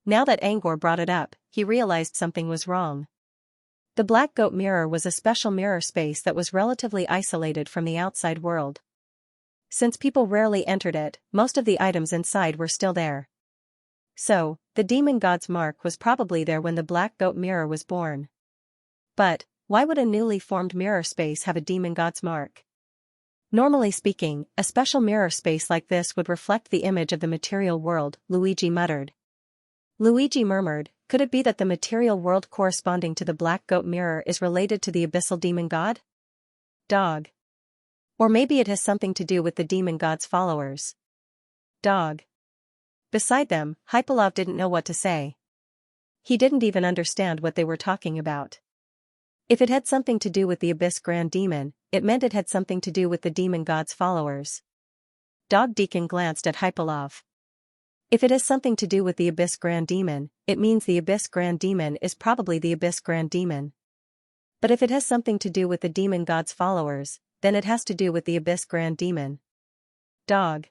Now that Angor brought it up, he realized something was wrong. The black goat mirror was a special mirror space that was relatively isolated from the outside world. Since people rarely entered it, most of the items inside were still there. So, the demon god's mark was probably there when the black goat mirror was born. But, why would a newly formed mirror space have a demon god's mark? Normally speaking, a special mirror space like this would reflect the image of the material world, Luigi muttered. Luigi murmured, could it be that the material world corresponding to the black goat mirror is related to the abyssal demon god? Dog. Or maybe it has something to do with the demon god's followers. Dog. Beside them, Hypalov didn't know what to say. He didn't even understand what they were talking about. If it had something to do with the Abyss Grand Demon, it meant it had something to do with the demon god's followers. Dog Deacon glanced at Hypalov. If it has something to do with the Abyss Grand Demon, it means the Abyss Grand Demon is probably the Abyss Grand Demon. But if it has something to do with the demon god's followers, then it has to do with the Abyss Grand Demon. Dog.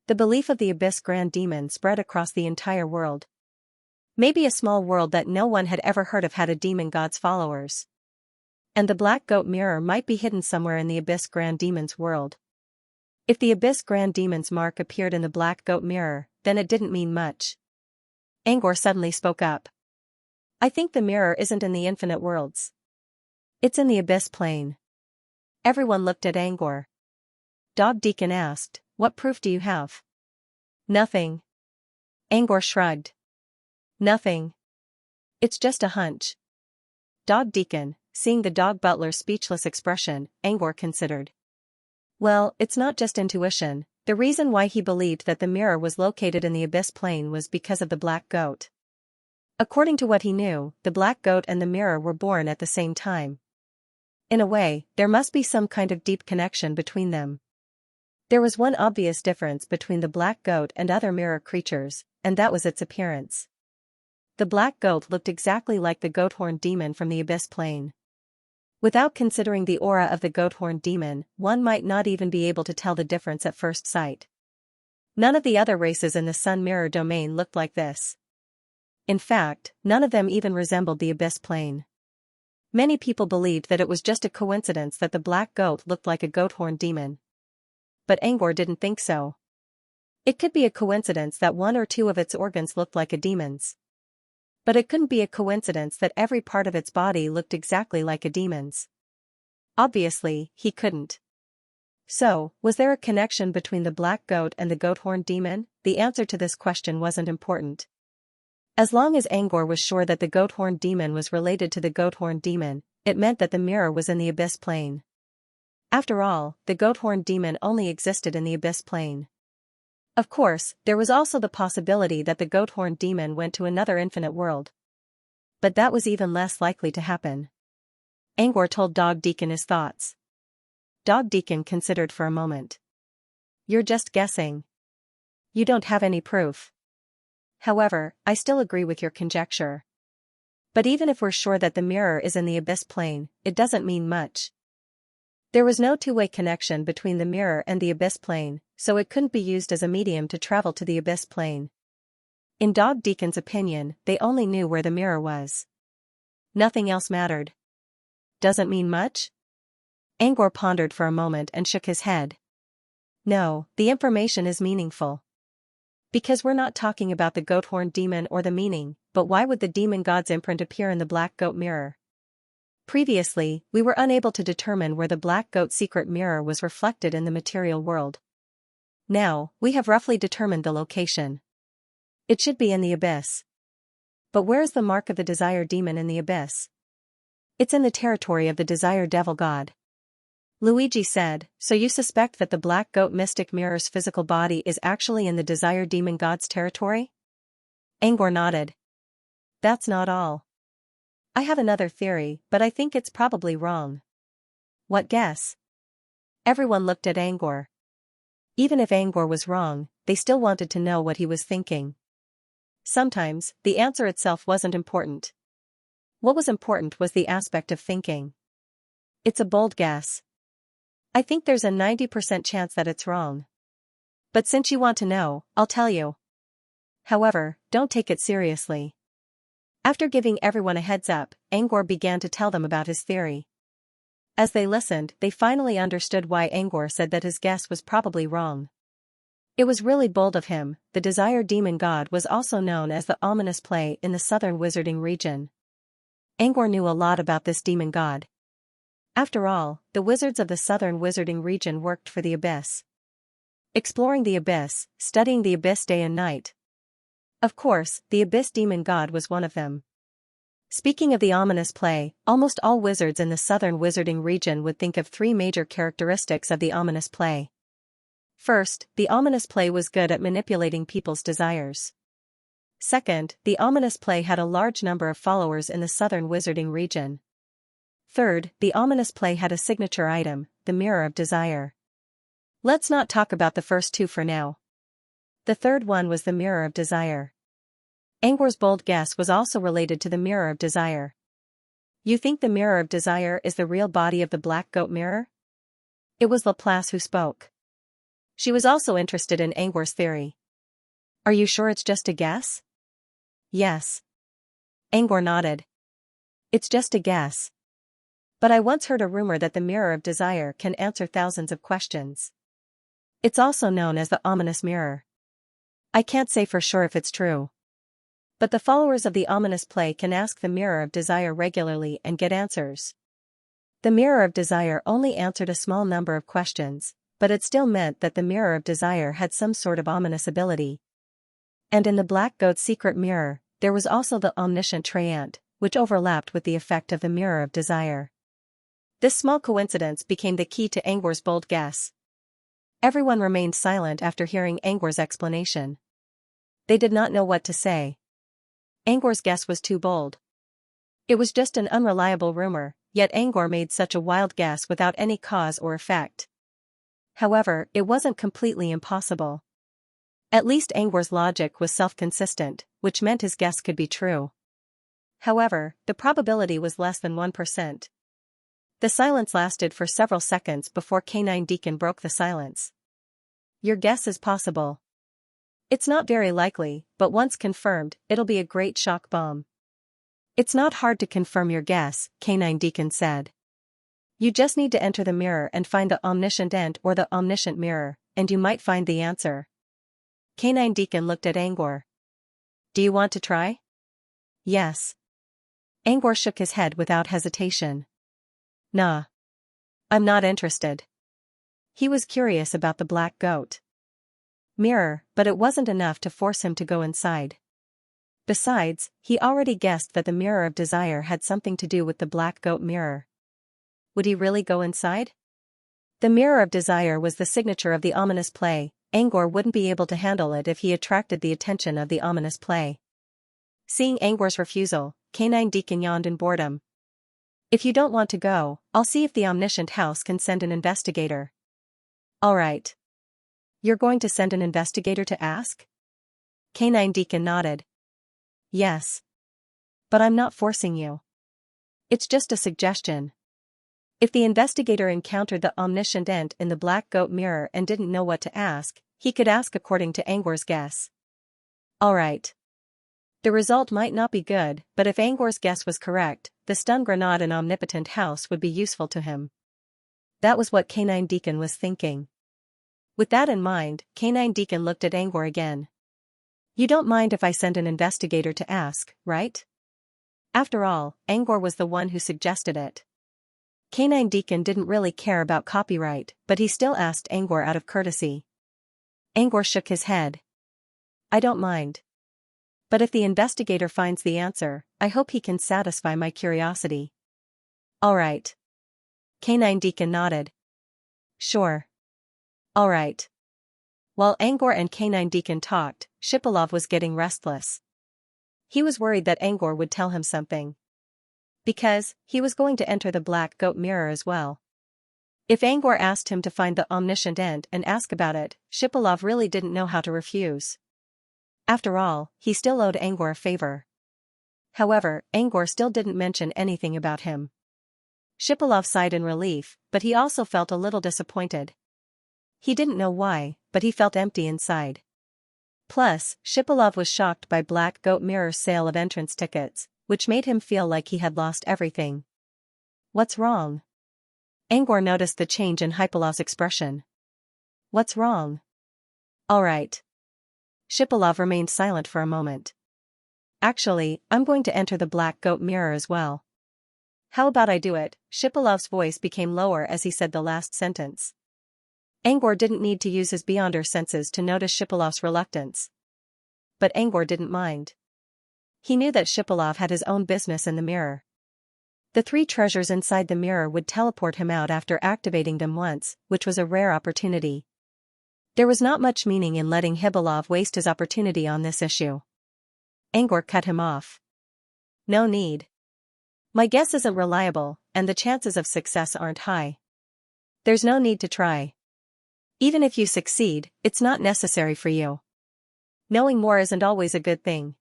The belief of the Abyss Grand Demon spread across the entire world. Maybe a small world that no one had ever heard of had a demon god's followers. And the black goat mirror might be hidden somewhere in the Abyss Grand Demon's world. If the Abyss Grand Demon's mark appeared in the black goat mirror, then it didn't mean much. Angor suddenly spoke up. I think the mirror isn't in the infinite worlds. It's in the abyss plane. Everyone looked at Angor. Dog Deacon asked, what proof do you have? Nothing. Angor shrugged. Nothing. It's just a hunch. Dog Deacon, seeing the dog butler's speechless expression, Angor considered. Well, it's not just intuition. The reason why he believed that the mirror was located in the abyss plane was because of the black goat. According to what he knew, the black goat and the mirror were born at the same time. In a way, there must be some kind of deep connection between them. There was one obvious difference between the black goat and other mirror creatures, and that was its appearance. The black goat looked exactly like the goat-horned demon from the abyss plane. Without considering the aura of the goat-horned demon, one might not even be able to tell the difference at first sight. None of the other races in the Sun Mirror domain looked like this. In fact, none of them even resembled the abyss plane. Many people believed that it was just a coincidence that the black goat looked like a goat-horned demon. But Angor didn't think so. It could be a coincidence that one or two of its organs looked like a demon's. But it couldn't be a coincidence that every part of its body looked exactly like a demon's. Obviously, he couldn't. So, was there a connection between the black goat and the goat-horned demon? The answer to this question wasn't important. As long as Angor was sure that the goat-horned demon was related to the goat-horned demon, it meant that the mirror was in the abyss plane. After all, the goat-horned demon only existed in the abyss plane. Of course, there was also the possibility that the goat-horned demon went to another infinite world. But that was even less likely to happen. Angor told Dog Deacon his thoughts. Dog Deacon considered for a moment. You're just guessing. You don't have any proof. However, I still agree with your conjecture. But even if we're sure that the mirror is in the abyss plane, it doesn't mean much. There was no two-way connection between the mirror and the abyss plane, so it couldn't be used as a medium to travel to the abyss plane. In Dog Deacon's opinion, they only knew where the mirror was. Nothing else mattered. Doesn't mean much? Angor pondered for a moment and shook his head. No, the information is meaningful. Because we're not talking about the goat-horned demon or the meaning, but why would the demon god's imprint appear in the black goat mirror? Previously, we were unable to determine where the black goat secret mirror was reflected in the material world. Now, we have roughly determined the location. It should be in the abyss. But where's the mark of the desire demon in the abyss? It's in the territory of the desire devil god. Luigi said, so you suspect that the black goat mystic mirror's physical body is actually in the desire demon god's territory? Angor nodded. That's not all. I have another theory, but I think it's probably wrong. What guess? Everyone looked at Angor. Even if Angor was wrong, they still wanted to know what he was thinking. Sometimes, the answer itself wasn't important. What was important was the aspect of thinking. It's a bold guess. I think there's a 90% chance that it's wrong. But since you want to know, I'll tell you. However, don't take it seriously. After giving everyone a heads up, Angor began to tell them about his theory. As they listened, they finally understood why Angor said that his guess was probably wrong. It was really bold of him. The desire demon god was also known as the ominous play in the southern wizarding region. Angor knew a lot about this demon god. After all, the wizards of the southern wizarding region worked for the abyss. Exploring the abyss, studying the abyss day and night. Of course, the abyss demon god was one of them. Speaking of the ominous play, almost all wizards in the southern wizarding region would think of three major characteristics of the ominous play. First, the ominous play was good at manipulating people's desires. Second, the ominous play had a large number of followers in the southern wizarding region. Third, the ominous play had a signature item, the Mirror of Desire. Let's not talk about the first two for now. The third one was the Mirror of Desire. Angor's bold guess was also related to the Mirror of Desire. You think the Mirror of Desire is the real body of the black goat mirror? It was Laplace who spoke. She was also interested in Angor's theory. Are you sure it's just a guess? Yes. Angor nodded. It's just a guess. But I once heard a rumor that the Mirror of Desire can answer thousands of questions. It's also known as the ominous mirror. I can't say for sure if it's true. But the followers of the ominous play can ask the Mirror of Desire regularly and get answers. The Mirror of Desire only answered a small number of questions, but it still meant that the Mirror of Desire had some sort of ominous ability. And in the black goat's secret mirror, there was also the omniscient treant, which overlapped with the effect of the Mirror of Desire. This small coincidence became the key to Angor's bold guess. Everyone remained silent after hearing Angor's explanation. They did not know what to say. Angor's guess was too bold. It was just an unreliable rumor, yet Angor made such a wild guess without any cause or effect. However, it wasn't completely impossible. At least Angor's logic was self-consistent, which meant his guess could be true. However, the probability was less than 1%. The silence lasted for several seconds before Canine Deacon broke the silence. Your guess is possible. It's not very likely, but once confirmed, it'll be a great shock bomb. It's not hard to confirm your guess, Canine Deacon said. You just need to enter the mirror and find the omniscient ent or the omniscient mirror, and you might find the answer. Canine Deacon looked at Angor. Do you want to try? Yes. Angor shook his head without hesitation. Nah. I'm not interested. He was curious about the black goat mirror, but it wasn't enough to force him to go inside. Besides, he already guessed that the Mirror of Desire had something to do with the black goat mirror. Would he really go inside? The Mirror of Desire was the signature of the ominous play. Angor wouldn't be able to handle it if he attracted the attention of the ominous play. Seeing Angor's refusal, Canine Deacon yawned in boredom. If you don't want to go, I'll see if the omniscient house can send an investigator. All right. You're going to send an investigator to ask? Canine Deacon nodded. Yes. But I'm not forcing you. It's just a suggestion. If the investigator encountered the omniscient ent in the black goat mirror and didn't know what to ask, he could ask according to Angor's guess. All right. The result might not be good, but if Angor's guess was correct, the stun grenade in omnipotent house would be useful to him. That was what Canine Deacon was thinking. With that in mind, Canine Deacon looked at Angor again. You don't mind if I send an investigator to ask, right? After all, Angor was the one who suggested it. Canine Deacon didn't really care about copyright, but he still asked Angor out of courtesy. Angor shook his head. I don't mind. But if the investigator finds the answer, I hope he can satisfy my curiosity. All right. Canine Deacon nodded. Sure. All right. While Angor and Canine Deacon talked, Shipilov was getting restless. He was worried that Angor would tell him something. Because, he was going to enter the Black Goat Mirror as well. If Angor asked him to find the omniscient end and ask about it, Shipilov really didn't know how to refuse. After all, he still owed Angor a favor. However, Angor still didn't mention anything about him. Shipilov sighed in relief, but he also felt a little disappointed. He didn't know why, but he felt empty inside. Plus, Shipilov was shocked by Black Goat Mirror's sale of entrance tickets, which made him feel like he had lost everything. What's wrong? Angor noticed the change in Shipilov's expression. What's wrong? All right. Shipilov remained silent for a moment. Actually, I'm going to enter the Black Goat Mirror as well. How about I do it? Shipilov's voice became lower as he said the last sentence. Angor didn't need to use his beyonder senses to notice Shipilov's reluctance. But Angor didn't mind. He knew that Shipilov had his own business in the mirror. The 3 treasures inside the mirror would teleport him out after activating them once, which was a rare opportunity. There was not much meaning in letting Shibilov waste his opportunity on this issue. Angor cut him off. No need. My guess isn't reliable, and the chances of success aren't high. There's no need to try. Even if you succeed, it's not necessary for you. Knowing more isn't always a good thing.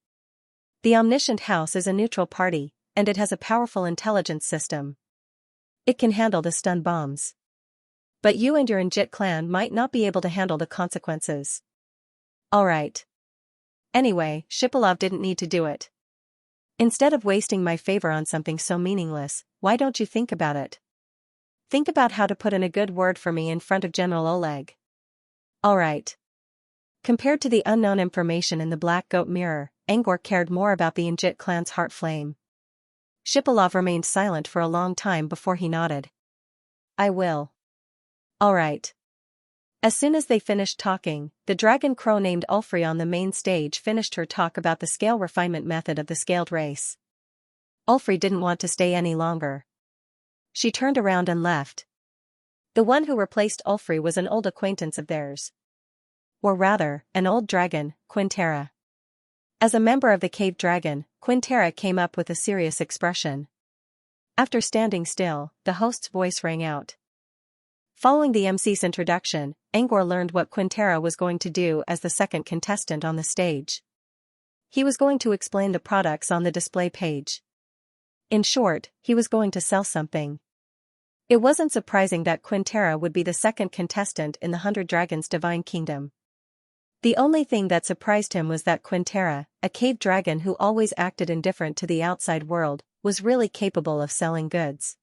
The Omniscient House is a neutral party, and it has a powerful intelligence system. It can handle the stun bombs. But you and your Injit clan might not be able to handle the consequences. Alright. Anyway, Shipilov didn't need to do it. Instead of wasting my favor on something so meaningless, why don't you think about it? Think about how to put in a good word for me in front of General Oleg. Alright. Compared to the unknown information in the Black Goat Mirror, Angor cared more about the Injit clan's heart flame. Shipilov remained silent for a long time before he nodded. I will. Alright. As soon as they finished talking, the dragon crow named Ulfri on the main stage finished her talk about the scale refinement method of the scaled race. Ulfri didn't want to stay any longer. She turned around and left. The one who replaced Ulfri was an old acquaintance of theirs. Or rather, an old dragon, Quintera. As a member of the cave dragon, Quintera came up with a serious expression. After standing still, the host's voice rang out. Following the MC's introduction, Angor learned what Quintera was going to do as the second contestant on the stage. He was going to explain the products on the display page. In short, he was going to sell something. It wasn't surprising that Quintera would be the second contestant in the 100 Dragons Divine Kingdom. The only thing that surprised him was that Quintera, a cave dragon who always acted indifferent to the outside world, was really capable of selling goods.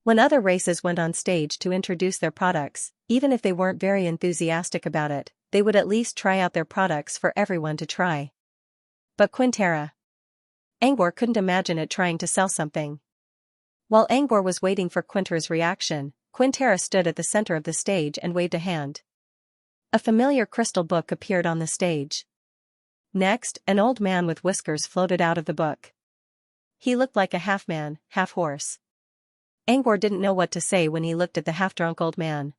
When other races went on stage to introduce their products, even if they weren't very enthusiastic about it, they would at least try out their products for everyone to try. But Quintera. Angor couldn't imagine it trying to sell something. While Angor was waiting for Quintera's reaction, Quintera stood at the center of the stage and waved a hand. A familiar crystal book appeared on the stage. Next, an old man with whiskers floated out of the book. He looked like a half-man, half-horse. Angor didn't know what to say when he looked at the half-drunk old man.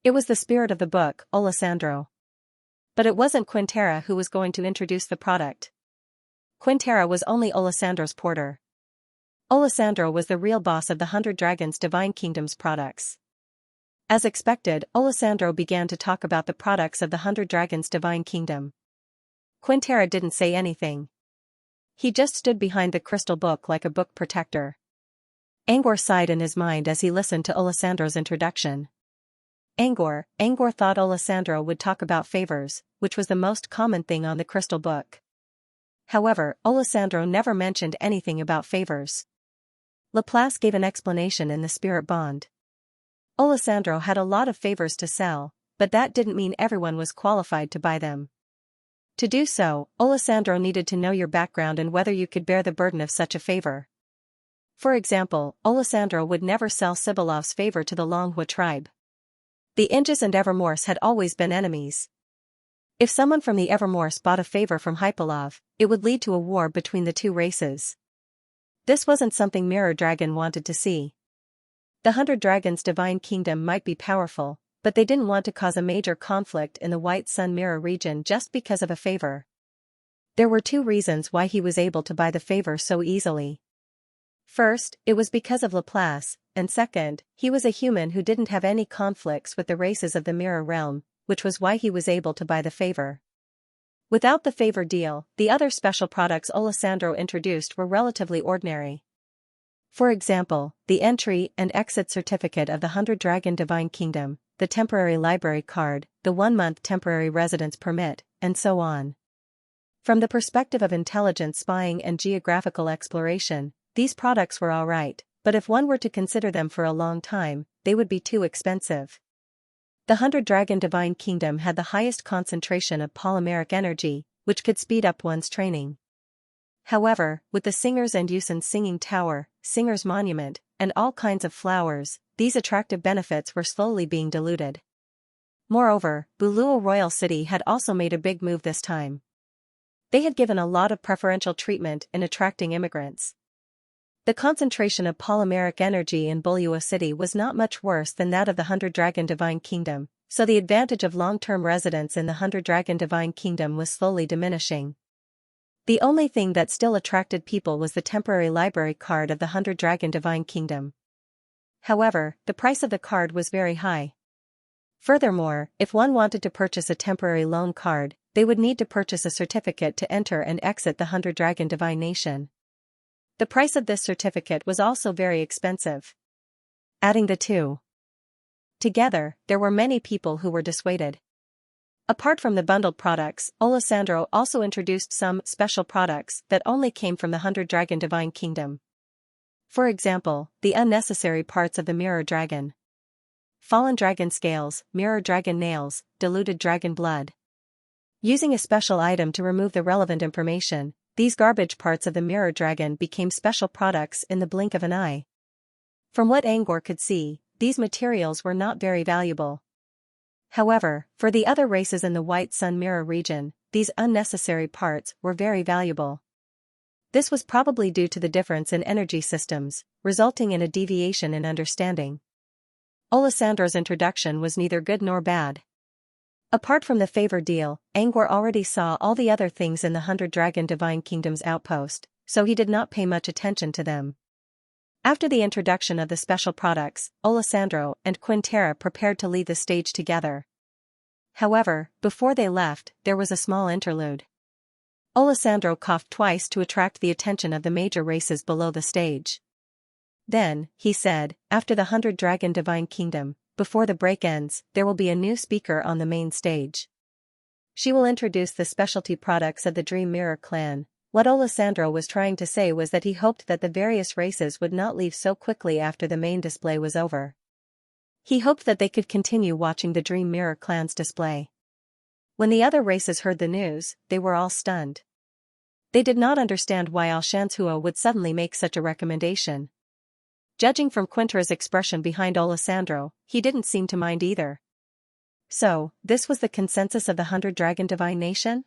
It was the spirit of the book, Alessandro. But it wasn't Quintera who was going to introduce the product. Quintera was only Alessandro's porter. Alessandro was the real boss of the 100 Dragons Divine Kingdom's products. As expected, Alessandro began to talk about the products of the 100 Dragons Divine Kingdom. Quintera didn't say anything. He just stood behind the crystal book like a book protector. Angor sighed in his mind as he listened to Alessandro's introduction. Angor thought Alessandro would talk about favors, which was the most common thing on the crystal book. However, Alessandro never mentioned anything about favors. Laplace gave an explanation in the spirit bond. Alessandro had a lot of favors to sell, but that didn't mean everyone was qualified to buy them. To do so, Alessandro needed to know your background and whether you could bear the burden of such a favor. For example, Alessandro would never sell Sibilov's favor to the Longhua tribe. The Injas and Evermorse had always been enemies. If someone from the Evermore bought a favor from Hypalov, it would lead to a war between the two races. This wasn't something Mirror Dragon wanted to see. The 100 Dragons' divine kingdom might be powerful, but they didn't want to cause a major conflict in the White Sun Mirror region just because of a favor. There were two reasons why he was able to buy the favor so easily. First, it was because of Laplace, and second, he was a human who didn't have any conflicts with the races of the Mirror Realm, which was why he was able to buy the favor. Without the favor deal, the other special products Alessandro introduced were relatively ordinary. For example, the entry and exit certificate of the 100 Dragon Divine Kingdom, the temporary library card, the 1-month temporary residence permit, and so on. From the perspective of intelligence spying and geographical exploration, these products were alright, but if one were to consider them for a long time, they would be too expensive. The 100 Dragon Divine Kingdom had the highest concentration of polymeric energy, which could speed up one's training. However, with the Singers and Yusin's Singing Tower, Singer's Monument, and all kinds of flowers, these attractive benefits were slowly being diluted. Moreover, Buluo Royal City had also made a big move this time. They had given a lot of preferential treatment in attracting immigrants. The concentration of polymeric energy in Buluo City was not much worse than that of the 100 Dragon Divine Kingdom, so the advantage of long-term residence in the 100 Dragon Divine Kingdom was slowly diminishing. The only thing that still attracted people was the temporary library card of the 100 Dragon Divine Kingdom. However, the price of the card was very high. Furthermore, if one wanted to purchase a temporary loan card, they would need to purchase a certificate to enter and exit the 100 Dragon Divine Nation. The price of this certificate was also very expensive. Adding the two together, there were many people who were dissuaded. Apart from the bundled products, Alessandro also introduced some special products that only came from the 100 Dragon Divine Kingdom. For example, the unnecessary parts of the Mirror Dragon. Fallen Dragon Scales, Mirror Dragon Nails, Diluted Dragon Blood. Using a special item to remove the relevant information, these garbage parts of the Mirror Dragon became special products in the blink of an eye. From what Angor could see, these materials were not very valuable. However, for the other races in the White Sun Mirror region, these unnecessary parts were very valuable. This was probably due to the difference in energy systems, resulting in a deviation in understanding. Alessandro's introduction was neither good nor bad. Apart from the favor deal, Angor already saw all the other things in the 100 Dragon Divine Kingdom's outpost, so he did not pay much attention to them. After the introduction of the special products, Alessandro and Quintera prepared to leave the stage together. However, before they left, there was a small interlude. Alessandro coughed twice to attract the attention of the major races below the stage. Then, he said, after the 100 Dragon Divine Kingdom, before the break ends, there will be a new speaker on the main stage. She will introduce the specialty products of the Dream Mirror clan. What Alessandro was trying to say was that he hoped that the various races would not leave so quickly after the main display was over. He hoped that they could continue watching the Dream Mirror clan's display. When the other races heard the news, they were all stunned. They did not understand why Xianxia would suddenly make such a recommendation. Judging from Quintera's expression behind Alessandro, he didn't seem to mind either. So, this was the consensus of the 100 Dragon Divine Nation?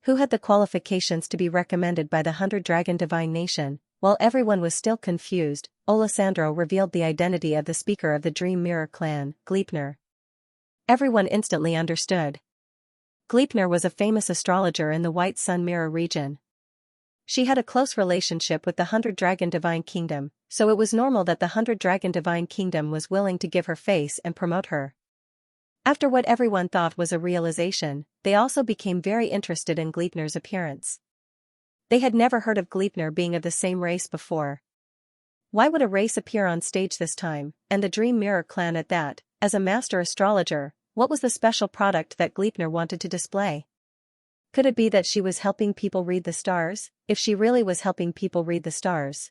Who had the qualifications to be recommended by the 100 Dragon Divine Nation? While everyone was still confused, Alessandro revealed the identity of the speaker of the Dream Mirror clan, Gleipnir. Everyone instantly understood. Gleipnir was a famous astrologer in the White Sun Mirror region. She had a close relationship with the 100 Dragon Divine Kingdom, so it was normal that the 100 Dragon Divine Kingdom was willing to give her face and promote her. After what everyone thought was a realization, they also became very interested in Gleipnir's appearance. They had never heard of Gleipnir being of the same race before. Why would a race appear on stage this time, and the Dream Mirror clan at that? As a master astrologer, what was the special product that Gleipnir wanted to display? Could it be that she was helping people read the stars, if she really was helping people read the stars?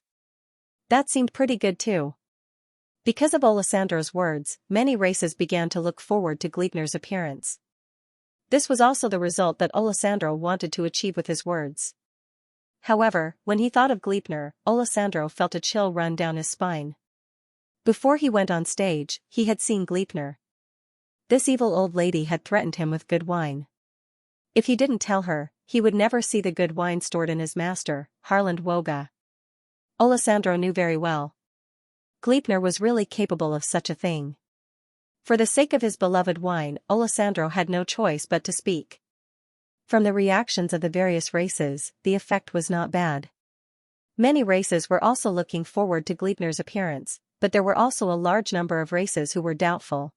That seemed pretty good too. Because of Alessandro's words, many races began to look forward to Gleipnir's appearance. This was also the result that Alessandro wanted to achieve with his words. However, when he thought of Gleipnir, Alessandro felt a chill run down his spine. Before he went on stage, he had seen Gleipnir. This evil old lady had threatened him with good wine. If he didn't tell her, he would never see the good wine stored in his master, Harland Woga. Alessandro knew very well. Gleipnir was really capable of such a thing. For the sake of his beloved wine, Alessandro had no choice but to speak. From the reactions of the various races, the effect was not bad. Many races were also looking forward to Gleipnir's appearance, but there were also a large number of races who were doubtful.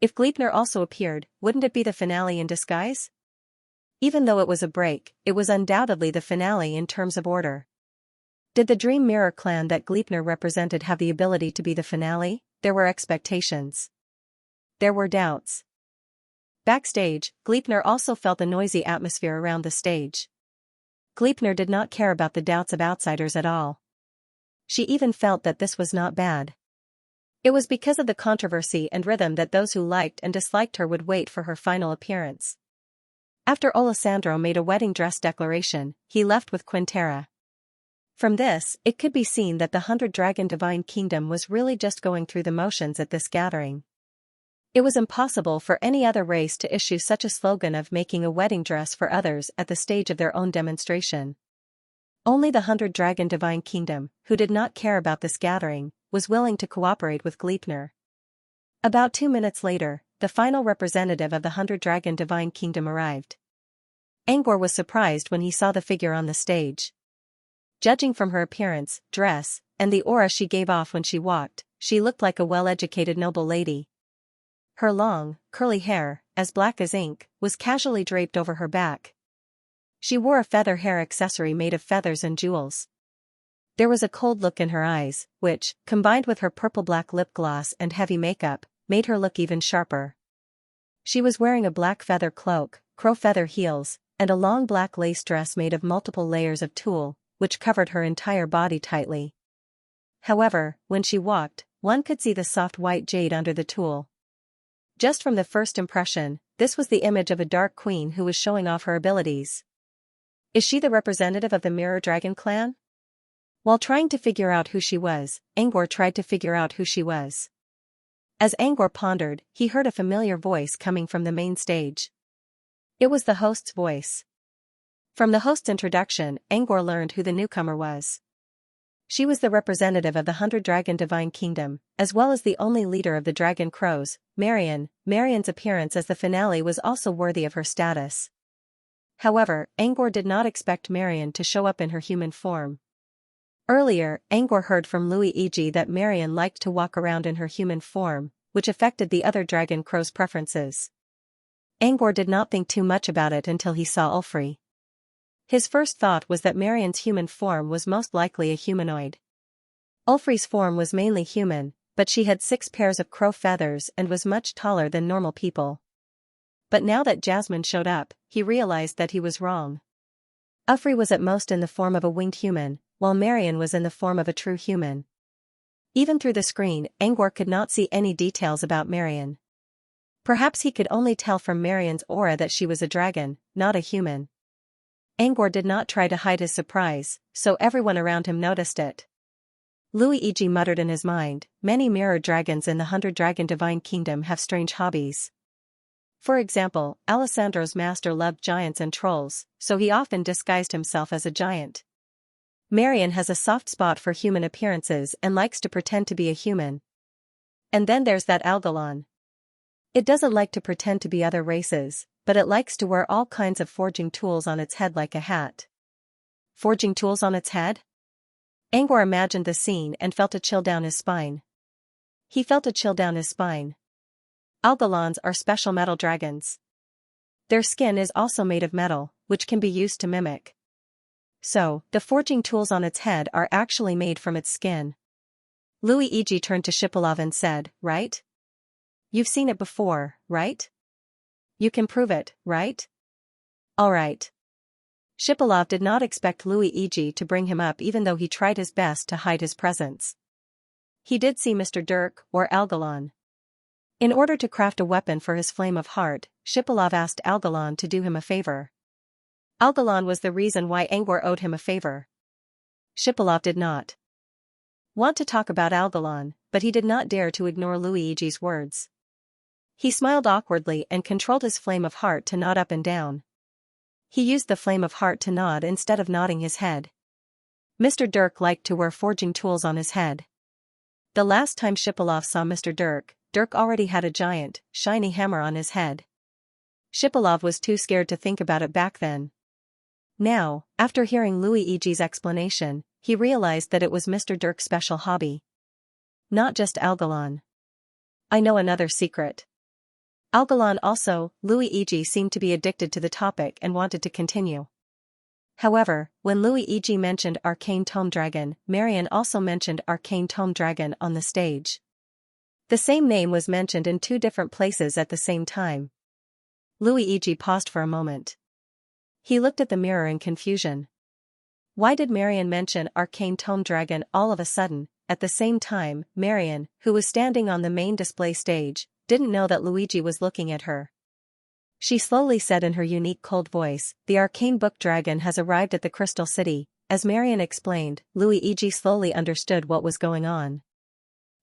If Gleipnir also appeared, wouldn't it be the finale in disguise? Even though it was a break, it was undoubtedly the finale in terms of order. Did the Dream Mirror clan that Gleipnir represented have the ability to be the finale? There were expectations. There were doubts. Backstage, Gleipnir also felt the noisy atmosphere around the stage. Gleipnir did not care about the doubts of outsiders at all. She even felt that this was not bad. It was because of the controversy and rhythm that those who liked and disliked her would wait for her final appearance. After Alessandro made a wedding dress declaration, he left with Quintera. From this, it could be seen that the 100-dragon divine kingdom was really just going through the motions at this gathering. It was impossible for any other race to issue such a slogan of making a wedding dress for others at the stage of their own demonstration. Only the 100-dragon divine kingdom, who did not care about this gathering, was willing to cooperate with Gleipnir. About 2 minutes later, the final representative of the 100-dragon divine kingdom arrived. Angor was surprised when he saw the figure on the stage. Judging from her appearance, dress, and the aura she gave off when she walked, she looked like a well-educated noble lady. Her long, curly hair, as black as ink, was casually draped over her back. She wore a feather hair accessory made of feathers and jewels. There was a cold look in her eyes, which, combined with her purple-black lip gloss and heavy makeup, made her look even sharper. She was wearing a black feather cloak, crow feather heels, and a long black lace dress made of multiple layers of tulle, which covered her entire body tightly. However, when she walked, one could see the soft white jade under the tulle. Just from the first impression, this was the image of a dark queen who was showing off her abilities. Is she the representative of the Mirror Dragon clan? While trying to figure out who she was, Angor tried to figure out who she was. As Angor pondered, he heard a familiar voice coming from the main stage. It was the host's voice. From the host's introduction, Angor learned who the newcomer was. She was the representative of the 100-dragon divine kingdom, as well as the only leader of the dragon crows, Marion. Marion's appearance as the finale was also worthy of her status. However, Angor did not expect Marion to show up in her human form. Earlier, Angor heard from Luigi that Marion liked to walk around in her human form, which affected the other dragon crow's preferences. Angor did not think too much about it until he saw Ulfri. His first thought was that Marion's human form was most likely a humanoid. Ulfri's form was mainly human, but she had 6 pairs of crow feathers and was much taller than normal people. But now that Jasmine showed up, he realized that he was wrong. Ulfri was at most in the form of a winged human, while Marion was in the form of a true human. Even through the screen, Angor could not see any details about Marion. Perhaps he could only tell from Marion's aura that she was a dragon, not a human. Angor did not try to hide his surprise, so everyone around him noticed it. Luigi muttered in his mind, many mirror dragons in the 100-dragon divine kingdom have strange hobbies. For example, Alessandro's master loved giants and trolls, so he often disguised himself as a giant. Marion has a soft spot for human appearances and likes to pretend to be a human. And then there's that Algalon. It doesn't like to pretend to be other races, but it likes to wear all kinds of forging tools on its head like a hat. Forging tools on its head? Angor imagined the scene and felt a chill down his spine. He felt a chill down his spine. Algalons are special metal dragons. Their skin is also made of metal, which can be used to mimic. So, the forging tools on its head are actually made from its skin. Luigi turned to Shipolov and said, right? You've seen it before, right? You can prove it, right? All right. Shipolov did not expect Luigi to bring him up even though he tried his best to hide his presence. He did see Mr. Dirk, or Algalon. In order to craft a weapon for his flame of heart, Shipolov asked Algalon to do him a favor. Algalon was the reason why Angor owed him a favor. Shipolov did not want to talk about Algalon, but he did not dare to ignore Luigi's words. He smiled awkwardly and controlled his flame of heart to nod up and down. He used the flame of heart to nod instead of nodding his head. Mr. Dirk liked to wear forging tools on his head. The last time Shipilov saw Mr. Dirk, Dirk already had a giant, shiny hammer on his head. Shipilov was too scared to think about it back then. Now, after hearing Luigi's explanation, he realized that it was Mr. Dirk's special hobby. Not just Algalon. I know another secret. Algalon also. Luigi seemed to be addicted to the topic and wanted to continue. However, when Luigi mentioned Arcane Tome Dragon, Marion also mentioned Arcane Tome Dragon on the stage. The same name was mentioned in two different places at the same time. Luigi paused for a moment. He looked at the mirror in confusion. Why did Marion mention Arcane Tome Dragon all of a sudden? At the same time, Marion, who was standing on the main display stage, didn't know that Luigi was looking at her. She slowly said in her unique cold voice, "The arcane book dragon has arrived at the Crystal City." As Marion explained, Luigi slowly understood what was going on.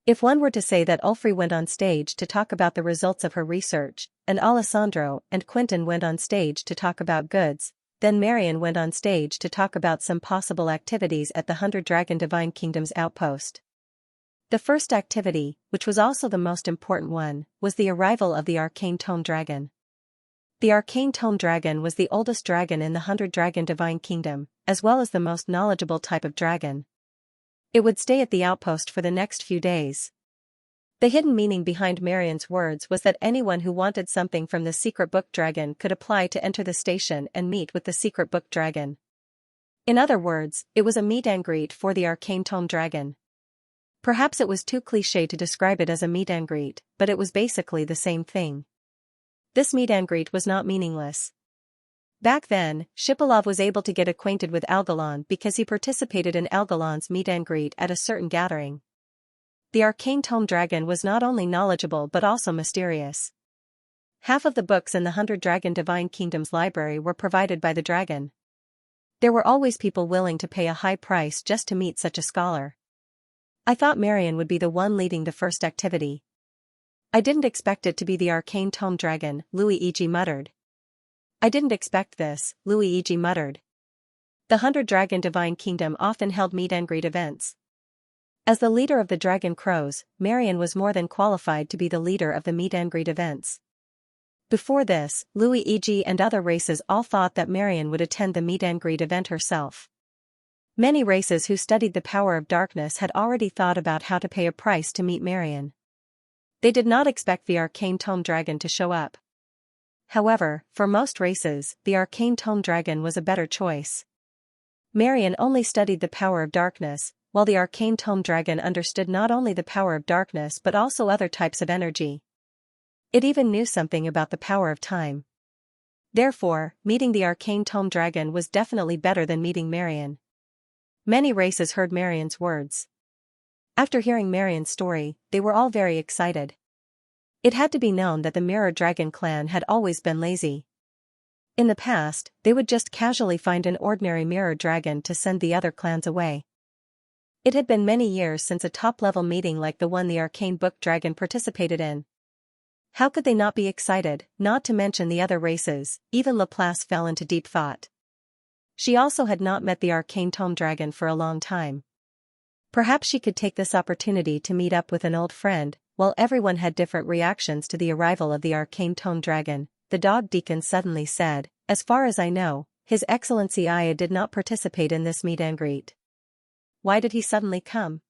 If one were to say that Ulfri went on stage to talk about the results of her research, and Alessandro and Quentin went on stage to talk about goods, then Marion went on stage to talk about some possible activities at the 100 Dragon Divine Kingdom's outpost. The first activity, which was also the most important one, was the arrival of the Arcane Tome Dragon. The Arcane Tome Dragon was the oldest dragon in the 100 Dragon Divine Kingdom, as well as the most knowledgeable type of dragon. It would stay at the outpost for the next few days. The hidden meaning behind Marion's words was that anyone who wanted something from the secret book dragon could apply to enter the station and meet with the secret book dragon. In other words, it was a meet and greet for the Arcane Tome Dragon. Perhaps it was too cliché to describe it as a meet and greet, but it was basically the same thing. This meet and greet was not meaningless. Back then, Shipilov was able to get acquainted with Algalon because he participated in Algalon's meet and greet at a certain gathering. The Arcane Tome Dragon was not only knowledgeable but also mysterious. Half of the books in the 100 Dragon Divine Kingdom's library were provided by the dragon. There were always people willing to pay a high price just to meet such a scholar. I thought Marion would be the one leading the first activity. I didn't expect it to be the Arcane Tome Dragon, Luigi muttered. I didn't expect this, Luigi muttered. The 100 Dragon Divine Kingdom often held meet and greet events. As the leader of the Dragon Crows, Marion was more than qualified to be the leader of the meet and greet events. Before this, Luigi and other races all thought that Marion would attend the meet and greet event herself. Many races who studied the power of darkness had already thought about how to pay a price to meet Marion. They did not expect the Arcane Tome Dragon to show up. However, for most races, the Arcane Tome Dragon was a better choice. Marion only studied the power of darkness, while the Arcane Tome Dragon understood not only the power of darkness but also other types of energy. It even knew something about the power of time. Therefore, meeting the Arcane Tome Dragon was definitely better than meeting Marion. Many races heard Marion's words. After hearing Marion's story, they were all very excited. It had to be known that the Mirror Dragon clan had always been lazy. In the past, they would just casually find an ordinary mirror dragon to send the other clans away. It had been many years since a top-level meeting like the one the Arcane Book Dragon participated in. How could they not be excited, not to mention the other races? Even Laplace fell into deep thought. She also had not met the Arcane Tome Dragon for a long time. Perhaps she could take this opportunity to meet up with an old friend. While everyone had different reactions to the arrival of the Arcane Tome Dragon, the dog deacon suddenly said, "As far as I know, His Excellency Aya did not participate in this meet and greet." Why did he suddenly come?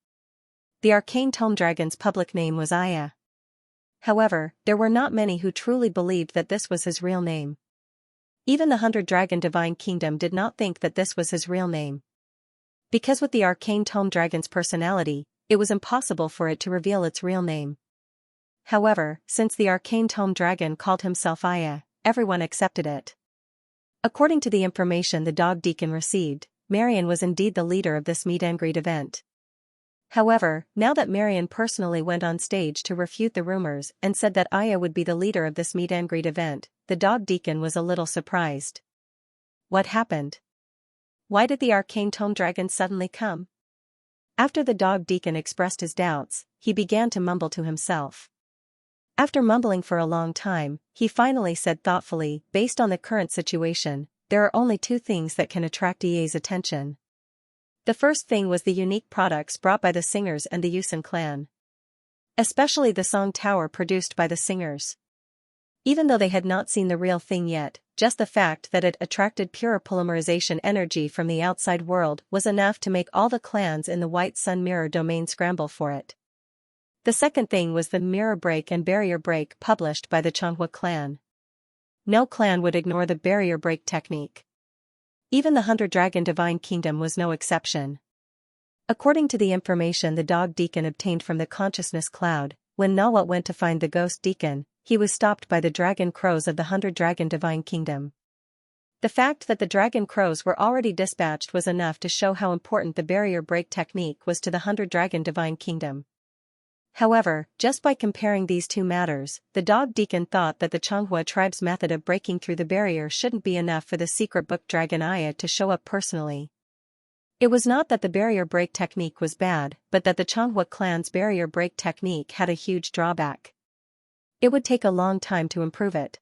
The Arcane Tome Dragon's public name was Aya. However, there were not many who truly believed that this was his real name. Even the 100 Dragon Divine Kingdom did not think that this was his real name. Because with the Arcane Tome Dragon's personality, it was impossible for it to reveal its real name. However, since the Arcane Tome Dragon called himself Aya, everyone accepted it. According to the information the dog deacon received, Marion was indeed the leader of this meet and greet event. However, now that Marion personally went on stage to refute the rumors and said that Aya would be the leader of this meet and greet event, the dog deacon was a little surprised. What happened? Why did the Arcane Tome Dragon suddenly come? After the dog deacon expressed his doubts, he began to mumble to himself. After mumbling for a long time, he finally said thoughtfully, "Based on the current situation, there are only two things that can attract EA's attention. The first thing was the unique products brought by the singers and the Yusen clan. Especially the song tower produced by the singers. Even though they had not seen the real thing yet, just the fact that it attracted pure polymerization energy from the outside world was enough to make all the clans in the White Sun Mirror domain scramble for it. The second thing was the Mirror Break and Barrier Break published by the Changhua clan. No clan would ignore the Barrier Break technique. Even the 100 Dragon Divine Kingdom was no exception. According to the information the Dog Deacon obtained from the Consciousness Cloud, when Nawat went to find the Ghost Deacon, he was stopped by the Dragon Crows of the 100 Dragon Divine Kingdom. The fact that the Dragon Crows were already dispatched was enough to show how important the Barrier Break technique was to the 100 Dragon Divine Kingdom. However, just by comparing these two matters, the Dog Deacon thought that the Changhua tribe's method of breaking through the barrier shouldn't be enough for the secret book Dragon Aya to show up personally. It was not that the barrier break technique was bad, but that the Changhua clan's barrier break technique had a huge drawback. It would take a long time to improve it.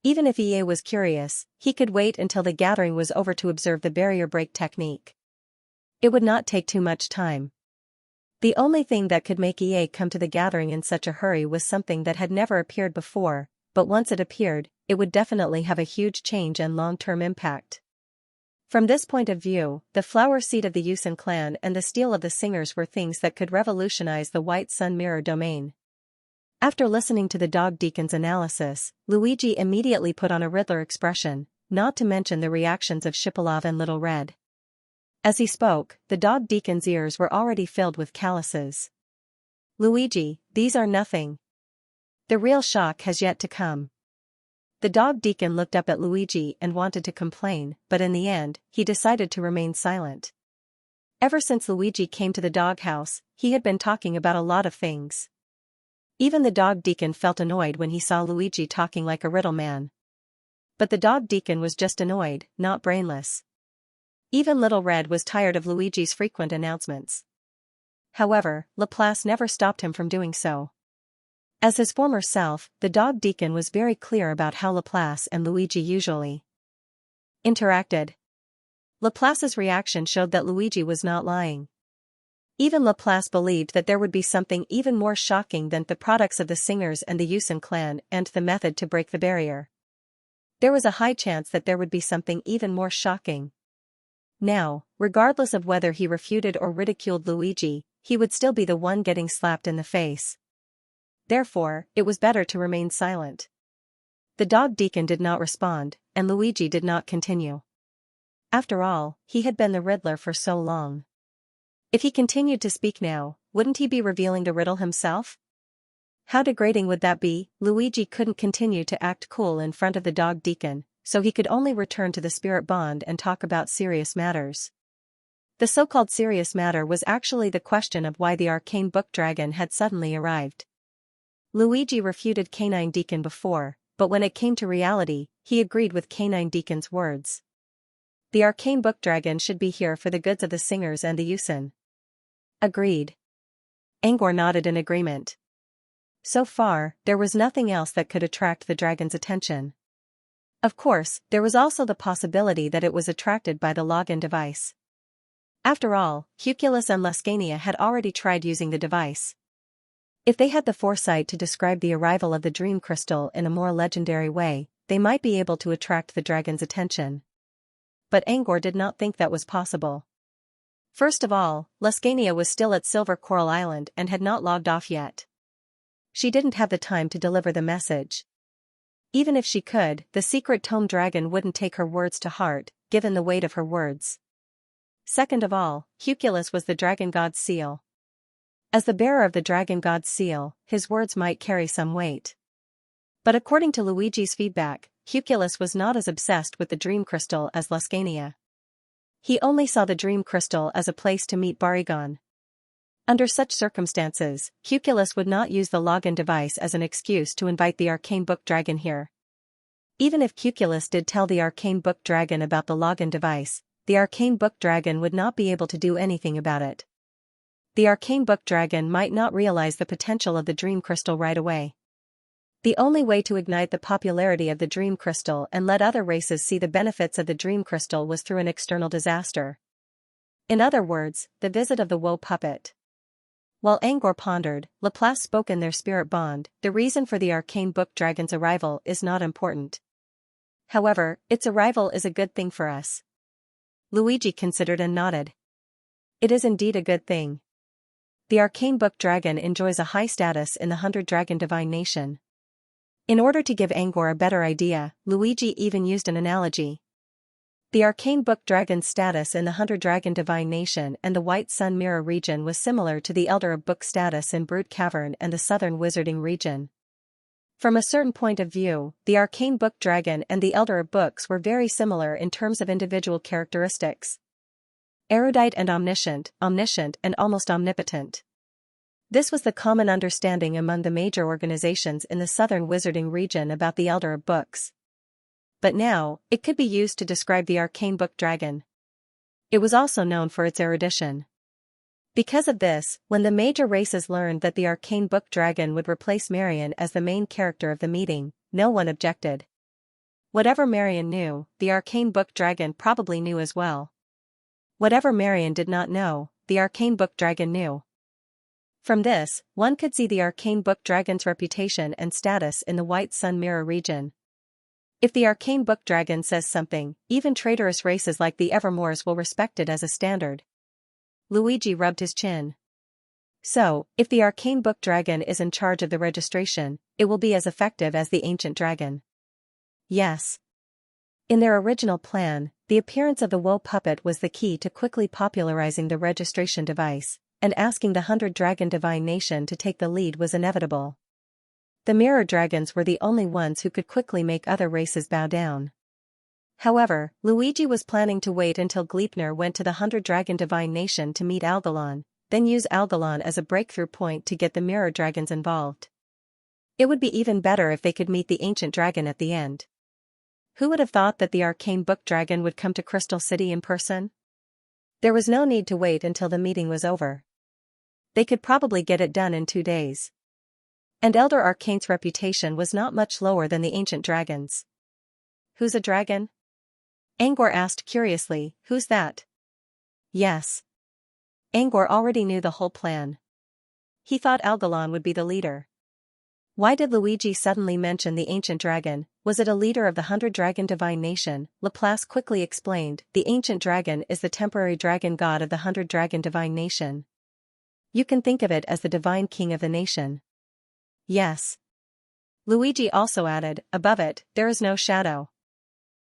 Even if EA was curious, he could wait until the gathering was over to observe the barrier break technique. It would not take too much time. The only thing that could make EA come to the gathering in such a hurry was something that had never appeared before, but once it appeared, it would definitely have a huge change and long-term impact. From this point of view, the flower seed of the Yusen clan and the steel of the singers were things that could revolutionize the White Sun Mirror domain. After listening to the Dog Deacon's analysis, Luigi immediately put on a Riddler expression, not to mention the reactions of Shipolov and Little Red. As he spoke, the Dog Deacon's ears were already filled with calluses. "Luigi, these are nothing. The real shock has yet to come." The Dog Deacon looked up at Luigi and wanted to complain, but in the end, he decided to remain silent. Ever since Luigi came to the doghouse, he had been talking about a lot of things. Even the Dog Deacon felt annoyed when he saw Luigi talking like a riddle man. But the Dog Deacon was just annoyed, not brainless. Even Little Red was tired of Luigi's frequent announcements. However, Laplace never stopped him from doing so. As his former self, the Dog Deacon was very clear about how Laplace and Luigi usually interacted. Laplace's reaction showed that Luigi was not lying. Even Laplace believed that there would be something even more shocking than the products of the singers and the Yusen clan and the method to break the barrier. There was a high chance that there would be something even more shocking. Now, regardless of whether he refuted or ridiculed Luigi, he would still be the one getting slapped in the face. Therefore, it was better to remain silent. The Dog Deacon did not respond, and Luigi did not continue. After all, he had been the Riddler for so long. If he continued to speak now, wouldn't he be revealing the riddle himself? How degrading would that be? Luigi couldn't continue to act cool in front of the Dog Deacon, so he could only return to the spirit bond and talk about serious matters. The so-called serious matter was actually the question of why the arcane book dragon had suddenly arrived. Luigi refuted Canine Deacon before, but when it came to reality, he agreed with Canine Deacon's words. The arcane book dragon should be here for the goods of the singers and the Yusen. Agreed. Angor nodded in agreement. So far, there was nothing else that could attract the dragon's attention. Of course, there was also the possibility that it was attracted by the login device. After all, Huculus and Lascania had already tried using the device. If they had the foresight to describe the arrival of the dream crystal in a more legendary way, they might be able to attract the dragon's attention. But Angor did not think that was possible. First of all, Lascania was still at Silver Coral Island and had not logged off yet. She didn't have the time to deliver the message. Even if she could, the secret tome dragon wouldn't take her words to heart, given the weight of her words. Second of all, Huculus was the dragon god's seal. As the bearer of the dragon god's seal, his words might carry some weight. But according to Luigi's feedback, Huculus was not as obsessed with the dream crystal as Lascania. He only saw the dream crystal as a place to meet Barigon. Under such circumstances, Huculus would not use the login device as an excuse to invite the arcane book dragon here. Even if Huculus did tell the arcane book dragon about the login device, the arcane book dragon would not be able to do anything about it. The arcane book dragon might not realize the potential of the dream crystal right away. The only way to ignite the popularity of the dream crystal and let other races see the benefits of the dream crystal was through an external disaster. In other words, the visit of the woe puppet. While Angor pondered, Laplace spoke in their spirit bond. The reason for the arcane book dragon's arrival is not important. However, its arrival is a good thing for us. Luigi considered and nodded. It is indeed a good thing. The arcane book dragon enjoys a high status in the 100-dragon divine nation. In order to give Angor a better idea, Luigi even used an analogy. The arcane book dragon's status in the 100-dragon divine nation and the White Sun Mirror region was similar to the Elder of Book status in Brute Cavern and the Southern Wizarding region. From a certain point of view, the arcane book dragon and the Elder of Books were very similar in terms of individual characteristics. Erudite and omniscient and almost omnipotent. This was the common understanding among the major organizations in the Southern Wizarding region about the Elder of Books. But now, it could be used to describe the arcane book dragon. It was also known for its erudition. Because of this, when the major races learned that the arcane book dragon would replace Marion as the main character of the meeting, no one objected. Whatever Marion knew, the arcane book dragon probably knew as well. Whatever Marion did not know, the arcane book dragon knew. From this, one could see the arcane book dragon's reputation and status in the White Sun Mirror region. If the arcane book dragon says something, even traitorous races like the Evermores will respect it as a standard. Luigi rubbed his chin. So, if the arcane book dragon is in charge of the registration, it will be as effective as the ancient dragon. Yes. In their original plan, the appearance of the woe puppet was the key to quickly popularizing the registration device, and asking the 100-dragon divine nation to take the lead was inevitable. The mirror dragons were the only ones who could quickly make other races bow down. However, Luigi was planning to wait until Gleipnir went to the 100-dragon divine nation to meet Algalon, then use Algalon as a breakthrough point to get the mirror dragons involved. It would be even better if they could meet the ancient dragon at the end. Who would have thought that the arcane book dragon would come to Crystal City in person? There was no need to wait until the meeting was over. They could probably get it done in 2 days. And Elder Arcane's reputation was not much lower than the ancient dragon's. Who's a dragon? Angor asked curiously. Who's that? Yes. Angor already knew the whole plan. He thought Algalon would be the leader. Why did Luigi suddenly mention the ancient dragon? Was it a leader of the 100-dragon divine nation? Laplace quickly explained. The ancient dragon is the temporary dragon god of the 100-dragon divine nation. You can think of it as the divine king of the nation. Yes. Luigi also added, above it, there is no shadow.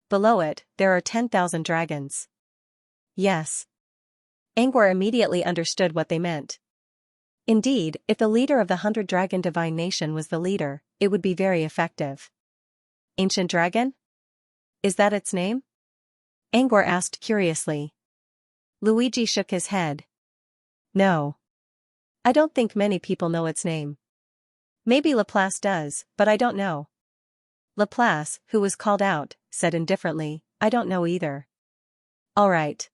Below it, there are 10,000 dragons. Yes. Angor immediately understood what they meant. Indeed, if the leader of the 100-dragon divine nation was the leader, it would be very effective. Ancient dragon? Is that its name? Angor asked curiously. Luigi shook his head. No. I don't think many people know its name. Maybe Laplace does, but I don't know. Laplace, who was called out, said indifferently, I don't know either. All right.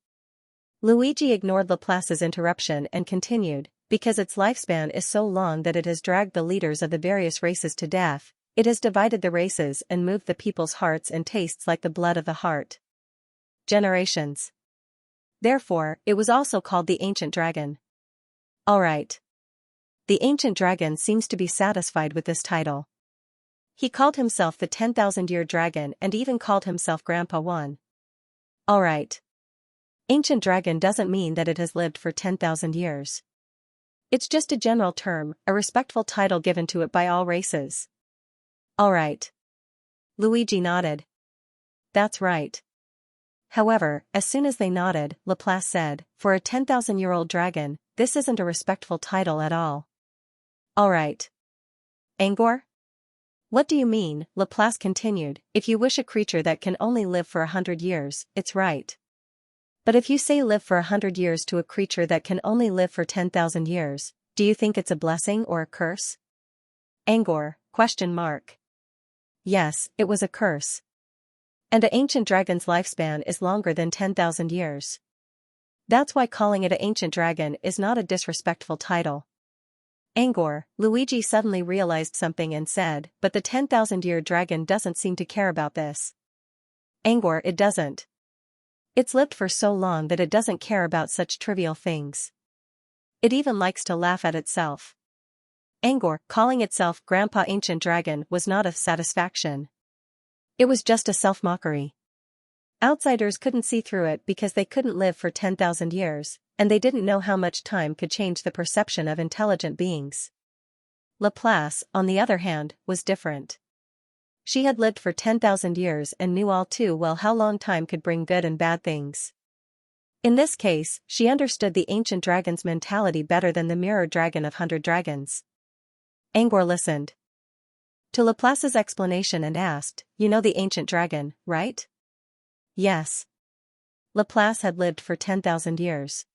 Luigi ignored Laplace's interruption and continued, because its lifespan is so long that it has dragged the leaders of the various races to death, it has divided the races and moved the people's hearts and tastes like the blood of the heart. Generations. Therefore, it was also called the ancient dragon. All right. The ancient dragon seems to be satisfied with this title. He called himself the 10,000-year dragon and even called himself Grandpa One. All right. Ancient dragon doesn't mean that it has lived for 10,000 years. It's just a general term, a respectful title given to it by all races. All right. Luigi nodded. That's right. However, as soon as they nodded, Laplace said, for a 10,000-year-old dragon, this isn't a respectful title at all. All right. Angor? What do you mean? Laplace continued, if you wish a creature that can only live for 100 years, it's right. But if you say live for 100 years to a creature that can only live for 10,000 years, do you think it's a blessing or a curse? Angor, ? Yes, it was a curse. And an ancient dragon's lifespan is longer than 10,000 years. That's why calling it an ancient dragon is not a disrespectful title. Angor, Luigi suddenly realized something and said, but the 10,000-year dragon doesn't seem to care about this. Angor, it doesn't. It's lived for so long that it doesn't care about such trivial things. It even likes to laugh at itself. Angor, calling itself Grandpa Ancient Dragon, was not a satisfaction. It was just a self-mockery. Outsiders couldn't see through it because they couldn't live for 10,000 years, and they didn't know how much time could change the perception of intelligent beings. Laplace, on the other hand, was different. She had lived for 10,000 years and knew all too well how long time could bring good and bad things. In this case, she understood the ancient dragon's mentality better than the mirror dragon of 100 dragons. Angor listened to Laplace's explanation and asked, "You know the ancient dragon, right?" "Yes." Laplace had lived for 10,000 years.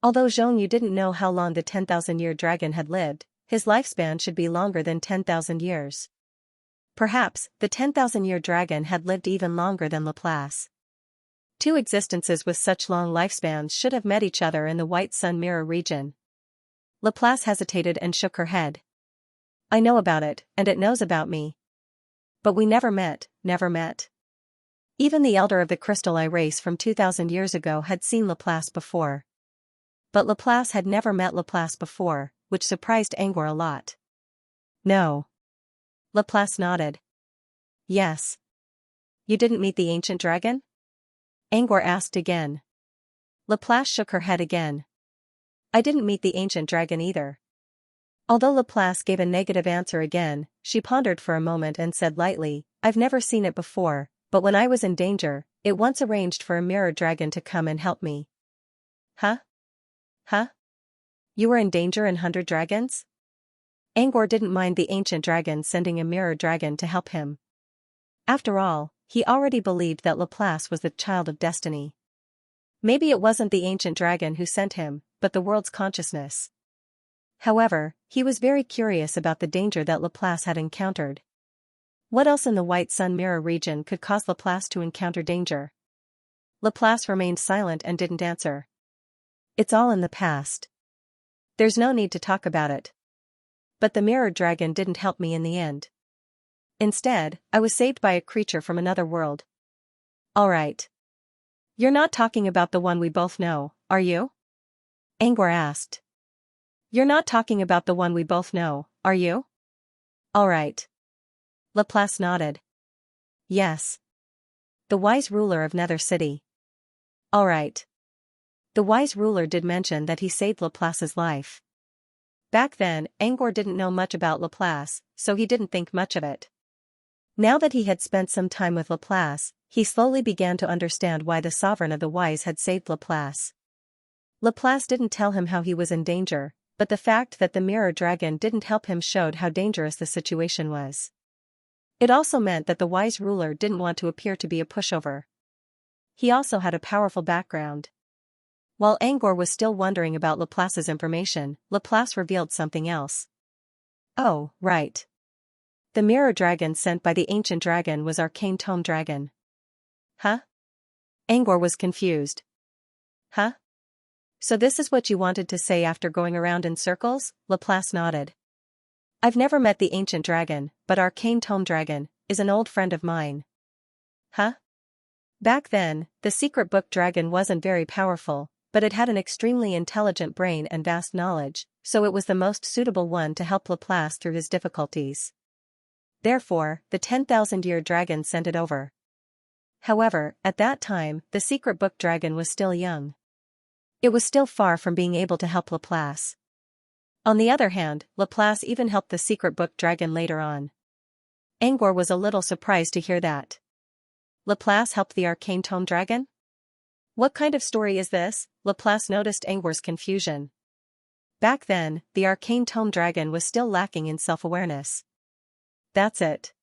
Although Zhongyu didn't know how long the 10,000-year dragon had lived, his lifespan should be longer than 10,000 years. Perhaps, the 10,000-year dragon had lived even longer than Laplace. Two existences with such long lifespans should have met each other in the White Sun Mirror region. Laplace hesitated and shook her head. "I know about it, and it knows about me. But we never met, never met." Even the elder of the Crystal Eye race from 2,000 years ago had seen Laplace before. But Laplace had never met Laplace before, which surprised Angor a lot. "No." Laplace nodded. "Yes." "You didn't meet the ancient dragon?" Angor asked again. Laplace shook her head again. "I didn't meet the ancient dragon either." Although Laplace gave a negative answer again, she pondered for a moment and said lightly, "I've never seen it before, but when I was in danger, it once arranged for a mirror dragon to come and help me." "Huh? Huh? You were in danger in 100 dragons?" Angor didn't mind the ancient dragon sending a mirror dragon to help him. After all, he already believed that Laplace was the child of destiny. Maybe it wasn't the ancient dragon who sent him, but the world's consciousness. However, he was very curious about the danger that Laplace had encountered. What else in the White Sun Mirror region could cause Laplace to encounter danger? Laplace remained silent and didn't answer. "It's all in the past. There's no need to talk about it. But the mirror dragon didn't help me in the end. Instead, I was saved by a creature from another world." "All right. You're not talking about the one we both know, are you?" Angor asked. "You're not talking about the one we both know, are you?" "All right." Laplace nodded. "Yes. The wise ruler of Nether City." "All right." The wise ruler did mention that he saved Laplace's life. Back then, Angor didn't know much about Laplace, so he didn't think much of it. Now that he had spent some time with Laplace, he slowly began to understand why the sovereign of the wise had saved Laplace. Laplace didn't tell him how he was in danger, but the fact that the mirror dragon didn't help him showed how dangerous the situation was. It also meant that the wise ruler didn't want to appear to be a pushover. He also had a powerful background. While Angor was still wondering about Laplace's information, Laplace revealed something else. "Oh, right. The mirror dragon sent by the ancient dragon was Arcane Tome Dragon." "Huh?" Angor was confused. "Huh? So this is what you wanted to say after going around in circles?" Laplace nodded. "I've never met the ancient dragon, but Arcane Tome Dragon is an old friend of mine." "Huh?" Back then, the secret book dragon wasn't very powerful, but it had an extremely intelligent brain and vast knowledge, so it was the most suitable one to help Laplace through his difficulties. Therefore, the 10,000-year dragon sent it over. However, at that time, the secret book dragon was still young. It was still far from being able to help Laplace. On the other hand, Laplace even helped the secret book dragon later on. Angor was a little surprised to hear that. Laplace helped the Arcane Tome Dragon? What kind of story is this? Laplace noticed Angor's confusion. Back then, the Arcane Tome Dragon was still lacking in self-awareness. That's it.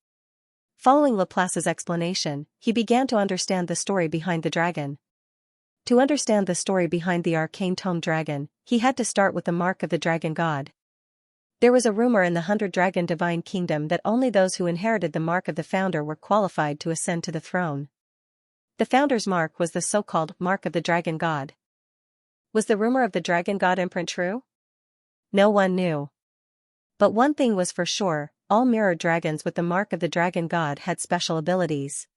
Following Laplace's explanation, he began to understand the story behind the dragon. To understand the story behind the Arcane Tome Dragon, he had to start with the mark of the dragon god. There was a rumor in the 100-dragon divine kingdom that only those who inherited the mark of the founder were qualified to ascend to the throne. The founder's mark was the so-called mark of the dragon god. Was the rumor of the dragon god imprint true? No one knew. But one thing was for sure, all mirror dragons with the mark of the dragon god had special abilities.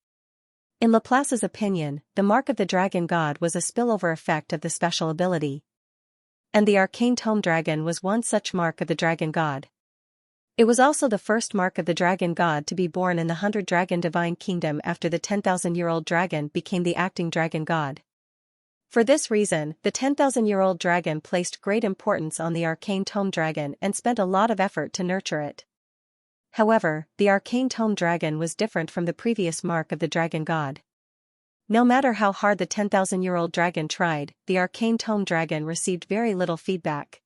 In Laplace's opinion, the mark of the dragon god was a spillover effect of the special ability. And the arcane tome dragon was one such mark of the dragon god. It was also the first mark of the dragon god to be born in the 100-dragon divine kingdom after the 10,000-year-old dragon became the acting dragon god. For this reason, the 10,000-year-old dragon placed great importance on the arcane tome dragon and spent a lot of effort to nurture it. However, the arcane tome dragon was different from the previous mark of the dragon god. No matter how hard the 10,000-year-old dragon tried, the arcane tome dragon received very little feedback.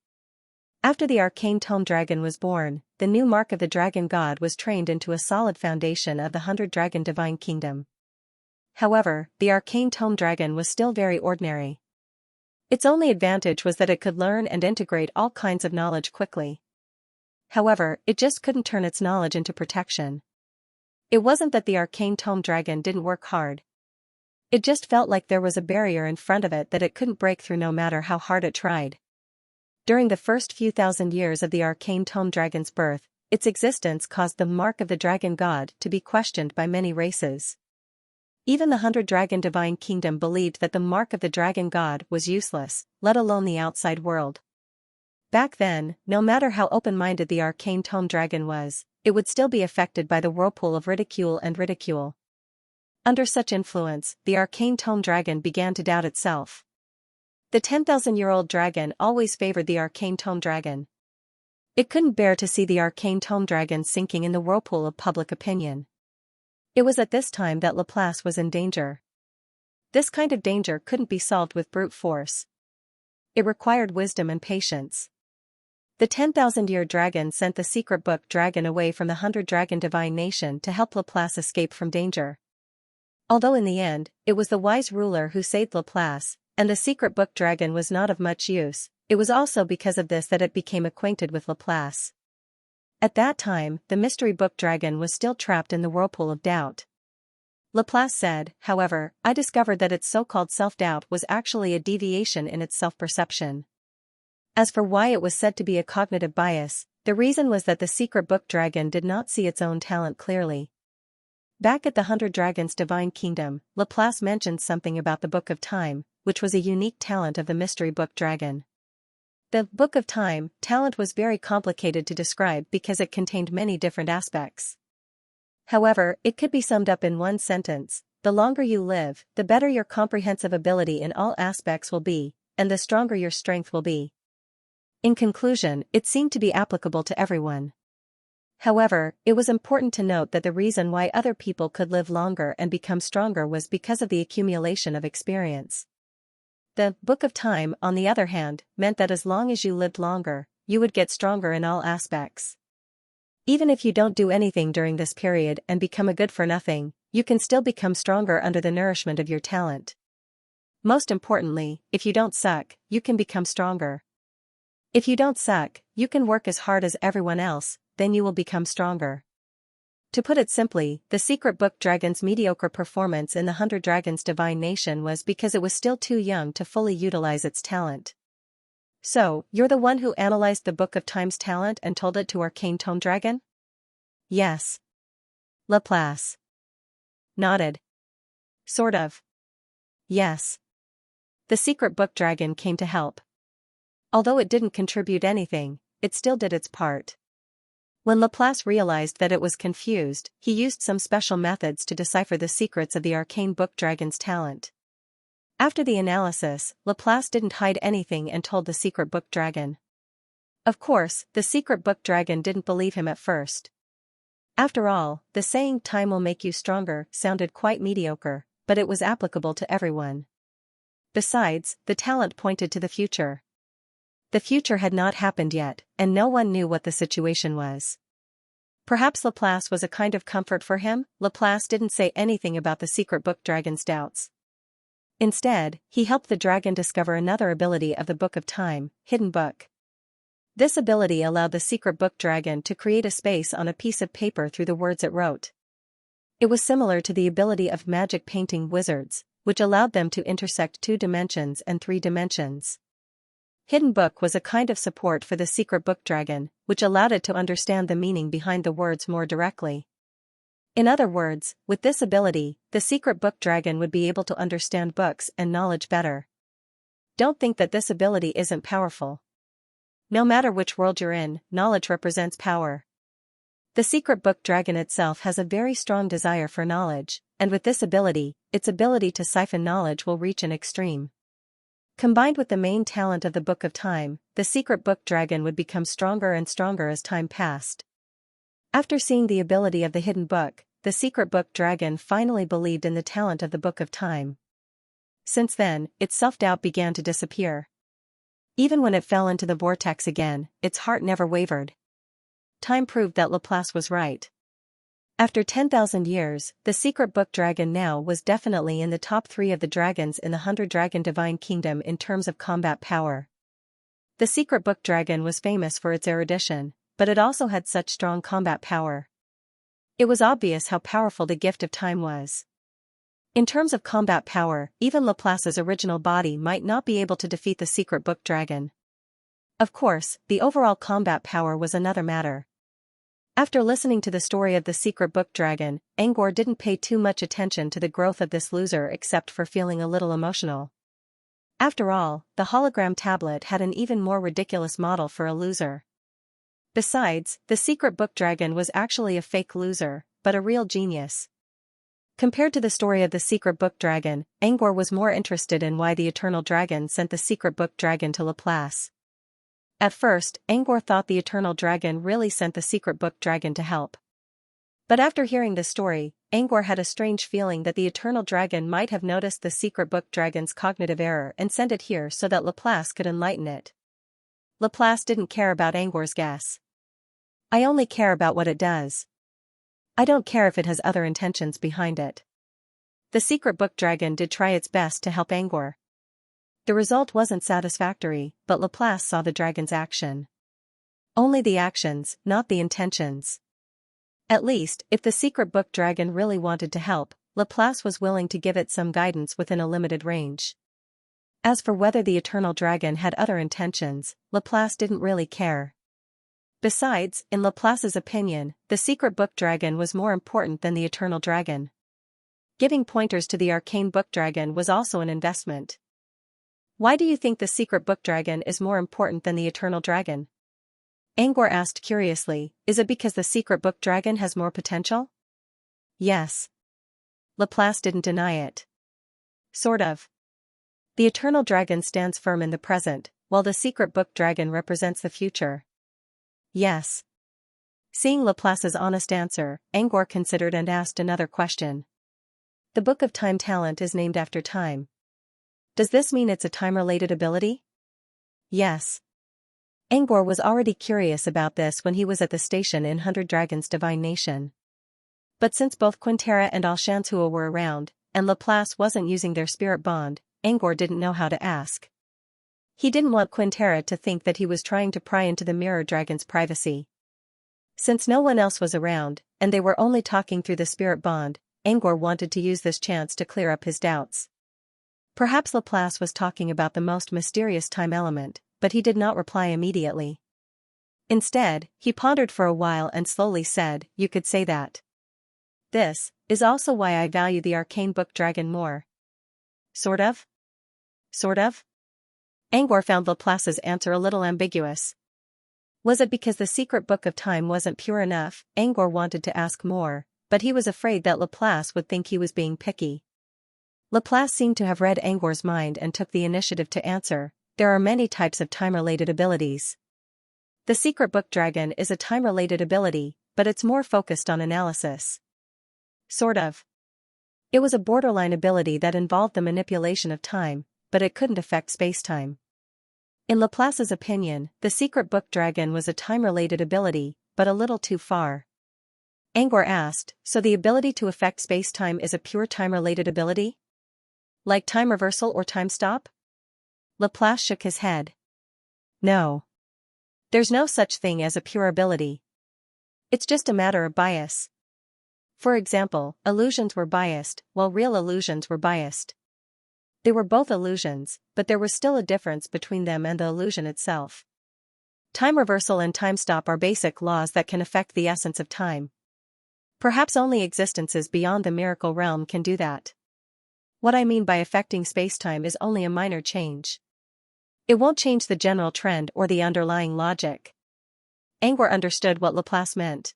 After the arcane tome dragon was born, the new mark of the dragon god was trained into a solid foundation of the 100-dragon divine kingdom. However, the arcane tome dragon was still very ordinary. Its only advantage was that it could learn and integrate all kinds of knowledge quickly. However, it just couldn't turn its knowledge into protection. It wasn't that the arcane tome dragon didn't work hard. It just felt like there was a barrier in front of it that it couldn't break through no matter how hard it tried. During the first few thousand years of the arcane tome dragon's birth, its existence caused the mark of the dragon god to be questioned by many races. Even the 100-dragon divine kingdom believed that the mark of the dragon god was useless, let alone the outside world. Back then, no matter how open-minded the arcane tome dragon was, it would still be affected by the whirlpool of ridicule and ridicule. Under such influence, the arcane tome dragon began to doubt itself. The 10,000-year-old dragon always favored the arcane tome dragon. It couldn't bear to see the arcane tome dragon sinking in the whirlpool of public opinion. It was at this time that Laplace was in danger. This kind of danger couldn't be solved with brute force. It required wisdom and patience. The 10,000-year dragon sent the secret book dragon away from the 100-dragon divine nation to help Laplace escape from danger. Although in the end, it was the wise ruler who saved Laplace, and the secret book dragon was not of much use, it was also because of this that it became acquainted with Laplace. At that time, the mystery book dragon was still trapped in the whirlpool of doubt. Laplace said, however, I discovered that its so-called self-doubt was actually a deviation in its self-perception. As for why it was said to be a cognitive bias, the reason was that the secret book dragon did not see its own talent clearly. Back at the 100 Dragons Divine Kingdom, Laplace mentioned something about the Book of Time, which was a unique talent of the mystery book dragon. The Book of Time talent was very complicated to describe because it contained many different aspects. However, it could be summed up in one sentence: the longer you live, the better your comprehensive ability in all aspects will be, and the stronger your strength will be. In conclusion, it seemed to be applicable to everyone. However, it was important to note that the reason why other people could live longer and become stronger was because of the accumulation of experience. The Book of Time, on the other hand, meant that as long as you lived longer, you would get stronger in all aspects. Even if you don't do anything during this period and become a good-for-nothing, you can still become stronger under the nourishment of your talent. Most importantly, if you don't suck, you can become stronger. If you don't suck, you can work as hard as everyone else, then you will become stronger. To put it simply, the secret book dragon's mediocre performance in the 100 Dragons Divine Nation was because it was still too young to fully utilize its talent. So, you're the one who analyzed the Book of Time's talent and told it to Arcane Tome Dragon? Yes. Laplace nodded. Sort of. Yes. The secret book dragon came to help. Although it didn't contribute anything, it still did its part. When Laplace realized that it was confused, he used some special methods to decipher the secrets of the arcane book dragon's talent. After the analysis, Laplace didn't hide anything and told the secret book dragon. Of course, the secret book dragon didn't believe him at first. After all, the saying "time will make you stronger" sounded quite mediocre, but it was applicable to everyone. Besides, the talent pointed to the future. The future had not happened yet, and no one knew what the situation was. Perhaps Laplace was a kind of comfort for him. Laplace didn't say anything about the secret book dragon's doubts. Instead, he helped the dragon discover another ability of the Book of Time, Hidden Book. This ability allowed the secret book dragon to create a space on a piece of paper through the words it wrote. It was similar to the ability of magic painting wizards, which allowed them to intersect 2 dimensions and 3 dimensions. Hidden book was a kind of support for the secret book dragon, which allowed it to understand the meaning behind the words more directly. In other words, with this ability, the secret book dragon would be able to understand books and knowledge better. Don't think that this ability isn't powerful. No matter which world you're in, knowledge represents power. The secret book dragon itself has a very strong desire for knowledge, and with this ability, its ability to siphon knowledge will reach an extreme. Combined with the main talent of the Book of Time, the secret book dragon would become stronger and stronger as time passed. After seeing the ability of the hidden book, the secret book dragon finally believed in the talent of the Book of Time. Since then, its self-doubt began to disappear. Even when it fell into the vortex again, its heart never wavered. Time proved that Laplace was right. After 10,000 years, the secret book dragon now was definitely in the top 3 of the dragons in the 100-dragon divine kingdom in terms of combat power. The secret book dragon was famous for its erudition, but it also had such strong combat power. It was obvious how powerful the gift of time was. In terms of combat power, even Laplace's original body might not be able to defeat the secret book dragon. Of course, the overall combat power was another matter. After listening to the story of the secret book dragon, Angor didn't pay too much attention to the growth of this loser except for feeling a little emotional. After all, the hologram tablet had an even more ridiculous model for a loser. Besides, the secret book dragon was actually a fake loser, but a real genius. Compared to the story of the secret book dragon, Angor was more interested in why the eternal dragon sent the secret book dragon to Laplace. At first, Angor thought the eternal dragon really sent the secret book dragon to help. But after hearing the story, Angor had a strange feeling that the eternal dragon might have noticed the secret book dragon's cognitive error and sent it here so that Laplace could enlighten it. Laplace didn't care about Angor's guess. "I only care about what it does. I don't care if it has other intentions behind it." The secret book dragon did try its best to help Angor. The result wasn't satisfactory, but Laplace saw the dragon's action. Only the actions, not the intentions. At least, if the secret book dragon really wanted to help, Laplace was willing to give it some guidance within a limited range. As for whether the eternal dragon had other intentions, Laplace didn't really care. Besides, in Laplace's opinion, the secret book dragon was more important than the eternal dragon. Giving pointers to the arcane book dragon was also an investment. Why do you think the secret book dragon is more important than the eternal dragon? Angor asked curiously, is it because the secret book dragon has more potential? Yes. Laplace didn't deny it. Sort of. The eternal dragon stands firm in the present, while the secret book dragon represents the future. Yes. Seeing Laplace's honest answer, Angor considered and asked another question. The Book of Time talent is named after time. Does this mean it's a time-related ability? Yes. Angor was already curious about this when he was at the station in 100 Dragons Divine Nation. But since both Quintera and Xianxia were around, and Laplace wasn't using their spirit bond, Angor didn't know how to ask. He didn't want Quintera to think that he was trying to pry into the mirror dragon's privacy. Since no one else was around, and they were only talking through the spirit bond, Angor wanted to use this chance to clear up his doubts. Perhaps Laplace was talking about the most mysterious time element, but he did not reply immediately. Instead, he pondered for a while and slowly said, "You could say that. This is also why I value the arcane book dragon more." Sort of? Sort of? Angor found Laplace's answer a little ambiguous. Was it because the secret book of time wasn't pure enough? Angor wanted to ask more, but he was afraid that Laplace would think he was being picky. Laplace seemed to have read Angor's mind and took the initiative to answer, there are many types of time-related abilities. The secret book dragon is a time-related ability, but it's more focused on analysis. Sort of. It was a borderline ability that involved the manipulation of time, but it couldn't affect space-time. In Laplace's opinion, the secret book dragon was a time-related ability, but a little too far. Angor asked, so the ability to affect space-time is a pure time-related ability? Like time reversal or time stop? Laplace shook his head. No. There's no such thing as a pure ability. It's just a matter of bias. For example, illusions were biased, while real illusions were biased. They were both illusions, but there was still a difference between them and the illusion itself. Time reversal and time stop are basic laws that can affect the essence of time. Perhaps only existences beyond the miracle realm can do that. What I mean by affecting spacetime is only a minor change. It won't change the general trend or the underlying logic. Angor understood what Laplace meant.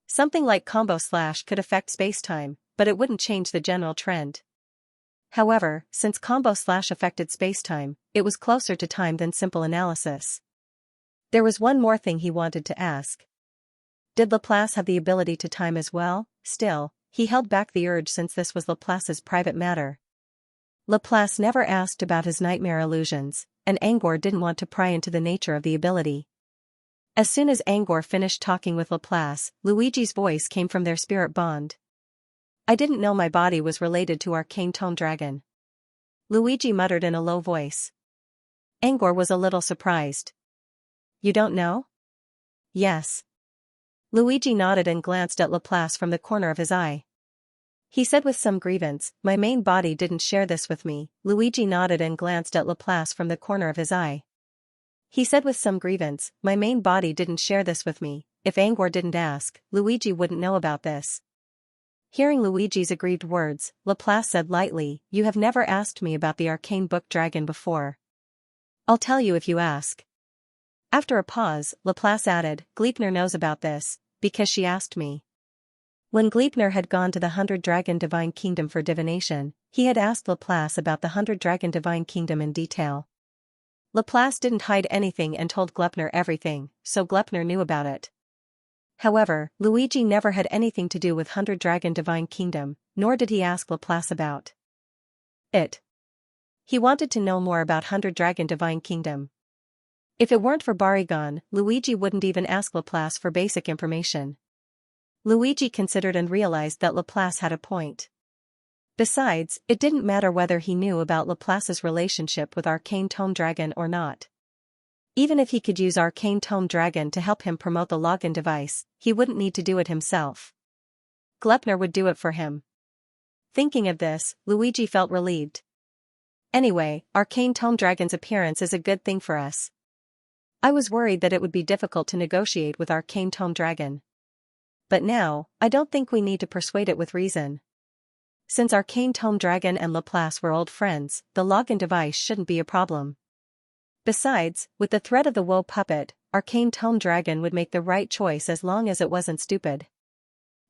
Something like combo slash could affect spacetime, but it wouldn't change the general trend. However, since combo slash affected spacetime, it was closer to time than simple analysis. There was one more thing he wanted to ask. Did Laplace have the ability to time as well? Still, he held back the urge since this was Laplace's private matter. Laplace never asked about his nightmare illusions, and Angor didn't want to pry into the nature of the ability. As soon as Angor finished talking with Laplace, Luigi's voice came from their spirit bond. I didn't know my body was related to Arcane Tome Dragon. Luigi muttered in a low voice. Angor was a little surprised. You don't know? Yes. Luigi nodded and glanced at Laplace from the corner of his eye. He said with some grievance, my main body didn't share this with me. Luigi nodded and glanced at Laplace from the corner of his eye. He said with some grievance, my main body didn't share this with me. If Angor didn't ask, Luigi wouldn't know about this. Hearing Luigi's aggrieved words, Laplace said lightly, you have never asked me about the arcane book dragon before. I'll tell you if you ask. After a pause, Laplace added, Gleipnir knows about this, because she asked me. When Gleipnir had gone to the 100-Dragon Divine Kingdom for divination, he had asked Laplace about the 100-Dragon Divine Kingdom in detail. Laplace didn't hide anything and told Gleipnir everything, so Gleipnir knew about it. However, Luigi never had anything to do with 100-Dragon Divine Kingdom, nor did he ask Laplace about it. He wanted to know more about 100-Dragon Divine Kingdom. If it weren't for Barigon, Luigi wouldn't even ask Laplace for basic information. Luigi considered and realized that Laplace had a point. Besides, it didn't matter whether he knew about Laplace's relationship with Arcane Tome Dragon or not. Even if he could use Arcane Tome Dragon to help him promote the login device, he wouldn't need to do it himself. Gleipnir would do it for him. Thinking of this, Luigi felt relieved. Anyway, Arcane Tome Dragon's appearance is a good thing for us. I was worried that it would be difficult to negotiate with Arcane Tome Dragon. But now, I don't think we need to persuade it with reason. Since Arcane Tome Dragon and Laplace were old friends, the login device shouldn't be a problem. Besides, with the threat of the Woe puppet, Arcane Tome Dragon would make the right choice as long as it wasn't stupid.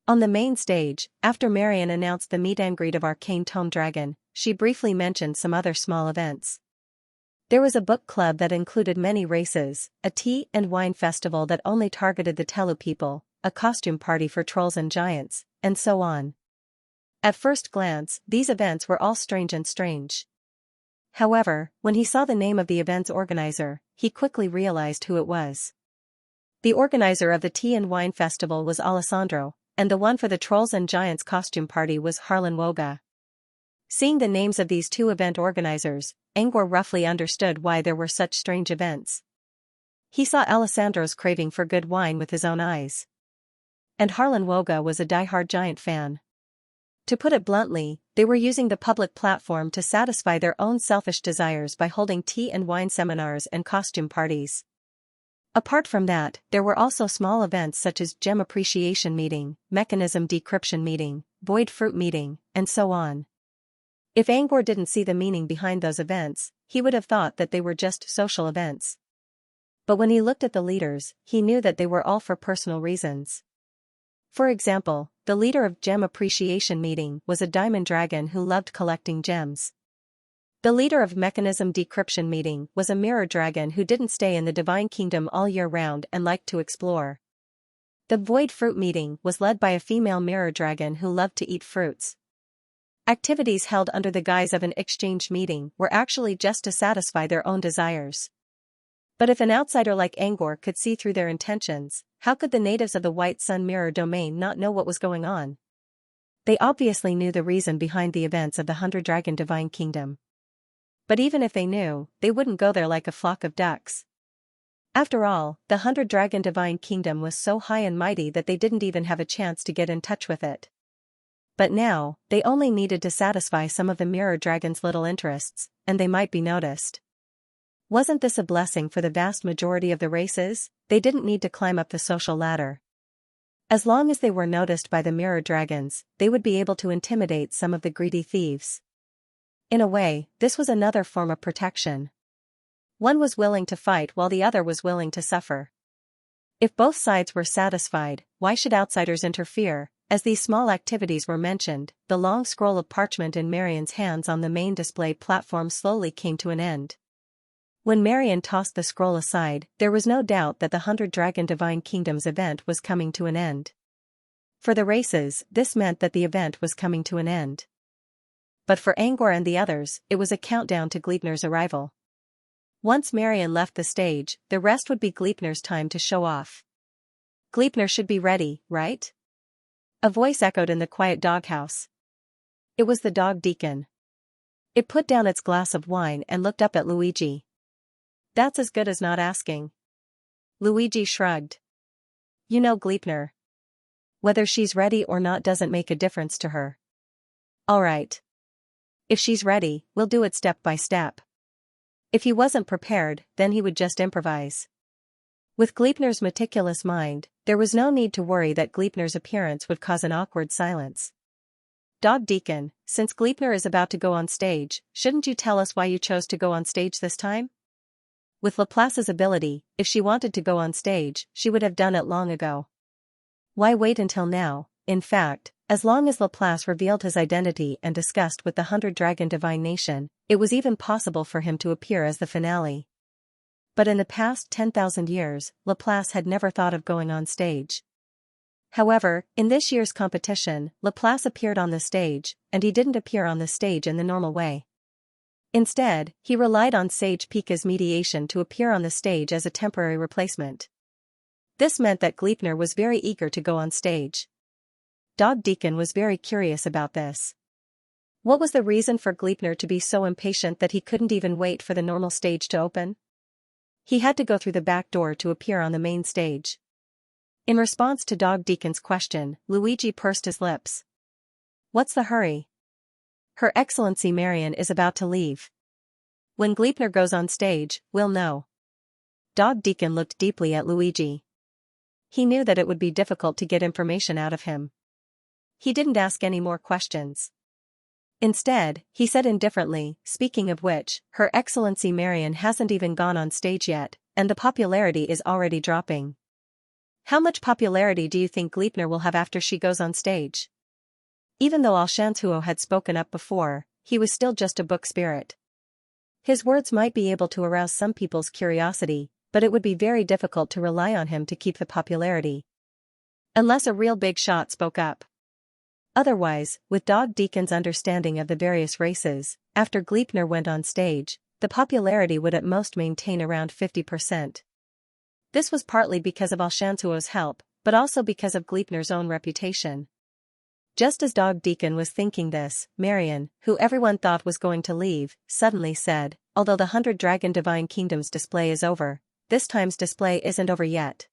On the main stage, after Marion announced the meet and greet of Arcane Tome Dragon, she briefly mentioned some other small events. There was a book club that included many races, a tea and wine festival that only targeted the Telu people, a costume party for trolls and giants, and so on. At first glance, these events were all strange. However, when he saw the name of the event's organizer, he quickly realized who it was. The organizer of the Tea and Wine Festival was Alessandro, and the one for the Trolls and Giants costume party was Harlan Woga. Seeing the names of these two event organizers, Angor roughly understood why there were such strange events. He saw Alessandro's craving for good wine with his own eyes. And Harlan Woga was a die-hard Giant fan. To put it bluntly, they were using the public platform to satisfy their own selfish desires by holding tea and wine seminars and costume parties. Apart from that, there were also small events such as Gem Appreciation Meeting, Mechanism Decryption Meeting, Void Fruit Meeting, and so on. If Angor didn't see the meaning behind those events, he would have thought that they were just social events. But when he looked at the leaders, he knew that they were all for personal reasons. For example, the leader of Gem Appreciation Meeting was a diamond dragon who loved collecting gems. The leader of Mechanism Decryption Meeting was a mirror dragon who didn't stay in the Divine Kingdom all year round and liked to explore. The Void Fruit Meeting was led by a female mirror dragon who loved to eat fruits. Activities held under the guise of an exchange meeting were actually just to satisfy their own desires. But if an outsider like Angor could see through their intentions, how could the natives of the White Sun Mirror domain not know what was going on? They obviously knew the reason behind the events of the 100-Dragon Divine Kingdom. But even if they knew, they wouldn't go there like a flock of ducks. After all, the 100-Dragon Divine Kingdom was so high and mighty that they didn't even have a chance to get in touch with it. But now, they only needed to satisfy some of the mirror dragon's little interests, and they might be noticed. Wasn't this a blessing for the vast majority of the races? They didn't need to climb up the social ladder. As long as they were noticed by the mirror dragons, they would be able to intimidate some of the greedy thieves. In a way, this was another form of protection. One was willing to fight while the other was willing to suffer. If both sides were satisfied, why should outsiders interfere? As these small activities were mentioned, the long scroll of parchment in Marion's hands on the main display platform slowly came to an end. When Marion tossed the scroll aside, there was no doubt that the 100 Dragon Divine Kingdoms event was coming to an end. For the races, this meant that the event was coming to an end. But for Angor and the others, it was a countdown to Gleipnir's arrival. Once Marion left the stage, the rest would be Gleipnir's time to show off. Gleipnir should be ready, right? A voice echoed in the quiet doghouse. It was the dog deacon. It put down its glass of wine and looked up at Luigi. That's as good as not asking. Luigi shrugged. You know Gleipnir. Whether she's ready or not doesn't make a difference to her. All right. If she's ready, we'll do it step by step. If he wasn't prepared, then he would just improvise. With Gleipnir's meticulous mind, there was no need to worry that Gleipnir's appearance would cause an awkward silence. Dog Deacon, since Gleipnir is about to go on stage, shouldn't you tell us why you chose to go on stage this time? With Laplace's ability, if she wanted to go on stage, she would have done it long ago. Why wait until now? In fact, as long as Laplace revealed his identity and discussed with the 100 Dragon Divine Nation, it was even possible for him to appear as the finale. But in the past 10,000 years, Laplace had never thought of going on stage. However, in this year's competition, Laplace appeared on the stage, and he didn't appear on the stage in the normal way. Instead, he relied on Sage Pika's mediation to appear on the stage as a temporary replacement. This meant that Gleipnir was very eager to go on stage. Dog Deacon was very curious about this. What was the reason for Gleipnir to be so impatient that he couldn't even wait for the normal stage to open? He had to go through the back door to appear on the main stage. In response to Dog Deacon's question, Luigi pursed his lips. What's the hurry? Her Excellency Marion is about to leave. When Gleipnir goes on stage, we'll know. Dog Deacon looked deeply at Luigi. He knew that it would be difficult to get information out of him. He didn't ask any more questions. Instead, he said indifferently, speaking of which, Her Excellency Marion hasn't even gone on stage yet, and the popularity is already dropping. How much popularity do you think Gleipnir will have after she goes on stage? Even though Xianxia had spoken up before, he was still just a book spirit. His words might be able to arouse some people's curiosity, but it would be very difficult to rely on him to keep the popularity. Unless a real big shot spoke up. Otherwise, with Dog Deacon's understanding of the various races, after Gleipnir went on stage, the popularity would at most maintain around 50%. This was partly because of Xianxia's help, but also because of Gleipnir's own reputation. Just as Dog Deacon was thinking this, Marion, who everyone thought was going to leave, suddenly said, although the 100 Dragon Divine Kingdoms display is over, this time's display isn't over yet.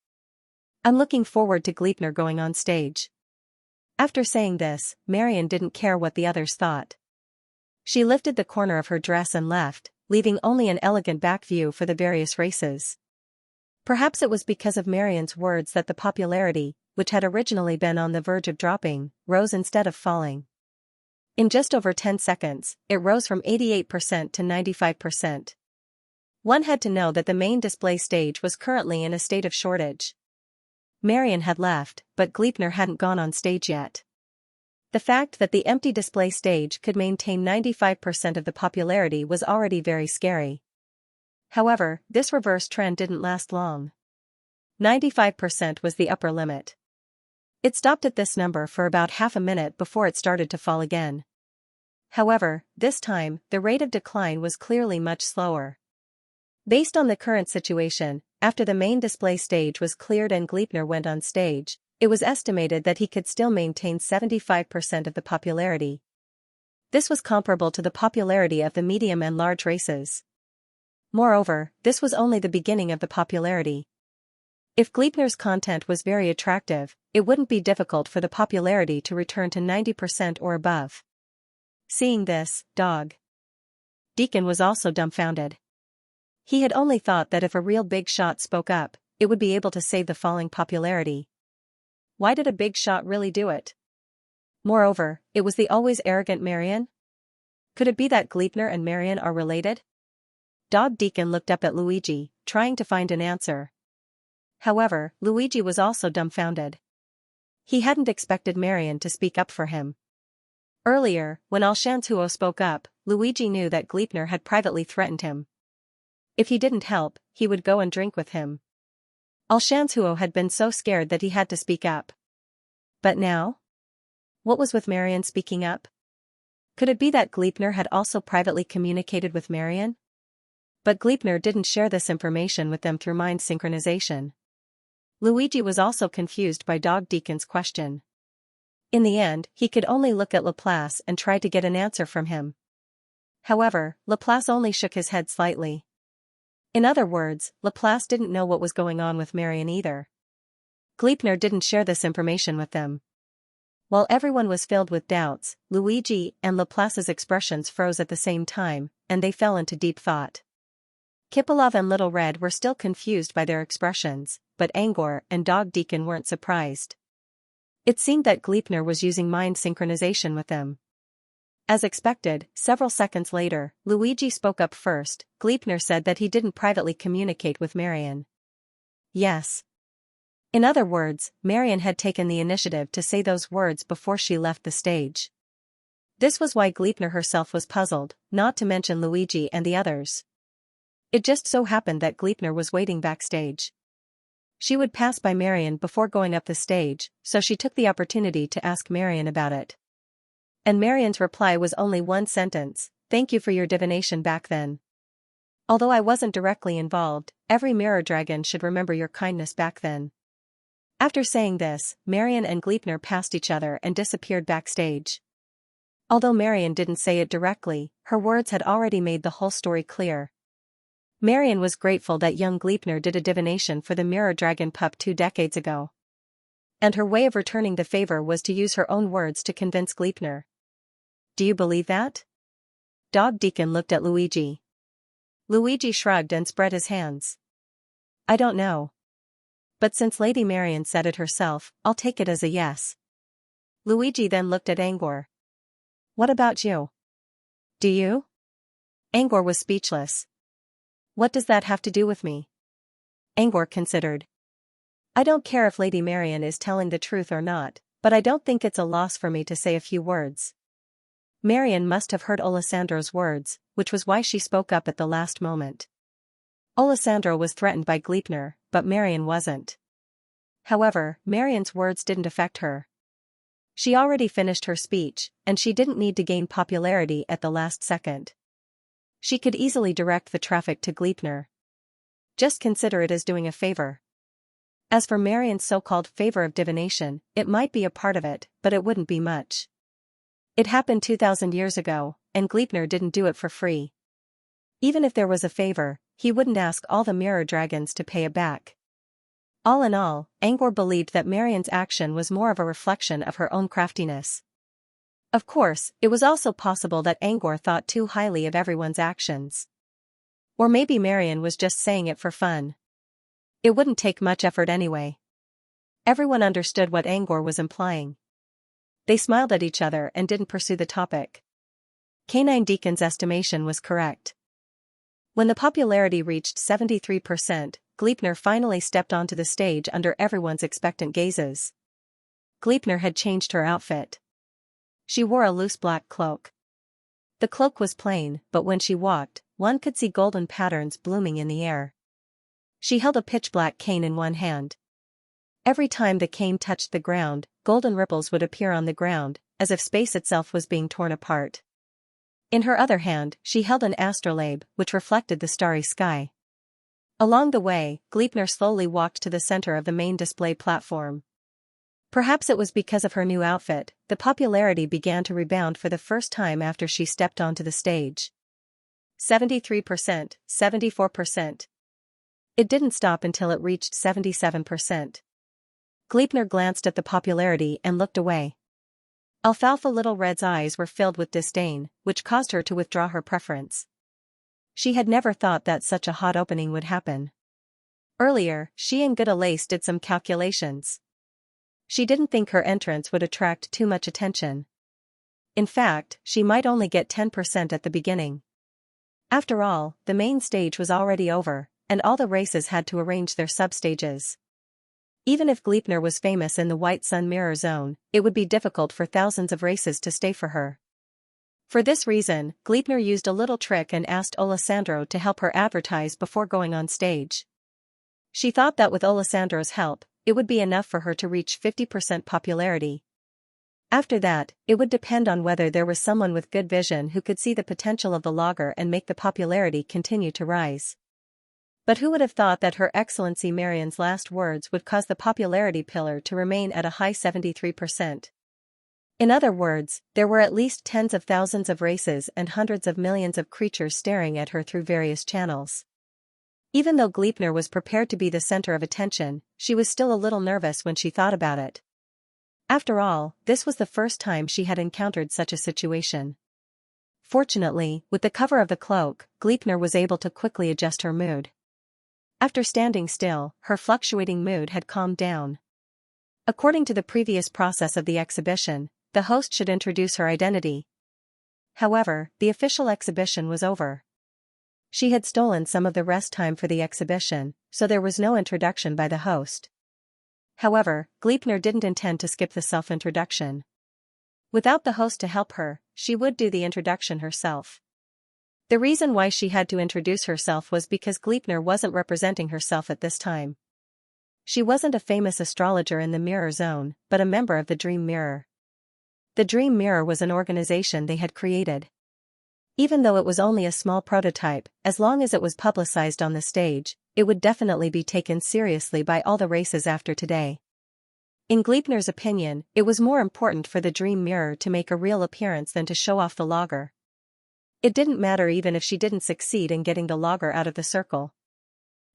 I'm looking forward to Gleipnir going on stage. After saying this, Marion didn't care what the others thought. She lifted the corner of her dress and left, leaving only an elegant back view for the various races. Perhaps it was because of Marion's words that the popularity, which had originally been on the verge of dropping, rose instead of falling. In just over 10 seconds, it rose from 88% to 95%. One had to know that the main display stage was currently in a state of shortage. Marion had left, but Gleipnir hadn't gone on stage yet. The fact that the empty display stage could maintain 95% of the popularity was already very scary. However, this reverse trend didn't last long. 95% was the upper limit. It stopped at this number for about half a minute before it started to fall again. However, this time, the rate of decline was clearly much slower. Based on the current situation, after the main display stage was cleared and Gleipnir went on stage, it was estimated that he could still maintain 75% of the popularity. This was comparable to the popularity of the medium and large races. Moreover, this was only the beginning of the popularity. If Gleipnir's content was very attractive, it wouldn't be difficult for the popularity to return to 90% or above. Seeing this, Dog Deacon was also dumbfounded. He had only thought that if a real big shot spoke up, it would be able to save the falling popularity. Why did a big shot really do it? Moreover, it was the always arrogant Marion? Could it be that Gleipnir and Marion are related? Dog Deacon looked up at Luigi, trying to find an answer. However, Luigi was also dumbfounded. He hadn't expected Marion to speak up for him. Earlier, when Xianxia spoke up, Luigi knew that Gleipnir had privately threatened him. If he didn't help, he would go and drink with him. Xianxia had been so scared that he had to speak up. But now? What was with Marion speaking up? Could it be that Gleipnir had also privately communicated with Marion? But Gleipnir didn't share this information with them through mind synchronization. Luigi was also confused by Dog Deacon's question. In the end, he could only look at Laplace and try to get an answer from him. However, Laplace only shook his head slightly. In other words, Laplace didn't know what was going on with Marion either. Gleipnir didn't share this information with them. While everyone was filled with doubts, Luigi and Laplace's expressions froze at the same time, and they fell into deep thought. Kipelov and Little Red were still confused by their expressions, but Angor and Dog Deacon weren't surprised. It seemed that Gleipnir was using mind synchronization with them. As expected, several seconds later, Luigi spoke up first. Gleipnir said that he didn't privately communicate with Marion. Yes. In other words, Marion had taken the initiative to say those words before she left the stage. This was why Gleipnir herself was puzzled, not to mention Luigi and the others. It just so happened that Gleipnir was waiting backstage. She would pass by Marion before going up the stage, so she took the opportunity to ask Marion about it. And Marion's reply was only one sentence: "Thank you for your divination back then. Although I wasn't directly involved, every mirror dragon should remember your kindness back then." After saying this, Marion and Gleipnir passed each other and disappeared backstage. Although Marion didn't say it directly, her words had already made the whole story clear. Marion was grateful that young Gleipnir did a divination for the mirror dragon pup 2 decades ago. And her way of returning the favor was to use her own words to convince Gleipnir. Do you believe that? Dog Deacon looked at Luigi. Luigi shrugged and spread his hands. I don't know. But since Lady Marion said it herself, I'll take it as a yes. Luigi then looked at Angor. What about you? Do you? Angor was speechless. What does that have to do with me? Angor considered. I don't care if Lady Marion is telling the truth or not, but I don't think it's a loss for me to say a few words. Marion must have heard Alessandro's words, which was why she spoke up at the last moment. Alessandro was threatened by Gleipnir, but Marion wasn't. However, Marion's words didn't affect her. She already finished her speech, and she didn't need to gain popularity at the last second. She could easily direct the traffic to Gleipnir. Just consider it as doing a favor. As for Marion's so-called favor of divination, it might be a part of it, but it wouldn't be much. It happened 2,000 years ago, and Gleipnir didn't do it for free. Even if there was a favor, he wouldn't ask all the mirror dragons to pay it back. All in all, Angor believed that Marion's action was more of a reflection of her own craftiness. Of course, it was also possible that Angor thought too highly of everyone's actions. Or maybe Marion was just saying it for fun. It wouldn't take much effort anyway. Everyone understood what Angor was implying. They smiled at each other and didn't pursue the topic. Canine Deacon's estimation was correct. When the popularity reached 73%, Gleipnir finally stepped onto the stage under everyone's expectant gazes. Gleipnir had changed her outfit. She wore a loose black cloak. The cloak was plain, but when she walked, one could see golden patterns blooming in the air. She held a pitch-black cane in one hand. Every time the cane touched the ground, golden ripples would appear on the ground, as if space itself was being torn apart. In her other hand, she held an astrolabe, which reflected the starry sky. Along the way, Gleipnir slowly walked to the center of the main display platform. Perhaps it was because of her new outfit, the popularity began to rebound for the first time after she stepped onto the stage. 73%, 74%. It didn't stop until it reached 77%. Gleipnir glanced at the popularity and looked away. Alfalfa Little Red's eyes were filled with disdain, which caused her to withdraw her preference. She had never thought that such a hot opening would happen. Earlier, she and Good Lace did some calculations. She didn't think her entrance would attract too much attention. In fact, she might only get 10% at the beginning. After all, the main stage was already over, and all the races had to arrange their substages. Even if Gleipnir was famous in the White Sun Mirror Zone, it would be difficult for thousands of races to stay for her. For this reason, Gleipnir used a little trick and asked Alessandro to help her advertise before going on stage. She thought that with Alessandro's help, it would be enough for her to reach 50% popularity. After that, it would depend on whether there was someone with good vision who could see the potential of the lager and make the popularity continue to rise. But who would have thought that Her Excellency Marian's last words would cause the popularity pillar to remain at a high 73%? In other words, there were at least tens of thousands of races and hundreds of millions of creatures staring at her through various channels. Even though Gleipnir was prepared to be the center of attention, she was still a little nervous when she thought about it. After all, this was the first time she had encountered such a situation. Fortunately, with the cover of the cloak, Gleipnir was able to quickly adjust her mood. After standing still, her fluctuating mood had calmed down. According to the previous process of the exhibition, the host should introduce her identity. However, the official exhibition was over. She had stolen some of the rest time for the exhibition, so there was no introduction by the host. However, Gleipnir didn't intend to skip the self-introduction. Without the host to help her, she would do the introduction herself. The reason why she had to introduce herself was because Gleipnir wasn't representing herself at this time. She wasn't a famous astrologer in the Mirror Zone, but a member of the Dream Mirror. The Dream Mirror was an organization they had created. Even though it was only a small prototype, as long as it was publicized on the stage, it would definitely be taken seriously by all the races after today. In Gleipnir's opinion, it was more important for the Dream Mirror to make a real appearance than to show off the lager. It didn't matter even if she didn't succeed in getting the lager out of the circle.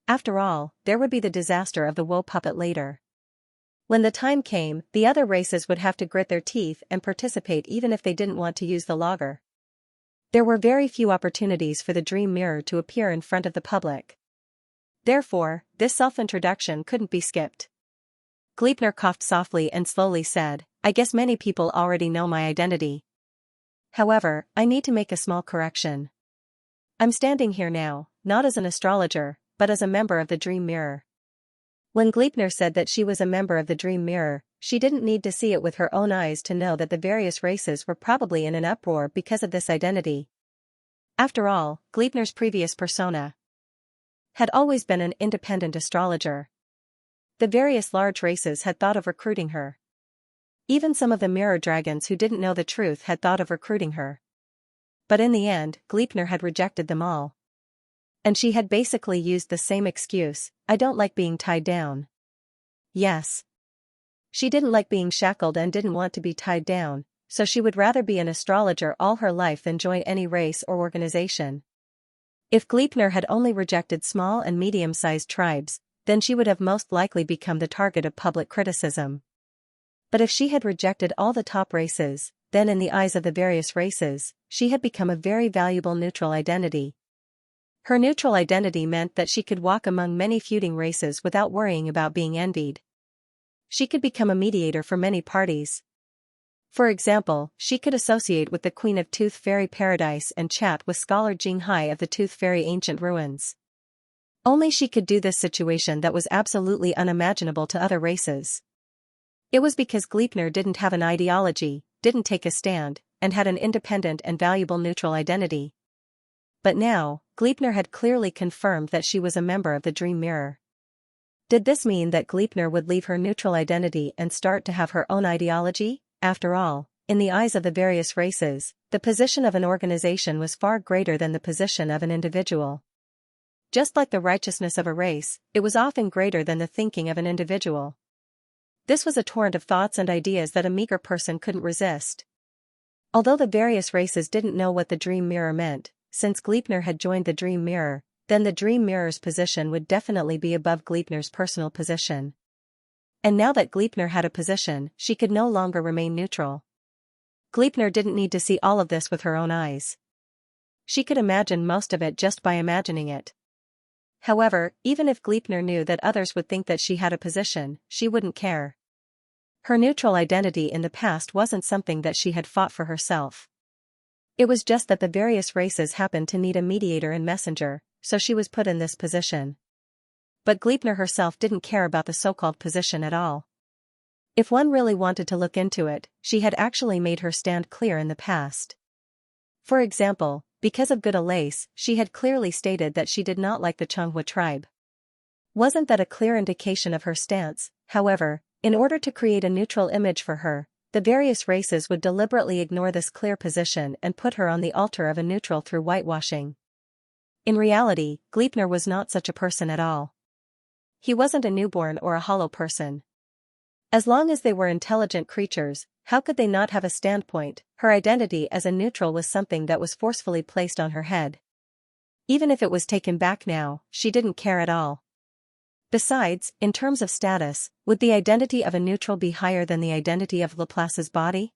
After all, there would be the disaster of the woe puppet later. When the time came, the other races would have to grit their teeth and participate even if they didn't want to use the lager. There were very few opportunities for the Dream Mirror to appear in front of the public. Therefore, this self-introduction couldn't be skipped. Gleipnir coughed softly and slowly said, "I guess many people already know my identity. However, I need to make a small correction. I'm standing here now, not as an astrologer, but as a member of the Dream Mirror." When Gleipnir said that she was a member of the Dream Mirror, she didn't need to see it with her own eyes to know that the various races were probably in an uproar because of this identity. After all, Gleipnir's previous persona had always been an independent astrologer. The various large races had thought of recruiting her. Even some of the mirror dragons who didn't know the truth had thought of recruiting her. But in the end, Gleipnir had rejected them all. And she had basically used the same excuse, "I don't like being tied down." Yes. She didn't like being shackled and didn't want to be tied down, so she would rather be an astrologer all her life than join any race or organization. If Gleipnir had only rejected small and medium-sized tribes, then she would have most likely become the target of public criticism. But if she had rejected all the top races, then in the eyes of the various races, she had become a very valuable neutral identity. Her neutral identity meant that she could walk among many feuding races without worrying about being envied. She could become a mediator for many parties. For example, she could associate with the Queen of Tooth Fairy Paradise and chat with Scholar Jinghai of the Tooth Fairy Ancient Ruins. Only she could do this situation that was absolutely unimaginable to other races. It was because Gleipnir didn't have an ideology, didn't take a stand, and had an independent and valuable neutral identity. But now, Gleipnir had clearly confirmed that she was a member of the Dream Mirror. Did this mean that Gleipnir would leave her neutral identity and start to have her own ideology? After all, in the eyes of the various races, the position of an organization was far greater than the position of an individual. Just like the righteousness of a race, it was often greater than the thinking of an individual. This was a torrent of thoughts and ideas that a meager person couldn't resist. Although the various races didn't know what the Dream Mirror meant, since Gleipnir had joined the Dream Mirror, then the dream mirror's position would definitely be above Gleipnir's personal position. And now that Gleipnir had a position, she could no longer remain neutral. Gleipnir didn't need to see all of this with her own eyes. She could imagine most of it just by imagining it. However, even if Gleipnir knew that others would think that she had a position, she wouldn't care. Her neutral identity in the past wasn't something that she had fought for herself. It was just that the various races happened to need a mediator and messenger, so she was put in this position. But Gleipnir herself didn't care about the so-called position at all. If one really wanted to look into it, she had actually made her stand clear in the past. For example, because of good Alace, she had clearly stated that she did not like the Changhua tribe. Wasn't that a clear indication of her stance? However, in order to create a neutral image for her, the various races would deliberately ignore this clear position and put her on the altar of a neutral through whitewashing. In reality, Gleipnir was not such a person at all. He wasn't a newborn or a hollow person. As long as they were intelligent creatures, how could they not have a standpoint? Her identity as a neutral was something that was forcefully placed on her head. Even if it was taken back now, she didn't care at all. Besides, in terms of status, would the identity of a neutral be higher than the identity of Laplace's body?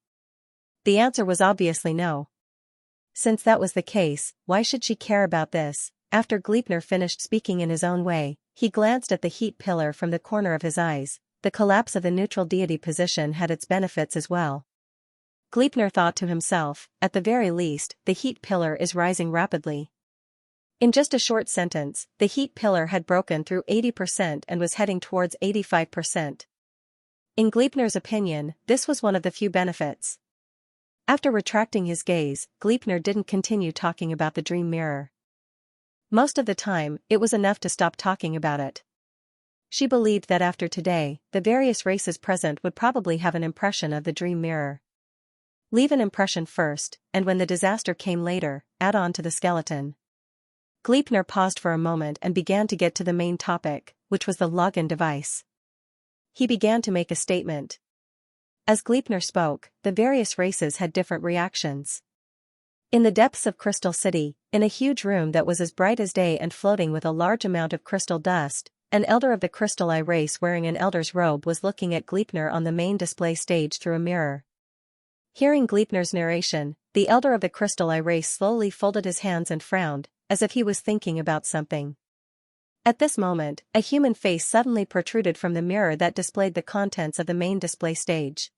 The answer was obviously no. Since that was the case, why should she care about this? After Gleipnir finished speaking in his own way, he glanced at the heat pillar from the corner of his eyes. The collapse of the neutral deity position had its benefits as well. Gleipnir thought to himself, at the very least, the heat pillar is rising rapidly. In just a short sentence, the heat pillar had broken through 80% and was heading towards 85%. In Gleipnir's opinion, this was one of the few benefits. After retracting his gaze, Gleipnir didn't continue talking about the dream mirror. Most of the time, it was enough to stop talking about it. She believed that after today, the various races present would probably have an impression of the dream mirror. Leave an impression first, and when the disaster came later, add on to the skeleton. Gleipnir paused for a moment and began to get to the main topic, which was the login device. He began to make a statement. As Gleipnir spoke, the various races had different reactions. In the depths of Crystal City, in a huge room that was as bright as day and floating with a large amount of crystal dust, an elder of the Crystal Eye race wearing an elder's robe was looking at Gleipnir on the main display stage through a mirror. Hearing Gleipnir's narration, the elder of the Crystal Eye race slowly folded his hands and frowned, as if he was thinking about something. At this moment, a human face suddenly protruded from the mirror that displayed the contents of the main display stage.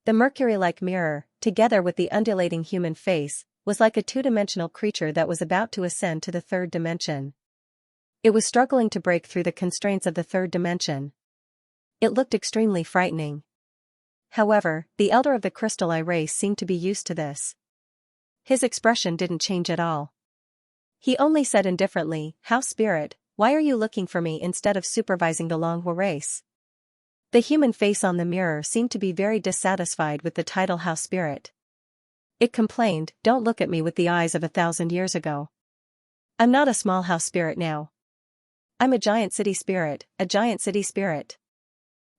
The mercury-like mirror, together with the undulating human face, was like a two-dimensional creature that was about to ascend to the third dimension. It was struggling to break through the constraints of the third dimension. It looked extremely frightening. However, the elder of the Crystal Eye race seemed to be used to this. His expression didn't change at all. He only said indifferently, "House Spirit, why are you looking for me instead of supervising the Longhua race?" The human face on the mirror seemed to be very dissatisfied with the title House Spirit. It complained, "Don't look at me with the eyes of 1,000 years ago. I'm not a small house spirit now. I'm a giant city spirit, a giant city spirit."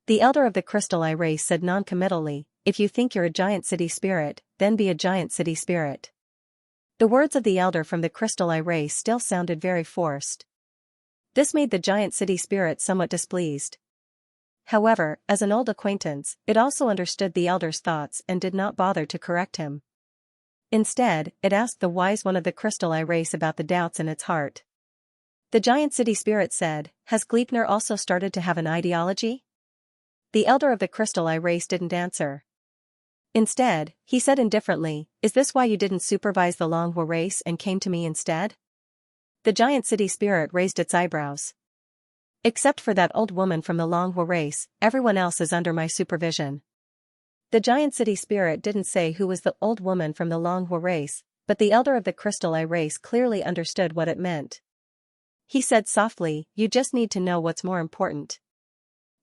The elder of the Crystal Eye race said non-committally, "If you think you're a giant city spirit, then be a giant city spirit." The words of the elder from the Crystal Eye race still sounded very forced. This made the giant city spirit somewhat displeased. However, as an old acquaintance, it also understood the elder's thoughts and did not bother to correct him. Instead, it asked the wise one of the Crystal Eye race about the doubts in its heart. The giant city spirit said, "Has Gleipnir also started to have an ideology?" The elder of the Crystal Eye race didn't answer. Instead, he said indifferently, "Is this why you didn't supervise the Longhua race and came to me instead?" The giant city spirit raised its eyebrows. "Except for that old woman from the Longhua race, everyone else is under my supervision." The giant city spirit didn't say who was the old woman from the Longhua race, but the elder of the Crystal Eye race clearly understood what it meant. He said softly, "You just need to know what's more important."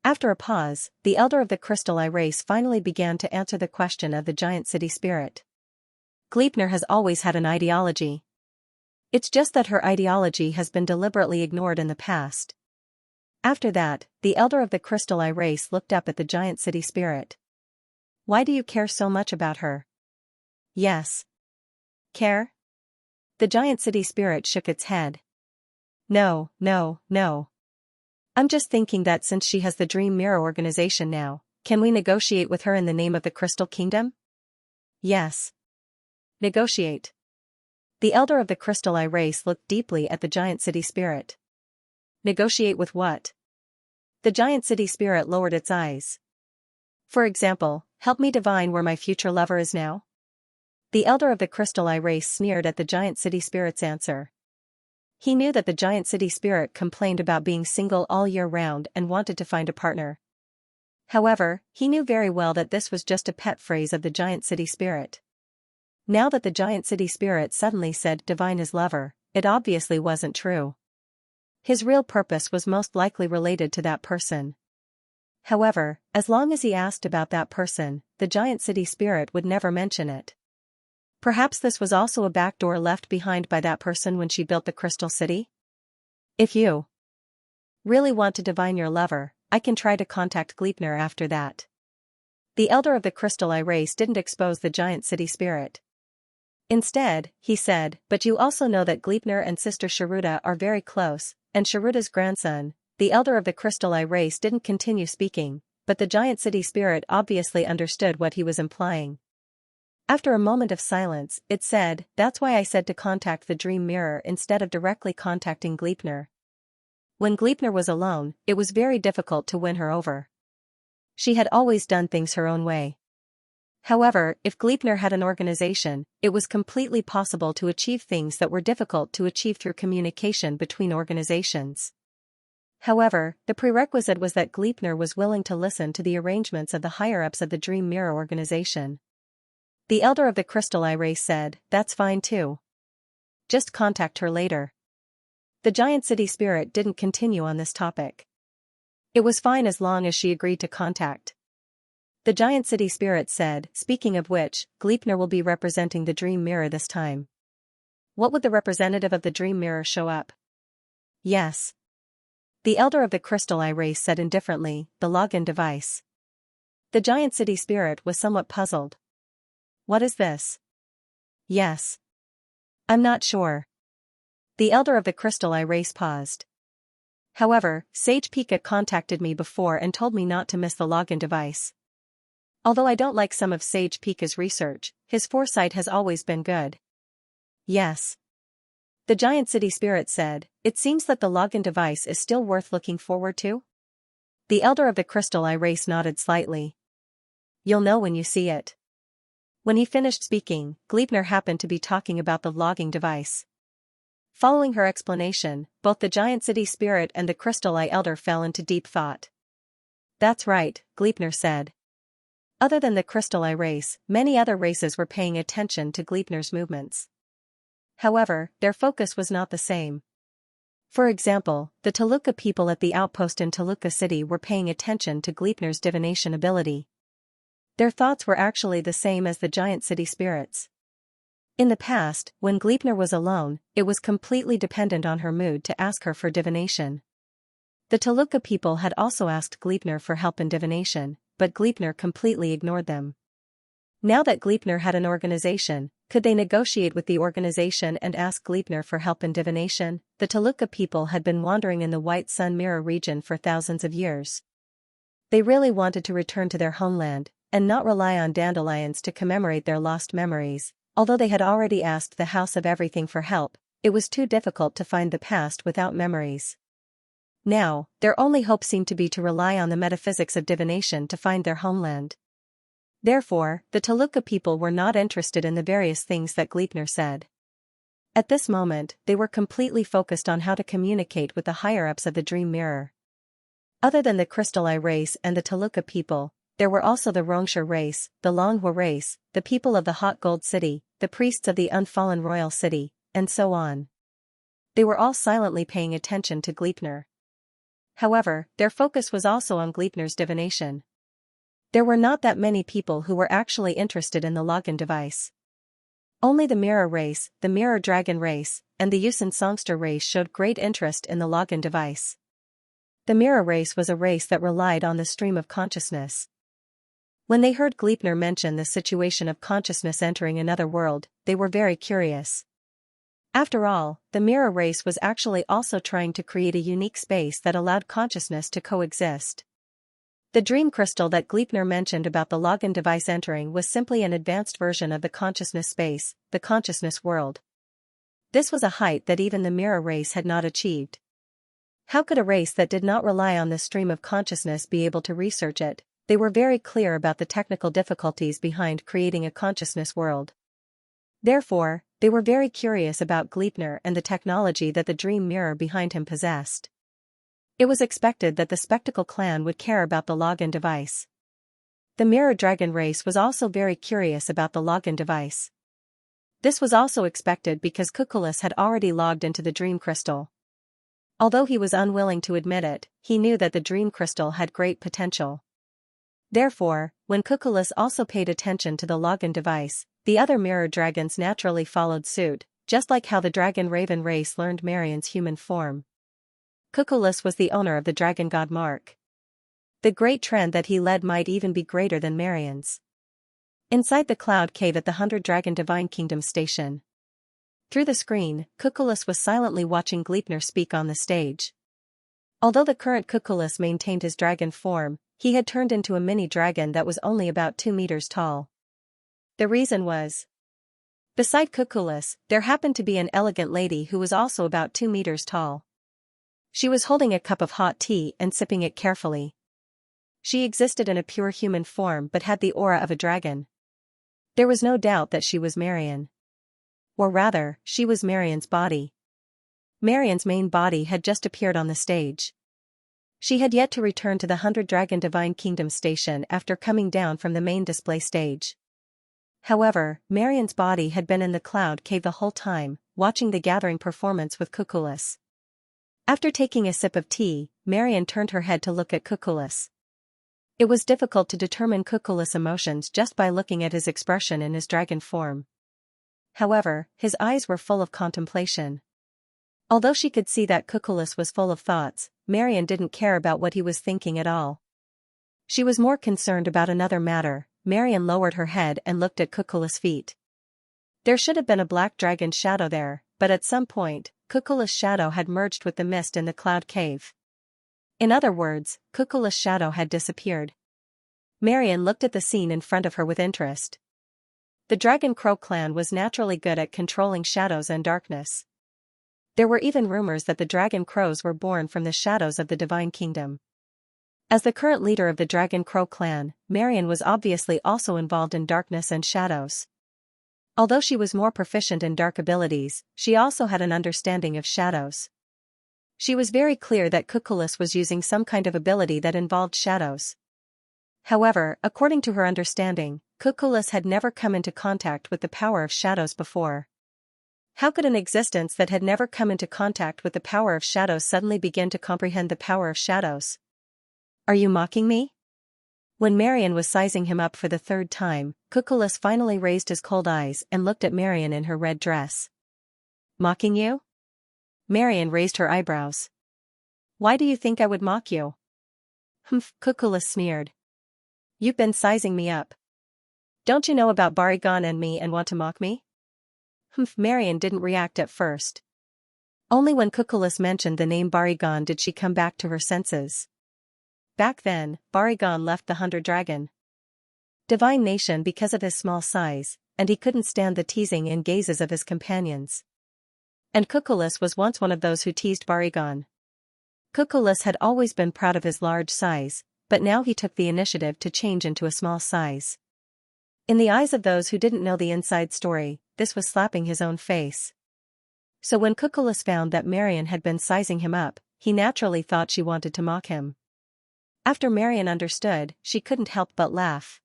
After a pause, the elder of the Crystal Eye race finally began to answer the question of the giant city spirit. Gleipnir has always had an ideology. It's just that her ideology has been deliberately ignored in the past. After that, the elder of the Crystal Eye race looked up at the giant city spirit. "Why do you care so much about her?" "Yes. Care?" The giant city spirit shook its head. No, no, no. I'm just thinking that since she has the Dream Mirror organization now, can we negotiate with her in the name of the Crystal Kingdom? Yes. Negotiate. The elder of the Crystal Eye race looked deeply at the giant city spirit. Negotiate with what? The giant city spirit lowered its eyes. For example, help me divine where my future lover is now? The elder of the Crystal Eye race sneered at the giant city spirit's answer. He knew that the giant city spirit complained about being single all year round and wanted to find a partner. However, he knew very well that this was just a pet phrase of the giant city spirit. Now that the giant city spirit suddenly said divine his lover, it obviously wasn't true. His real purpose was most likely related to that person. However, as long as he asked about that person, the giant city spirit would never mention it. Perhaps this was also a backdoor left behind by that person when she built the Crystal City? If you really want to divine your lover, I can try to contact Gleipnir after that. The elder of the Crystal Eye race didn't expose the giant city spirit. Instead, he said, but you also know that Gleipnir and Sister Sharuda are very close, and Sharuda's grandson. The elder of the Crystal Eye race didn't continue speaking, but the giant city spirit obviously understood what he was implying. After a moment of silence, it said, that's why I said to contact the Dream Mirror instead of directly contacting Gleipnir. When Gleipnir was alone, it was very difficult to win her over. She had always done things her own way. However, if Gleipnir had an organization, it was completely possible to achieve things that were difficult to achieve through communication between organizations. However, the prerequisite was that Gleipnir was willing to listen to the arrangements of the higher-ups of the Dream Mirror organization. The elder of the Crystal Eye race said, that's fine too. Just contact her later. The giant city spirit didn't continue on this topic. It was fine as long as she agreed to contact. The giant city spirit said, speaking of which, Gleipnir will be representing the Dream Mirror this time. What would the representative of the Dream Mirror show up? Yes. The elder of the Crystal Eye race said indifferently, the login device. The giant city spirit was somewhat puzzled. What is this? Yes. I'm not sure. The elder of the Crystal Eye race paused. However, Sage Pika contacted me before and told me not to miss the login device. Although I don't like some of Sage Pika's research, his foresight has always been good. Yes. The giant city spirit said, it seems that the login device is still worth looking forward to? The elder of the Crystal Eye race nodded slightly. You'll know when you see it. When he finished speaking, Gleipnir happened to be talking about the logging device. Following her explanation, both the giant city spirit and the Crystal Eye elder fell into deep thought. That's right, Gleipnir said. Other than the Crystal Eye race, many other races were paying attention to Gleipnir's movements. However, their focus was not the same. For example, the Toluca people at the outpost in Toluca City were paying attention to Gleipnir's divination ability. Their thoughts were actually the same as the giant city spirits. In the past, when Gleipnir was alone, it was completely dependent on her mood to ask her for divination. The Toluca people had also asked Gleipnir for help in divination, but Gleipnir completely ignored them. Now that Gleipnir had an organization, could they negotiate with the organization and ask Gleipnir for help in divination? The Toluca people had been wandering in the White Sun Mirror region for thousands of years. They really wanted to return to their homeland, and not rely on dandelions to commemorate their lost memories. Although they had already asked the House of Everything for help, it was too difficult to find the past without memories. Now, their only hope seemed to be to rely on the metaphysics of divination to find their homeland. Therefore, the Toluca people were not interested in the various things that Gleipnir said. At this moment, they were completely focused on how to communicate with the higher-ups of the Dream Mirror. Other than the Crystal Eye race and the Toluca people, there were also the Rongsha race, the Longhua race, the people of the Hot Gold City, the priests of the Unfallen Royal City, and so on. They were all silently paying attention to Gleipnir. However, their focus was also on Gleipnir's divination. There were not that many people who were actually interested in the login device. Only the Mirror race, the Mirror Dragon race, and the Yusin Songster race showed great interest in the login device. The Mirror race was a race that relied on the stream of consciousness. When they heard Gleipnir mention the situation of consciousness entering another world, they were very curious. After all, the mirror race was actually also trying to create a unique space that allowed consciousness to coexist. The dream crystal that Gleipnir mentioned about the login device entering was simply an advanced version of the consciousness space, the consciousness world. This was a height that even the mirror race had not achieved. How could a race that did not rely on the stream of consciousness be able to research it? They were very clear about the technical difficulties behind creating a consciousness world. Therefore, they were very curious about Gleipnir and the technology that the dream mirror behind him possessed. It was expected that the Spectacle clan would care about the login device. The mirror dragon race was also very curious about the login device. This was also expected because Cuculus had already logged into the dream crystal. Although he was unwilling to admit it, he knew that the dream crystal had great potential. Therefore, when Cuculus also paid attention to the login device, the other mirror dragons naturally followed suit, just like how the dragon raven race learned Marion's human form. Cuculus was the owner of the dragon god mark. The great trend that he led might even be greater than Marion's. Inside the cloud cave at the 100 Dragon Divine Kingdom station. Through the screen, Cuculus was silently watching Gleipnir speak on the stage. Although the current Cuculus maintained his dragon form, he had turned into a mini dragon that was only about 2 meters tall. The reason was, beside Cuculus, there happened to be an elegant lady who was also about 2 meters tall. She was holding a cup of hot tea and sipping it carefully. She existed in a pure human form but had the aura of a dragon. There was no doubt that she was Marion. Or rather, she was Marion's body. Marion's main body had just appeared on the stage. She had yet to return to the 100 Dragon Divine Kingdom station after coming down from the main display stage. However, Marion's body had been in the cloud cave the whole time, watching the gathering performance with Cuculus. After taking a sip of tea, Marion turned her head to look at Cuculus. It was difficult to determine Cuculus' emotions just by looking at his expression in his dragon form. However, his eyes were full of contemplation. Although she could see that Cuculus was full of thoughts, Marion didn't care about what he was thinking at all. She was more concerned about another matter. Marion lowered her head and looked at Cuculus' feet. There should have been a black dragon shadow there, but at some point, Cuculus' shadow had merged with the mist in the cloud cave. In other words, Cuculus' shadow had disappeared. Marion looked at the scene in front of her with interest. The Dragon Crow clan was naturally good at controlling shadows and darkness. There were even rumors that the Dragon Crows were born from the shadows of the Divine Kingdom. As the current leader of the Dragon Crow clan, Marion was obviously also involved in darkness and shadows. Although she was more proficient in dark abilities, she also had an understanding of shadows. She was very clear that Cuculus was using some kind of ability that involved shadows. However, according to her understanding, Cuculus had never come into contact with the power of shadows before. How could an existence that had never come into contact with the power of shadows suddenly begin to comprehend the power of shadows? Are you mocking me? When Marion was sizing him up for the 3rd time, Cuculus finally raised his cold eyes and looked at Marion in her red dress. Mocking you? Marion raised her eyebrows. Why do you think I would mock you? Humph, Cuculus sneered. You've been sizing me up. Don't you know about Barigon and me and want to mock me? Humph, Marion didn't react at first. Only when Cuculus mentioned the name Barigon did she come back to her senses. Back then, Barigon left the 100 Dragon Divine Nation because of his small size, and he couldn't stand the teasing and gazes of his companions. And Cuculus was once one of those who teased Barigon. Cuculus had always been proud of his large size, but now he took the initiative to change into a small size. In the eyes of those who didn't know the inside story, this was slapping his own face. So when Cuculus found that Marion had been sizing him up, he naturally thought she wanted to mock him. After Marion understood, she couldn't help but laugh.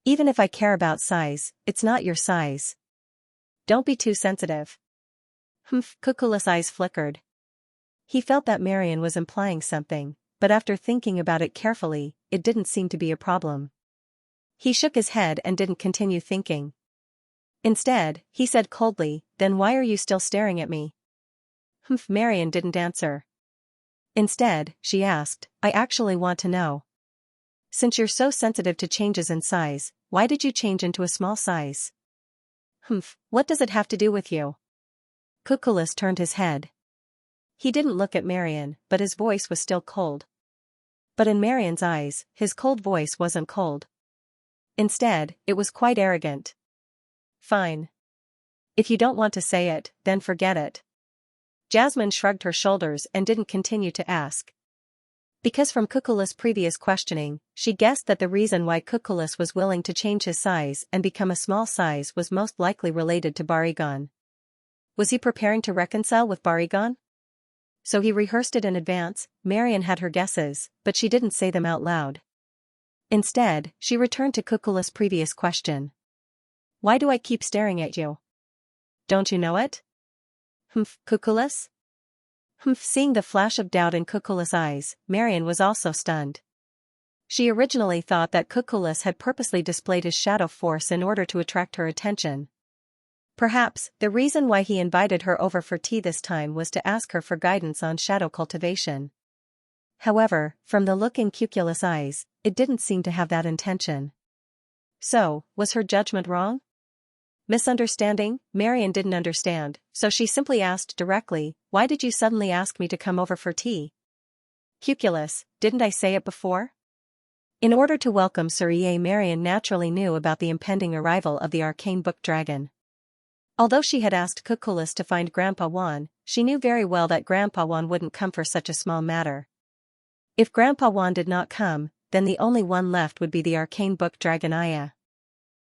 Even if I care about size, it's not your size. Don't be too sensitive. Humph, Cuculus' eyes flickered. He felt that Marion was implying something, but after thinking about it carefully, it didn't seem to be a problem. He shook his head and didn't continue thinking. Instead, he said coldly, "Then why are you still staring at me?" Humph, Marion didn't answer. Instead, she asked, "I actually want to know. Since you're so sensitive to changes in size, why did you change into a small size?" Humph, what does it have to do with you? Cuculus turned his head. He didn't look at Marion, but his voice was still cold. But in Marion's eyes, his cold voice wasn't cold. Instead, it was quite arrogant. Fine. If you don't want to say it, then forget it. Jasmine shrugged her shoulders and didn't continue to ask. Because from Cuculus' previous questioning, she guessed that the reason why Cuculus was willing to change his size and become a small size was most likely related to Barigon. Was he preparing to reconcile with Barigon? So he rehearsed it in advance. Marion had her guesses, but she didn't say them out loud. Instead, she returned to Cuculus' previous question. Why do I keep staring at you? Don't you know it? Humph, Cuculus? Humph. Seeing the flash of doubt in Cuculus' eyes, Marion was also stunned. She originally thought that Cuculus had purposely displayed his shadow force in order to attract her attention. Perhaps, the reason why he invited her over for tea this time was to ask her for guidance on shadow cultivation. However, from the look in Cuculus' eyes, it didn't seem to have that intention. So, was her judgment wrong? Misunderstanding? Marion didn't understand, so she simply asked directly, why did you suddenly ask me to come over for tea? Cuculus, didn't I say it before? In order to welcome Sir Ie, Marion naturally knew about the impending arrival of the arcane book dragon. Although she had asked Cuculus to find Grandpa Juan, she knew very well that Grandpa Juan wouldn't come for such a small matter. If Grandpa Juan did not come, then the only one left would be the arcane book dragon Aya.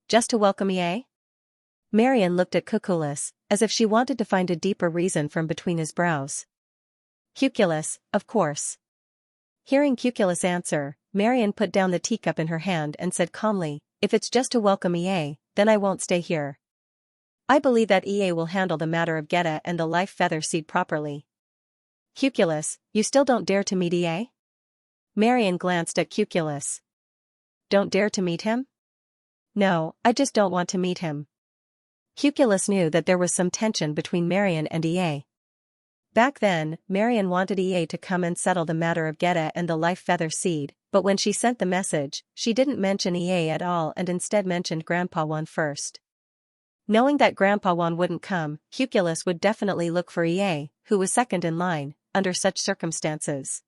Just to welcome Ie? Marion looked at Cuculus, as if she wanted to find a deeper reason from between his brows. Cuculus, of course. Hearing Cuculus answer, Marion put down the teacup in her hand and said calmly, if it's just to welcome Ie, then I won't stay here. I believe that Ie will handle the matter of Geta and the life feather seed properly. Cuculus, you still don't dare to meet Ie? Marion glanced at Cuculus. Don't dare to meet him? No, I just don't want to meet him. Cuculus knew that there was some tension between Marion and Ie. Back then, Marion wanted Ie to come and settle the matter of Geta and the life feather seed, but when she sent the message, she didn't mention Ie at all and instead mentioned Grandpa Juan first. Knowing that Grandpa Juan wouldn't come, Cuculus would definitely look for Ie, who was second in line, under such circumstances.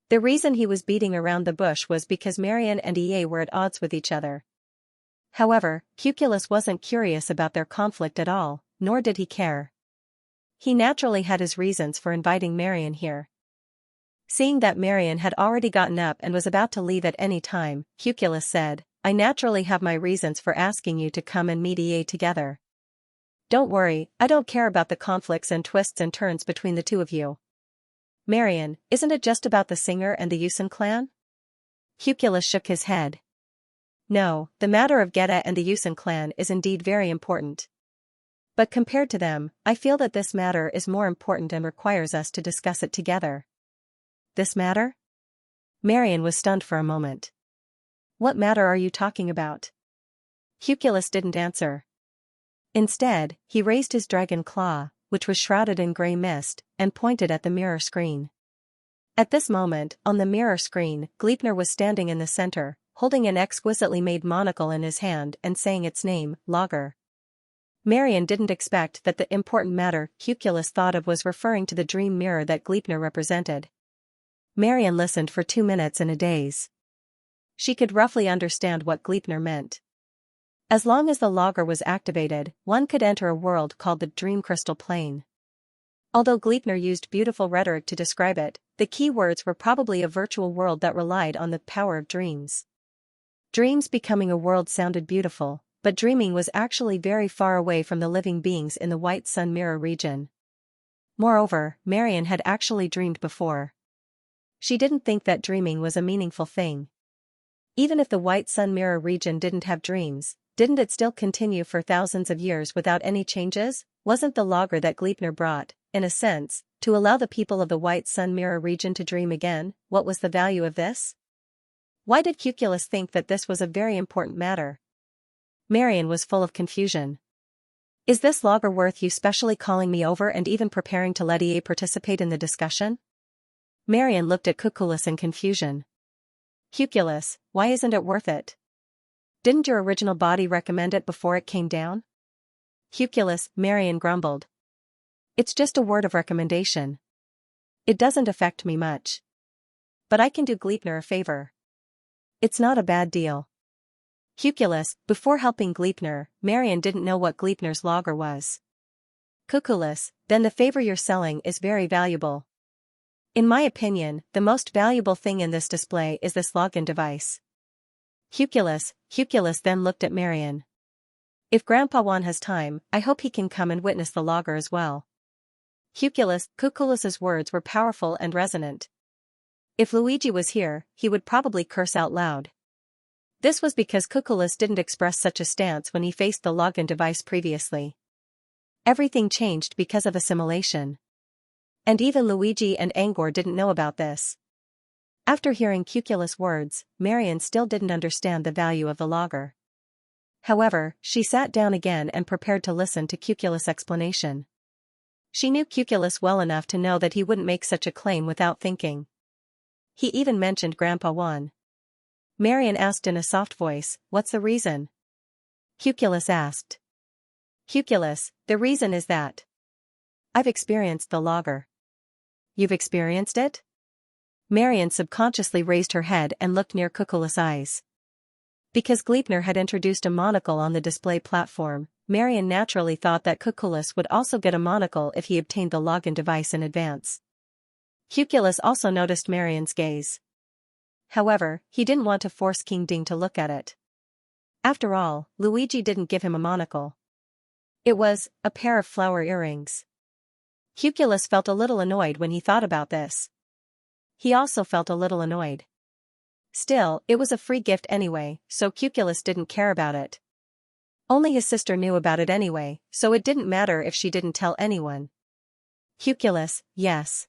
The reason he was beating around the bush was because Marion and Ie were at odds with each other. However, Cuculus wasn't curious about their conflict at all, nor did he care. He naturally had his reasons for inviting Marion here. Seeing that Marion had already gotten up and was about to leave at any time, Cuculus said, I naturally have my reasons for asking you to come and meet Ie together. Don't worry, I don't care about the conflicts and twists and turns between the two of you. Marion, isn't it just about the singer and the Yusen clan? Cuculus shook his head. No, the matter of Geta and the Yusen clan is indeed very important. But compared to them, I feel that this matter is more important and requires us to discuss it together. This matter? Marion was stunned for a moment. What matter are you talking about? Cuculus didn't answer. Instead, he raised his dragon claw, which was shrouded in grey mist, and pointed at the mirror screen. At this moment, on the mirror screen, Gleipnir was standing in the center, holding an exquisitely made monocle in his hand and saying its name, Lager. Marion didn't expect that the important matter Cuculus thought of was referring to the dream mirror that Gleipnir represented. Marion listened for 2 minutes in a daze. She could roughly understand what Gleipnir meant. As long as the Lager was activated, one could enter a world called the Dream Crystal Plane. Although Gleipnir used beautiful rhetoric to describe it, the key words were probably a virtual world that relied on the power of dreams. Dreams becoming a world sounded beautiful, but dreaming was actually very far away from the living beings in the White Sun Mirror region. Moreover, Marion had actually dreamed before. She didn't think that dreaming was a meaningful thing. Even if the White Sun Mirror region didn't have dreams, didn't it still continue for thousands of years without any changes? Wasn't the Lager that Gleipnir brought, in a sense, to allow the people of the White Sun Mirror region to dream again? What was the value of this? Why did Cuculus think that this was a very important matter? Marion was full of confusion. Is this Lager worth you specially calling me over and even preparing to let Ie participate in the discussion? Marion looked at Cuculus in confusion. Cuculus, why isn't it worth it? Didn't your original body recommend it before it came down? Cuculus, Marion grumbled. It's just a word of recommendation. It doesn't affect me much. But I can do Gleipnir a favor. It's not a bad deal. Cuculus, before helping Gleipnir, Marion didn't know what Gleipnir's logger was. Cuculus, then the favor you're selling is very valuable. In my opinion, the most valuable thing in this display is this login device. Cuculus then looked at Marion. If Grandpa Juan has time, I hope he can come and witness the logger as well. Cuculus's words were powerful and resonant. If Luigi was here, he would probably curse out loud. This was because Cuculus didn't express such a stance when he faced the login device previously. Everything changed because of assimilation. And even Luigi and Angor didn't know about this. After hearing Cuculus' words, Marion still didn't understand the value of the logger. However, she sat down again and prepared to listen to Cuculus' explanation. She knew Cuculus well enough to know that he wouldn't make such a claim without thinking. He even mentioned Grandpa Juan. Marion asked in a soft voice, "What's the reason?" Cuculus asked. Cuculus, the reason is that I've experienced the logger. You've experienced it? Marion subconsciously raised her head and looked near Cuculus' eyes. Because Gleipnir had introduced a monocle on the display platform, Marion naturally thought that Cuculus would also get a monocle if he obtained the login device in advance. Cuculus also noticed Marion's gaze. However, he didn't want to force King Ding to look at it. After all, Luigi didn't give him a monocle. It was a pair of flower earrings. Cuculus felt a little annoyed when he thought about this. He also felt a little annoyed. Still, it was a free gift anyway, so Cuculus didn't care about it. Only his sister knew about it anyway, so it didn't matter if she didn't tell anyone. Cuculus, yes.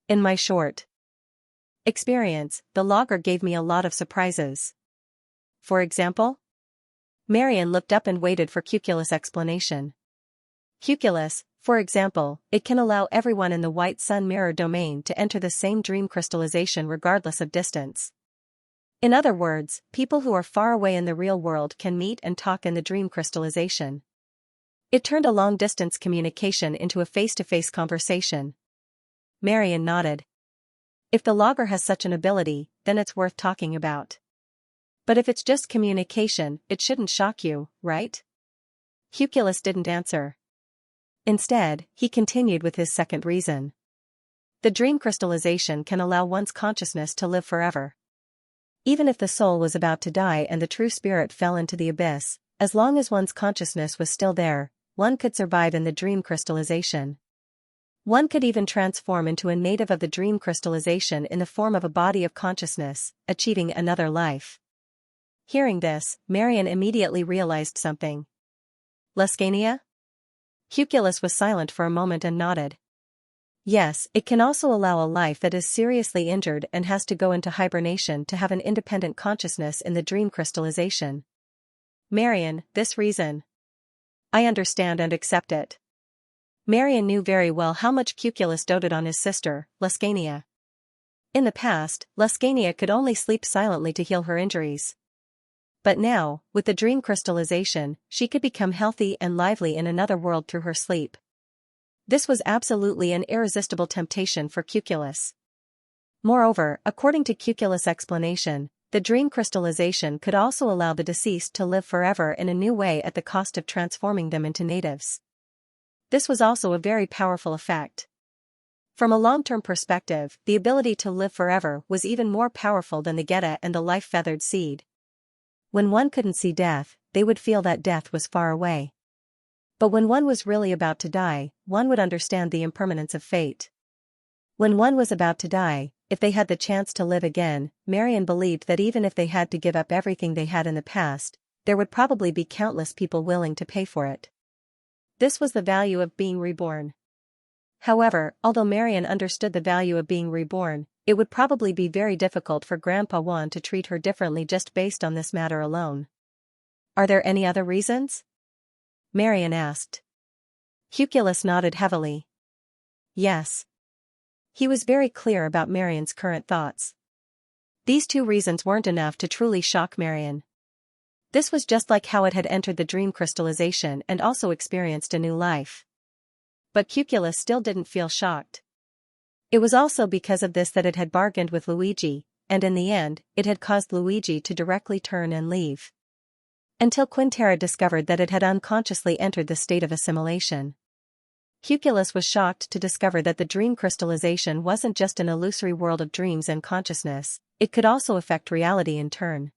In my short experience, the logger gave me a lot of surprises. For example? Marion looked up and waited for Cuculus' explanation. Cuculus, for example, it can allow everyone in the White Sun Mirror domain to enter the same dream crystallization regardless of distance. In other words, people who are far away in the real world can meet and talk in the dream crystallization. It turned a long-distance communication into a face-to-face conversation. Marion nodded. If the logger has such an ability, then it's worth talking about. But if it's just communication, it shouldn't shock you, right? Cuculus didn't answer. Instead, he continued with his second reason. The dream crystallization can allow one's consciousness to live forever. Even if the soul was about to die and the true spirit fell into the abyss, as long as one's consciousness was still there, one could survive in the dream crystallization. One could even transform into a native of the dream crystallization in the form of a body of consciousness, achieving another life. Hearing this, Marion immediately realized something. Xianxia? Cuculus was silent for a moment and nodded. Yes, it can also allow a life that is seriously injured and has to go into hibernation to have an independent consciousness in the dream crystallization. Marion, this reason. I understand and accept it. Marion knew very well how much Cuculus doted on his sister, Xianxia. In the past, Xianxia could only sleep silently to heal her injuries. But now, with the dream crystallization, she could become healthy and lively in another world through her sleep. This was absolutely an irresistible temptation for Cuculus. Moreover, according to Cuculus' explanation, the dream crystallization could also allow the deceased to live forever in a new way at the cost of transforming them into natives. This was also a very powerful effect. From a long-term perspective, the ability to live forever was even more powerful than the Geta and the life-feathered seed. When one couldn't see death, they would feel that death was far away. But when one was really about to die, one would understand the impermanence of fate. When one was about to die, if they had the chance to live again, Marion believed that even if they had to give up everything they had in the past, there would probably be countless people willing to pay for it. This was the value of being reborn. However, although Marion understood the value of being reborn, it would probably be very difficult for Grandpa Juan to treat her differently just based on this matter alone. Are there any other reasons? Marion asked. Cuculus nodded heavily. Yes. He was very clear about Marion's current thoughts. These two reasons weren't enough to truly shock Marion. This was just like how it had entered the dream crystallization and also experienced a new life. But Cuculus still didn't feel shocked. It was also because of this that it had bargained with Luigi, and in the end, it had caused Luigi to directly turn and leave. Until Quintera discovered that it had unconsciously entered the state of assimilation. Cuculus was shocked to discover that the dream crystallization wasn't just an illusory world of dreams and consciousness, it could also affect reality in turn.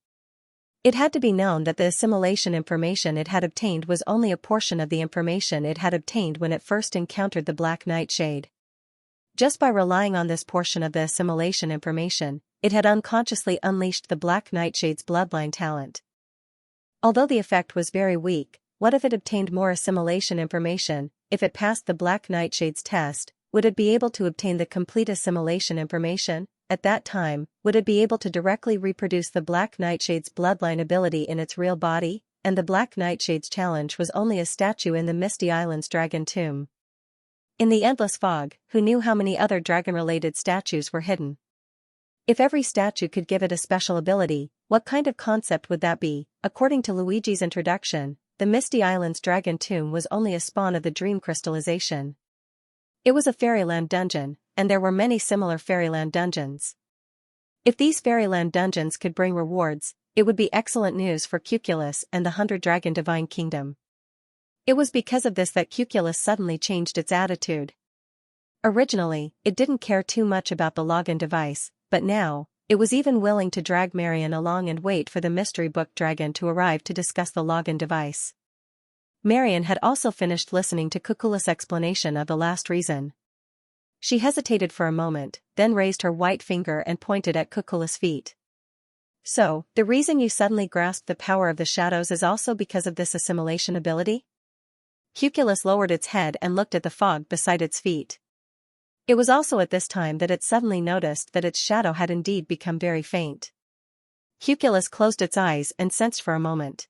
It had to be known that the assimilation information it had obtained was only a portion of the information it had obtained when it first encountered the Black Nightshade. Just by relying on this portion of the assimilation information, it had unconsciously unleashed the Black Nightshade's bloodline talent. Although the effect was very weak, what if it obtained more assimilation information? If it passed the Black Nightshade's test, would it be able to obtain the complete assimilation information? At that time, would it be able to directly reproduce the Black Nightshade's bloodline ability in its real body? And the Black Nightshade's challenge was only a statue in the Misty Island's dragon tomb. In the endless fog, who knew how many other dragon-related statues were hidden? If every statue could give it a special ability, what kind of concept would that be? According to Luigi's introduction, the Misty Island's dragon tomb was only a spawn of the dream crystallization. It was a fairyland dungeon, and there were many similar fairyland dungeons. If these fairyland dungeons could bring rewards, it would be excellent news for Cuculus and the 100-dragon divine kingdom. It was because of this that Cuculus suddenly changed its attitude. Originally, it didn't care too much about the login device, but now, it was even willing to drag Marion along and wait for the mystery book dragon to arrive to discuss the login device. Marion had also finished listening to Cuculus' explanation of the last reason. She hesitated for a moment, then raised her white finger and pointed at Cuculus' feet. So, the reason you suddenly grasped the power of the shadows is also because of this assimilation ability? Cuculus lowered its head and looked at the fog beside its feet. It was also at this time that it suddenly noticed that its shadow had indeed become very faint. Cuculus closed its eyes and sensed for a moment.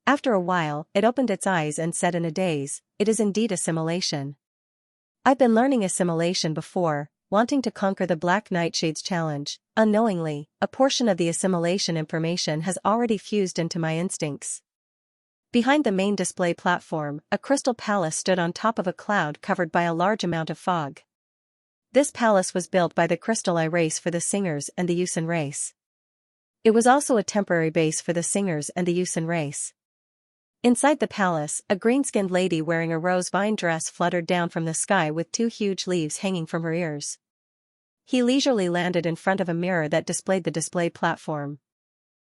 After a while, it opened its eyes and said in a daze, "It is indeed assimilation. I've been learning assimilation before, wanting to conquer the Black Nightshade's challenge. Unknowingly, a portion of the assimilation information has already fused into my instincts." Behind the main display platform, a crystal palace stood on top of a cloud covered by a large amount of fog. This palace was built by the Crystal Eye race for the Singers and the Yusin race. It was also a temporary base for the Singers and the Yusin race. Inside the palace, a green-skinned lady wearing a rose vine dress fluttered down from the sky with 2 huge leaves hanging from her ears. He leisurely landed in front of a mirror that displayed the display platform.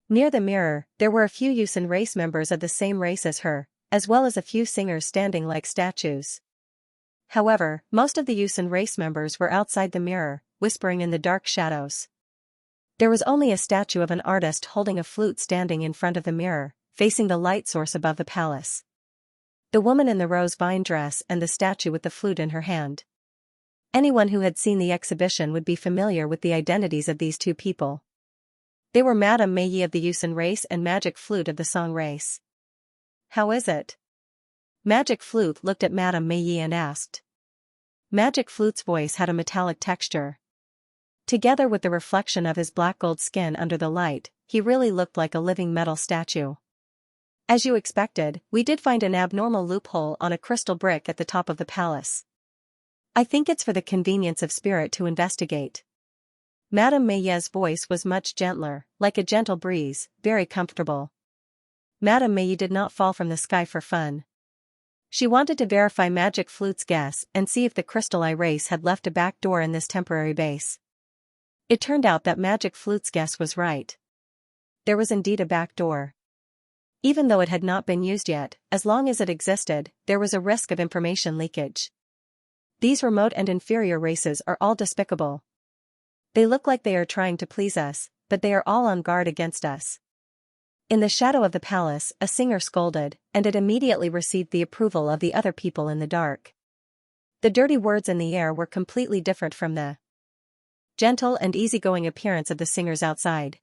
Near the mirror, there were a few Yusin race members of the same race as her, as well as a few singers standing like statues. However, most of the Yusin race members were outside the mirror, whispering in the dark shadows. There was only a statue of an artist holding a flute standing in front of the mirror, facing the light source above the palace. The woman in the rose vine dress and the statue with the flute in her hand. Anyone who had seen the exhibition would be familiar with the identities of these 2 people. They were Madame Mei of the Yusin race and Magic Flute of the Song race. "How is it?" Magic Flute looked at Madame Mei and asked. Magic Flute's voice had a metallic texture. Together with the reflection of his black gold skin under the light, he really looked like a living metal statue. "As you expected, we did find an abnormal loophole on a crystal brick at the top of the palace. I think it's for the convenience of spirit to investigate." Madame Mei's voice was much gentler, like a gentle breeze, very comfortable. Madame Mei did not fall from the sky for fun. She wanted to verify Magic Flute's guess and see if the Crystal Eye race had left a back door in this temporary base. It turned out that Magic Flute's guess was right. There was indeed a back door. Even though it had not been used yet, as long as it existed, there was a risk of information leakage. These remote and inferior races are all despicable. They look like they are trying to please us, but they are all on guard against us. In the shadow of the palace, a singer scolded, and it immediately received the approval of the other people in the dark. The dirty words in the air were completely different from the gentle and easygoing appearance of the singers outside.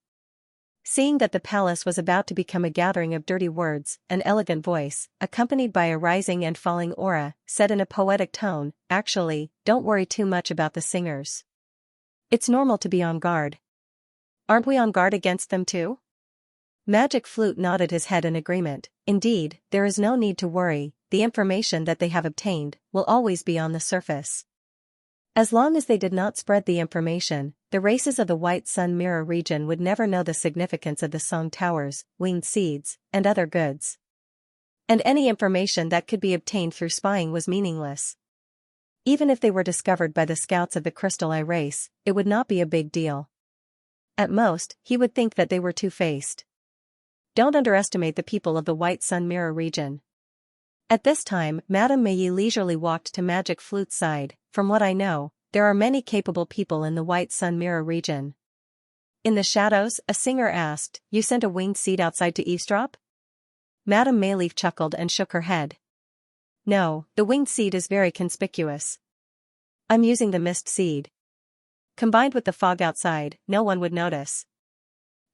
Seeing that the palace was about to become a gathering of dirty words, an elegant voice, accompanied by a rising and falling aura, said in a poetic tone, "Actually, don't worry too much about the singers. It's normal to be on guard. Aren't we on guard against them too?" Magic Flute nodded his head in agreement. "Indeed, there is no need to worry, the information that they have obtained will always be on the surface. As long as they did not spread the information, the races of the White Sun Mirror region would never know the significance of the Song Towers, winged seeds, and other goods. And any information that could be obtained through spying was meaningless. Even if they were discovered by the scouts of the Crystal Eye race, it would not be a big deal. At most, he would think that they were two-faced. Don't underestimate the people of the White Sun Mirror region. At this time, Madame Meyi leisurely walked to Magic Flute's side. From what I know, there are many capable people in the White Sun Mirror region. In the shadows, a singer asked, "You sent a winged seed outside to eavesdrop?" Madame Mayleaf chuckled and shook her head. "No, the winged seed is very conspicuous. I'm using the mist seed. Combined with the fog outside, no one would notice.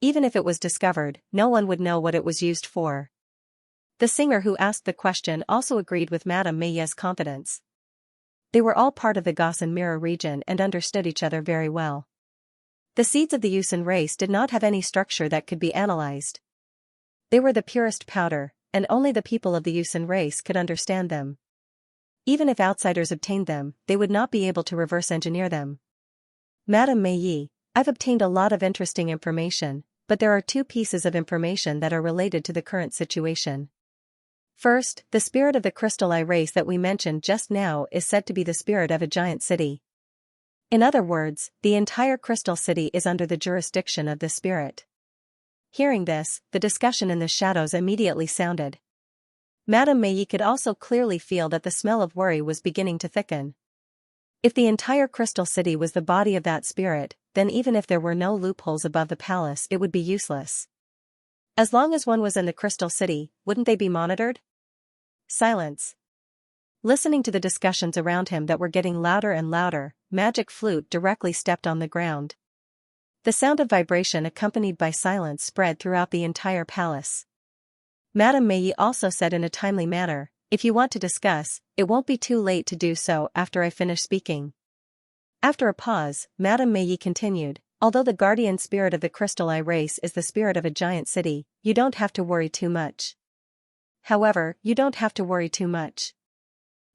Even if it was discovered, no one would know what it was used for." The singer who asked the question also agreed with Madame Meyi's confidence. They were all part of the Gaussian Mirror region and understood each other very well. The seeds of the Yusin race did not have any structure that could be analyzed. They were the purest powder, and only the people of the Yusin race could understand them. Even if outsiders obtained them, they would not be able to reverse engineer them. "Madame Meyi, I've obtained a lot of interesting information, but there are two pieces of information that are related to the current situation. First, the spirit of the Crystal Eye race that we mentioned just now is said to be the spirit of a giant city. In other words, the entire Crystal City is under the jurisdiction of this spirit." Hearing this, the discussion in the shadows immediately sounded. Madame Meyi could also clearly feel that the smell of worry was beginning to thicken. If the entire Crystal City was the body of that spirit, then even if there were no loopholes above the palace, it would be useless. As long as one was in the Crystal City, wouldn't they be monitored? Silence. Listening to the discussions around him that were getting louder and louder, Magic Flute directly stepped on the ground. The sound of vibration accompanied by silence spread throughout the entire palace. Madame Meyi also said in a timely manner, "If you want to discuss, it won't be too late to do so after I finish speaking." After a pause, Madame Meyi continued, "Although the guardian spirit of the Crystal Eye race is the spirit of a giant city, you don't have to worry too much. However, you don't have to worry too much.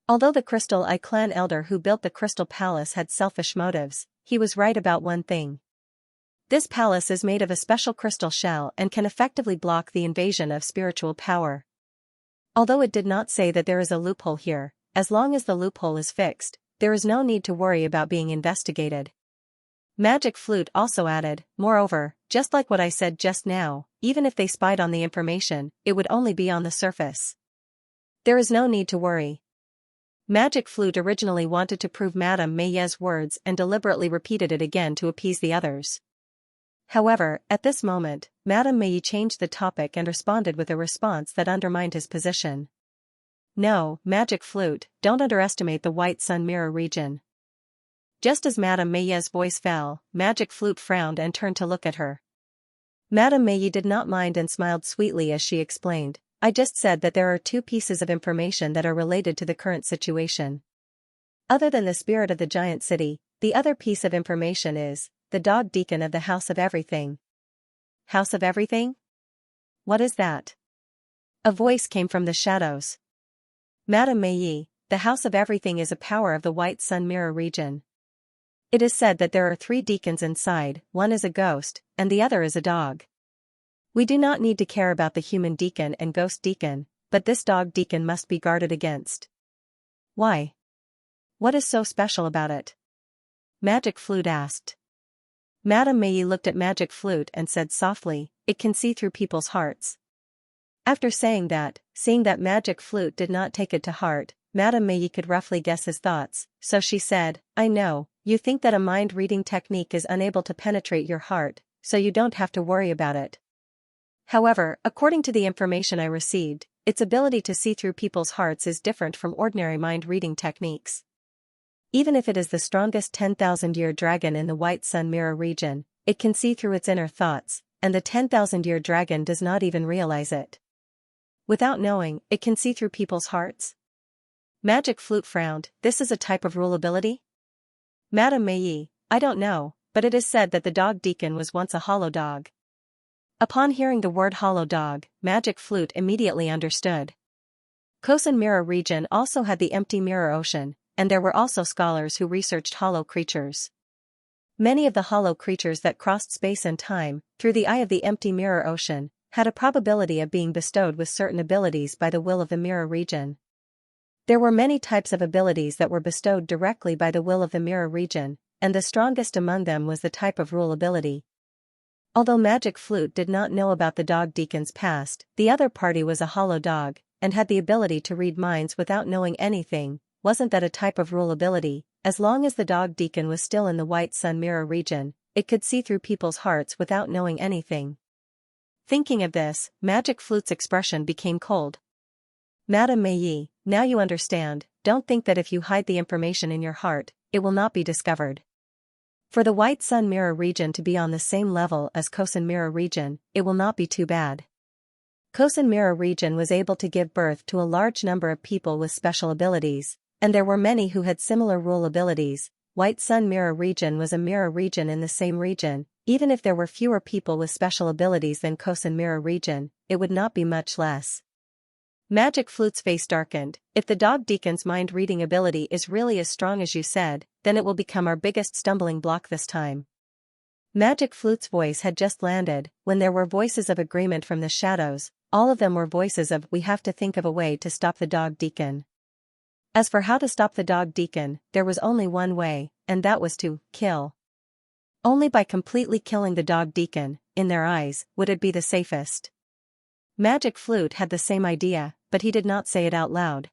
Although the Crystal Eye clan elder who built the Crystal Palace had selfish motives, he was right about one thing. This palace is made of a special crystal shell and can effectively block the invasion of spiritual power. Although it did not say that there is a loophole here, as long as the loophole is fixed, there is no need to worry about being investigated." Magic Flute also added, "Moreover, just like what I said just now, even if they spied on the information, it would only be on the surface. There is no need to worry." Magic Flute originally wanted to prove Madame Meyi's words and deliberately repeated it again to appease the others. However, at this moment, Madame Meyi changed the topic and responded with a response that undermined his position. "No, Magic Flute, don't underestimate the White Sun Mirror region." Just as Madame Meyi's voice fell, Magic Flute frowned and turned to look at her. Madame Meyi did not mind and smiled sweetly as she explained, "I just said that there are two pieces of information that are related to the current situation. Other than the spirit of the giant city, the other piece of information is the dog deacon of the House of Everything." "House of Everything? What is that?" A voice came from the shadows. "Madame Meyi, the House of Everything is a power of the White Sun Mirror region. It is said that there are 3 deacons inside, one is a ghost, and the other is a dog. We do not need to care about the human deacon and ghost deacon, but this dog deacon must be guarded against." "Why? What is so special about it?" Magic Flute asked. Madame Meyi looked at Magic Flute and said softly, "It can see through people's hearts." After saying that, seeing that Magic Flute did not take it to heart, Madame Meyi could roughly guess his thoughts, so she said, "I know, you think that a mind-reading technique is unable to penetrate your heart, so you don't have to worry about it. However, according to the information I received, its ability to see through people's hearts is different from ordinary mind-reading techniques. Even if it is the strongest 10,000-year dragon in the White Sun Mirror region, it can see through its inner thoughts, and the 10,000-year dragon does not even realize it. Without knowing, it can see through people's hearts." Magic Flute frowned, "This is a type of rule ability?" "Madame Meyi, I don't know, but it is said that the dog deacon was once a hollow dog." Upon hearing the word hollow dog, Magic Flute immediately understood. Kosen Mirror region also had the empty mirror ocean, and there were also scholars who researched hollow creatures. Many of the hollow creatures that crossed space and time, through the eye of the empty mirror ocean, had a probability of being bestowed with certain abilities by the will of the mirror region. There were many types of abilities that were bestowed directly by the will of the mirror region, and the strongest among them was the type of rule ability. Although Magic Flute did not know about the dog deacon's past, the other party was a hollow dog, and had the ability to read minds without knowing anything. Wasn't that a type of rule ability? As long as the dog deacon was still in the White Sun Mirror region, it could see through people's hearts without knowing anything. Thinking of this, Magic Flute's expression became cold. Madame Meyi, now you understand, don't think that if you hide the information in your heart, it will not be discovered. For the White Sun Mirror region to be on the same level as Kosen Mirror region, it will not be too bad. Kosen Mirror region was able to give birth to a large number of people with special abilities, and there were many who had similar rule abilities. White Sun Mirror region was a mirror region in the same region. Even if there were fewer people with special abilities than Kosen Mirror region, it would not be much less. Magic Flute's face darkened. If the dog deacon's mind-reading ability is really as strong as you said, then it will become our biggest stumbling block this time. Magic Flute's voice had just landed, when there were voices of agreement from the shadows. All of them were voices of, we have to think of a way to stop the dog deacon. As for how to stop the dog deacon, there was only one way, and that was to kill. Only by completely killing the dog deacon, in their eyes, would it be the safest. Magic Flute had the same idea, but he did not say it out loud.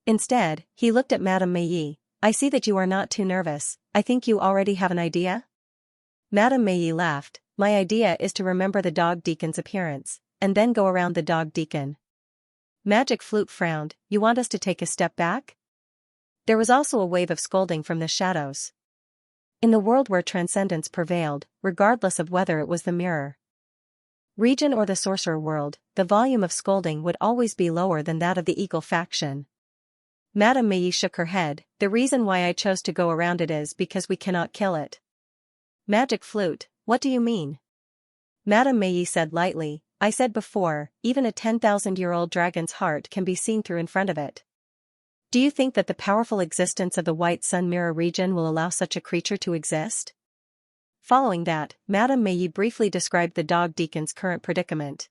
Instead, he looked at Madame Meyi. I see that you are not too nervous. I think you already have an idea? Madame Meyi laughed. My idea is to remember the dog deacon's appearance, and then go around the dog deacon. Magic Flute frowned. You want us to take a step back? There was also a wave of scolding from the shadows. In the world where transcendence prevailed, regardless of whether it was the mirror region or the sorcerer world, the volume of scolding would always be lower than that of the eagle faction. Madame Meyi shook her head. The reason why I chose to go around it is because we cannot kill it. Magic Flute, what do you mean? Madame Meyi said lightly, I said before, even a 10,000-year-old dragon's heart can be seen through in front of it. Do you think that the powerful existence of the White Sun Mirror region will allow such a creature to exist? Following that, Madame Meyi briefly described the dog deacon's current predicament.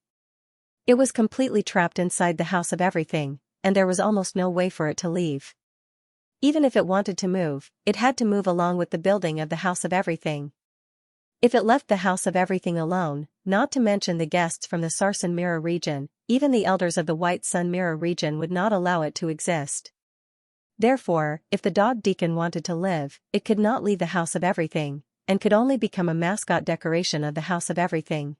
It was completely trapped inside the House of Everything, and there was almost no way for it to leave. Even if it wanted to move, it had to move along with the building of the House of Everything. If it left the House of Everything alone, not to mention the guests from the Sarsen Mirror region, even the elders of the White Sun Mirror region would not allow it to exist. Therefore, if the dog deacon wanted to live, it could not leave the House of Everything, and could only become a mascot decoration of the House of Everything.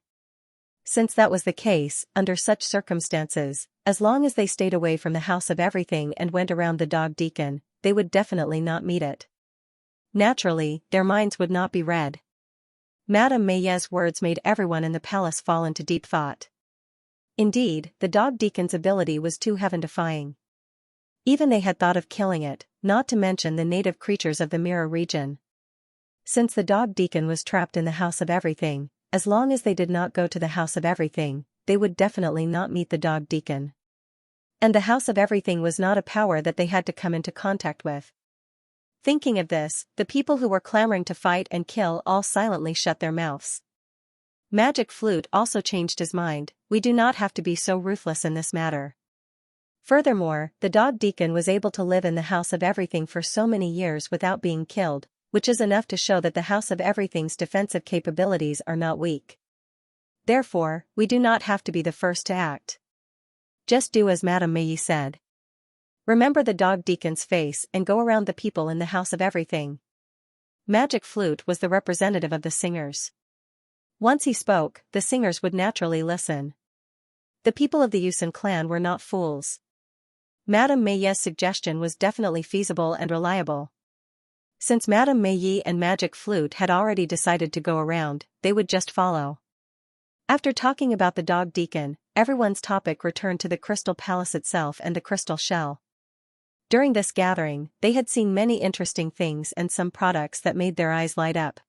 Since that was the case, under such circumstances, as long as they stayed away from the House of Everything and went around the dog deacon, they would definitely not meet it. Naturally, their minds would not be read. Madame Meyi's words made everyone in the palace fall into deep thought. Indeed, the dog deacon's ability was too heaven-defying. Even they had thought of killing it, not to mention the native creatures of the mirror region. Since the dog deacon was trapped in the House of Everything, as long as they did not go to the House of Everything, they would definitely not meet the dog deacon. And the House of Everything was not a power that they had to come into contact with. Thinking of this, the people who were clamoring to fight and kill all silently shut their mouths. Magic Flute also changed his mind. We do not have to be so ruthless in this matter. Furthermore, the dog deacon was able to live in the House of Everything for so many years without being killed, which is enough to show that the House of Everything's defensive capabilities are not weak. Therefore, we do not have to be the first to act. Just do as Madame Meyi said. Remember the dog deacon's face and go around the people in the House of Everything. Magic Flute was the representative of the singers. Once he spoke, the singers would naturally listen. The people of the Yusen clan were not fools. Madame Meyi's suggestion was definitely feasible and reliable. Since Madame Meyi and Magic Flute had already decided to go around, they would just follow. After talking about the dog deacon, everyone's topic returned to the Crystal Palace itself and the crystal shell. During this gathering, they had seen many interesting things and some products that made their eyes light up.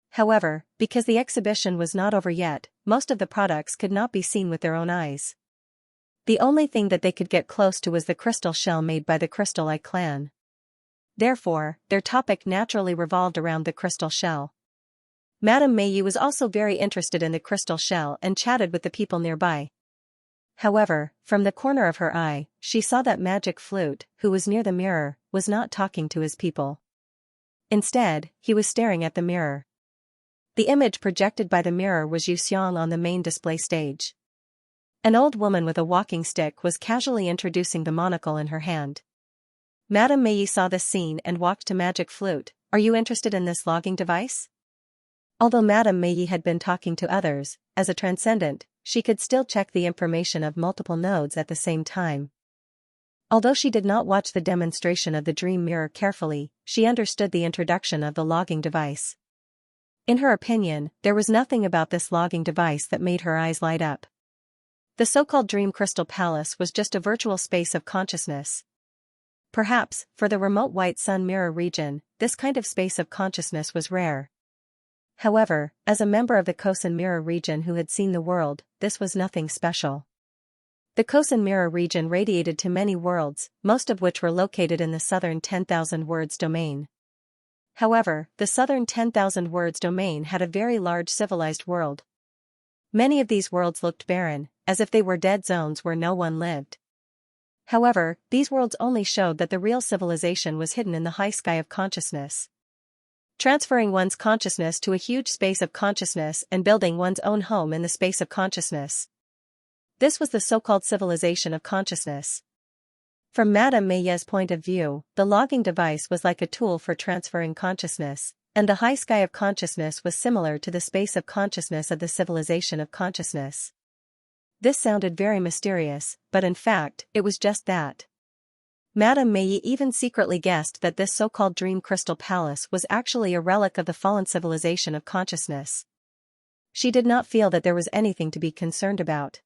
However, because the exhibition was not over yet, most of the products could not be seen with their own eyes. The only thing that they could get close to was the crystal shell made by the Crystal Eye clan. Therefore, their topic naturally revolved around the crystal shell. Madame Meiyi was also very interested in the crystal shell and chatted with the people nearby. However, from the corner of her eye, she saw that Magic Flute, who was near the mirror, was not talking to his people. Instead, he was staring at the mirror. The image projected by the mirror was Xianxia on the main display stage. An old woman with a walking stick was casually introducing the monocle in her hand. Madame Meiyi saw this scene and walked to Magic Flute. "Are you interested in this logging device?" Although Madame Meiyi had been talking to others, as a transcendent, she could still check the information of multiple nodes at the same time. Although she did not watch the demonstration of the dream mirror carefully, she understood the introduction of the logging device. In her opinion, there was nothing about this logging device that made her eyes light up. The so-called Dream Crystal Palace was just a virtual space of consciousness. Perhaps, for the remote White Sun Mirror region, this kind of space of consciousness was rare. However, as a member of the Kosen Mirror region who had seen the world, this was nothing special. The Kosen Mirror region radiated to many worlds, most of which were located in the southern 10,000 words domain. However, the southern 10,000 words domain had a very large civilized world. Many of these worlds looked barren, as if they were dead zones where no one lived. However, these worlds only showed that the real civilization was hidden in the high sky of consciousness. Transferring one's consciousness to a huge space of consciousness and building one's own home in the space of consciousness. This was the so-called civilization of consciousness. From Madame Meiyi's point of view, the logging device was like a tool for transferring consciousness, and the high sky of consciousness was similar to the space of consciousness of the civilization of consciousness. This sounded very mysterious, but in fact, it was just that. Madame Meiyi even secretly guessed that this so-called Dream Crystal Palace was actually a relic of the fallen civilization of consciousness. She did not feel that there was anything to be concerned about.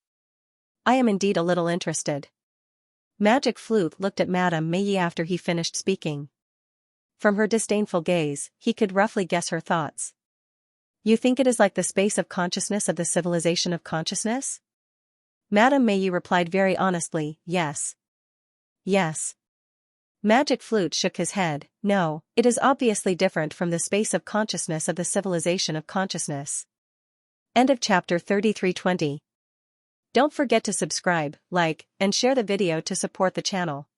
"I am indeed a little interested." Magic Flute looked at Madame Meiyi after he finished speaking. From her disdainful gaze, he could roughly guess her thoughts. "You think it is like the space of consciousness of the civilization of consciousness?" Madame Meiyi replied very honestly, "Yes. Yes." Magic Flute shook his head. "No, it is obviously different from the space of consciousness of the civilization of consciousness." End of chapter 33:20. Don't forget to subscribe, like, and share the video to support the channel.